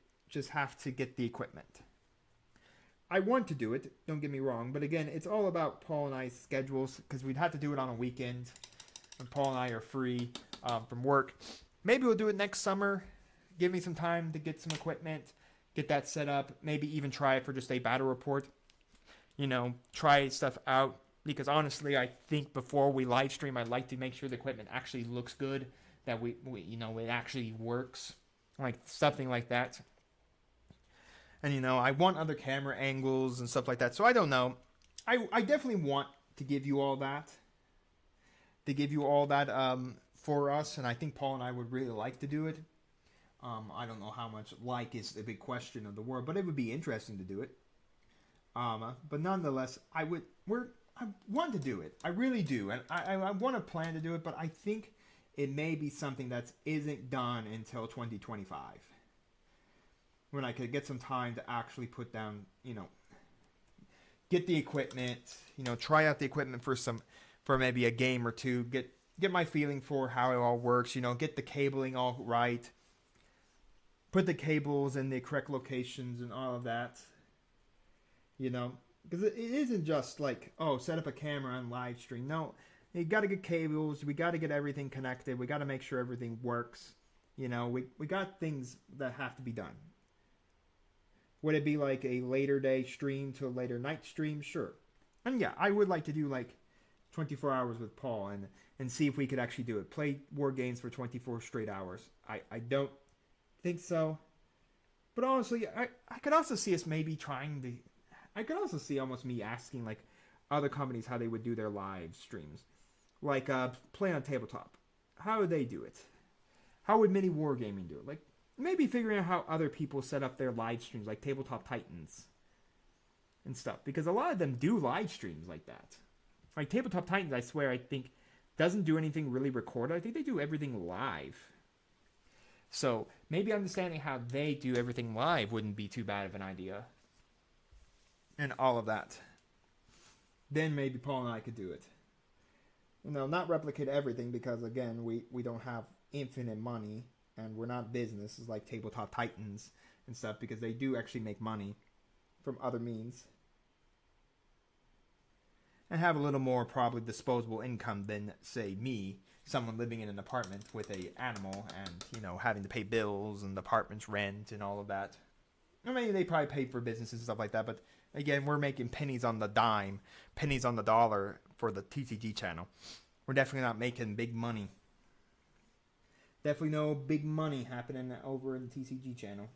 the equipment. I want to do it, don't get me wrong, but again, it's all about Paul and I's schedules, because we'd have to do it on a weekend when Paul and I are free from work. Maybe we'll do it next summer. Give me some time to get some equipment, get that set up, maybe even try it for just a battle report. You know, try stuff out, because honestly, I think before we live stream, I'd like to make sure the equipment actually looks good, that we you know, it actually works, like something like that. And you know, I want other camera angles and stuff like that. So I don't know. I definitely want to give you all that. For us, and I think Paul and I would really like to do it. I don't know how much like is the big question of the world, but it would be interesting to do it. But nonetheless, I want to do it. I really do, and I want to plan to do it. But I think it may be something that isn't done until 2025. When I could get some time to actually put down, you know, get the equipment, you know, try out the equipment for maybe a game or two, get my feeling for how it all works, you know, get the cabling all right, put the cables in the correct locations and all of that, you know, because it isn't just like, oh, set up a camera and live stream. No, you got to get cables, we got to get everything connected, we got to make sure everything works, you know, we got things that have to be done. Would it be like a later day stream to a later night stream? Sure. And yeah, I would like to do like 24 hours with Paul and see if we could actually do it. Play war games for 24 straight hours. I don't think so. But honestly, I could also see us maybe I could also see almost me asking like other companies how they would do their live streams. Like Play on Tabletop. How would they do it? How would Mini Wargaming do it? Like, maybe figuring out how other people set up their live streams, like Tabletop Titans and stuff. Because a lot of them do live streams like that. Like Tabletop Titans, I swear, I think, doesn't do anything really recorded. I think they do everything live. So maybe understanding how they do everything live wouldn't be too bad of an idea. And all of that. Then maybe Paul and I could do it. You know, not replicate everything because, again, we don't have infinite money. And we're not businesses like Tabletop Titans and stuff, because they do actually make money from other means. And have a little more probably disposable income than, say, me, someone living in an apartment with an animal and, you know, having to pay bills and the apartment's rent and all of that. I mean, they probably pay for businesses and stuff like that, but again, we're making pennies on the dime, pennies on the dollar for the TCG channel. We're definitely not making big money. Definitely no big money happening over in the TCG channel.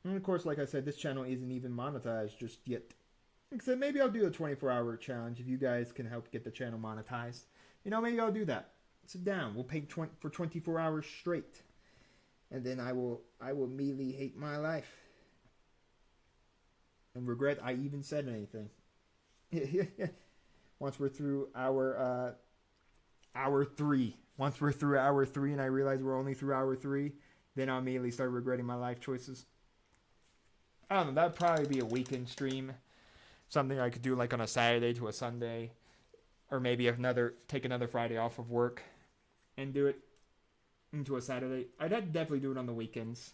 And of course, like I said, this channel isn't even monetized just yet. Like I said, maybe I'll do a 24-hour challenge if you guys can help get the channel monetized. You know, maybe I'll do that. Sit down. We'll pay for 24 hours straight. And then I will immediately hate my life. And regret I even said anything. Once we're through our hour 3. Once we're through hour 3 and I realize we're only through hour 3, then I'll immediately start regretting my life choices. I don't know, that'd probably be a weekend stream. Something I could do like on a Saturday to a Sunday. Or maybe take another Friday off of work and do it into a Saturday. I'd definitely do it on the weekends.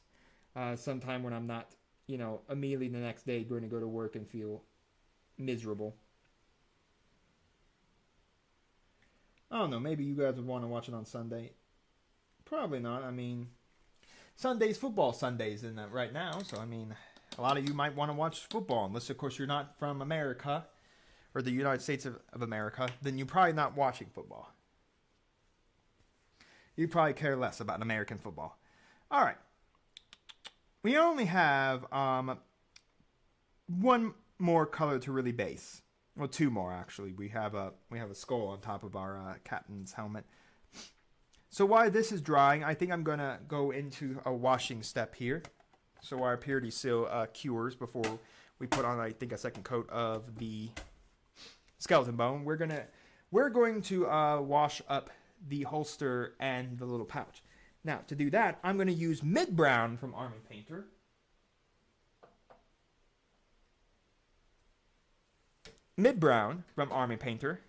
Sometime when I'm not, immediately the next day going to go to work and feel miserable. I don't know, maybe you guys would want to watch it on Sunday. Probably not. I mean, Sunday's football Sundays in that right now, so I mean, a lot of you might want to watch football, unless of course you're not from America or the United States of America, then you're probably not watching football. You probably care less about American football. All right. We only have one more color to really base. Well, 2 more actually. We have a skull on top of our captain's helmet. So while this is drying, I think I'm gonna go into a washing step here. So our purity seal cures before we put on, I think, a second coat of the skeleton bone. We're going to wash up the holster and the little pouch. Now, to do that, I'm going to use mid-brown from Army Painter. Mid-brown from Army Painter.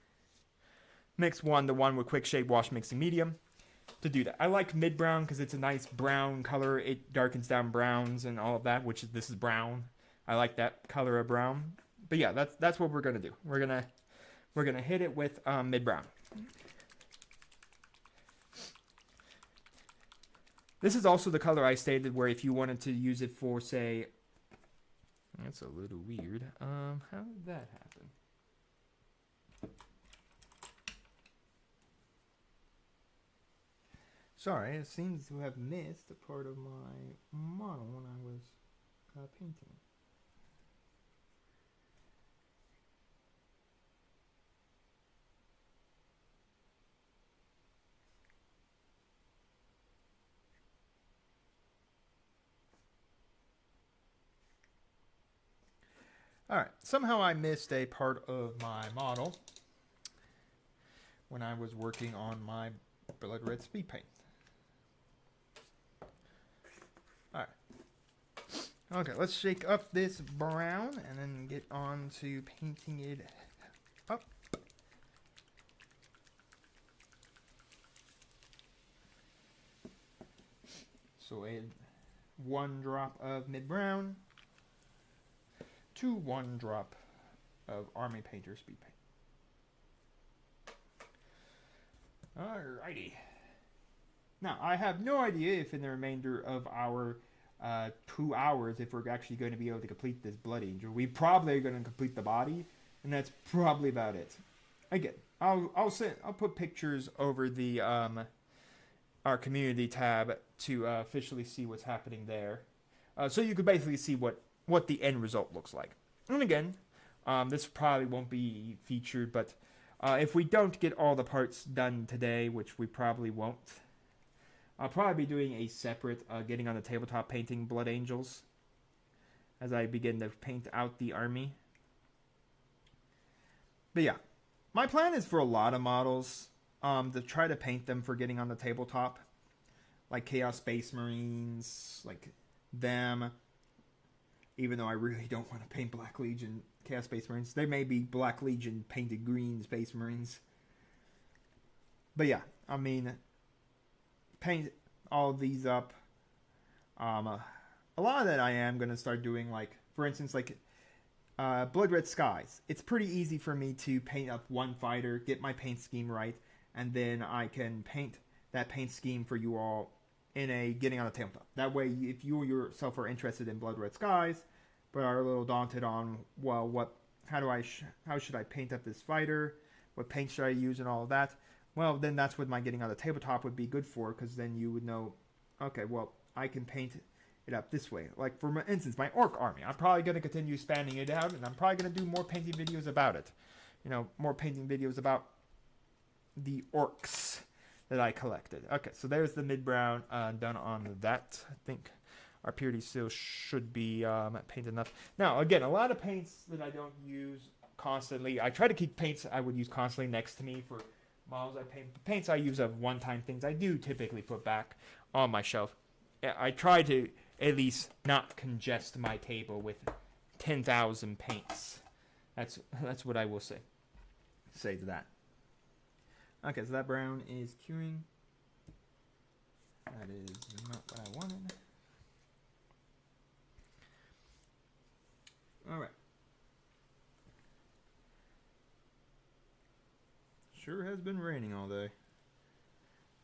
Mix 1 to 1 with Quick Shade Wash Mixing Medium. To do that, I like mid-brown because it's a nice brown color. It darkens down browns and all of that, this is brown. I like that color of brown. But yeah, that's what we're going to do. We're going to hit it with mid-brown. This is also the color I stated where if you wanted to use it for, say... That's a little weird. How did that happen? Sorry, it seems to have missed a part of my model when I was painting. Alright, somehow I missed a part of my model when I was working on my blood red speed paint. Alright. Okay, let's shake up this brown and then get on to painting it up. So add 1 drop of mid-brown to 1 drop of Army Painter Speed Paint. Alrighty. Now, I have no idea if in the remainder of our 2 hours, if we're actually going to be able to complete this Blood Angel. We probably are going to complete the body, and that's probably about it. Again, I'll put pictures over the our community tab to officially see what's happening there. So you could basically see what the end result looks like. And again, this probably won't be featured, but if we don't get all the parts done today, which we probably won't, I'll probably be doing a separate getting on the tabletop painting Blood Angels as I begin to paint out the army. But yeah, my plan is for a lot of models to try to paint them for getting on the tabletop, like Chaos Space Marines, like them. Even though I really don't want to paint Black Legion Chaos Space Marines, there may be Black Legion painted green Space Marines. But yeah, I mean, paint all of these up. A lot of that I am going to start doing, like, for instance, like Blood Red Skies. It's pretty easy for me to paint up one fighter, get my paint scheme right, and then I can paint that paint scheme for you all in a getting on a tabletop. That way, if you yourself are interested in Blood Red Skies, but are a little daunted on, well, how should I paint up this fighter? What paint should I use and all of that? Well, then that's what my getting on the tabletop would be good for, because then you would know, okay, well, I can paint it up this way. Like, for instance, my Orc army. I'm probably going to continue spanning it out, and I'm probably going to do more painting videos about it. More painting videos about the Orcs that I collected. Okay, so there's the mid-brown done on that. I think our purity seal should be painted enough. Now, again, a lot of paints that I don't use constantly. I try to keep paints I would use constantly next to me for models I paint. The paints I use of one-time things I do typically put back on my shelf. I try to at least not congest my table with 10,000 paints. That's what I will say to that. Okay, so that brown is curing. That is not what I wanted. All right. Sure has been raining all day.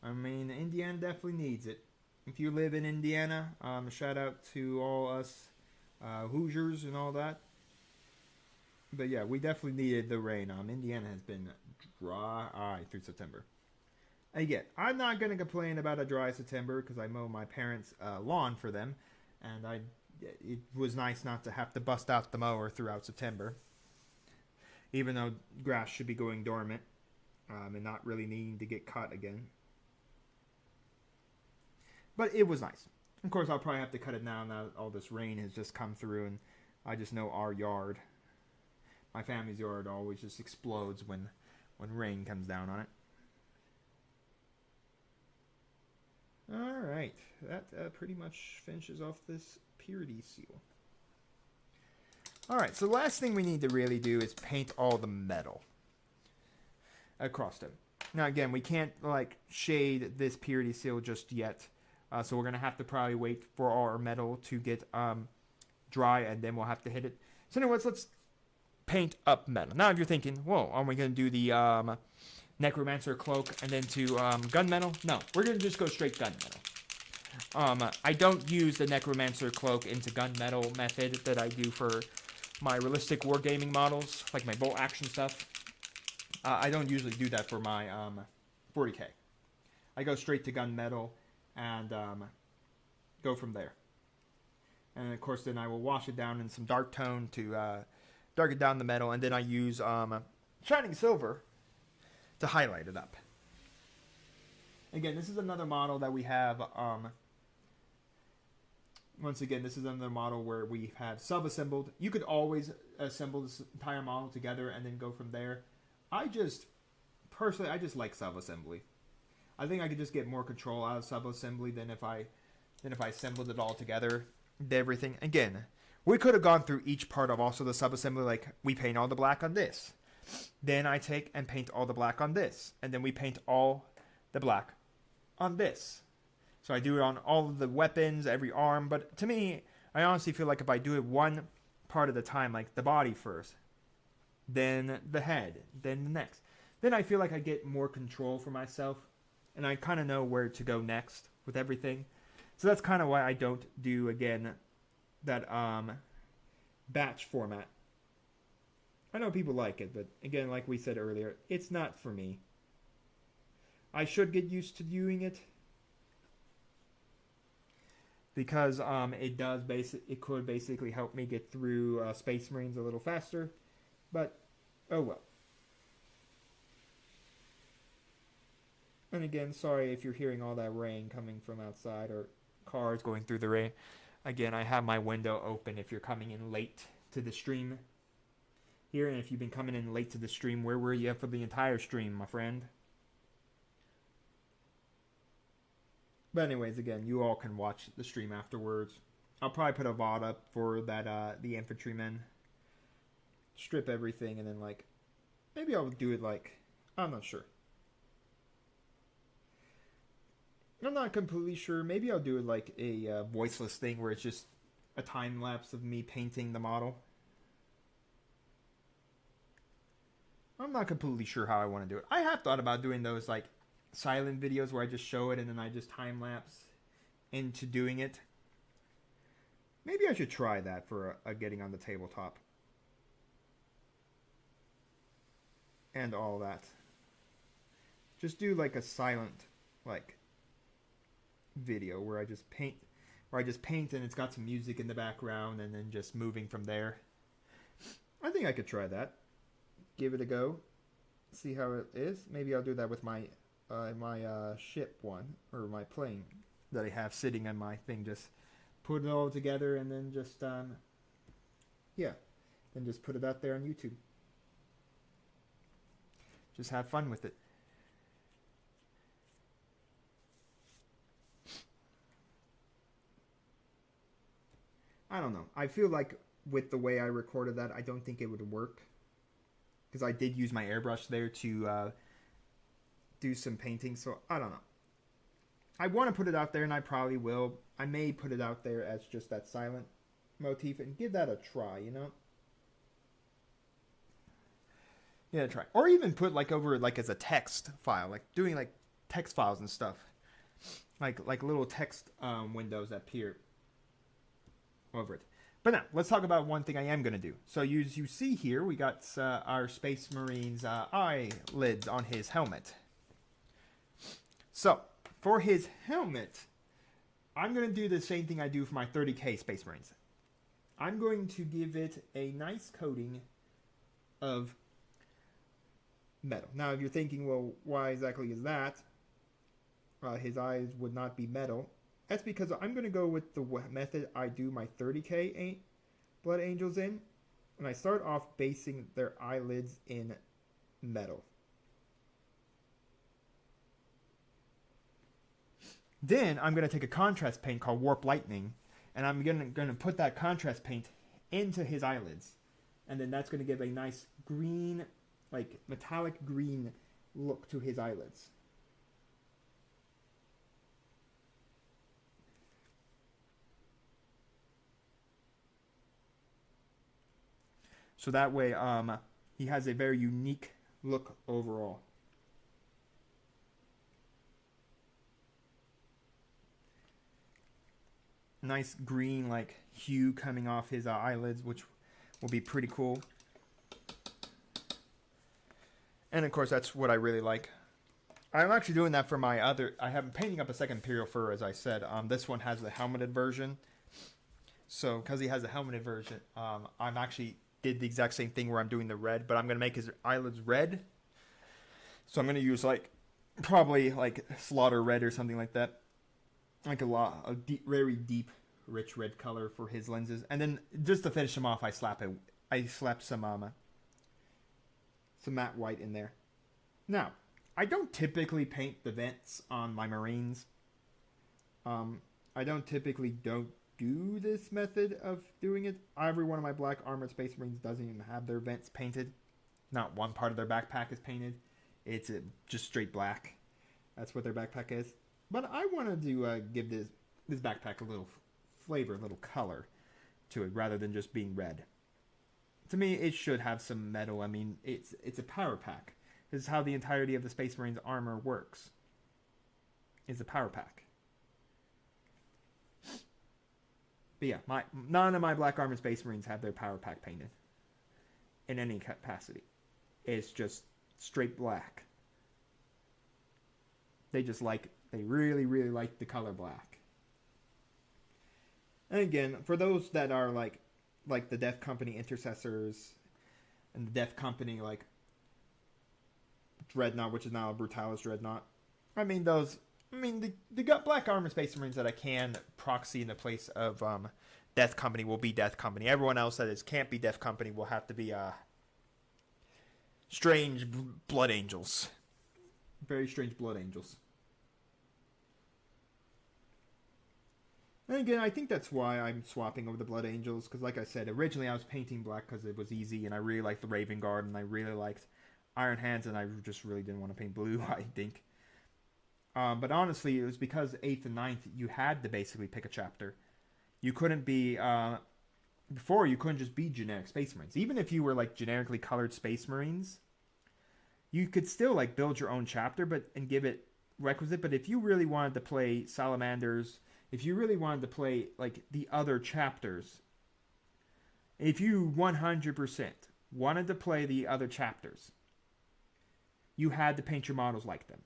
I mean, Indiana definitely needs it. If you live in Indiana, shout out to all us Hoosiers and all that. But yeah, we definitely needed the rain. Indiana has been dry through September. Again, I'm not going to complain about a dry September because I mow my parents' lawn for them. And it was nice not to have to bust out the mower throughout September. Even though grass should be going dormant and not really needing to get cut again. But it was nice. Of course, I'll probably have to cut it now that all this rain has just come through. And I just know our yard, my family's yard, always just explodes when rain comes down on it. Alright, that pretty much finishes off this purity seal. Alright, so the last thing we need to really do is paint all the metal across them. Now again, we can't like shade this purity seal just yet. So we're going to have to probably wait for our metal to get dry and then we'll have to hit it. So anyways, let's paint up metal. Now if you're thinking, whoa, are we going to do the Necromancer cloak and then to gunmetal? No, we're going to just go straight gunmetal. I don't use the Necromancer cloak into gunmetal method that I do for my realistic wargaming models, like my bolt action stuff. I don't usually do that for my 40k. I go straight to gunmetal and go from there. And of course then I will wash it down in some dark tone to darken down the metal, and then I use Shining Silver to highlight it up. Again, this is another model that we have. Once again, this is another model where we have sub-assembled. You could always assemble this entire model together and then go from there. Personally, I just like sub-assembly. I think I could just get more control out of sub-assembly than if I assembled it all together. Did everything. Again, we could have gone through each part of also the sub-assembly, like we paint all the black on this. Then I take and paint all the black on this. And then we paint all the black on this. So I do it on all of the weapons, every arm. But to me, I honestly feel like if I do it one part at a time, like the body first, then the head, then the next, then I feel like I get more control for myself. And I kind of know where to go next with everything. So that's kind of why I don't do, again, that batch format. I know people like it, but again, like we said earlier, it's not for me. I should get used to doing it because it could basically help me get through Space Marines a little faster, but oh well. And again, sorry if you're hearing all that rain coming from outside or cars going through the rain. Again, I have my window open if you're coming in late to the stream here, and if you've been coming in late to the stream, where were you for the entire stream, my friend? But anyways, again, you all can watch the stream afterwards. I'll probably put a VOD up for that the infantrymen. Strip everything and then like maybe I'll do it like I'm not sure. I'm not completely sure. Maybe I'll do it like a voiceless thing where it's just a time lapse of me painting the model. I'm not completely sure how I want to do it. I have thought about doing those like silent videos where I just show it and then I just time lapse into doing it. Maybe I should try that for a getting on the tabletop. And all that. Just do like a silent like video where I just paint and it's got some music in the background and then just moving from there. I think I could try that. Give it a go. See how it is. Maybe I'll do that with my ship one or my plane that I have sitting on my thing. Just put it all together and then just then just put it out there on YouTube. Just have fun with it. I don't know. I feel like with the way I recorded that, I don't think it would work. Because I did use my airbrush there to do some painting, so I don't know. I want to put it out there, and I probably will. I may put it out there as just that silent motif and give that a try, you know? Yeah, try. Or even put like over like as a text file, like doing like text files and stuff. Like little text windows that appear over it. But now, let's talk about one thing I am going to do. So you see here, we got our Space Marine's eyelids on his helmet. So, for his helmet, I'm going to do the same thing I do for my 30K Space Marines. I'm going to give it a nice coating of metal. Now, if you're thinking, well, why exactly is that? His eyes would not be metal. That's because I'm going to go with the method I do my 30K Blood Angels in. And I start off basing their eyelids in metal. Then I'm going to take a contrast paint called Warp Lightning, and I'm going to put that contrast paint into his eyelids. And then that's going to give a nice green, like metallic green look to his eyelids. So that way he has a very unique look overall. Nice green like hue coming off his eyelids, which will be pretty cool. And of course, that's what I really like. I'm actually doing that for my other. I'm painting up a second Imperial Fur, as I said. This one has the helmeted version. So because he has the helmeted version, I'm actually did the exact same thing where I'm doing the red, but I'm gonna make his eyelids red. So I'm gonna use like probably like Slaughter Red or something like that. Like a deep, very deep, rich red color for his lenses, and then just to finish him off, I slapped some matte white in there. Now, I don't typically paint the vents on my Marines. I don't typically do this method of doing it. Every one of my black armored Space Marines doesn't even have their vents painted. Not one part of their backpack is painted. It's just straight black. That's what their backpack is. But I wanted to give this backpack a little flavor, a little color to it, rather than just being red. To me, it should have some metal. I mean, it's a power pack. This is how the entirety of the Space Marines armor works. It's a power pack. But yeah, none of my black armored Space Marines have their power pack painted in any capacity. It's just straight black. They really, really like the color black. And again, for those that are like the Death Company Intercessors and the Death Company like Dreadnought, which is now a Brutalis Dreadnought. The black armor Space Marines that I can proxy in the place of Death Company will be Death Company. Everyone else that can't be Death Company will have to be strange Blood Angels. Very strange Blood Angels. And again, I think that's why I'm swapping over the Blood Angels, because like I said, originally I was painting black because it was easy, and I really liked the Raven Guard, and I really liked Iron Hands, and I just really didn't want to paint blue, I think. But honestly, it was because 8th and 9th, you had to basically pick a chapter. You couldn't be... before, you couldn't just be generic Space Marines. Even if you were like generically colored Space Marines, you could still like build your own chapter and give it requisite. But if you really wanted to play Salamanders... If you really wanted to play, like, the other chapters, if you 100% wanted to play the other chapters, you had to paint your models like them.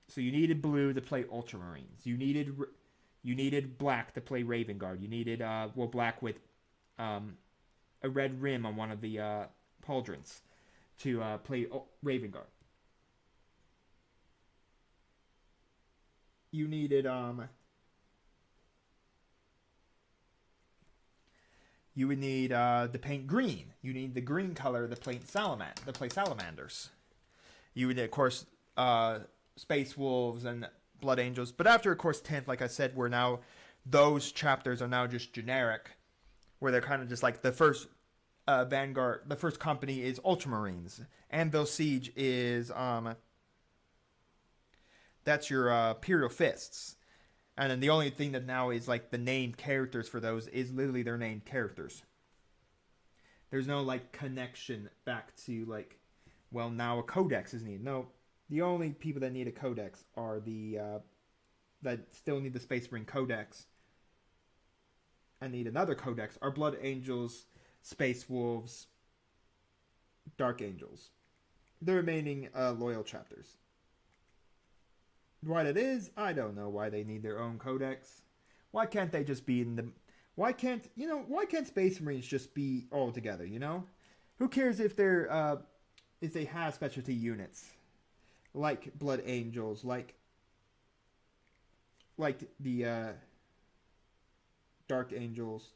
So you needed blue to play Ultramarines. You needed black to play Raven Guard. You needed, black with a red rim on one of the pauldrons to play Raven Guard. You needed, you would need to paint green. You need the green color to play Salamanders. You would, of course, Space Wolves and Blood Angels. But after, of course, 10th, like I said, those chapters are now just generic. where they're kind of just like the first Vanguard, the first company is Ultramarines. Anvil Siege is that's your Imperial Fists. And then the only thing that now is like the named characters for those is literally their named characters. There's no like connection back to like, well, now a codex is needed. No, the only people that need a codex are the that still need the Space Marine codex and need another codex are Blood Angels, Space Wolves, Dark Angels. The remaining loyal chapters. Why that is, I don't know why they need their own codex. Why can't they just be in the... why can't Space Marines just be all together, you know? Who cares if they're, if they have specialty units? Like Blood Angels, like the, Dark Angels.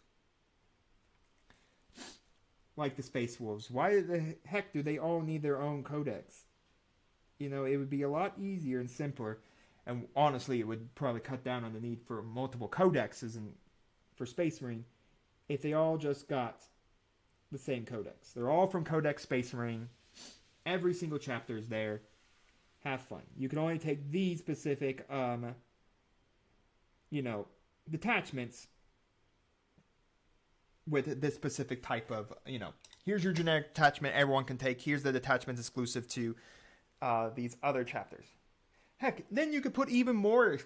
Like the Space Wolves. Why the heck do they all need their own codex? You know, it would be a lot easier and simpler. And honestly, it would probably cut down on the need for multiple codexes and for Space Marine if they all just got the same codex. They're all from Codex Space Marine. Every single chapter is there. Have fun. You can only take these specific, detachments with this specific type of, here's your generic detachment everyone can take. Here's the detachments exclusive to these other chapters. Heck, then you could put even more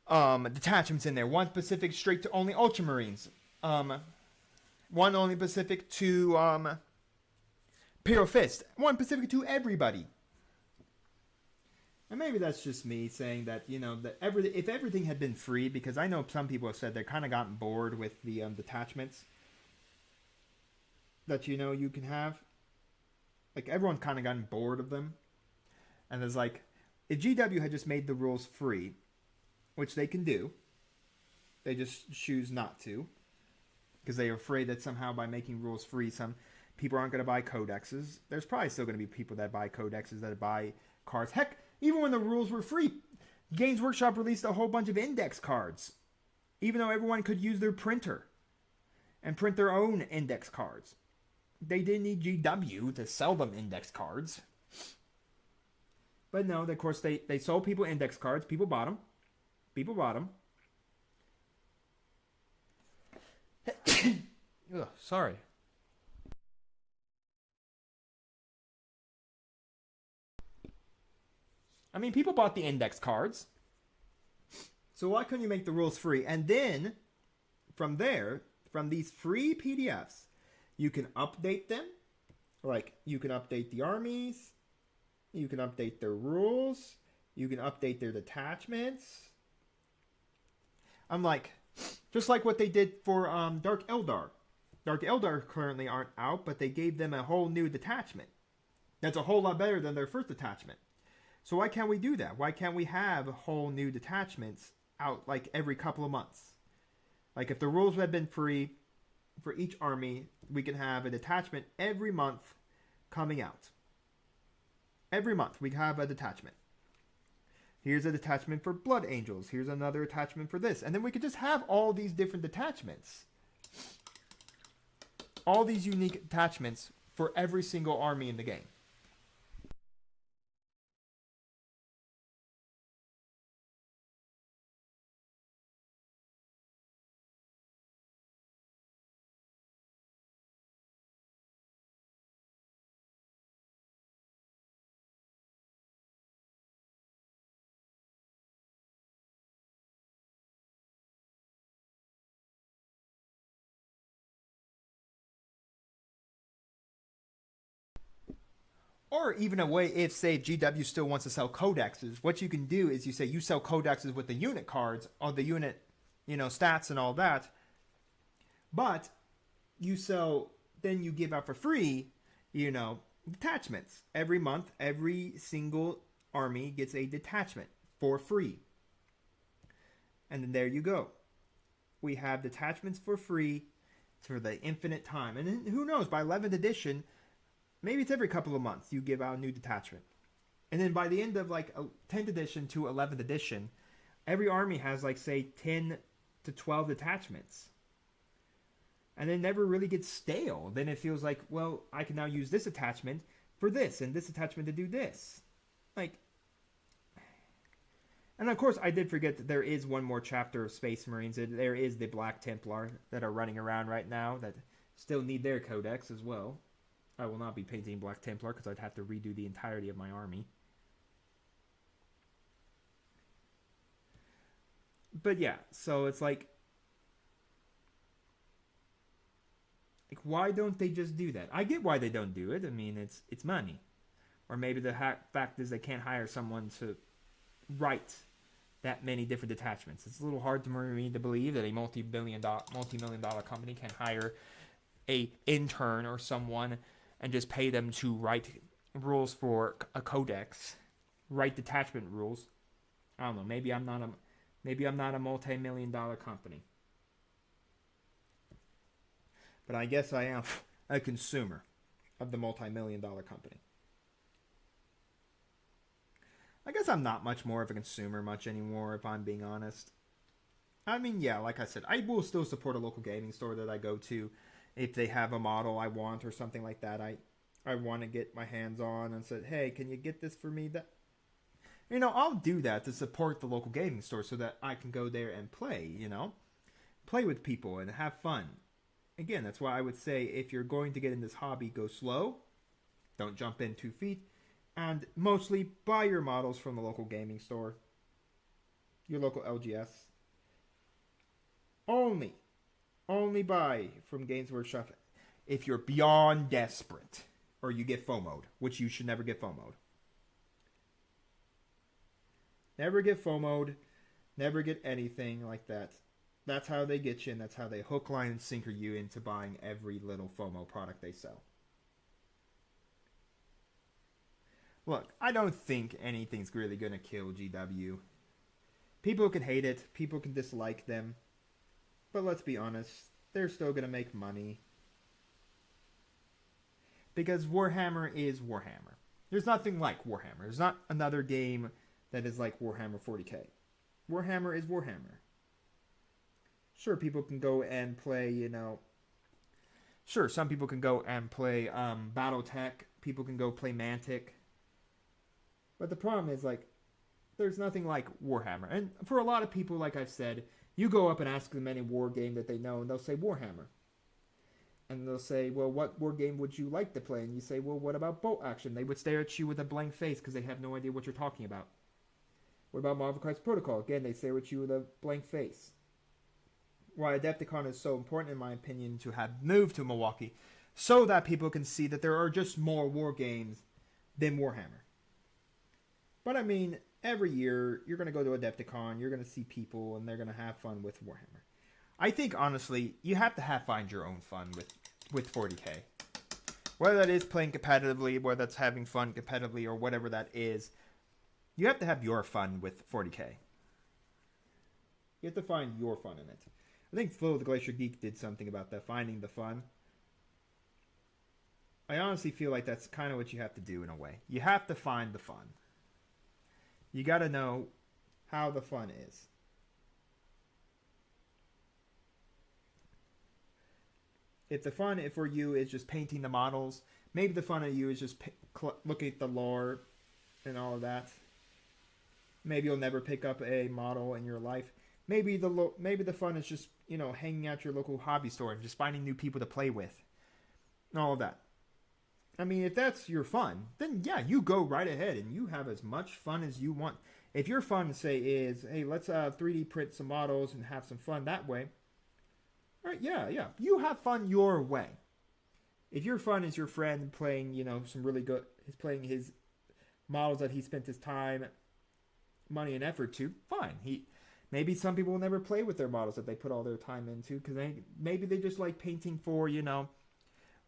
detachments in there. One specific straight to only Ultramarines. One only specific to Imperial Fist. One specific to everybody. And maybe that's just me saying that, if everything had been free, because I know some people have said they're kind of gotten bored with the detachments that, you can have. Like, everyone's kind of gotten bored of them. And there's like, if GW had just made the rules free, which they can do, they just choose not to, because they're afraid that somehow by making rules free, some people aren't going to buy codexes. There's probably still going to be people that buy codexes, that buy cards. Heck, even when the rules were free, Games Workshop released a whole bunch of index cards, even though everyone could use their printer and print their own index cards. They didn't need GW to sell them index cards. But no, of course, they sold people index cards. People bought them. Ugh, sorry. I mean, people bought the index cards. So why couldn't you make the rules free? And then, from there, from these free PDFs, you can update them. Like, you can update the armies. You can update their rules. You can update their detachments. I'm like, just like what they did for Dark Eldar. Dark Eldar currently aren't out, but they gave them a whole new detachment. That's a whole lot better than their first detachment. So why can't we do that? Why can't we have whole new detachments out like every couple of months? Like if the rules had been free for each army, we can have a detachment every month coming out. Every month we have a detachment. Here's a detachment for Blood Angels. Here's another attachment for this. And then we could just have all these different detachments. All these unique attachments for every single army in the game. Or even a way, if, say, GW still wants to sell codexes, what you can do is you say you sell codexes with the unit cards, or the unit, stats and all that. But you sell, then you give out for free, detachments. Every month, every single army gets a detachment for free. And then there you go. We have detachments for free for the infinite time. And then who knows, by 11th edition... maybe it's every couple of months you give out a new detachment. And then by the end of like 10th edition to 11th edition, every army has like say 10 to 12 attachments. And it never really gets stale. Then it feels like, well, I can now use this attachment for this and this attachment to do this. Like, and of course, I did forget that there is one more chapter of Space Marines. There is the Black Templar that are running around right now that still need their codex as well. I will not be painting Black Templar because I'd have to redo the entirety of my army. But yeah, so it's like why don't they just do that? I get why they don't do it. I mean, it's money. Or maybe the fact is they can't hire someone to write that many different detachments. It's a little hard for me to believe that a multi-million dollar company can hire a intern or someone and just pay them to write rules for a codex, write detachment rules. I don't know. Maybe I'm not a multi-million dollar company. But I guess I am a consumer of the multi-million dollar company. I guess I'm not much more of a consumer much anymore, if I'm being honest. I mean, yeah, like I said, I will still support a local gaming store that I go to if they have a model I want or something like that. I want to get my hands on and said, hey, can you get this for me? That, you know, I'll do that to support the local gaming store so that I can go there and play, you know, play with people and have fun. Again, that's why I would say if you're going to get in this hobby, go slow. Don't jump in 2 feet. And mostly buy your models from the local gaming store. Your local LGS. Only buy from Games Workshop if you're beyond desperate. Or you get FOMO'd, which you should never get FOMO'd. Never get FOMO'd. Never get anything like that. That's how they get you, and that's how they hook, line, and sinker you into buying every little FOMO product they sell. Look, I don't think anything's really going to kill GW. People can hate it. People can dislike them. But let's be honest, they're still going to make money. Because Warhammer is Warhammer. There's nothing like Warhammer. There's not another game that is like Warhammer 40k. Warhammer is Warhammer. Sure, people can go and play, you know... Sure, some people can go and play Battletech. People can go play Mantic. But the problem is, like, there's nothing like Warhammer. And for a lot of people, like I've said, you go up and ask them any war game that they know, and they'll say Warhammer. And they'll say, well, what war game would you like to play? And you say, well, what about Bolt Action? They would stare at you with a blank face because they have no idea what you're talking about. What about Marvel Crisis Protocol? Again, they stare at you with a blank face. Why Adepticon is so important, in my opinion, to have moved to Milwaukee, so that people can see that there are just more war games than Warhammer. But I mean, every year, you're going to go to Adepticon, you're going to see people, and they're going to have fun with Warhammer. I think, honestly, you have to find your own fun with 40k. Whether that is playing competitively, whether that's having fun competitively, or whatever that is, you have to have your fun with 40k. You have to find your fun in it. I think Phil the Glacier Geek did something about that, finding the fun. I honestly feel like that's kind of what you have to do in a way. You have to find the fun. You got to know how the fun is. If the fun for you is just painting the models, maybe the fun of you is just looking at the lore and all of that. Maybe you'll never pick up a model in your life. Maybe the fun is just, you know, hanging out your local hobby store and just finding new people to play with. And all of that. I mean, if that's your fun, then yeah, you go right ahead and you have as much fun as you want. If your fun, say, is, hey, let's 3D print some models and have some fun that way. All right, yeah. You have fun your way. If your fun is your friend playing, you know, some really good, he's playing his models that he spent his time, money, and effort to, fine. Maybe some people will never play with their models that they put all their time into because maybe they just like painting for, you know,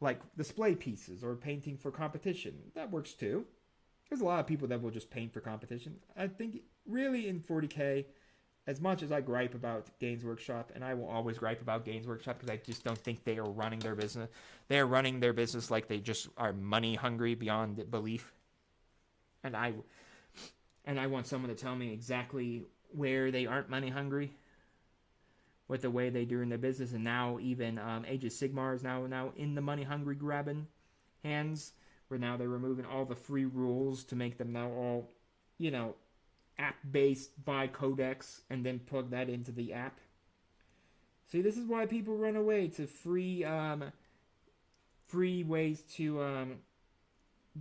like display pieces or painting for competition. That works too. There's a lot of people that will just paint for competition. I think really in 40k, as much as I gripe about Games Workshop, and I will always gripe about Games Workshop because I just don't think they are running their business. They are running their business like they just are money hungry beyond belief. And I want someone to tell me exactly where they aren't money hungry. with the way they do in their business, and now even Age of Sigmar is now in the money hungry grabbing hands, where now they're removing all the free rules to make them now all, app based by codex, and then plug that into the app. See, this is why people run away to free ways to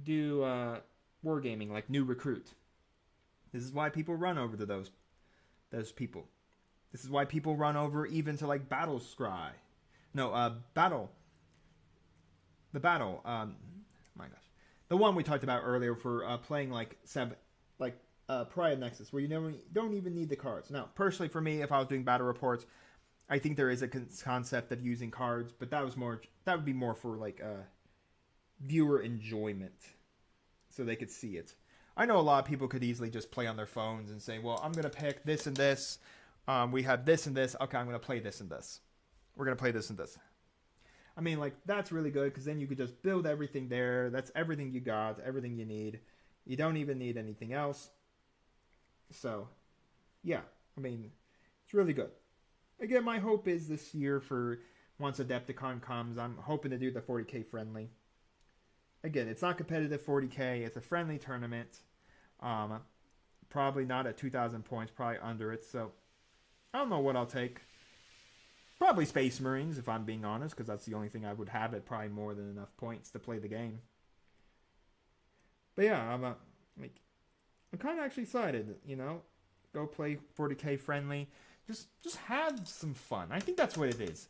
do wargaming, like New Recruit. This is why people run over to those people. This is why people run over even to like Battle Scry. No, Battle. The Battle. My gosh, the one we talked about earlier for playing like Pariah Nexus, where you don't even need the cards. Now, personally, for me, if I was doing battle reports, I think there is a concept of using cards, but that would be more for like viewer enjoyment, so they could see it. I know a lot of people could easily just play on their phones and say, well, I'm going to pick this and this. We have this and this. Okay, I'm going to play this and this. We're going to play this and this. I mean, like, that's really good because then you could just build everything there. That's everything you got, everything you need. You don't even need anything else. So, yeah, I mean, it's really good. Again, my hope is this year for once Adepticon comes, I'm hoping to do the 40k friendly. Again, it's not competitive 40k. It's a friendly tournament. Probably not at 2,000 points, probably under it. So, I don't know what I'll take. Probably Space Marines, if I'm being honest, because that's the only thing I would have at probably more than enough points to play the game. But yeah, I'm kind of actually excited, Go play 40k friendly. Just have some fun. I think that's what it is.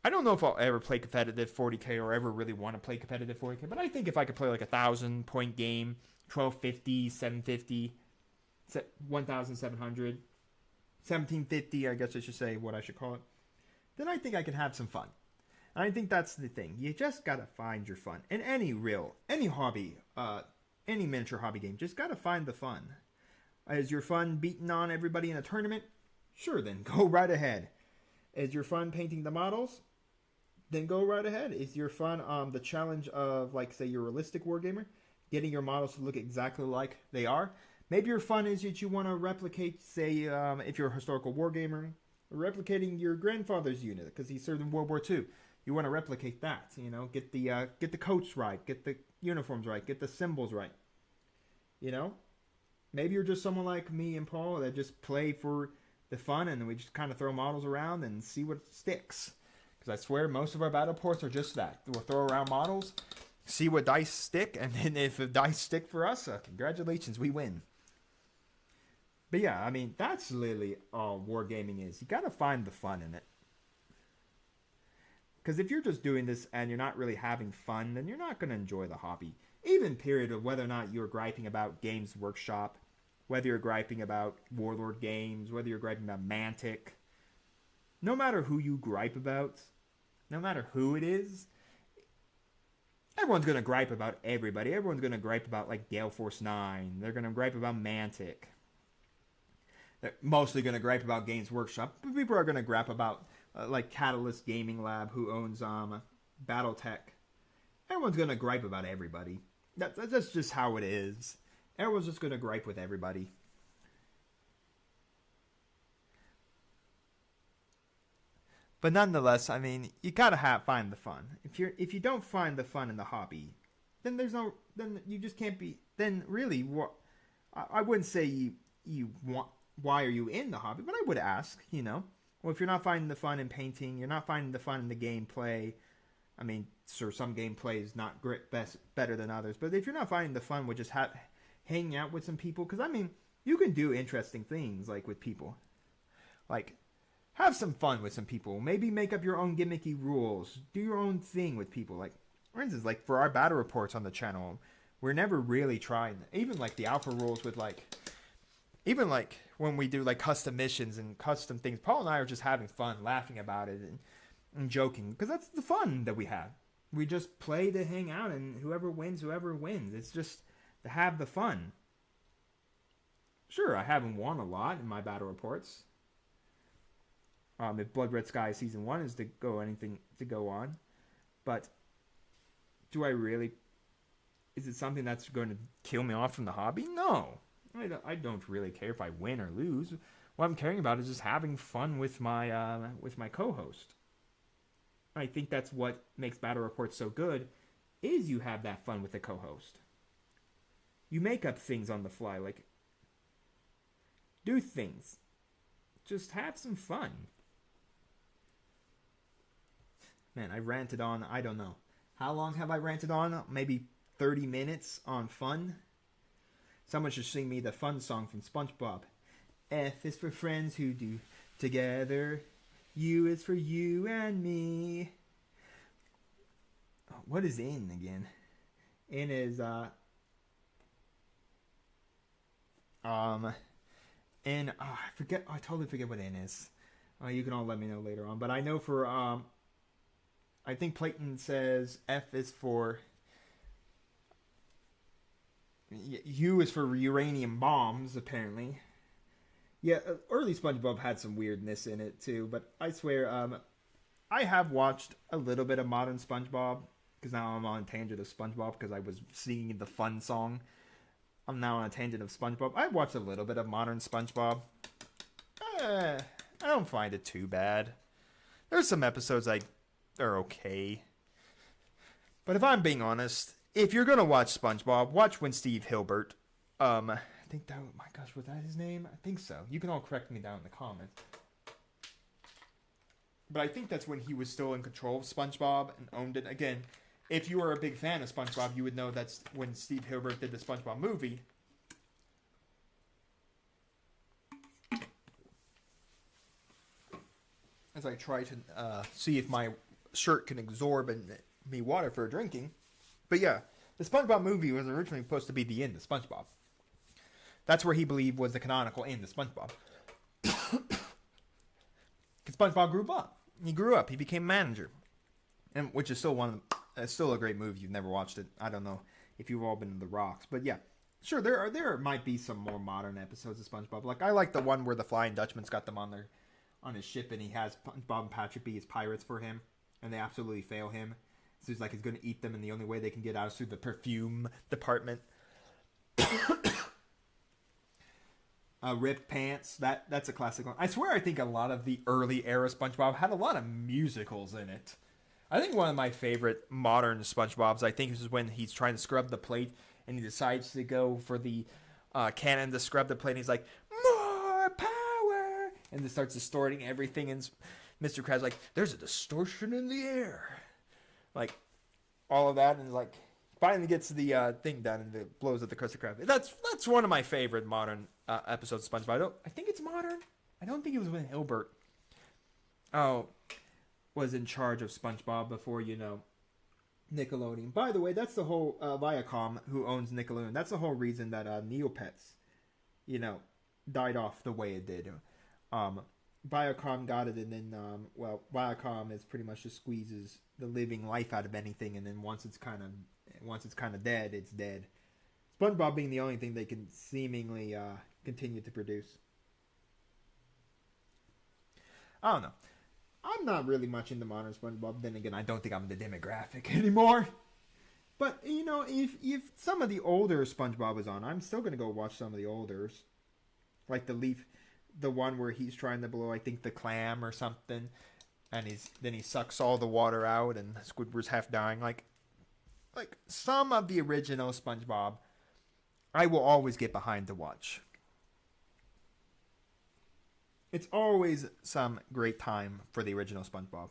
I don't know if I'll ever play competitive 40k or ever really want to play competitive 40k, but I think if I could play like 1,000 point game, 1250, 750, 1,700, 1750, I guess I should say what I should call it, then I think I can have some fun. And I think that's the thing. You just gotta find your fun. In any hobby, any miniature hobby game, just gotta find the fun. Is your fun beating on everybody in a tournament? Sure, then go right ahead. Is your fun painting the models? Then go right ahead. Is your fun the challenge of, like, say, your realistic wargamer? Getting your models to look exactly like they are? Maybe your fun is that you want to replicate, say, if you're a historical wargamer, replicating your grandfather's unit because he served in World War II. You want to replicate that, get the coats right, get the uniforms right, get the symbols right. Maybe you're just someone like me and Paul that just play for the fun and we just kind of throw models around and see what sticks. Because I swear most of our battle reports are just that. We'll throw around models, see what dice stick, and then if the dice stick for us, congratulations, we win. But yeah, I mean, that's literally all wargaming is. You gotta find the fun in it. Because if you're just doing this and you're not really having fun, then you're not going to enjoy the hobby. Even period of whether or not you're griping about Games Workshop, whether you're griping about Warlord Games, whether you're griping about Mantic. No matter who you gripe about, no matter who it is, everyone's going to gripe about everybody. Everyone's going to gripe about, like, Gale Force 9. They're going to gripe about Mantic. They're mostly going to gripe about Games Workshop. But people are going to gripe about, like, Catalyst Gaming Lab, who owns Battletech. Everyone's going to gripe about everybody. That's just how it is. Everyone's just going to gripe with everybody. But nonetheless, I mean, you gotta find the fun. If you don't find the fun in the hobby, then then you just can't be. Then really, I wouldn't say you want. Why are you in the hobby? But I would ask, well, if you're not finding the fun in painting, you're not finding the fun in the gameplay. I mean, sure, some gameplay is not better than others, but if you're not finding the fun with just hanging out with some people, because I mean, you can do interesting things like with people, like. Have some fun with some people. Maybe make up your own gimmicky rules. Do your own thing with people. Like, for instance, like for our battle reports on the channel, we're never really trying. Even like the alpha rules with even like when we do like custom missions and custom things, Paul and I are just having fun, laughing about it and joking. Because that's the fun that we have. We just play to hang out and whoever wins. It's just to have the fun. Sure, I haven't won a lot in my battle reports. If Blood Red Sky Season 1 is to go on. But do I really... Is it something that's going to kill me off from the hobby? No. I don't really care if I win or lose. what I'm caring about is just having fun with my co-host. I think that's what makes Battle Reports so good, is you have that fun with the co-host. You make up things on the fly, like do things. Just have some fun. Man, I ranted on, I don't know. How long have I ranted on? Maybe 30 minutes on fun? Someone should sing me the fun song from SpongeBob. F is for friends who do together. U is for you and me. Oh, what is in again? In is and I forget. I totally forget what in is. You can all let me know later on. But I know for I think Plankton says F is for U is for uranium bombs. Apparently, yeah. Early SpongeBob had some weirdness in it too. But I swear, I have watched a little bit of modern SpongeBob because now I'm on a tangent of SpongeBob because I was singing the fun song. I'm now on a tangent of SpongeBob. I've watched a little bit of modern SpongeBob. I don't find it too bad. There's some episodes are okay. But if I'm being honest, if you're gonna watch SpongeBob, watch when Steve Hilbert, I think that, my gosh, was that his name? I think so. You can all correct me down in the comments. But I think that's when he was still in control of SpongeBob and owned it. Again, if you are a big fan of SpongeBob, you would know that's when Steve Hilbert did the SpongeBob movie. As I try to see if my shirt can absorb me water for drinking. But yeah, the SpongeBob movie was originally supposed to be the end of SpongeBob. That's where he believed was the canonical end of SpongeBob. Because SpongeBob grew up. He grew up. He became manager. And which is still still a great movie. You've never watched it. I don't know if you've all been in the rocks, but yeah, sure. There might be some more modern episodes of SpongeBob. Like I like the one where the Flying Dutchman's got them on his ship, and he has SpongeBob and Patrick be his pirates for him, and they absolutely fail him. So he's like he's going to eat them, and the only way they can get out is through the perfume department. Rip Pants. That's a classic one. I swear, I think a lot of the early era SpongeBob had a lot of musicals in it. I think one of my favorite modern SpongeBob's, I think, is when he's trying to scrub the plate and he decides to go for the cannon to scrub the plate. And he's like, more power! And then starts distorting everything. And Mr. Krabs like, there's a distortion in the air. Like, all of that. And like, finally gets the thing done and it blows up the Krusty Krab. That's one of my favorite modern episodes of SpongeBob. I think it's modern. I don't think it was when Hilbert was in charge of SpongeBob before, Nickelodeon. By the way, that's the whole Viacom who owns Nickelodeon. That's the whole reason that Neopets, died off the way it did. Viacom got it, and then Viacom is pretty much just squeezes the living life out of anything, and then once it's kind of dead, it's dead. SpongeBob being the only thing they can seemingly continue to produce. I don't know. I'm not really much into modern SpongeBob. Then again, I don't think I'm the demographic anymore. But, if some of the older SpongeBob is on, I'm still going to go watch some of the olders. Like the one where he's trying to blow, I think, the clam or something. And then he sucks all the water out and Squidward's half dying. Like some of the original SpongeBob, I will always get behind to watch. It's always some great time for the original SpongeBob.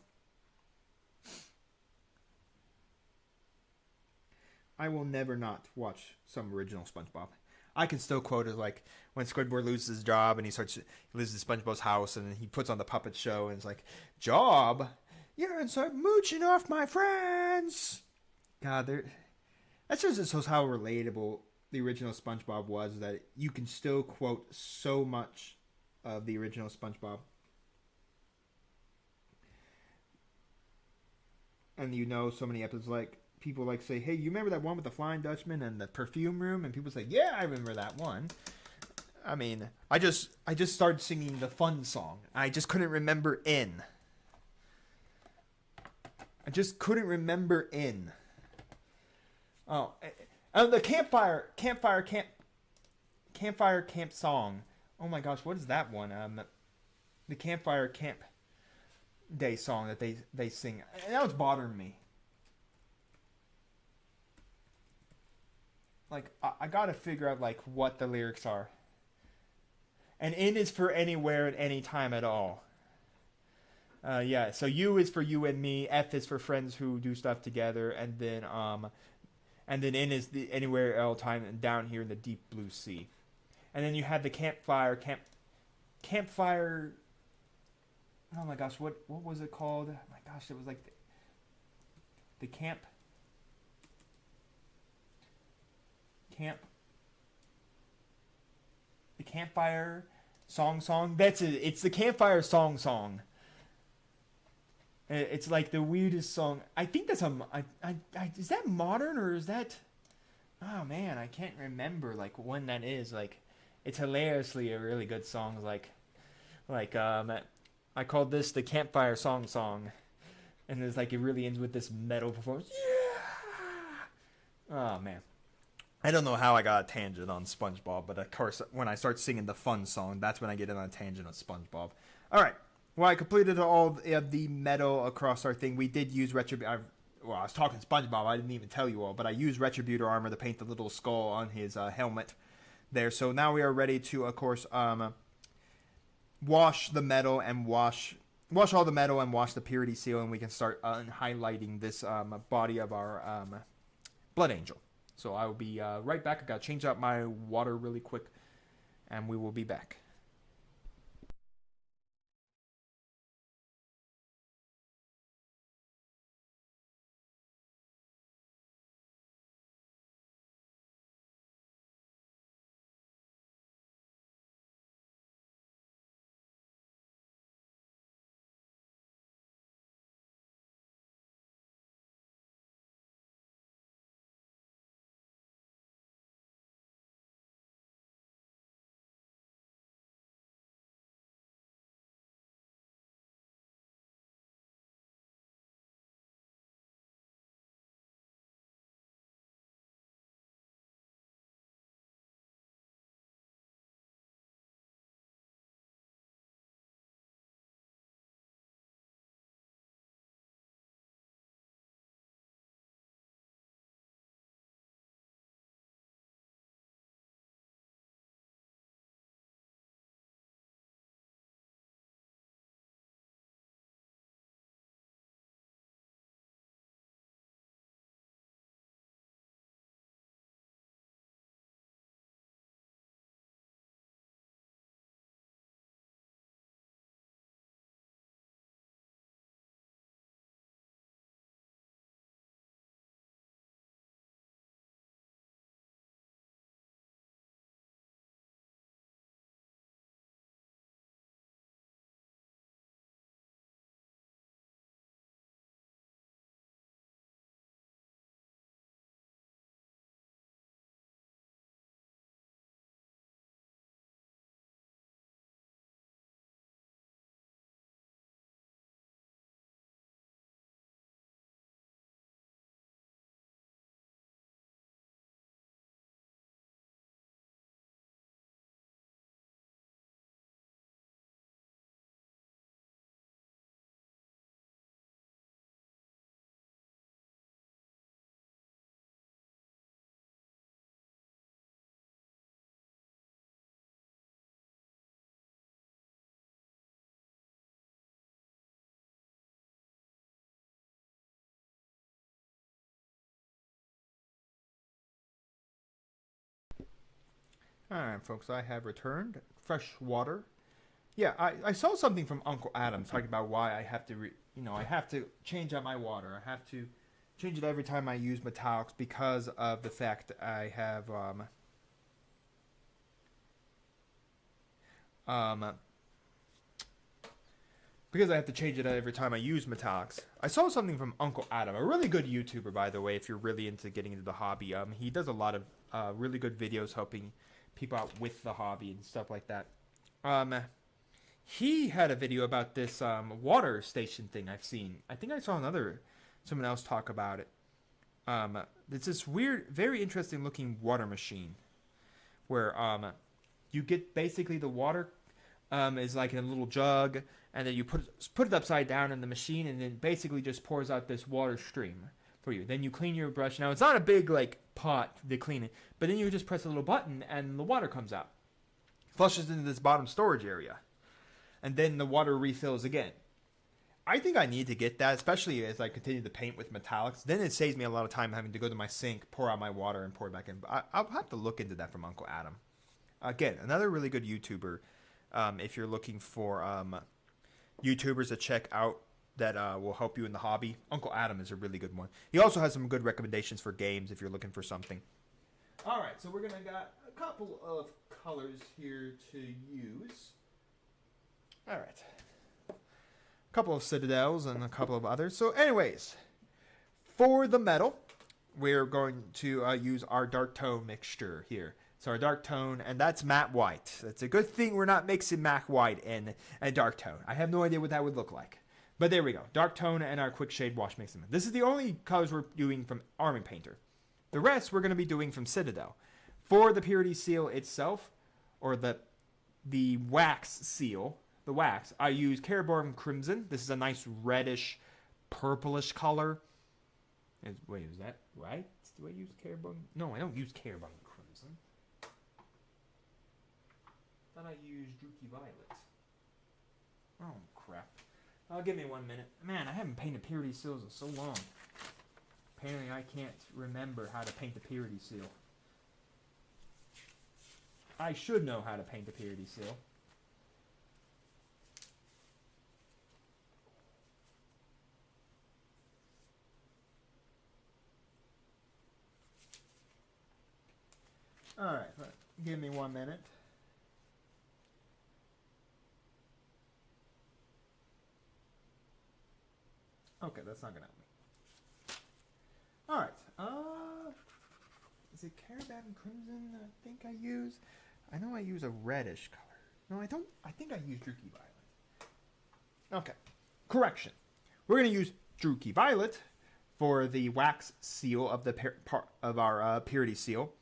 I will never not watch some original SpongeBob. I can still quote it like when Squidward loses his job and he loses SpongeBob's house and he puts on the puppet show and it's like, job? You're inside mooching off my friends. God, that just shows how relatable the original SpongeBob was, that you can still quote so much of the original SpongeBob. And so many episodes, like people like say, hey, you remember that one with the Flying Dutchman and the perfume room? And people say, yeah, I remember that one. I mean, I just started singing the fun song. I just couldn't remember in. Oh, and the campfire camp song oh my gosh, what is that one? The campfire camp day song that they sing. That was bothering me. Like I gotta figure out like what the lyrics are. And N is for anywhere at any time at all. Yeah, so U is for you and me. F is for friends who do stuff together, and then N is the anywhere at all time, and down here in the deep blue sea. And then you have the campfire. Oh my gosh, what was it called? Oh my gosh, it was like the camp the campfire song. That's it. It's the campfire song. It's like the weirdest song. I think that's is that modern or is that? Oh man, I can't remember like when that is. Like, it's hilariously a really good song. I called this the campfire song, and it's like it really ends with this metal performance. Yeah. Oh man. I don't know how I got a tangent on SpongeBob, but of course, when I start singing the fun song, that's when I get on a tangent on SpongeBob. All right. Well, I completed all of the metal across our thing. We did use Retributor. Well, I was talking SpongeBob. I didn't even tell you all, but I used Retributor armor to paint the little skull on his helmet there. So now we are ready to, of course, wash the metal and wash all the metal and wash the purity seal, and we can start highlighting this body of our blood angel. So I will be right back. I gotta change out my water really quick, and we will be back. All right, folks, I have returned. Fresh water. Yeah, I saw something from Uncle Adam talking about why I have to, I have to change out my water. I have to change it every time I use metallics because of the fact that I have, because I have to change it every time I use metallics. I saw something from Uncle Adam, a really good YouTuber, by the way, if you're really into getting into the hobby. He does a lot of really good videos helping people out with the hobby and stuff like that. He had a video about this water station thing I've seen. I think I saw someone else talk about it. It's this weird, very interesting looking water machine where You get basically the water is like in a little jug, and then you put it upside down in the machine, and then basically just pours out this water stream for you. Then you clean your brush. Now it's not a big like pot to clean it, but then you just press a little button, and the water comes out, flushes into this bottom storage area, and then the water refills again. I think I need to get that, especially as I continue to paint with metallics. Then it saves me a lot of time having to go to my sink, pour out my water, and pour it back in. I'll have to look into that from Uncle Adam. Again, another really good YouTuber. If you're looking for YouTubers to check out that will help you in the hobby, Uncle Adam is a really good one. He also has some good recommendations for games if you're looking for something. All right, so we're gonna got a couple of colors here to use. All right, a couple of Citadels and a couple of others. So, anyways, for the metal, we're going to use our dark tone mixture here. So our dark tone, and that's matte white. That's a good thing we're not mixing matte white and dark tone. I have no idea what that would look like. But there we go. Dark tone and our quick shade wash mixing. This is the only colors we're doing from Army Painter. The rest we're going to be doing from Citadel. For the purity seal itself, or the wax seal, the wax, I use Caerborn Crimson. This is a nice reddish, purplish color. Wait, is that right? Do I use Caerborn? No, I don't use Caerborn Crimson. Thought I used Druky Violet. Oh, crap. Give me 1 minute. Man, I haven't painted purity seals in so long. Apparently I can't remember how to paint the purity seal. I should know how to paint the purity seal. Alright, give me 1 minute. Okay, that's not gonna help me. Alright, is it Caerborn Crimson I think I use? I know I use a reddish color. No, I don't. I think I use Druky Violet. Okay, correction. We're gonna use Druky Violet for the wax seal of the part of our purity seal.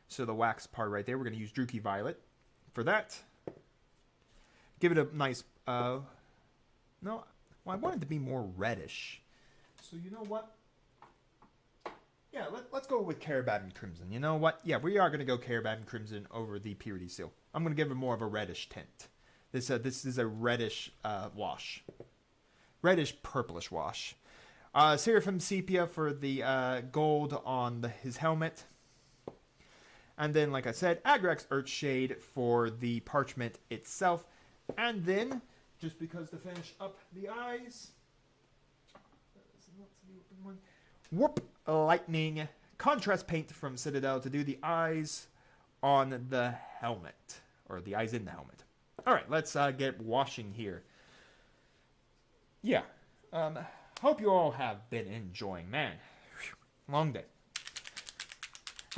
So the wax part right there, we're gonna use Druky Violet for that. Give it a nice, no, well, I want it to be more reddish. So you know what? Yeah, let's go with Caerborn Crimson. You know what? Yeah, we are going to go Caerborn Crimson over the purity seal. I'm going to give it more of a reddish tint. This is a reddish wash. Reddish purplish wash. Seraphim Sepia for the gold on his helmet. And then, like I said, Agrax Earthshade for the parchment itself. And then, just because to finish up the eyes, Warp Lightning contrast paint from Citadel to do the eyes on the helmet, or the eyes in the helmet. All right, let's get washing here. Yeah, hope you all have been enjoying. Man, long day.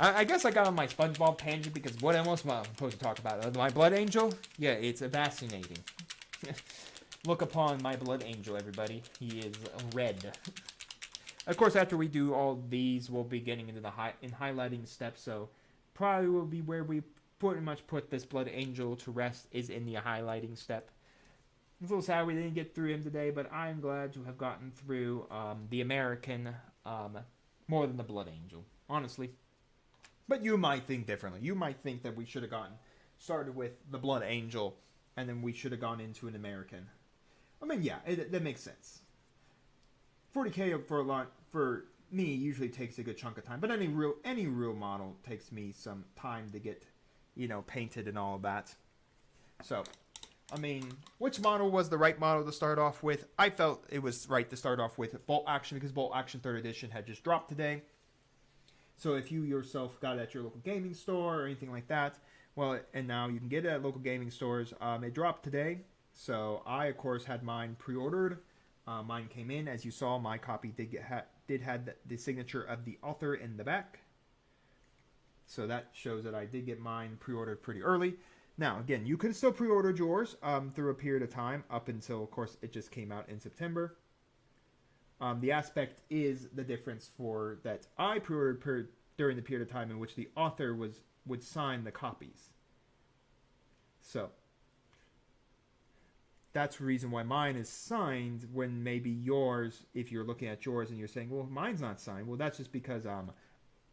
I guess I got on my SpongeBob tangent because what else am I supposed to talk about? My Blood Angel? Yeah, it's fascinating. Look upon my Blood Angel, everybody. He is red. Of course, after we do all these, we'll be getting into the highlighting steps. So probably will be where we pretty much put this Blood Angel to rest is in the highlighting step. It's a little sad we didn't get through him today, but I'm glad to have gotten through the American more than the Blood Angel, honestly. But you might think differently. You might think that we should have started with the Blood Angel, and then we should have gone into an American. I mean, yeah, that makes sense. 40K for me usually takes a good chunk of time, but any real model takes me some time to get, painted and all of that. So, I mean, which model was the right model to start off with? I felt it was right to start off with Bolt Action because Bolt Action 3rd Edition had just dropped today. So if you yourself got it at your local gaming store or anything like that, well, and now you can get it at local gaming stores. It dropped today, so I, of course, had mine pre-ordered. Mine came in. As you saw, my copy did have the signature of the author in the back. So that shows that I did get mine pre-ordered pretty early. Now, again, you can still pre-order yours through a period of time up until, of course, it just came out in September. The aspect is the difference for that I pre-ordered during the period of time in which the author would sign the copies. So that's the reason why mine is signed when maybe yours, if you're looking at yours and you're saying, well, mine's not signed. Well, that's just because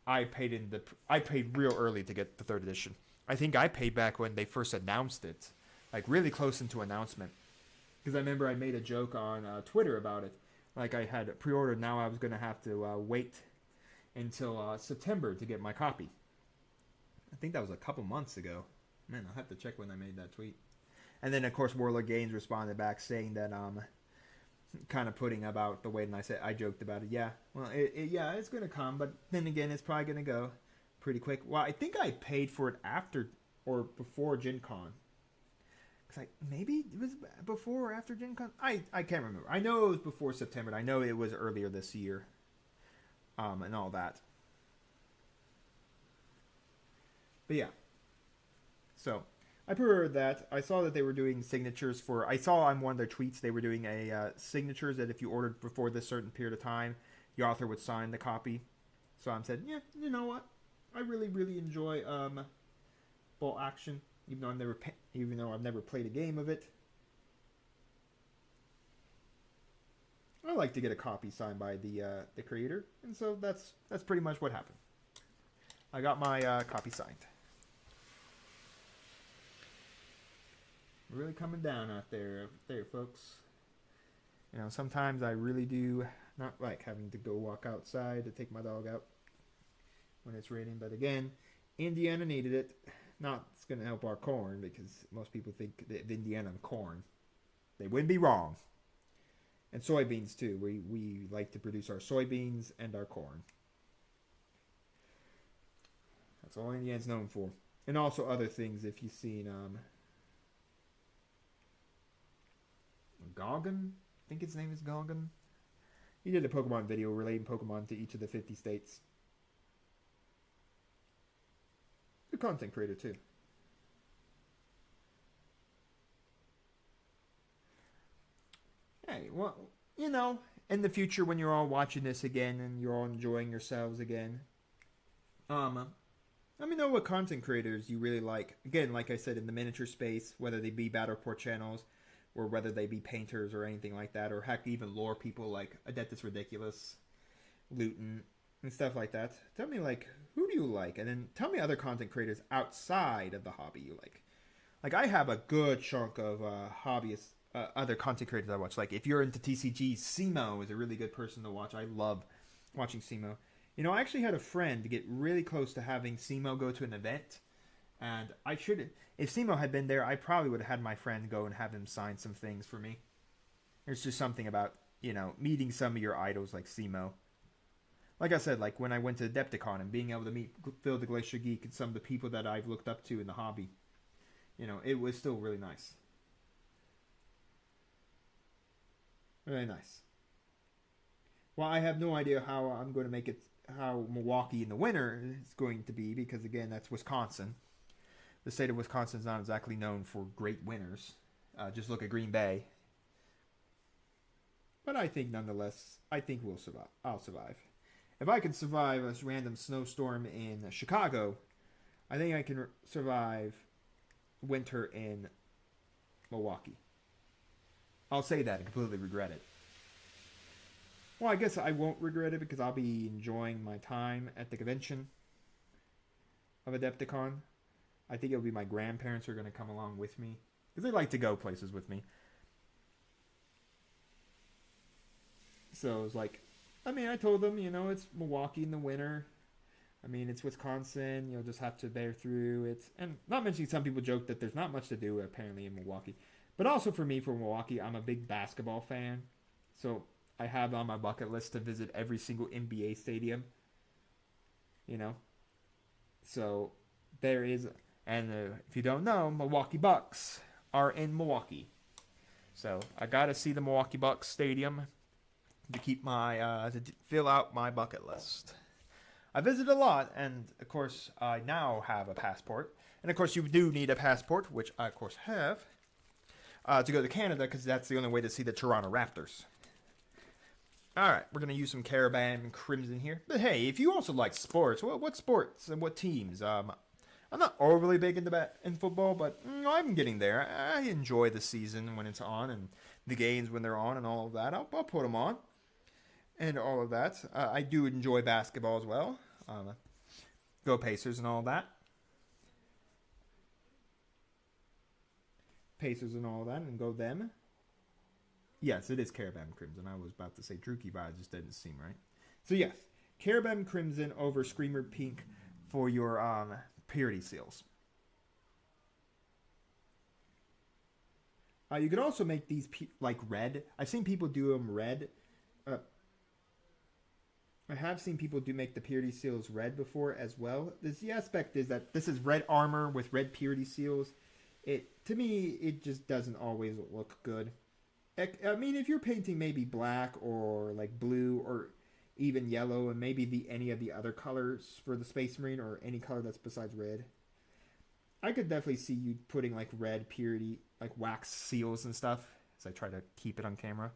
I paid real early to get the third edition. I think I paid back when they first announced it, like really close into announcement. Because I remember I made a joke on Twitter about it. Like I had pre-ordered, now I was gonna have to wait until September to get my copy. I think that was a couple months ago. Man, I'll have to check when I made that tweet. And then of course Warlord Games responded back saying that kind of putting about the wait, and I joked about it. Yeah, well, yeah, it's gonna come, but then again, it's probably gonna go pretty quick. Well, I think I paid for it after or before Gen Con. Cause maybe it was before or after Gen Con. I can't remember. I know it was before September. And I know it was earlier this year. And all that. But yeah. So I preferred that. I saw that they were doing signatures for. I saw on one of their tweets they were doing a signatures that if you ordered before this certain period of time, the author would sign the copy. So I said, yeah, you know what? I really, really enjoy Bolt Action. Even though I've never played a game of it, I like to get a copy signed by the creator, and so that's pretty much what happened. I got my copy signed. Really coming down out there, folks. You know, sometimes I really do not like having to go walk outside to take my dog out when it's raining, but again, Indiana needed it. Not it's going to help our corn because most people think that Indiana and corn. They wouldn't be wrong. And soybeans too. We like to produce our soybeans and our corn. That's all Indiana's known for. And also other things if you've seen Goggin. I think his name is Goggin. He did a Pokemon video relating Pokemon to each of the 50 states. Good content creator too. Hey, well, you know, in the future when you're all watching this again and you're all enjoying yourselves again, let me know what content creators you really like. Again, like I said, in the miniature space, whether they be battle report channels or whether they be painters or anything like that, or heck, even lore people like Adeptus Ridiculous, Luton, and stuff like that. Tell me, like, who do you like? And then tell me other content creators outside of the hobby you like. Like, I have a good chunk of hobbyists, other content creators I watch. Like, if you're into TCG, Simo is a really good person to watch. I love watching Simo. You know, I actually had a friend get really close to having Simo go to an event. And I should, if Simo had been there, I probably would have had my friend go and have him sign some things for me. There's just something about, you know, meeting some of your idols like Simo. Like I said, like when I went to Adepticon and being able to meet Phil the Glacier Geek and some of the people that I've looked up to in the hobby, you know, it was still really nice. Really nice. Well, I have no idea how I'm going to make it, how Milwaukee in the winter is going to be, because again, that's Wisconsin. The state of Wisconsin is not exactly known for great winters. Just look at Green Bay. But I think nonetheless, I think we'll survive. I'll survive. If I can survive a random snowstorm in Chicago, I think I can survive winter in Milwaukee. I'll say that and completely regret it. Well, I guess I won't regret it because I'll be enjoying my time at the convention of Adepticon. I think it'll be my grandparents who are going to come along with me because they like to go places with me. So it's like, I mean, I told them, you know, it's Milwaukee in the winter. I mean, it's Wisconsin. You'll just have to bear through it. And not mentioning some people joke that there's not much to do apparently in Milwaukee. But also for me, for Milwaukee, I'm a big basketball fan. So I have on my bucket list to visit every single NBA stadium. You know? So there is, and if you don't know, Milwaukee Bucks are in Milwaukee. So I got to see the Milwaukee Bucks stadium to keep my to fill out my bucket list. I visit a lot, and of course I now have a passport. And of course you do need a passport, which I of course have, to go to Canada because that's the only way to see the Toronto Raptors. All right, we're gonna use some Carabam and Crimson here. But hey, if you also like sports, what sports and what teams? I'm not overly big in football, but I'm getting there. I enjoy the season when it's on and the games when they're on and all of that. I'll put them on and all of that. I do enjoy basketball as well. Go Pacers and all that. Pacers and all that, and go them. Yes, it is Carabam Crimson. I was about to say Druki, but it just didn't seem right. So yes, Carabam Crimson over Screamer Pink for your purity seals. You can also make these like red. I've seen people do them red. I have seen people make the purity seals red before as well. The aspect is that this is red armor with red purity seals. To me, it just doesn't always look good. I mean, if you're painting maybe black or like blue or even yellow and maybe any of the other colors for the Space Marine or any color that's besides red, I could definitely see you putting like red purity, like wax seals and stuff, as I try to keep it on camera.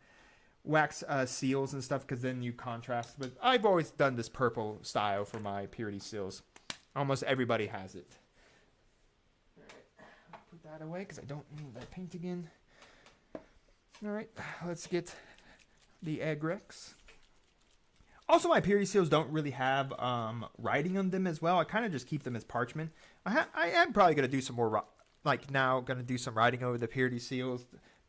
Wax seals and stuff, because then you contrast. But I've always done this purple style for my purity seals. Almost everybody has it. All right, put that away because I don't need that paint again. All right, let's get the egg Rex. Also, my purity seals don't really have writing on them as well. I kind of just keep them as parchment. I am probably going to do some more, going to do some writing over the purity seals.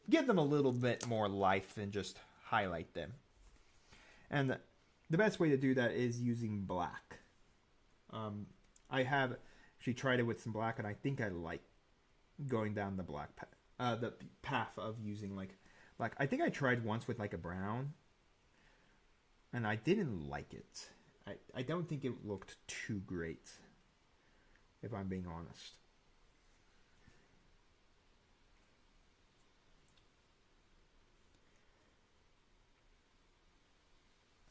Give them a little bit more life and just highlight them. And the best way to do that is using black. I have actually tried it with some black, and I think I like going down the black the path of using like I think I tried once with like a brown, and I didn't like it. I don't think it looked too great, if I'm being honest.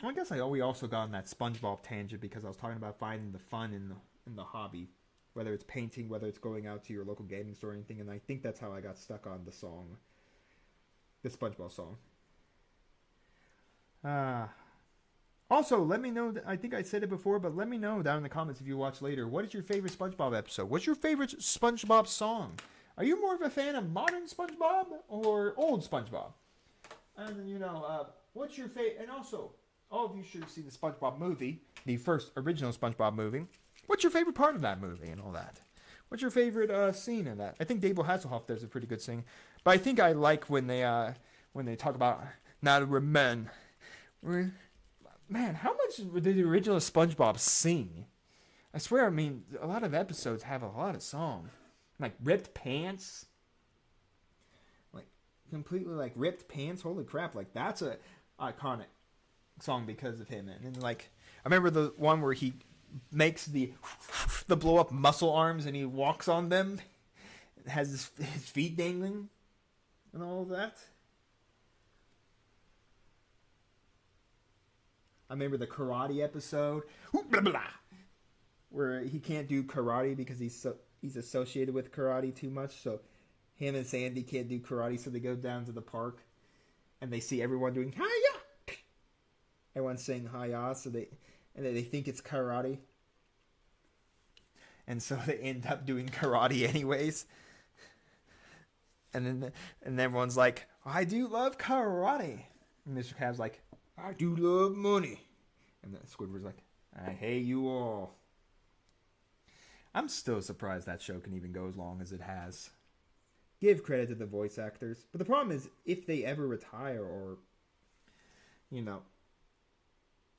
I guess we also got on that SpongeBob tangent because I was talking about finding the fun in the hobby, whether it's painting, whether it's going out to your local gaming store or anything, and I think that's how I got stuck on the song, the SpongeBob song. Also, let me know, I think I said it before, but let me know down in the comments if you watch later, what is your favorite SpongeBob episode? What's your favorite SpongeBob song? Are you more of a fan of modern SpongeBob or old SpongeBob? And what's your favorite, and also, all of you should have seen the SpongeBob movie, the first original SpongeBob movie. What's your favorite part of that movie and all that? What's your favorite scene in that? I think David Hasselhoff does a pretty good scene, but I think I like when they talk about now that we're men. Man, how much did the original SpongeBob sing? I swear, I mean, a lot of episodes have a lot of songs, like Ripped Pants, like completely like Ripped Pants. Holy crap! Like that's a iconic song because of him. And then like I remember the one where he makes the blow up muscle arms and he walks on them, has his feet dangling and all of that. I remember the karate episode where he can't do karate because he's associated with karate too much, so him and Sandy can't do karate, so they go down to the park and they see everyone doing hi-ya. Everyone's saying hi-ya, so they think it's karate. And so they end up doing karate anyways. And then everyone's like, I do love karate. And Mr. Krabs like, I do love money. And then Squidward's like, I hate you all. I'm still surprised that show can even go as long as it has. Give credit to the voice actors. But the problem is, if they ever retire or,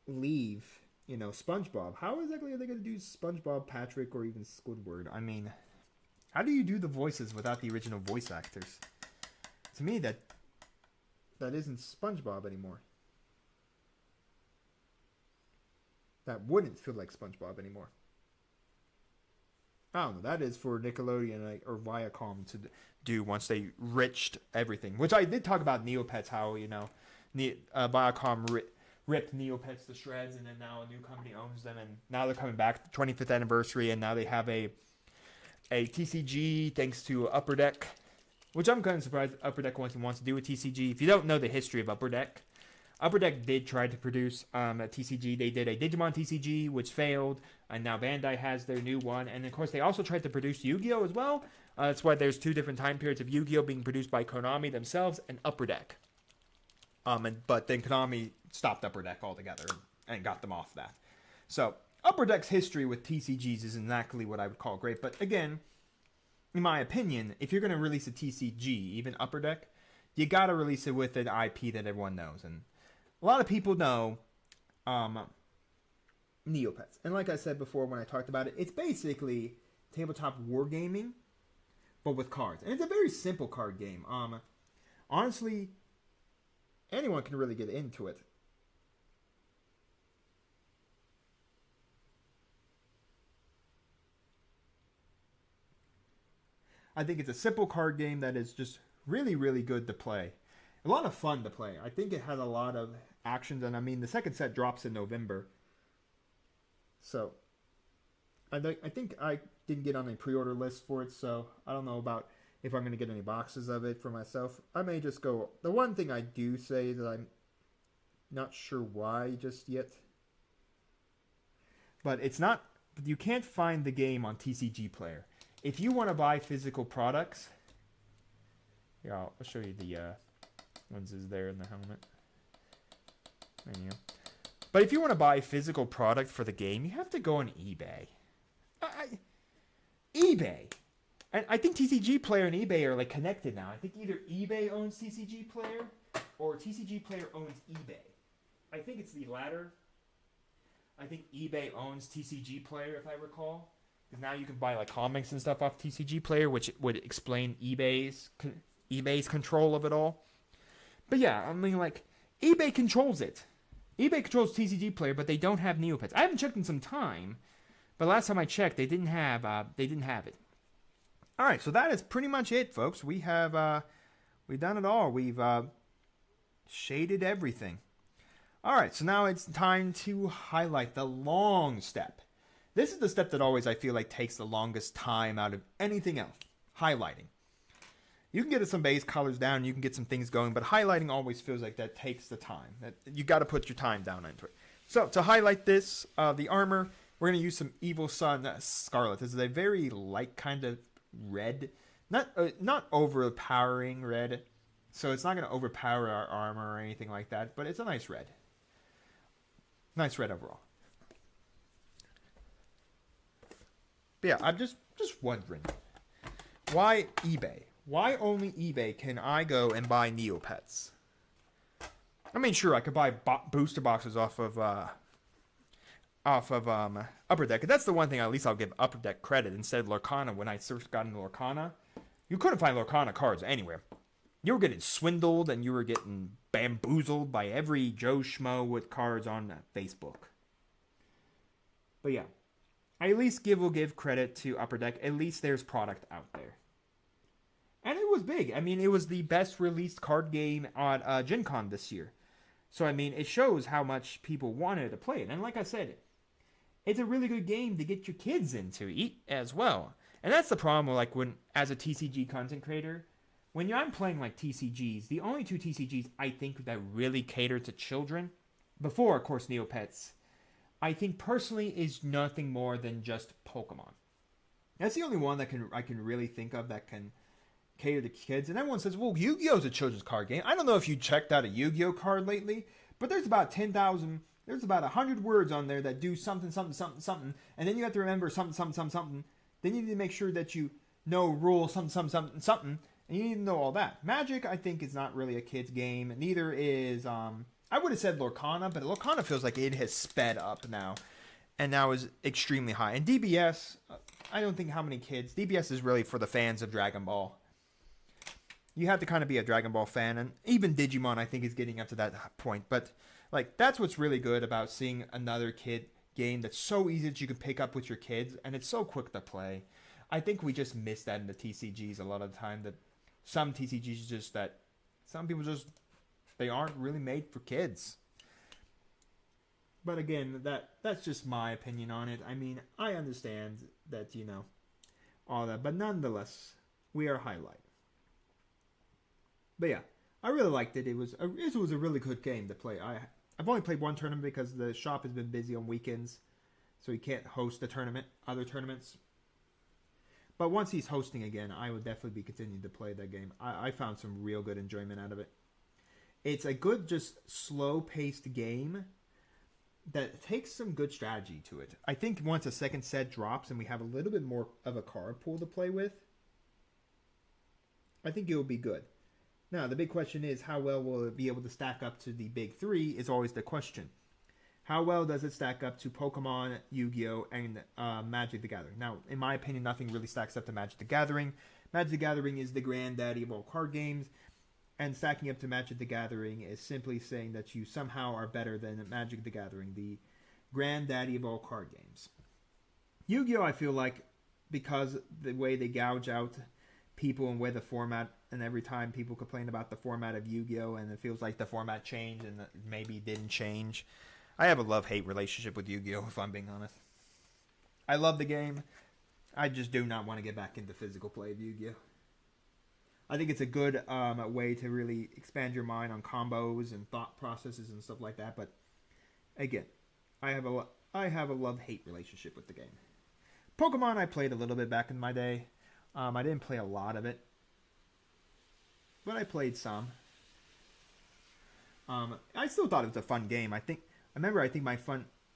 leave, SpongeBob, how exactly are they going to do SpongeBob, Patrick, or even Squidward? I mean, how do you do the voices without the original voice actors? To me, that isn't SpongeBob anymore. That wouldn't feel like SpongeBob anymore. I don't know. That is for Nickelodeon or Viacom to do once they riched everything. Which I did talk about Neopets, how, Viacom ripped Neopets to shreds, and then now a new company owns them, and now they're coming back, 25th anniversary, and now they have a TCG thanks to Upper Deck, which I'm kind of surprised Upper Deck wants to do with TCG. If you don't know the history of Upper Deck, Upper Deck did try to produce a TCG. They did a Digimon TCG, which failed, and now Bandai has their new one. And of course, they also tried to produce Yu-Gi-Oh as well. That's why there's two different time periods of Yu-Gi-Oh being produced by Konami themselves and Upper Deck. But then Konami stopped Upper Deck altogether and got them off that. So Upper Deck's history with TCGs is exactly what I would call great. But again, in my opinion, if you're going to release a TCG, even Upper Deck, you got to release it with an IP that everyone knows. And a lot of people know Neopets. And like I said before when I talked about it, it's basically tabletop wargaming, but with cards. And it's a very simple card game. Honestly, anyone can really get into it. I think it's a simple card game that is just really, really good to play. A lot of fun to play. I think it has a lot of actions, and I mean, the second set drops in November. So, I think I didn't get on a pre-order list for it, so I don't know about if I'm going to get any boxes of it for myself. I may just go... The one thing I do say that I'm not sure why just yet, but it's not... You can't find the game on TCG Player. If you want to buy physical products... Yeah, I'll show you the ones is there in the helmet. There you go. But if you want to buy physical product for the game, you have to go on eBay. eBay! And I think TCG Player and eBay are like connected now. I think either eBay owns TCG Player or TCG Player owns eBay. I think it's the latter. I think eBay owns TCG Player, if I recall. Because now you can buy like comics and stuff off TCG Player, which would explain eBay's control of it all. But yeah, I mean, like, eBay controls it. eBay controls TCG Player, but they don't have Neopets. I haven't checked in some time, but last time I checked, they didn't have it. All right, so that is pretty much it, folks. We've done it all. We've shaded everything. All right, so now it's time to highlight the long step. This is the step that always I feel like takes the longest time out of anything else. Highlighting. You can get some base colors down, you can get some things going, but highlighting always feels like that takes the time. That you got to put your time down into it. So to highlight this, the armor, we're going to use some Evil Sun Scarlet. This is a very light kind of red, not overpowering red, so it's not going to overpower our armor or anything like that, but it's a nice red. Nice red overall. But yeah, I'm just wondering, why eBay? Why only eBay can I go and buy Neopets? I mean, sure, I could buy booster boxes off of Upper Deck. That's the one thing at least I'll give Upper Deck credit. Instead of Lorcana, when I first got into Lorcana, you couldn't find Lorcana cards anywhere. You were getting swindled and you were getting bamboozled by every Joe Schmo with cards on Facebook. But yeah, I at least will give credit to Upper Deck. At least there's product out there. And it was big. I mean, it was the best released card game on Gen Con this year. So, I mean, it shows how much people wanted to play it. And like I said, it's a really good game to get your kids into as well. And that's the problem, like, when, as a TCG content creator, when I'm playing, like, TCGs, the only two TCGs I think that really cater to children, before, of course, Neopets, I think personally is nothing more than just Pokemon. That's the only one that I can really think of that can cater to kids. And everyone says, well, Yu-Gi-Oh is a children's card game. I don't know if you checked out a Yu-Gi-Oh card lately, but there's about 10,000, there's about 100 words on there that do something, something, something, something, and then you have to remember something, something, something, something. Then you need to make sure that you know rule something, something, something, something, and you need to know all that. Magic, I think, is not really a kid's game. Neither is, I would have said Lorcana, but Lorcana feels like it has sped up now, and now is extremely high. And DBS, I don't think how many kids, DBS is really for the fans of Dragon Ball. You have to kind of be a Dragon Ball fan, and even Digimon, I think, is getting up to that point. But, like, that's what's really good about seeing another kid game that's so easy that you can pick up with your kids, and it's so quick to play. I think we just miss that in the TCGs a lot of the time, that some TCGs just that some people just, they aren't really made for kids. But again, that's just my opinion on it. I mean, I understand that, you know, all that, but nonetheless, we are highlight. But yeah, I really liked it. It was a really good game to play. I've only played one tournament because the shop has been busy on weekends, so he can't host other tournaments. But once he's hosting again, I would definitely be continuing to play that game. I found some real good enjoyment out of it. It's a good, just slow-paced game that takes some good strategy to it. I think once a second set drops and we have a little bit more of a card pool to play with, I think it will be good. Now, the big question is, how well will it be able to stack up to the big three is always the question. How well does it stack up to Pokemon, Yu-Gi-Oh, and Magic the Gathering? Now, in my opinion, nothing really stacks up to Magic the Gathering. Magic the Gathering is the granddaddy of all card games, and stacking up to Magic the Gathering is simply saying that you somehow are better than Magic the Gathering, the granddaddy of all card games. Yu-Gi-Oh, I feel like, because the way they gouge out people and where the format, and every time people complain about the format of Yu-Gi-Oh, and it feels like the format changed and maybe didn't change. I have a love-hate relationship with Yu-Gi-Oh, if I'm being honest. I love the game. I just do not want to get back into physical play of Yu-Gi-Oh. I think it's a good way to really expand your mind on combos and thought processes and stuff like that. But again, I have a love-hate relationship with the game. Pokemon I played a little bit back in my day. I didn't play a lot of it, but I played some. I still thought it was a fun game. I think my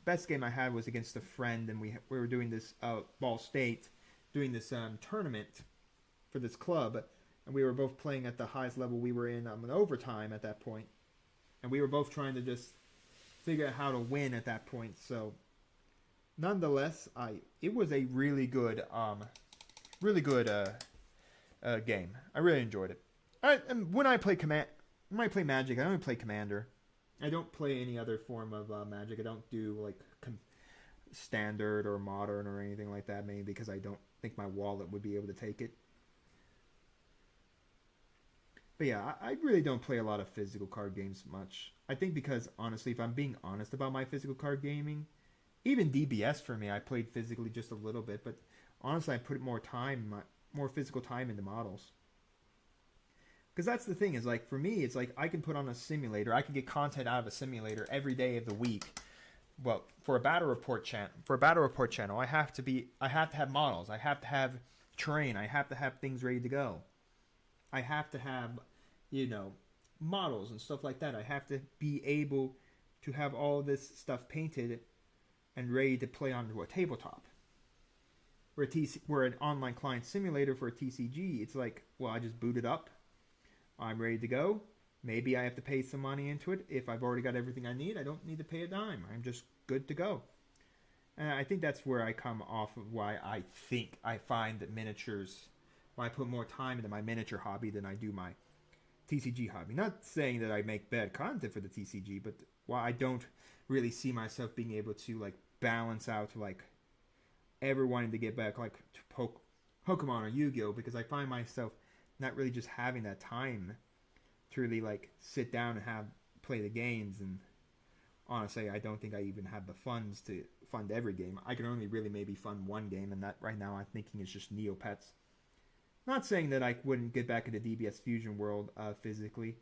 best game I had was against a friend, and we were doing this Ball State, doing this tournament for this club, and we were both playing at the highest level. We were in an overtime at that point, and we were both trying to just figure out how to win at that point. So, nonetheless, it was a really good game. I really enjoyed it. And when I play Magic, I only play Commander. I don't play any other form of Magic. I don't do like Standard or Modern or anything like that, mainly because I don't think my wallet would be able to take it. But yeah, I really don't play a lot of physical card games much. I think because, honestly, if I'm being honest about my physical card gaming, even DBS for me, I played physically just a little bit, but honestly, I put more physical time into models. Because that's the thing, is like, for me, it's like I can put on a simulator. I can get content out of a simulator every day of the week. Well, for a battle report channel, I have to have models. I have to have terrain. I have to have things ready to go. I have to have, models and stuff like that. I have to be able to have all this stuff painted and ready to play onto a tabletop. Where an online client simulator for a TCG, it's like, well, I just boot it up. I'm ready to go. Maybe I have to pay some money into it. If I've already got everything I need, I don't need to pay a dime. I'm just good to go. And I think that's where I come off of why I think I find that miniatures, why I put more time into my miniature hobby than I do my TCG hobby. Not saying that I make bad content for the TCG, but why I don't really see myself being able to like balance out like ever wanting to get back like to Pokemon or Yu-Gi-Oh, because I find myself not really just having that time to really like sit down and play the games. And honestly, I don't think I even have the funds to fund every game. I can only really maybe fund one game, and that right now I'm thinking is just Neopets. Not saying that I wouldn't get back into DBS Fusion World physically.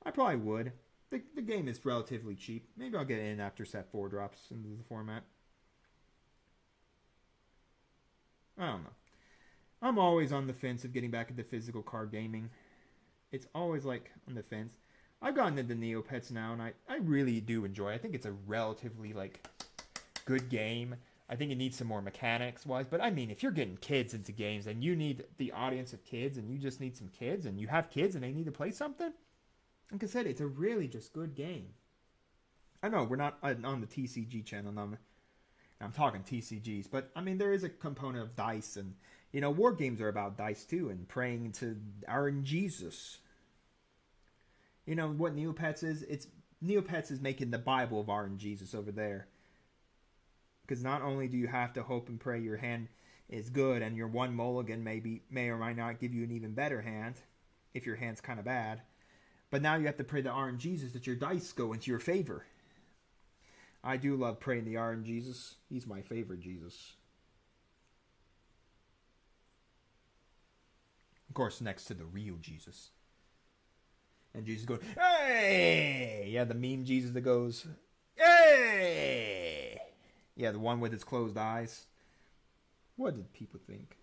I probably would. The game is relatively cheap. Maybe I'll get in after set 4 drops into the format. I don't know. I'm always on the fence of getting back into physical card gaming. It's always like on the fence. I've gotten into Neopets now, and I really do enjoy it. I think it's a relatively like good game. I think it needs some more mechanics-wise. But I mean, if you're getting kids into games and you need the audience of kids and you just need some kids and you have kids and they need to play something, like I said, it's a really just good game. I know we're not on the TCG channel. I'm talking TCGs. But, I mean, there is a component of dice. And, war games are about dice, too. And praying to RNGesus. What Neopets is? Neopets is making the Bible of RNGesus over there. Because not only do you have to hope and pray your hand is good, and your one mulligan may or might not give you an even better hand, if your hand's kind of bad, but now you have to pray to RNGesus that your dice go into your favor. I do love praying to RNGesus. He's my favorite Jesus. Of course, next to the real Jesus. And Jesus going, hey! Yeah, the meme Jesus that goes, hey! Yeah, the one with his closed eyes. What did people think?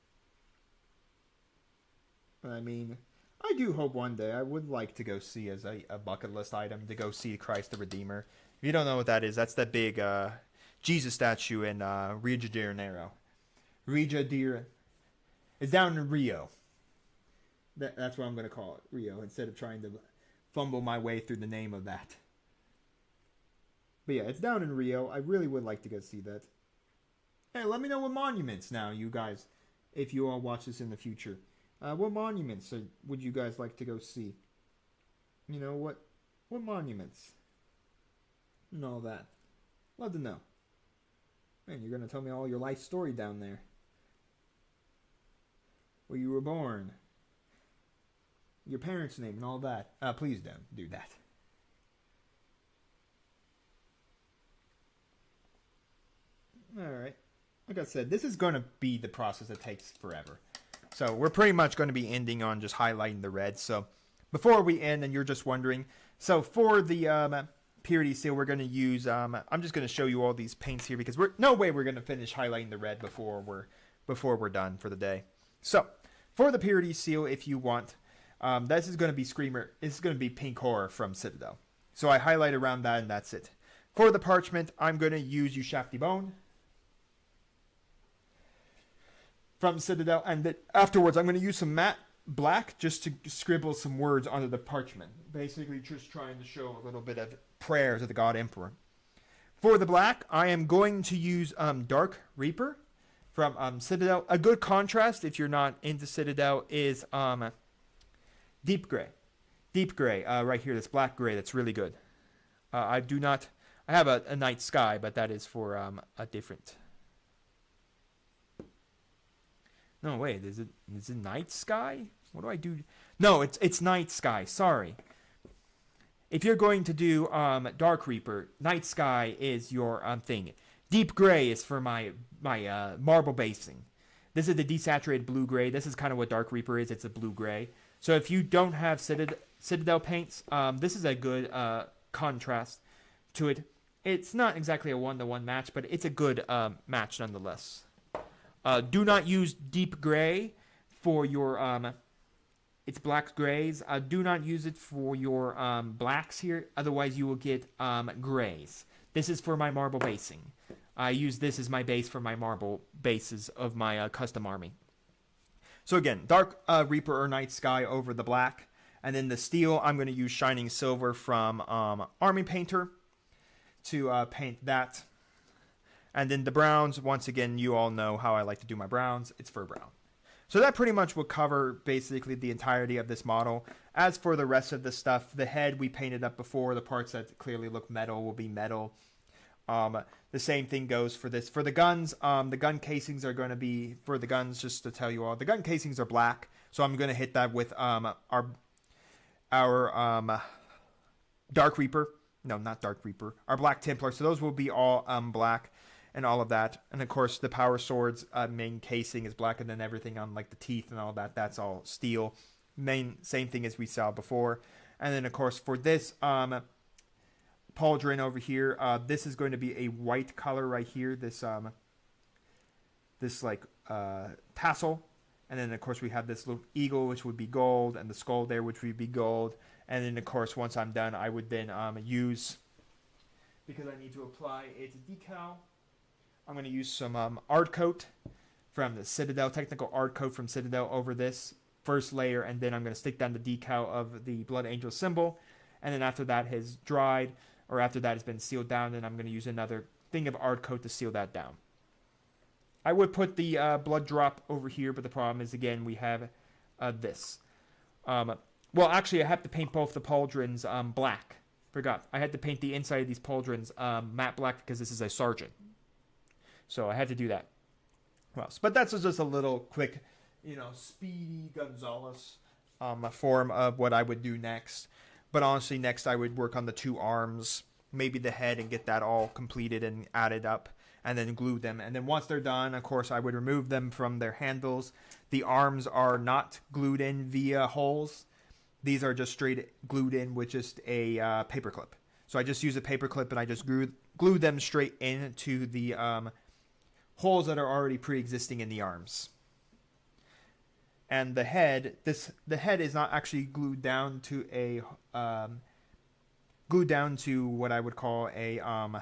I mean, I do hope one day I would like to go see as a bucket list item to go see Christ the Redeemer. If you don't know what that is, that's that big Jesus statue in Rio de Janeiro. It's down in Rio. That's what I'm going to call it, Rio, instead of trying to fumble my way through the name of that. But yeah, it's down in Rio. I really would like to go see that. Hey, let me know what monuments now, you guys, if you all watch this in the future. What monuments would you guys like to go see? You know, what monuments? And all that. Love to know. Man, you're going to tell me all your life story down there. Where you were born. Your parents' name and all that. Please don't do that. Alright. Like I said, this is going to be the process that takes forever. So we're pretty much going to be ending on just highlighting the red. So before we end, and you're just wondering, so for the purity seal, we're going to use, I'm just going to show you all these paints here because no way we're going to finish highlighting the red before we're done for the day. So for the purity seal, if you want, this is going to be Screamer. This is going to be Pink Horror from Citadel. So I highlight around that, and that's it. For the parchment, I'm going to use You Shafty Bone from Citadel, and afterwards I'm going to use some matte black just to scribble some words onto the parchment. Basically just trying to show a little bit of prayers of the God Emperor. For the black, I am going to use Dark Reaper from Citadel. A good contrast, if you're not into Citadel, is Deep Gray. Deep Gray, right here, this black gray, that's really good. I have a Night Sky, but that is for a different... No, wait, is it Night Sky? What do I do? No, it's Night Sky, sorry. If you're going to do Dark Reaper, Night Sky is your thing. Deep Gray is for my marble basing. This is the desaturated blue gray. This is kind of what Dark Reaper is. It's a blue gray. So if you don't have Citadel paints, this is a good contrast to it. It's not exactly a one-to-one match, but it's a good match nonetheless. Do not use Deep Gray for your it's black grays. Do not use it for your blacks here. Otherwise, you will get grays. This is for my marble basing. I use this as my base for my marble bases of my custom army. So again, Dark Reaper or Night Sky over the black. And then the steel, I'm going to use Shining Silver from Army Painter to paint that. And then the browns, once again, you all know how I like to do my browns. It's fur brown. So that pretty much will cover basically the entirety of this model. As for the rest of the stuff, the head we painted up before. The parts that clearly look metal will be metal. The same thing goes for this. For the guns, the gun casings are going to be, for the guns, just to tell you all, the gun casings are black. So I'm going to hit that with our Dark Reaper. No, not Dark Reaper. Our Black Templar. So those will be all black. And all of that. And of course the power sword's main casing is black, and then everything on like the teeth and all that, that's all steel. Same thing as we saw before. And then of course for this pauldron over here, this is going to be a white color right here, this like tassel. And then of course we have this little eagle, which would be gold, and the skull there, which would be gold. And then of course once I'm done, I would then use, because I need to apply its decal, I'm going to use some art coat from the Citadel, technical art coat from Citadel over this first layer, and then I'm going to stick down the decal of the Blood Angel symbol. And then after that has dried, or after that has been sealed down, then I'm going to use another thing of art coat to seal that down. I would put the blood drop over here, but the problem is, again, we have this. Well, actually, I have to paint both the pauldrons black. Forgot. I had to paint the inside of these pauldrons matte black because this is a sergeant. So I had to do that. Well, but that's just a little quick, Speedy Gonzalez form of what I would do next. But honestly, next I would work on the two arms, maybe the head, and get that all completed and added up, and then glue them. And then once they're done, of course, I would remove them from their handles. The arms are not glued in via holes. These are just straight glued in with just a paper clip. So I just use a paper clip and I just glue them straight into the holes that are already pre-existing in the arms. And the head is not actually glued down to what I would call a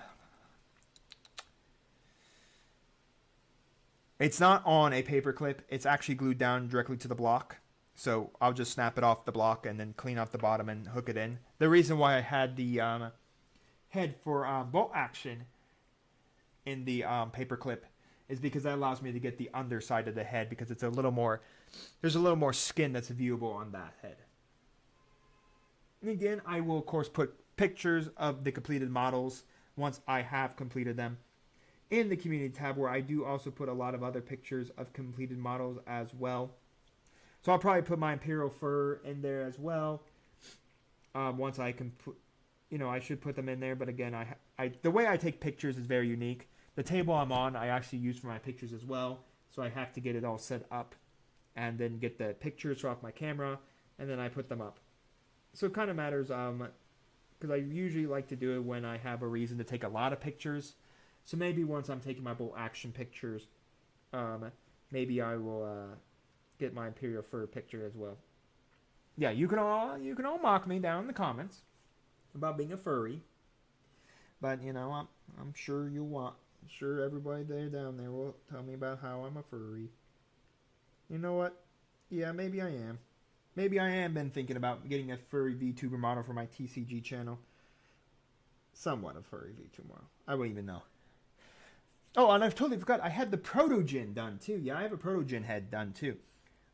it's not on a paper clip. It's actually glued down directly to the block. So I'll just snap it off the block and then clean off the bottom and hook it in. The reason why I had the head for bolt action in the paper clip is because that allows me to get the underside of the head, because it's there's a little more skin that's viewable on that head. And again, I will of course put pictures of the completed models once I have completed them in the community tab, where I do also put a lot of other pictures of completed models as well. So I'll probably put my Imperial Fur in there as well. Once I can put, I should put them in there. But again, the way I take pictures is very unique. The table I'm on, I actually use for my pictures as well. So I have to get it all set up and then get the pictures off my camera, and then I put them up. So it kind of matters, because I usually like to do it when I have a reason to take a lot of pictures. So maybe once I'm taking my bolt action pictures, maybe I will get my Imperial Fur picture as well. Yeah, you can all mock me down in the comments about being a furry, but I'm sure I'm sure everybody down there will tell me about how I'm a furry. You know what? Yeah, maybe I am. Maybe I am been thinking about getting a furry VTuber model for my TCG channel. Somewhat a furry VTuber model. I wouldn't even know. Oh, and I've totally forgot. I had the Protogen done too. Yeah, I have a Protogen head done too.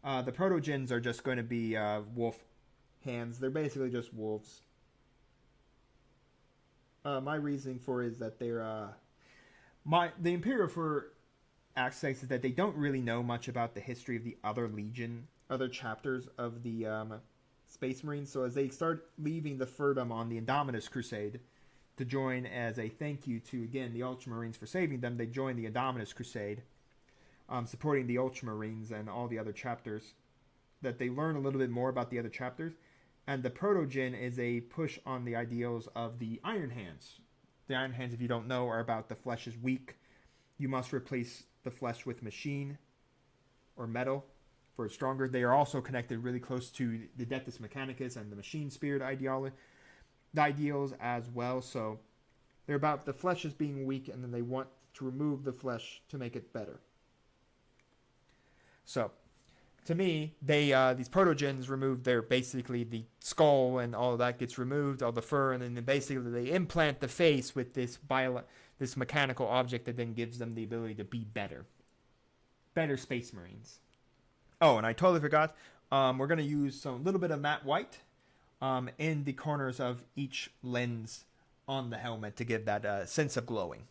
The Protogens are just going to be wolf hands. They're basically just wolves. My reasoning for it is that they're the Imperial Fur aspects is that they don't really know much about the history of the other chapters of the Space Marines. So as they start leaving the Furdom on the Indominus Crusade to join as a thank you to, again, the Ultramarines for saving them, they join the Indominus Crusade, supporting the Ultramarines and all the other chapters, that they learn a little bit more about the other chapters. And the Protogen is a push on the ideals of the Iron Hands. The Iron Hands, if you don't know, are about the flesh is weak. You must replace the flesh with machine or metal for it stronger. They are also connected really close to the Dectus Mechanicus and the machine spirit ideals as well. So they're about the flesh as being weak, and then they want to remove the flesh to make it better. So to me, these Protogens remove basically the skull, and all of that gets removed, all the fur, and then basically they implant the face with this mechanical object that then gives them the ability to be better Space Marines. Oh, and I totally forgot. We're going to use a little bit of matte white in the corners of each lens on the helmet to give that sense of glowing.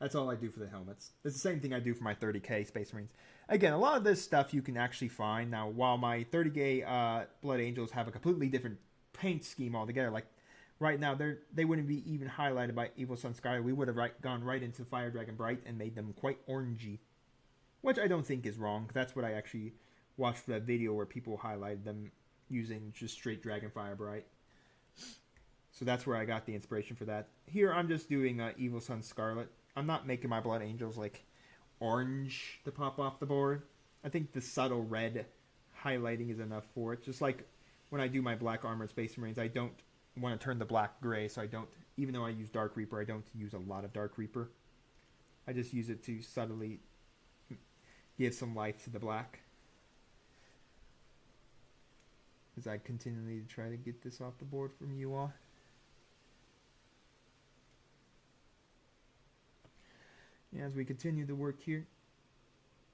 That's all I do for the helmets. It's the same thing I do for my 30K Space Marines. Again, a lot of this stuff you can actually find. Now, while my 30K Blood Angels have a completely different paint scheme altogether, like right now, they wouldn't be even highlighted by Evil Sun Sky. We would have gone right into Fire Dragon Bright and made them quite orangey, which I don't think is wrong. That's what I actually watched for that video where people highlighted them using just straight Dragon Fire Bright. So that's where I got the inspiration for that. Here, I'm just doing Evil Sun Scarlet. I'm not making my Blood Angels like orange to pop off the board. I think the subtle red highlighting is enough for it. Just like when I do my Black Armored Space Marines, I don't want to turn the black gray, so I don't, even though I use Dark Reaper, I don't use a lot of Dark Reaper. I just use it to subtly give some life to the black. As I continually try to get this off the board from you all. As we continue the work here.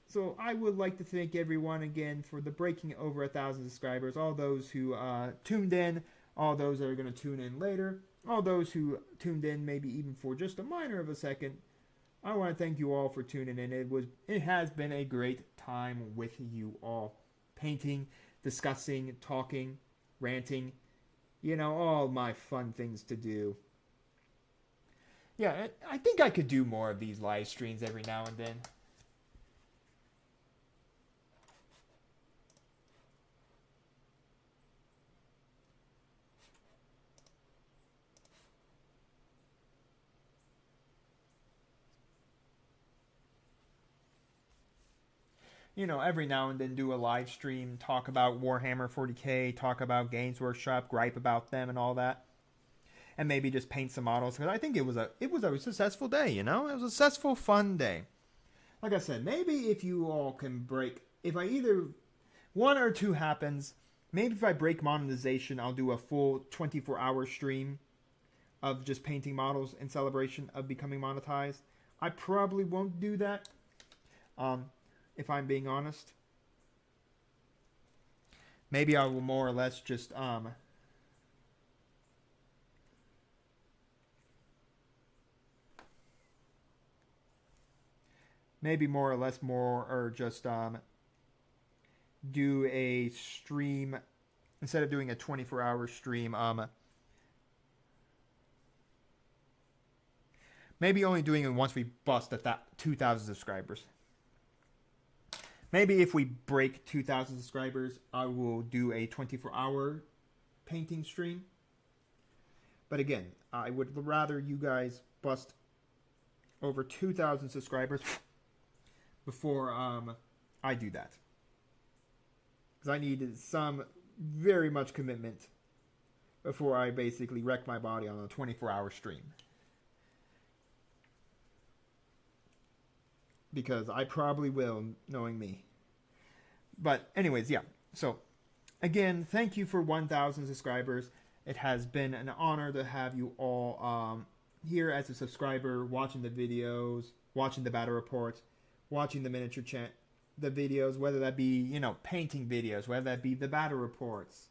So I would like to thank everyone again for the breaking over 1,000 subscribers. All those who tuned in, all those that are going to tune in later, all those who tuned in maybe even for just a minor of a second. I want to thank you all for tuning in. It has been a great time with you all. Painting, discussing, talking, ranting, all my fun things to do. Yeah, I think I could do more of these live streams every now and then. every now and then do a live stream, talk about Warhammer 40K, talk about Games Workshop, gripe about them and all that. And maybe just paint some models, because I think it was a successful day, It was a successful, fun day. Like I said, maybe if you all can break, if I either one or two happens, maybe if I break monetization, I'll do a full 24-hour stream of just painting models in celebration of becoming monetized. I probably won't do that, if I'm being honest. Maybe I will more or less just do a stream instead of doing a 24-hour stream. Maybe only doing it once we bust at that 2,000 subscribers. Maybe if we break 2,000 subscribers, I will do a 24-hour painting stream. But again, I would rather you guys bust over 2,000 subscribers before I do that. Because I needed some very much commitment before I basically wreck my body on a 24-hour stream. Because I probably will, knowing me. But anyways, yeah. So, again, thank you for 1,000 subscribers. It has been an honor to have you all here as a subscriber, watching the videos, watching the battle reports, watching the miniature chat, the videos, whether that be, painting videos, whether that be the battle reports.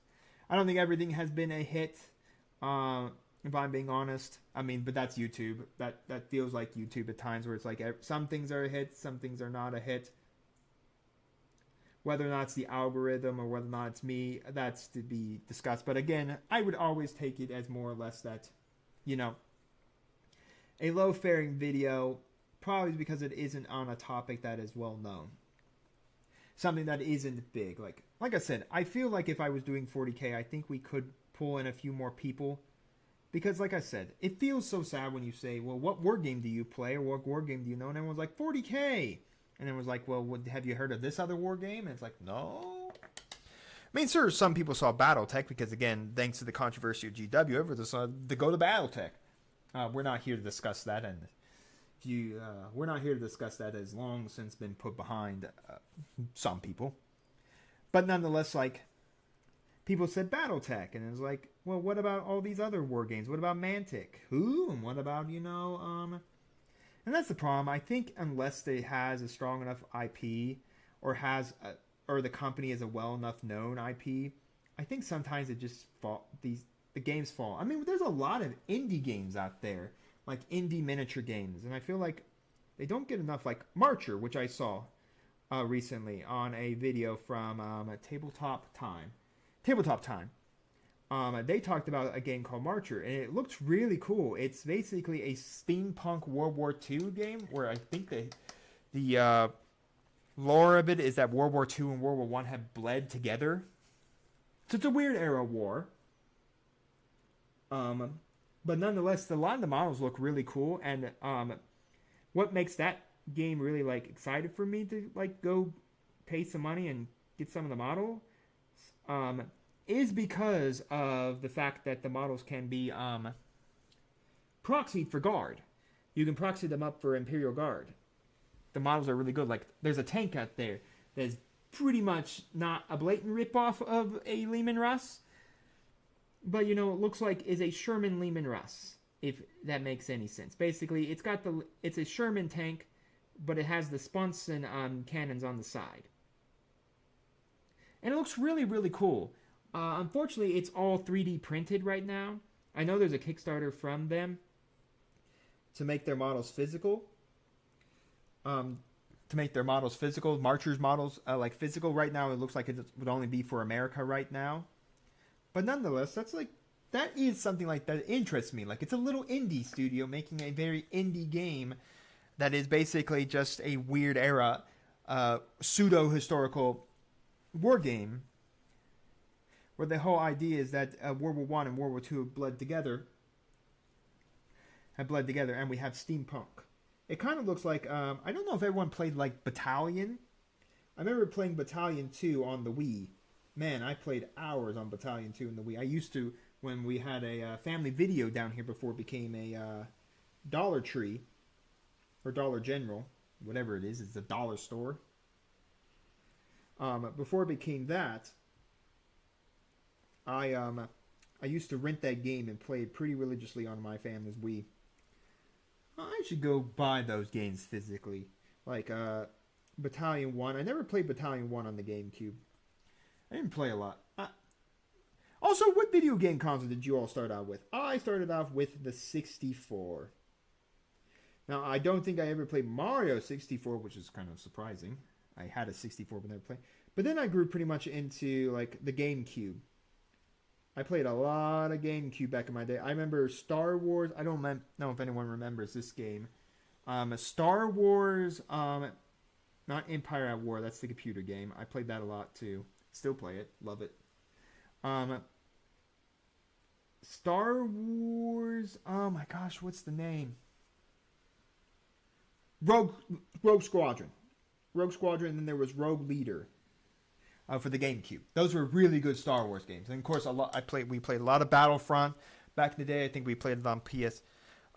I don't think everything has been a hit, if I'm being honest. I mean, but that's YouTube. That feels like YouTube at times, where it's like some things are a hit, some things are not a hit. Whether or not it's the algorithm or whether or not it's me, that's to be discussed. But again, I would always take it as more or less that, a low-faring video, probably because it isn't on a topic that is well known. Something that isn't big. Like I said, I feel like if I was doing 40K, I think we could pull in a few more people. Because like I said, it feels so sad when you say, well, what war game do you play, or what war game do you know? And everyone's like, 40K. And everyone's like, well, have you heard of this other war game? And it's like, no. I mean, sure, some people saw BattleTech because, again, thanks to the controversy of GW, everyone decided to go to BattleTech. We're not here to discuss that, and we're not here to discuss that. As long since been put behind some people. But nonetheless, people said BattleTech, and it was like, well, what about all these other war games? What about Mantic? Who? And what about, And that's the problem. I think unless it has a strong enough IP, or the company is a well enough known IP, I think sometimes it just the games fall. I mean, there's a lot of indie games out there, like indie miniature games, and I feel like they don't get enough. Like Marcher, which I saw recently on a video from Tabletop Time. They talked about a game called Marcher, and it looks really cool. It's basically a steampunk World War II game, where I think the lore of it is that World War II and World War I have bled together. So it's a weird era war. But nonetheless, a lot of the models look really cool, and what makes that game really excited for me to go pay some money and get some of the models is because of the fact that the models can be proxied for Guard. You can proxy them up for Imperial Guard. The models are really good. There's a tank out there that's pretty much not a blatant ripoff of a Lehman Russ, but it looks like is a Sherman Lehman Russ, if that makes any sense. Basically, it's a Sherman tank, but it has the Sponson cannons on the side. And it looks really, really cool. Unfortunately, it's all 3D printed right now. I know there's a Kickstarter from them to make their models physical. Marcher's models, physical right now. It looks like it would only be for America right now. But nonetheless, that is something that interests me. It's a little indie studio making a very indie game that is basically just a weird era, pseudo-historical war game, where the whole idea is that World War I and World War II have bled together, and we have steampunk. It kind of looks like, I don't know if everyone played Battalion. I remember playing Battalion 2 on the Wii. Man, I played hours on Battalion 2 in the Wii. I used to, when we had a family video down here before it became a Dollar Tree, or Dollar General, whatever it is, it's a dollar store. Before it became that, I used to rent that game and play it pretty religiously on my family's Wii. I should go buy those games physically. Like Battalion 1. I never played Battalion 1 on the GameCube. I didn't play a lot. Also, what video game console did you all start out with? I started off with the 64. Now, I don't think I ever played Mario 64, which is kind of surprising. I had a 64 but never played. But then I grew pretty much into like the GameCube. I played a lot of GameCube back in my day. I remember Star Wars. I don't know if anyone remembers this game. Star Wars, not Empire at War. That's the computer game. I played that a lot too. Still play it. Love it. Star Wars. Oh my gosh, what's the name? Rogue Squadron. Rogue Squadron, and then there was Rogue Leader. For the GameCube. Those were really good Star Wars games. And of course, we played a lot of Battlefront back in the day. I think we played it on PS2.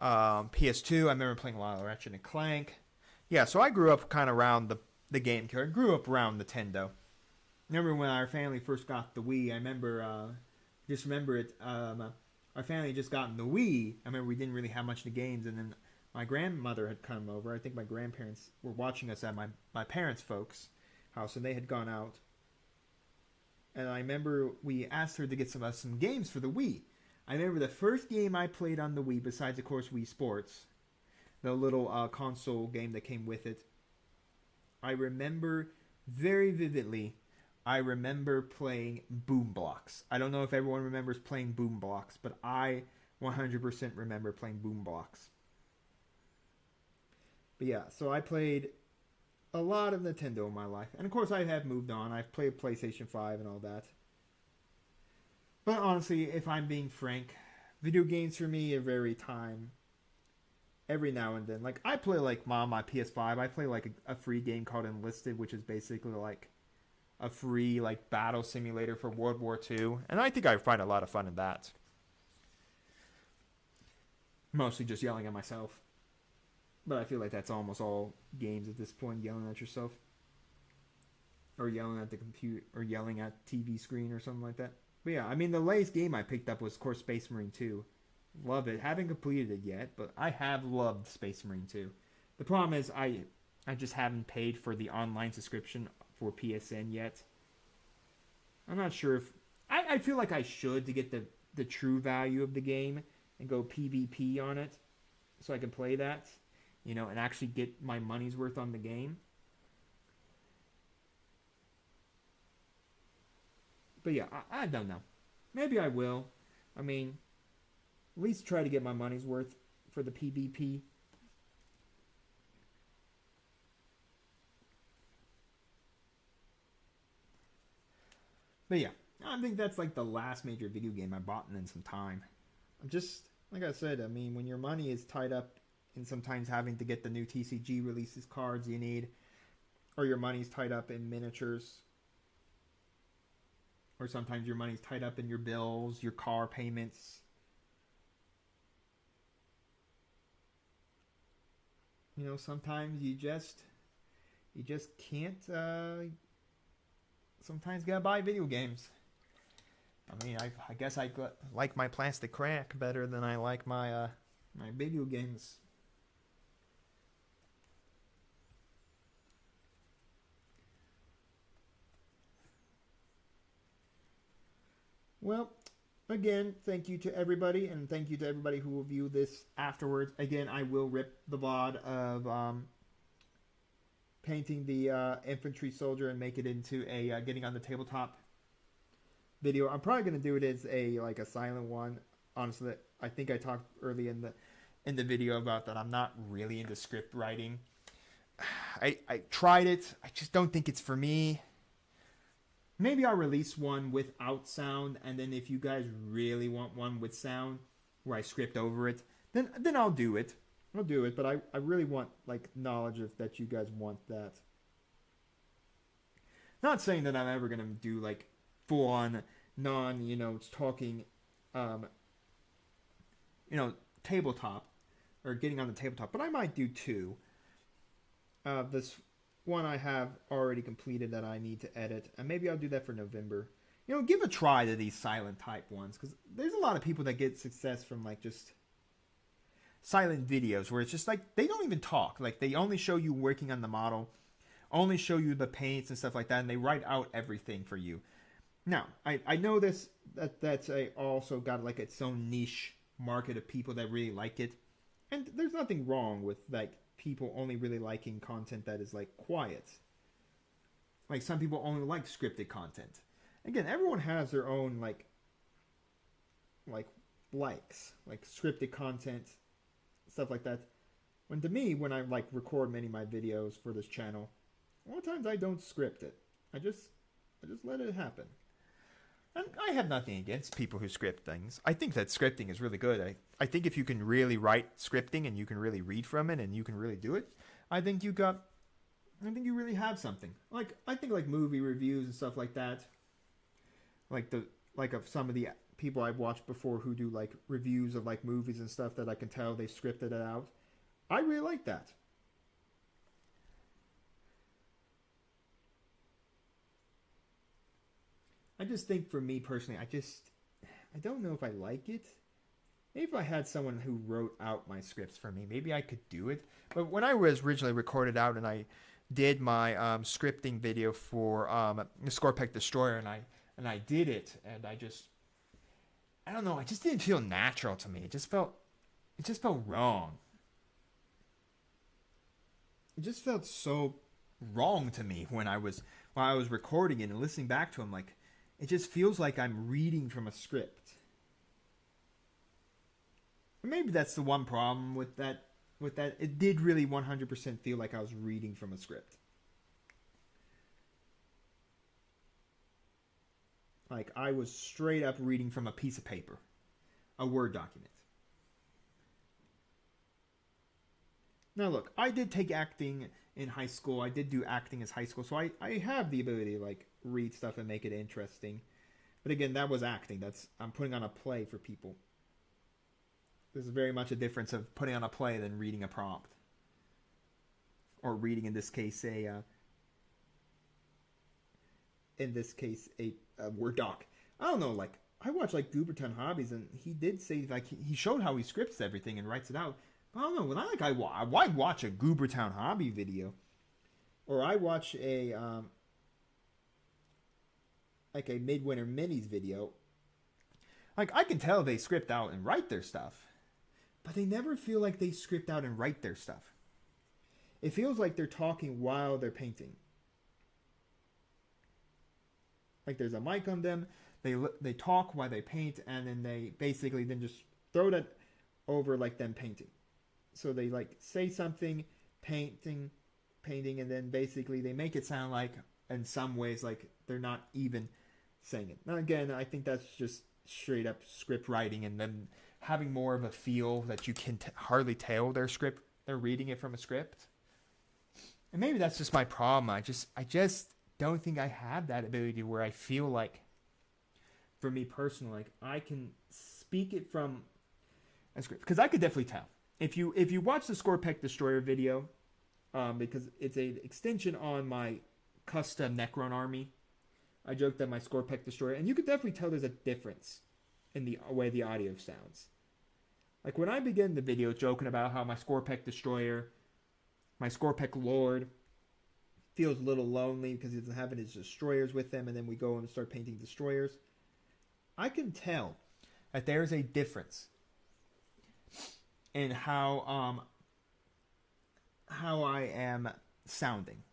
I remember playing a lot of Ratchet and Clank. Yeah, so I grew up kind of around the GameCube. I grew up around Nintendo. Remember when our family first got the Wii? I remember, it. Our family just gotten the Wii. I remember we didn't really have much of the games, and then my grandmother had come over. I think my grandparents were watching us at my parents' folks' house, and they had gone out. And I remember we asked her to get some games for the Wii. I remember the first game I played on the Wii, besides, of course, Wii Sports, the little console game that came with it. I remember very vividly, I remember playing Boom Blocks. I don't know if everyone remembers playing Boom Blocks, but I 100% remember playing Boom Blocks. But yeah, so I played a lot of Nintendo in my life. And of course I have moved on. I've played PlayStation 5 and all that. But honestly, if I'm being frank, video games for me are very every now and then. Like, I play like on my PS5, I play like a free game called Enlisted, which is basically like a free like battle simulator for World War II. And I think I find a lot of fun in that. Mostly just yelling at myself. But I feel like that's almost all games at this point, yelling at yourself. Or yelling at the computer, or yelling at TV screen or something like that. But yeah, I mean, the latest game I picked up was, of course, Space Marine 2. Love it. Haven't completed it yet, but I have loved Space Marine 2. The problem is I just haven't paid for the online subscription for PSN yet. I'm not sure if... I feel like I should to get the true value of the game and go PvP on it so I can play that. You know, and actually get my money's worth on the game. But yeah, I don't know. Maybe I will. I mean, at least try to get my money's worth for the PvP. But yeah, I think that's like the last major video game I bought in some time. I'm just, like I said, I mean, when your money is tied up and sometimes having to get the new TCG releases cards you need, or your money's tied up in miniatures, or sometimes your money's tied up in your bills, your car payments. You know, sometimes you just can't, sometimes gotta buy video games. I mean, I guess I like my plastic crack better than I like my video games. Well, again, thank you to everybody, and thank you to everybody who will view this afterwards. Again, I will rip the VOD of painting the infantry soldier and make it into a getting on the tabletop video. I'm probably going to do it as a silent one. Honestly, I think I talked early in the video about that. I'm not really into script writing. I tried it. I just don't think it's for me. Maybe I'll release one without sound, and then if you guys really want one with sound, where I script over it, then I'll do it. I'll do it, but I really want knowledge of that you guys want that. Not saying that I'm ever gonna do like full on non, talking, um, tabletop or getting on the tabletop, but I might do two. This one I have already completed that I need to edit, and maybe I'll do that for November. Give a try to these silent type ones, because there's a lot of people that get success from like just silent videos where it's just like they don't even talk. Like they only show you working on the model, only show you the paints and stuff like that, and they write out everything for you. Now, I know that's also got like its own niche market of people that really like it, and there's nothing wrong with like people only really liking content that is like quiet. Like some people only like scripted content. Again, everyone has their own like likes, like scripted content, stuff like that. When I like record many of my videos for this channel, a lot of times I don't script it. I just let it happen. And I have nothing against people who script things. I think that scripting is really good. I think if you can really write scripting and you can really read from it and you can really do it, I think you really have something. Like I think like movie reviews and stuff like that. Like of some of the people I've watched before who do like reviews of like movies and stuff that I can tell they scripted it out. I really like that. I just think for me personally, I don't know if I like it. Maybe if I had someone who wrote out my scripts for me, maybe I could do it. But when I was originally recorded out and I did my scripting video for the Scorpec Destroyer and I did it, and I don't know, it just didn't feel natural to me. It just felt wrong. It just felt so wrong to me while I was recording it and listening back to him. Like, it just feels like I'm reading from a script. Maybe that's the one problem with that. It did really 100% feel like I was reading from a script. Like I was straight up reading from a piece of paper, a Word document. Now look, I did take acting in high school. I did do acting as high school, so I have the ability to like read stuff and make it interesting. But again, that was acting. I'm putting on a play for people. There's very much a difference of putting on a play than reading a prompt. Or reading, in this case, a Word doc. I don't know, like, I watch, like, Gooberton Hobbies, and he did say, like, he showed how he scripts everything and writes it out. But I don't know, when I watch a Goobertown Hobby video, or I watch a Midwinter Minis video, like, I can tell they script out and write their stuff, but they never feel like they script out and write their stuff. It feels like they're talking while they're painting. Like there's a mic on them, they talk while they paint, and then they basically then just throw that over like them painting. So they like say something, painting, and then basically they make it sound like, in some ways, like they're not even saying it. Now again, I think that's just straight up script writing and them having more of a feel that you can hardly tell they're reading it from a script. And maybe that's just my problem. I just don't think I have that ability where I feel like, for me personally, like I can speak it from a script. Because I could definitely tell. If you watch the Scorpec Destroyer video, because it's an extension on my custom Necron army, I joked that my Scorpec Destroyer, and you could definitely tell there's a difference in the way the audio sounds. Like when I begin the video joking about how my Scorpec Destroyer, my Scorpec Lord, feels a little lonely because he doesn't have his destroyers with him, and then we go and start painting destroyers, I can tell that there's a difference in how I am sounding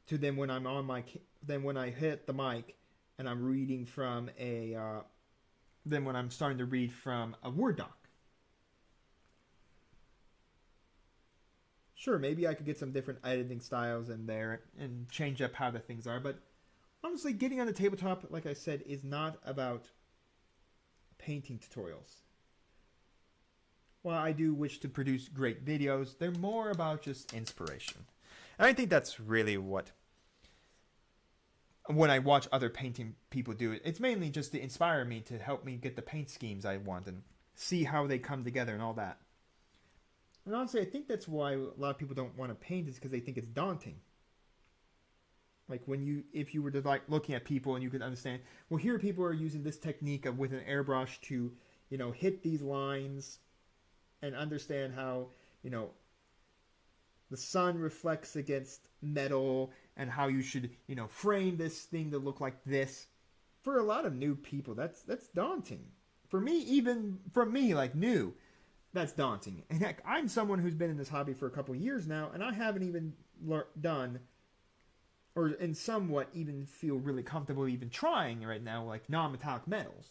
to then when I'm on when I hit the mic and I'm reading from then when I'm starting to read from a Word doc. Sure, maybe I could get some different editing styles in there and change up how the things are, but honestly, getting on the tabletop, like I said, is not about painting tutorials. While I do wish to produce great videos, they're more about just inspiration. And I think that's really what when I watch other painting people do it. It's mainly just to inspire me, to help me get the paint schemes I want and see how they come together and all that. And honestly, I think that's why a lot of people don't want to paint, is because they think it's daunting. Like if you were to like looking at people and you could understand, well, here people are using this technique with an airbrush to, hit these lines and understand how, the sun reflects against metal and how you should, frame this thing to look like this. For a lot of new people, that's daunting. For me, even from me, like new, that's daunting. And heck, I'm someone who's been in this hobby for a couple years now, and I haven't even done, or in somewhat even feel really comfortable even trying right now, like non-metallic metals.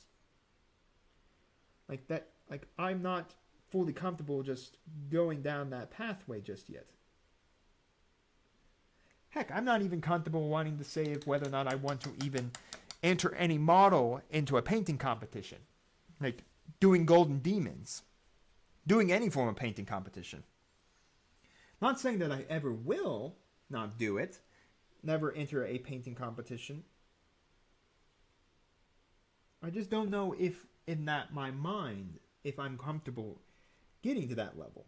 Like that, like I'm not fully comfortable just going down that pathway just yet. Heck, I'm not even comfortable wanting to say whether or not I want to even enter any model into a painting competition. Like doing Golden Demons. Doing any form of painting competition. Not saying that I ever will not do it. Never enter a painting competition. I just don't know if in my mind, if I'm comfortable getting to that level.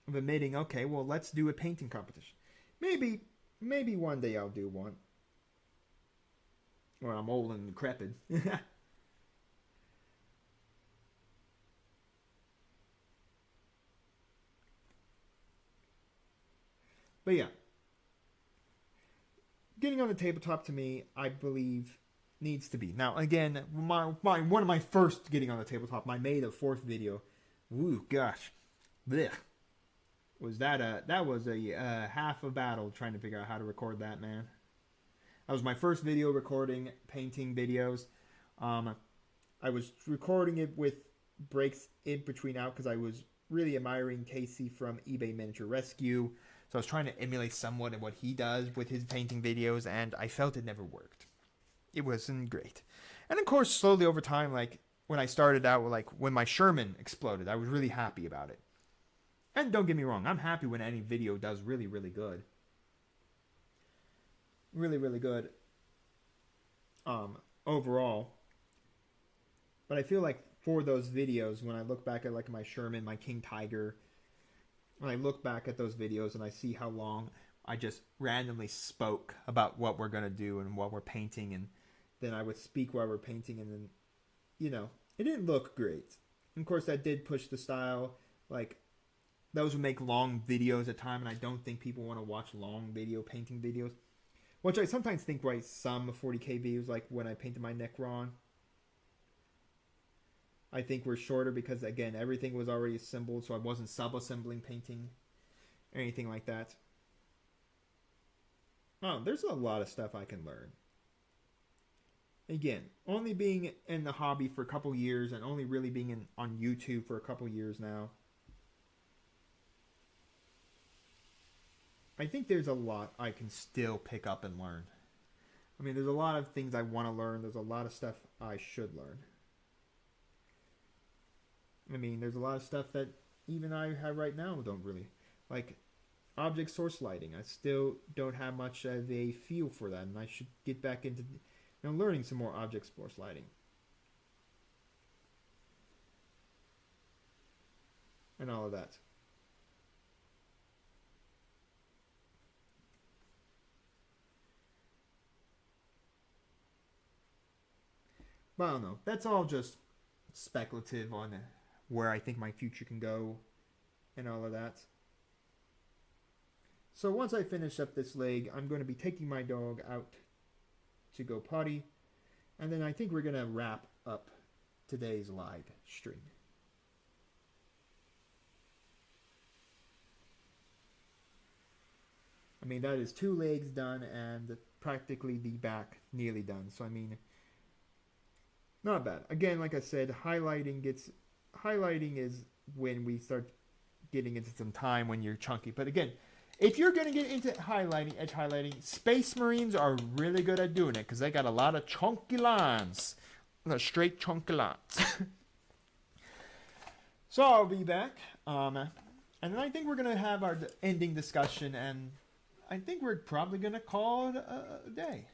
Of admitting, okay, well, let's do a painting competition. Maybe one day I'll do one. When I'm old and decrepit. But yeah. Getting on the tabletop to me, I believe, needs to be. Now, again, one of my first getting on the tabletop, my May the 4th video. Woo, gosh. Blech. That was a half a battle trying to figure out how to record that, man. That was my first video recording painting videos. I was recording it with breaks in between out because I was really admiring Casey from eBay Miniature Rescue. So I was trying to emulate somewhat of what he does with his painting videos, and I felt it never worked. It wasn't great. And of course, slowly over time, like when I started out, like when my Sherman exploded, I was really happy about it. And don't get me wrong, I'm happy when any video does really, really good. Really, really good. Overall. But I feel like for those videos, when I look back at like my Sherman, my King Tiger, when I look back at those videos and I see how long I just randomly spoke about what we're going to do and what we're painting, and then I would speak while we're painting, and then, it didn't look great. And of course, that did push the style. Like, those would make long videos at time, and I don't think people want to watch long painting videos. Which I sometimes think why some 40k videos, like when I painted my Necron, I think were shorter because, again, everything was already assembled, so I wasn't sub-assembling painting or anything like that. Oh, there's a lot of stuff I can learn. Again, only being in the hobby for a couple years and only really being on YouTube for a couple years now, I think there's a lot I can still pick up and learn. I mean, there's a lot of things I want to learn. There's a lot of stuff I should learn. I mean, there's a lot of stuff that even I have right now don't really. Like, object source lighting. I still don't have much of a feel for that, and I should get back into learning some more object source lighting. And all of that. But I don't know. That's all just speculative on where I think my future can go and all of that. So once I finish up this leg, I'm going to be taking my dog out to go potty. And then I think we're going to wrap up today's live stream. I mean, that is 2 legs done and practically the back nearly done. So, I mean, not bad. Again, like I said, highlighting is when we start getting into some time when you're chunky. But again, if you're going to get into edge highlighting, Space Marines are really good at doing it because they got a lot of chunky lines. Straight chunky lines. So I'll be back. And then I think we're going to have our ending discussion. And I think we're probably going to call it a day.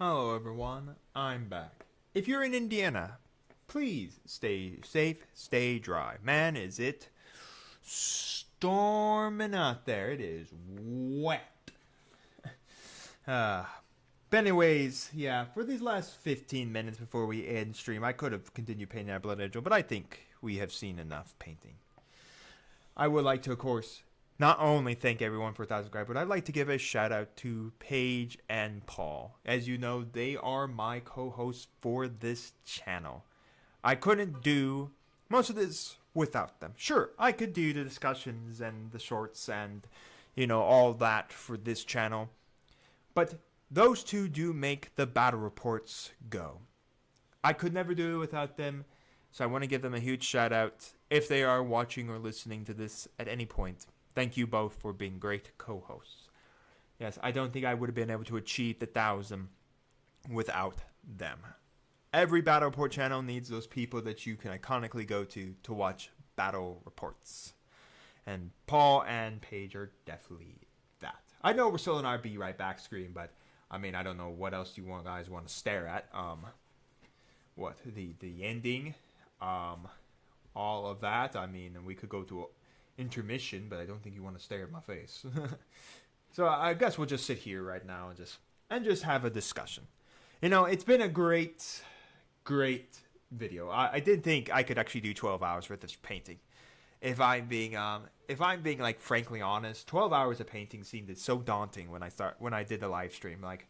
Hello everyone, I'm back. If you're in Indiana, please stay safe, stay dry. Man, is it storming out there. It is wet. But anyways, yeah, for these last 15 minutes before we end stream, I could have continued painting our Blood Angel, but I think we have seen enough painting. I would like to, of course, not only thank everyone for 1,000 subscribers, but I'd like to give a shout out to Paige and Paul. As you know, they are my co-hosts for this channel. I couldn't do most of this without them. Sure, I could do the discussions and the shorts and, all that for this channel. But those two do make the battle reports go. I could never do it without them, so I want to give them a huge shout out if they are watching or listening to this at any point. Thank you both for being great co-hosts. Yes, I don't think I would have been able to achieve the 1,000 without them. Every battle report channel needs those people that you can iconically go to watch battle reports. And Paul and Paige are definitely that. I know we're still in our Be Right Back screen, but I don't know what else you guys want to stare at. What the ending, all of that. And we could go to intermission, but I don't think you want to stare at my face. So I guess we'll just sit here right now and just have a discussion. It's been a great video. I didn't think I could actually do 12 hours worth of painting. If I'm being like frankly honest, 12 hours of painting seemed so daunting when I did the live stream. Like,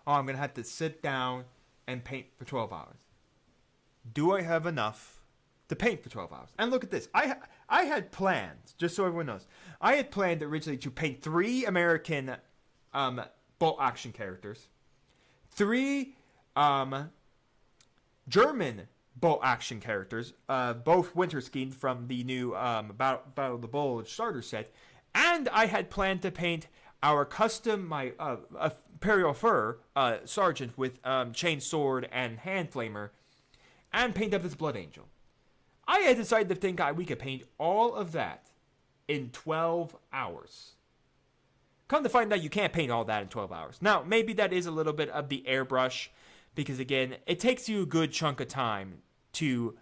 I'm gonna have to sit down and paint for 12 hours. Do I have enough to paint for 12 hours? And look at this. I had planned, just so everyone knows, I had planned originally to paint 3 American bolt action characters, 3 German bolt action characters, both winter skinned from the new Battle of the Bulge starter set, and I had planned to paint our custom Imperial Fur sergeant with chain sword and hand flamer, and paint up this Blood Angel. I had decided to think we could paint all of that in 12 hours. Come to find out you can't paint all that in 12 hours. Now, maybe that is a little bit of the airbrush, because again, it takes you a good chunk of time to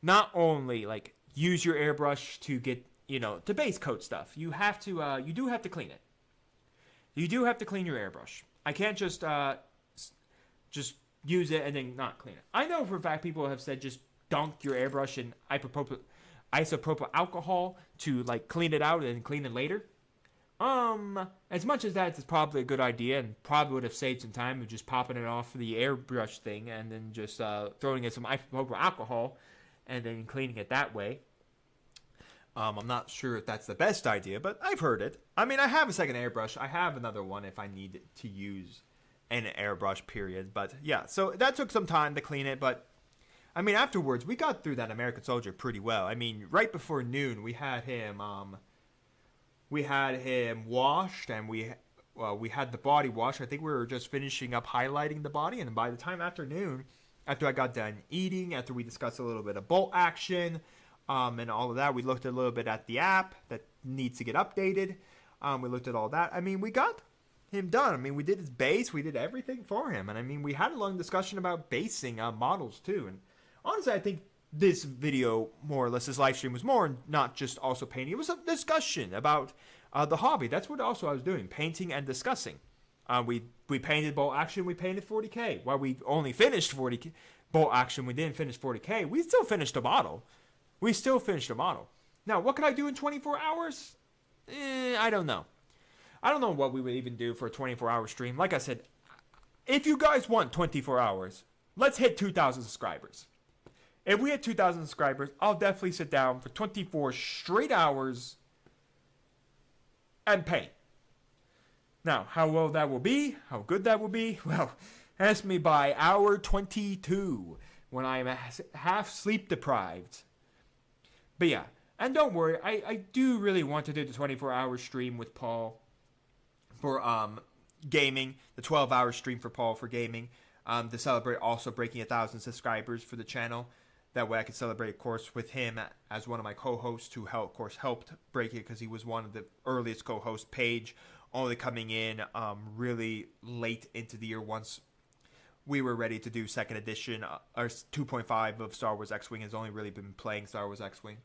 not only use your airbrush to get, to base coat stuff. You do have to clean it. You do have to clean your airbrush. I can't just use it and then not clean it. I know for a fact people have said just dunk your airbrush in isopropyl alcohol to clean it out and clean it later. As much as that is probably a good idea and probably would have saved some time of just popping it off the airbrush thing and then just throwing in some isopropyl alcohol and then cleaning it that way. I'm not sure if that's the best idea, but I've heard it. I have a second airbrush. I have another one if I need to use an airbrush period. But yeah, so that took some time to clean it, but afterwards, we got through that American Soldier pretty well. Right before noon, we had him washed, and we had the body washed. I think we were just finishing up highlighting the body, and by the time afternoon, after I got done eating, after we discussed a little bit of bolt action, and all of that, we looked a little bit at the app that needs to get updated. We looked at all that. We got him done. We did his base, we did everything for him, and we had a long discussion about basing models too. And honestly, I think this video, more or less, this live stream was more not just also painting. It was a discussion about the hobby. That's what also I was doing, painting and discussing. We painted bolt action. We painted 40K. While we only finished 40K bolt action, we didn't finish 40K. We still finished a model. Now, what could I do in 24 hours? I don't know. I don't know what we would even do for a 24-hour stream. Like I said, if you guys want 24 hours, let's hit 2,000 subscribers. If we hit 2,000 subscribers, I'll definitely sit down for 24 straight hours and paint. Now, how well that will be, how good that will be, well, ask me by hour 22 when I'm half sleep deprived. But yeah, and don't worry, I do really want to do the 24-hour stream with Paul for gaming, the 12-hour stream for Paul for gaming, to celebrate also breaking 1,000 subscribers for the channel. That way I could celebrate, of course, with him as one of my co-hosts who, helped break it because he was one of the earliest co-hosts. Paige only coming in really late into the year once we were ready to do second edition. Our 2.5 of Star Wars X-Wing has only really been playing Star Wars X-Wing.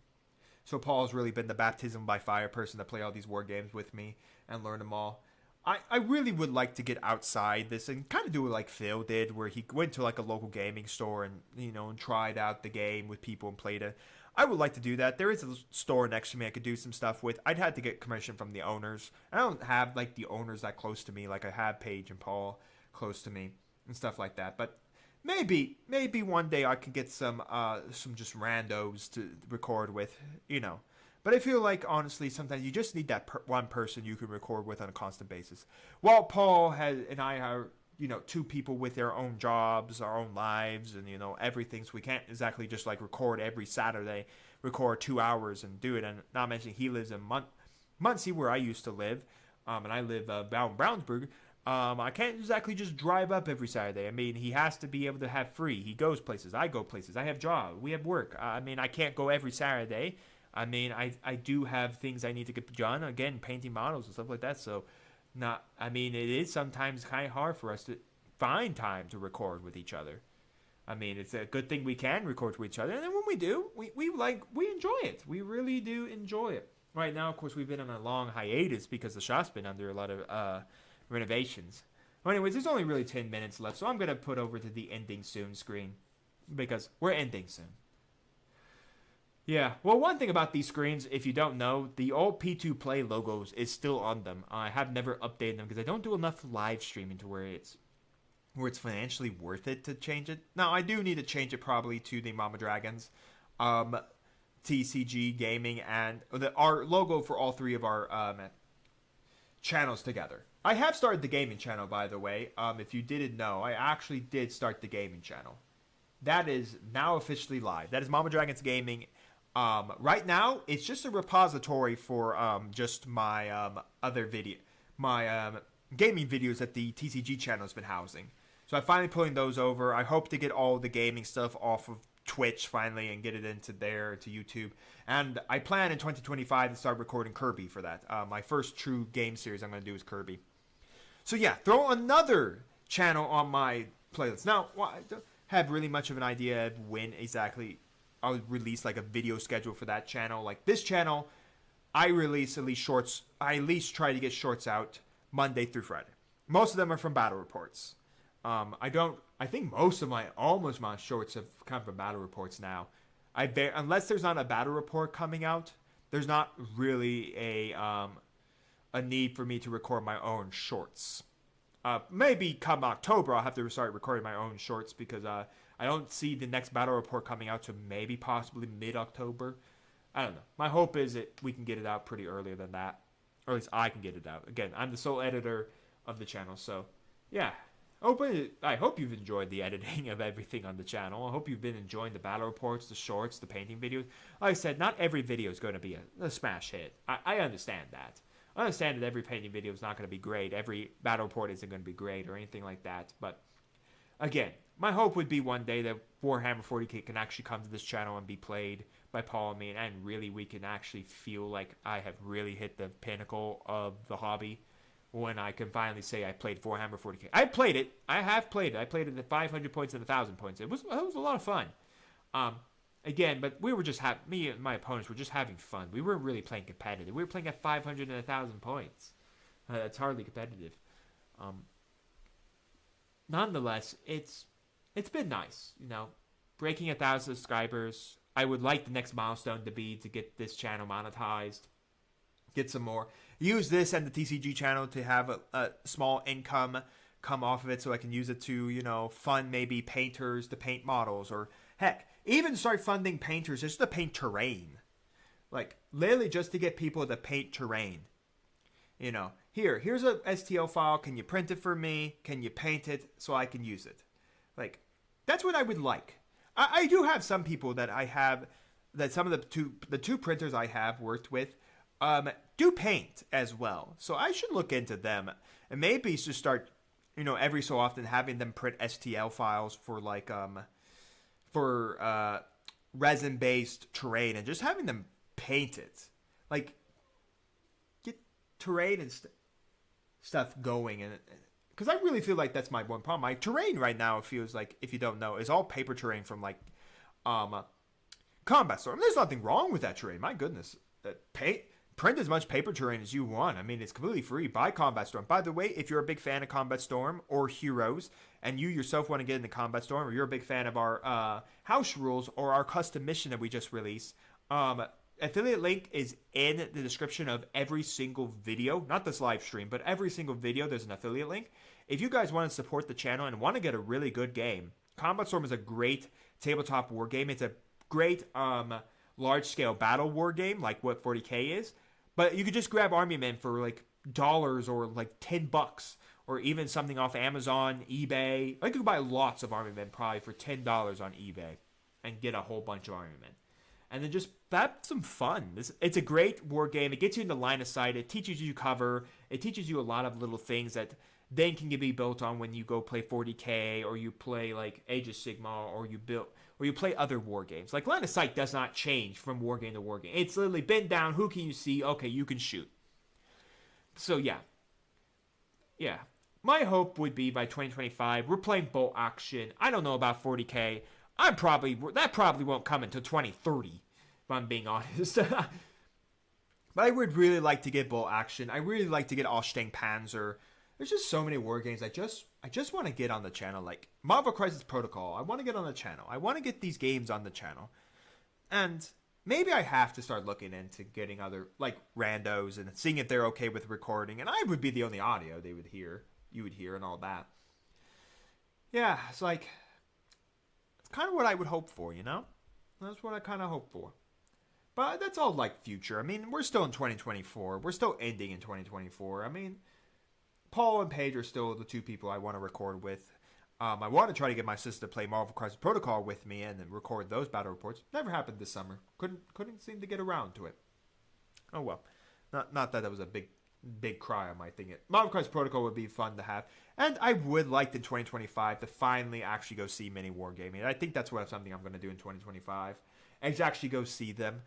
So Paul's really been the baptism by fire person to play all these war games with me and learn them all. I really would like to get outside this and kind of do it like Phil did, where he went to like a local gaming store and, and tried out the game with people and played it. I would like to do that. There is a store next to me I could do some stuff with. I'd have to get permission from the owners. I don't have like the owners that close to me, like I have Paige and Paul close to me and stuff like that. But maybe one day I could get some just randos to record with, But I feel like, honestly, sometimes you just need that one person you can record with on a constant basis. While Paul and I are, two people with their own jobs, our own lives, and, everything. So we can't exactly just, like, record every Saturday, record 2 hours and do it. And not mentioning he lives in Muncie, where I used to live, and I live down Brownsburg. I can't exactly just drive up every Saturday. I mean, he has to be able to have free. He goes places. I go places. I have job. We have work. I can't go every Saturday. I do have things I need to get done. Again, painting models and stuff like that. So, it is sometimes kind of hard for us to find time to record with each other. It's a good thing we can record with each other. And then when we do, we enjoy it. We really do enjoy it. Right now, of course, we've been on a long hiatus because the shop's been under a lot of renovations. Well, anyways, there's only really 10 minutes left. So I'm going to put over to the ending soon screen because we're ending soon. Yeah, well, one thing about these screens, if you don't know, the old P2 Play logos is still on them. I have never updated them because I don't do enough live streaming to where it's financially worth it to change it. Now, I do need to change it probably to the Mama Dragons, TCG Gaming, and our logo for all three of our channels together. I have started the gaming channel, by the way. If you didn't know, I actually did start the gaming channel. That is now officially live. That is Mama Dragons Gaming. Right now, it's just a repository for just my other video, my gaming videos that the TCG channel has been housing. So I'm finally pulling those over. I hope to get all the gaming stuff off of Twitch finally and get it into YouTube. And I plan in 2025 to start recording Kirby for that. My first true game series I'm going to do is Kirby. So yeah, throw another channel on my playlist. Now, I don't have really much of an idea of when exactly I'll release like a video schedule for that channel. Like this channel, I release at least shorts. I at least try to get shorts out Monday through Friday. Most of them are from battle reports. I think most of almost my shorts have come from battle reports now. Unless there's not a battle report coming out, there's not really a need for me to record my own shorts. Maybe come October, I'll have to start recording my own shorts because I don't see the next battle report coming out to maybe possibly mid-October. I don't know. My hope is that we can get it out pretty earlier than that. Or at least I can get it out. Again, I'm the sole editor of the channel, so yeah. I hope you've enjoyed the editing of everything on the channel. I hope you've been enjoying the battle reports, the shorts, the painting videos. Like I said, not every video is going to be a smash hit. I understand that. I understand that every painting video is not going to be great. Every battle report isn't going to be great or anything like that. But again, my hope would be one day that Warhammer 40k can actually come to this channel and be played by Paul and me, and really we can actually feel like I have really hit the pinnacle of the hobby when I can finally say I played Warhammer 40k. I played it. I have played it. I played it at 500 points and 1,000 points. It was a lot of fun. Again, but we were just me and my opponents were just having fun. We weren't really playing competitive. We were playing at 500 and 1,000 points. It's hardly competitive. Nonetheless, it's been nice, breaking 1,000 subscribers. I would like the next milestone to be to get this channel monetized, get some more. Use this and the TCG channel to have a small income come off of it so I can use it to, fund maybe painters to paint models, or heck, even start funding painters just to paint terrain. Like, literally just to get people to paint terrain. Here's a STL file. Can you print it for me? Can you paint it so I can use it? Like, that's what I would like. I do have some people that I have, that some of the two printers I have worked with, do paint as well. So I should look into them and maybe just start, every so often having them print STL files for like, for resin-based terrain and just having them paint it. Like, get terrain and stuff going, and because I really feel like that's my one problem. My terrain right now, it feels like, if you don't know, is all paper terrain from like Combat Storm. There's nothing wrong with that terrain. My goodness, print as much paper terrain as you want. I mean, it's completely free. Buy Combat Storm. By the way, if you're a big fan of Combat Storm or Heroes, and you yourself want to get into Combat Storm, or you're a big fan of our house rules or our custom mission that we just released, affiliate link is in the description of every single video. Not this live stream, but every single video there's an affiliate link. If you guys want to support the channel and want to get a really good game, Combat Storm is a great tabletop war game. It's a great large-scale battle war game, like what 40K is. But you could just grab Army Men for like dollars or like $10, or even something off Amazon, eBay. I could buy lots of Army Men probably for $10 on eBay and get a whole bunch of Army Men. And then just have some fun. It's a great war game. It gets you into line of sight. It teaches you cover. It teaches you a lot of little things that then can be built on when you go play 40K, or you play like Age of Sigmar, or you play other war games. Like line of sight does not change from war game to war game. It's literally bend down. Who can you see? Okay, you can shoot. So yeah. My hope would be by 2025 we're playing bolt action. I don't know about 40K. That probably won't come until 2030, if I'm being honest. But I would really like to get bolt action. I really like to get Austin Panzer. There's just so many war games I just want to get on the channel. Like Marvel Crisis Protocol, I want to get on the channel. I want to get these games on the channel. And maybe I have to start looking into getting other, like, randos and seeing if they're okay with recording. And I would be the only audio you would hear and all that. Yeah, it's like, it's kind of what I would hope for, you know? That's what I kind of hope for. But that's all, like, future. I mean, we're still in 2024. We're still ending in 2024. I mean, Paul and Paige are still the two people I want to record with. I want to try to get my sister to play Marvel Crisis Protocol with me and then record those battle reports. Never happened this summer. Couldn't seem to get around to it. Oh well. Not that was a big cry on my thing. Marvel Crisis Protocol would be fun to have. And I would like in 2025 to finally actually go see mini wargaming. I think that's something I'm going to do in 2025. Is actually go see them.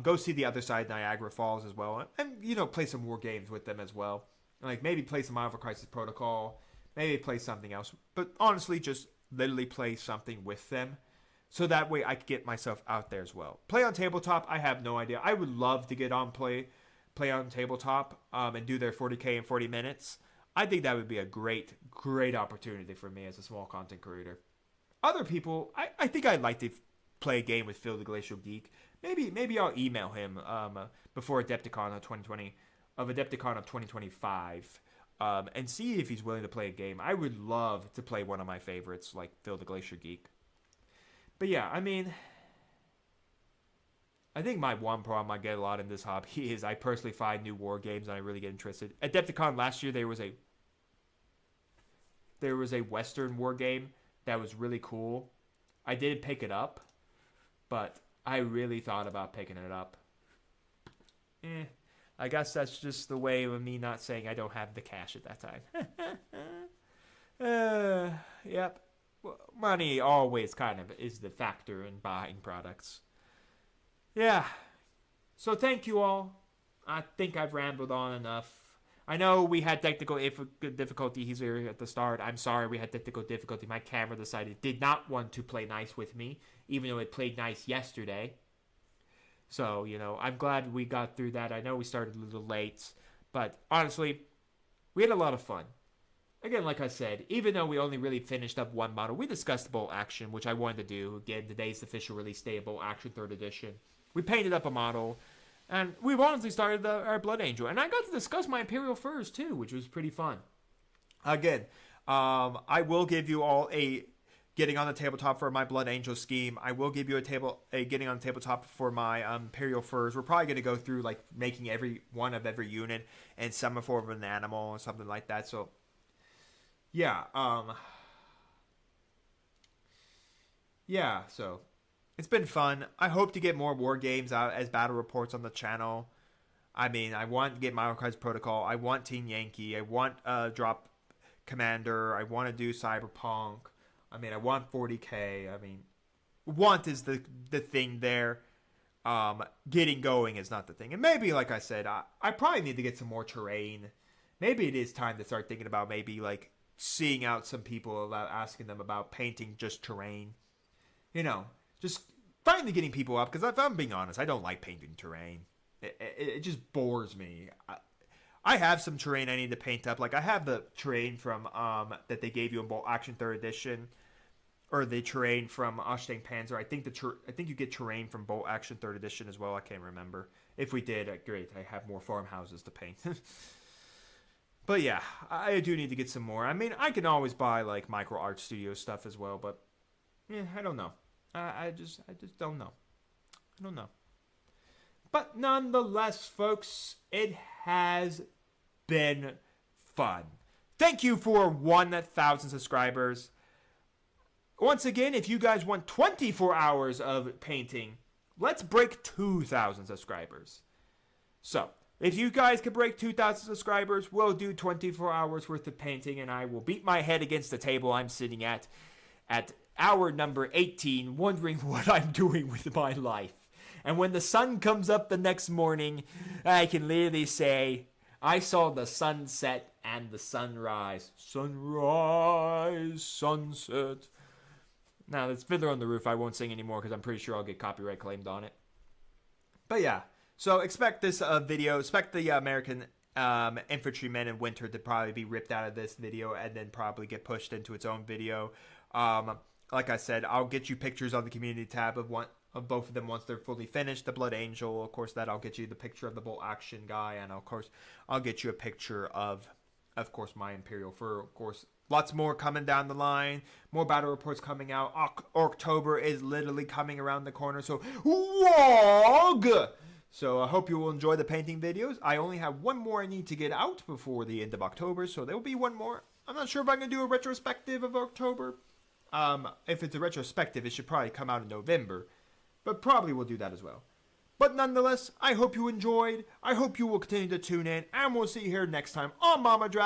Go see the other side of Niagara Falls as well. And play some war games with them as well. Like, maybe play some Marvel Crisis Protocol. Maybe play something else. But honestly, just literally play something with them. So that way I could get myself out there as well. Play on tabletop, I have no idea. I would love to get on play on tabletop and do their 40K in 40 minutes. I think that would be a great opportunity for me as a small content creator. Other people, I think I'd like to play a game with Phil the Glacial Geek. Maybe I'll email him before Adepticon of 2025 and see if he's willing to play a game. I would love to play one of my favorites, like Phil the Glacier Geek. But yeah, I mean, I think my one problem I get a lot in this hobby is I personally find new war games and I really get interested. At Adepticon last year, there was a Western war game that was really cool. I did pick it up, but I really thought about picking it up. I guess that's just the way of me not saying I don't have the cash at that time. Yep. Money always kind of is the factor in buying products. Yeah. So thank you all. I think I've rambled on enough. I know we had technical difficulties here at the start. I'm sorry we had technical difficulty. My camera did not want to play nice with me, even though it played nice yesterday. So, I'm glad we got through that. I know we started a little late, but honestly, we had a lot of fun. Again, like I said, even though we only really finished up one model, we discussed Bolt Action, which I wanted to do. Again, today's the official release day of Bolt Action 3rd edition. We painted up a model, and we've honestly started our Blood Angel. And I got to discuss my Imperial Furs, too, which was pretty fun. Again, I will give you all a getting on the tabletop for my Blood Angel scheme. I will give you a getting on the tabletop for my Imperial Furs. We're probably going to go through, like, making every one of every unit and some form of an animal or something like that. So, yeah. So it's been fun. I hope to get more war games out as battle reports on the channel. I mean, I want to get Marvel Crisis Protocol. I want Team Yankee. I want Drop Commander. I want to do Cyberpunk. I mean, I want 40K. I mean, want is the thing there. Getting going is not the thing. And maybe, like I said, I probably need to get some more terrain maybe it is time to start thinking about maybe like seeing out some people, about asking them about painting just terrain. You know, just finally getting people up, because if I'm being honest, I don't like painting terrain. It just bores me. I have some terrain I need to paint up. Like I have the terrain from that they gave you in Bolt Action 3rd Edition, or the terrain from Ashtang Panzer. I think you get terrain from Bolt Action 3rd Edition as well. I can't remember. If we did, great. I have more farmhouses to paint. But yeah, I do need to get some more. I mean, I can always buy like Micro Art Studio stuff as well, but yeah, I don't know. I just don't know. I don't know. But nonetheless, folks, it has been fun. Thank you for 1,000 subscribers. Once again, if you guys want 24 hours of painting, let's break 2,000 subscribers. So, if you guys can break 2,000 subscribers, we'll do 24 hours worth of painting, and I will beat my head against the table I'm sitting at hour number 18, wondering what I'm doing with my life. And when the sun comes up the next morning, I can literally say, I saw the sunset and the sunrise. Sunrise, sunset. Now, it's Fiddler on the Roof. I won't sing anymore because I'm pretty sure I'll get copyright claimed on it. But yeah, so expect this video. Expect the American infantrymen in winter to probably be ripped out of this video and then probably get pushed into its own video. Like I said, I'll get you pictures on the community tab of both of them once they're fully finished. The Blood Angel, of course, that I'll get you the picture of the Bolt Action guy, and of course, I'll get you a picture of course, my Imperial Fur. Of course, lots more coming down the line. More battle reports coming out. October is literally coming around the corner, so wog! So I hope you will enjoy the painting videos. I only have one more I need to get out before the end of October, so there will be one more. I'm not sure if I'm going to do a retrospective of October. If it's a retrospective, it should probably come out in November. But probably we'll do that as well. But nonetheless, I hope you enjoyed. I hope you will continue to tune in. And we'll see you here next time on Mama Dragon.